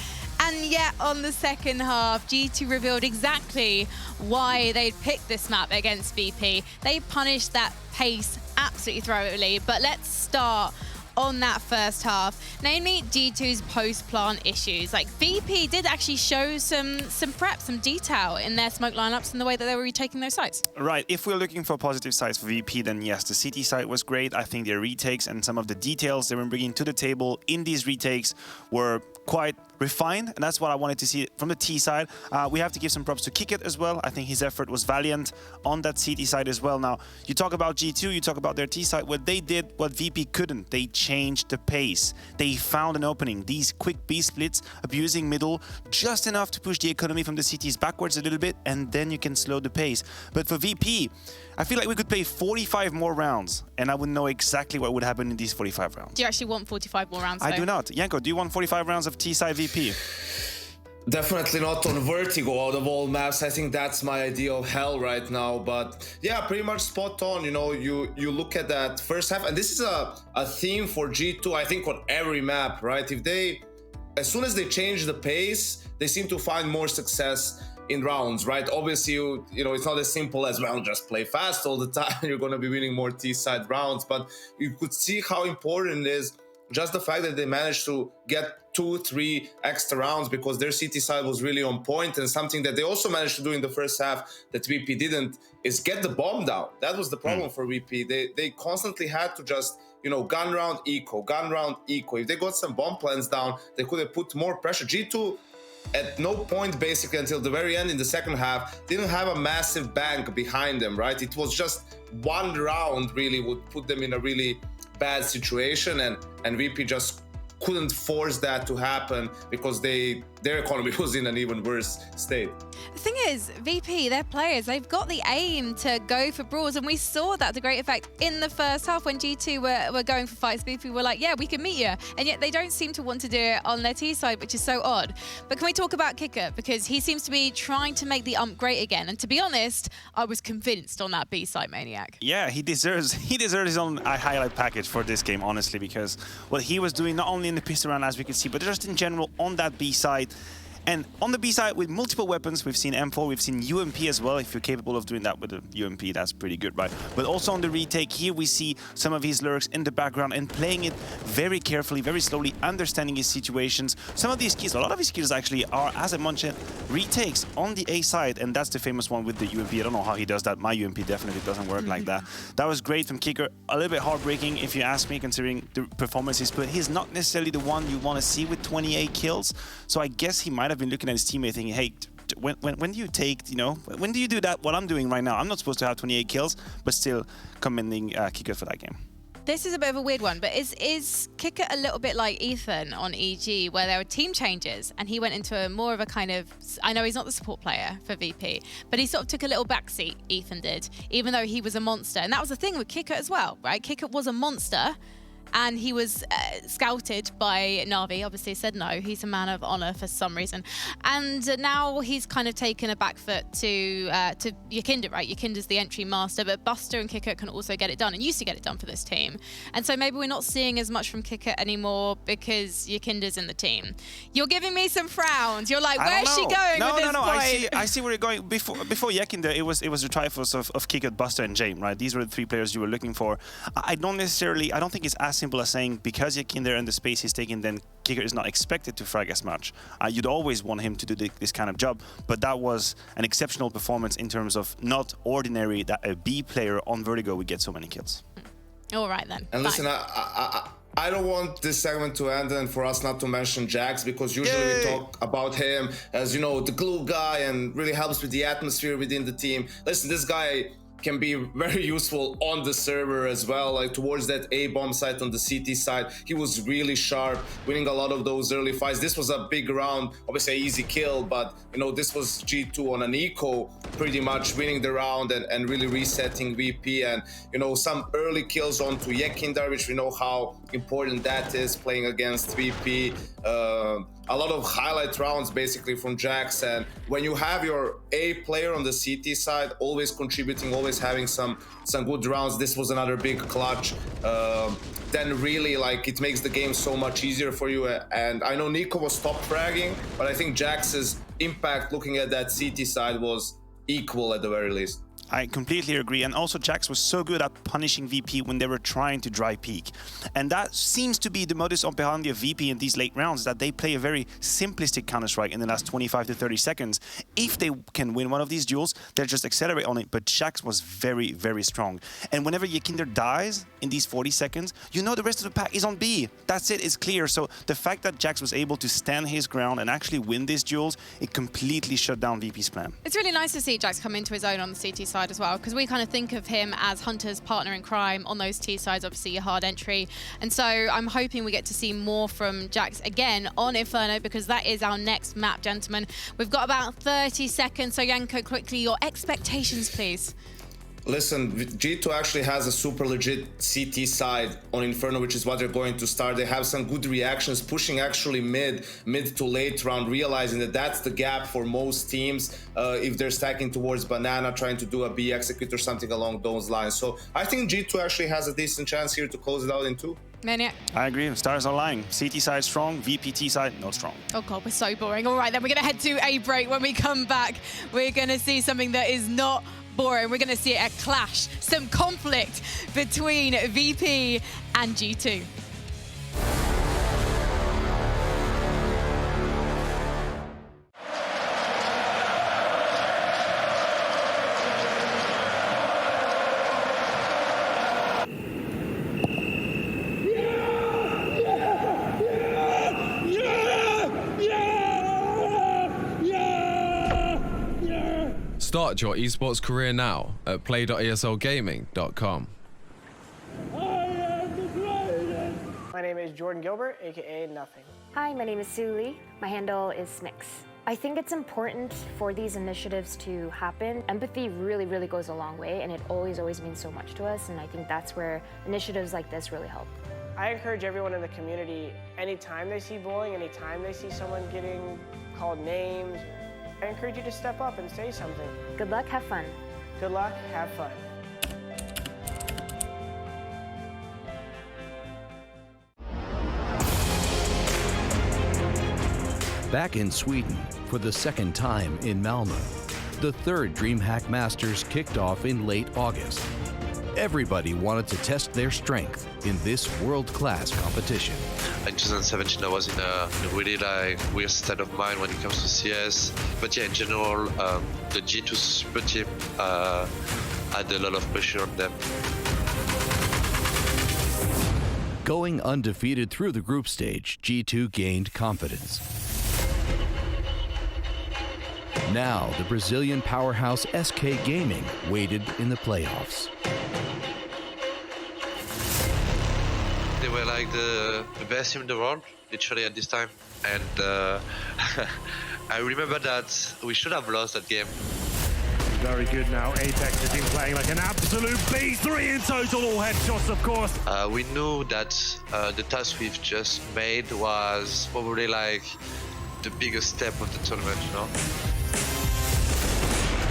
And yet on the second half, G2 revealed exactly why they'd picked this map against VP. They punished that pace absolutely thoroughly, but let's start on that first half, namely G2's post-plant issues. Like, VP did actually show some prep, some detail in their smoke lineups and the way that they were retaking those sites. Right, if we're looking for positive sides for VP, then yes, the CT side was great. I think their retakes and some of the details they were bringing to the table in these retakes were quite refined, and that's what I wanted to see from the T side. We have to give some props to Kickit as well. I think his effort was valiant on that CT side as well. Now, you talk about G2, you talk about their T side. What they did, what VP couldn't, they changed the pace. They found an opening. These quick B splits, abusing middle, just enough to push the economy from the CTs backwards a little bit, and then you can slow the pace. But for VP, I feel like we could play 45 more rounds, and I would know exactly what would happen in these 45 rounds. Do you actually want 45 more rounds, though? I do not. Yanko, do you want 45 rounds of T-side VP? Definitely not on Vertigo out of all maps. I think that's my idea of hell right now. But yeah, pretty much spot on. You know, you look at that first half, and this is a theme for G2, I think, on every map, right? If they, as soon as they change the pace, they seem to find more success in rounds, right? Obviously, you know, it's not as simple as, well, just play fast all the time. You're going to be winning more T-side rounds, but you could see how important it is just the fact that they managed to get 2-3 extra rounds, because their CT side was really on point. And something that they also managed to do in the first half that VP didn't is get the bomb down. That was the problem for VP. They constantly had to just, you know, gun round eco, gun round eco. If they got some bomb plans down, they could have put more pressure. G2 at no point basically until the very end in the second half didn't have a massive bank behind them, right? It was just one round really would put them in a really bad situation, and VP just couldn't force that to happen because their economy was in an even worse state. The thing is, VP, their players, they've got the aim to go for brawls, and we saw that to great effect in the first half when G2 were going for fights. VP were like, yeah, we can meet you, and yet they don't seem to want to do it on their T side, which is so odd. But can we talk about Kicker? Because he seems to be trying to make the ump great again, and to be honest, I was convinced on that B side, Maniac. Yeah, he deserves his own highlight package for this game, honestly, because what he was doing not only in the pistol round, as we could see, but just in general on that B side. And on the B side, with multiple weapons, we've seen M4, we've seen UMP as well. If you're capable of doing that with a UMP, that's pretty good, right? But also on the retake, here we see some of his lurks in the background and playing it very carefully, very slowly, understanding his situations. Some of these skills, a lot of his skills actually are, as I mentioned, retakes on the A side, and that's the famous one with the UMP. I don't know how he does that. My UMP definitely doesn't work like that. That was great from Kicker. A little bit heartbreaking, if you ask me, considering the performances, but he's not necessarily the one you want to see with 28 kills. So I guess he might have been looking at his teammate thinking, hey, when do you take, you know, when do you do that, what I'm doing right now? I'm not supposed to have 28 kills, but still commending Kicker for that game. This is a bit of a weird one, but is Kicker a little bit like Ethan on EG, where there were team changes and he went into a more of a kind of, I know he's not the support player for VP, but he sort of took a little backseat, Ethan did, even though he was a monster. And that was the thing with Kicker as well, right? Kicker was a monster, and he was scouted by Na'Vi, obviously said no. He's a man of honor for some reason. And now he's kind of taken a back foot to Yakinda, right? Yakinda's the entry master, but Buster and Kicker can also get it done, and used to get it done for this team. And so maybe we're not seeing as much from Kicker anymore because Yakinda's in the team. You're giving me some frowns. You're like, where's she going with this point? I see where you're going. Before Yakinda, it was the trifles of Kicker, Buster, and Jame, right? These were the three players you were looking for. I don't think it's as simple as saying because Yakinda in the space he's taking, then Kicker is not expected to frag as much. You'd always want him to do this kind of job, but that was an exceptional performance in terms of not ordinary that a B player on Vertigo would get so many kills. All right then. And listen, I don't want this segment to end and for us not to mention Jax, because usually we talk about him as, you know, the glue guy and really helps with the atmosphere within the team. Listen, this guy can be very useful on the server as well, like towards that A-bomb site on the CT side. He was really sharp, winning a lot of those early fights. This was a big round, obviously an easy kill, but you know, this was G2 on an eco, pretty much winning the round and really resetting VP, and you know, some early kills onto Yakinda, which we know how important that is playing against VP. A lot of highlight rounds basically from Jax, and when you have your A player on the CT side always contributing, always having some good rounds, this was another big clutch, then really like it makes the game so much easier for you. And I know Nico was top fragging, but I think Jax's impact looking at that CT side was equal at the very least. I completely agree, and also Jax was so good at punishing VP when they were trying to dry peak. And that seems to be the modus operandi of VP in these late rounds, that they play a very simplistic Counter-Strike in the last 25 to 30 seconds. If they can win one of these duels, they'll just accelerate on it, but Jax was very, very strong. And whenever Yekinder dies in these 40 seconds, you know the rest of the pack is on B. That's it, it's clear. So the fact that Jax was able to stand his ground and actually win these duels, it completely shut down VP's plan. It's really nice to see Jax come into his own on the CT side as well, because we kind of think of him as Hunter's partner in crime on those T sides, obviously a hard entry. And so I'm hoping we get to see more from Jax again on Inferno, because that is our next map, gentlemen. We've got about 30 seconds, so Yanko, quickly, your expectations, please. Listen, G2 actually has a super legit CT side on Inferno, which is what they're going to start. They have some good reactions, pushing actually mid to late round, realizing that that's the gap for most teams if they're stacking towards Banana, trying to do a B execute or something along those lines. So I think G2 actually has a decent chance here to close it out in 2. Maniac. I agree, stars are lying. CT side strong, VPT side not strong. Oh God, we're so boring. All right, then we're gonna head to a break. When we come back, we're gonna see something that is not boring. We're gonna see a clash, some conflict between VP and G2. Start your esports career now at play.eslgaming.com. My name is Jordan Gilbert, aka Nothing. Hi, my name is Sue Lee. My handle is Smix. I think it's important for these initiatives to happen. Empathy really, really goes a long way, and it always means so much to us, and I think that's where initiatives like this really help. I encourage everyone in the community, anytime they see bullying, anytime they see someone getting called names, I encourage you to step up and say something. Good luck, have fun. Good luck, have fun. Back in Sweden for the second time in Malmö, the third DreamHack Masters kicked off in late August. Everybody wanted to test their strength in this world-class competition. In 2017, I was in a really weird state of mind when it comes to CS. But yeah, in general, the G2 super team had a lot of pressure on them. Going undefeated through the group stage, G2 gained confidence. Now, the Brazilian powerhouse SK Gaming waited in the playoffs. They were like the best team in the world, literally at this time. And I remember that we should have lost that game. Very good now. Apex has been playing like an absolute beast. 3 in total, all headshots, of course. We knew that the task we've just made was probably like the biggest step of the tournament, you know?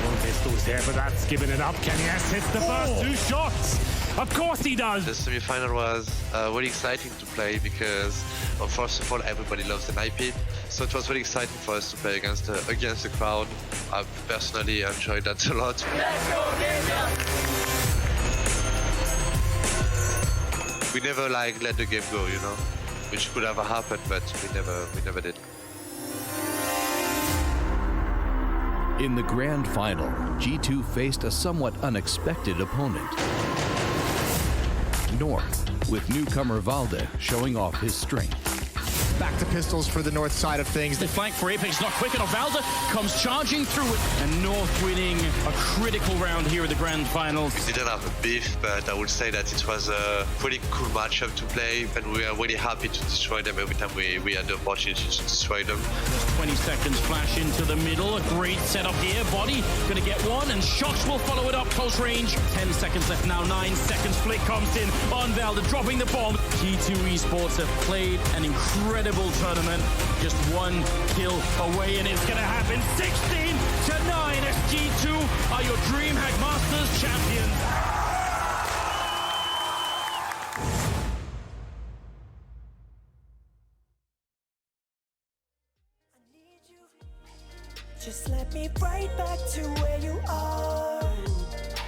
One pistol's here, but that's giving it up. Kenny S hits the first 2 shots. Of course he does. The semi-final was really exciting to play because, well, first of all, everybody loves an IP. So it was really exciting for us to play against the crowd. I personally enjoyed that a lot. We never let the game go, you know, which could have happened, but we never did. In the grand final, G2 faced a somewhat unexpected opponent. North, with newcomer Valde showing off his strength. Back to pistols for the north side of things. The flank for Apex not quick enough. Valda comes charging through it. And North winning a critical round here at the grand finals. We didn't have a beef, but I would say that it was a pretty cool matchup to play, and we are really happy to destroy them every time we had the opportunity to destroy them. 20 seconds flash into the middle. A great setup here. Body gonna get one, and Shox will follow it up close range. 10 seconds left now. 9 seconds. Flick comes in on Valda, dropping the bomb. G2 Esports have played an incredible tournament. Just one kill away, and it's gonna happen. 16-9 as G2 are your DreamHack Masters champions. Just let me right back to where you are.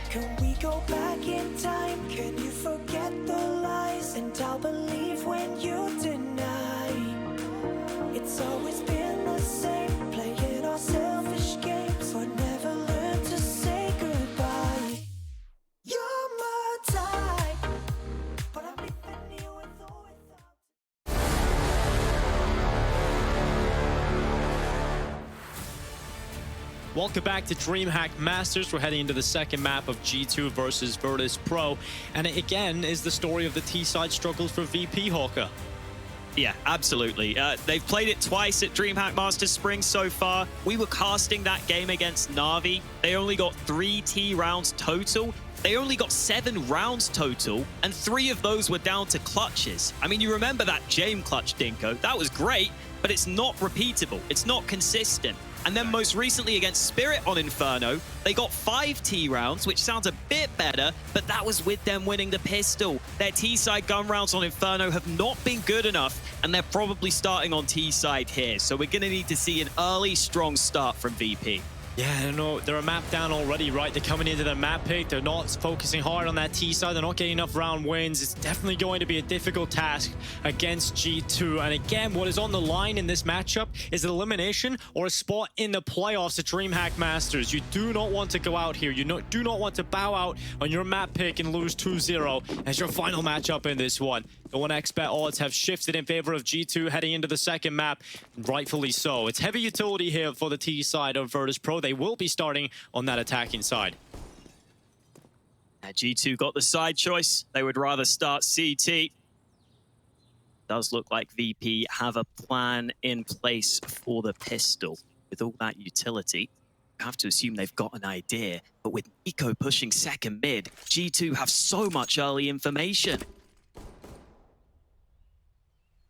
Can we go back in time? Can you forget the lies? And I'll believe when you deny. It's always been the same, playing our selfish games, but never learn to say goodbye. You're my type, but I'm leaving you with or without. Welcome back to DreamHack Masters. We're heading into the second map of G2 versus Virtus Pro. And it again is the story of the T-side struggles for VP, Hawker. Yeah, absolutely. They've played it twice at DreamHack Masters Spring so far. We were casting that game against Na'Vi. They only got 3 T rounds total. They only got 7 rounds total, and 3 of those were down to clutches. I mean, you remember that Jame clutch, Dinko. That was great, but it's not repeatable. It's not consistent. And then most recently against Spirit on Inferno, they got 5 T rounds, which sounds a bit better, but that was with them winning the pistol. Their T-side gun rounds on Inferno have not been good enough, and they're probably starting on T-side here. So we're going to need to see an early, strong start from VP. Yeah, no, they're a map down already, right? They're coming into their map pick. They're not focusing hard on that T side. They're not getting enough round wins. It's definitely going to be a difficult task against G2. And again, what is on the line in this matchup is an elimination or a spot in the playoffs at DreamHack Masters. You do not want to go out here. You do not want to bow out on your map pick and lose 2-0 as your final matchup in this one. The 1xBet odds have shifted in favor of G2 heading into the second map, rightfully so. It's heavy utility here for the T side of Virtus Pro. They will be starting on that attacking side. G2 got the side choice. They would rather start CT. Does look like VP have a plan in place for the pistol. With all that utility, I have to assume they've got an idea. But with Nico pushing second mid, G2 have so much early information.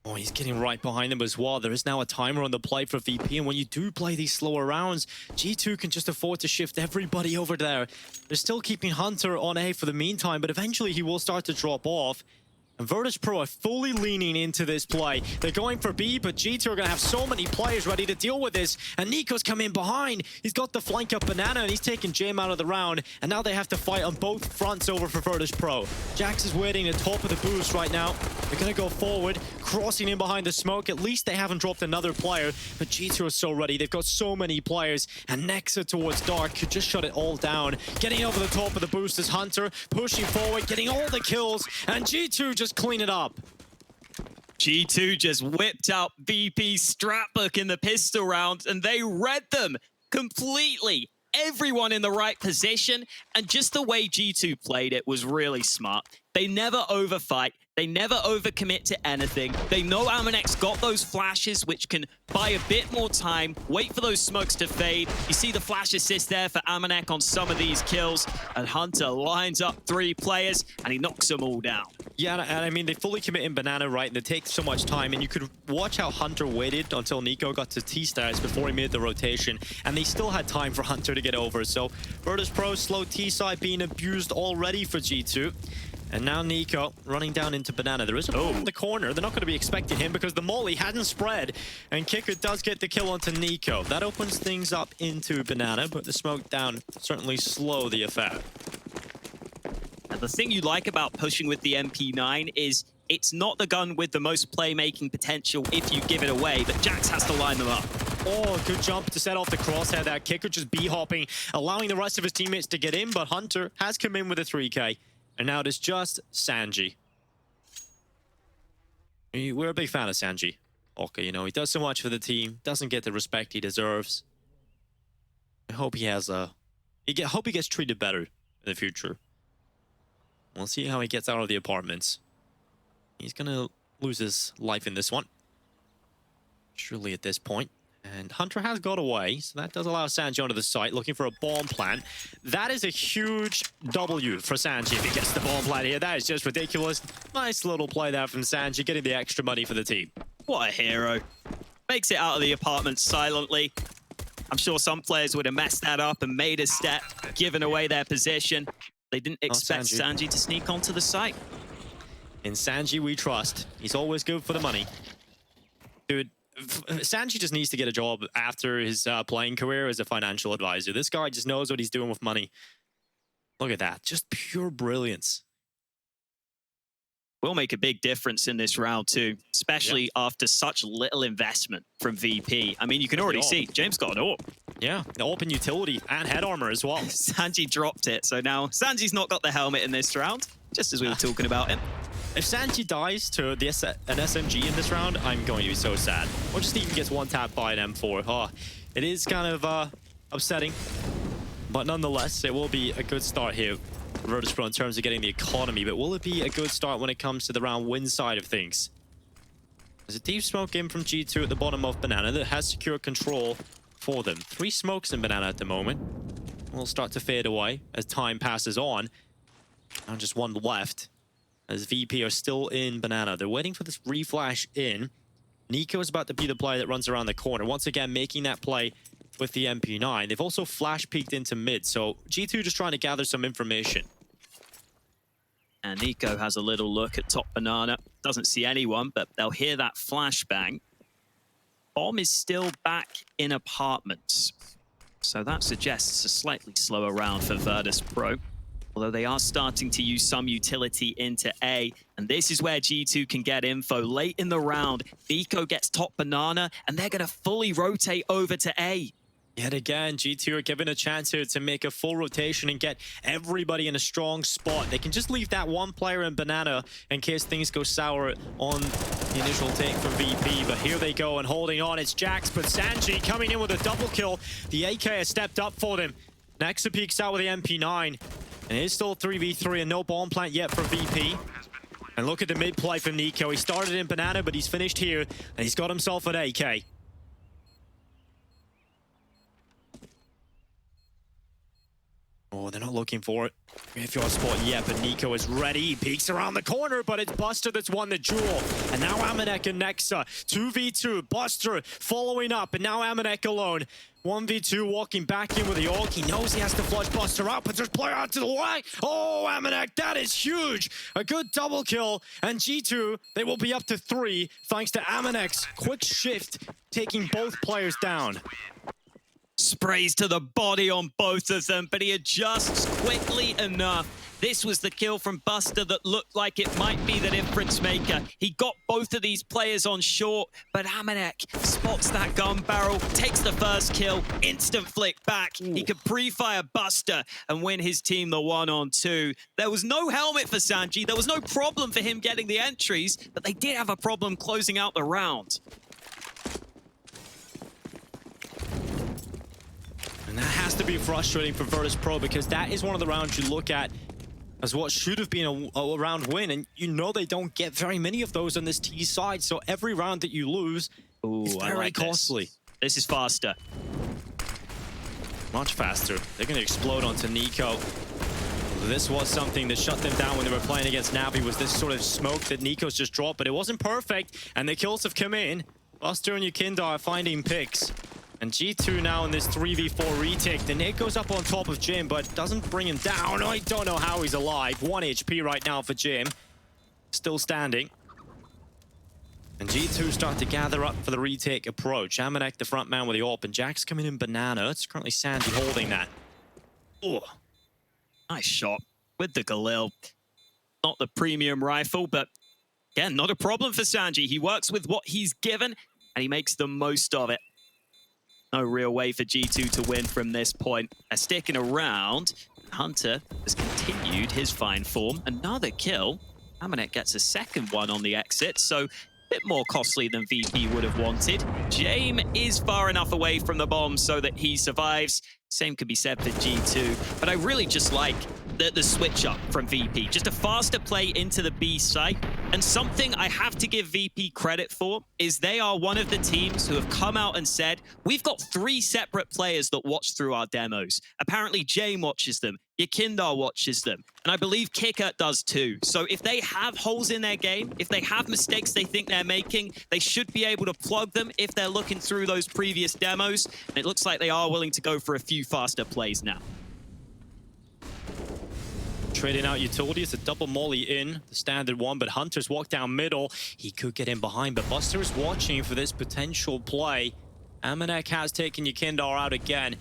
Oh, he's getting right behind him as well. There is now a timer on the play for VP, and when you do play these slower rounds, G2 can just afford to shift everybody over there. They're still keeping Hunter on A for the meantime, but eventually he will start to drop off. And Virtus Pro are fully leaning into this play. They're going for B, but G2 are going to have so many players ready to deal with this. And Nico's come in behind. He's got the flank up Banana, and he's taking Jame out of the round. And now they have to fight on both fronts over for Virtus Pro. Jax is waiting at the top of the boost right now. They're going to go forward, crossing in behind the smoke. At least they haven't dropped another player, but G2 are so ready. They've got so many players. And Nexa towards Dark could just shut it all down. Getting over the top of the boost is Hunter, pushing forward, getting all the kills. And G2 just clean it up. G2 just whipped out VP's strat book in the pistol round, and they read them completely. Everyone in the right position, and just the way G2 played it was really smart. They never overfight. They never overcommit to anything. They know Amanex got those flashes, which can buy a bit more time, wait for those smokes to fade. You see the flash assist there for Amanek on some of these kills, and Hunter lines up 3 players, and he knocks them all down. Yeah, and I mean, they fully commit in Banana, right? And they take so much time, and you could watch how Hunter waited until Nico got to T-stars before he made the rotation, and they still had time for Hunter to get over. So Virtus Pro slow T-side being abused already for G2. And now Nico running down into Banana. There is a in the corner. They're not going to be expecting him because the molly hadn't spread. And Kicker does get the kill onto Nico. That opens things up into Banana, but the smoke down certainly slow the affair. And the thing you like about pushing with the MP9 is it's not the gun with the most playmaking potential if you give it away, but Jax has to line them up. Oh, good jump to set off the crosshair. That Kicker just b-hopping, allowing the rest of his teammates to get in, but Hunter has come in with a 3K. And now it is just Sanji. We're a big fan of Sanji. Okay, you know, he does so much for the team, doesn't get the respect he deserves. I hope he has a... hope he gets treated better in the future. We'll see how he gets out of the apartments. He's gonna lose his life in this one. Surely at this point. And Hunter has got away, so that does allow Sanji onto the site, looking for a bomb plant. That is a huge W for Sanji if he gets the bomb plant here. That is just ridiculous. Nice little play there from Sanji, getting the extra money for the team. What a hero. Makes it out of the apartment silently. I'm sure some players would have messed that up and made a step, given away their position. They didn't expect Sanji to sneak onto the site. In Sanji, we trust. He's always good for the money. Dude, Sanji just needs to get a job after his playing career as a financial advisor. This guy just knows what he's doing with money. Look at that. Just pure brilliance. Will make a big difference in this round too, especially after such little investment from VP. I mean, you can already see James got an AWP. Yeah, the AWP and utility and head armor as well. Sanji dropped it, so now Sanji's not got the helmet in this round, just as we were talking about him. If Sanji dies to an SMG in this round, I'm going to be so sad. Or just even gets one tap by an M4. Oh, it is kind of upsetting, but nonetheless, it will be a good start here. Virtus.pro in terms of getting the economy, but will it be a good start when it comes to the round win side of things? There's a deep smoke in from G2 at the bottom of Banana that has secure control for them. 3 smokes in Banana at the moment. Will start to fade away as time passes on. Now just 1 left as VP are still in Banana. They're waiting for this reflash in. Nico is about to be the player that runs around the corner. Once again, making that play with the MP9. They've also flash peeked into mid, so G2 just trying to gather some information. And Nico has a little look at top Banana. Doesn't see anyone, but they'll hear that flashbang. Bomb is still back in apartments. So that suggests a slightly slower round for Virtus.pro. Although they are starting to use some utility into A. And this is where G2 can get info. Late in the round, Vico gets top Banana, and they're going to fully rotate over to A. Yet again, G2 are given a chance here to make a full rotation and get everybody in a strong spot. They can just leave that one player in Banana in case things go sour on the initial take from VP. But here they go and holding on. It's Jax, but Sanji coming in with a double kill. The AK has stepped up for them. Nexa peeks out with the MP9. And it's still 3v3 and no bomb plant yet for VP. And look at the mid play from Nico. He started in Banana, but he's finished here. And he's got himself an AK. Oh, they're not looking for it. Graveyard spot yet, but Nico is ready. He peeks around the corner, but it's Buster that's won the duel. And now Amanek and Nexa. 2v2. Buster following up, and now Amanek alone. 1v2 walking back in with the ult. He knows he has to flush Buster out, but there's player out to the right. Oh, Amanek, that is huge. A good double kill. And G2, they will be up to 3 thanks to Amanek's quick shift, taking both players down. Sprays to the body on both of them, but he adjusts quickly enough. This was the kill from Buster that looked like it might be the difference maker. He got both of these players on short, but Amanek spots that gun barrel, takes the first kill, instant flick back. He could pre-fire Buster and win his team the 1-on-2. There was no helmet for Sanji. There was no problem for him getting the entries, but they did have a problem closing out the round. And that has to be frustrating for Virtus.pro because that is one of the rounds you look at as what should have been a round win. And you know they don't get very many of those on this T side. So every round that you lose is very costly. This is faster. Much faster. They're going to explode onto Nico. This was something that shut them down when they were playing against Navi, was this sort of smoke that Nico's just dropped. But it wasn't perfect. And the kills have come in. Buster and Yukinda are finding picks. And G2 now in this 3v4 retake. The nade goes up on top of Jim, but doesn't bring him down. I don't know how he's alive. 1 HP right now for Jim. Still standing. And G2 start to gather up for the retake approach. Amanek, the front man with the AWP, and Jax coming in Banana. It's currently Sanji holding that. Oh, nice shot with the Galil. Not the premium rifle, but again, not a problem for Sanji. He works with what he's given, and he makes the most of it. No real way for G2 to win from this point. They're sticking around. Hunter has continued his fine form. Another kill. Amanek gets a second one on the exit. So bit more costly than VP would have wanted. James is far enough away from the bomb so that he survives. Same could be said for G2, but I really just like the switch up from VP. Just a faster play into the B site. And something I have to give VP credit for is they are one of the teams who have come out and said, we've got 3 separate players that watch through our demos. Apparently James watches them, Yakindar watches them, and I believe Kicker does too. So if they have holes in their game, if they have mistakes they think they're making, they should be able to plug them if they're looking through those previous demos. And it looks like they are willing to go for a few faster plays now. Trading out utility. It's a double molly in, the standard one, but Hunter's walked down middle. He could get in behind, but Buster is watching for this potential play. Amanek has taken Yakindar out again.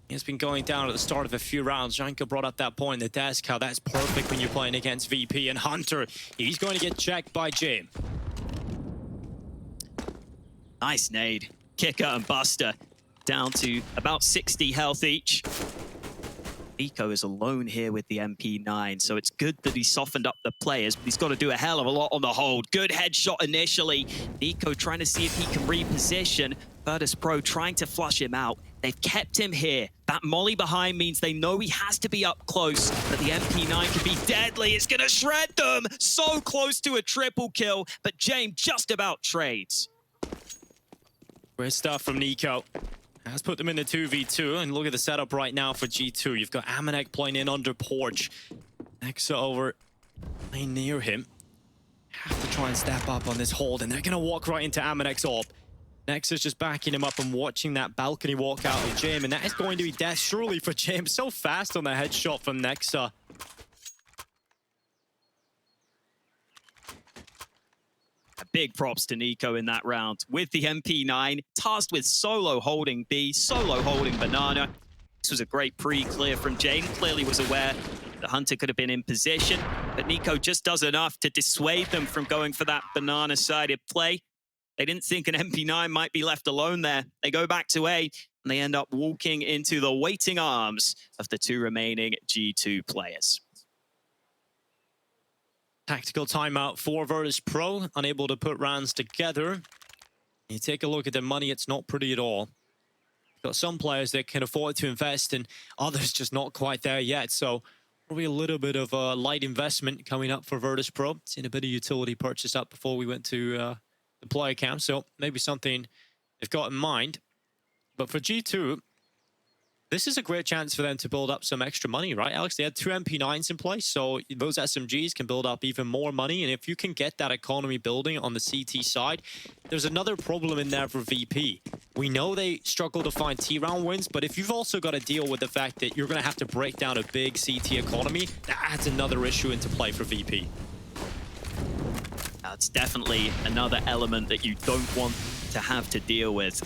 He's been going down at the start of a few rounds. Janko brought up that point in the desk, how that's perfect when you're playing against VP. And Hunter, he's going to get checked by James. Nice nade. Kicker and Buster down to about 60 health each. Nico is alone here with the MP9, so it's good that he softened up the players, but he's got to do a hell of a lot on the hold. Good headshot initially. Nico trying to see if he can reposition. Virtus Pro trying to flush him out. They've kept him here. That molly behind means they know he has to be up close, but the MP9 could be deadly. It's going to shred them. So close to a triple kill, but James just about trades. Great stuff from Nico. Has put them in the 2v2, and look at the setup right now for G2. You've got Amanek playing in under Porch. Nexa over playing near him. Have to try and step up on this hold, and they're going to walk right into Amanek's AWP. Nexa's just backing him up and watching that balcony walk out of James, and that is going to be death surely for James. So fast on the headshot from Nexa. Big props to Nico in that round with the MP9, tasked with solo holding B, solo holding Banana. This was a great pre-clear from James. Clearly was aware the Hunter could have been in position, but Nico just does enough to dissuade them from going for that Banana-sided play. They didn't think an MP9 might be left alone there. They go back to A, and they end up walking into the waiting arms of the 2 remaining G2 players. Tactical timeout for Virtus Pro, unable to put rounds together. You take a look at the money, it's not pretty at all. Got some players that can afford to invest and others just not quite there yet. So probably a little bit of a light investment coming up for Virtus Pro. Seen a bit of utility purchased up before we went to the player camp. So maybe something they've got in mind. But for G2, this is a great chance for them to build up some extra money, right, Alex? They had 2 MP9s in place, so those SMGs can build up even more money. And if you can get that economy building on the CT side, there's another problem in there for VP. We know they struggle to find T-round wins, but if you've also got to deal with the fact that you're going to have to break down a big CT economy, that adds another issue into play for VP. That's definitely another element that you don't want to have to deal with.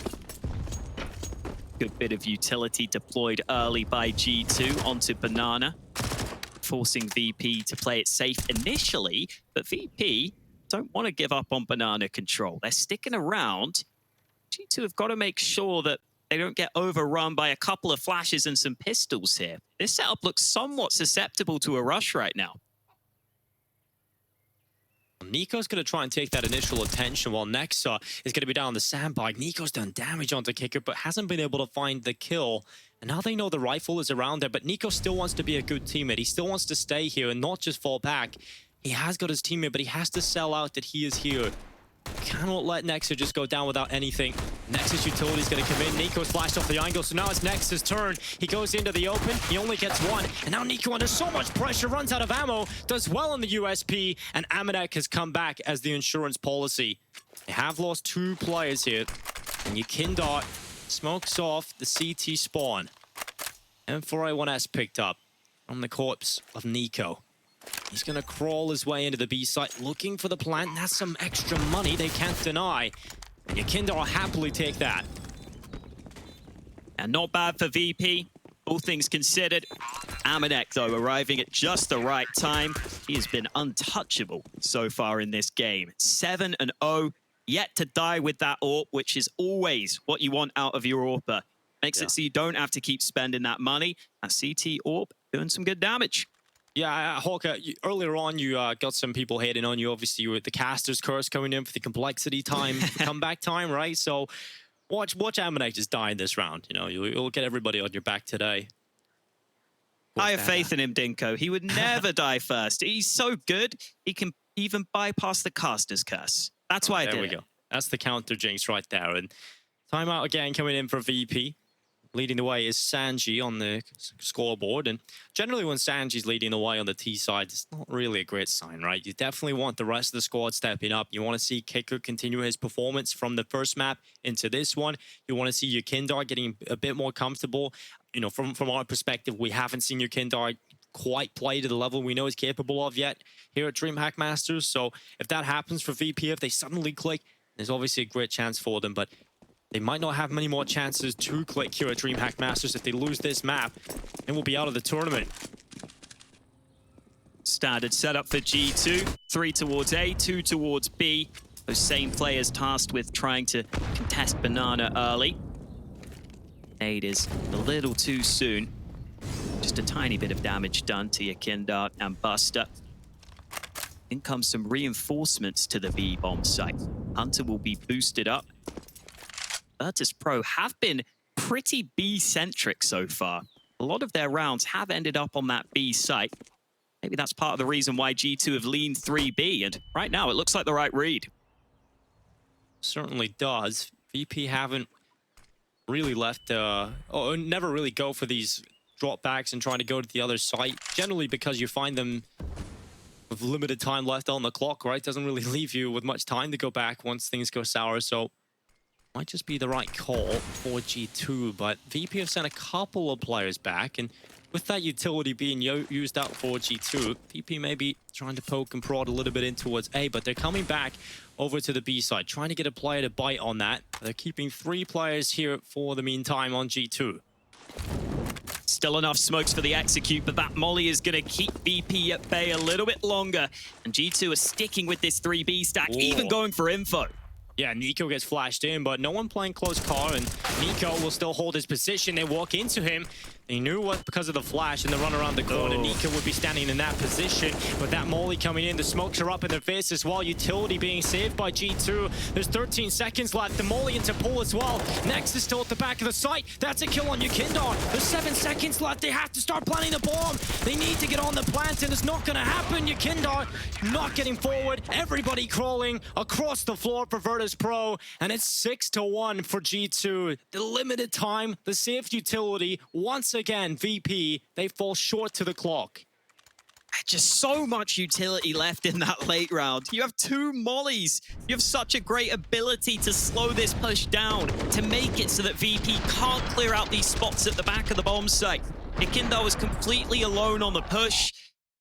Good bit of utility deployed early by G2 onto Banana, forcing VP to play it safe initially, but VP don't want to give up on Banana control. They're sticking around. G2 have got to make sure that they don't get overrun by a couple of flashes and some pistols here. This setup looks somewhat susceptible to a rush right now. Nico's going to try and take that initial attention while Nexa is going to be down the sandbag. Nico's done damage onto Kicker, but hasn't been able to find the kill. And now they know the rifle is around there, but Nico still wants to be a good teammate. He still wants to stay here and not just fall back. He has got his teammate, but he has to sell out that he is here. Cannot let Nexa just go down without anything. Nexa's utility is going to come in. Nico's flashed off the angle, so now it's Nexa's turn. He goes into the open. He only gets 1. And now Nico, under so much pressure, runs out of ammo, does well on the USP, and Amanek has come back as the insurance policy. They have lost 2 players here. And Yakindar smokes off the CT spawn. M4A1S picked up from the corpse of Nico. He's going to crawl his way into the B site, looking for the plant. That's some extra money they can't deny. Yakindar will happily take that. And not bad for VP, all things considered. Amanek, though, arriving at just the right time. He has been untouchable so far in this game. 7-0, yet to die with that AWP, which is always what you want out of your AWPer. Makes it so you don't have to keep spending that money. And CT AWP doing some good damage. Yeah, Hawker, earlier on you got some people hating on you. Obviously, you were the caster's curse coming in for the complexity time, comeback time, right? So watch Amanek just die in this round. You know, you'll get everybody on your back today. I have faith in him, Dinko. He would never die first. He's so good, he can even bypass the caster's curse. That's why I did it. There we go. That's the counter jinx right there. And timeout again coming in for VP. Leading the way is Sanji on the scoreboard. And generally when Sanji's leading the way on the T side, it's not really a great sign, right? You definitely want the rest of the squad stepping up. You want to see Kicker continue his performance from the first map into this one. You want to see Yukindar getting a bit more comfortable. You know, from our perspective, we haven't seen Yukindar quite play to the level we know he's capable of yet here at DreamHack Masters. So if that happens for VP, if they suddenly click, there's obviously a great chance for them. But they might not have many more chances to click here at DreamHack Masters. If they lose this map, they will be out of the tournament. Standard setup for G2. 3 towards A, 2 towards B. Those same players tasked with trying to contest Banana early. Nade is a little too soon. Just a tiny bit of damage done to Yukindar and Buster. In comes some reinforcements to the B-bomb site. Hunter will be boosted up. Virtus Pro have been pretty B-centric so far. A lot of their rounds have ended up on that B site. Maybe that's part of the reason why G2 have leaned 3B, and right now it looks like the right read. Certainly does. VP haven't really left, or never really go for these drop backs and trying to go to the other site. Generally because you find them with limited time left on the clock, right? Doesn't really leave you with much time to go back once things go sour, so might just be the right call for G2, but VP have sent a couple of players back, and with that utility being used up for G2, VP may be trying to poke and prod a little bit in towards A, but they're coming back over to the B side, trying to get a player to bite on that. They're keeping 3 players here for the meantime on G2. Still enough smokes for the execute, but that molly is going to keep VP at bay a little bit longer, and G2 are sticking with this 3B stack, even going for info. Yeah, Nico gets flashed in, but no one playing close call, and Nico will still hold his position. They walk into him. They knew what because of the flash and the run around the corner, Nico would be standing in that position. But that molly coming in, the smokes are up in their faces while utility being saved by G2. There's 13 seconds left. The molly into pull as well. Next is still at the back of the site. That's a kill on Yukindar. There's 7 seconds left. They have to start planting the bomb. They need to get on the plant, and it's not going to happen. Yukindar not getting forward. Everybody crawling across the floor for Virtus Pro, and it's 6-1 for G2. The limited time, the saved utility, once again, VP, they fall short to the clock. Just so much utility left in that late round. You have 2 mollies. You have such a great ability to slow this push down, to make it so that VP can't clear out these spots at the back of the bomb site. Yukindar was completely alone on the push,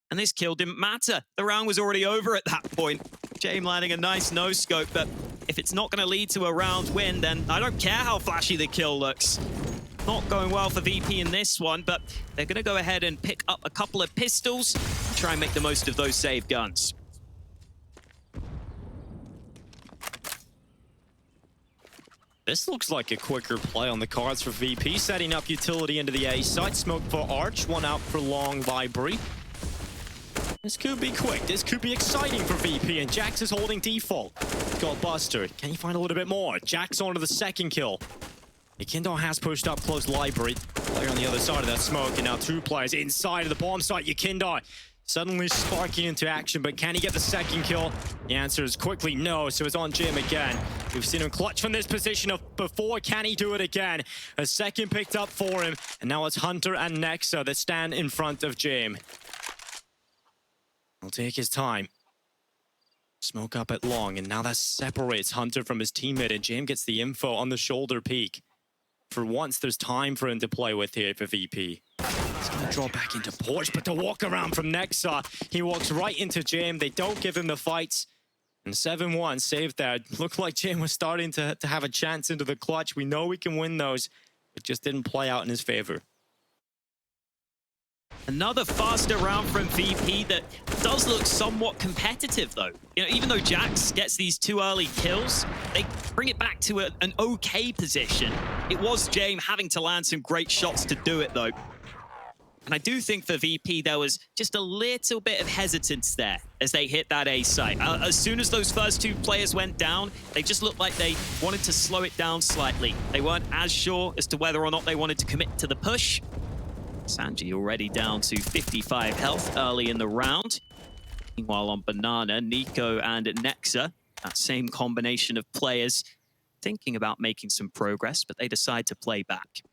and this kill didn't matter. The round was already over at that point. James landing a nice no-scope, but if it's not going to lead to a round win, then I don't care how flashy the kill looks. Not going well for VP in this one, but they're going to go ahead and pick up a couple of pistols and try and make the most of those saved guns. This looks like a quicker play on the cards for VP, setting up utility into the A site. Smoke for Arch, one out for Long Library. This could be quick. This could be exciting for VP, and Jax is holding default. Got Buster. Can he find a little bit more? Jax onto the second kill. Yukindar has pushed up close Library. Player on the other side of that smoke, and now 2 players inside of the bomb site. Yukindar suddenly sparking into action, but can he get the second kill? The answer is quickly no, so it's on Jim again. We've seen him clutch from this position before. Can he do it again? A second picked up for him, and now it's Hunter and Nexa that stand in front of Jim. He'll take his time. Smoke up at Long, and now that separates Hunter from his teammate, and Jim gets the info on the shoulder peak. For once, there's time for him to play with here for VP. He's going to draw back into Porsche, but the walk around from Nexa, he walks right into Jim. They don't give him the fights. And 7-1 saved there. Looked like Jim was starting to have a chance into the clutch. We know we can win those. It just didn't play out in his favor. Another faster round from VP that does look somewhat competitive, though. You know, even though Jax gets these 2 early kills, they bring it back to an okay position. It was James having to land some great shots to do it, though. And I do think for VP, there was just a little bit of hesitance there as they hit that A site. As soon as those first two players went down, they just looked like they wanted to slow it down slightly. They weren't as sure as to whether or not they wanted to commit to the push. Sanji already down to 55 health early in the round. Meanwhile on Banana, Nico and Nexa, that same combination of players, thinking about making some progress, but they decide to play back.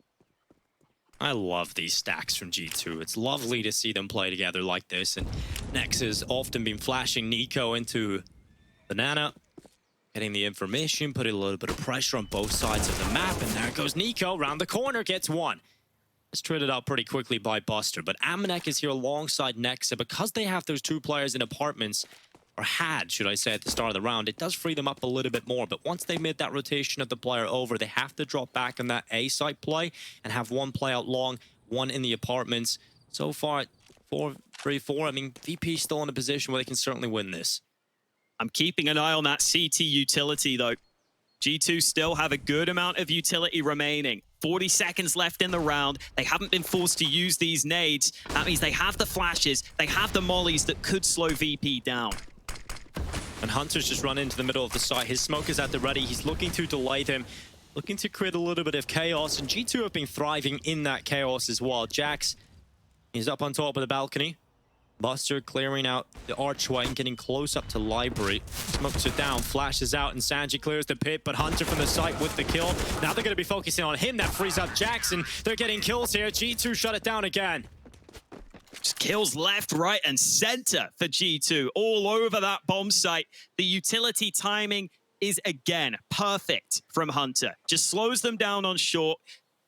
I love these stacks from G2. It's lovely to see them play together like this. And Nexa's often been flashing Nico into Banana, getting the information, putting a little bit of pressure on both sides of the map. And there goes Nico, round the corner, gets one. It's traded out pretty quickly by Buster. But Amanek is here alongside Nexa. Because they have those two players in apartments, or had, should I say, at the start of the round, it does free them up a little bit more. But once they made that rotation of the player over, they have to drop back on that A site play and have one play out long, one in the apartments. So far, 4-3-4. I mean, VP still in a position where they can certainly win this. I'm keeping an eye on that CT utility, though. G2 still have a good amount of utility remaining. 40 seconds left in the round. They haven't been forced to use these nades. That means they have the flashes, they have the mollies that could slow VP down. And Hunter's just run into the middle of the site. His smoke is at the ready. He's looking to delay them, looking to create a little bit of chaos. And G2 have been thriving in that chaos as well. Jax, he's up on top of the balcony. Buster clearing out the archway and getting close up to Library. Smokes it down, flashes out, and Sanji clears the pit, but Hunter from the site with the kill. Now they're going to be focusing on him. That frees up Jackson. They're getting kills here. G2 shut it down again. Just kills left, right, and center for G2. All over that bomb site. The utility timing is, again, perfect from Hunter. Just slows them down on short.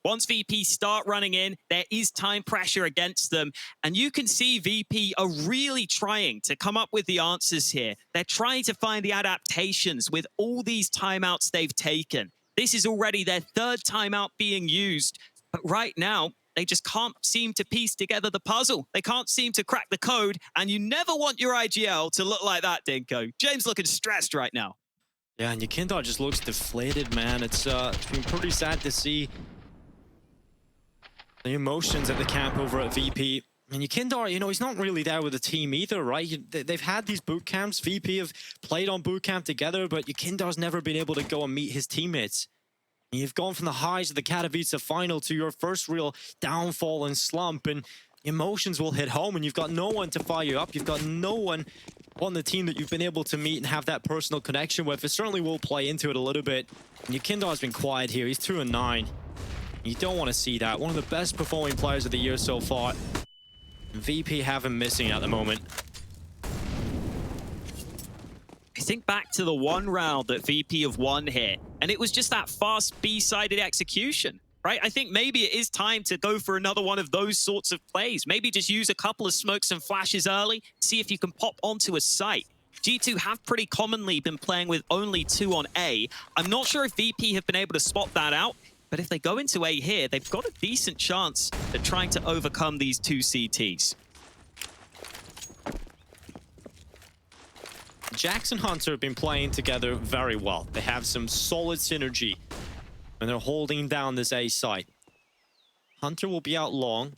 Once VP start running in, there is time pressure against them. And you can see VP are really trying to come up with the answers here. They're trying to find the adaptations with all these timeouts they've taken. This is already their third timeout being used. But right now, they just can't seem to piece together the puzzle. They can't seem to crack the code. And you never want your IGL to look like that, Dinko. James looking stressed right now. Yeah, and Yekindar just looks deflated, man. It's been pretty sad to see the emotions at the camp over at VP. And Yekindar, you know, he's not really there with the team either, right? They've had these boot camps. VP have played on boot camp together, but Yekindar's never been able to go and meet his teammates. You've gone from the highs of the Katowice final to your first real downfall and slump, and emotions will hit home, and you've got no one to fire you up. You've got no one on the team that you've been able to meet and have that personal connection with. It certainly will play into it a little bit. And Yekindar's been quiet here. He's 2-9. You don't want to see that. One of the best performing players of the year so far. VP have him missing at the moment. I think back to the one round that VP have won here, and it was just that fast B-sided execution, right? I think maybe it is time to go for another one of those sorts of plays. Maybe just use a couple of smokes and flashes early, see if you can pop onto a site. G2 have pretty commonly been playing with only 2 on A. I'm not sure if VP have been able to spot that out, but if they go into A here, they've got a decent chance at trying to overcome these 2 CTs. Jax and Hunter have been playing together very well. They have some solid synergy, and they're holding down this A site. Hunter will be out long,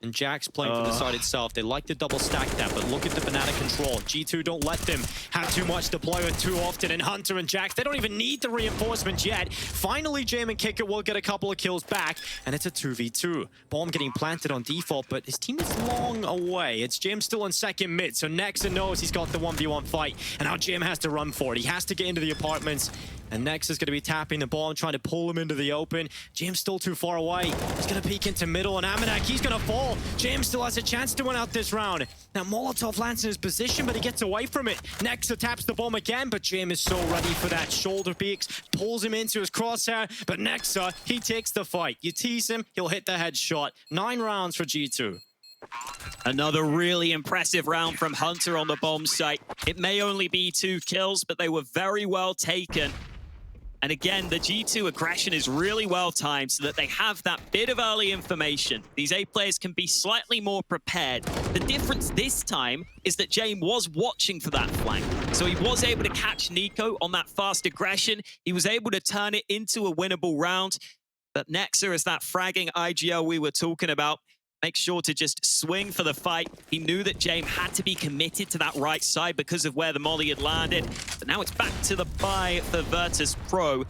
and Jax playing for the side itself. They like to double stack that, but look at the banana control. G2 don't let them have too much to play with too often, and Hunter and Jax, they don't even need the reinforcement yet. Finally, Jam and Kicker will get a couple of kills back, and it's a 2v2. Bomb getting planted on default, but his team is long away. It's Jam still in second mid, so Nexa knows he's got the 1v1 fight, and now Jam has to run for it. He has to get into the apartments, and Nexa's going to be tapping the bomb, trying to pull him into the open. Jam's still too far away. He's going to peek into middle, and Amanek, he's going to fall. James still has a chance to win out this round. Now Molotov lands in his position, but he gets away from it. Nexa taps the bomb again, but James is so ready for that. Shoulder peeks, pulls him into his crosshair, but Nexa, he takes the fight. You tease him, he'll hit the headshot. 9 rounds for G2. Another really impressive round from Hunter on the bomb site. It may only be 2 kills, but they were very well taken. And again, the G2 aggression is really well timed so that they have that bit of early information. These A players can be slightly more prepared. The difference this time is that Jame was watching for that flank. So he was able to catch Nico on that fast aggression. He was able to turn it into a winnable round. But Nexa is that fragging IGL we were talking about. make sure to just swing for the fight. He knew that James had to be committed to that right side because of where the molly had landed. But now it's back to the buy for Virtus Pro.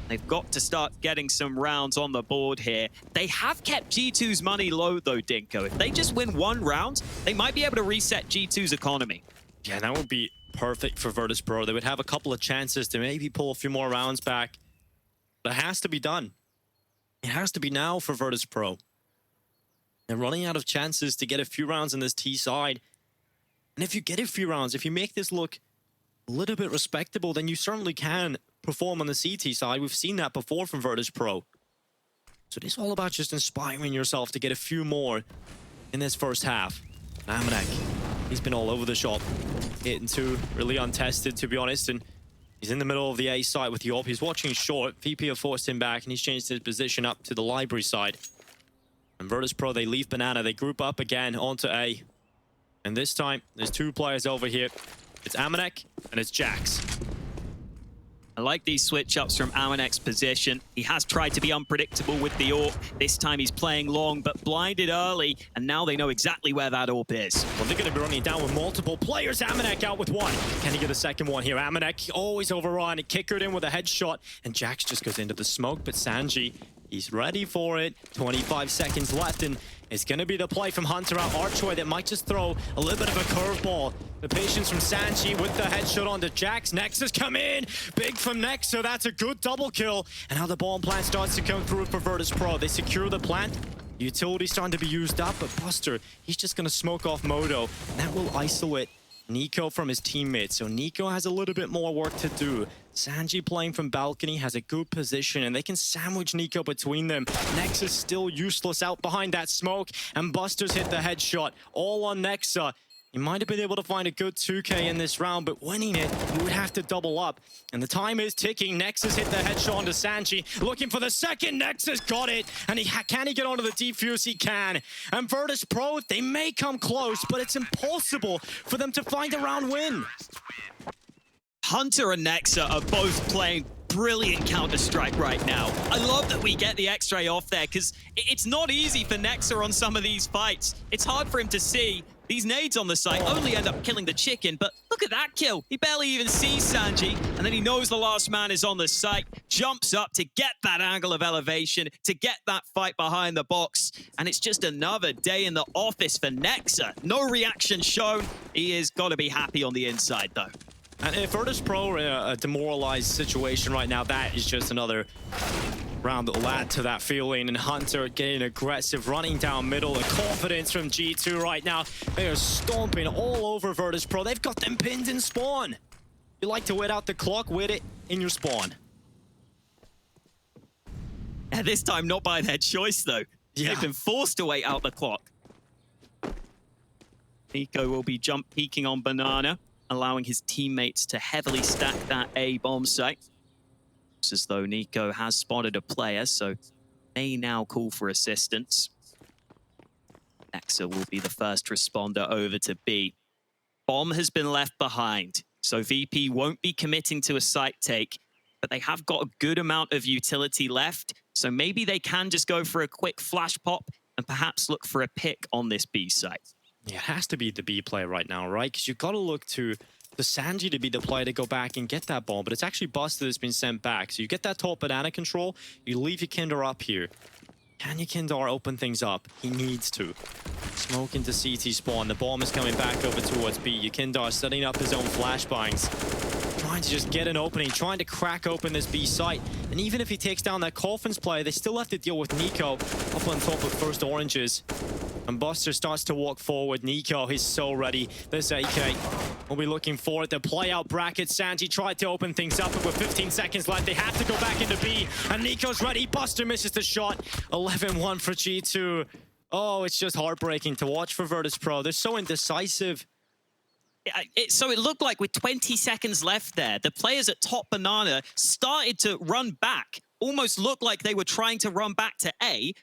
They've got to start getting some rounds on the board here. They have kept G2's money low, though, Dinko. If they just win one round, they might be able to reset G2's economy. Yeah, that would be perfect for Virtus Pro. They would have a couple of chances to maybe pull a few more rounds back. But it has to be done. It has to be now for Virtus Pro. They're running out of chances to get a few rounds in this T side. And if you get a few rounds, if you make this look a little bit respectable, then you certainly can perform on the CT side. We've seen that before from Virtus Pro. So it's all about just inspiring yourself to get a few more in this first half. Amanek, he's been all over the shop. Hitting two, really untested, to be honest. And he's in the middle of the A side with Yorp. He's watching short. VP have forced him back, and he's changed his position up to the library side. And Virtus Pro, they leave Banana. They group up again onto A. And this time, there's two players over here. It's Amanek and it's Jax. I like these switch-ups from Amanek's position. He has tried to be unpredictable with the AWP. This time he's playing long, but blinded early, and now they know exactly where that AWP is. Well, they're going to be running down with multiple players. Amanek out with one. Can he get a second one here? Amanek always overrun. Kickered in with a headshot, and Jax just goes into the smoke, but Sanji, he's ready for it. 25 seconds left, and it's going to be the play from Hunter out Archway that might just throw a little bit of a curveball. The patience from Sanji with the headshot onto Jax. Nexus come in. Big from Nexus. That's a good double kill. And now the bomb plant starts to come through for Virtus Pro. They secure the plant. Utility starting to be used up, but Buster, he's just going to smoke off Moto. And that will isolate Nico from his teammates. So Nico has a little bit more work to do. Sanji playing from balcony has a good position, and they can sandwich Nico between them. Nexus still useless out behind that smoke, and Buster's hit the headshot. All on Nexa. He might have been able to find a good 2K in this round, but winning it, he would have to double up. And the time is ticking. Nexus hit the headshot onto Sanji. Looking for the second. Nexus got it. And can he get onto the defuse? He can. And Virtus Pro, they may come close, but it's impossible for them to find a round win. Hunter and Nexa are both playing brilliant Counter-Strike right now. I love that we get the X-ray off there, because it's not easy for Nexa on some of these fights. It's hard for him to see. These nades on the site only end up killing the chicken, but look at that kill. He barely even sees Sanji, and then he knows the last man is on the site, jumps up to get that angle of elevation, to get that fight behind the box, and it's just another day in the office for Nexa. No reaction shown. He has got to be happy on the inside, though. And if Virtus Pro are in a demoralized situation right now, that is just another round that will add to that feeling. And Hunter getting aggressive, running down middle. The confidence from G2 right now. They are stomping all over Virtus Pro. They've got them pinned in spawn. You like to wait out the clock, wait it in your spawn. And this time not by their choice, though. Yeah. They've been forced to wait out the clock. Nico will be jump peeking on Banana, allowing his teammates to heavily stack that A bomb site. Looks as though Nico has spotted a player, so may now call for assistance. Nexa will be the first responder over to B. Bomb has been left behind, so VP won't be committing to a site take, but they have got a good amount of utility left, so maybe they can just go for a quick flash pop and perhaps look for a pick on this B site. Yeah, it has to be the B play right now, right? Because you've got to look to Sanji to be the player to go back and get that ball, but it's actually Buster that's been sent back. So you get that top banana control, you leave your Kindar up here. Can your Kindar open things up? He needs to. Smoke into CT spawn. The bomb is coming back over towards B. Your Kindar setting up his own flashbangs. Trying to just get an opening, trying to crack open this B site. And even if he takes down that Coffins player, they still have to deal with Nico up on top of first oranges. And Buster starts to walk forward. Nico, he's so ready. This AK will be looking for it. The play out bracket. Sanji tried to open things up, but with 15 seconds left, they have to go back into B. And Nico's ready. Buster misses the shot. 11-1 for G2. Oh, it's just heartbreaking to watch for Virtus Pro. They're so indecisive. So it looked like with 20 seconds left there, the players at top banana started to run back. Almost looked like they were trying to run back to A.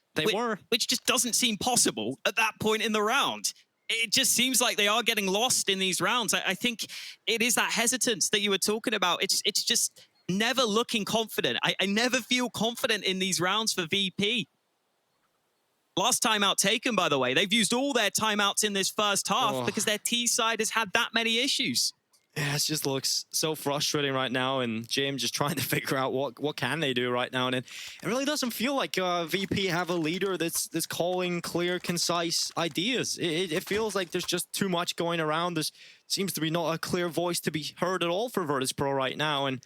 Which just doesn't seem possible at that point in the round. It just seems like they are getting lost in these rounds. I think it is that hesitance that you were talking about. It's just never looking confident. I never feel confident in these rounds for VP. Last timeout taken, by the way. They've used all their timeouts in this first half because their T side has had that many issues. Yeah, it just looks so frustrating right now, and James just trying to figure out what can they do right now. And it really doesn't feel like VP have a leader that's calling clear, concise ideas. It feels like there's just too much going around. There seems to be not a clear voice to be heard at all for Virtus.pro right now, and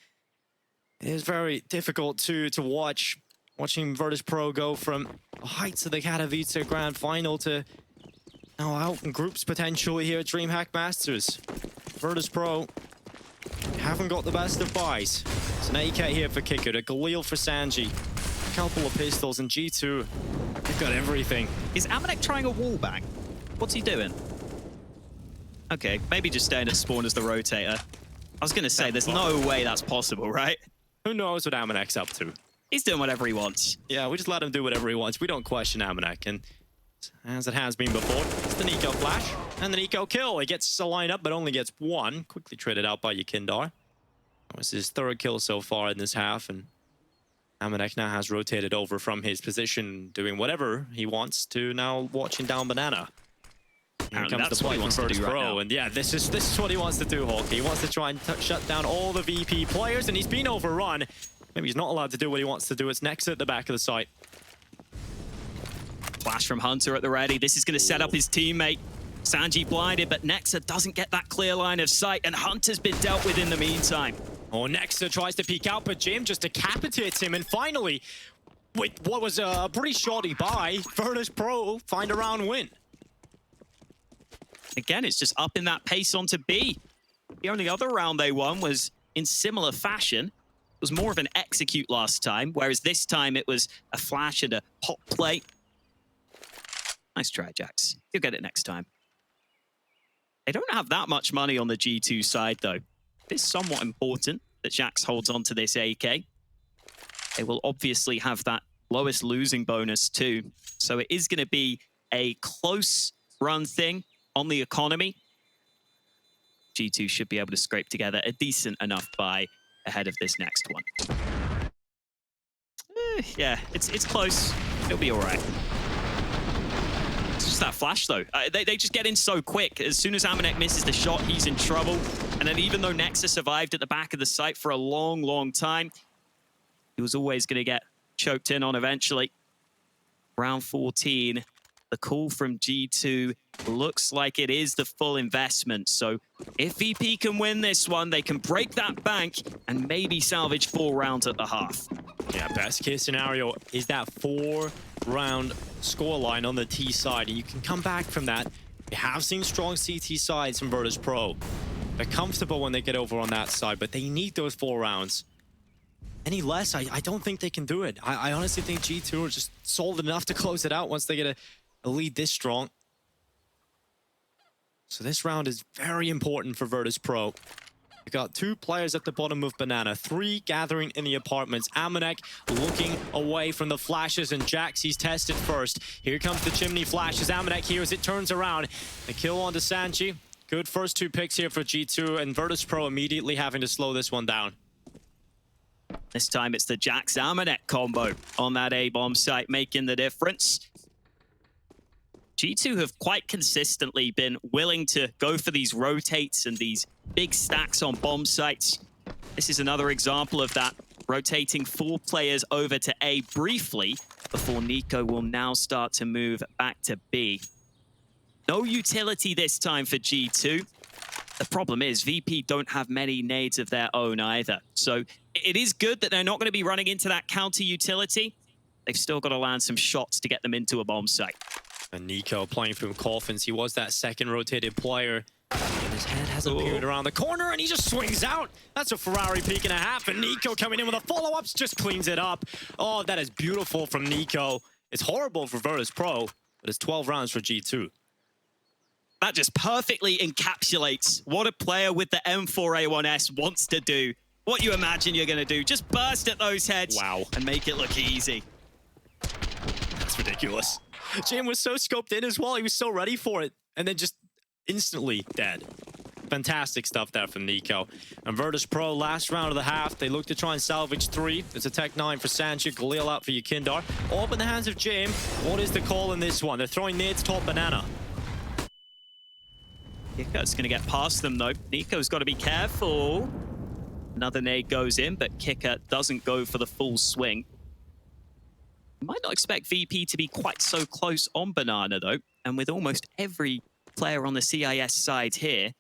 it is very difficult to watch. Watching Virtus.pro go from the heights of the Katowice Grand Final to now out in groups potentially here at DreamHack Masters. Virtus.pro haven't got the best of buys. It's an AK here for Kicker, a Galil for Sanji, a couple of pistols, and G2, they've got everything. Is Amanek trying a wall bang? What's he doing? Okay, maybe just staying at spawn as the rotator. I was going to say, there's no way that's possible, right? Who knows what Amanek's up to? He's doing whatever he wants. Yeah, we just let him do whatever he wants. We don't question Amanek, and as it has been before, it's the Nico flash and the Nico kill. He gets a lineup, but only gets one. Quickly traded out by Yakindar. That was his third kill so far in this half, and Amanek now has rotated over from his position, doing whatever he wants to now watching down Banana. Here comes the play from Virtus.pro, and yeah, this is what he wants to do, Hawk. He wants to try and shut down all the VP players, and he's been overrun. Maybe he's not allowed to do what he wants to do. It's Nexa at the back of the site. Flash from Hunter at the ready. This is going to set up his teammate. Sanji blinded, but Nexa doesn't get that clear line of sight, and Hunter's been dealt with in the meantime. Oh, Nexa tries to peek out, but Jim just decapitates him, and finally, with what was a pretty shoddy buy, Virtus.pro find a round win. Again, it's just up in that pace onto B. The only other round they won was in similar fashion. It was more of an execute last time, whereas this time it was a flash and a pop play. Nice try, Jax. You'll get it next time. They don't have that much money on the G2 side, though. It's somewhat important that Jax holds on to this AK. They will obviously have that lowest losing bonus, too. So it is going to be a close run thing on the economy. G2 should be able to scrape together a decent enough buy ahead of this next one. Yeah, it's close. It'll be all right. It's just that flash, though. They just get in so quick. As soon as Amanek misses the shot, he's in trouble. And then even though Nexa survived at the back of the site for a long, long time, he was always going to get choked in on eventually. Round 14, the call from G2 looks like it is the full investment. So if VP can win this one, they can break that bank and maybe salvage 4 rounds at the half. Yeah, best case scenario is that 4-round scoreline on the T side, and you can come back from that. We have seen strong CT sides from Virtus.pro. They're comfortable when they get over on that side, but they need those 4 rounds. Any less, I don't think they can do it. I honestly think G2 are just solid enough to close it out once they get a lead this strong. So this round is very important for Virtus.pro. We've got 2 players at the bottom of Banana, 3 gathering in the apartments. Amanek looking away from the flashes, and Jax, he's tested first. Here comes the chimney flashes. Amanek here as it turns around. The kill onto Sanji. Good first 2 picks here for G2, and Virtus.pro immediately having to slow this one down. This time it's the Jax Amanek combo on that A-bomb site making the difference. G2 have quite consistently been willing to go for these rotates and these big stacks on bomb sites. This is another example of that, rotating 4 players over to A briefly before Nico will now start to move back to B. No utility this time for G2. The problem is VP don't have many nades of their own either. So it is good that they're not going to be running into that counter utility. They've still got to land some shots to get them into a bomb site. And Nico playing from coffins. He was that second rotated player. And his head has appeared around the corner, and he just swings out. That's a Ferrari peak and a half, and Nico coming in with a follow-ups just cleans it up. Oh, that is beautiful from Nico. It's horrible for Virtus.pro, but it's 12 rounds for G2. That just perfectly encapsulates what a player with the M4A1S wants to do. What you imagine you're going to do. Just burst at those heads and make it look easy. That's ridiculous. Jim was so scoped in as well. He was so ready for it. And then just instantly dead. fantastic stuff there from Nico. And Virtus Pro, last round of the half, they look to try and salvage 3. It's a Tech 9 for Sanji, Galil out for Yakindar. All in the hands of Jim. What is the call in this one? They're throwing nades top banana. Kicker's going to get past them, though. Nico's got to be careful. Another nade goes in, but Kicker doesn't go for the full swing. You might not expect VP to be quite so close on Banana, though. And with almost every player on the CIS side here,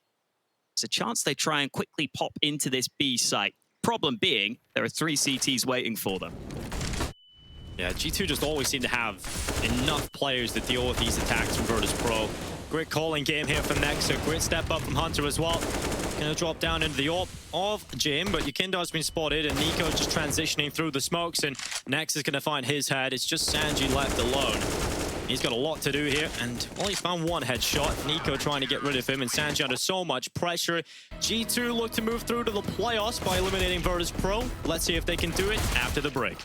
there's a chance they try and quickly pop into this B site. Problem being, there are 3 CTs waiting for them. Yeah, G2 just always seem to have enough players to deal with these attacks from Virtus Pro. Great calling game here from Nexa. Great step up from Hunter as well. Gonna drop down into the AWP of Jim, but Yakindar's been spotted, and Nico just transitioning through the smokes, and Nex is gonna find his head. It's just Sanji left alone. He's got a lot to do here, and only found 1 headshot. Nico trying to get rid of him, and Sanji under so much pressure. G2 look to move through to the playoffs by eliminating Virtus Pro. Let's see if they can do it after the break.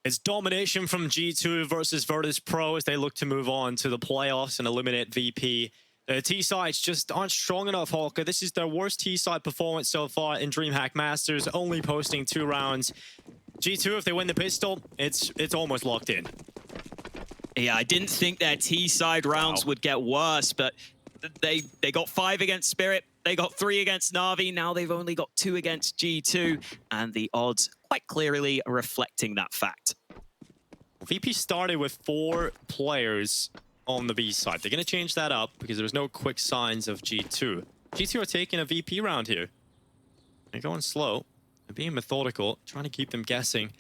It's domination from G2 versus Virtus Pro as they look to move on to the playoffs and eliminate VP. The T-sides just aren't strong enough, Holker. This is their worst T-side performance so far in DreamHack Masters, only posting 2 rounds. G2, if they win the pistol, it's almost locked in. Yeah, I didn't think their T-side rounds would get worse, but they got 5 against Spirit, they got 3 against Na'Vi, now they've only got 2 against G2, and the odds quite clearly reflecting that fact. VP started with 4 players on the B side. They're going to change that up because there's no quick signs of G2. G2 are taking a VP round here. They're going slow. being methodical, trying to keep them guessing.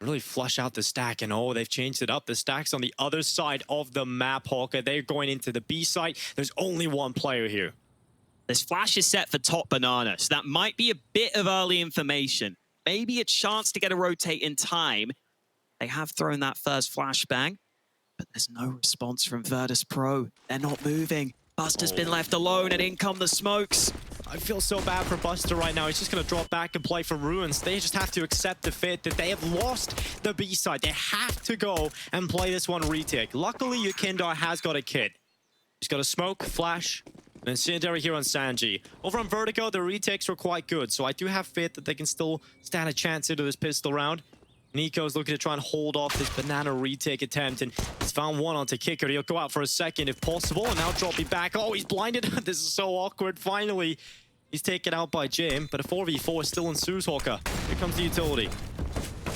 Really flush out the stack, and oh, they've changed it up. The stack's on the other side of the map, Hawker. They're going into the B site. There's only one player here. This flash is set for top banana, so that might be a bit of early information. Maybe a chance to get a rotate in time. They have thrown that first flashbang, but there's no response from Virtus Pro. They're not moving. Buster's been left alone, and in come the smokes. I feel so bad for Buster right now. He's just going to drop back and play for Ruins. They just have to accept the fate that they have lost the B side. They have to go and play this one retake. Luckily, Yukindar has got a kit. He's got a smoke, flash, and Incendiary here on Sanji. Over on Vertigo, the retakes were quite good, so I do have faith that they can still stand a chance into this pistol round. Nico's looking to try and hold off this banana retake attempt, and he's found one onto Kicker. He'll go out for a second if possible, and now dropping back. Oh, he's blinded. This is so awkward. Finally, he's taken out by Jim, but a 4v4 still ensues, Hawker. Here comes the utility.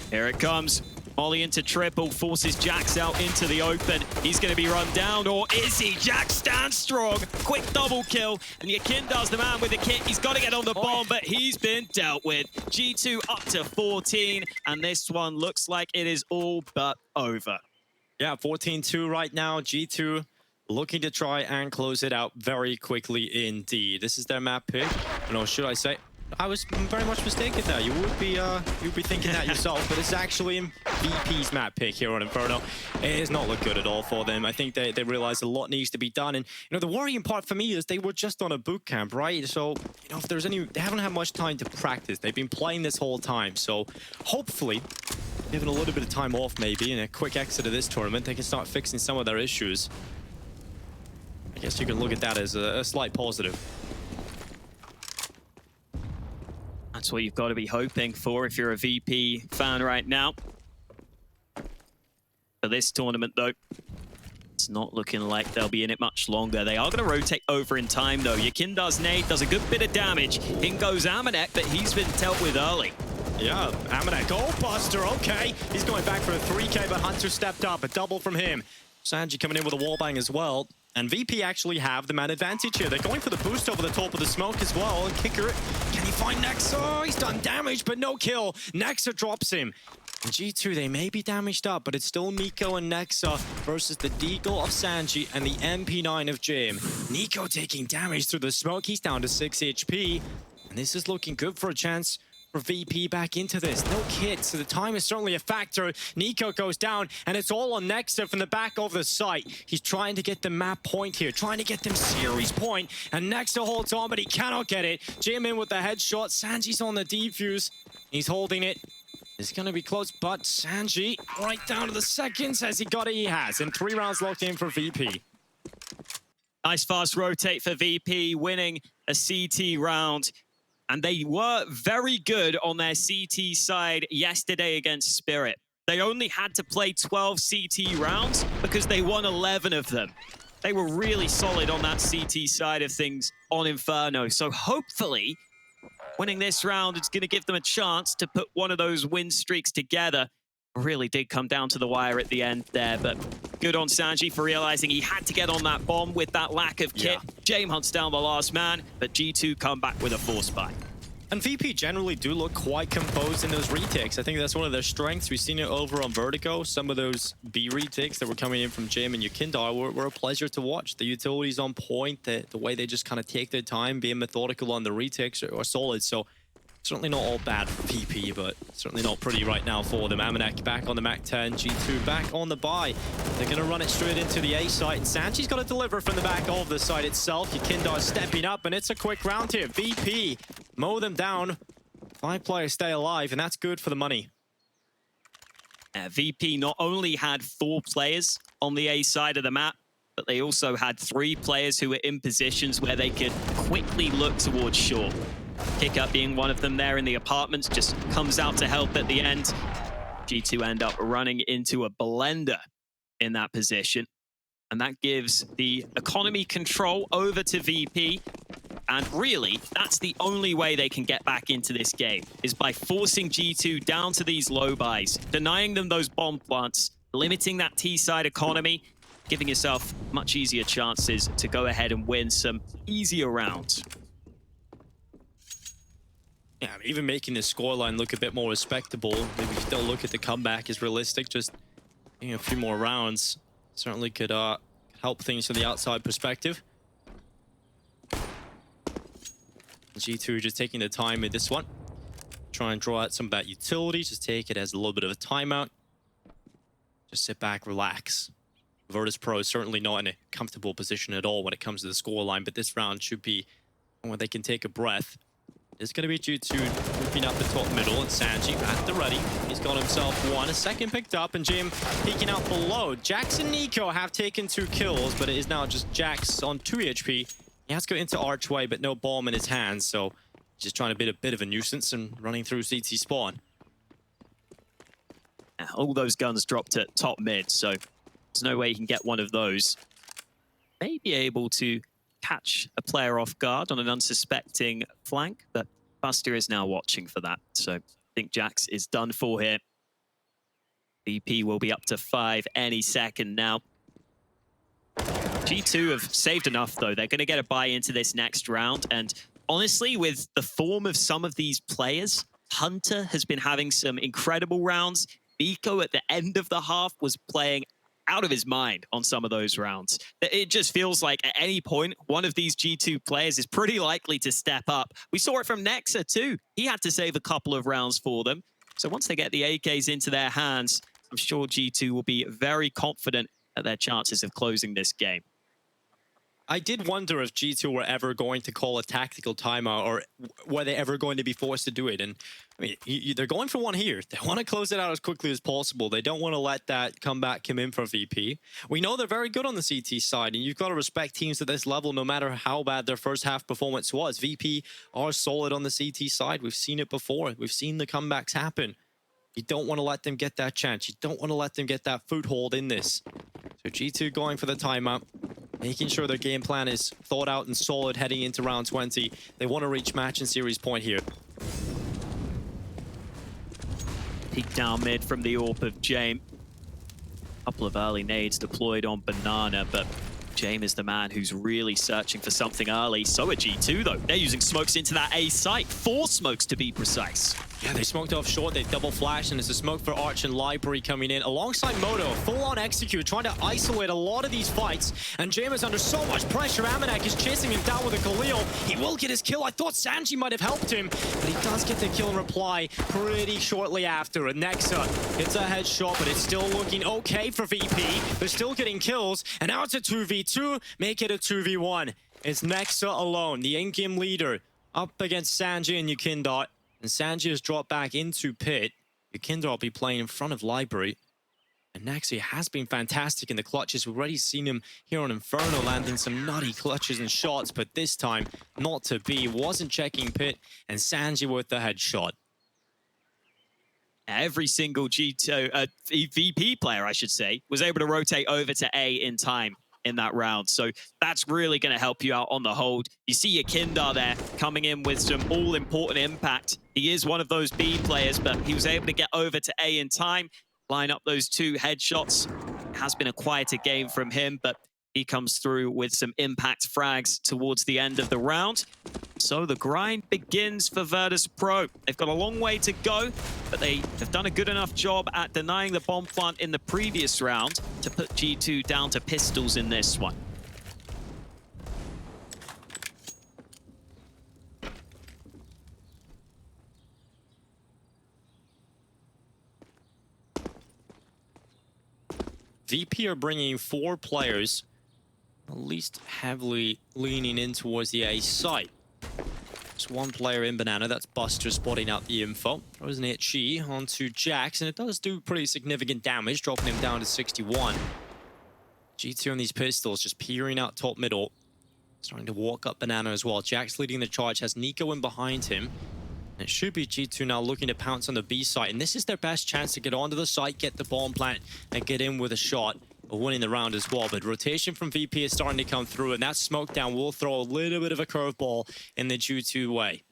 Here it comes. Molly into triple, forces Jax out into the open. He's going to be run down, or is he? Jax stands strong. Quick double kill, and Yakindar's the man with the kit. He's got to get on the bomb, but he's been dealt with. G2 up to 14, and this one looks like it is all but over. Yeah, 14-2 right now. G2 looking to try and close it out very quickly indeed. This is their map pick. No, should I say? I was very much mistaken there. You'd be thinking that yourself, but it's actually VP's map pick here on Inferno. It has not looked good at all for them. I think they realize a lot needs to be done, and you know the worrying part for me is they were just on a boot camp, right? So you know if there's any, they haven't had much time to practice. They've been playing this whole time, so hopefully, given a little bit of time off maybe and a quick exit of this tournament, they can start fixing some of their issues. I guess you can look at that as a slight positive. That's what you've got to be hoping for if you're a VP fan right now. For this tournament, though, it's not looking like they'll be in it much longer. They are going to rotate over in time, though. Yakindar's nade does a good bit of damage. In goes Amanek, but he's been dealt with early. Yeah, Amanek. Oh, Buster, okay. He's going back for a 3K, but Hunter stepped up. A double from him. Sanji coming in with a wallbang as well. And VP actually have the man advantage here. They're going for the boost over the top of the smoke as well. And Kicker, can he find Nexa? Oh, he's done damage, but no kill. Nexa drops him. And G2, they may be damaged up, but it's still Nico and Nexa versus the Deagle of Sanji and the MP9 of Jim. Nico taking damage through the smoke. He's down to 6 HP. And this is looking good for a chance for VP back into this. No kit, so the time is certainly a factor. Nico goes down, and it's all on Nexa from the back of the site. He's trying to get the map point here, trying to get them series point, and Nexa holds on, but he cannot get it. Jim in with the headshot. Sanji's on the defuse. He's holding it. It's going to be close, but Sanji, right down to the seconds, has he got it? He has, and 3 rounds locked in for VP. Nice fast rotate for VP, winning a CT round. And they were very good on their CT side yesterday against Spirit. They only had to play 12 CT rounds because they won 11 of them. They were really solid on that CT side of things on Inferno. So hopefully, winning this round is going to give them a chance to put one of those win streaks together. Really did come down to the wire at the end there, but good on Sanji for realizing he had to get on that bomb with that lack of kit. Yeah. James hunts down the last man, but G2 come back with a force buy. And VP generally do look quite composed in those retakes. I think that's one of their strengths. We've seen it over on Vertigo. Some of those B retakes that were coming in from Jim and Yukindar were a pleasure to watch. The utility's on point. The way they just kind of take their time, being methodical on the retakes are solid. So certainly not all bad for VP, but certainly not pretty right now for them. Amanek back on the Mac 10, G2 back on the buy. They're going to run it straight into the A site, and Sanji's got to deliver from the back of the site itself. Yukindar stepping up, and it's a quick round here. VP mow them down. 5 players stay alive, and that's good for the money. VP not only had 4 players on the A side of the map, but they also had 3 players who were in positions where they could quickly look towards shore. Kick-up being one of them there in the apartments, just comes out to help at the end. G2 end up running into a blender in that position. And that gives the economy control over to VP. And really, that's the only way they can get back into this game, is by forcing G2 down to these low buys, denying them those bomb plants, limiting that T-side economy, giving yourself much easier chances to go ahead and win some easier rounds. Yeah, even making the scoreline look a bit more respectable. Maybe if you don't look at the comeback as realistic, just a few more rounds certainly could help things from the outside perspective. G2 just taking the time with this one. Try and draw out some of that utility. Just take it as a little bit of a timeout. Just sit back, relax. Virtus Pro is certainly not in a comfortable position at all when it comes to the scoreline, but this round should be where they can take a breath. It's going to be G2 looking up the top middle, and Sanji at the ready. He's got himself one, a second picked up, and Jim peeking out below. Jax and Nico have taken 2 kills, but it is now just Jax on 2 HP. He has to go into Archway, but no bomb in his hands, so just trying to be a bit of a nuisance and running through CT spawn. All those guns dropped at top mid, so there's no way he can get one of those. May be able to catch a player off guard on an unsuspecting flank, but Buster is now watching for that. So I think Jax is done for here. VP will be up to 5 any second now. G2 have saved enough, though. They're going to get a buy into this next round. And honestly, with the form of some of these players, Hunter has been having some incredible rounds. Biko at the end of the half was playing out of his mind on some of those rounds. It just feels like at any point, one of these G2 players is pretty likely to step up. We saw it from Nexa too. He had to save a couple of rounds for them. So once they get the AKs into their hands, I'm sure G2 will be very confident at their chances of closing this game. I did wonder if G2 were ever going to call a tactical timeout, or were they ever going to be forced to do it. And I mean, they're going for one here. They want to close it out as quickly as possible. They don't want to let that comeback come in for VP. We know they're very good on the CT side, and you've got to respect teams at this level no matter how bad their first half performance was. VP are solid on the CT side. We've seen it before. We've seen the comebacks happen. You don't want to let them get that chance. You don't want to let them get that foothold in this. So G2 going for the timeout, making sure their game plan is thought out and solid heading into round 20. They want to reach match and series point here. Peek down mid from the AWP of Jame. Couple of early nades deployed on Banana, but Jame is the man who's really searching for something early. So are G2 though. They're using smokes into that A site. 4 smokes to be precise. Yeah, they smoked off short, they double flashed, and there's a smoke for Arch and Library coming in alongside Moto. Full-on execute, trying to isolate a lot of these fights, and Jame is under so much pressure. Amanek is chasing him down with a Khalil. He will get his kill. I thought Sanji might have helped him, but he does get the kill in reply pretty shortly after. And Nexa hits a headshot, but it's still looking okay for VP. They're still getting kills, and now it's a 2v2, make it a 2v1. It's Nexa alone, the in-game leader, up against Sanji and Yukindot. And Sanji has dropped back into pit. Yukindot will be playing in front of Library. And Nexa has been fantastic in the clutches. We've already seen him here on Inferno landing some nutty clutches and shots, but this time not to be. Wasn't checking pit, and Sanji with the headshot. Every single G2, VP player, I should say, was able to rotate over to A in time in that round. So that's really going to help you out on the hold. You see Yukindot there coming in with some all-important impact. He is one of those B players, but he was able to get over to A in time, line up those 2 headshots. It has been a quieter game from him, but he comes through with some impact frags towards the end of the round. So the grind begins for Virtus Pro. They've got a long way to go, but they have done a good enough job at denying the bomb plant in the previous round to put G2 down to pistols in this one. VP are bringing 4 players, at least heavily leaning in towards the A site. There's 1 player in Banana, that's Buster spotting out the info. Throws an HE onto Jax, and it does do pretty significant damage, dropping him down to 61. G2 on these pistols, just peering out top middle. Starting to walk up Banana as well. Jax leading the charge, has Nico in behind him. And it should be G2 now looking to pounce on the B site. And this is their best chance to get onto the site, get the bomb plant, and get in with a shot. Winning the round as well, but rotation from VP is starting to come through, and that smoke down will throw a little bit of a curveball in the G2 way.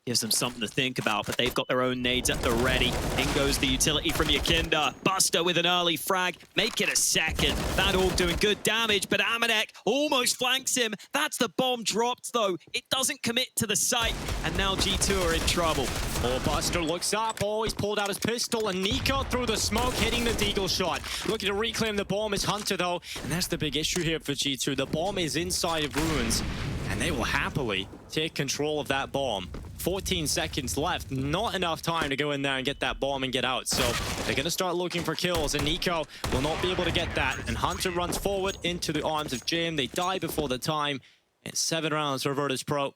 Gives them something to think about, but they've got their own nades at the ready. In goes the utility from Yakinda. Buster with an early frag. Make it a second. That all doing good damage, but Amanek almost flanks him. That's the bomb dropped, though. It doesn't commit to the site, and now G2 are in trouble. Oh, Buster looks up. Oh, he's pulled out his pistol, and Nico through the smoke, hitting the deagle shot. Looking to reclaim the bomb is Hunter, though, and that's the big issue here for G2. The bomb is inside of Ruins, and they will happily take control of that bomb. 14 seconds left, not enough time to go in there and get that bomb and get out. So they're going to start looking for kills, and Nico will not be able to get that. And Hunter runs forward into the arms of Jim. They die before the time. It's 7 rounds for Virtus.pro.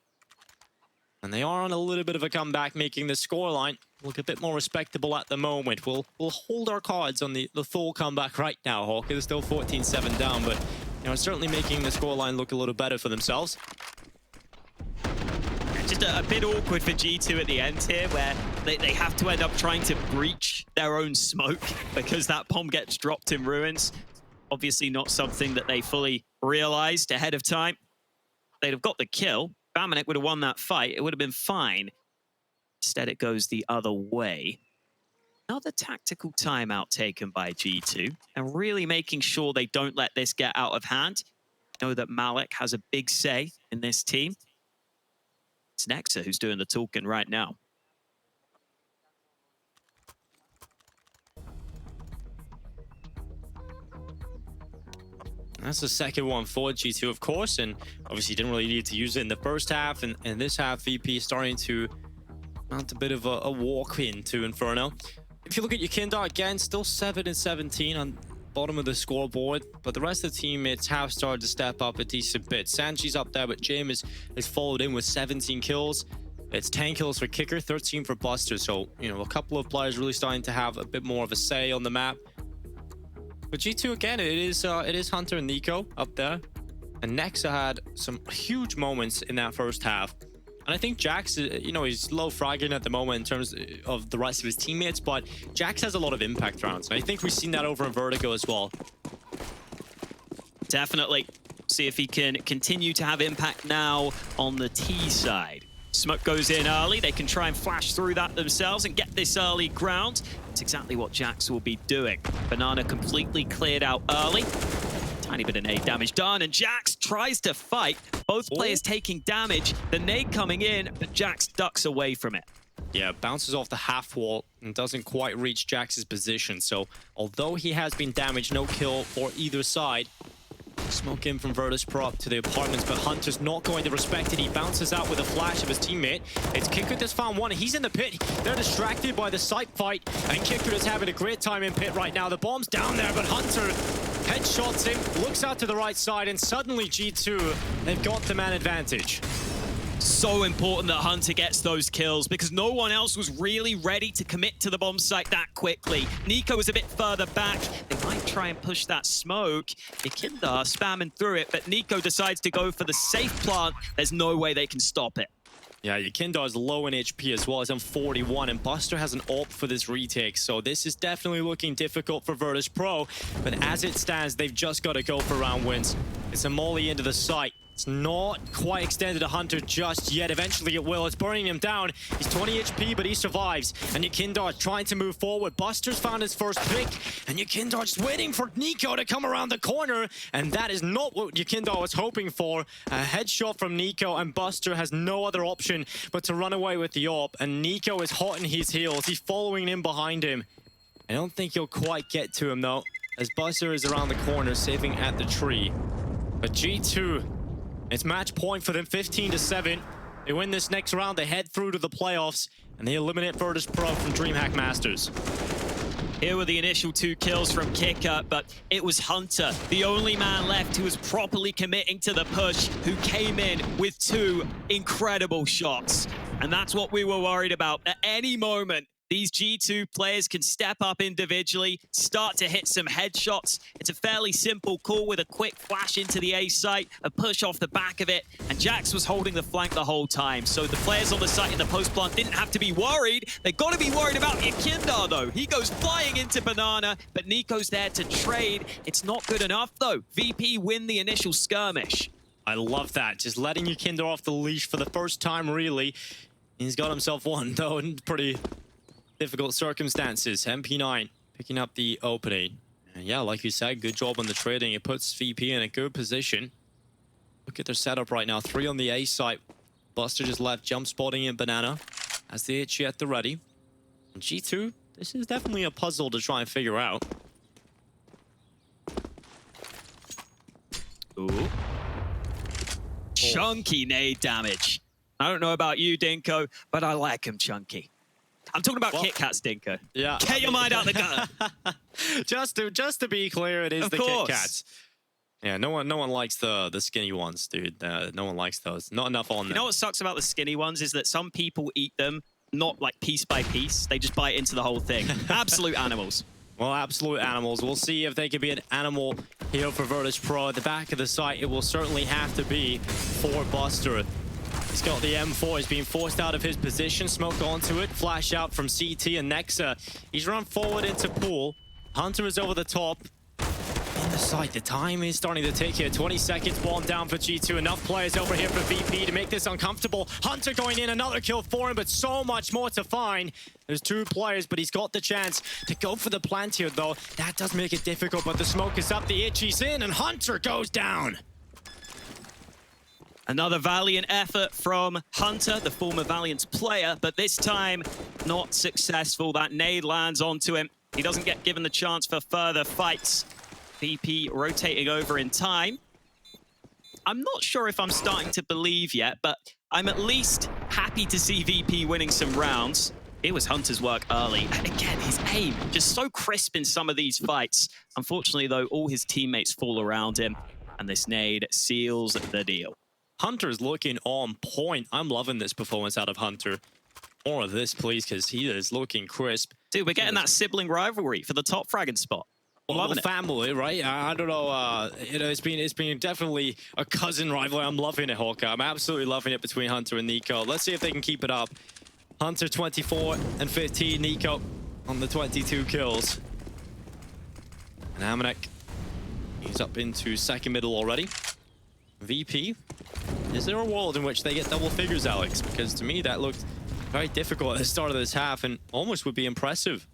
And they are on a little bit of a comeback, making the scoreline look a bit more respectable at the moment. We'll hold our cards on the full comeback right now, Hawk. They're still 14-7 down, but certainly making the scoreline look a little better for themselves. Just a bit awkward for G2 at the end here, where they have to end up trying to breach their own smoke because that bomb gets dropped in Ruins. Obviously not something that they fully realized ahead of time. They'd have got the kill. Bamanek would have won that fight. It would have been fine. Instead, it goes the other way. Another tactical timeout taken by G2, and really making sure they don't let this get out of hand. Know that Malik has a big say in this team. It's Nexa who's doing the talking right now. That's the second one for G2, of course, and obviously didn't really need to use it in the first half, and this half VP is starting to mount a bit of a walk into Inferno. If you look at Yakinda again, still 7-17 on bottom of the scoreboard, but the rest of the teammates have started to step up a decent bit. Sanji's up there, but Jim is followed in with 17 kills. It's 10 kills for Kicker, 13 for Buster, so a couple of players really starting to have a bit more of a say on the map. But G2 again, it is Hunter and Nico up there, and Nexa had some huge moments in that first half. And I think Jax, he's low fragging at the moment in terms of the rest of his teammates, but Jax has a lot of impact rounds. And I think we've seen that over in Vertigo as well. Definitely. See if he can continue to have impact now on the T side. Smoke goes in early. They can try and flash through that themselves and get this early ground. It's exactly what Jax will be doing. Banana completely cleared out early. Tiny bit of nade damage done, and Jax tries to fight. Both players taking damage. The nade coming in, but Jax ducks away from it. Yeah, bounces off the half wall and doesn't quite reach Jax's position. So although he has been damaged, no kill for either side. Smoke in from Virtus.pro up to the apartments, but Hunter's not going to respect it. He bounces out with a flash of his teammate. It's Kicker that's found one, and he's in the pit. They're distracted by the site fight, and Kicker is having a great time in pit right now. The bomb's down there, but Hunter headshots him, looks out to the right side, and suddenly G2, they've got the man advantage. So important that Hunter gets those kills because no one else was really ready to commit to the bomb site that quickly. Nico was a bit further back. They might try and push that smoke. Yakinda spamming through it, but Nico decides to go for the safe plant. There's no way they can stop it. Yeah, Yakinda is low in HP as well as on 41, and Buster has an AWP for this retake, so this is definitely looking difficult for Virtus.pro, but as it stands, they've just got to go for round wins. It's a molly into the site. It's not quite extended to Hunter just yet. Eventually it will. It's burning him down. He's 20 HP, but he survives. And Yakinda trying to move forward. Buster's found his first pick. And Yakinda just waiting for Nico to come around the corner. And that is not what Yakinda was hoping for. A headshot from Nico, and Buster has no other option but to run away with the AWP. And Nico is hot in his heels. He's following in behind him. I don't think he'll quite get to him, though, as Buster is around the corner, saving at the tree. But G2... it's match point for them, 15-7. They win this next round, they head through to the playoffs, and they eliminate Virtus.pro from DreamHack Masters. Here were the initial 2 kills from Kicker, but it was Hunter, the only man left who was properly committing to the push, who came in with 2 incredible shots. And that's what we were worried about. At any moment, these G2 players can step up individually, start to hit some headshots. It's a fairly simple call with a quick flash into the A site, a push off the back of it, and Jax was holding the flank the whole time. So the players on the site in the post plant didn't have to be worried. They got to be worried about Yakinda, though. He goes flying into Banana, but Nico's there to trade. It's not good enough, though. VP win the initial skirmish. I love that. Just letting Yakinda off the leash for the first time, really. He's got himself one, though, in pretty difficult circumstances. MP9 picking up the opening. And yeah, like you said, good job on the trading. It puts VP in a good position. Look at their setup right now. 3 on the A site. Buster just left, jump spotting in Banana. Has the Itchy at the ready. And G2, this is definitely a puzzle to try and figure out. Ooh. Chunky nade damage. I don't know about you, Dinko, but I like him chunky. I'm talking about Kit Kats, Dinko. Yeah. Get your mind out the gutter. just to be clear, it is Of the course. Kit Kats. Yeah, no one likes the skinny ones, dude. No one likes those. Not enough on them. You know what sucks about the skinny ones is that some people eat them not like piece by piece. They just bite into the whole thing. Absolute animals. Well, absolute animals. We'll see if they can be an animal here for Virtus Pro. At the back of the site, it will certainly have to be for Buster. He's got the M4. He's being forced out of his position. Smoke onto it. Flash out from CT and Nexa. He's run forward into pool. Hunter is over the top. In the site, the time is starting to tick here. 20 seconds, bomb down for G2. Enough players over here for VP to make this uncomfortable. Hunter going in, another kill for him, but so much more to find. There's 2 players, but he's got the chance to go for the plant here, though. That does make it difficult, but the smoke is up, the Itchy's in, and Hunter goes down. Another valiant effort from Hunter, the former Valiant player, but this time not successful. That nade lands onto him. He doesn't get given the chance for further fights. VP rotating over in time. I'm not sure if I'm starting to believe yet, but I'm at least happy to see VP winning some rounds. It was Hunter's work early. And again, his aim, just so crisp in some of these fights. Unfortunately, though, all his teammates fall around him, and this nade seals the deal. Hunter's looking on point. I'm loving this performance out of Hunter. More of this, please, because he is looking crisp. Dude, we're getting that sibling rivalry for the top fragging spot. Well, family, right? I don't know. You know, it's been definitely a cousin rivalry. I'm loving it, Hawker. I'm absolutely loving it between Hunter and Nico. Let's see if they can keep it up. Hunter 24 and 15. Nico on the 22 kills. And Amanek, he's up into second middle already. VP, is there a world in which they get double figures, Alex? Because to me, that looked very difficult at the start of this half and almost would be impressive.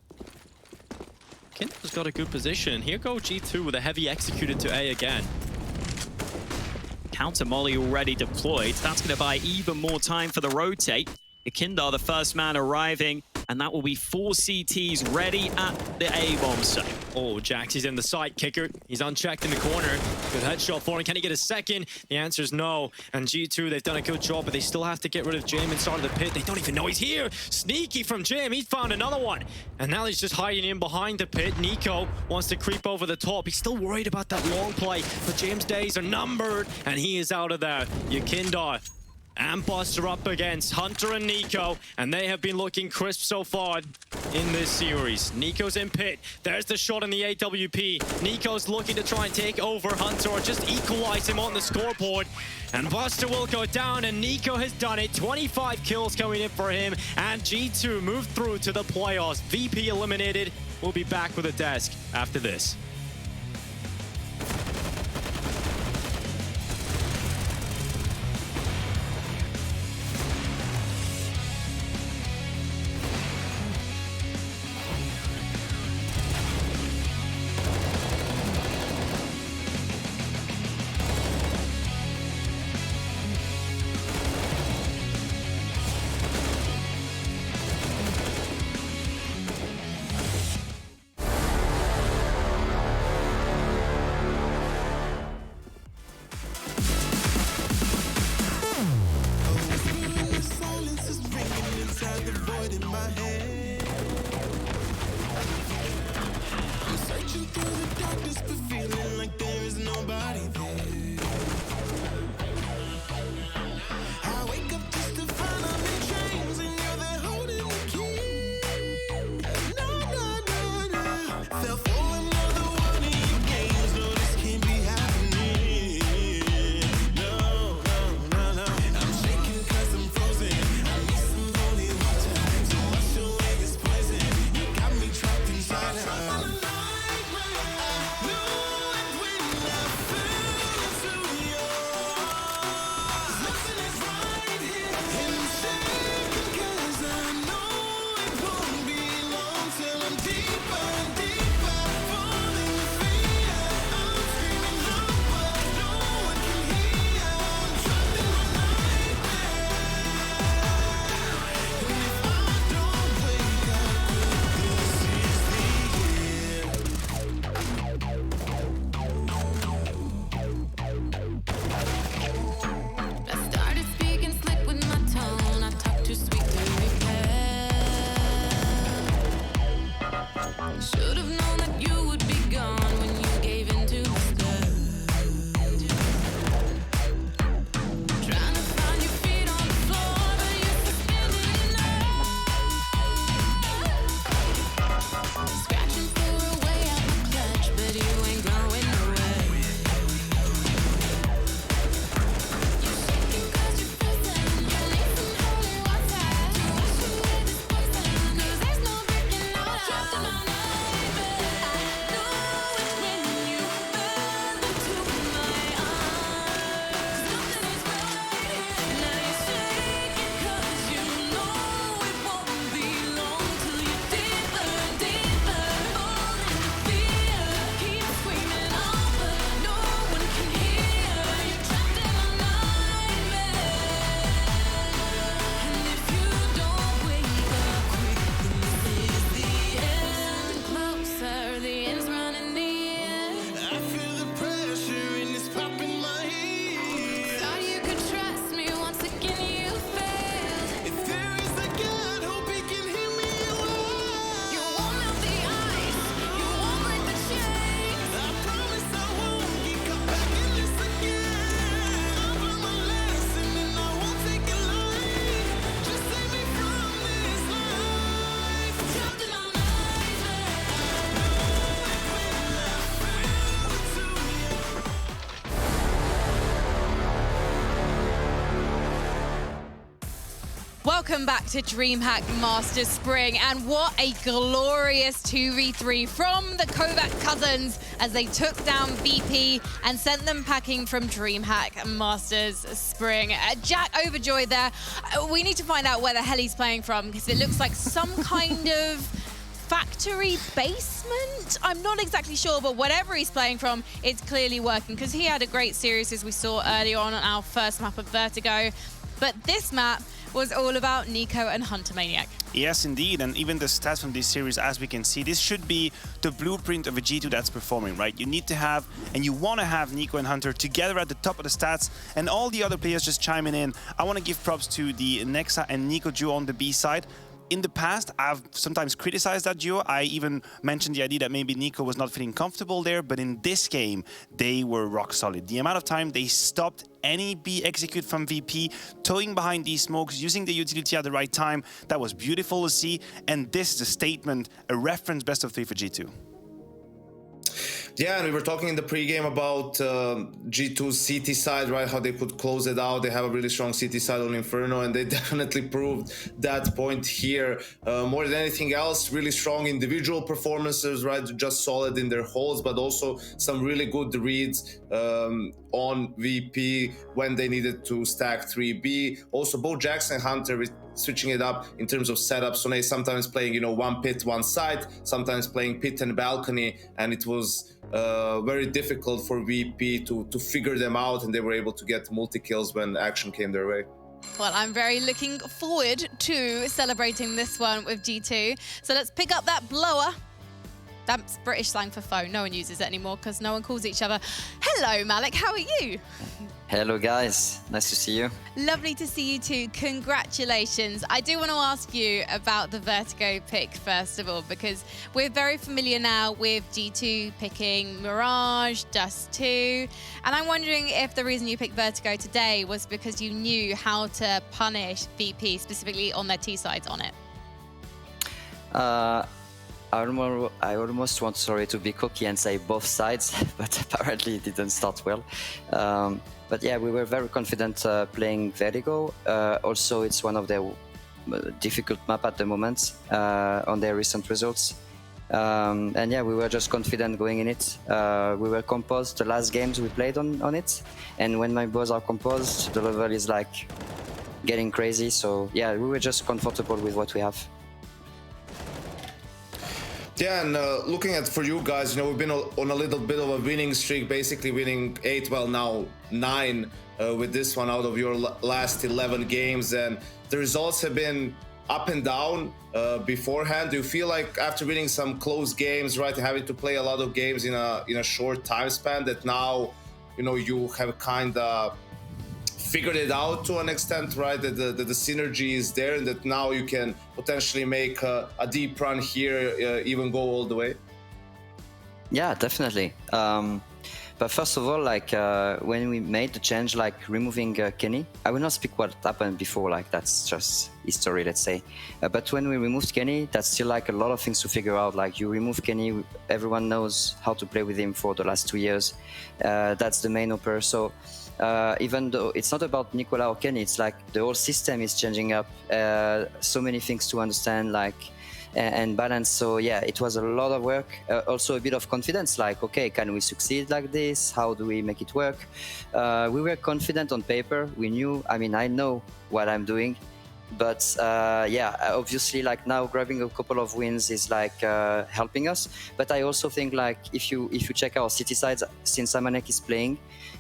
Kinder's got a good position. Here go G2 with a heavy executed to A again. Counter molly already deployed. That's going to buy even more time for the rotate. Ikindar, the first man arriving, and that will be 4 CTs ready at the A-bomb site. Oh, Jax, he's in the side kicker. He's unchecked in the corner. Good headshot for him. Can he get a second? The answer is no. And G2, they've done a good job, but they still have to get rid of Jim inside of the pit. They don't even know he's here. Sneaky from Jim. He found another one. And now he's just hiding in behind the pit. Nico wants to creep over the top. He's still worried about that long play, but Jim's days are numbered, and he is out of there. Ikindar and Buster up against Hunter and Nico, and they have been looking crisp so far in this series. Nico's in pit. There's the shot in the AWP. Nico's looking to try and take over Hunter or just equalize him on the scoreboard. And Buster will go down, and Nico has done it. 25 kills coming in for him, and G2 moved through to the playoffs. VP eliminated. We'll be back with a desk after this. No Should've known that you would be gone when you gave into my stare. Trying to find your feet on the floor, but you're suspended in air. Scratching for a way out my clutch, but you ain't going nowhere. You're shaking 'cause you're frozen. You need some holy water to wash away this poison, 'cause there's no breaking out. Trapped in my nightmare. I know it when you burn into my eyes. Nothing is right. Now you're shaking 'cause you know it won't be long till you're deeper and deeper. Falling to fear. Keep screaming out, but no one can hear. You're trapped in my nightmare. And if you don't wake up quick, then this is the end. Closer, the end's running near. I feel the pressure and it's popping my head. Thought you could trust me, once again you failed. If there is a God, hope he can hear me well. You won't melt the ice, you won't break the chains. I promise I won't get caught back in this again. I've learned my lesson and I won't take it light. Just save me from this life. Trapped in my nightmare. Welcome back to DreamHack Masters Spring, and what a glorious 2v3 from the Kovac cousins as they took down VP and sent them packing from DreamHack Masters Spring. Jack overjoyed there. We need to find out where the hell he's playing from, because it looks like some kind of factory basement? I'm not exactly sure, but whatever he's playing from, it's clearly working, because he had a great series, as we saw earlier on our first map of Vertigo. But this map was all about Nico and Hunter Maniac. Yes, indeed, and even the stats from this series, as we can see, this should be the blueprint of a G2 that's performing, right? You need to have, and you want to have Nico and Hunter together at the top of the stats, and all the other players just chiming in. I want to give props to the Nexa and Nico duo on the B side. In the past, I've sometimes criticized that duo. I even mentioned the idea that maybe Nico was not feeling comfortable there, but in this game, they were rock solid. The amount of time they stopped any B execute from VP, towing behind these smokes, using the utility at the right time, that was beautiful to see. And this is a statement, a reference best of 3 for G2. Yeah, and we were talking in the pregame about G2's CT side, right? How they could close it out. They have a really strong CT side on Inferno, and they definitely proved that point here. More than anything else, really strong individual performances, right? Just solid in their holes, but also some really good reads on VP when they needed to stack 3B. Also, both Jackson and Hunter switching it up in terms of setup. So they sometimes playing, you know, one pit, one side, sometimes playing pit and balcony, and it was very difficult for VP to figure them out, and they were able to get multi-kills when action came their way. Well, I'm very looking forward to celebrating this one with G2. So let's pick up that blower. That's British slang for phone. No one uses it anymore because no one calls each other. Hello, Malik. How are you? Hello, guys. Nice to see you. Lovely to see you too. Congratulations. I do want to ask you about the Vertigo pick, first of all, because we're very familiar now with G2 picking Mirage, Dust 2. And I'm wondering if the reason you picked Vertigo today was because you knew how to punish VP, specifically on their T sides on it. I almost want, to be cocky and say both sides, but apparently it didn't start well. But yeah, we were very confident playing Vertigo. Also, it's one of their difficult map at the moment on their recent results. And yeah, we were just confident going in it. We were composed the last games we played on it. And when my bows are composed, the level is like getting crazy. So yeah, we were just comfortable with what we have. Yeah, and looking at for you guys, you know, we've been on a little bit of a winning streak, basically winning 8, well now 9 with this one out of your last 11 games, and the results have been up and down beforehand. Do you feel like after winning some close games, right, having to play a lot of games in a short time span, that now, you know, you have kind of figured it out to an extent, right? That the synergy is there, and that now you can potentially make a deep run here, even go all the way? Yeah, definitely. But first of all, like when we made the change, like removing Kenny, I will not speak what happened before, like that's just history, let's say. But when we removed Kenny, that's still like a lot of things to figure out. Like you remove Kenny, everyone knows how to play with him for the last 2 years. That's the main operator. So even though it's not about Nicola or Kenny, it's like the whole system is changing up. So many things to understand, like and balance. So yeah, it was a lot of work. Also a bit of confidence, like, okay, can we succeed like this? How do we make it work? We were confident on paper. We knew, I mean, I know what I'm doing. But yeah, obviously, like now grabbing a couple of wins is like helping us. But I also think like if you check our city sides, since Amanek is playing,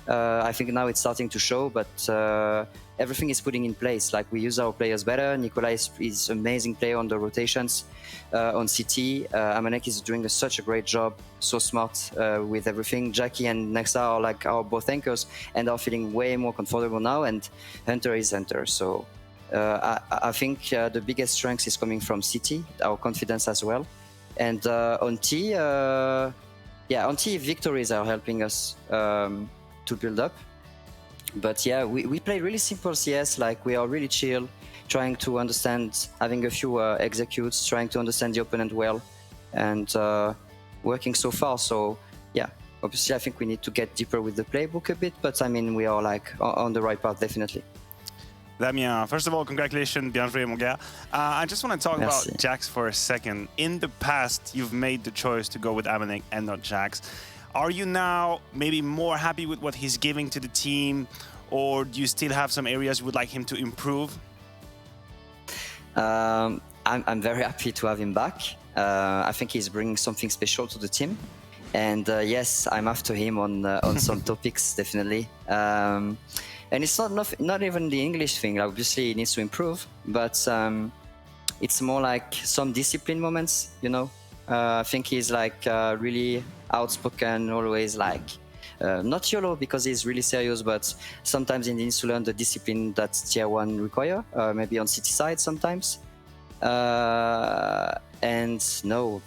I think now it's starting to show. But everything is putting in place. Like we use our players better. Nicola is amazing player on the rotations on CT. Amanek is doing such a great job, so smart with everything. Jackie and Nexa are like our both anchors and are feeling way more comfortable now. And Hunter is Hunter. So I think the biggest strength is coming from CT, our confidence as well. And on T, yeah, on T victories are helping us to build up. But yeah, we play really simple CS, like we are really chill, trying to understand, having a few executes, trying to understand the opponent well, and working so far. So yeah, obviously I think we need to get deeper with the playbook a bit, but I mean, we are like on the right path, definitely. Damien, first of all, congratulations, bien joué, mon gars. I just want to talk Merci. about Jax for a second. In the past, you've made the choice to go with Amanek and not Jax. Are you now maybe more happy with what he's giving to the team, or do you still have some areas you would like him to improve? I'm very happy to have him back. I think he's bringing something special to the team. And yes, I'm after him on some topics, definitely. And it's not even the English thing. Obviously, he needs to improve, but it's more like some discipline moments, you know. I think he's like really outspoken, always like not YOLO because he's really serious, but sometimes he needs to learn the discipline that Tier 1 require, maybe on city side sometimes. And no,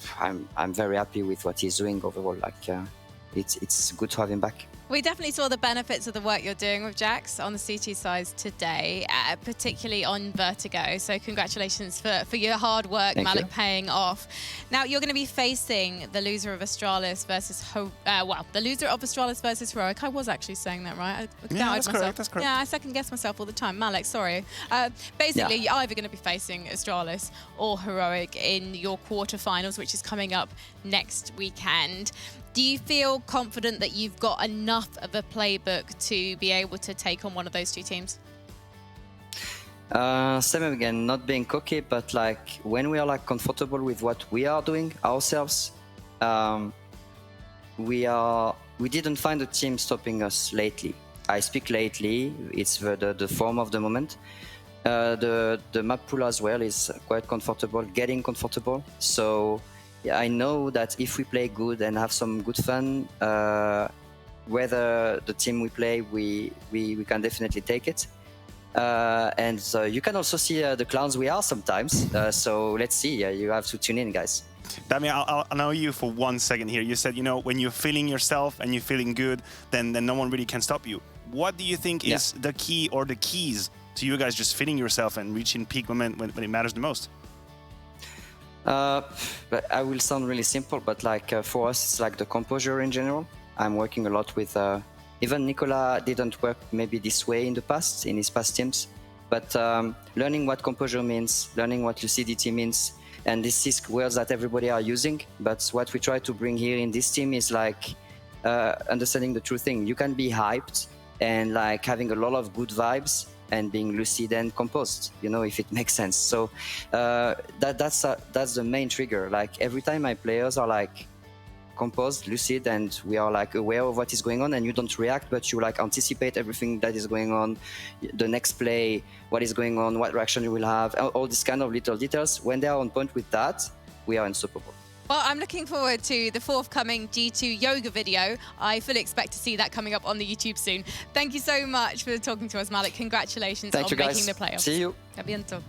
I'm very happy with what he's doing overall. Like it's good to have him back. We definitely saw the benefits of the work you're doing with Jax on the CT side today, particularly on Vertigo. So congratulations for your hard work, Thank Malik, you. paying off. Now you're going to be facing the loser of Astralis versus the loser of Astralis versus Heroic. I was actually saying that right. I Yeah, doubted that's correct, that's correct. Yeah, I second guess myself all the time. Malik, sorry. Basically, you're either going to be facing Astralis or Heroic in your quarterfinals, which is coming up next weekend. Do you feel confident that you've got enough of a playbook to be able to take on one of those two teams? Same again, not being cocky, but like when we are like comfortable with what we are doing ourselves, we didn't find a team stopping us lately. I speak lately, it's the form of the moment. The map pool as well is quite comfortable, getting comfortable. So yeah, I know that if we play good and have some good fun, whether the team we play, we can definitely take it. And you can also see the clowns we are sometimes. So let's see. You have to tune in, guys. Damien, I'll know you for 1 second here. You said, you know, when you're feeling yourself and you're feeling good, then no one really can stop you. What do you think is the key or the keys to you guys just feeling yourself and reaching peak moment when it matters the most? But I will sound really simple, but like for us, it's like the composure in general. I'm working a lot with, even Nicola didn't work maybe this way in the past, in his past teams, but learning what composure means, learning what lucidity means, and this is words that everybody are using, but what we try to bring here in this team is like understanding the true thing. You can be hyped and like having a lot of good vibes and being lucid and composed, you know, if it makes sense. So that's the main trigger. Like every time my players are like composed, lucid, and we are like aware of what is going on, and you don't react, but you like anticipate everything that is going on, the next play, what is going on, what reaction you will have, all these kind of little details. When they are on point with that, we are unstoppable. Well, I'm looking forward to the forthcoming G2 yoga video. I fully expect to see that coming up on the YouTube soon. Thank you so much for talking to us, Malik. Congratulations on making the playoffs. See you. A bientôt.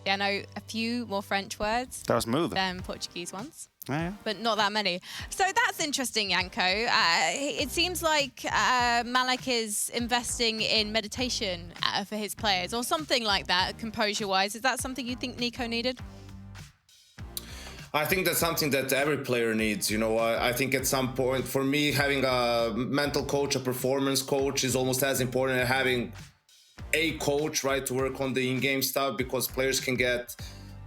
Yeah, no, a few more French words That was smooth. than Portuguese ones. Yeah. But not that many. So that's interesting, Yanko. It seems like Malik is investing in meditation for his players or something like that, composure-wise. Is that something you think Nico needed? I think that's something that every player needs. You know, I think at some point, for me, having a mental coach, a performance coach is almost as important as having a coach, right, to work on the in-game stuff, because players can get,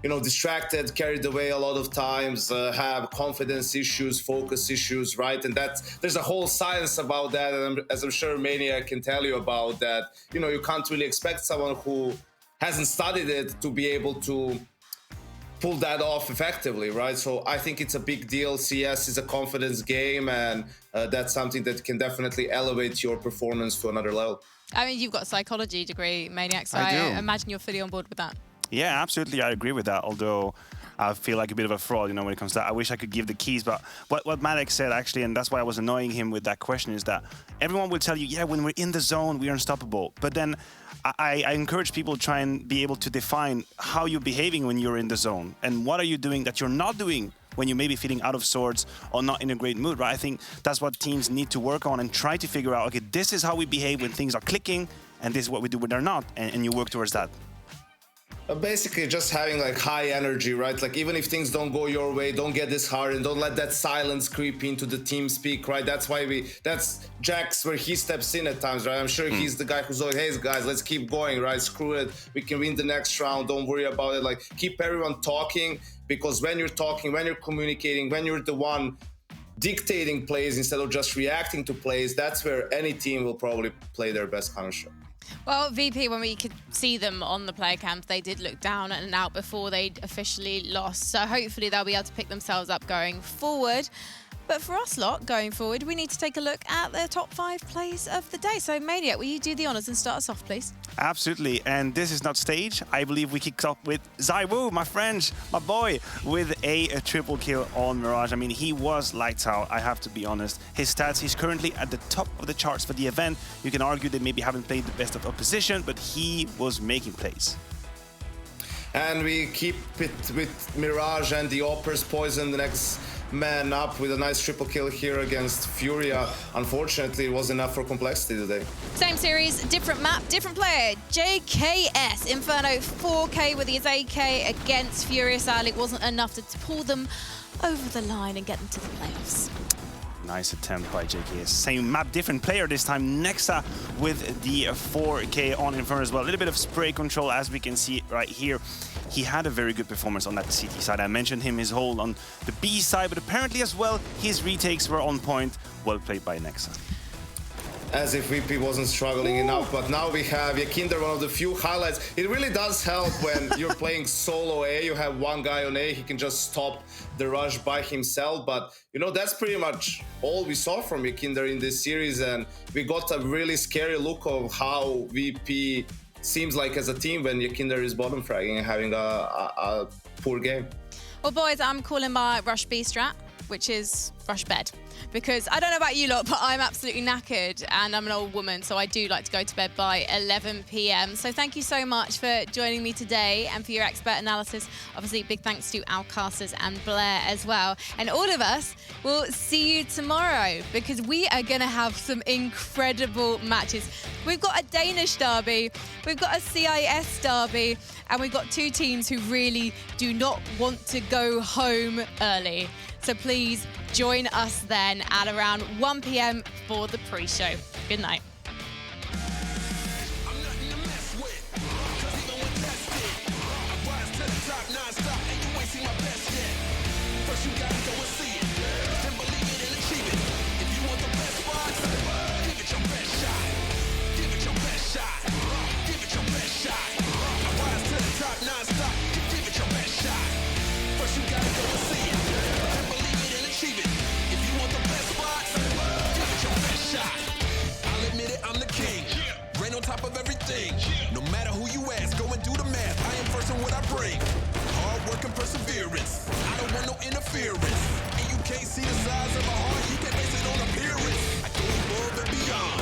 you know, distracted, carried away a lot of times, have confidence issues, focus issues, right? And there's a whole science about that, and as I'm sure Maniac can tell you about that. You know, you can't really expect someone who hasn't studied it to be able to pull that off effectively, right? So I think it's a big deal. CS is a confidence game, and that's something that can definitely elevate your performance to another level. I mean, you've got a psychology degree, Maniac, so I do. I imagine you're fully on board with that. Yeah, absolutely. I agree with that. Although I feel like a bit of a fraud, you know, when it comes to that. I wish I could give the keys, but what Malik said actually, and that's why I was annoying him with that question, is that everyone will tell you, yeah, when we're in the zone, we're unstoppable. But then I encourage people to try and be able to define how you're behaving when you're in the zone, and what are you doing that you're not doing when you may be feeling out of sorts or not in a great mood, right? I think that's what teams need to work on and try to figure out, okay, this is how we behave when things are clicking, and this is what we do when they're not, and you work towards that. Basically just having like high energy, right? Like even if things don't go your way, don't get disheartened, don't let that silence creep into the team speak, right? That's Jack's where he steps in at times, right? I'm sure he's the guy who's like, hey guys, let's keep going, right? Screw it, we can win the next round, don't worry about it. Like keep everyone talking, because when you're talking, when you're communicating, when you're the one dictating plays instead of just reacting to plays, that's where any team will probably play their best counter. Well, VP, when we could see them on the player camp, they did look down and out before they'd officially lost. So hopefully they'll be able to pick themselves up going forward. But for us lot, going forward, we need to take a look at the top 5 plays of the day. So Maniac, will you do the honors and start us off, please? Absolutely, and this is not stage. I believe we kicked off with Zaiwu, my friend, my boy, with a triple kill on Mirage. I mean, he was lights out, I have to be honest. His stats, he's currently at the top of the charts for the event. You can argue they maybe haven't played the best of opposition, but he was making plays. And we keep it with Mirage and the Oppers Poison, the next man up, with a nice triple kill here against Furia. Unfortunately, it wasn't enough for complexity today. Same series, different map, different player. JKS, Inferno 4K with his AK against Furious Ali. It wasn't enough to pull them over the line and get them to the playoffs. Nice attempt by JKS. Same map, different player this time. Nexa with the 4K on Inferno as well. A little bit of spray control, as we can see right here. He had a very good performance on that CT side. I mentioned him, his hold on the B side, but apparently as well, his retakes were on point. Well played by Nexa. As if VP wasn't struggling enough, but now we have Yakinder, one of the few highlights. It really does help when you're playing solo A, you have one guy on A, he can just stop the rush by himself, but you know, that's pretty much all we saw from Yakinder in this series, and we got a really scary look of how VP seems like as a team when Yakinder is bottom fragging and having a poor game. Well, boys, I'm calling my rush B strat, which is rush bed. Because I don't know about you lot, but I'm absolutely knackered and I'm an old woman, so I do like to go to bed by 11 p.m. So thank you so much for joining me today and for your expert analysis. Obviously, big thanks to Alcasters and Blair as well. And all of us will see you tomorrow, because we are going to have some incredible matches. We've got a Danish derby, we've got a CIS derby, and we've got 2 teams who really do not want to go home early. So please join us then at around 1 p.m. for the pre-show. Good night. No matter who you ask, go and do the math. I am first in what I bring. Hard work and perseverance. interference. And you can't see the size of my heart, you can base it on appearance. I go above and beyond,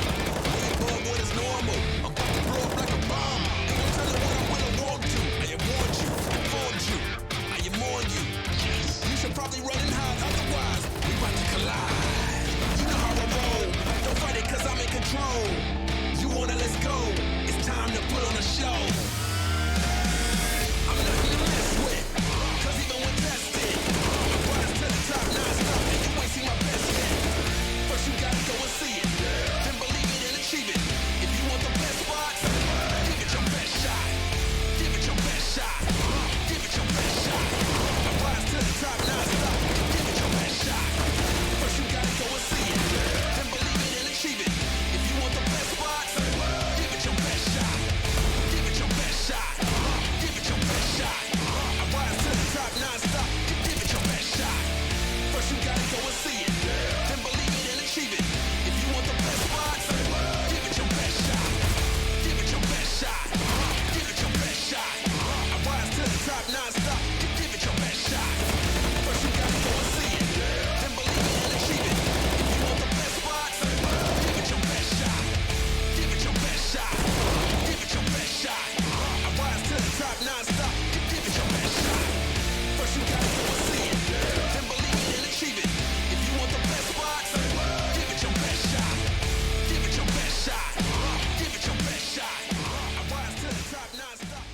way above what is normal. I'm about to blow up like a bomb. Ain't no telling what I will or won't do. I have warned you, informed you, I am on you. You should probably run and hide, otherwise we about to collide. You know how I roll, don't fight it cause I'm in control. You wanna, let's go, it's time to put on a show. I'm nothing to mess with, cause even when tested, I rise to the top non-stop, and you ain't seen my best yet. First you gotta go and see it, then believe it and achieve it. If you want the best spots, give it your best shot. Give it your best shot. Give it your best shot. I rise to the top non-stop, give it your best shot. First you gotta go and see it, then believe it and achieve it. If you want the best spots, give it your best shot. Give it your best shot. Give it your best shot. I rise to the top non-stop, give it your best shot. First you gotta go and see it, then believe it and achieve it. If you want the best spots, give it your best shot. Give it your best shot. Give it your best shot. I rise to the top non-stop, give it your best shot. First you gotta go and see it, then believe it and achieve it. If you want the best spots, give it your best shot. Give it your best shot. Give it your best shot. I rise to the top non-stop, give it your best shot. First you gotta go and see it, then believe it and achieve it. If you want the best spots, give it your best shot. Give it your best shot. Give it your best shot. I rise to the top non-stop.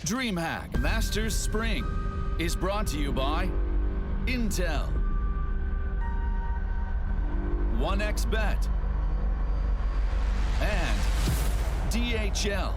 DreamHack Masters Spring is brought to you by Intel, 1xBet, and DHL.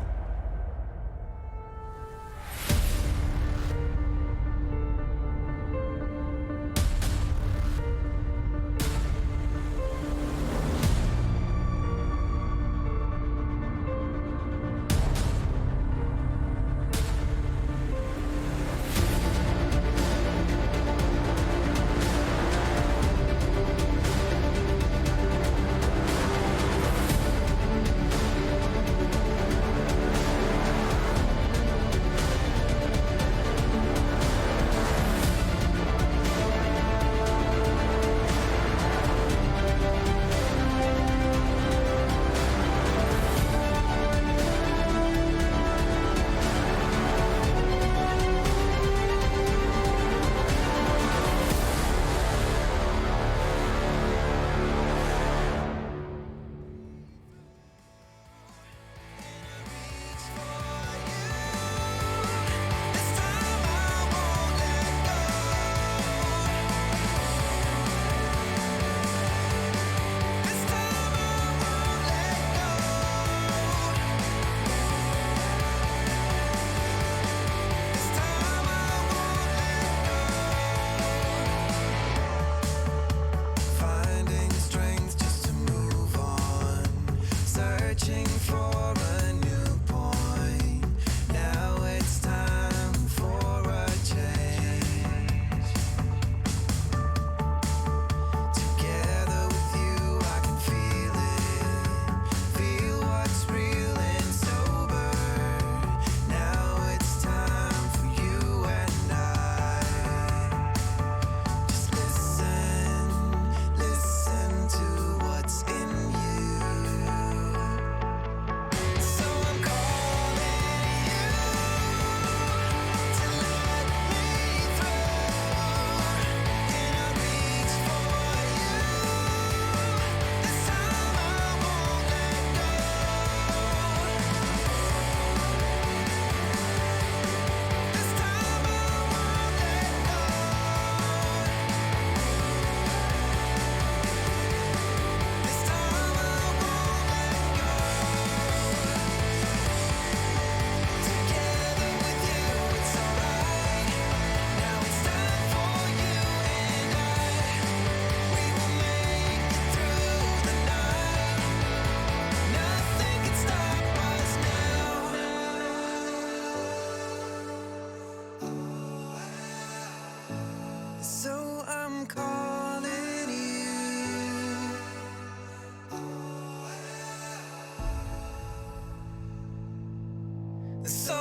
So